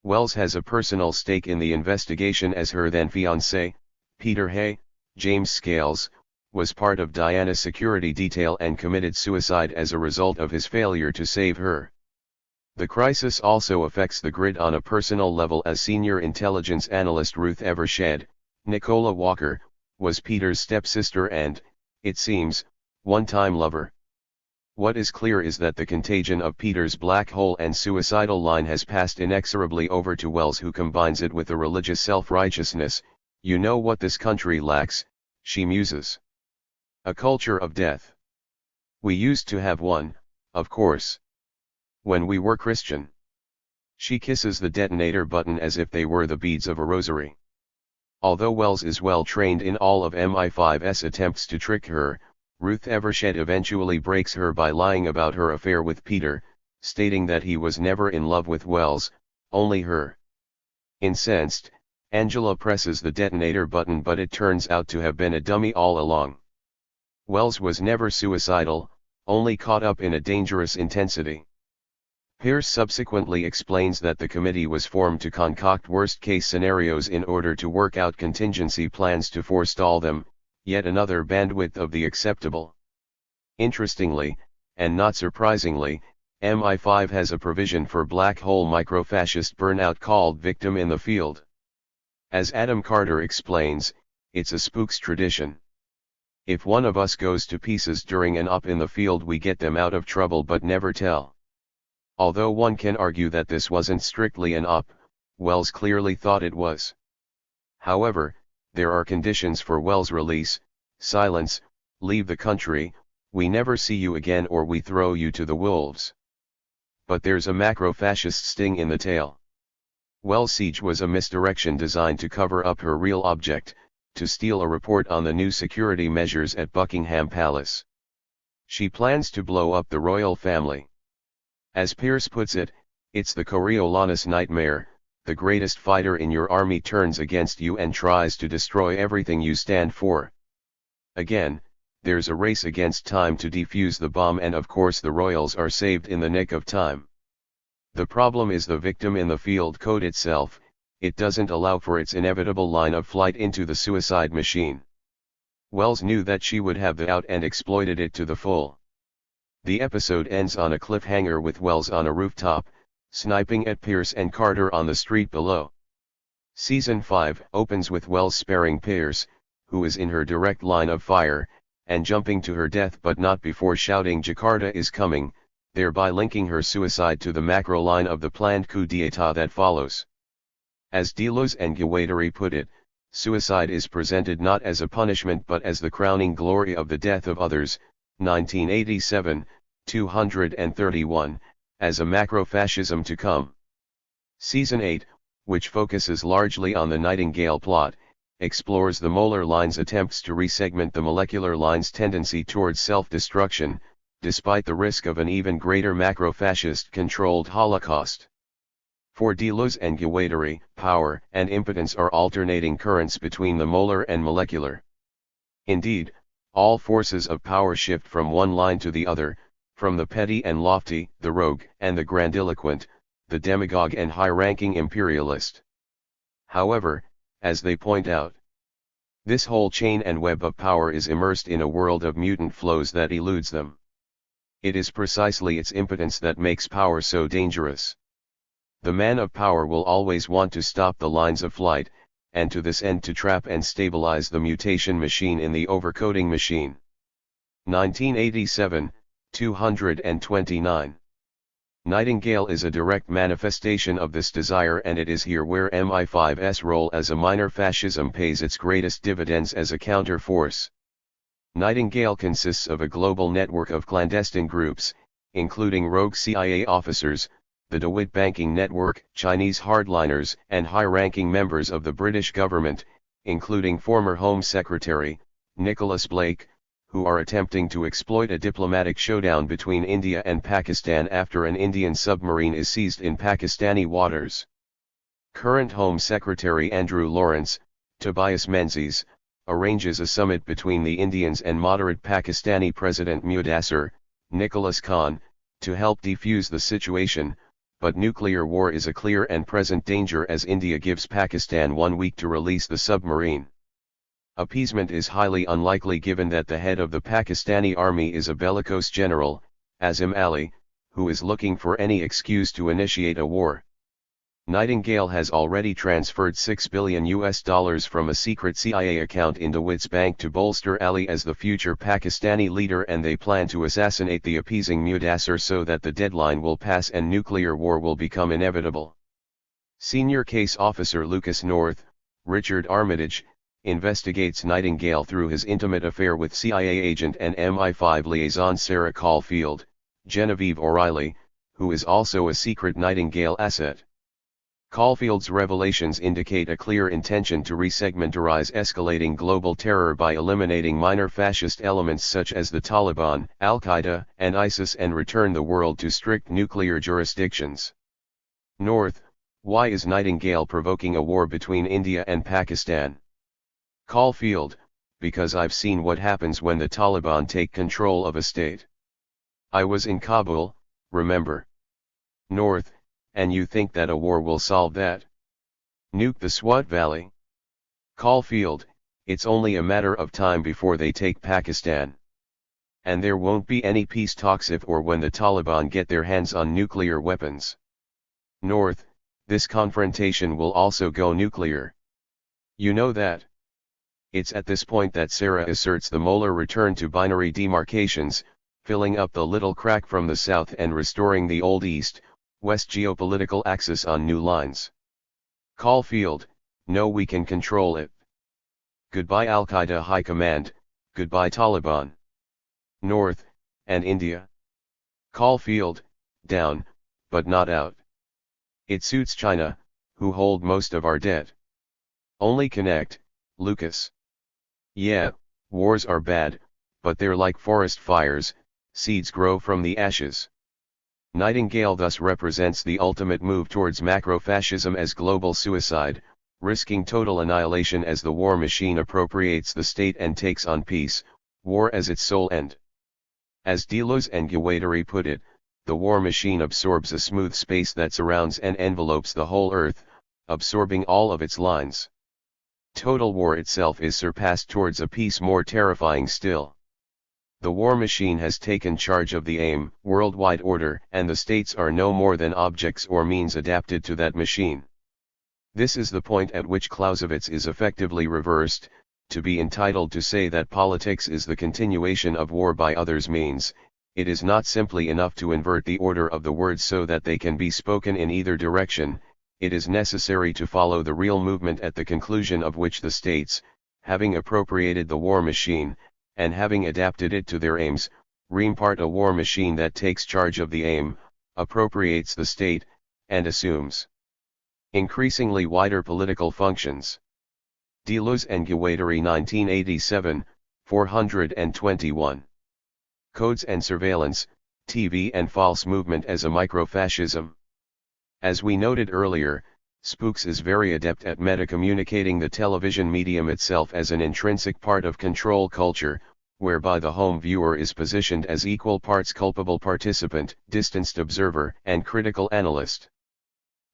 Wells has a personal stake in the investigation as her then fiancé, Peter Hay, James Scales, was part of Diana's security detail and committed suicide as a result of his failure to save her. The crisis also affects the grid on a personal level as senior intelligence analyst Ruth Evershed, Nicola Walker, was Peter's stepsister and, it seems, one-time lover. What is clear is that the contagion of Peter's black hole and suicidal line has passed inexorably over to Wells, who combines it with a religious self-righteousness. You know what this country lacks, she muses. A culture of death. We used to have one, of course. When we were Christian. She kisses the detonator button as if they were the beads of a rosary. Although Wells is well trained in all of MI5's attempts to trick her, Ruth Evershed eventually breaks her by lying about her affair with Peter, stating that he was never in love with Wells, only her. Incensed, Angela presses the detonator button, but it turns out to have been a dummy all along. Wells was never suicidal, only caught up in a dangerous intensity. Pierce subsequently explains that the committee was formed to concoct worst-case scenarios in order to work out contingency plans to forestall them, yet another bandwidth of the acceptable. Interestingly, and not surprisingly, MI5 has a provision for black hole microfascist burnout called victim in the field. As Adam Carter explains, it's a spooks tradition. If one of us goes to pieces during an op in the field, we get them out of trouble but never tell. Although one can argue that this wasn't strictly an op, Wells clearly thought it was. However, there are conditions for Wells' release: silence, leave the country, we never see you again, or we throw you to the wolves. But there's a macro-fascist sting in the tail. Wells' siege was a misdirection designed to cover up her real object, to steal a report on the new security measures at Buckingham Palace. She plans to blow up the royal family. As Pierce puts it, it's the Coriolanus nightmare: the greatest fighter in your army turns against you and tries to destroy everything you stand for. Again, there's a race against time to defuse the bomb, and of course the royals are saved in the nick of time. The problem is the victim in the field code itself. It doesn't allow for its inevitable line of flight into the suicide machine. Wells knew that she would have the out and exploited it to the full. The episode ends on a cliffhanger with Wells on a rooftop, sniping at Pierce and Carter on the street below. Season 5 opens with Wells sparing Pierce, who is in her direct line of fire, and jumping to her death, but not before shouting "Jakarta is coming," thereby linking her suicide to the macro line of the planned coup d'état that follows. As Deleuze and Guattari put it, suicide is presented not as a punishment but as the crowning glory of the death of others, 1987, 231, as a macro-fascism to come. Season 8, which focuses largely on the Nightingale plot, explores the molar line's attempts to resegment the molecular line's tendency towards self-destruction, despite the risk of an even greater macro-fascist-controlled Holocaust. For Deleuze and Guattari, power and impotence are alternating currents between the molar and molecular. Indeed, all forces of power shift from one line to the other, from the petty and lofty, the rogue and the grandiloquent, the demagogue and high-ranking imperialist. However, as they point out, this whole chain and web of power is immersed in a world of mutant flows that eludes them. It is precisely its impotence that makes power so dangerous. The man of power will always want to stop the lines of flight, and to this end to trap and stabilize the mutation machine in the overcoding machine. 1987, 229. Nightingale is a direct manifestation of this desire, and it is here where MI5's role as a minor fascism pays its greatest dividends as a counter-force. Nightingale consists of a global network of clandestine groups, including rogue CIA officers, the DeWitt banking network, Chinese hardliners, and high-ranking members of the British government, including former Home Secretary, Nicholas Blake, who are attempting to exploit a diplomatic showdown between India and Pakistan after an Indian submarine is seized in Pakistani waters. Current Home Secretary Andrew Lawrence, Tobias Menzies, arranges a summit between the Indians and moderate Pakistani President Mudassir, Nicholas Kahn, to help defuse the situation, but nuclear war is a clear and present danger as India gives Pakistan 1 week to release the submarine. Appeasement is highly unlikely given that the head of the Pakistani army is a bellicose general, Azim Ali, who is looking for any excuse to initiate a war. Nightingale has already transferred $6 billion from a secret CIA account in DeWitt's bank to bolster Ali as the future Pakistani leader, and they plan to assassinate the appeasing Mudassir so that the deadline will pass and nuclear war will become inevitable. Senior case officer Lucas North, Richard Armitage, investigates Nightingale through his intimate affair with CIA agent and MI5 liaison Sarah Caulfield, Genevieve O'Reilly, who is also a secret Nightingale asset. Caulfield's revelations indicate a clear intention to resegmentarize escalating global terror by eliminating minor fascist elements such as the Taliban, Al-Qaeda, and ISIS and return the world to strict nuclear jurisdictions. North, why is Nightingale provoking a war between India and Pakistan? Caulfield, because I've seen what happens when the Taliban take control of a state. I was in Kabul, remember? North, and you think that a war will solve that? Nuke the Swat Valley? Caulfield, it's only a matter of time before they take Pakistan. And there won't be any peace talks if or when the Taliban get their hands on nuclear weapons. North, this confrontation will also go nuclear. You know that. It's at this point that Sarah asserts the molar return to binary demarcations, filling up the little crack from the south and restoring the old East-West geopolitical axis on new lines. Caulfield, no, we can control it. Goodbye Al-Qaeda High Command, goodbye Taliban. North, and India? Caulfield, down, but not out. It suits China, who hold most of our debt. Only connect, Lucas. Yeah, wars are bad, but they're like forest fires, seeds grow from the ashes. Nightingale thus represents the ultimate move towards macro-fascism as global suicide, risking total annihilation as the war machine appropriates the state and takes on peace, war as its sole end. As Deleuze and Guattari put it, the war machine absorbs a smooth space that surrounds and envelopes the whole earth, absorbing all of its lines. Total war itself is surpassed towards a peace more terrifying still. The war machine has taken charge of the aim, worldwide order, and the states are no more than objects or means adapted to that machine. This is the point at which Clausewitz is effectively reversed. To be entitled to say that politics is the continuation of war by others means, it is not simply enough to invert the order of the words so that they can be spoken in either direction. It is necessary to follow the real movement at the conclusion of which the states, having appropriated the war machine, and having adapted it to their aims, reimpart a war machine that takes charge of the aim, appropriates the state, and assumes increasingly wider political functions. Deleuze and Guattari 1987, 421. Codes and Surveillance, TV and False Movement as a Microfascism. As we noted earlier, Spooks is very adept at metacommunicating the television medium itself as an intrinsic part of control culture, whereby the home viewer is positioned as equal parts culpable participant, distanced observer, and critical analyst.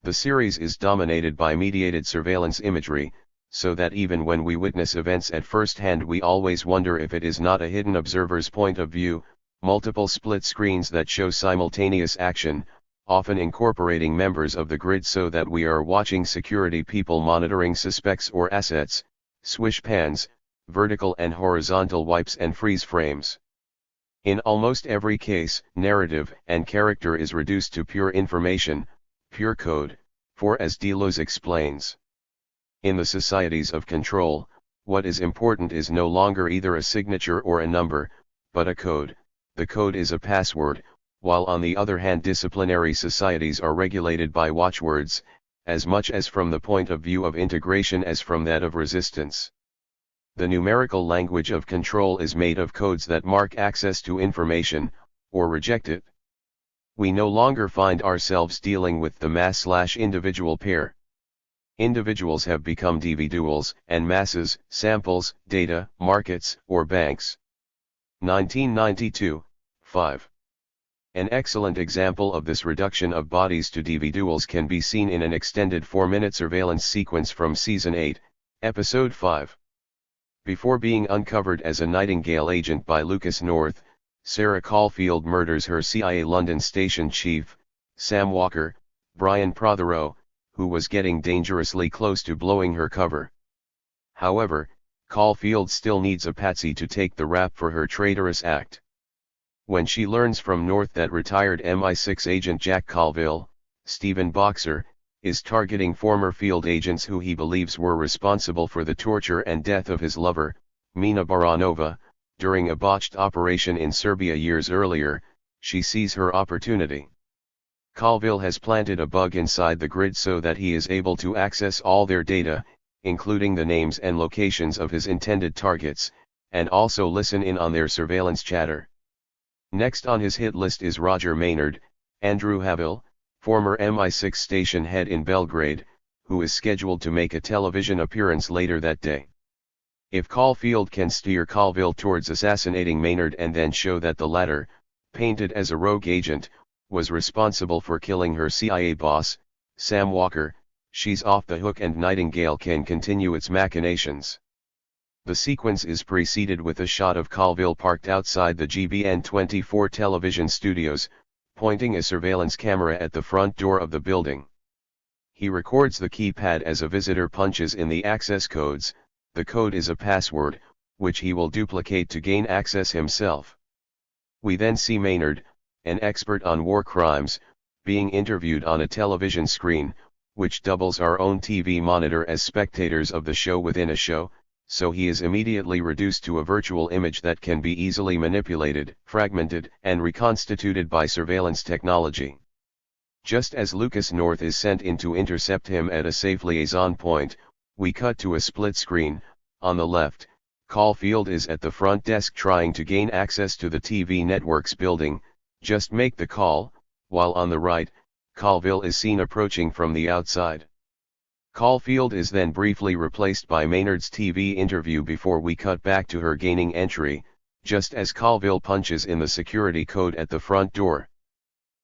The series is dominated by mediated surveillance imagery, so that even when we witness events at first hand we always wonder if it is not a hidden observer's point of view, multiple split screens that show simultaneous action, often incorporating members of the grid so that we are watching security people monitoring suspects or assets, swish pans, vertical and horizontal wipes and freeze frames. In almost every case, narrative and character is reduced to pure information, pure code, for as Deleuze explains, in the societies of control, what is important is no longer either a signature or a number, but a code. The code is a password, while on the other hand disciplinary societies are regulated by watchwords, as much as from the point of view of integration as from that of resistance. The numerical language of control is made of codes that mark access to information, or reject it. We no longer find ourselves dealing with the mass/individual pair. Individuals have become individuals, and masses, samples, data, markets, or banks. 1992, 5. An excellent example of this reduction of bodies to individuals can be seen in an extended 4-minute surveillance sequence from Season 8, Episode 5. Before being uncovered as a Nightingale agent by Lucas North, Sarah Caulfield murders her CIA London station chief, Sam Walker, Brian Prothero, who was getting dangerously close to blowing her cover. However, Caulfield still needs a patsy to take the rap for her traitorous act. When she learns from North that retired MI6 agent Jack Colville, Stephen Boxer, is targeting former field agents who he believes were responsible for the torture and death of his lover, Mina Baranova, during a botched operation in Serbia years earlier, she sees her opportunity. Colville has planted a bug inside the grid so that he is able to access all their data, including the names and locations of his intended targets, and also listen in on their surveillance chatter. Next on his hit list is Roger Maynard, Andrew Haville, former MI6 station head in Belgrade, who is scheduled to make a television appearance later that day. If Caulfield can steer Colville towards assassinating Maynard and then show that the latter, painted as a rogue agent, was responsible for killing her CIA boss, Sam Walker, she's off the hook and Nightingale can continue its machinations. The sequence is preceded with a shot of Colville parked outside the GBN24 television studios, pointing a surveillance camera at the front door of the building. He records the keypad as a visitor punches in the access codes. The code is a password, which he will duplicate to gain access himself. We then see Maynard, an expert on war crimes, being interviewed on a television screen, which doubles our own TV monitor as spectators of the show within a show, so he is immediately reduced to a virtual image that can be easily manipulated, fragmented, and reconstituted by surveillance technology. Just as Lucas North is sent in to intercept him at a safe liaison point, we cut to a split screen. On the left, Caulfield is at the front desk trying to gain access to the TV network's building, just make the call, while on the right, Colville is seen approaching from the outside. Caulfield is then briefly replaced by Maynard's TV interview before we cut back to her gaining entry, just as Colville punches in the security code at the front door.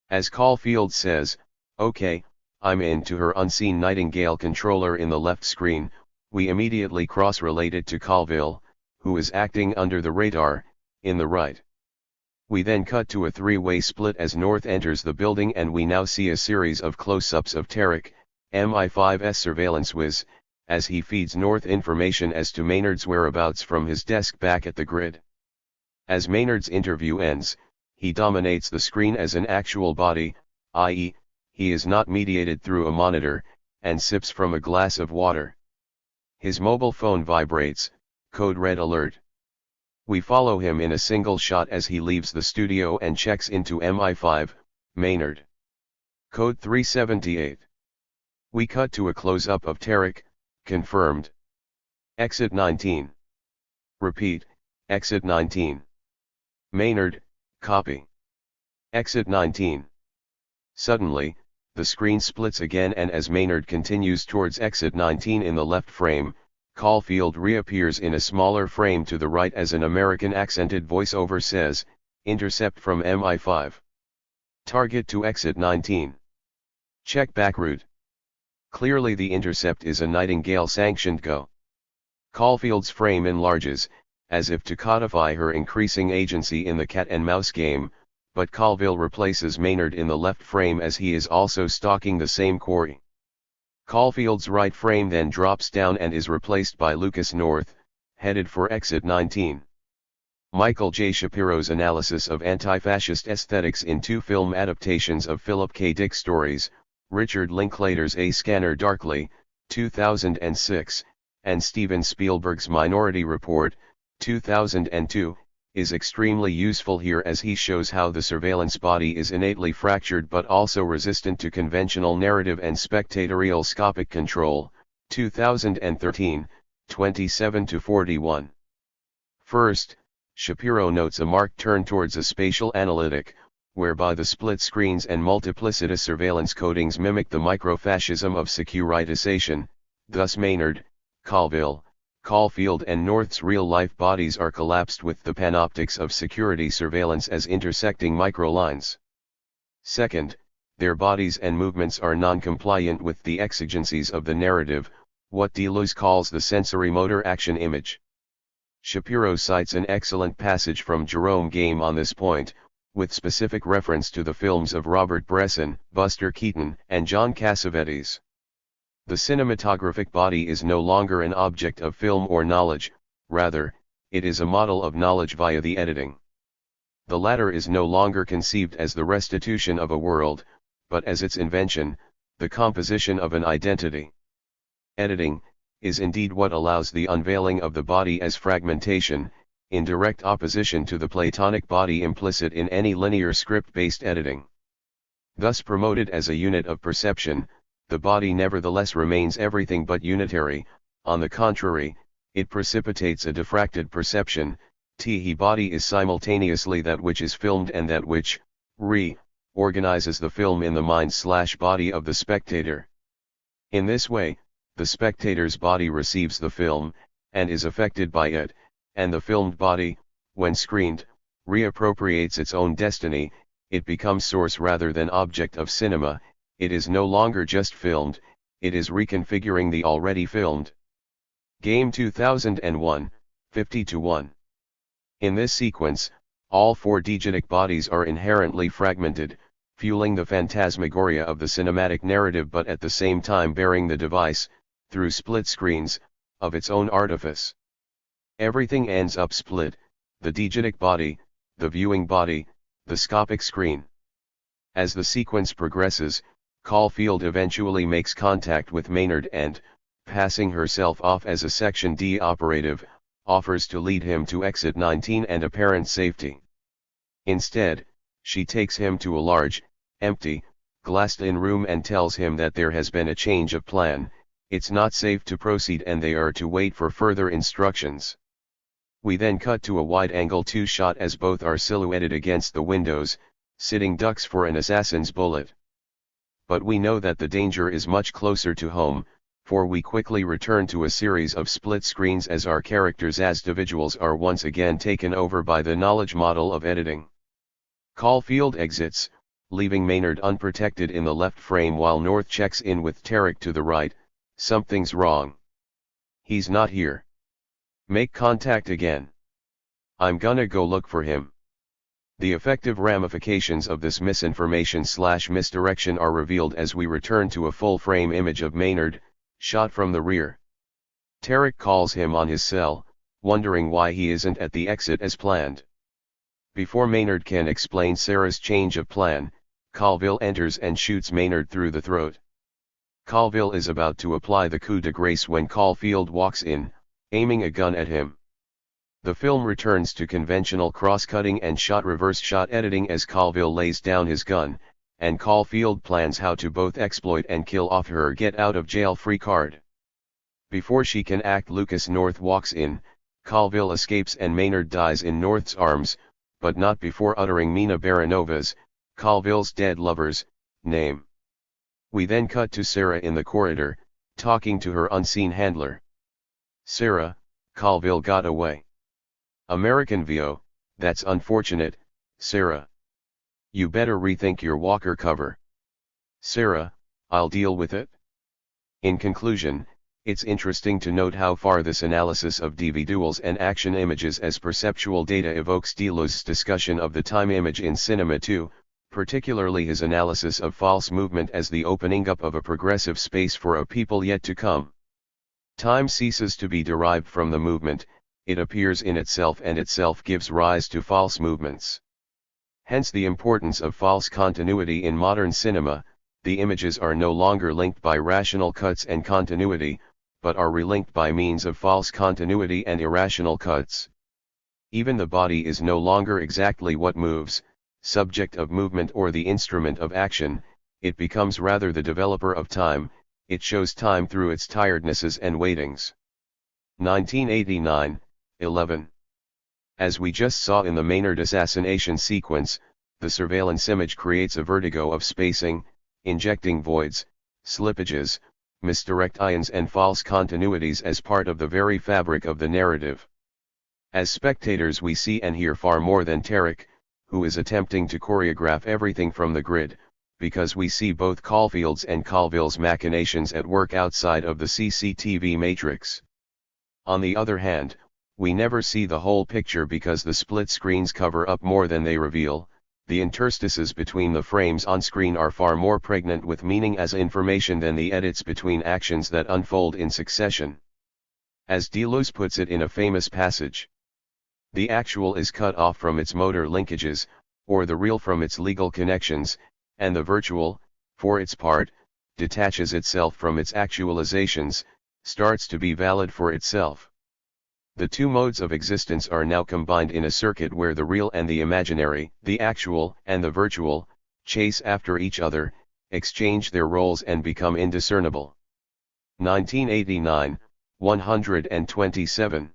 As Caulfield says, "Okay, I'm in," to her unseen Nightingale controller in the left screen, we immediately cross-relate it to Colville, who is acting under the radar, in the right. We then cut to a three-way split as North enters the building and we now see a series of close-ups of Tarek, MI5's surveillance whiz, as he feeds North information as to Maynard's whereabouts from his desk back at the grid. As Maynard's interview ends, he dominates the screen as an actual body, i.e., he is not mediated through a monitor, and sips from a glass of water. His mobile phone vibrates, code red alert. We follow him in a single shot as he leaves the studio and checks into MI5, Maynard. Code 378. We cut to a close-up of Tarek, confirmed. Exit 19. Repeat, exit 19. Maynard, copy. Exit 19. Suddenly, the screen splits again and as Maynard continues towards exit 19 in the left frame, Caulfield reappears in a smaller frame to the right as an American accented voiceover says, "Intercept from MI5. Target to exit 19. Check back route." Clearly the intercept is a Nightingale-sanctioned go. Caulfield's frame enlarges, as if to codify her increasing agency in the cat-and-mouse game, but Colville replaces Maynard in the left frame as he is also stalking the same quarry. Caulfield's right frame then drops down and is replaced by Lucas North, headed for exit 19. Michael J. Shapiro's analysis of anti-fascist aesthetics in two film adaptations of Philip K. Dick stories, Richard Linklater's A Scanner Darkly, 2006, and Steven Spielberg's Minority Report, 2002, is extremely useful here as he shows how the surveillance body is innately fractured but also resistant to conventional narrative and spectatorial scopic control, 2013, 27-41. First, Shapiro notes a marked turn towards a spatial analytic, whereby the split screens and multiplicitous surveillance codings mimic the microfascism of securitization, thus Maynard, Colville, Caulfield and North's real-life bodies are collapsed with the panoptics of security surveillance as intersecting microlines. Second, their bodies and movements are non-compliant with the exigencies of the narrative, what Deleuze calls the sensory-motor action image. Shapiro cites an excellent passage from Jerome Game on this point, with specific reference to the films of Robert Bresson, Buster Keaton, and John Cassavetes. The cinematographic body is no longer an object of film or knowledge, rather, it is a model of knowledge via the editing. The latter is no longer conceived as the restitution of a world, but as its invention, the composition of an identity. Editing is indeed what allows the unveiling of the body as fragmentation, in direct opposition to the Platonic body implicit in any linear script-based editing. Thus promoted as a unit of perception, the body nevertheless remains everything but unitary. On the contrary, it precipitates a diffracted perception. The body is simultaneously that which is filmed and that which organizes the film in the mind/body of the spectator. In this way, the spectator's body receives the film, and is affected by it, and the filmed body, when screened, reappropriates its own destiny. It becomes source rather than object of cinema. It is no longer just filmed, it is reconfiguring the already filmed. Game 2001, 50-1. In this sequence, all four diegetic bodies are inherently fragmented, fueling the phantasmagoria of the cinematic narrative but at the same time bearing the device, through split screens, of its own artifice. Everything ends up split, the diegetic body, the viewing body, the scopic screen. As the sequence progresses, Caulfield eventually makes contact with Maynard and, passing herself off as a Section D operative, offers to lead him to exit 19 and apparent safety. Instead, she takes him to a large, empty, glassed-in room and tells him that there has been a change of plan, it's not safe to proceed and they are to wait for further instructions. We then cut to a wide-angle two-shot as both are silhouetted against the windows, sitting ducks for an assassin's bullet. But we know that the danger is much closer to home, for we quickly return to a series of split screens as our characters as individuals are once again taken over by the knowledge model of editing. Caulfield exits, leaving Maynard unprotected in the left frame while North checks in with Tarek to the right. Something's wrong. He's not here. Make contact again. I'm gonna go look for him. The effective ramifications of this misinformation/misdirection are revealed as we return to a full-frame image of Maynard, shot from the rear. Tarek calls him on his cell, wondering why he isn't at the exit as planned. Before Maynard can explain Sarah's change of plan, Colville enters and shoots Maynard through the throat. Colville is about to apply the coup de grace when Caulfield walks in, aiming a gun at him. The film returns to conventional cross-cutting and shot-reverse shot editing as Colville lays down his gun, and Caulfield plans how to both exploit and kill off her get-out-of-jail-free card. Before she can act, Lucas North walks in, Colville escapes and Maynard dies in North's arms, but not before uttering Mina Baranova's, Colville's dead lover's, name. We then cut to Sarah in the corridor, talking to her unseen handler. Sarah, Colville got away. American VO, that's unfortunate, Sarah. You better rethink your Walker cover. Sarah, I'll deal with it. In conclusion, it's interesting to note how far this analysis of DV duals and action images as perceptual data evokes Deleuze's discussion of the time image in cinema too, particularly his analysis of false movement as the opening up of a progressive space for a people yet to come. Time ceases to be derived from the movement, it appears in itself and itself gives rise to false movements. Hence the importance of false continuity in modern cinema. The images are no longer linked by rational cuts and continuity, but are relinked by means of false continuity and irrational cuts. Even the body is no longer exactly what moves, subject of movement or the instrument of action, it becomes rather the developer of time, it shows time through its tirednesses and waitings. 1989, 11. As we just saw in the Maynard assassination sequence, the surveillance image creates a vertigo of spacing, injecting voids, slippages, misdirect ions and false continuities as part of the very fabric of the narrative. As spectators we see and hear far more than Tarek, who is attempting to choreograph everything from the grid, because we see both Caulfield's and Colville's machinations at work outside of the CCTV matrix. On the other hand, we never see the whole picture because the split screens cover up more than they reveal. The interstices between the frames on screen are far more pregnant with meaning as information than the edits between actions that unfold in succession. As Deleuze puts it in a famous passage, the actual is cut off from its motor linkages, or the real from its legal connections, and the virtual, for its part, detaches itself from its actualizations, starts to be valid for itself. The two modes of existence are now combined in a circuit where the real and the imaginary, the actual and the virtual, chase after each other, exchange their roles and become indiscernible. 1989, 127.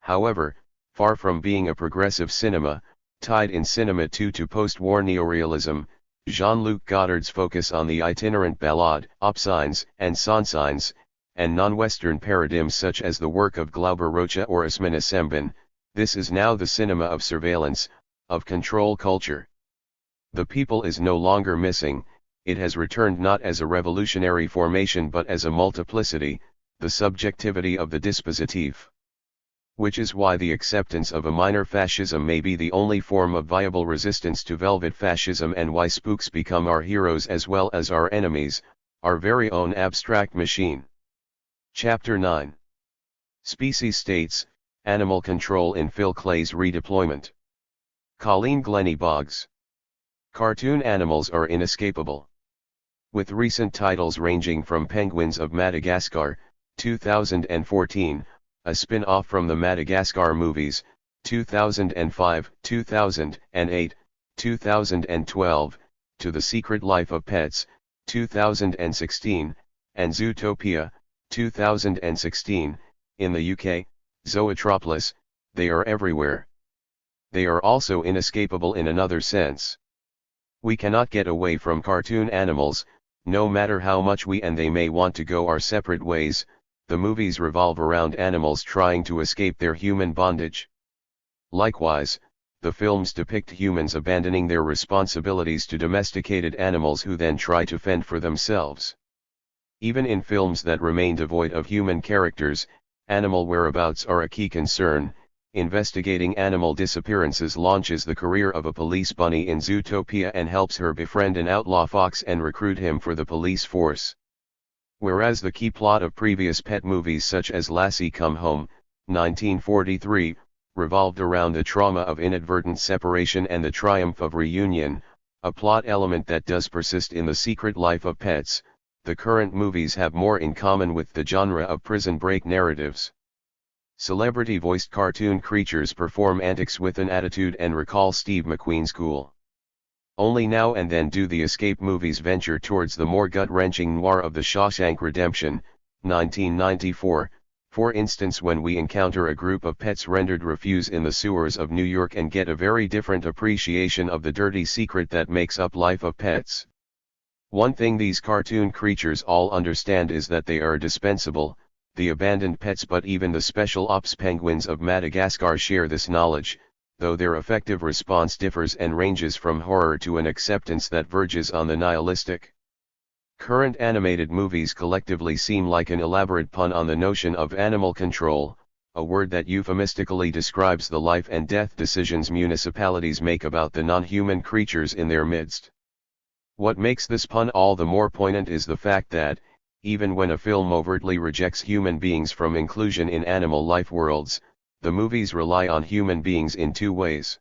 However, far from being a progressive cinema, tied in cinema to post-war neorealism, Jean-Luc Godard's focus on the itinerant ballade, opsigns and sonsigns, and non-Western paradigms such as the work of Glauber Rocha or Asmina Sembin, this is now the cinema of surveillance, of control culture. The people is no longer missing, it has returned not as a revolutionary formation but as a multiplicity, the subjectivity of the dispositif. Which is why the acceptance of a minor fascism may be the only form of viable resistance to velvet fascism, and why spooks become our heroes as well as our enemies, our very own abstract machine. Chapter 9. Species States, Animal Control in Phil Clay's Redeployment. Colleen Glennie Boggs. Cartoon animals are inescapable. With recent titles ranging from Penguins of Madagascar, 2014, a spin-off from the Madagascar movies, 2005, 2008, 2012, to The Secret Life of Pets, 2016, and Zootopia, 2016, in the UK, Zootropolis, they are everywhere. They are also inescapable in another sense. We cannot get away from cartoon animals, no matter how much we and they may want to go our separate ways. The movies revolve around animals trying to escape their human bondage. Likewise, the films depict humans abandoning their responsibilities to domesticated animals who then try to fend for themselves. Even in films that remain devoid of human characters, animal whereabouts are a key concern. Investigating animal disappearances launches the career of a police bunny in Zootopia and helps her befriend an outlaw fox and recruit him for the police force. Whereas the key plot of previous pet movies such as Lassie Come Home, 1943, revolved around the trauma of inadvertent separation and the triumph of reunion, a plot element that does persist in The Secret Life of Pets, the current movies have more in common with the genre of prison break narratives. Celebrity-voiced cartoon creatures perform antics with an attitude and recall Steve McQueen's cool. Only now and then do the escape movies venture towards the more gut-wrenching noir of The Shawshank Redemption, 1994, for instance, when we encounter a group of pets rendered refuse in the sewers of New York and get a very different appreciation of the dirty secret that makes up Life of Pets. One thing these cartoon creatures all understand is that they are dispensable, the abandoned pets, but even the special ops penguins of Madagascar share this knowledge, though their effective response differs and ranges from horror to an acceptance that verges on the nihilistic. Current animated movies collectively seem like an elaborate pun on the notion of animal control, a word that euphemistically describes the life and death decisions municipalities make about the non-human creatures in their midst. What makes this pun all the more poignant is the fact that, even when a film overtly rejects human beings from inclusion in animal life worlds, the movies rely on human beings in two ways.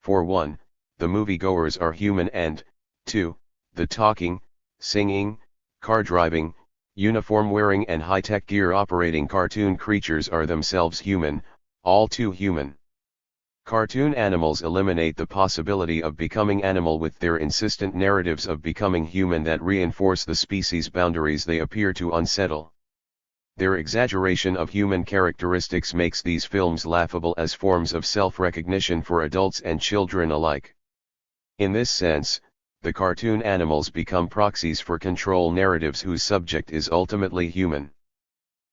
For one, the moviegoers are human, and, 2, the talking, singing, car driving, uniform wearing and high-tech gear operating cartoon creatures are themselves human, all too human. Cartoon animals eliminate the possibility of becoming animal with their insistent narratives of becoming human that reinforce the species boundaries they appear to unsettle. Their exaggeration of human characteristics makes these films laughable as forms of self-recognition for adults and children alike. In this sense, the cartoon animals become proxies for control narratives whose subject is ultimately human.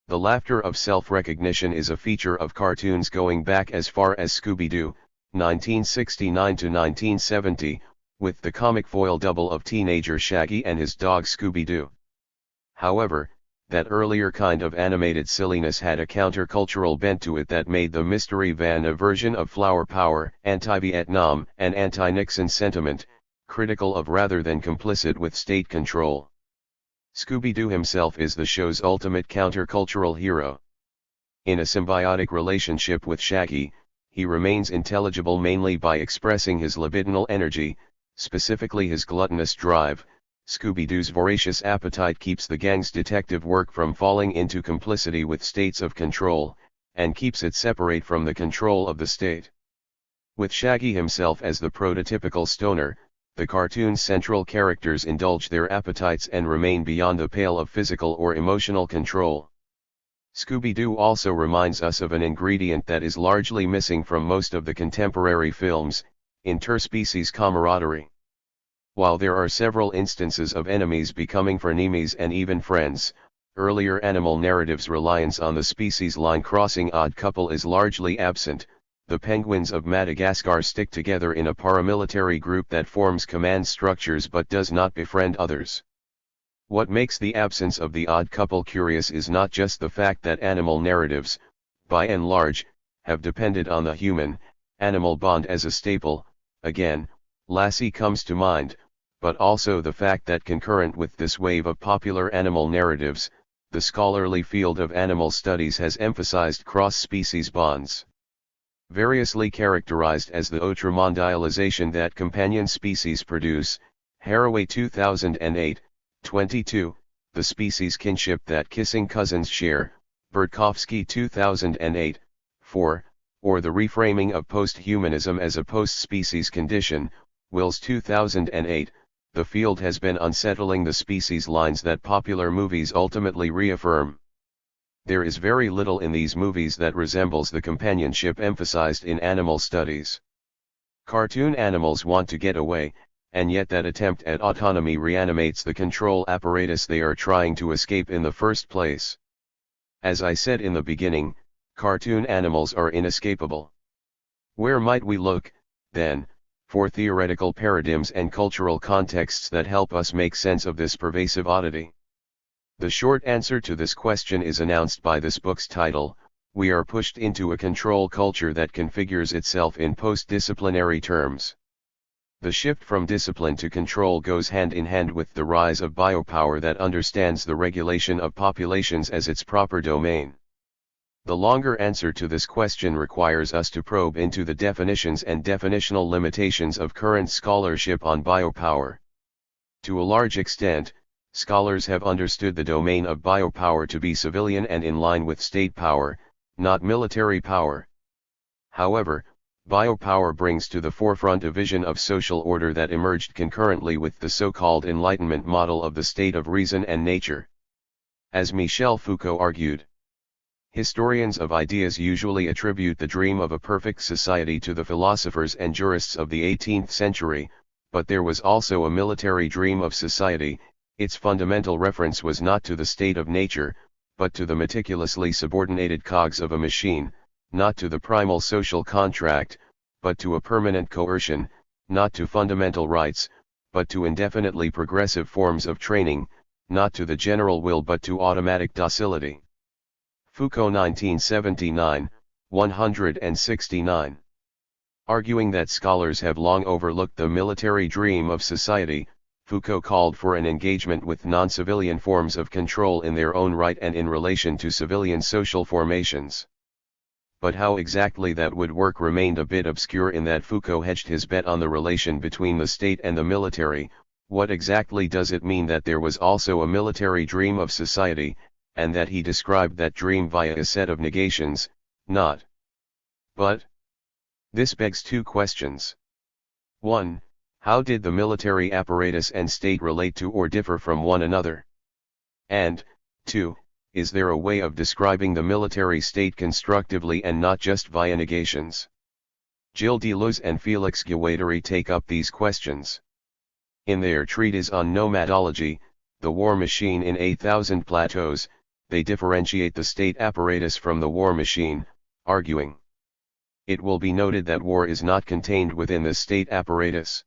The laughter of self-recognition is a feature of cartoons going back as far as Scooby-Doo, 1969 to 1970, with the comic foil double of teenager Shaggy and his dog Scooby-Doo. However, that earlier kind of animated silliness had a countercultural bent to it that made the Mystery Van a version of flower power, anti-Vietnam and anti-Nixon sentiment, critical of rather than complicit with state control. Scooby-Doo himself is the show's ultimate countercultural hero. In a symbiotic relationship with Shaggy, he remains intelligible mainly by expressing his libidinal energy, specifically his gluttonous drive. Scooby-Doo's voracious appetite keeps the gang's detective work from falling into complicity with states of control, and keeps it separate from the control of the state. With Shaggy himself as the prototypical stoner, the cartoon's central characters indulge their appetites and remain beyond the pale of physical or emotional control. Scooby-Doo also reminds us of an ingredient that is largely missing from most of the contemporary films: interspecies camaraderie. While there are several instances of enemies becoming frenemies and even friends, earlier animal narratives' reliance on the species line-crossing odd couple is largely absent. The penguins of Madagascar stick together in a paramilitary group that forms command structures but does not befriend others. What makes the absence of the odd couple curious is not just the fact that animal narratives, by and large, have depended on the human-animal bond as a staple. Again, Lassie comes to mind, but also the fact that concurrent with this wave of popular animal narratives, the scholarly field of animal studies has emphasized cross-species bonds. Variously characterized as the ultramondialization that companion species produce, Haraway 2008, 22, the species kinship that kissing cousins share, Bertkowski 2008, 4, or the reframing of post-humanism as a post-species condition, Wills 2008, the field has been unsettling the species lines that popular movies ultimately reaffirm. There is very little in these movies that resembles the companionship emphasized in animal studies. Cartoon animals want to get away, and yet that attempt at autonomy reanimates the control apparatus they are trying to escape in the first place. As I said in the beginning, cartoon animals are inescapable. Where might we look, then, for theoretical paradigms and cultural contexts that help us make sense of this pervasive oddity? The short answer to this question is announced by this book's title: we are pushed into a control culture that configures itself in post-disciplinary terms. The shift from discipline to control goes hand in hand with the rise of biopower that understands the regulation of populations as its proper domain. The longer answer to this question requires us to probe into the definitions and definitional limitations of current scholarship on biopower. To a large extent, scholars have understood the domain of biopower to be civilian and in line with state power, not military power. However, biopower brings to the forefront a vision of social order that emerged concurrently with the so-called Enlightenment model of the state of reason and nature. As Michel Foucault argued, historians of ideas usually attribute the dream of a perfect society to the philosophers and jurists of the 18th century, but there was also a military dream of society. Its fundamental reference was not to the state of nature, but to the meticulously subordinated cogs of a machine, not to the primal social contract, but to a permanent coercion, not to fundamental rights, but to indefinitely progressive forms of training, not to the general will but to automatic docility. Foucault 1979, 169. Arguing that scholars have long overlooked the military dream of society, Foucault called for an engagement with non-civilian forms of control in their own right and in relation to civilian social formations. But how exactly that would work remained a bit obscure, in that Foucault hedged his bet on the relation between the state and the military. What exactly does it mean that there was also a military dream of society, and that he described that dream via a set of negations, not but? This begs two questions. 1. How did the military apparatus and state relate to or differ from one another? And, 2. Is there a way of describing the military state constructively and not just via negations? Gilles Deleuze and Félix Guattari take up these questions. In their treatise on nomadology, The War Machine in 8,000 Plateaus, they differentiate the state apparatus from the war machine, arguing, It will be noted that war is not contained within the state apparatus.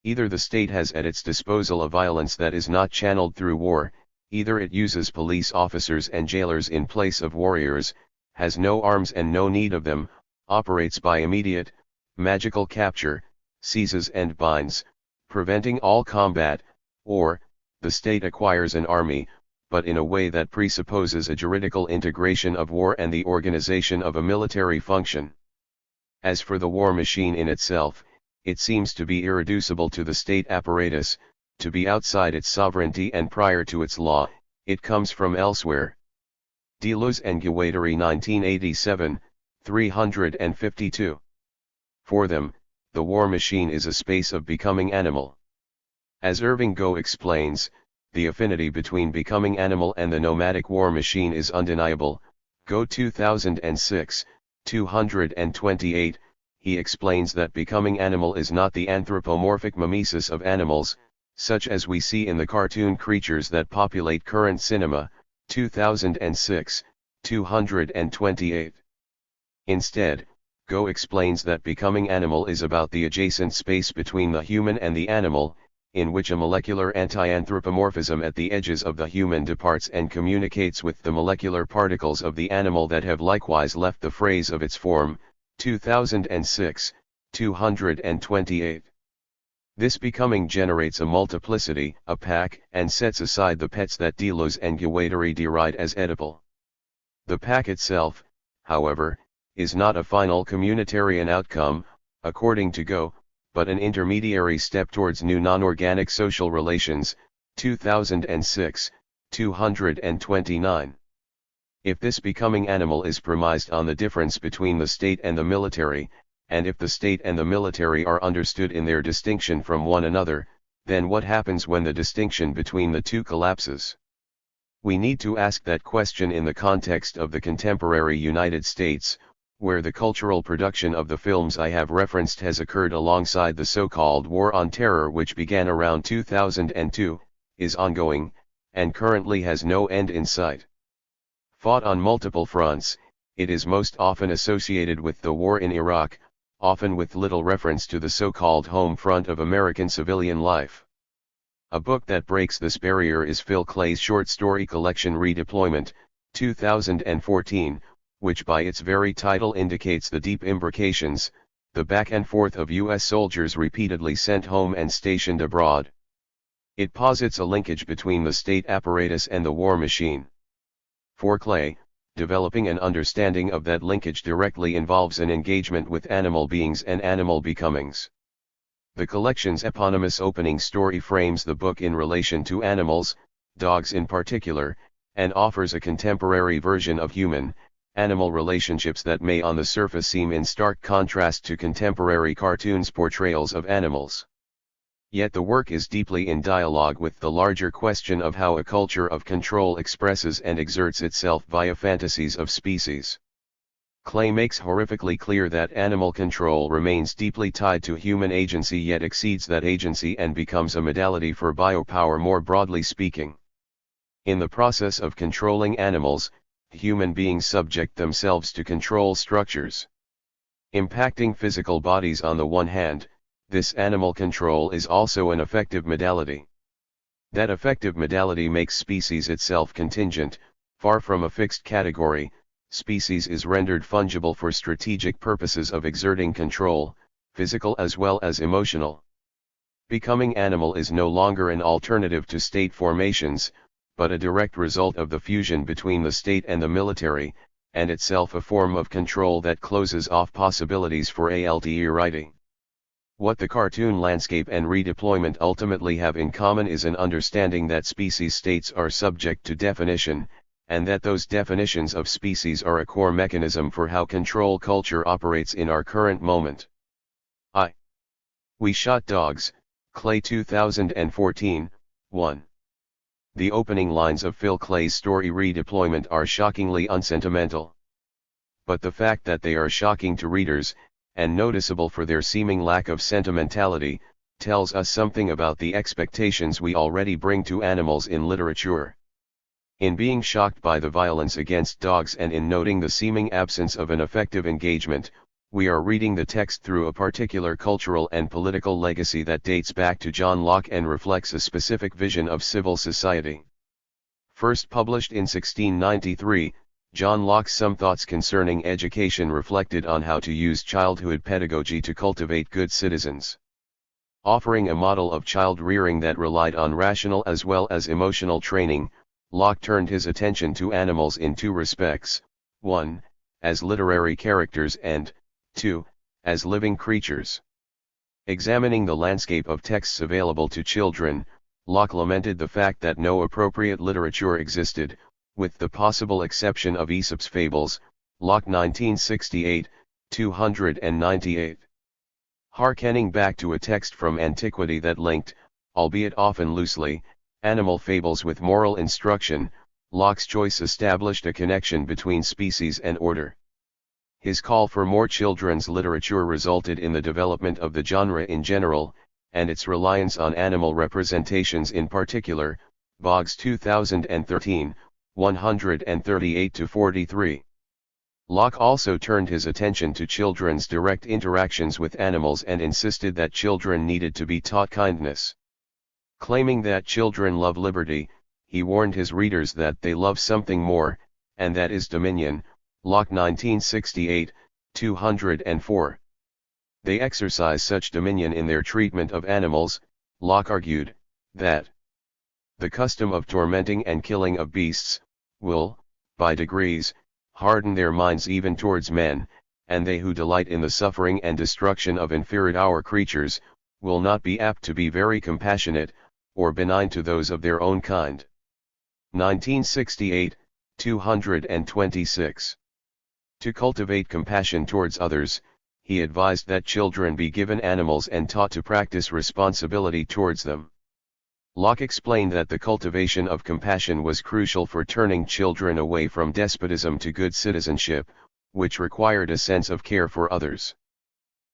Either the state has at its disposal a violence that is not channeled through war, either it uses police officers and jailers in place of warriors, has no arms and no need of them, operates by immediate, magical capture, seizes and binds, preventing all combat, or, the state acquires an army, but in a way that presupposes a juridical integration of war and the organization of a military function. As for the war machine in itself, it seems to be irreducible to the state apparatus, to be outside its sovereignty and prior to its law. It comes from elsewhere. Deleuze and Guattari 1987, 352. For them, the war machine is a space of becoming animal. As Irving Goh explains, the affinity between becoming animal and the nomadic war machine is undeniable. Goh 2006, 228, he explains that becoming animal is not the anthropomorphic mimesis of animals, such as we see in the cartoon creatures that populate current cinema, 2006, 228. Instead, Goh explains that becoming animal is about the adjacent space between the human and the animal, in which a molecular anti-anthropomorphism at the edges of the human departs and communicates with the molecular particles of the animal that have likewise left the phrase of its form, 2006, 228. This becoming generates a multiplicity, a pack, and sets aside the pets that Deleuze and Guattari deride as Oedipal. The pack itself, however, is not a final communitarian outcome, according to Goh, but an intermediary step towards new non-organic social relations, 2006, 229. If this becoming animal is premised on the difference between the state and the military, and if the state and the military are understood in their distinction from one another, then what happens when the distinction between the two collapses? We need to ask that question in the context of the contemporary United States, where the cultural production of the films I have referenced has occurred alongside the so-called War on Terror, which began around 2002, is ongoing, and currently has no end in sight. Fought on multiple fronts, it is most often associated with the war in Iraq, often with little reference to the so-called home front of American civilian life. A book that breaks this barrier is Phil Clay's short story collection Redeployment, 2014, which by its very title indicates the deep imbrications, the back and forth of U.S. soldiers repeatedly sent home and stationed abroad. It posits a linkage between the state apparatus and the war machine. For Clay, developing an understanding of that linkage directly involves an engagement with animal beings and animal becomings. The collection's eponymous opening story frames the book in relation to animals, dogs in particular, and offers a contemporary version of human-animal relationships that may on the surface seem in stark contrast to contemporary cartoons' portrayals of animals. Yet the work is deeply in dialogue with the larger question of how a culture of control expresses and exerts itself via fantasies of species. Clay makes horrifically clear that animal control remains deeply tied to human agency, yet exceeds that agency and becomes a modality for biopower, more broadly speaking. In the process of controlling animals, human beings subject themselves to control structures impacting physical bodies on the one hand. This animal control is also an effective modality. That effective modality makes species itself contingent, far from a fixed category. Species is rendered fungible for strategic purposes of exerting control, physical as well as emotional. Becoming animal is no longer an alternative to state formations, but a direct result of the fusion between the state and the military, and itself a form of control that closes off possibilities for alterity. What the cartoon landscape and redeployment ultimately have in common is an understanding that species states are subject to definition, and that those definitions of species are a core mechanism for how control culture operates in our current moment. We shot dogs, Clay 2014, 1. The opening lines of Phil Clay's story Redeployment are shockingly unsentimental. But the fact that they are shocking to readers, and noticeable for their seeming lack of sentimentality, tells us something about the expectations we already bring to animals in literature. In being shocked by the violence against dogs and in noting the seeming absence of an effective engagement, we are reading the text through a particular cultural and political legacy that dates back to John Locke and reflects a specific vision of civil society. First published in 1693, John Locke's Some Thoughts Concerning Education reflected on how to use childhood pedagogy to cultivate good citizens. Offering a model of child rearing that relied on rational as well as emotional training, Locke turned his attention to animals in two respects: 1, as literary characters, and 2, as living creatures. Examining the landscape of texts available to children, Locke lamented the fact that no appropriate literature existed, with the possible exception of Aesop's Fables, Locke 1968, 298. Harkening back to a text from antiquity that linked, albeit often loosely, animal fables with moral instruction, Locke's choice established a connection between species and order. His call for more children's literature resulted in the development of the genre in general, and its reliance on animal representations in particular, Boggs 2013, 138-43. Locke also turned his attention to children's direct interactions with animals and insisted that children needed to be taught kindness. Claiming that children love liberty, he warned his readers that they love something more, and that is dominion, Locke 1968, 204. They exercise such dominion in their treatment of animals, Locke argued, that the custom of tormenting and killing of beasts will, by degrees, harden their minds even towards men, and they who delight in the suffering and destruction of inferior creatures, will not be apt to be very compassionate, or benign to those of their own kind. 1968, 226. To cultivate compassion towards others, he advised that children be given animals and taught to practice responsibility towards them. Locke explained that the cultivation of compassion was crucial for turning children away from despotism to good citizenship, which required a sense of care for others.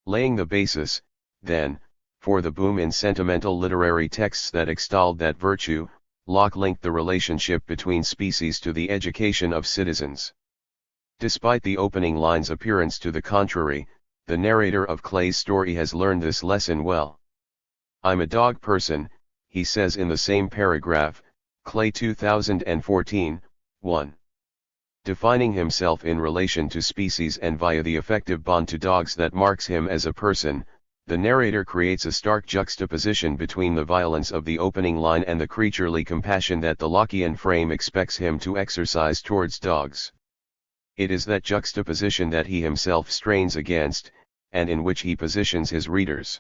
Laying the basis, then, for the boom in sentimental literary texts that extolled that virtue, Locke linked the relationship between species to the education of citizens. Despite the opening line's appearance to the contrary, the narrator of Clay's story has learned this lesson well. "I'm a dog person," he says in the same paragraph, Clay 2014, 1. Defining himself in relation to species and via the affective bond to dogs that marks him as a person, the narrator creates a stark juxtaposition between the violence of the opening line and the creaturely compassion that the Lockean frame expects him to exercise towards dogs. It is that juxtaposition that he himself strains against, and in which he positions his readers.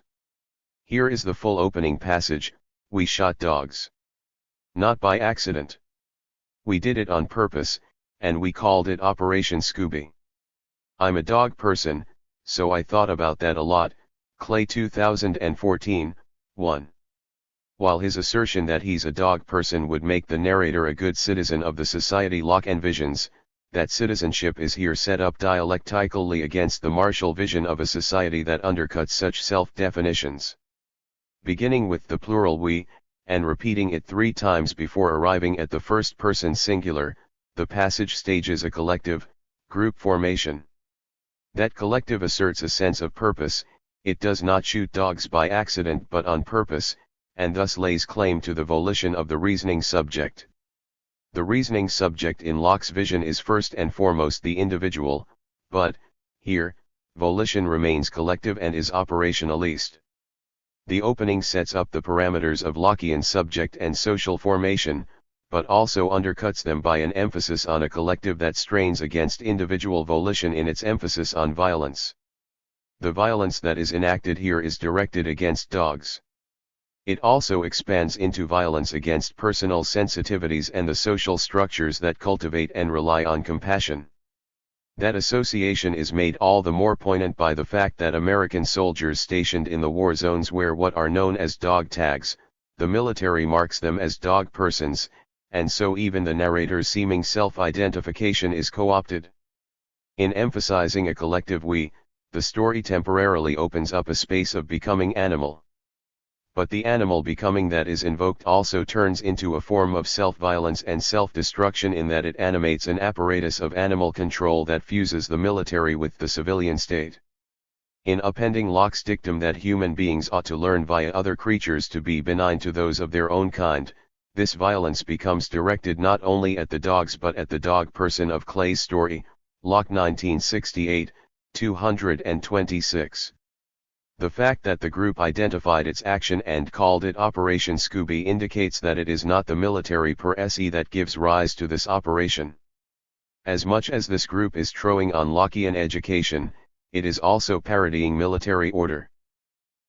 Here is the full opening passage: "We shot dogs. Not by accident. We did it on purpose, and we called it Operation Scooby. I'm a dog person, so I thought about that a lot." Clay 2014, 1. While his assertion that he's a dog person would make the narrator a good citizen of the society Locke envisions, that citizenship is here set up dialectically against the martial vision of a society that undercuts such self-definitions. Beginning with the plural we, and repeating it 3 times before arriving at the first person singular, the passage stages a collective, group formation. That collective asserts a sense of purpose. It does not shoot dogs by accident but on purpose, and thus lays claim to the volition of the reasoning subject. The reasoning subject in Locke's vision is first and foremost the individual, but, here, volition remains collective and is operationalist. The opening sets up the parameters of Lockean subject and social formation, but also undercuts them by an emphasis on a collective that strains against individual volition in its emphasis on violence. The violence that is enacted here is directed against dogs. It also expands into violence against personal sensitivities and the social structures that cultivate and rely on compassion. That association is made all the more poignant by the fact that American soldiers stationed in the war zones wear what are known as dog tags. The military marks them as dog persons, and so even the narrator's seeming self-identification is co-opted. In emphasizing a collective we, the story temporarily opens up a space of becoming animal. But the animal becoming that is invoked also turns into a form of self-violence and self-destruction in that it animates an apparatus of animal control that fuses the military with the civilian state. In appending Locke's dictum that human beings ought to learn via other creatures to be benign to those of their own kind, this violence becomes directed not only at the dogs but at the dog person of Clay's story, Locke 1968, 226. The fact that the group identified its action and called it Operation Scooby indicates that it is not the military per se that gives rise to this operation. As much as this group is throwing on Lockean education, it is also parodying military order.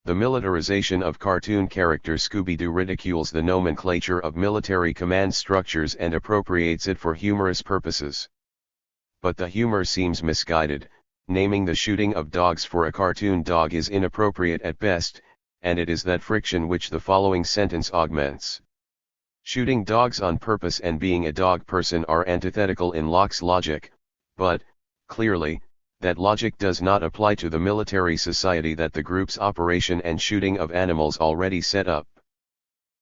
The militarization of cartoon character Scooby-Doo ridicules the nomenclature of military command structures and appropriates it for humorous purposes. But the humor seems misguided. Naming the shooting of dogs for a cartoon dog is inappropriate at best, and it is that friction which the following sentence augments. Shooting dogs on purpose and being a dog person are antithetical in Locke's logic, but, clearly, that logic does not apply to the military society that the group's operation and shooting of animals already set up.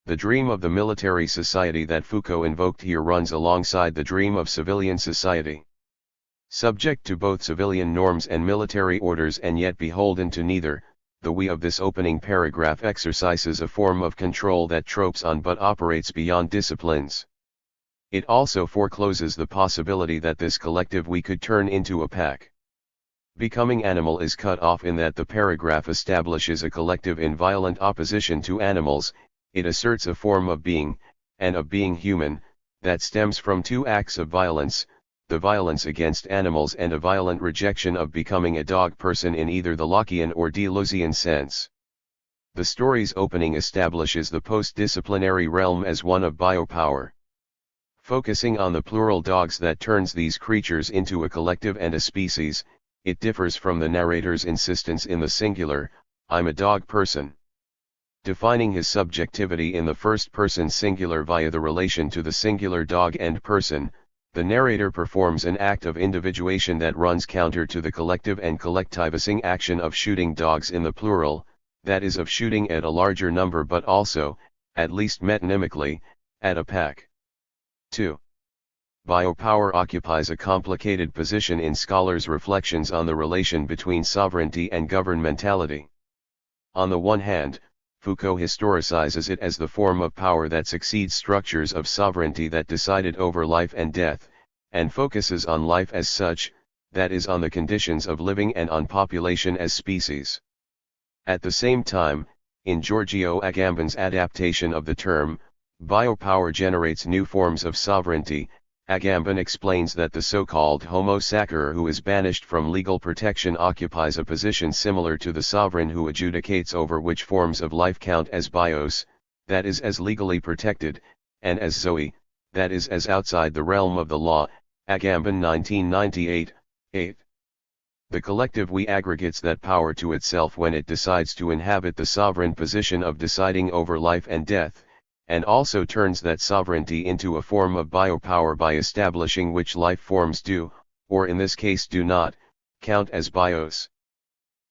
The dream of the military society that Foucault invoked here runs alongside the dream of civilian society. Subject to both civilian norms and military orders and yet beholden to neither, the we of this opening paragraph exercises a form of control that tropes on but operates beyond disciplines. It also forecloses the possibility that this collective we could turn into a pack. Becoming animal is cut off in that the paragraph establishes a collective in violent opposition to animals. It asserts a form of being, and of being human, that stems from two acts of violence, the violence against animals and a violent rejection of becoming a dog person in either the Lockean or Deleuzian sense. The story's opening establishes the post-disciplinary realm as one of biopower. Focusing on the plural dogs that turns these creatures into a collective and a species, it differs from the narrator's insistence in the singular, I'm a dog person. Defining his subjectivity in the first-person singular via the relation to the singular dog and person, the narrator performs an act of individuation that runs counter to the collective and collectivizing action of shooting dogs in the plural, that is of shooting at a larger number but also, at least metonymically, at a pack. 2. Biopower occupies a complicated position in scholars' reflections on the relation between sovereignty and governmentality. On the one hand, Foucault historicizes it as the form of power that succeeds structures of sovereignty that decided over life and death, and focuses on life as such, that is on the conditions of living and on population as species. At the same time, in Giorgio Agamben's adaptation of the term, biopower generates new forms of sovereignty. Agamben explains that the so-called homo sacer who is banished from legal protection occupies a position similar to the sovereign who adjudicates over which forms of life count as bios, that is as legally protected, and as zoe, that is as outside the realm of the law, Agamben 1998, 8. The collective we aggregates that power to itself when it decides to inhabit the sovereign position of deciding over life and death, and also turns that sovereignty into a form of biopower by establishing which life forms do, or in this case do not, count as bios.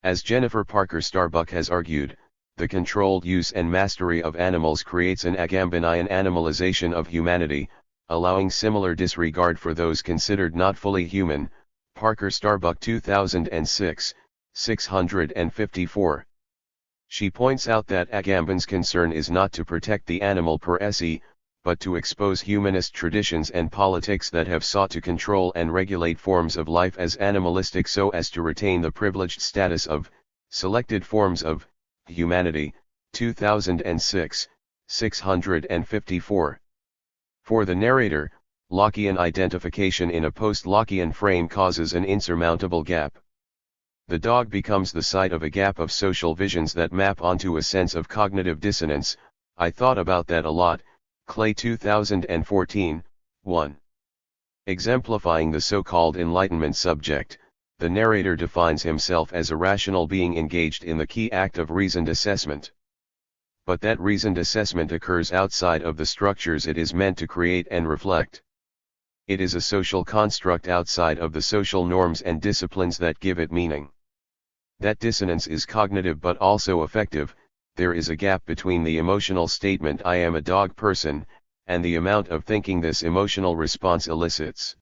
As Jennifer Parker Starbuck has argued, the controlled use and mastery of animals creates an Agambenian animalization of humanity, allowing similar disregard for those considered not fully human. Parker Starbuck 2006, 654. She points out that Agamben's concern is not to protect the animal per se, but to expose humanist traditions and politics that have sought to control and regulate forms of life as animalistic so as to retain the privileged status of selected forms of humanity. 2006, 654. For the narrator, Lockean identification in a post-Lockean frame causes an insurmountable gap. The dog becomes the site of a gap of social visions that map onto a sense of cognitive dissonance. I thought about that a lot. Clay 2014, 1. Exemplifying the so-called Enlightenment subject, the narrator defines himself as a rational being engaged in the key act of reasoned assessment. But that reasoned assessment occurs outside of the structures it is meant to create and reflect. It is a social construct outside of the social norms and disciplines that give it meaning. That dissonance is cognitive but also affective. There is a gap between the emotional statement I am a dog person, and the amount of thinking this emotional response elicits.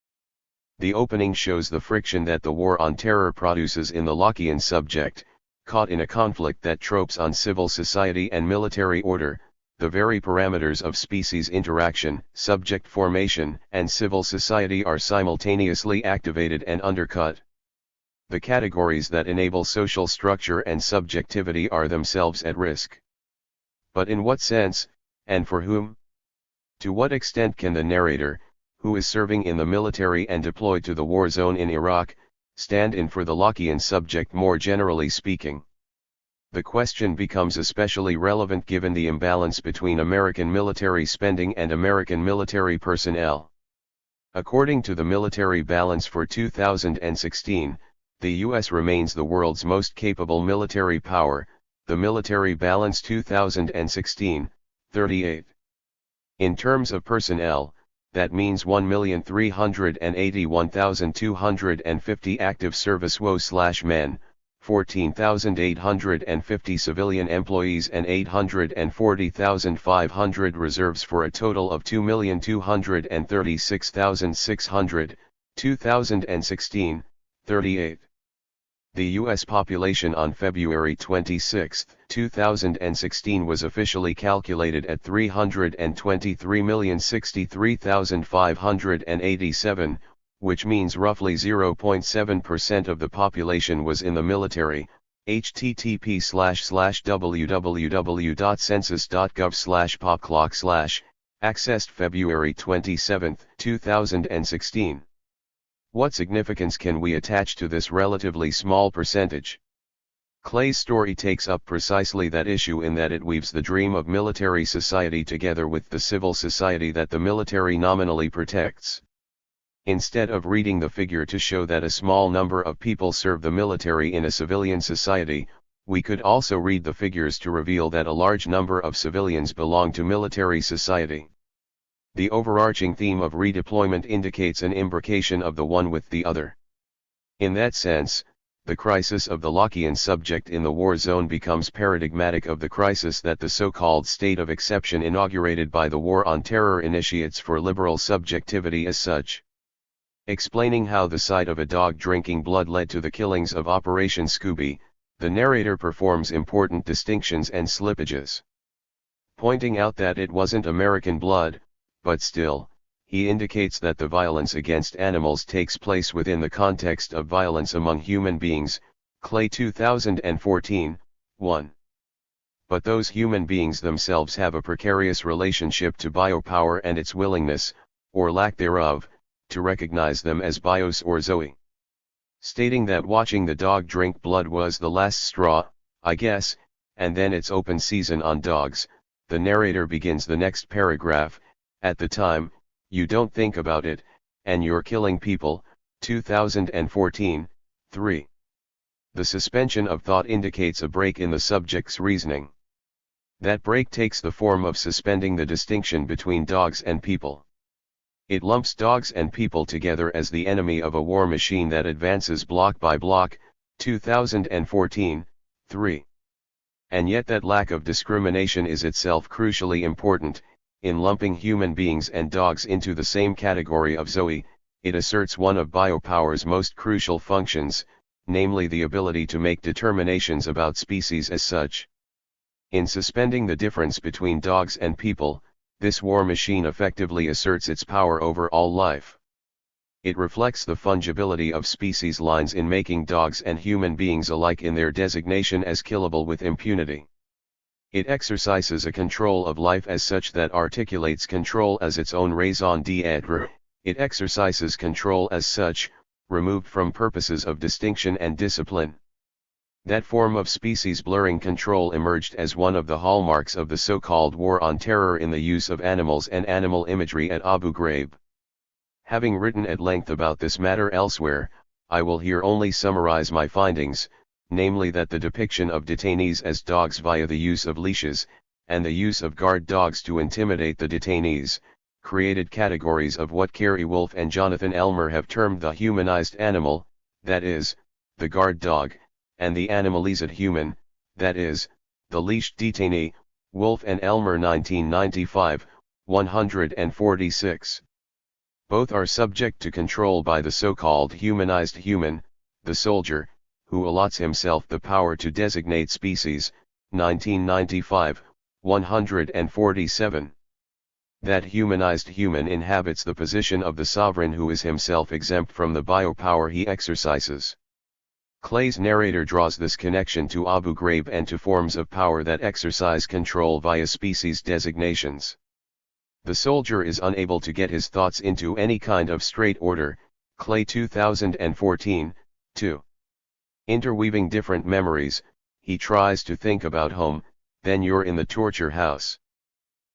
The opening shows the friction that the war on terror produces in the Lockean subject, caught in a conflict that tropes on civil society and military order, the very parameters of species interaction, subject formation, and civil society are simultaneously activated and undercut. The categories that enable social structure and subjectivity are themselves at risk. But in what sense, and for whom? To what extent can the narrator, who is serving in the military and deployed to the war zone in Iraq, stand in for the Lockean subject more generally speaking? The question becomes especially relevant given the imbalance between American military spending and American military personnel. According to the military balance for 2016, the U.S. remains the world's most capable military power, the military balance 2016, 38. In terms of personnel, that means 1,381,250 active service WO/men, 14,850 civilian employees and 840,500 reserves for a total of 2,236,600, 2016, 38. The U.S. population on February 26, 2016 was officially calculated at 323,063,587, which means roughly 0.7% of the population was in the military. http://www.census.gov/popclock/ accessed February 27, 2016. What significance can we attach to this relatively small percentage? Clay's story takes up precisely that issue in that it weaves the dream of military society together with the civil society that the military nominally protects. Instead of reading the figure to show that a small number of people serve the military in a civilian society, we could also read the figures to reveal that a large number of civilians belong to military society. The overarching theme of redeployment indicates an imbrication of the one with the other. In that sense, the crisis of the Lockean subject in the war zone becomes paradigmatic of the crisis that the so-called state of exception inaugurated by the War on Terror initiates for liberal subjectivity as such. Explaining how the sight of a dog drinking blood led to the killings of Operation Scooby, the narrator performs important distinctions and slippages. Pointing out that it wasn't American blood, but still, he indicates that the violence against animals takes place within the context of violence among human beings, Clay 2014, 1. But those human beings themselves have a precarious relationship to biopower and its willingness, or lack thereof, to recognize them as bios or zoe. Stating that watching the dog drink blood was the last straw, I guess, and then it's open season on dogs, the narrator begins the next paragraph. At the time, you don't think about it, and you're killing people, 2014, 3. The suspension of thought indicates a break in the subject's reasoning. That break takes the form of suspending the distinction between dogs and people. It lumps dogs and people together as the enemy of a war machine that advances block by block, 2014, 3. And yet that lack of discrimination is itself crucially important. In lumping human beings and dogs into the same category of zoe, it asserts one of biopower's most crucial functions, namely the ability to make determinations about species as such. In suspending the difference between dogs and people, this war machine effectively asserts its power over all life. It reflects the fungibility of species lines in making dogs and human beings alike in their designation as killable with impunity. It exercises a control of life as such that articulates control as its own raison d'être. It exercises control as such, removed from purposes of distinction and discipline. That form of species blurring control emerged as one of the hallmarks of the so-called War on Terror in the use of animals and animal imagery at Abu Ghraib. Having written at length about this matter elsewhere, I will here only summarize my findings, namely that the depiction of detainees as dogs via the use of leashes, and the use of guard dogs to intimidate the detainees, created categories of what Kerry Wolf and Jonathan Elmer have termed the humanized animal, that is, the guard dog, and the animalized human, that is, the leashed detainee, Wolf and Elmer 1995, 146. Both are subject to control by the so-called humanized human, the soldier, who allots himself the power to designate species, 1995, 147. That humanized human inhabits the position of the sovereign who is himself exempt from the biopower he exercises. Clay's narrator draws this connection to Abu Ghraib and to forms of power that exercise control via species designations. The soldier is unable to get his thoughts into any kind of straight order, Clay 2014, 2. Interweaving different memories, he tries to think about home, then you're in the torture house.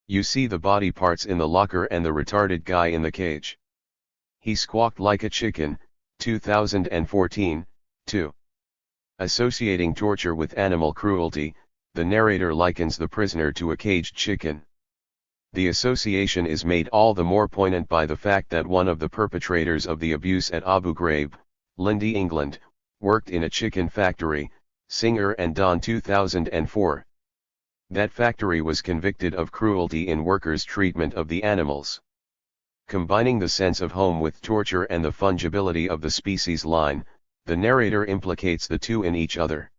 You see the body parts in the locker and the retarded guy in the cage. He squawked like a chicken, 2014, 2. Associating torture with animal cruelty, the narrator likens the prisoner to a caged chicken. The association is made all the more poignant by the fact that one of the perpetrators of the abuse at Abu Ghraib, Lindy, England, worked in a chicken factory, Singer and Don 2004. That factory was convicted of cruelty in workers' treatment of the animals. Combining the sense of home with torture and the fungibility of the species line, the narrator implicates the two in each other.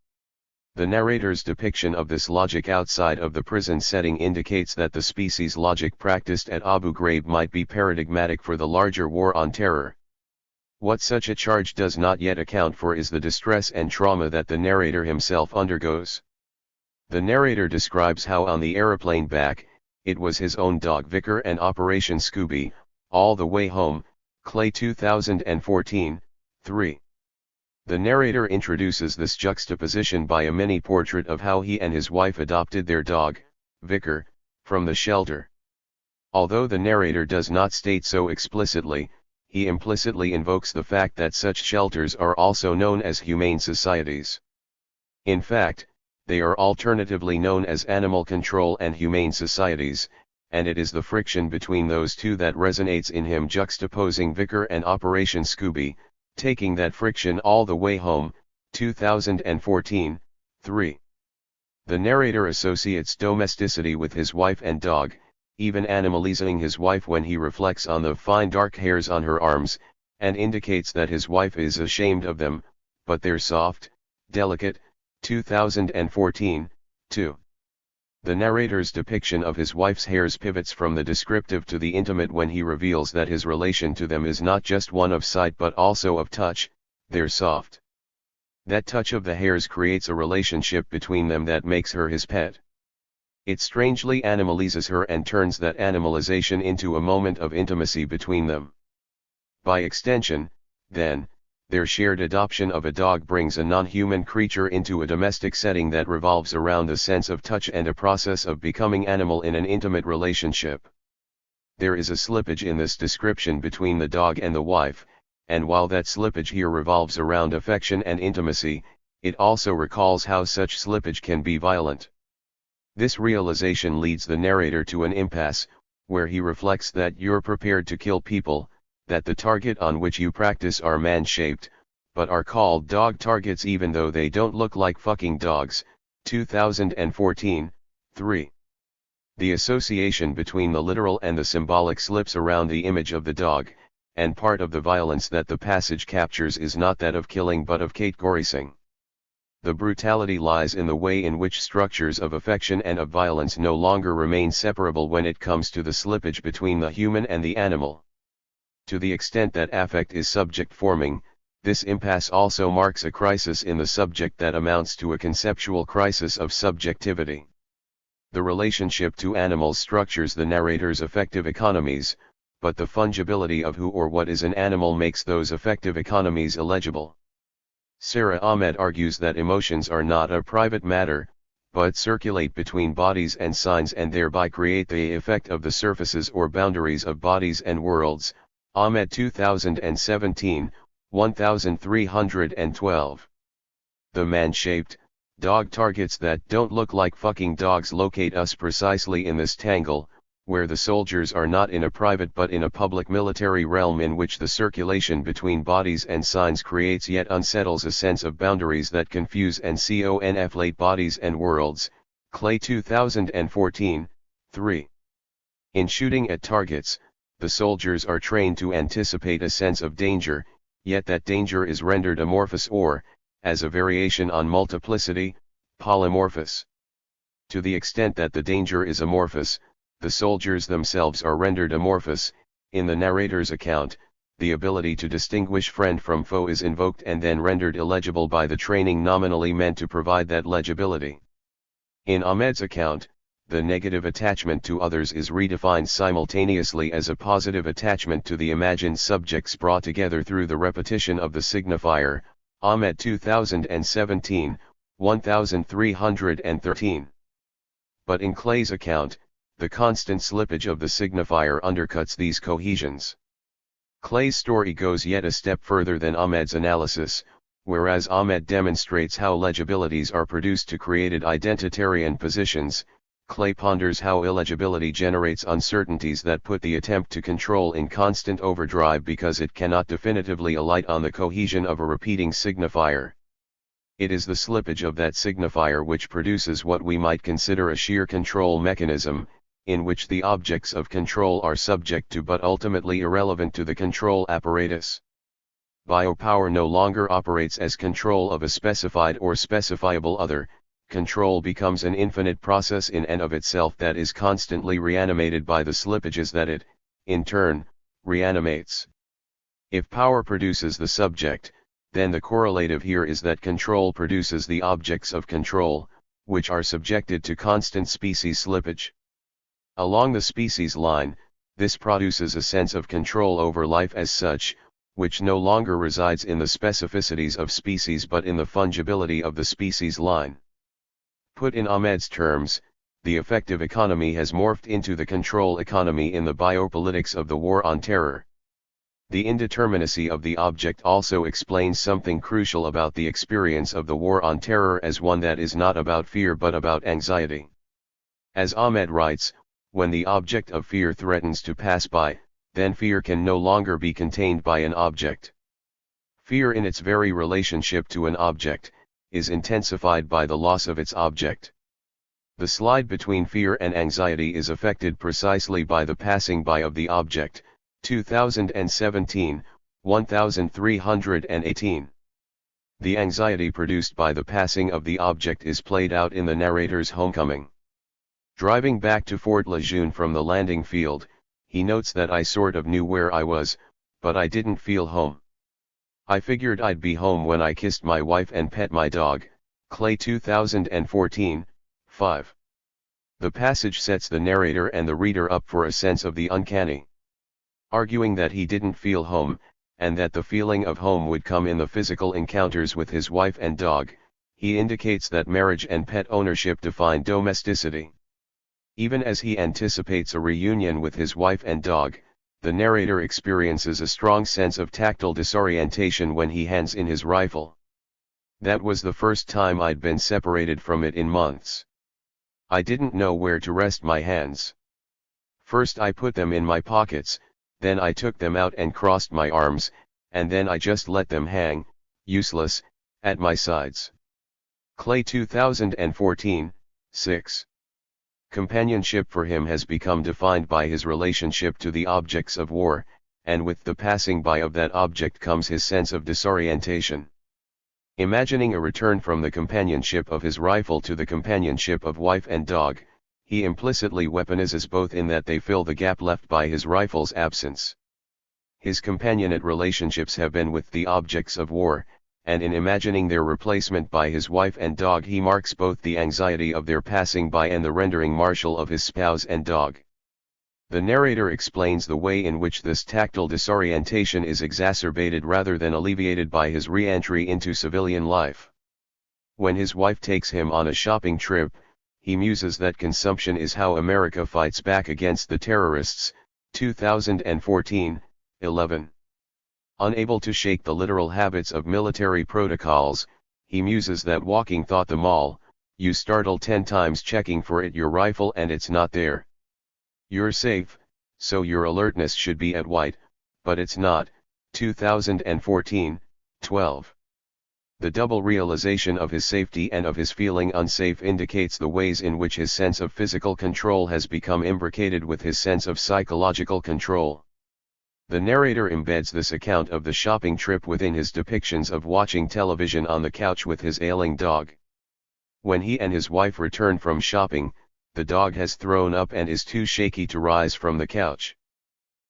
The narrator's depiction of this logic outside of the prison setting indicates that the species logic practiced at Abu Ghraib might be paradigmatic for the larger war on terror. What such a charge does not yet account for is the distress and trauma that the narrator himself undergoes. The narrator describes how on the aeroplane back, it was his own dog Vicar and Operation Scooby, all the way home, Clay 2014, 3. The narrator introduces this juxtaposition by a mini-portrait of how he and his wife adopted their dog, Vicar, from the shelter. Although the narrator does not state so explicitly, he implicitly invokes the fact that such shelters are also known as humane societies. In fact, they are alternatively known as animal control and humane societies, and it is the friction between those two that resonates in him juxtaposing Vicar and Operation Scooby, taking that friction all the way home, 2014, 3. The narrator associates domesticity with his wife and dog, even animalizing his wife when he reflects on the fine dark hairs on her arms, and indicates that his wife is ashamed of them, but they're soft, delicate, 2014, 2. The narrator's depiction of his wife's hairs pivots from the descriptive to the intimate when he reveals that his relation to them is not just one of sight but also of touch, they're soft. That touch of the hairs creates a relationship between them that makes her his pet. It strangely animalizes her and turns that animalization into a moment of intimacy between them. By extension, then, their shared adoption of a dog brings a non-human creature into a domestic setting that revolves around the sense of touch and a process of becoming animal in an intimate relationship. There is a slippage in this description between the dog and the wife, and while that slippage here revolves around affection and intimacy, it also recalls how such slippage can be violent. This realization leads the narrator to an impasse, where he reflects that you're prepared to kill people, that the target on which you practice are man-shaped, but are called dog targets even though they don't look like fucking dogs, 2014, 3. The association between the literal and the symbolic slips around the image of the dog, and part of the violence that the passage captures is not that of killing but of categorizing. The brutality lies in the way in which structures of affection and of violence no longer remain separable when it comes to the slippage between the human and the animal. To the extent that affect is subject-forming, this impasse also marks a crisis in the subject that amounts to a conceptual crisis of subjectivity. The relationship to animals structures the narrator's affective economies, but the fungibility of who or what is an animal makes those affective economies illegible. Sarah Ahmed argues that emotions are not a private matter, but circulate between bodies and signs and thereby create the effect of the surfaces or boundaries of bodies and worlds. Ahmed 2017, 1312. The man-shaped, dog targets that don't look like fucking dogs locate us precisely in this tangle, where the soldiers are not in a private but in a public military realm in which the circulation between bodies and signs creates yet unsettles a sense of boundaries that confuse and conflate bodies and worlds. Clay 2014, 3. In shooting at targets, the soldiers are trained to anticipate a sense of danger, yet that danger is rendered amorphous or, as a variation on multiplicity, polymorphous. To the extent that the danger is amorphous, the soldiers themselves are rendered amorphous. In the narrator's account, the ability to distinguish friend from foe is invoked and then rendered illegible by the training nominally meant to provide that legibility. In Ahmed's account, the negative attachment to others is redefined simultaneously as a positive attachment to the imagined subjects brought together through the repetition of the signifier. Ahmed 2017, 1313. But in Clay's account, the constant slippage of the signifier undercuts these cohesions. Clay's story goes yet a step further than Ahmed's analysis, whereas Ahmed demonstrates how legibilities are produced to created identitarian positions. Clay ponders how illegibility generates uncertainties that put the attempt to control in constant overdrive because it cannot definitively alight on the cohesion of a repeating signifier. It is the slippage of that signifier which produces what we might consider a sheer control mechanism, in which the objects of control are subject to but ultimately irrelevant to the control apparatus. Biopower no longer operates as control of a specified or specifiable other. Control becomes an infinite process in and of itself that is constantly reanimated by the slippages that it, in turn, reanimates. If power produces the subject, then the correlative here is that control produces the objects of control, which are subjected to constant species slippage. Along the species line, this produces a sense of control over life as such, which no longer resides in the specificities of species but in the fungibility of the species line. Put in Ahmed's terms, the effective economy has morphed into the control economy in the biopolitics of the war on terror. The indeterminacy of the object also explains something crucial about the experience of the war on terror as one that is not about fear but about anxiety. As Ahmed writes, when the object of fear threatens to pass by, then fear can no longer be contained by an object. Fear in its very relationship to an object, is intensified by the loss of its object. The slide between fear and anxiety is affected precisely by the passing by of the object. 2017, 1318. The anxiety produced by the passing of the object is played out in the narrator's homecoming. Driving back to Fort Lejeune from the landing field, he notes that I sort of knew where I was, but I didn't feel home. I figured I'd be home when I kissed my wife and pet my dog. Clay 2014, 5. The passage sets the narrator and the reader up for a sense of the uncanny. Arguing that he didn't feel home, and that the feeling of home would come in the physical encounters with his wife and dog, he indicates that marriage and pet ownership define domesticity. Even as he anticipates a reunion with his wife and dog, the narrator experiences a strong sense of tactile disorientation when he hands in his rifle. That was the first time I'd been separated from it in months. I didn't know where to rest my hands. First I put them in my pockets, then I took them out and crossed my arms, and then I just let them hang, useless, at my sides. Clay 2014, 6. Companionship for him has become defined by his relationship to the objects of war, and with the passing by of that object comes his sense of disorientation. Imagining a return from the companionship of his rifle to the companionship of wife and dog, he implicitly weaponizes both in that they fill the gap left by his rifle's absence. His companionate relationships have been with the objects of war, and in imagining their replacement by his wife and dog he marks both the anxiety of their passing by and the rendering martial of his spouse and dog. The narrator explains the way in which this tactile disorientation is exacerbated rather than alleviated by his re-entry into civilian life. When his wife takes him on a shopping trip, he muses that consumption is how America fights back against the terrorists. 2014, 11. Unable to shake the literal habits of military protocols, he muses that walking thought the mall, you startle 10 times checking for it your rifle and it's not there. You're safe, so your alertness should be at white, but it's not. 2014, 12. The double realization of his safety and of his feeling unsafe indicates the ways in which his sense of physical control has become imbricated with his sense of psychological control. The narrator embeds this account of the shopping trip within his depictions of watching television on the couch with his ailing dog. When he and his wife return from shopping, the dog has thrown up and is too shaky to rise from the couch.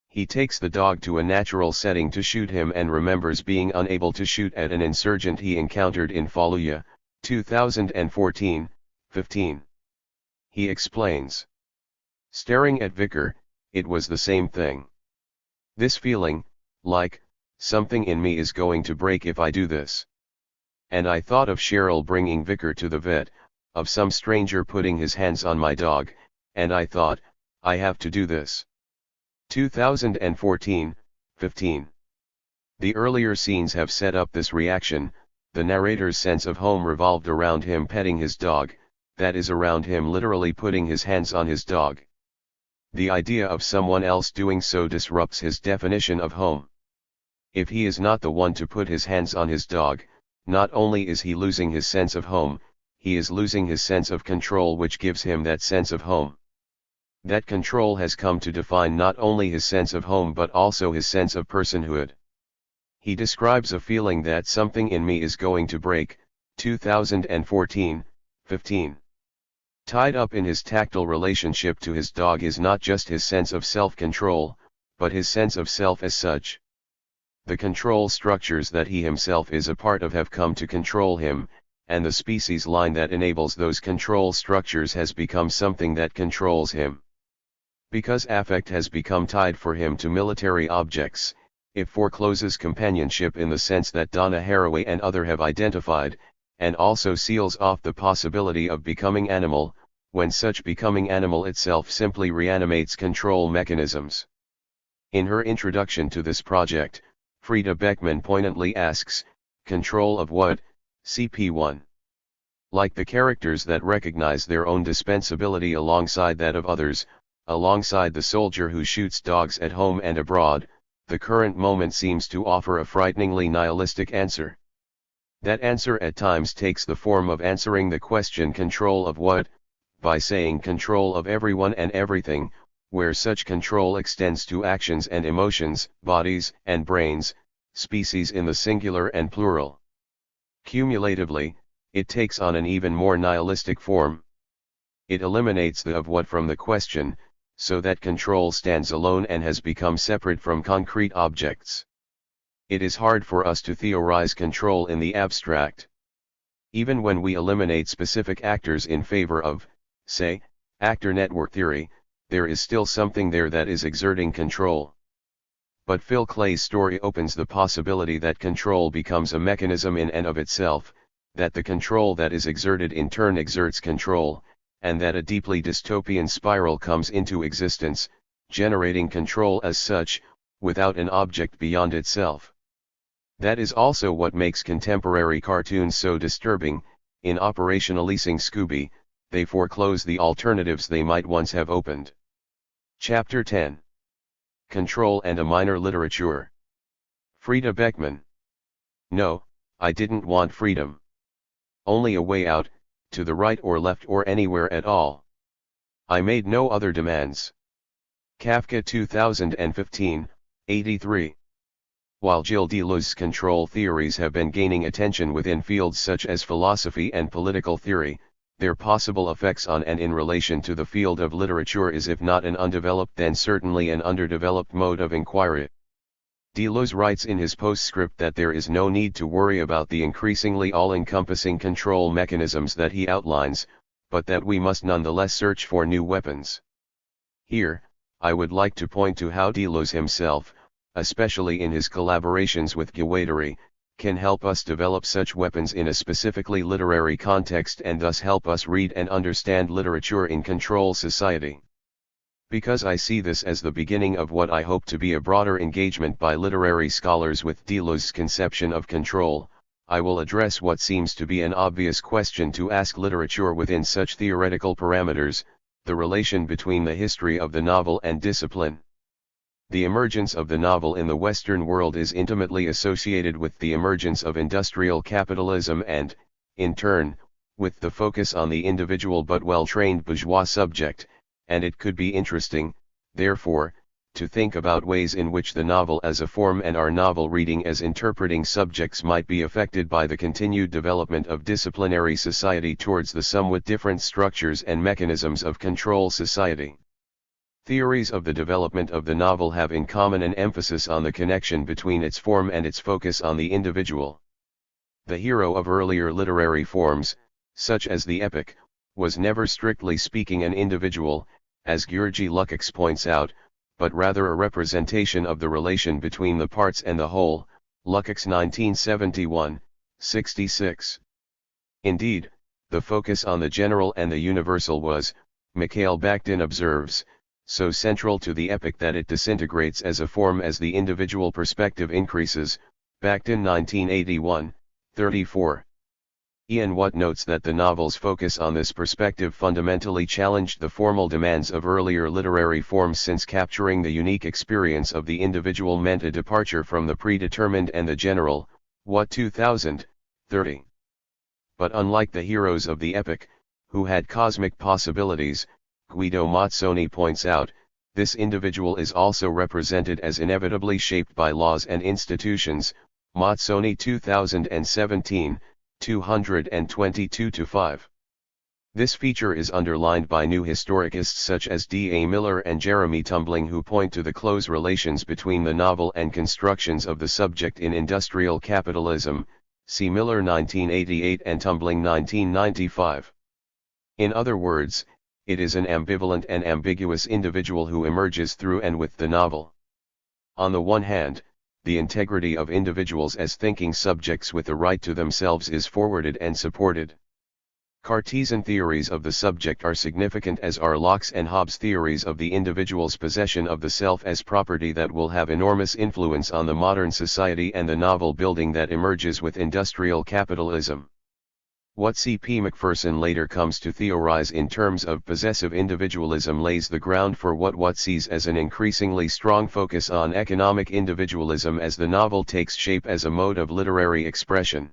He takes the dog to a natural setting to shoot him and remembers being unable to shoot at an insurgent he encountered in Fallujah, 2014, 15. He explains. Staring at Vicar, it was the same thing. This feeling, like, something in me is going to break if I do this. And I thought of Cheryl bringing Vicar to the vet, of some stranger putting his hands on my dog, and I thought, I have to do this. 2014, 15. The earlier scenes have set up this reaction. The narrator's sense of home revolved around him petting his dog, that is, around him literally putting his hands on his dog. The idea of someone else doing so disrupts his definition of home. If he is not the one to put his hands on his dog, not only is he losing his sense of home, he is losing his sense of control, which gives him that sense of home. That control has come to define not only his sense of home but also his sense of personhood. He describes a feeling that something in me is going to break, 2014, 15. Tied up in his tactile relationship to his dog is not just his sense of self-control, but his sense of self as such. The control structures that he himself is a part of have come to control him, and the species line that enables those control structures has become something that controls him. Because affect has become tied for him to military objects, it forecloses companionship in the sense that Donna Haraway and others have identified, and also seals off the possibility of becoming animal, when such becoming animal itself simply reanimates control mechanisms. In her introduction to this project, Frida Beckman poignantly asks, control of what? CP1. Like the characters that recognize their own dispensability alongside that of others, alongside the soldier who shoots dogs at home and abroad, the current moment seems to offer a frighteningly nihilistic answer. That answer at times takes the form of answering the question control of what, by saying control of everyone and everything, where such control extends to actions and emotions, bodies and brains, species in the singular and plural. Cumulatively, it takes on an even more nihilistic form. It eliminates the of what from the question, so that control stands alone and has become separate from concrete objects. It is hard for us to theorize control in the abstract. Even when we eliminate specific actors in favor of, say, actor network theory, there is still something there that is exerting control. But Phil Clay's story opens the possibility that control becomes a mechanism in and of itself, that the control that is exerted in turn exerts control, and that a deeply dystopian spiral comes into existence, generating control as such, without an object beyond itself. That is also what makes contemporary cartoons so disturbing. In Operation Releasing Scooby, they foreclose the alternatives they might once have opened. Chapter 10. Control and a Minor Literature. Frida Beckman. No, I didn't want freedom. Only a way out, to the right or left or anywhere at all. I made no other demands. Kafka 2015, 83. While Gilles Deleuze's control theories have been gaining attention within fields such as philosophy and political theory, their possible effects on and in relation to the field of literature is if not an undeveloped then certainly an underdeveloped mode of inquiry. Deleuze writes in his postscript that there is no need to worry about the increasingly all-encompassing control mechanisms that he outlines, but that we must nonetheless search for new weapons. Here, I would like to point to how Deleuze himself, especially in his collaborations with Guattari, can help us develop such weapons in a specifically literary context and thus help us read and understand literature in control society. Because I see this as the beginning of what I hope to be a broader engagement by literary scholars with Deleuze's conception of control, I will address what seems to be an obvious question to ask literature within such theoretical parameters, the relation between the history of the novel and discipline. The emergence of the novel in the Western world is intimately associated with the emergence of industrial capitalism and, in turn, with the focus on the individual but well-trained bourgeois subject, and it could be interesting, therefore, to think about ways in which the novel as a form and our novel reading as interpreting subjects might be affected by the continued development of disciplinary society towards the somewhat different structures and mechanisms of control society. Theories of the development of the novel have in common an emphasis on the connection between its form and its focus on the individual. The hero of earlier literary forms, such as the epic, was never strictly speaking an individual, as Georgi Lukács points out, but rather a representation of the relation between the parts and the whole, Lukács 1971, 66. Indeed, the focus on the general and the universal was, Mikhail Bakhtin observes, so central to the epic that it disintegrates as a form as the individual perspective increases, Bakhtin 1981, 34. Ian Watt notes that the novel's focus on this perspective fundamentally challenged the formal demands of earlier literary forms, since capturing the unique experience of the individual meant a departure from the predetermined and the general, Watt 2000, 30. But unlike the heroes of the epic, who had cosmic possibilities, Guido Mazzoni points out, this individual is also represented as inevitably shaped by laws and institutions, Mazzoni 2017, 222-5. This feature is underlined by new historicists such as D. A. Miller and Jeremy Tumbling, who point to the close relations between the novel and constructions of the subject in industrial capitalism, see Miller 1988 and Tumbling 1995. In other words, it is an ambivalent and ambiguous individual who emerges through and with the novel. On the one hand, the integrity of individuals as thinking subjects with a right to themselves is forwarded and supported. Cartesian theories of the subject are significant, as are Locke's and Hobbes' theories of the individual's possession of the self as property that will have enormous influence on the modern society and the novel building that emerges with industrial capitalism. What C. P. Macpherson later comes to theorize in terms of possessive individualism lays the ground for what Watt sees as an increasingly strong focus on economic individualism as the novel takes shape as a mode of literary expression.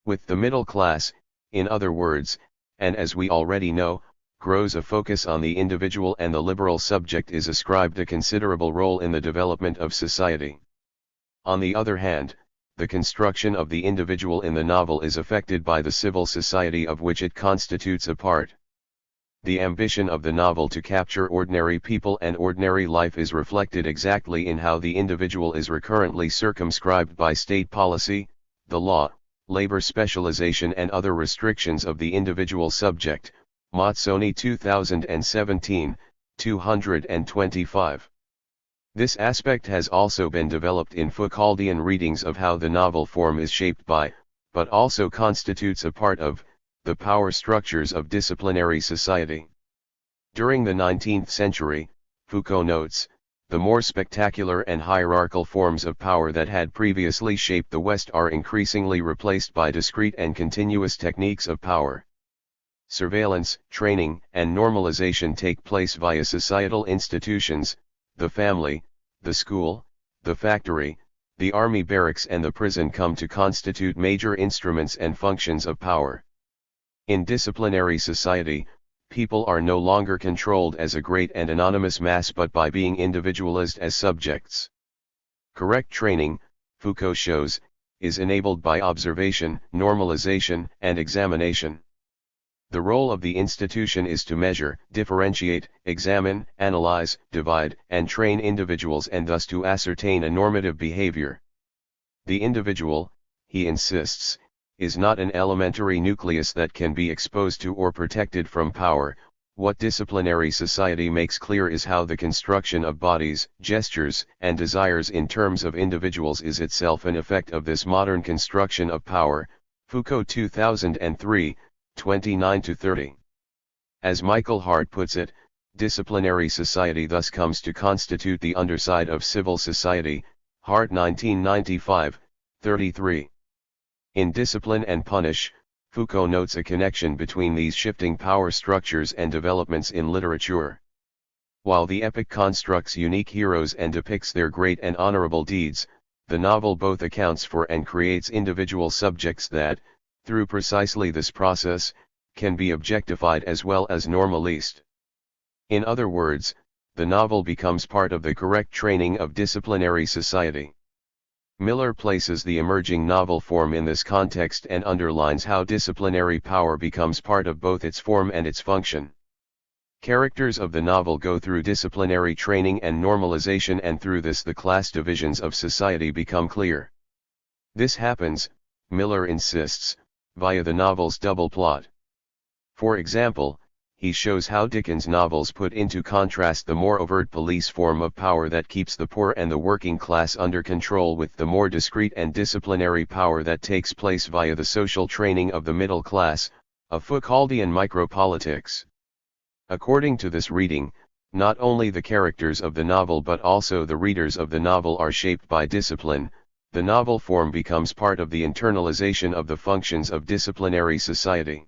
With the middle class, in other words, and as we already know, grows a focus on the individual, and the liberal subject is ascribed a considerable role in the development of society. On the other hand, the construction of the individual in the novel is affected by the civil society of which it constitutes a part. The ambition of the novel to capture ordinary people and ordinary life is reflected exactly in how the individual is recurrently circumscribed by state policy, the law, labor specialization and other restrictions of the individual subject, Mazzoni 2017, 225. This aspect has also been developed in Foucauldian readings of how the novel form is shaped by, but also constitutes a part of, the power structures of disciplinary society. During the 19th century, Foucault notes, the more spectacular and hierarchical forms of power that had previously shaped the West are increasingly replaced by discrete and continuous techniques of power. Surveillance, training, and normalization take place via societal institutions, the family, the school, the factory, the army barracks and the prison come to constitute major instruments and functions of power. In disciplinary society, people are no longer controlled as a great and anonymous mass but by being individualized as subjects. Correct training, Foucault shows, is enabled by observation, normalization, and examination. The role of the institution is to measure, differentiate, examine, analyze, divide, and train individuals, and thus to ascertain a normative behavior. The individual, he insists, is not an elementary nucleus that can be exposed to or protected from power. What disciplinary society makes clear is how the construction of bodies, gestures, and desires in terms of individuals is itself an effect of this modern construction of power, Foucault 2003, 29-30. As Michael Hart puts it, disciplinary society thus comes to constitute the underside of civil society, Hart 1995, 33. In Discipline and Punish, Foucault notes a connection between these shifting power structures and developments in literature. While the epic constructs unique heroes and depicts their great and honorable deeds, the novel both accounts for and creates individual subjects that, through precisely this process, can be objectified as well as normalized. In other words, the novel becomes part of the correct training of disciplinary society. Miller places the emerging novel form in this context and underlines how disciplinary power becomes part of both its form and its function. Characters of the novel go through disciplinary training and normalization, and through this the class divisions of society become clear. This happens, Miller insists, via the novel's double plot. For example, he shows how Dickens' novels put into contrast the more overt police form of power that keeps the poor and the working class under control with the more discreet and disciplinary power that takes place via the social training of the middle class, a Foucauldian micropolitics. According to this reading, not only the characters of the novel but also the readers of the novel are shaped by discipline. The novel form becomes part of the internalization of the functions of disciplinary society.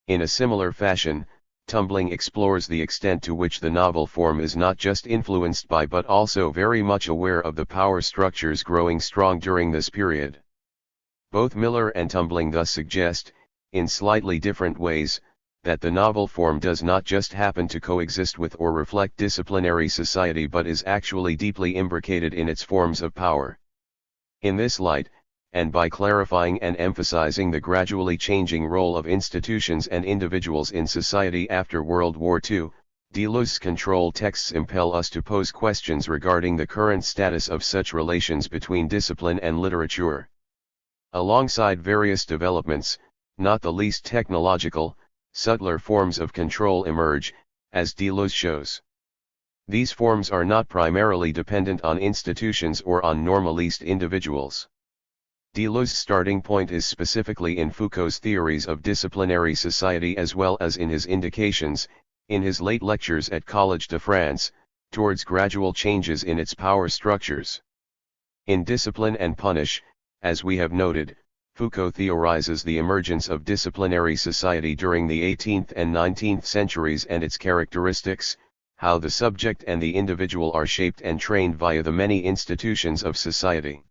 In a similar fashion, Tumbling explores the extent to which the novel form is not just influenced by but also very much aware of the power structures growing strong during this period. Both Miller and Tumbling thus suggest, in slightly different ways, that the novel form does not just happen to coexist with or reflect disciplinary society but is actually deeply imbricated in its forms of power. In this light, and by clarifying and emphasizing the gradually changing role of institutions and individuals in society after World War II, Deleuze's control texts impel us to pose questions regarding the current status of such relations between discipline and literature. Alongside various developments, not the least technological, subtler forms of control emerge, as Deleuze shows. These forms are not primarily dependent on institutions or on normalist individuals. Deleuze's starting point is specifically in Foucault's theories of disciplinary society as well as in his indications, in his late lectures at Collège de France, towards gradual changes in its power structures. In Discipline and Punish, as we have noted, Foucault theorizes the emergence of disciplinary society during the 18th and 19th centuries and its characteristics, how the subject and the individual are shaped and trained via the many institutions of society.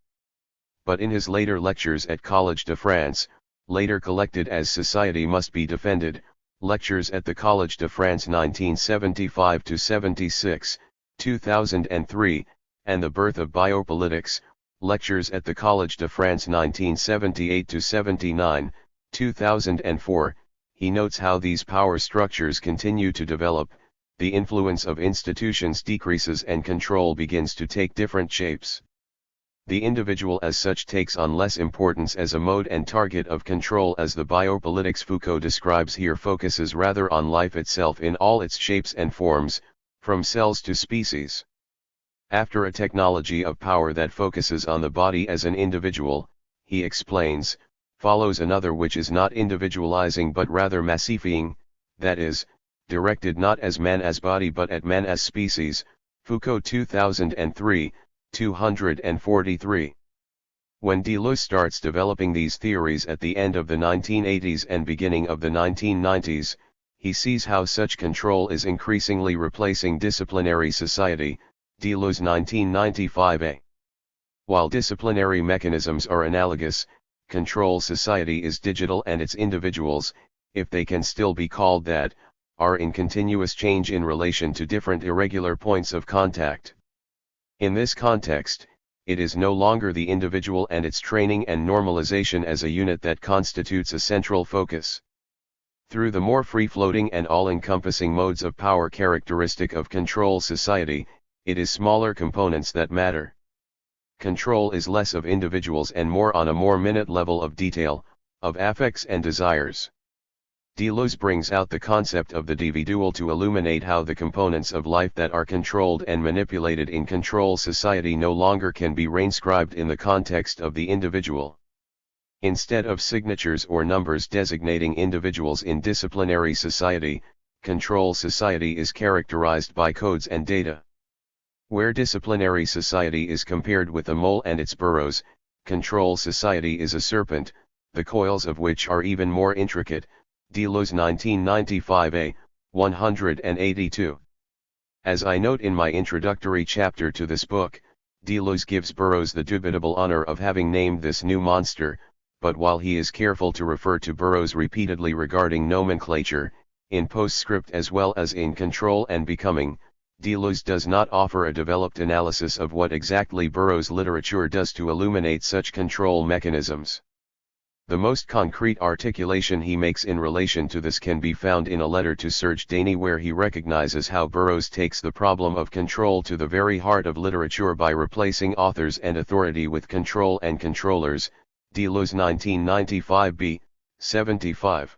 But in his later lectures at Collège de France, later collected as Society Must Be Defended, Lectures at the Collège de France 1975-76, 2003, and The Birth of Biopolitics, Lectures at the Collège de France 1978-79, 2004, he notes how these power structures continue to develop, the influence of institutions decreases and control begins to take different shapes. The individual as such takes on less importance as a mode and target of control, as the biopolitics Foucault describes here focuses rather on life itself in all its shapes and forms, from cells to species. After a technology of power that focuses on the body as an individual, he explains, follows another which is not individualizing but rather massifying, that is, directed not as man as body but at man as species, Foucault 2003, 243. When Deleuze starts developing these theories at the end of the 1980s and beginning of the 1990s, he sees how such control is increasingly replacing disciplinary society, Deleuze 1995a. While disciplinary mechanisms are analogous, control society is digital and its individuals, if they can still be called that, are in continuous change in relation to different irregular points of contact. In this context, it is no longer the individual and its training and normalization as a unit that constitutes a central focus. Through the more free-floating and all-encompassing modes of power characteristic of control society, it is smaller components that matter. Control is less of individuals and more on a more minute level of detail, of affects and desires. Deleuze brings out the concept of the individual to illuminate how the components of life that are controlled and manipulated in control society no longer can be reinscribed in the context of the individual. Instead of signatures or numbers designating individuals in disciplinary society, control society is characterized by codes and data. Where disciplinary society is compared with a mole and its burrows, control society is a serpent, the coils of which are even more intricate. Deleuze 1995a, 182. As I note in my introductory chapter to this book, Deleuze gives Burroughs the dubitable honor of having named this new monster, but while he is careful to refer to Burroughs repeatedly regarding nomenclature, in postscript as well as in Control and Becoming, Deleuze does not offer a developed analysis of what exactly Burroughs' literature does to illuminate such control mechanisms. The most concrete articulation he makes in relation to this can be found in a letter to Serge Daney, where he recognizes how Burroughs takes the problem of control to the very heart of literature by replacing authors and authority with control and controllers. Deleuze 1995 b. 75.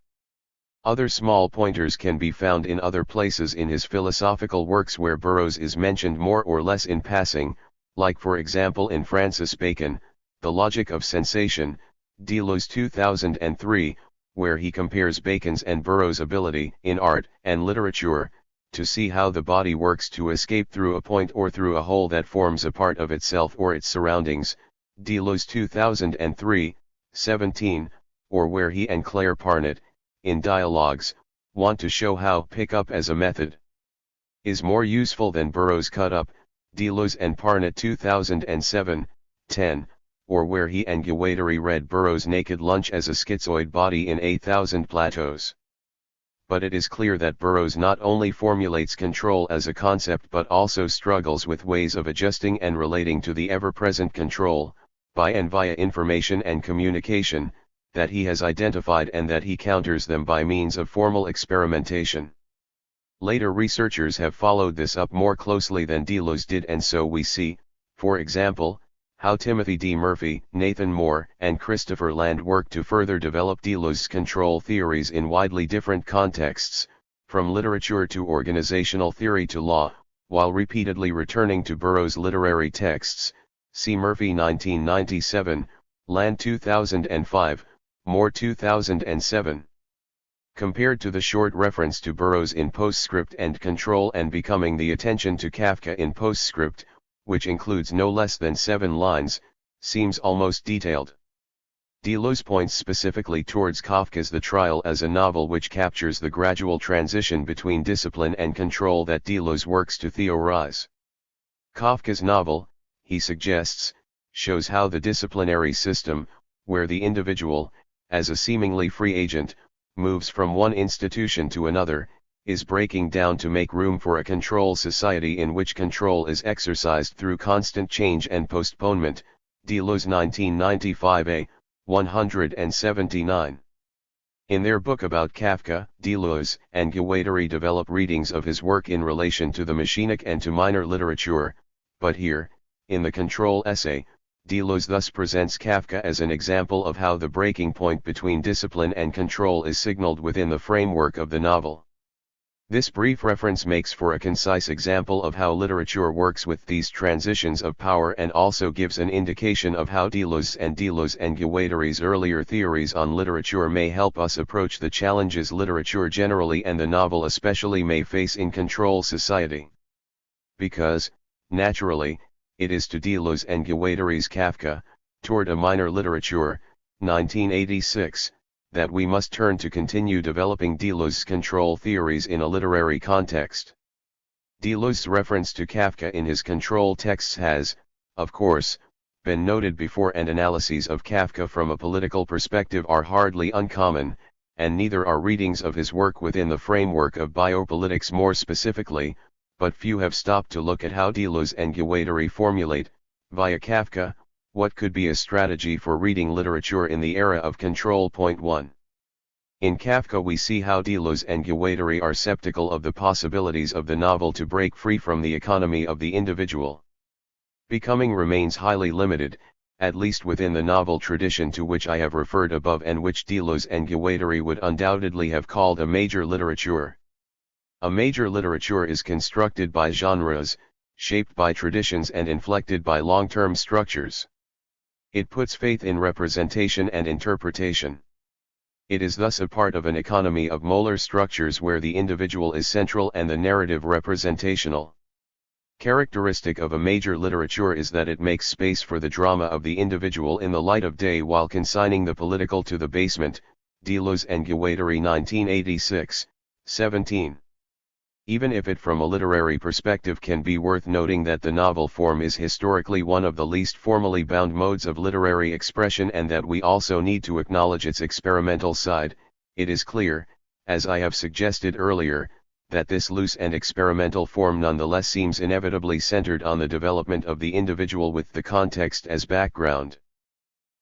Other small pointers can be found in other places in his philosophical works where Burroughs is mentioned more or less in passing, like for example in Francis Bacon, The Logic of Sensation, Deleuze 2003, where he compares Bacon's and Burroughs' ability in art and literature to see how the body works to escape through a point or through a hole that forms a part of itself or its surroundings, Deleuze 2003, 17, or where he and Claire Parnett, in Dialogues, want to show how pick-up as a method is more useful than Burroughs' cut-up, Deleuze and Parnett 2007, 10, or where he and Guattari read Burroughs' Naked Lunch as a schizoid body in A Thousand Plateaus. But it is clear that Burroughs not only formulates control as a concept but also struggles with ways of adjusting and relating to the ever-present control, by and via information and communication, that he has identified, and that he counters them by means of formal experimentation. Later researchers have followed this up more closely than Deleuze did, and so we see, for example, how Timothy D. Murphy, Nathan Moore, and Christopher Land worked to further develop Deleuze's control theories in widely different contexts, from literature to organizational theory to law, while repeatedly returning to Burroughs' literary texts. See Murphy 1997, Land 2005, Moore 2007. Compared to the short reference to Burroughs in Postscript and Control and Becoming, the attention to Kafka in Postscript, which includes no less than 7 lines, seems almost detailed. Deleuze points specifically towards Kafka's The Trial as a novel which captures the gradual transition between discipline and control that Deleuze works to theorize. Kafka's novel, he suggests, shows how the disciplinary system, where the individual, as a seemingly free agent, moves from one institution to another, is breaking down to make room for a control society in which control is exercised through constant change and postponement. Deleuze 1995a, 179. In their book about Kafka, Deleuze and Guattari develop readings of his work in relation to the machinic and to minor literature, but here, in the control essay, Deleuze thus presents Kafka as an example of how the breaking point between discipline and control is signaled within the framework of the novel. This brief reference makes for a concise example of how literature works with these transitions of power, and also gives an indication of how Deleuze and Guattari's earlier theories on literature may help us approach the challenges literature generally and the novel especially may face in control society. Because, naturally, it is to Deleuze and Guattari's Kafka, Toward a Minor Literature, 1986, that we must turn to continue developing Deleuze's control theories in a literary context. Deleuze's reference to Kafka in his control texts has, of course, been noted before, and analyses of Kafka from a political perspective are hardly uncommon, and neither are readings of his work within the framework of biopolitics more specifically, but few have stopped to look at how Deleuze and Guattari formulate, via Kafka, what could be a strategy for reading literature in the era of control. 1. In Kafka we see how Deleuze and Guattari are skeptical of the possibilities of the novel to break free from the economy of the individual. Becoming remains highly limited, at least within the novel tradition to which I have referred above, and which Deleuze and Guattari would undoubtedly have called a major literature. A major literature is constructed by genres, shaped by traditions and inflected by long-term structures. It puts faith in representation and interpretation. It is thus a part of an economy of molar structures where the individual is central and the narrative representational. Characteristic of a major literature is that it makes space for the drama of the individual in the light of day while consigning the political to the basement. Deleuze and Guattari 1986, 17. Even if it from a literary perspective can be worth noting that the novel form is historically one of the least formally bound modes of literary expression, and that we also need to acknowledge its experimental side, it is clear, as I have suggested earlier, that this loose and experimental form nonetheless seems inevitably centered on the development of the individual with the context as background.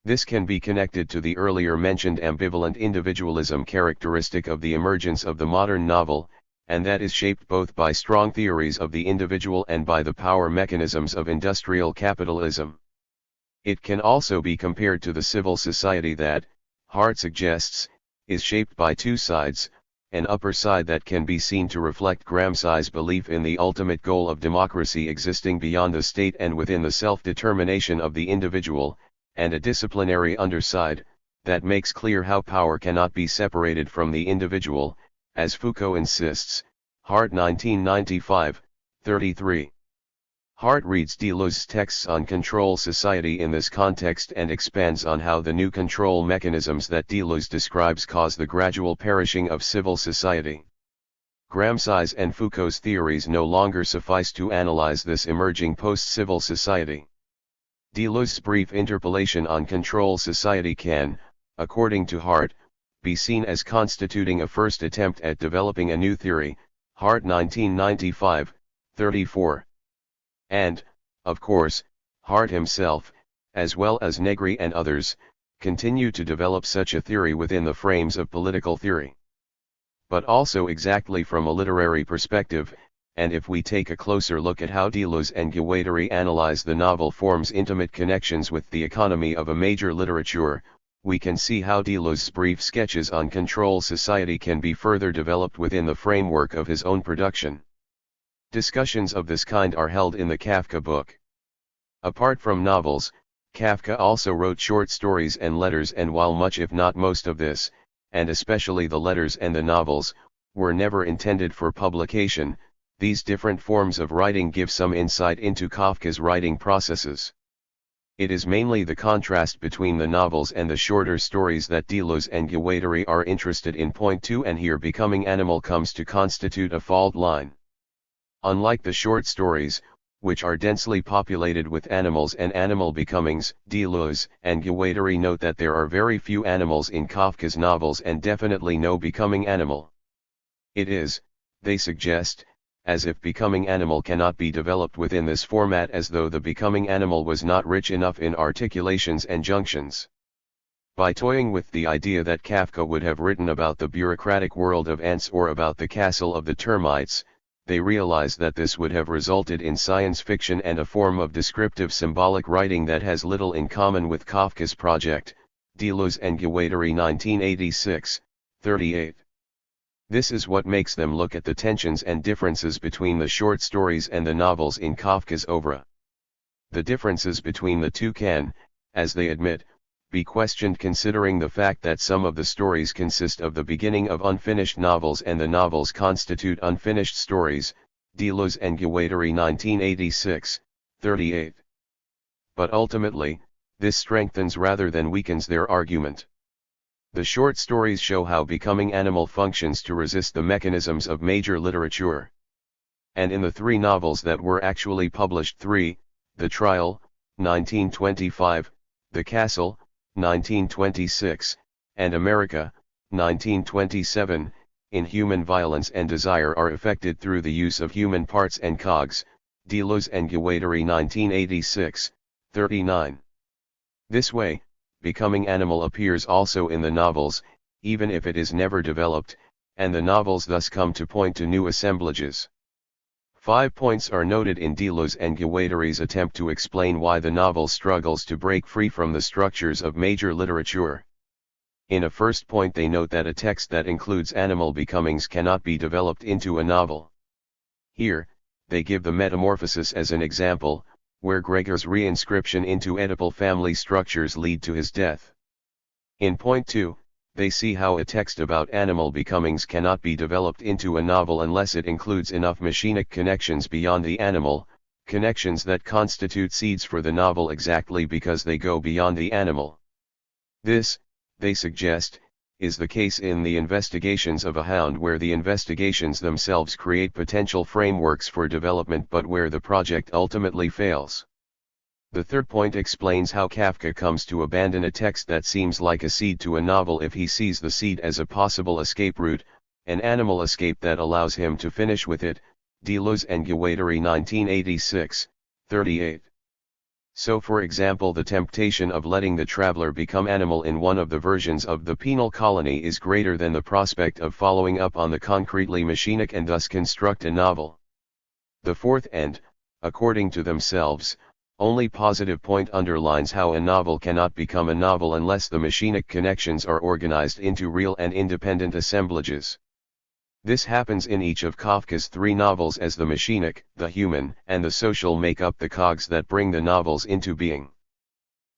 This can be connected to the earlier mentioned ambivalent individualism characteristic of the emergence of the modern novel, and that is shaped both by strong theories of the individual and by the power mechanisms of industrial capitalism. It can also be compared to the civil society that, Hart suggests, is shaped by two sides, an upper side that can be seen to reflect Gramsci's belief in the ultimate goal of democracy existing beyond the state and within the self-determination of the individual, and a disciplinary underside, that makes clear how power cannot be separated from the individual, as Foucault insists, Hart 1995, 33. Hart reads Deleuze's texts on control society in this context and expands on how the new control mechanisms that Deleuze describes cause the gradual perishing of civil society. Gramsci's and Foucault's theories no longer suffice to analyze this emerging post-civil society. Deleuze's brief interpolation on control society can, according to Hart, be seen as constituting a first attempt at developing a new theory, Hart 1995, 34. And, of course, Hart himself, as well as Negri and others, continue to develop such a theory within the frames of political theory. But also exactly from a literary perspective, and if we take a closer look at how Deleuze and Guattari analyze the novel form's intimate connections with the economy of a major literature, we can see how Deleuze's brief sketches on control society can be further developed within the framework of his own production. Discussions of this kind are held in the Kafka book. Apart from novels, Kafka also wrote short stories and letters, and while much if not most of this, and especially the letters and the novels, were never intended for publication, these different forms of writing give some insight into Kafka's writing processes. It is mainly the contrast between the novels and the shorter stories that Deleuze and Guattari are interested in. Point 2, and here becoming animal comes to constitute a fault line. Unlike the short stories, which are densely populated with animals and animal becomings, Deleuze and Guattari note that there are very few animals in Kafka's novels and definitely no becoming animal. It is, they suggest, as if becoming animal cannot be developed within this format, as though the becoming animal was not rich enough in articulations and junctions. By toying with the idea that Kafka would have written about the bureaucratic world of ants or about the castle of the termites, they realize that this would have resulted in science fiction and a form of descriptive symbolic writing that has little in common with Kafka's project. Deleuze and Guattari 1986, 38. This is what makes them look at the tensions and differences between the short stories and the novels in Kafka's oeuvre. The differences between the two can, as they admit, be questioned considering the fact that some of the stories consist of the beginning of unfinished novels and the novels constitute unfinished stories. Deleuze and Guattari 1986, 38. But ultimately, this strengthens rather than weakens their argument. The short stories show how becoming animal functions to resist the mechanisms of major literature. And in the three novels that were actually published, The Trial, 1925, The Castle, 1926, and America, 1927, inhuman violence and desire are effected through the use of human parts and cogs. Deleuze and Guattari 1986, 39. This way, becoming animal appears also in the novels, even if it is never developed, and the novels thus come to point to new assemblages. 5 points are noted in Deleuze and Guattari's attempt to explain why the novel struggles to break free from the structures of major literature. In a first point they note that a text that includes animal becomings cannot be developed into a novel. Here, they give the Metamorphosis as an example, where Gregor's reinscription into Oedipal family structures lead to his death. In point 2, they see how a text about animal becomings cannot be developed into a novel unless it includes enough machinic connections beyond the animal, connections that constitute seeds for the novel exactly because they go beyond the animal. This, they suggest, is the case in the Investigations of a Hound, where the investigations themselves create potential frameworks for development but where the project ultimately fails. The third point explains how Kafka comes to abandon a text that seems like a seed to a novel if he sees the seed as a possible escape route, an animal escape that allows him to finish with it, Deleuze and Guattari 1986, 38. So for example the temptation of letting the traveler become animal in one of the versions of the penal colony is greater than the prospect of following up on the concretely machinic and thus construct a novel. The fourth and, according to themselves, only positive point underlines how a novel cannot become a novel unless the machinic connections are organized into real and independent assemblages. This happens in each of Kafka's three novels as the machinic, the human, and the social make up the cogs that bring the novels into being.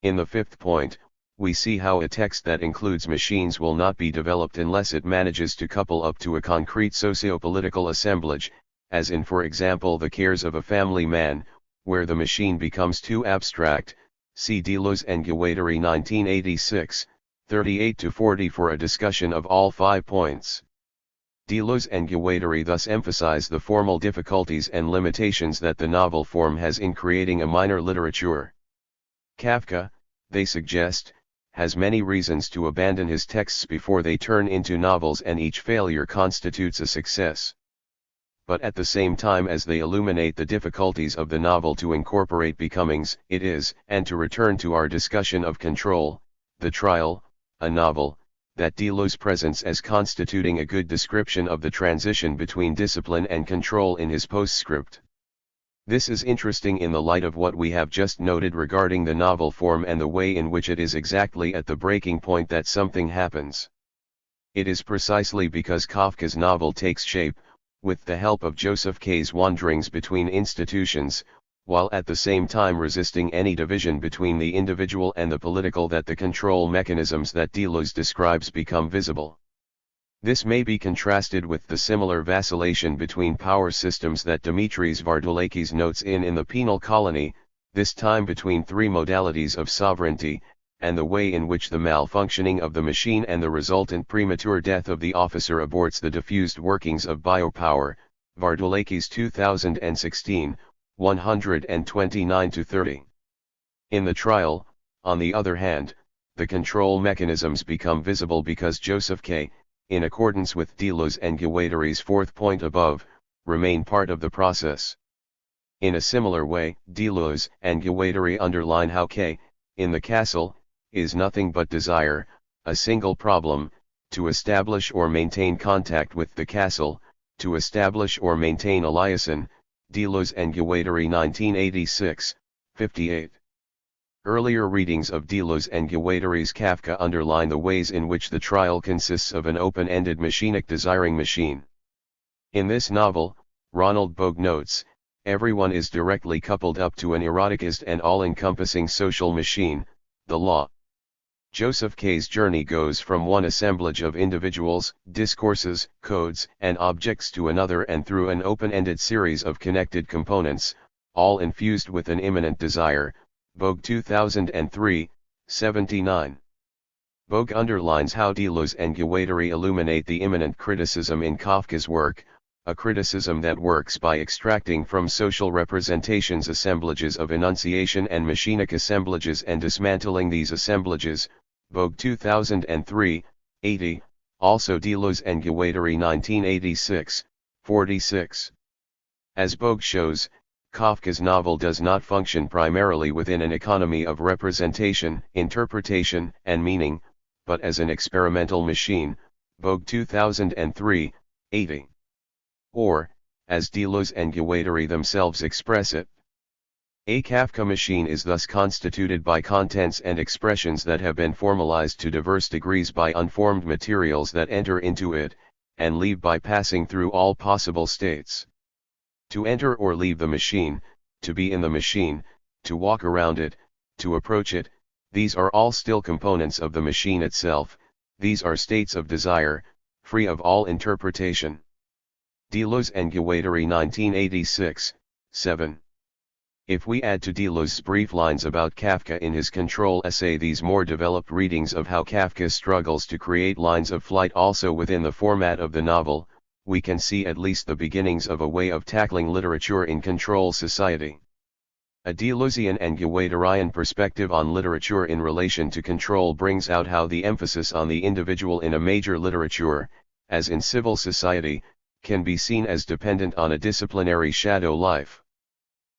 In the fifth point, we see how a text that includes machines will not be developed unless it manages to couple up to a concrete socio-political assemblage, as in for example The Cares of a Family Man, where the machine becomes too abstract. See Deleuze and Guattari 1986, 38-40 for a discussion of all 5 points. Deleuze and Guattari thus emphasize the formal difficulties and limitations that the novel form has in creating a minor literature. Kafka, they suggest, has many reasons to abandon his texts before they turn into novels, and each failure constitutes a success. But at the same time as they illuminate the difficulties of the novel to incorporate becomings, it is, and to return to our discussion of control, the trial, a novel, that Deleuze presents as constituting a good description of the transition between discipline and control in his postscript. This is interesting in the light of what we have just noted regarding the novel form and the way in which it is exactly at the breaking point that something happens. It is precisely because Kafka's novel takes shape, with the help of Joseph K's wanderings between institutions, while at the same time resisting any division between the individual and the political, that the control mechanisms that Deleuze describes become visible. This may be contrasted with the similar vacillation between power systems that Dimitris Vardoulakis notes in The Penal Colony, this time between three modalities of sovereignty, and the way in which the malfunctioning of the machine and the resultant premature death of the officer aborts the diffused workings of biopower. Vardoulakis 2016, 129-30. In the trial, on the other hand, the control mechanisms become visible because Joseph K., in accordance with Deleuze and Guattari's fourth point above, remain part of the process. In a similar way, Deleuze and Guattari underline how K, in the castle, is nothing but desire, a single problem, to establish or maintain contact with the castle, to establish or maintain a liaison. Deleuze and Guattari 1986, 58. Earlier readings of Deleuze and Guattari's Kafka underline the ways in which the trial consists of an open-ended machinic desiring machine. In this novel, Ronald Bogue notes, everyone is directly coupled up to an eroticist and all-encompassing social machine, the law. Joseph K's journey goes from one assemblage of individuals, discourses, codes, and objects to another, and through an open-ended series of connected components, all infused with an immanent desire. Bogue 2003, 79. Bogue underlines how Deleuze and Guattari illuminate the immanent criticism in Kafka's work, a criticism that works by extracting from social representations assemblages of enunciation and machinic assemblages and dismantling these assemblages. Bogue 2003, 80, also Deleuze and Guattari 1986, 46. As Bogue shows, Kafka's novel does not function primarily within an economy of representation, interpretation, and meaning, but as an experimental machine. Bogue 2003, 80. Or, as Deleuze and Guattari themselves express it, a Kafka machine is thus constituted by contents and expressions that have been formalized to diverse degrees by unformed materials that enter into it, and leave by passing through all possible states. To enter or leave the machine, to be in the machine, to walk around it, to approach it, these are all still components of the machine itself. These are states of desire, free of all interpretation. Deleuze and Guattari 1986, 7. If we add to Deleuze's brief lines about Kafka in his Control essay these more developed readings of how Kafka struggles to create lines of flight also within the format of the novel, we can see at least the beginnings of a way of tackling literature in control society. A Deleuzian and Guattarian perspective on literature in relation to control brings out how the emphasis on the individual in a major literature, as in civil society, can be seen as dependent on a disciplinary shadow life.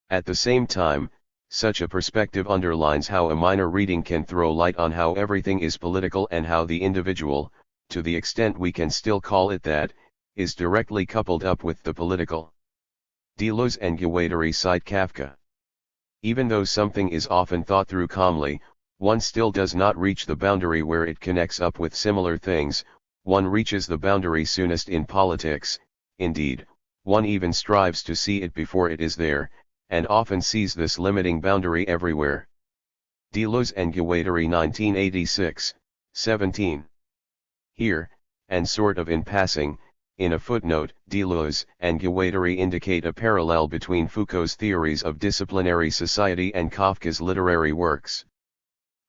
At the same time, such a perspective underlines how a minor reading can throw light on how everything is political and how the individual, to the extent we can still call it that, is directly coupled up with the political. Deleuze and Guattari cite Kafka. Even though something is often thought through calmly, one still does not reach the boundary where it connects up with similar things. One reaches the boundary soonest in politics, indeed, one even strives to see it before it is there, and often sees this limiting boundary everywhere. Deleuze and Guattari 1986, 17. Here, and sort of in passing, in a footnote, Deleuze and Guattari indicate a parallel between Foucault's theories of disciplinary society and Kafka's literary works.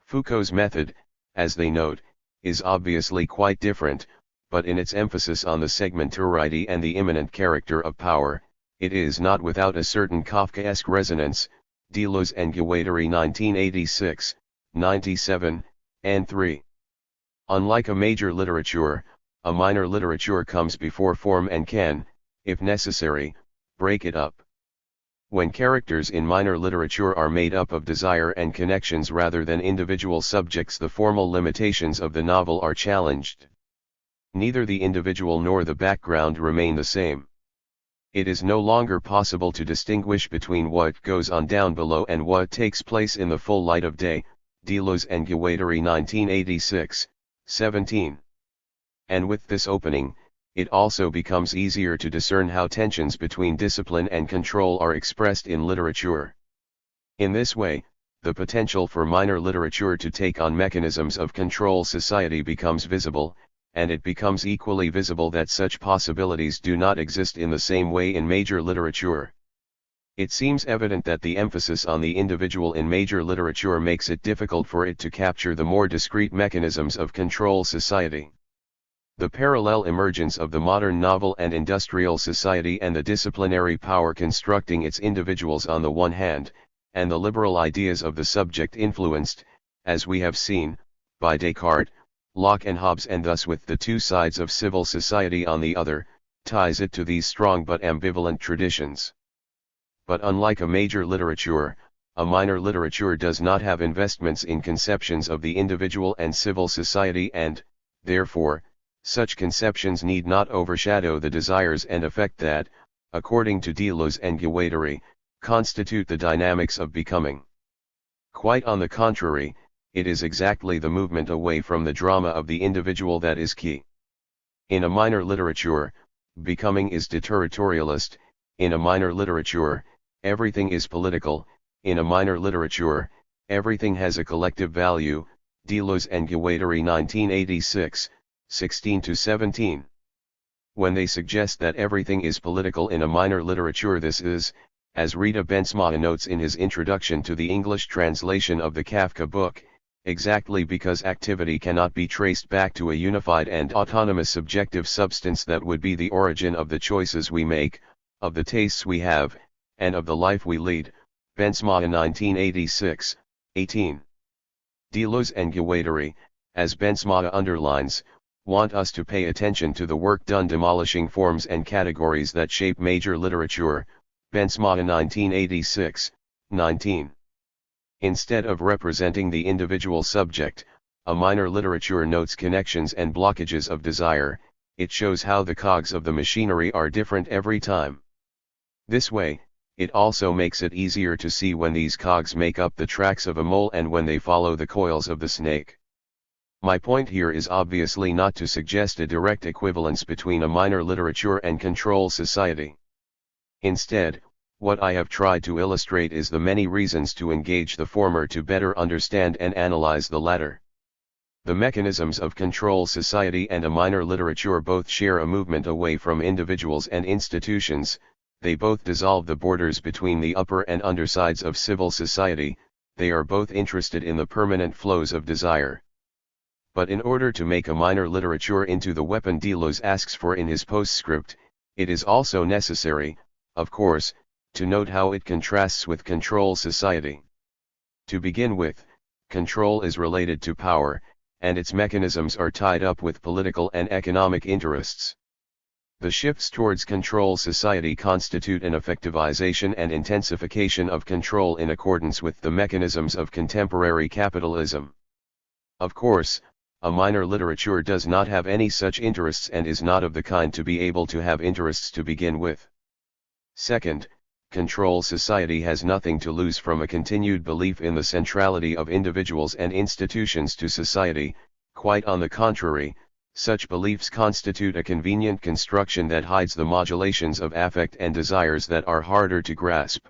Foucault's method, as they note, is obviously quite different, but in its emphasis on the segmentarity and the immanent character of power, it is not without a certain Kafkaesque resonance. Deleuze and Guattari 1986, 97, and 3. Unlike a major literature, a minor literature comes before form and can, if necessary, break it up. When characters in minor literature are made up of desire and connections rather than individual subjects, the formal limitations of the novel are challenged. Neither the individual nor the background remain the same. It is no longer possible to distinguish between what goes on down below and what takes place in the full light of day. Deleuze and Guattari 1986, 17. And with this opening, it also becomes easier to discern how tensions between discipline and control are expressed in literature. In this way, the potential for minor literature to take on mechanisms of control society becomes visible, and it becomes equally visible that such possibilities do not exist in the same way in major literature. It seems evident that the emphasis on the individual in major literature makes it difficult for it to capture the more discrete mechanisms of control society. The parallel emergence of the modern novel and industrial society and the disciplinary power constructing its individuals on the one hand, and the liberal ideas of the subject influenced, as we have seen, by Descartes, Locke and Hobbes, and thus with the two sides of civil society on the other, ties it to these strong but ambivalent traditions. But unlike a major literature, a minor literature does not have investments in conceptions of the individual and civil society, and, therefore, such conceptions need not overshadow the desires and affect that, according to Deleuze and Guattari, constitute the dynamics of becoming. Quite on the contrary, it is exactly the movement away from the drama of the individual that is key. In a minor literature, becoming is deterritorialist. In a minor literature, everything is political. In a minor literature, everything has a collective value. Deleuze and Guattari 1986, 16-17. When they suggest that everything is political in a minor literature, this is, as Rita Bensma notes in his introduction to the English translation of the Kafka book, exactly because activity cannot be traced back to a unified and autonomous subjective substance that would be the origin of the choices we make, of the tastes we have, and of the life we lead. Bensma 1986, 18. Deleuze and Guattari, as Bensma underlines, want us to pay attention to the work done demolishing forms and categories that shape major literature. Bensma 1986, 19. Instead of representing the individual subject, a minor literature notes connections and blockages of desire. It shows how the cogs of the machinery are different every time. This way, it also makes it easier to see when these cogs make up the tracks of a mole and when they follow the coils of the snake. My point here is obviously not to suggest a direct equivalence between a minor literature and control society. Instead, what I have tried to illustrate is the many reasons to engage the former to better understand and analyze the latter. The mechanisms of control society and a minor literature both share a movement away from individuals and institutions. They both dissolve the borders between the upper and undersides of civil society. They are both interested in the permanent flows of desire. But in order to make a minor literature into the weapon Deleuze asks for in his postscript, it is also necessary, of course, to note how it contrasts with control society. To begin with, control is related to power, and its mechanisms are tied up with political and economic interests. The shifts towards control society constitute an effectivization and intensification of control in accordance with the mechanisms of contemporary capitalism. Of course, a minor literature does not have any such interests and is not of the kind to be able to have interests to begin with. Second, control society has nothing to lose from a continued belief in the centrality of individuals and institutions to society. Quite on the contrary, such beliefs constitute a convenient construction that hides the modulations of affect and desires that are harder to grasp.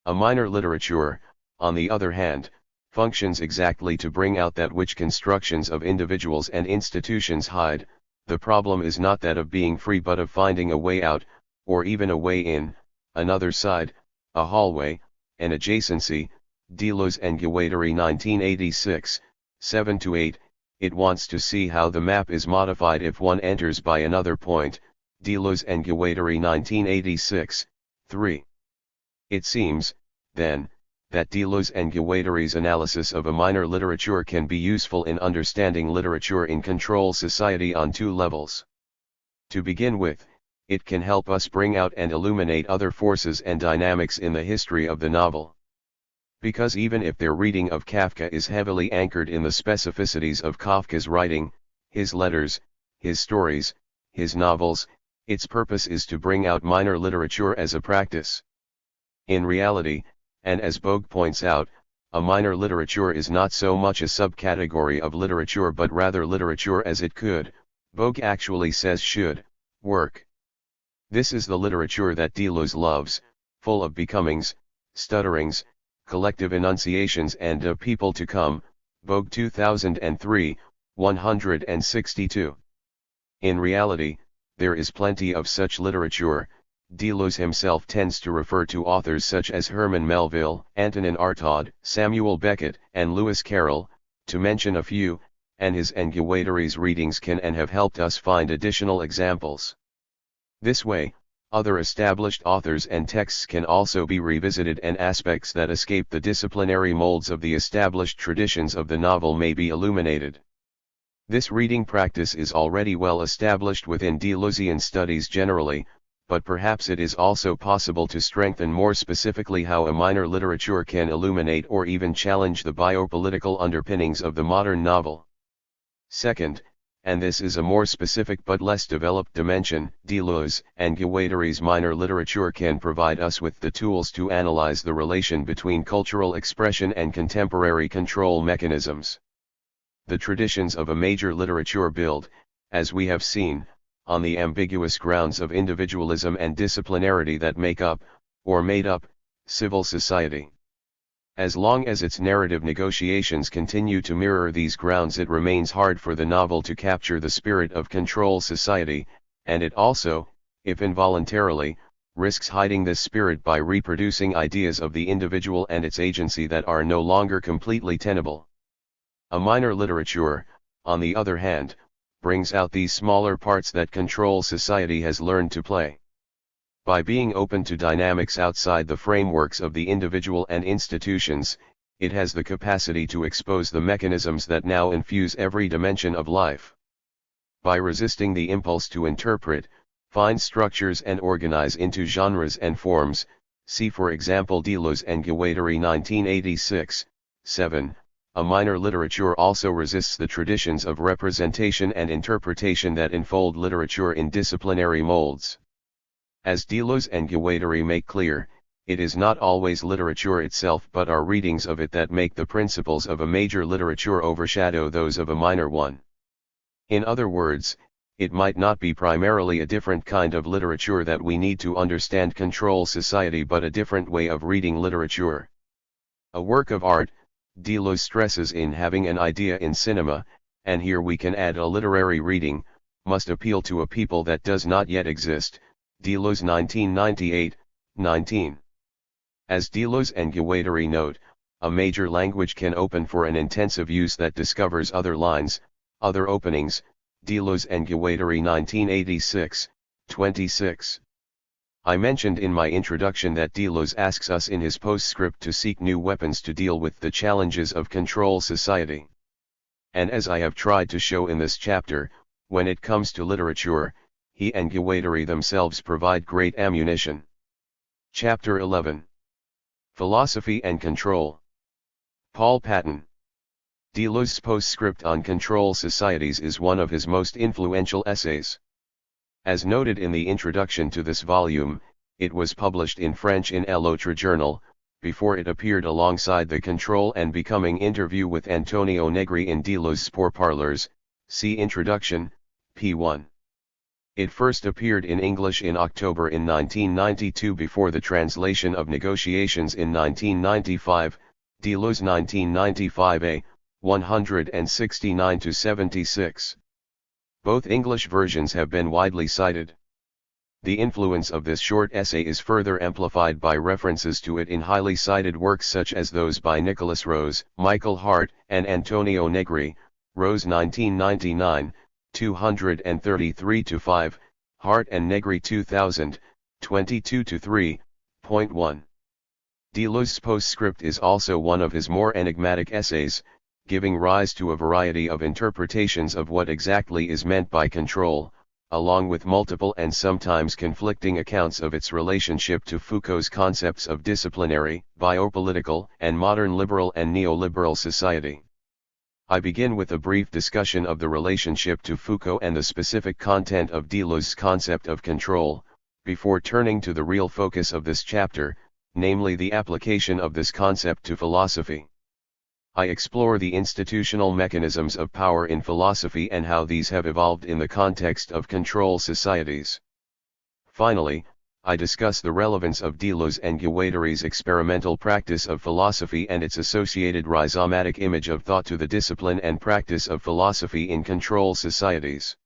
A minor literature, on the other hand, functions exactly to bring out that which constructions of individuals and institutions hide. The problem is not that of being free but of finding a way out, or even a way in, another side, a hallway, an adjacency. Deleuze and Guattari 1986, 7-8. It wants to see how the map is modified if one enters by another point. Deleuze and Guattari 1986, 3. It seems, then, that Deleuze and Guattari's analysis of a minor literature can be useful in understanding literature in control society on two levels. To begin with, it can help us bring out and illuminate other forces and dynamics in the history of the novel. Because even if their reading of Kafka is heavily anchored in the specificities of Kafka's writing, his letters, his stories, his novels, its purpose is to bring out minor literature as a practice. In reality, and as Bogue points out, a minor literature is not so much a subcategory of literature but rather literature as it could, Bogue actually says should, work. This is the literature that Deleuze loves, full of becomings, stutterings, collective enunciations and a people to come. Bogue 2003, 162. In reality, there is plenty of such literature. Deleuze himself tends to refer to authors such as Herman Melville, Antonin Artaud, Samuel Beckett, and Lewis Carroll, to mention a few, and his and Guattari's readings can and have helped us find additional examples. This way, other established authors and texts can also be revisited and aspects that escape the disciplinary molds of the established traditions of the novel may be illuminated. This reading practice is already well established within Deleuzian studies generally, but perhaps it is also possible to strengthen more specifically how a minor literature can illuminate or even challenge the biopolitical underpinnings of the modern novel. Second, and this is a more specific but less developed dimension, Deleuze and Guattari's minor literature can provide us with the tools to analyze the relation between cultural expression and contemporary control mechanisms. The traditions of a major literature build, as we have seen, on the ambiguous grounds of individualism and disciplinarity that make up, or made up, civil society. As long as its narrative negotiations continue to mirror these grounds, it remains hard for the novel to capture the spirit of control society, and it also, if involuntarily, risks hiding this spirit by reproducing ideas of the individual and its agency that are no longer completely tenable. A minor literature, on the other hand, brings out these smaller parts that control society has learned to play. By being open to dynamics outside the frameworks of the individual and institutions, it has the capacity to expose the mechanisms that now infuse every dimension of life. By resisting the impulse to interpret, find structures and organize into genres and forms, see for example Deleuze and Guattari 1986, 7, a minor literature also resists the traditions of representation and interpretation that enfold literature in disciplinary molds. As Deleuze and Guattari make clear, it is not always literature itself but our readings of it that make the principles of a major literature overshadow those of a minor one. In other words, it might not be primarily a different kind of literature that we need to understand control society but a different way of reading literature. A work of art, Deleuze stresses in having an idea in cinema, and here we can add a literary reading, must appeal to a people that does not yet exist. Deleuze 1998, 19. As Deleuze and Guattari note, a major language can open for an intensive use that discovers other lines, other openings. Deleuze and Guattari 1986, 26. I mentioned in my introduction that Deleuze asks us in his postscript to seek new weapons to deal with the challenges of control society. and as I have tried to show in this chapter, when it comes to literature, he and Guattari themselves provide great ammunition. Chapter 11. Philosophy and Control. Paul Patton. Deleuze's postscript on control societies is one of his most influential essays. As noted in the introduction to this volume, it was published in French in L'Autre Journal, before it appeared alongside the Control and Becoming interview with Antonio Negri in Deleuze's Pourparlers, see Introduction, p. 1. It first appeared in English in October in 1992 before the translation of Negotiations in 1995, Deleuze 1995a, 169-76. Both English versions have been widely cited. The influence of this short essay is further amplified by references to it in highly cited works such as those by Nicholas Rose, Michael Hart, and Antonio Negri, Rose 1999, 233-5, Hart and Negri 2000, 22-3.1. Deleuze's postscript is also one of his more enigmatic essays, giving rise to a variety of interpretations of what exactly is meant by control, along with multiple and sometimes conflicting accounts of its relationship to Foucault's concepts of disciplinary, biopolitical, and modern liberal and neoliberal society. I begin with a brief discussion of the relationship to Foucault and the specific content of Deleuze's concept of control, before turning to the real focus of this chapter, namely the application of this concept to philosophy. I explore the institutional mechanisms of power in philosophy and how these have evolved in the context of control societies. Finally, I discuss the relevance of Deleuze and Guattari's experimental practice of philosophy and its associated rhizomatic image of thought to the discipline and practice of philosophy in control societies.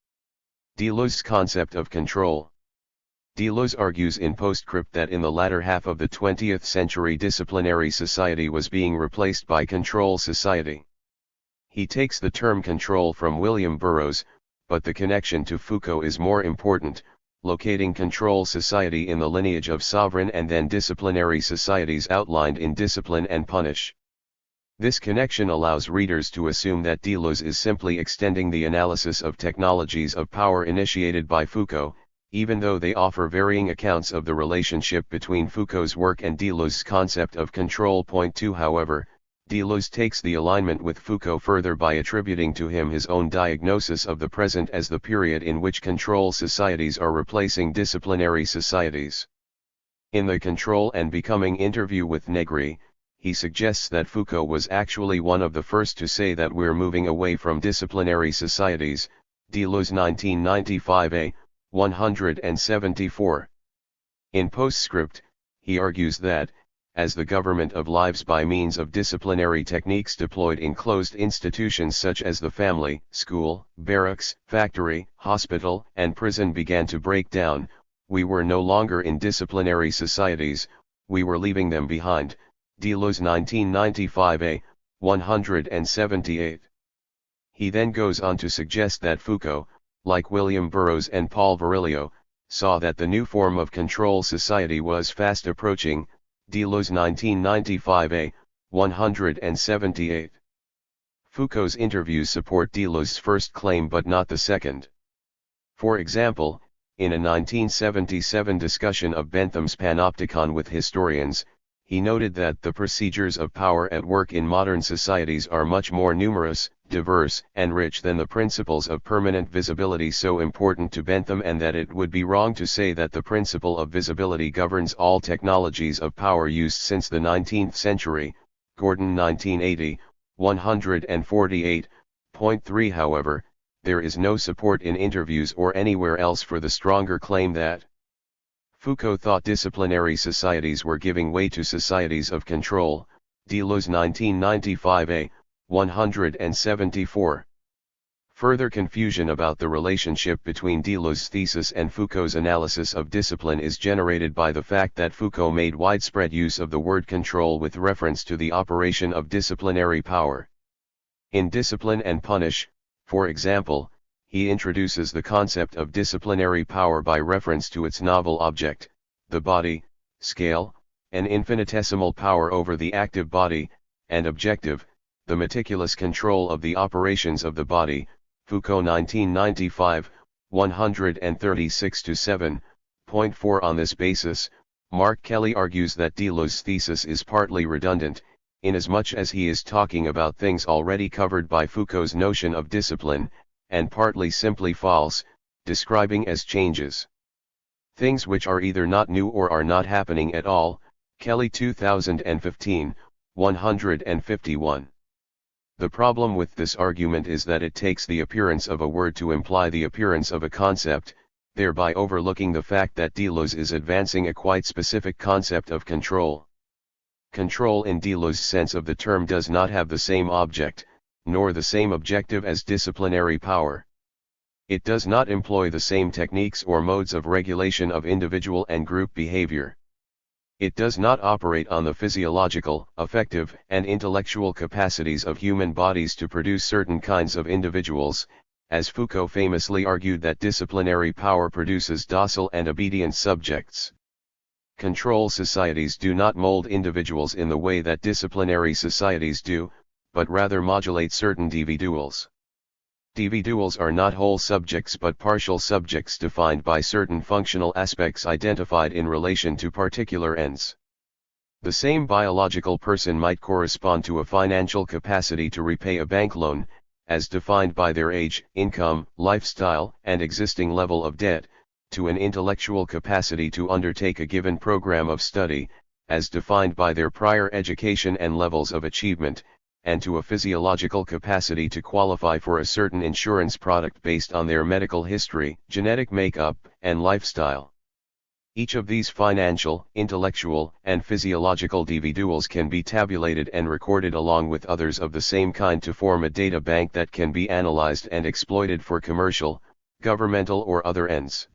Deleuze's concept of control. Deleuze argues in postscript that in the latter half of the 20th century disciplinary society was being replaced by control society. He takes the term control from William Burroughs, but the connection to Foucault is more important, locating control society in the lineage of sovereign and then disciplinary societies outlined in Discipline and Punish. This connection allows readers to assume that Deleuze is simply extending the analysis of technologies of power initiated by Foucault, even though they offer varying accounts of the relationship between Foucault's work and Deleuze's concept of control. Point 2. However, Deleuze takes the alignment with Foucault further by attributing to him his own diagnosis of the present as the period in which control societies are replacing disciplinary societies. In the Control and Becoming interview with Negri, he suggests that Foucault was actually one of the first to say that we're moving away from disciplinary societies, Deleuze 1995a, 174. In postscript, he argues that, as the government of lives by means of disciplinary techniques deployed in closed institutions such as the family, school, barracks, factory, hospital, and prison began to break down, we were no longer in disciplinary societies, we were leaving them behind, Deleuze 1995a, 178. He then goes on to suggest that Foucault, like William Burroughs and Paul Virilio, saw that the new form of control society was fast approaching, Deleuze 1995a, 178. Foucault's interviews support Deleuze's first claim but not the second. For example, in a 1977 discussion of Bentham's Panopticon with historians, he noted that the procedures of power at work in modern societies are much more numerous, diverse, and rich than the principles of permanent visibility so important to Bentham, and that it would be wrong to say that the principle of visibility governs all technologies of power used since the 19th century, Gordon 1980, 148.3. However, there is no support in interviews or anywhere else for the stronger claim that Foucault thought disciplinary societies were giving way to societies of control, Deleuze 1995a, 174. Further confusion about the relationship between Deleuze's thesis and Foucault's analysis of discipline is generated by the fact that Foucault made widespread use of the word control with reference to the operation of disciplinary power. In Discipline and Punish, for example, he introduces the concept of disciplinary power by reference to its novel object, the body, scale, and infinitesimal power over the active body, and objective, the meticulous control of the operations of the body, Foucault 1995, 136-7.4. On this basis, Mark Kelly argues that Deleuze's thesis is partly redundant, inasmuch as he is talking about things already covered by Foucault's notion of discipline, and partly simply false, describing as changes. Things which are either not new or are not happening at all, Kelly 2015, 151. The problem with this argument is that it takes the appearance of a word to imply the appearance of a concept, thereby overlooking the fact that Deleuze is advancing a quite specific concept of control. Control in Deleuze's sense of the term does not have the same object, nor the same objective as disciplinary power. It does not employ the same techniques or modes of regulation of individual and group behavior. It does not operate on the physiological, affective, and intellectual capacities of human bodies to produce certain kinds of individuals, as Foucault famously argued that disciplinary power produces docile and obedient subjects. Control societies do not mold individuals in the way that disciplinary societies do, but rather modulate certain individuals. Individuals are not whole subjects but partial subjects defined by certain functional aspects identified in relation to particular ends. The same biological person might correspond to a financial capacity to repay a bank loan, as defined by their age, income, lifestyle, and existing level of debt, to an intellectual capacity to undertake a given program of study, as defined by their prior education and levels of achievement, and to a physiological capacity to qualify for a certain insurance product based on their medical history, genetic makeup, and lifestyle. Each of these financial, intellectual, and physiological individuals can be tabulated and recorded along with others of the same kind to form a data bank that can be analyzed and exploited for commercial, governmental or other ends.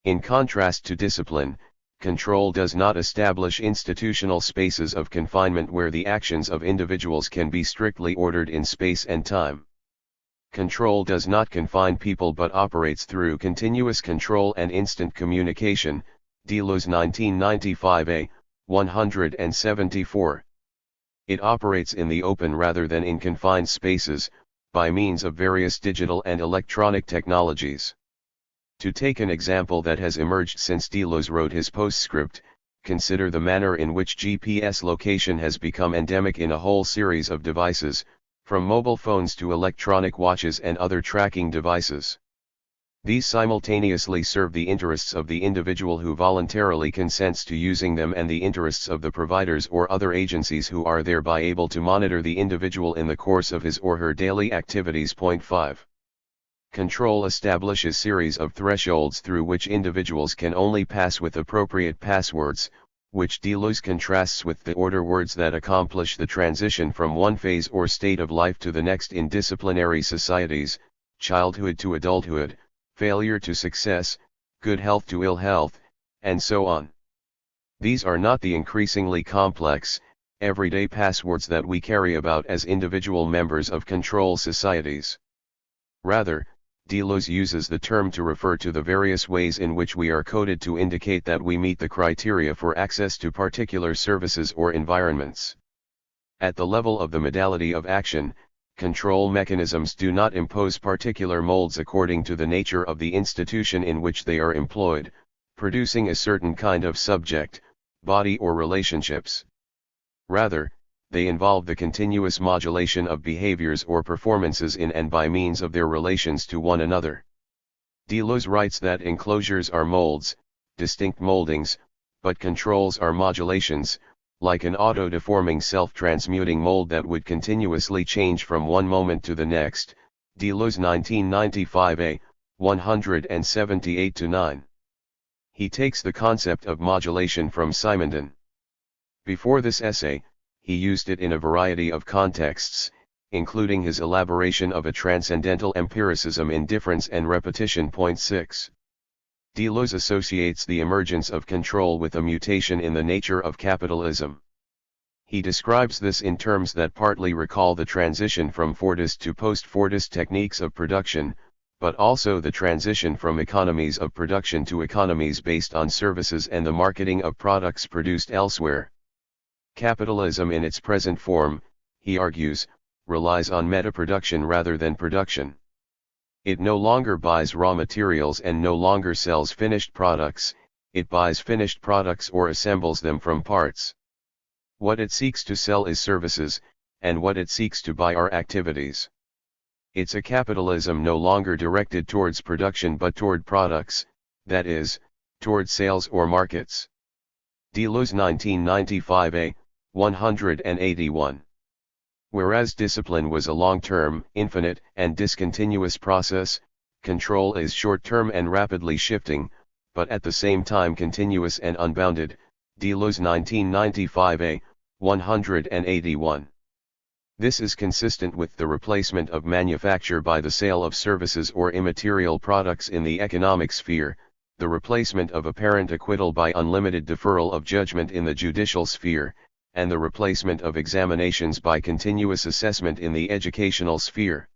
In contrast to discipline, control does not establish institutional spaces of confinement where the actions of individuals can be strictly ordered in space and time. Control does not confine people but operates through continuous control and instant communication, Deleuze 1995a, 174. It operates in the open rather than in confined spaces, by means of various digital and electronic technologies. To take an example that has emerged since Deleuze wrote his postscript, consider the manner in which GPS location has become endemic in a whole series of devices, from mobile phones to electronic watches and other tracking devices. These simultaneously serve the interests of the individual who voluntarily consents to using them and the interests of the providers or other agencies who are thereby able to monitor the individual in the course of his or her daily activities. 5. Control establishes series of thresholds through which individuals can only pass with appropriate passwords, which Deleuze contrasts with the order words that accomplish the transition from one phase or state of life to the next in disciplinary societies, childhood to adulthood, failure to success, good health to ill health, and so on. These are not the increasingly complex, everyday passwords that we carry about as individual members of control societies. Rather, Deleuze uses the term to refer to the various ways in which we are coded to indicate that we meet the criteria for access to particular services or environments. At the level of the modality of action, control mechanisms do not impose particular molds according to the nature of the institution in which they are employed, producing a certain kind of subject, body or relationships. Rather, they involve the continuous modulation of behaviors or performances in and by means of their relations to one another. Deleuze writes that enclosures are molds, distinct moldings, but controls are modulations, like an auto-deforming self-transmuting mold that would continuously change from one moment to the next, Deleuze 1995a, 178-9. He takes the concept of modulation from Simondon. Before this essay, he used it in a variety of contexts, including his elaboration of a transcendental empiricism in difference and repetition. 6. Deleuze associates the emergence of control with a mutation in the nature of capitalism. He describes this in terms that partly recall the transition from Fordist to post-Fordist techniques of production, but also the transition from economies of production to economies based on services and the marketing of products produced elsewhere. Capitalism in its present form, he argues, relies on meta-production rather than production. It no longer buys raw materials and no longer sells finished products, it buys finished products or assembles them from parts. What it seeks to sell is services, and what it seeks to buy are activities. It's a capitalism no longer directed towards production but toward products, that is, toward sales or markets. Deleuze 1995a, 181. Whereas discipline was a long-term, infinite, and discontinuous process, control is short-term and rapidly shifting, but at the same time continuous and unbounded. Deleuze 1995a, 181. This is consistent with the replacement of manufacture by the sale of services or immaterial products in the economic sphere, the replacement of apparent acquittal by unlimited deferral of judgment in the judicial sphere, and the replacement of examinations by continuous assessment in the educational sphere.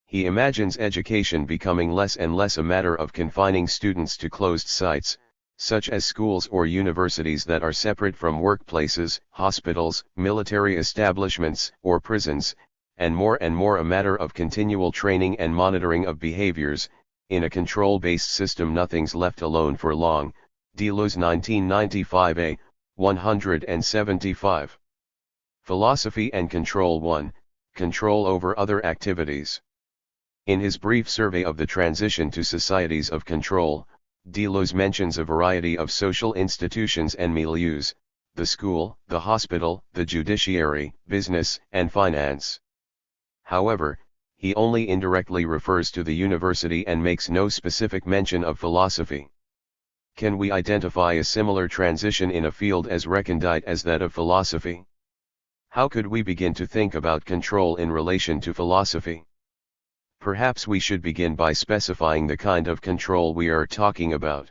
He imagines education becoming less and less a matter of confining students to closed sites, such as schools or universities that are separate from workplaces, hospitals, military establishments, or prisons, and more a matter of continual training and monitoring of behaviors. In a control-based system nothing's left alone for long. Deleuze 1995a, 175. Philosophy and Control 1, Control over Other Activities. In his brief survey of the transition to societies of control, Deleuze mentions a variety of social institutions and milieus: the school, the hospital, the judiciary, business, and finance. However, he only indirectly refers to the university and makes no specific mention of philosophy. Can we identify a similar transition in a field as recondite as that of philosophy? How could we begin to think about control in relation to philosophy? Perhaps we should begin by specifying the kind of control we are talking about.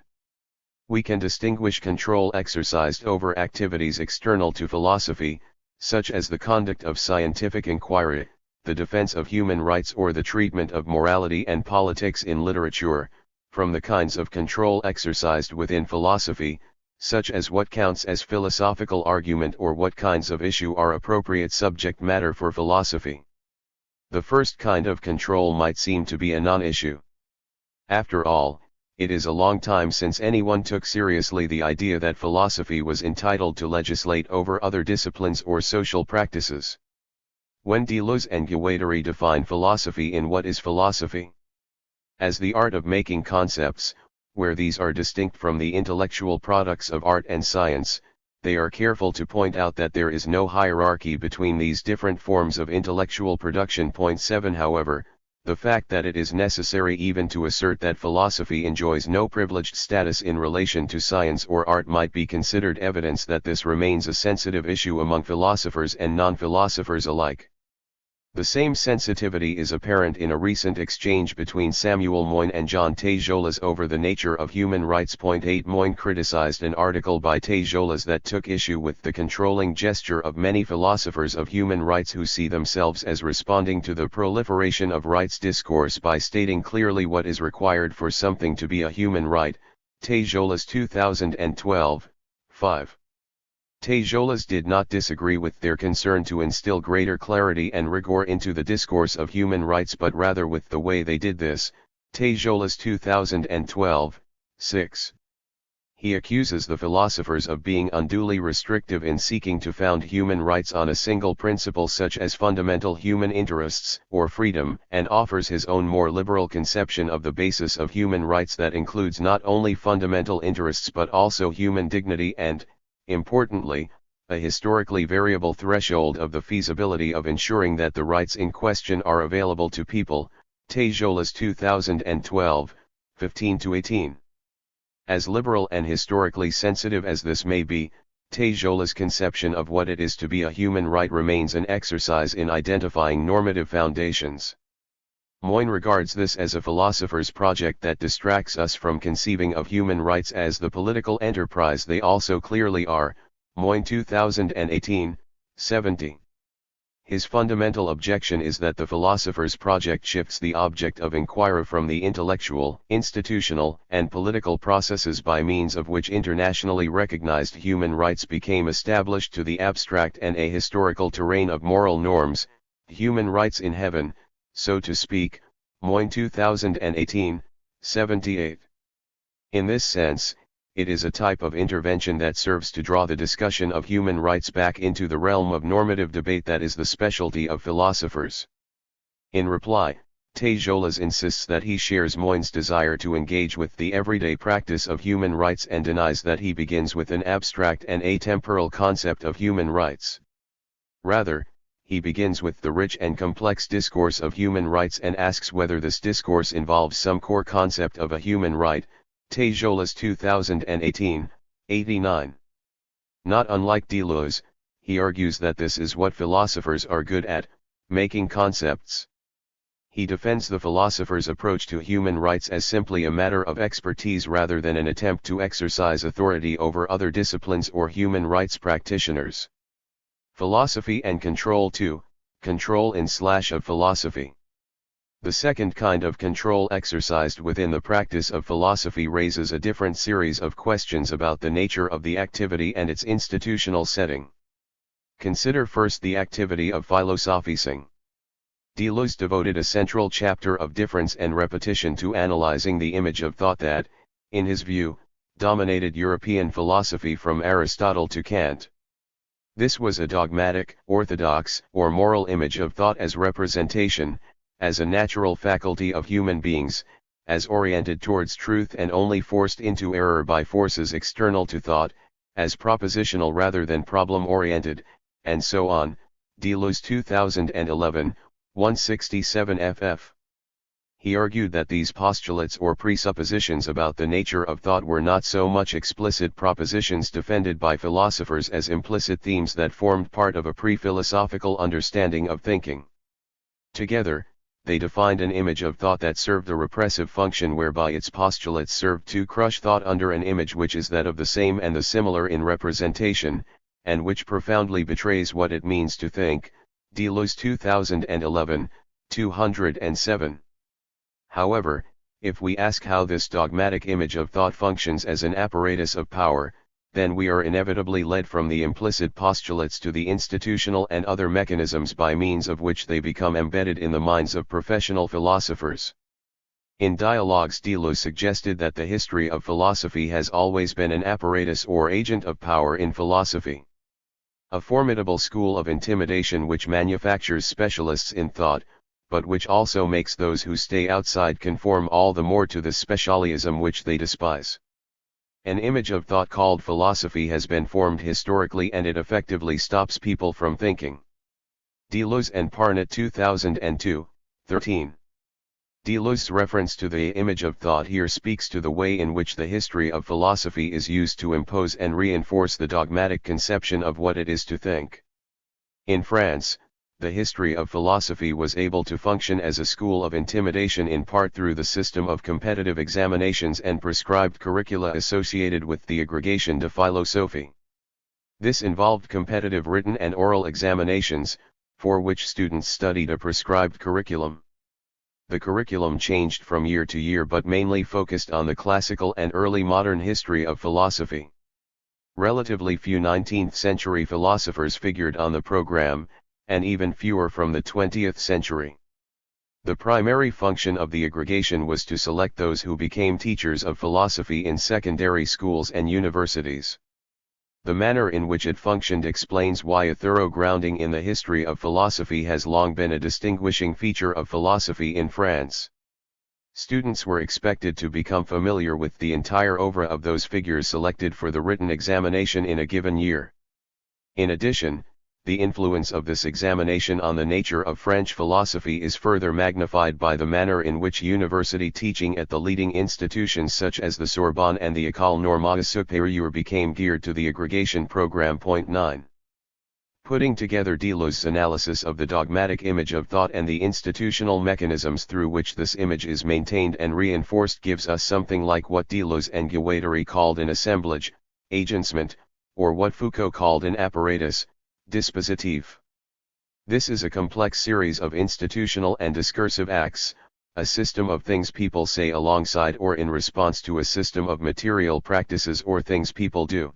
We can distinguish control exercised over activities external to philosophy, such as the conduct of scientific inquiry, the defense of human rights, or the treatment of morality and politics in literature, from the kinds of control exercised within philosophy, such as what counts as philosophical argument or what kinds of issue are appropriate subject matter for philosophy. The first kind of control might seem to be a non-issue. After all, it is a long time since anyone took seriously the idea that philosophy was entitled to legislate over other disciplines or social practices. When Deleuze and Guattari define philosophy in What is Philosophy? As the art of making concepts, where these are distinct from the intellectual products of art and science, they are careful to point out that there is no hierarchy between these different forms of intellectual production. Point 7. However, the fact that it is necessary even to assert that philosophy enjoys no privileged status in relation to science or art might be considered evidence that this remains a sensitive issue among philosophers and non-philosophers alike. The same sensitivity is apparent in a recent exchange between Samuel Moyn and John Tejolas over the nature of human rights. Point 8. Moyn criticized an article by Tejolas that took issue with the controlling gesture of many philosophers of human rights who see themselves as responding to the proliferation of rights discourse by stating clearly what is required for something to be a human right. Tejolas 2012, 5. Tejolas did not disagree with their concern to instill greater clarity and rigor into the discourse of human rights, but rather with the way they did this. Tejolas 2012, 6. He accuses the philosophers of being unduly restrictive in seeking to found human rights on a single principle such as fundamental human interests or freedom, and offers his own more liberal conception of the basis of human rights that includes not only fundamental interests but also human dignity and, importantly, a historically variable threshold of the feasibility of ensuring that the rights in question are available to people. Tejolas 2012, 15-18. As liberal and historically sensitive as this may be, Tejolas' conception of what it is to be a human right remains an exercise in identifying normative foundations. Moyn regards this as a philosopher's project that distracts us from conceiving of human rights as the political enterprise they also clearly are. Moyn 2018, 70. His fundamental objection is that the philosopher's project shifts the object of inquiry from the intellectual, institutional, and political processes by means of which internationally recognized human rights became established to the abstract and ahistorical terrain of moral norms, Human Rights in Heaven, so to speak, Moyne 2018, 78. In this sense, it is a type of intervention that serves to draw the discussion of human rights back into the realm of normative debate that is the specialty of philosophers. In reply, Tejolas insists that he shares Moyne's desire to engage with the everyday practice of human rights and denies that he begins with an abstract and atemporal concept of human rights. Rather, he begins with the rich and complex discourse of human rights and asks whether this discourse involves some core concept of a human right, Tejolas 2018, 89. Not unlike Deleuze, he argues that this is what philosophers are good at, making concepts. He defends the philosopher's approach to human rights as simply a matter of expertise rather than an attempt to exercise authority over other disciplines or human rights practitioners. Philosophy and Control 2, Control of Philosophy. The second kind of control exercised within the practice of philosophy raises a different series of questions about the nature of the activity and its institutional setting. Consider first the activity of philosophizing. Deleuze devoted a central chapter of difference and repetition to analyzing the image of thought that, in his view, dominated European philosophy from Aristotle to Kant. This was a dogmatic, orthodox, or moral image of thought as representation, as a natural faculty of human beings, as oriented towards truth and only forced into error by forces external to thought, as propositional rather than problem-oriented, and so on. Deleuze 2011, 167 ff. He argued that these postulates or presuppositions about the nature of thought were not so much explicit propositions defended by philosophers as implicit themes that formed part of a pre-philosophical understanding of thinking. Together, they defined an image of thought that served a repressive function whereby its postulates served to crush thought under an image which is that of the same and the similar in representation, and which profoundly betrays what it means to think. Deleuze 2011, 207. However, if we ask how this dogmatic image of thought functions as an apparatus of power, then we are inevitably led from the implicit postulates to the institutional and other mechanisms by means of which they become embedded in the minds of professional philosophers. In Dialogues, Deleuze suggested that the history of philosophy has always been an apparatus or agent of power in philosophy. A formidable school of intimidation which manufactures specialists in thought, but which also makes those who stay outside conform all the more to the specialism which they despise. An image of thought called philosophy has been formed historically and it effectively stops people from thinking. Deleuze and Parnot 2002, 13. Deleuze's reference to the image of thought here speaks to the way in which the history of philosophy is used to impose and reinforce the dogmatic conception of what it is to think. In France, the history of philosophy was able to function as a school of intimidation in part through the system of competitive examinations and prescribed curricula associated with the Agrégation de Philosophie. This involved competitive written and oral examinations, for which students studied a prescribed curriculum. The curriculum changed from year to year but mainly focused on the classical and early modern history of philosophy. Relatively few 19th-century philosophers figured on the program, and even fewer from the 20th century. The primary function of the aggregation was to select those who became teachers of philosophy in secondary schools and universities. The manner in which it functioned explains why a thorough grounding in the history of philosophy has long been a distinguishing feature of philosophy in France. Students were expected to become familiar with the entire oeuvre of those figures selected for the written examination in a given year. In addition, the influence of this examination on the nature of French philosophy is further magnified by the manner in which university teaching at the leading institutions such as the Sorbonne and the École Normale Supérieure became geared to the aggregation program. 9. Putting together Deleuze's analysis of the dogmatic image of thought and the institutional mechanisms through which this image is maintained and reinforced gives us something like what Deleuze and Guattari called an assemblage, agencement, or what Foucault called an apparatus, dispositif. This is a complex series of institutional and discursive acts, a system of things people say alongside or in response to a system of material practices or things people do.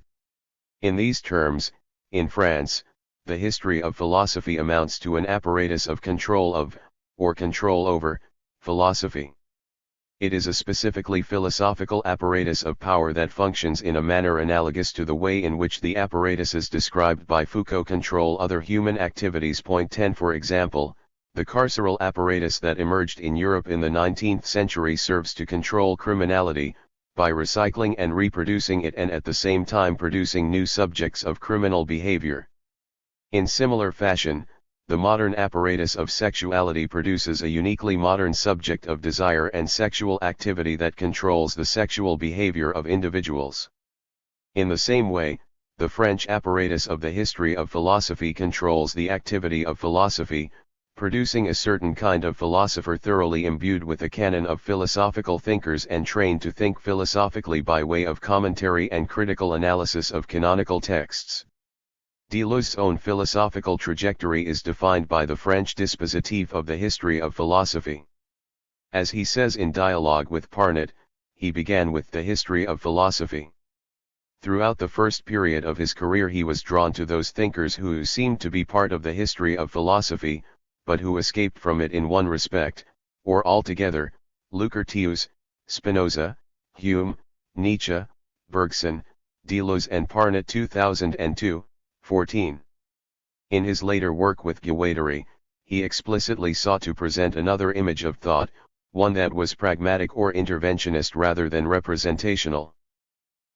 In these terms, in France, the history of philosophy amounts to an apparatus of control of, or control over, philosophy. It is a specifically philosophical apparatus of power that functions in a manner analogous to the way in which the apparatuses described by Foucault control other human activities. Point 10. For example, the carceral apparatus that emerged in Europe in the 19th century serves to control criminality, by recycling and reproducing it and at the same time producing new subjects of criminal behavior. In similar fashion, the modern apparatus of sexuality produces a uniquely modern subject of desire and sexual activity that controls the sexual behavior of individuals. In the same way, the French apparatus of the history of philosophy controls the activity of philosophy, producing a certain kind of philosopher thoroughly imbued with a canon of philosophical thinkers and trained to think philosophically by way of commentary and critical analysis of canonical texts. Deleuze's own philosophical trajectory is defined by the French dispositif of the history of philosophy. As he says in Dialogue with Parnot, he began with the history of philosophy. Throughout the first period of his career he was drawn to those thinkers who seemed to be part of the history of philosophy, but who escaped from it in one respect, or altogether: Lucretius, Spinoza, Hume, Nietzsche, Bergson, Deleuze and Parnot. 2002, 14. In his later work with Guattari, he explicitly sought to present another image of thought, one that was pragmatic or interventionist rather than representational.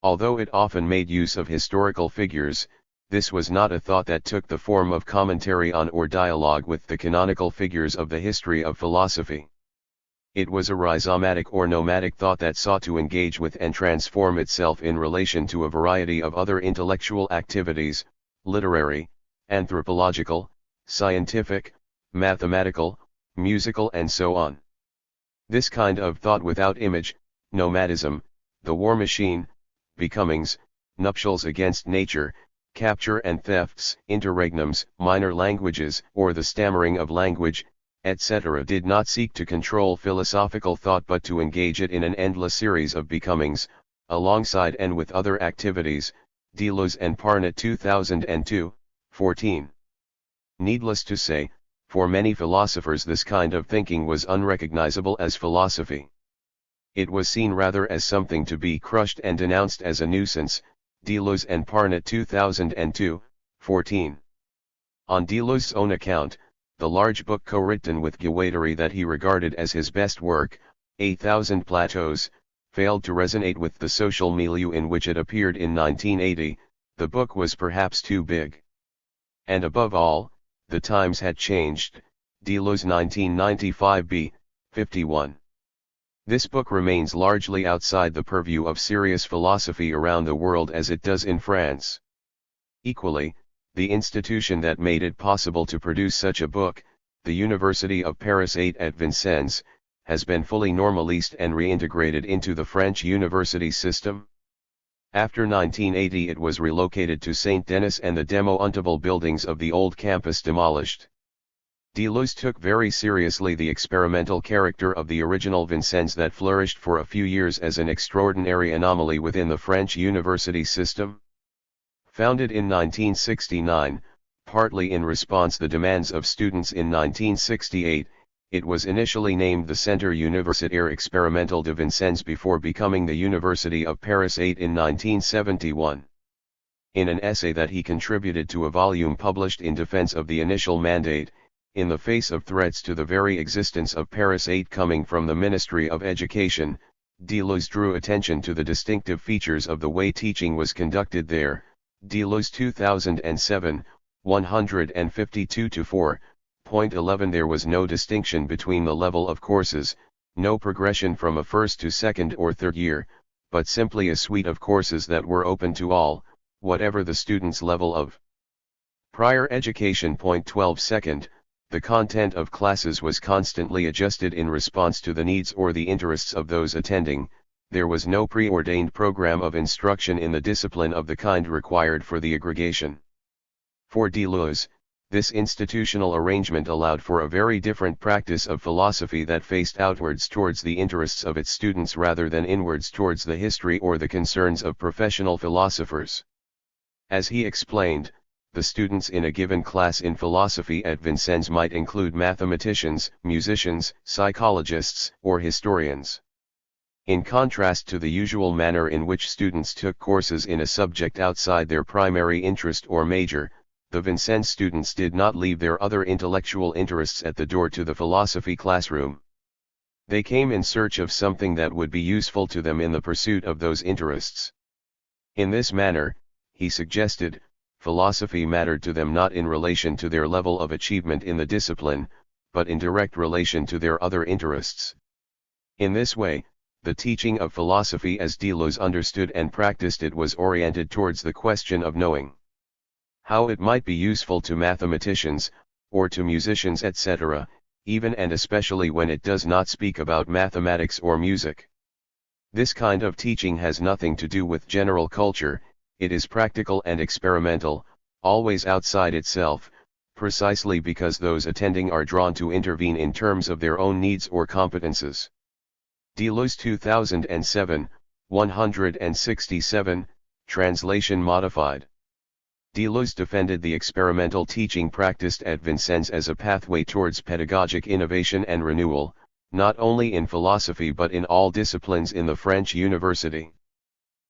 Although it often made use of historical figures, this was not a thought that took the form of commentary on or dialogue with the canonical figures of the history of philosophy. It was a rhizomatic or nomadic thought that sought to engage with and transform itself in relation to a variety of other intellectual activities: literary, anthropological, scientific, mathematical, musical and so on. This kind of thought without image, nomadism, the war machine, becomings, nuptials against nature, capture and thefts, interregnums, minor languages, or the stammering of language, etc., did not seek to control philosophical thought but to engage it in an endless series of becomings, alongside and with other activities. Deleuze and Parnot. 2002, 14. Needless to say, for many philosophers this kind of thinking was unrecognizable as philosophy. It was seen rather as something to be crushed and denounced as a nuisance. Deleuze and Parnot. 2002, 14. On Deleuze's own account, the large book co-written with Guattari that he regarded as his best work, A Thousand Plateaus, failed to resonate with the social milieu in which it appeared in 1980. The book was perhaps too big. And above all, the times had changed. Deleuze 1995b, 51. This book remains largely outside the purview of serious philosophy around the world as it does in France. Equally, the institution that made it possible to produce such a book, the University of Paris 8 at Vincennes, has been fully normalised and reintegrated into the French university system. After 1980 it was relocated to Saint-Denis and the demo-untable buildings of the old campus demolished. Deleuze took very seriously the experimental character of the original Vincennes that flourished for a few years as an extraordinary anomaly within the French university system. Founded in 1969, partly in response to the demands of students in 1968, it was initially named the Centre Universitaire Expérimental de Vincennes before becoming the University of Paris 8 in 1971. In an essay that he contributed to a volume published in defense of the initial mandate, in the face of threats to the very existence of Paris 8 coming from the Ministry of Education, Deleuze drew attention to the distinctive features of the way teaching was conducted there. Deleuze 2007, 152-4. Point 11. There was no distinction between the level of courses, no progression from a first to second or third year, but simply a suite of courses that were open to all, whatever the student's level of prior education. Point 12. Second, the content of classes was constantly adjusted in response to the needs or the interests of those attending. There was no preordained program of instruction in the discipline of the kind required for the aggregation. For Deleuze, this institutional arrangement allowed for a very different practice of philosophy that faced outwards towards the interests of its students rather than inwards towards the history or the concerns of professional philosophers. As he explained, the students in a given class in philosophy at Vincennes might include mathematicians, musicians, psychologists, or historians. In contrast to the usual manner in which students took courses in a subject outside their primary interest or major, the Vincennes students did not leave their other intellectual interests at the door to the philosophy classroom. They came in search of something that would be useful to them in the pursuit of those interests. In this manner, he suggested, philosophy mattered to them not in relation to their level of achievement in the discipline, but in direct relation to their other interests. In this way, the teaching of philosophy as Deleuze understood and practiced it was oriented towards the question of knowing. How it might be useful to mathematicians, or to musicians etc., even and especially when it does not speak about mathematics or music. This kind of teaching has nothing to do with general culture, it is practical and experimental, always outside itself, precisely because those attending are drawn to intervene in terms of their own needs or competences. Deleuze 2007, 167, translation modified. Deleuze defended the experimental teaching practiced at Vincennes as a pathway towards pedagogic innovation and renewal, not only in philosophy but in all disciplines in the French university.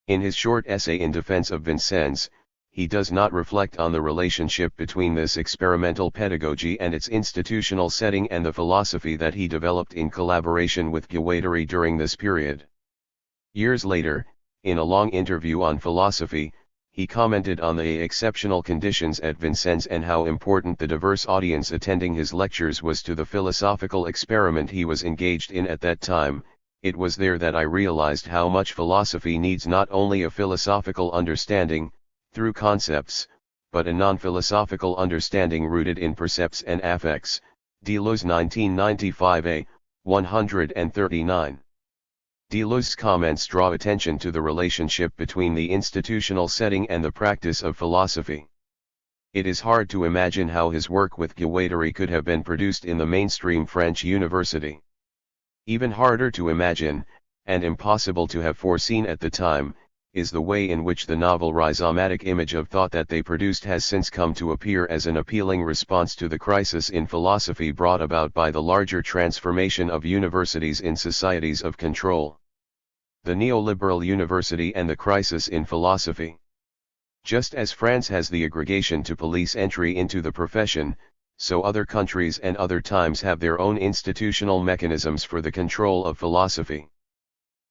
In his short essay in defense of Vincennes, he does not reflect on the relationship between this experimental pedagogy and its institutional setting and the philosophy that he developed in collaboration with Guattari during this period. Years later, in a long interview on philosophy, he commented on the exceptional conditions at Vincennes and how important the diverse audience attending his lectures was to the philosophical experiment he was engaged in at that time. It was there that I realized how much philosophy needs not only a philosophical understanding, through concepts, but a non-philosophical understanding rooted in percepts and affects. Deleuze 1995a, 139. Deleuze's comments draw attention to the relationship between the institutional setting and the practice of philosophy. It is hard to imagine how his work with Guattari could have been produced in the mainstream French university. Even harder to imagine, and impossible to have foreseen at the time, is the way in which the novel rhizomatic image of thought that they produced has since come to appear as an appealing response to the crisis in philosophy brought about by the larger transformation of universities in societies of control. The neoliberal university and the crisis in philosophy. Just as France has the aggregation to police entry into the profession, so other countries and other times have their own institutional mechanisms for the control of philosophy.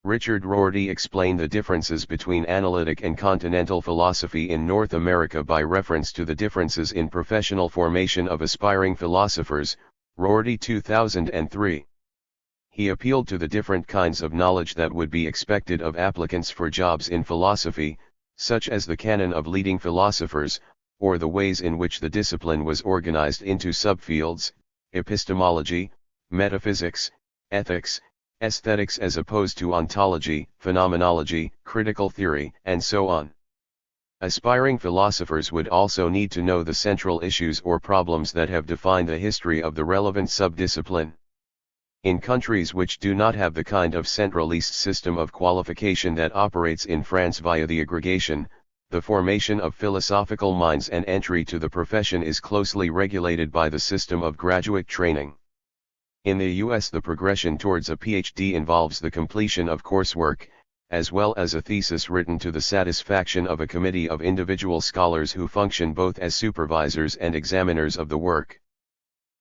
Richard Rorty explained the differences between analytic and continental philosophy in North America by reference to the differences in professional formation of aspiring philosophers, Rorty 2003. He appealed to the different kinds of knowledge that would be expected of applicants for jobs in philosophy, such as the canon of leading philosophers, or the ways in which the discipline was organized into subfields, epistemology, metaphysics, ethics, aesthetics as opposed to ontology, phenomenology, critical theory, and so on. Aspiring philosophers would also need to know the central issues or problems that have defined the history of the relevant subdiscipline. In countries which do not have the kind of centralist system of qualification that operates in France via the aggregation, the formation of philosophical minds and entry to the profession is closely regulated by the system of graduate training. In the US, the progression towards a PhD involves the completion of coursework, as well as a thesis written to the satisfaction of a committee of individual scholars who function both as supervisors and examiners of the work.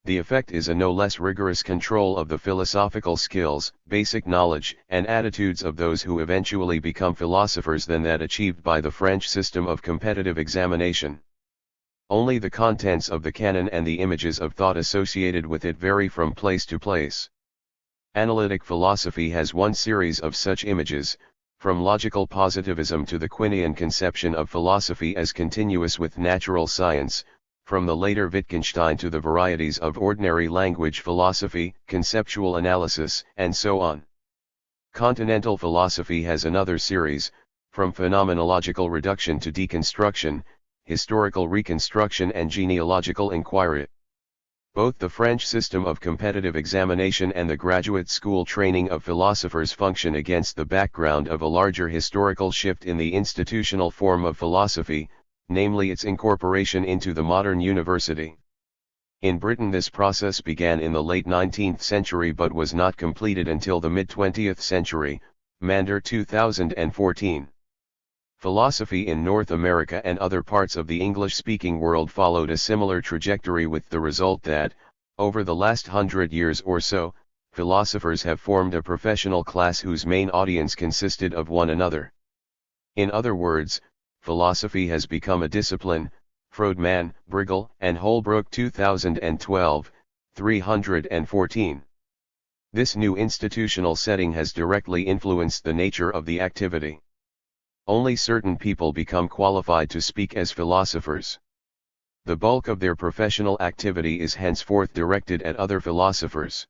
The effect is a no less rigorous control of the philosophical skills, basic knowledge, and attitudes of those who eventually become philosophers than that achieved by the French system of competitive examination. Only the contents of the canon and the images of thought associated with it vary from place to place. Analytic philosophy has one series of such images, from logical positivism to the Quinian conception of philosophy as continuous with natural science, from the later Wittgenstein to the varieties of ordinary language philosophy, conceptual analysis, and so on. Continental philosophy has another series, from phenomenological reduction to deconstruction, historical reconstruction and genealogical inquiry. Both the French system of competitive examination and the graduate school training of philosophers function against the background of a larger historical shift in the institutional form of philosophy, namely its incorporation into the modern university. In Britain this process began in the late 19th century but was not completed until the mid-20th century, Mander 2014. Philosophy in North America and other parts of the English-speaking world followed a similar trajectory, with the result that, over the last 100 years or so, philosophers have formed a professional class whose main audience consisted of one another. In other words, philosophy has become a discipline. Frodman, Briggle, and Holbrook 2012, 314. This new institutional setting has directly influenced the nature of the activity. Only certain people become qualified to speak as philosophers. The bulk of their professional activity is henceforth directed at other philosophers.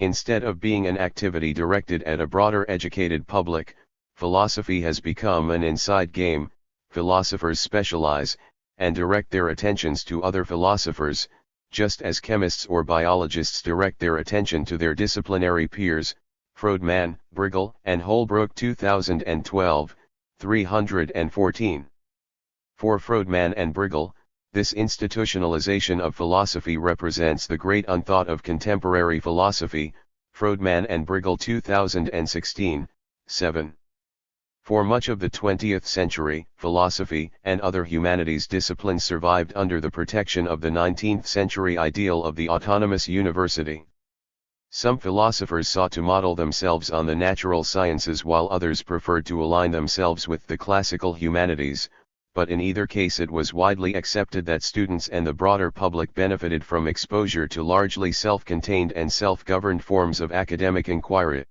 Instead of being an activity directed at a broader educated public, philosophy has become an inside game. Philosophers specialize, and direct their attentions to other philosophers, just as chemists or biologists direct their attention to their disciplinary peers. Frodman, Briggle, and Holbrook 2012, 314. For Frodman and Briggle, this institutionalization of philosophy represents the great unthought of contemporary philosophy. Frodman and Briggle 2016, 7. For much of the 20th century, philosophy and other humanities disciplines survived under the protection of the 19th century ideal of the autonomous university. Some philosophers sought to model themselves on the natural sciences while others preferred to align themselves with the classical humanities, but in either case it was widely accepted that students and the broader public benefited from exposure to largely self-contained and self-governed forms of academic inquiry.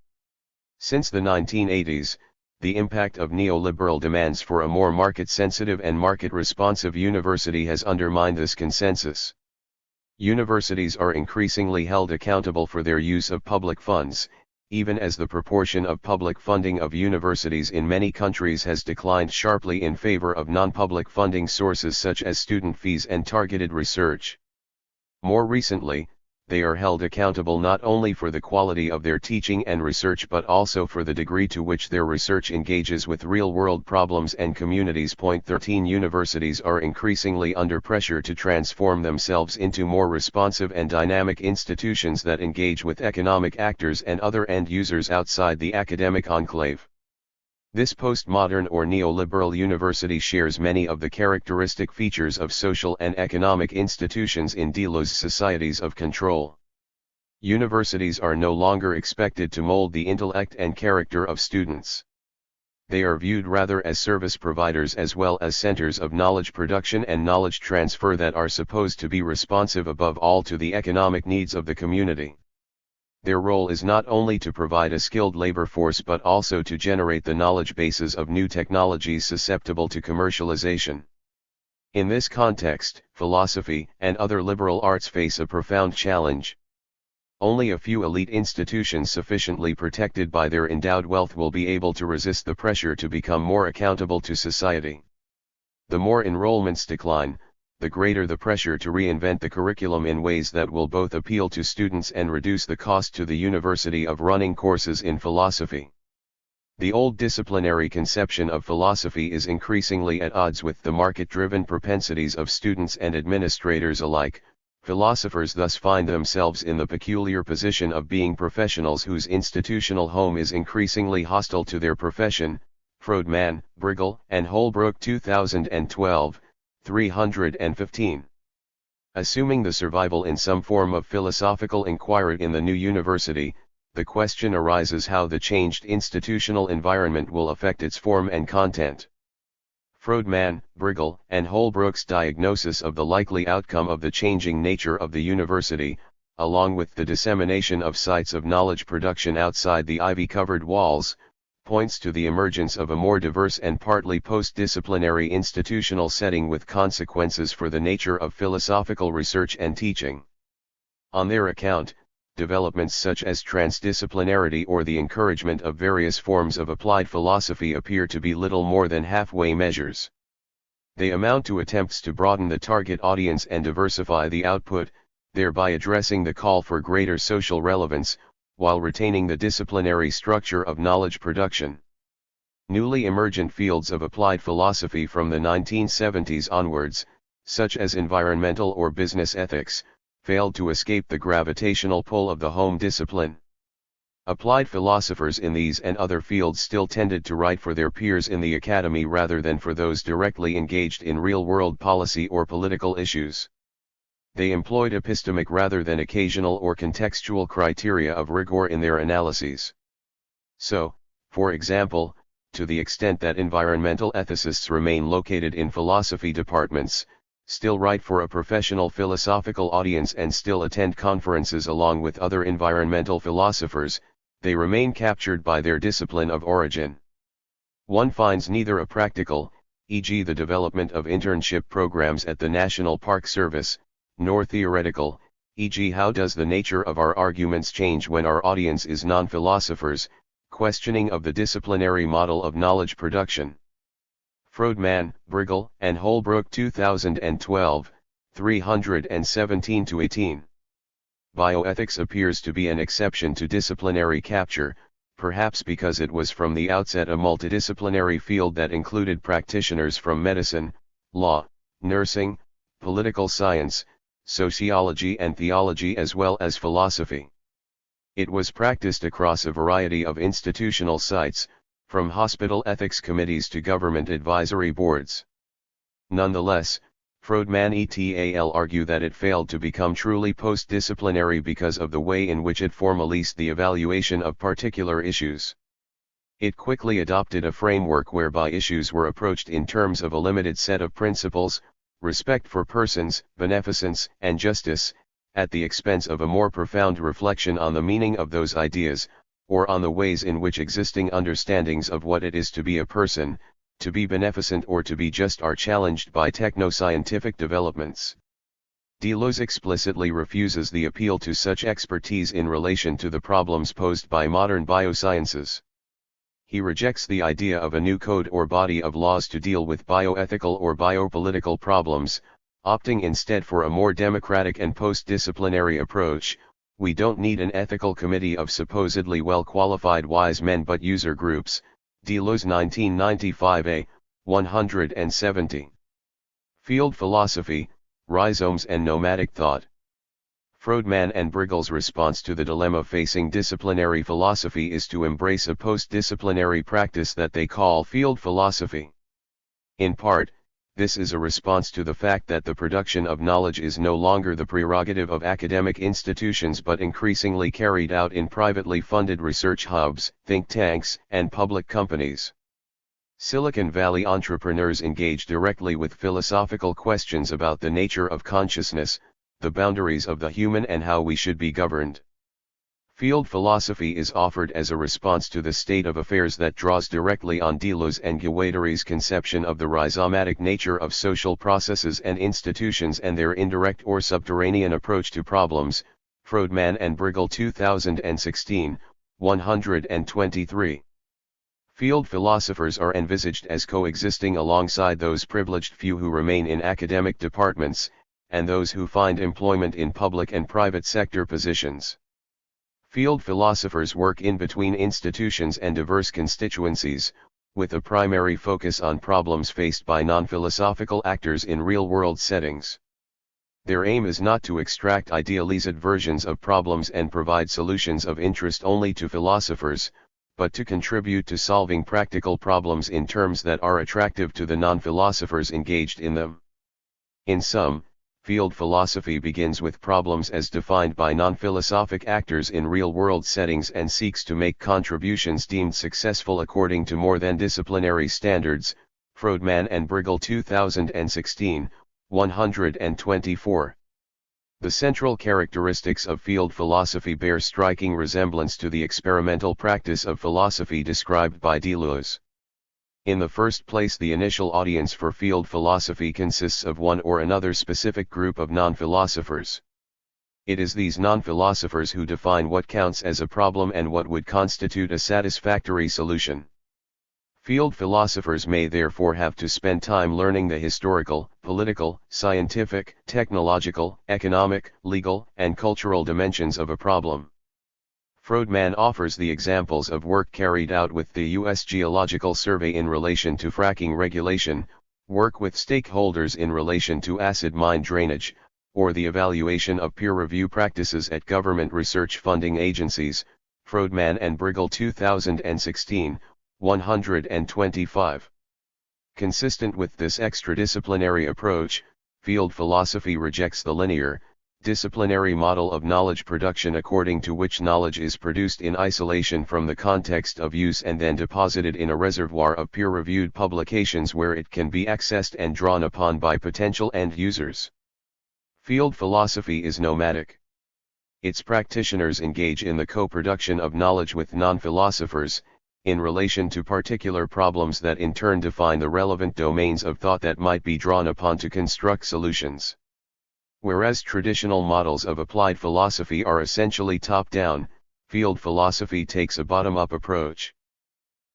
Since the 1980s, the impact of neoliberal demands for a more market-sensitive and market-responsive university has undermined this consensus. Universities are increasingly held accountable for their use of public funds, even as the proportion of public funding of universities in many countries has declined sharply in favor of non-public funding sources such as student fees and targeted research. More recently, they are held accountable not only for the quality of their teaching and research but also for the degree to which their research engages with real-world problems and communities. 13 Universities are increasingly under pressure to transform themselves into more responsive and dynamic institutions that engage with economic actors and other end users outside the academic enclave. This postmodern or neoliberal university shares many of the characteristic features of social and economic institutions in Deleuze's societies of control. Universities are no longer expected to mold the intellect and character of students. They are viewed rather as service providers as well as centers of knowledge production and knowledge transfer that are supposed to be responsive above all to the economic needs of the community. Their role is not only to provide a skilled labor force but also to generate the knowledge bases of new technologies susceptible to commercialization. In this context, philosophy and other liberal arts face a profound challenge. Only a few elite institutions sufficiently protected by their endowed wealth will be able to resist the pressure to become more accountable to society. The more enrollments decline, the greater the pressure to reinvent the curriculum in ways that will both appeal to students and reduce the cost to the university of running courses in philosophy. The old disciplinary conception of philosophy is increasingly at odds with the market-driven propensities of students and administrators alike. Philosophers thus find themselves in the peculiar position of being professionals whose institutional home is increasingly hostile to their profession. Frodman, Briggle, and Holbrook 2012, 315. Assuming the survival in some form of philosophical inquiry in the new university, the question arises how the changed institutional environment will affect its form and content. Frodman, Briggle, and Holbrook's diagnosis of the likely outcome of the changing nature of the university, along with the dissemination of sites of knowledge production outside the ivy-covered walls, points to the emergence of a more diverse and partly post-disciplinary institutional setting with consequences for the nature of philosophical research and teaching. On their account, developments such as transdisciplinarity or the encouragement of various forms of applied philosophy appear to be little more than halfway measures. They amount to attempts to broaden the target audience and diversify the output, thereby addressing the call for greater social relevance, while retaining the disciplinary structure of knowledge production. Newly emergent fields of applied philosophy from the 1970s onwards, such as environmental or business ethics, failed to escape the gravitational pull of the home discipline. Applied philosophers in these and other fields still tended to write for their peers in the academy rather than for those directly engaged in real-world policy or political issues. They employed epistemic rather than occasional or contextual criteria of rigor in their analyses. So, for example, to the extent that environmental ethicists remain located in philosophy departments, still write for a professional philosophical audience and still attend conferences along with other environmental philosophers, they remain captured by their discipline of origin. One finds neither a practical, e.g. the development of internship programs at the National Park Service, nor theoretical, e.g. how does the nature of our arguments change when our audience is non-philosophers, questioning of the disciplinary model of knowledge production. Frodman, Briggle, and Holbrook 2012, 317-18. Bioethics appears to be an exception to disciplinary capture, perhaps because it was from the outset a multidisciplinary field that included practitioners from medicine, law, nursing, political science, sociology and theology as well as philosophy. It was practiced across a variety of institutional sites, from hospital ethics committees to government advisory boards. Nonetheless, Frodman et al. Argue that it failed to become truly post-disciplinary because of the way in which it formalized the evaluation of particular issues. It quickly adopted a framework whereby issues were approached in terms of a limited set of principles, respect for persons, beneficence, and justice, at the expense of a more profound reflection on the meaning of those ideas, or on the ways in which existing understandings of what it is to be a person, to be beneficent or to be just are challenged by techno-scientific developments. Deleuze explicitly refuses the appeal to such expertise in relation to the problems posed by modern biosciences. He rejects the idea of a new code or body of laws to deal with bioethical or biopolitical problems, opting instead for a more democratic and post-disciplinary approach. We don't need an ethical committee of supposedly well-qualified wise men but user groups. Deleuze 1995a, 170. Field philosophy, rhizomes and nomadic thought. Frodman and Briggle's response to the dilemma facing disciplinary philosophy is to embrace a post-disciplinary practice that they call field philosophy. In part, this is a response to the fact that the production of knowledge is no longer the prerogative of academic institutions but increasingly carried out in privately funded research hubs, think tanks, and public companies. Silicon Valley entrepreneurs engage directly with philosophical questions about the nature of consciousness, the boundaries of the human and how we should be governed. Field philosophy is offered as a response to the state of affairs that draws directly on Deleuze and Guattari's conception of the rhizomatic nature of social processes and institutions and their indirect or subterranean approach to problems. Frodman and Briggle 2016, 123. Field philosophers are envisaged as coexisting alongside those privileged few who remain in academic departments, and those who find employment in public and private sector positions. Field philosophers work in between institutions and diverse constituencies, with a primary focus on problems faced by non-philosophical actors in real-world settings. Their aim is not to extract idealized versions of problems and provide solutions of interest only to philosophers, but to contribute to solving practical problems in terms that are attractive to the non-philosophers engaged in them. In sum, field philosophy begins with problems as defined by non-philosophic actors in real-world settings and seeks to make contributions deemed successful according to more than disciplinary standards. Frodman and Briggle 2016, 124. The central characteristics of field philosophy bear striking resemblance to the experimental practice of philosophy described by Deleuze. In the first place, the initial audience for field philosophy consists of one or another specific group of non-philosophers. It is these non-philosophers who define what counts as a problem and what would constitute a satisfactory solution. Field philosophers may therefore have to spend time learning the historical, political, scientific, technological, economic, legal, and cultural dimensions of a problem. Beckman offers the examples of work carried out with the U.S. Geological Survey in relation to fracking regulation, work with stakeholders in relation to acid mine drainage, or the evaluation of peer review practices at government research funding agencies. Beckman and Brigel 2016, 125. Consistent with this extradisciplinary approach, field philosophy rejects the linear, disciplinary model of knowledge production according to which knowledge is produced in isolation from the context of use and then deposited in a reservoir of peer-reviewed publications where it can be accessed and drawn upon by potential end users. Field philosophy is nomadic. Its practitioners engage in the co-production of knowledge with non-philosophers, in relation to particular problems that in turn define the relevant domains of thought that might be drawn upon to construct solutions. Whereas traditional models of applied philosophy are essentially top-down, field philosophy takes a bottom-up approach.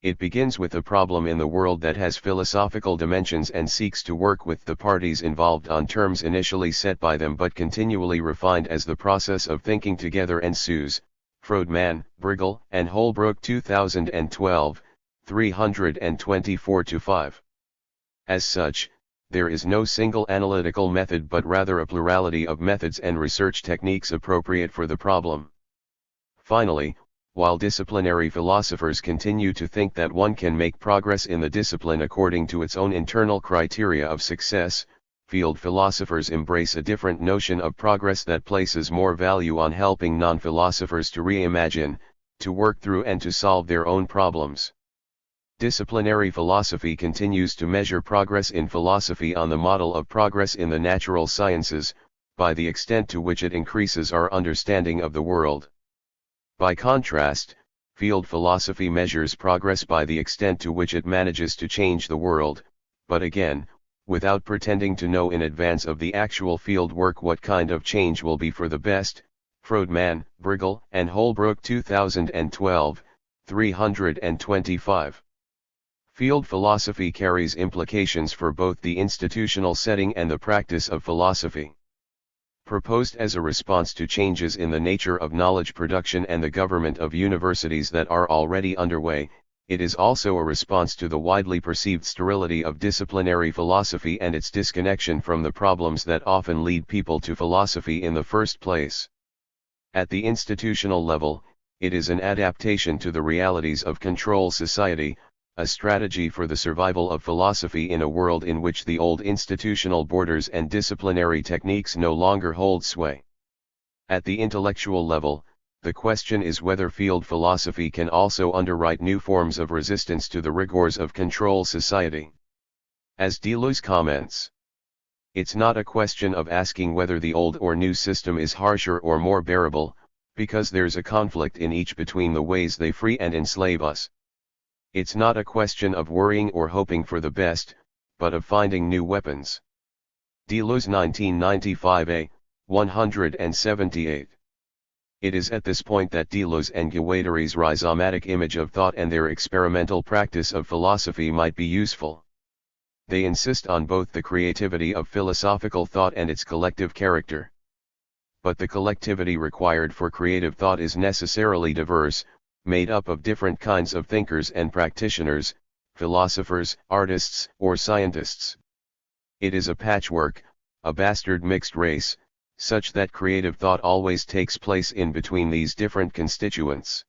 It begins with a problem in the world that has philosophical dimensions and seeks to work with the parties involved on terms initially set by them but continually refined as the process of thinking together ensues. Beckman, Brigel, and Holbrook 2012, 324-5. As such, there is no single analytical method but rather a plurality of methods and research techniques appropriate for the problem. Finally, while disciplinary philosophers continue to think that one can make progress in the discipline according to its own internal criteria of success, field philosophers embrace a different notion of progress that places more value on helping non-philosophers to reimagine, to work through and to solve their own problems. Disciplinary philosophy continues to measure progress in philosophy on the model of progress in the natural sciences, by the extent to which it increases our understanding of the world. By contrast, field philosophy measures progress by the extent to which it manages to change the world, but again, without pretending to know in advance of the actual field work what kind of change will be for the best. Beckman, Brigel, and Holbrook 2012, 325. Field philosophy carries implications for both the institutional setting and the practice of philosophy. Proposed as a response to changes in the nature of knowledge production and the government of universities that are already underway, it is also a response to the widely perceived sterility of disciplinary philosophy and its disconnection from the problems that often lead people to philosophy in the first place. At the institutional level, it is an adaptation to the realities of control society, a strategy for the survival of philosophy in a world in which the old institutional borders and disciplinary techniques no longer hold sway. At the intellectual level, the question is whether field philosophy can also underwrite new forms of resistance to the rigors of control society. As Deleuze comments, it's not a question of asking whether the old or new system is harsher or more bearable, because there's a conflict in each between the ways they free and enslave us. It's not a question of worrying or hoping for the best, but of finding new weapons. Deleuze 1995a, 178. It is at this point that Deleuze and Guattari's rhizomatic image of thought and their experimental practice of philosophy might be useful. They insist on both the creativity of philosophical thought and its collective character. But the collectivity required for creative thought is necessarily diverse, made up of different kinds of thinkers and practitioners, philosophers, artists, or scientists. It is a patchwork, a bastard mixed race, such that creative thought always takes place in between these different constituents.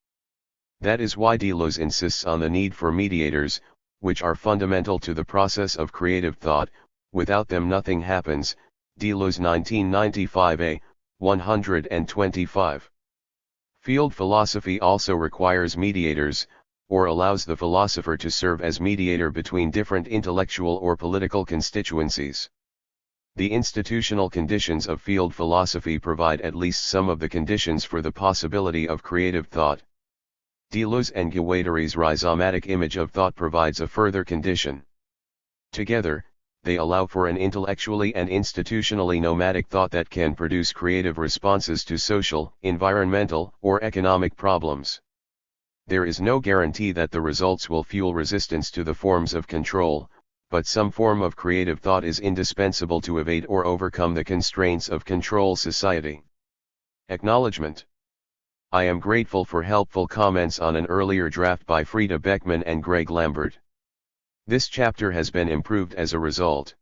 That is why Deleuze insists on the need for mediators, which are fundamental to the process of creative thought. Without them nothing happens. Deleuze 1995a, 125. Field philosophy also requires mediators, or allows the philosopher to serve as mediator between different intellectual or political constituencies. The institutional conditions of field philosophy provide at least some of the conditions for the possibility of creative thought. Deleuze and Guattari's rhizomatic image of thought provides a further condition. Together, they allow for an intellectually and institutionally nomadic thought that can produce creative responses to social, environmental, or economic problems. There is no guarantee that the results will fuel resistance to the forms of control, but some form of creative thought is indispensable to evade or overcome the constraints of control society. Acknowledgement. I am grateful for helpful comments on an earlier draft by Frida Beckman and Greg Lambert. This chapter has been improved as a result.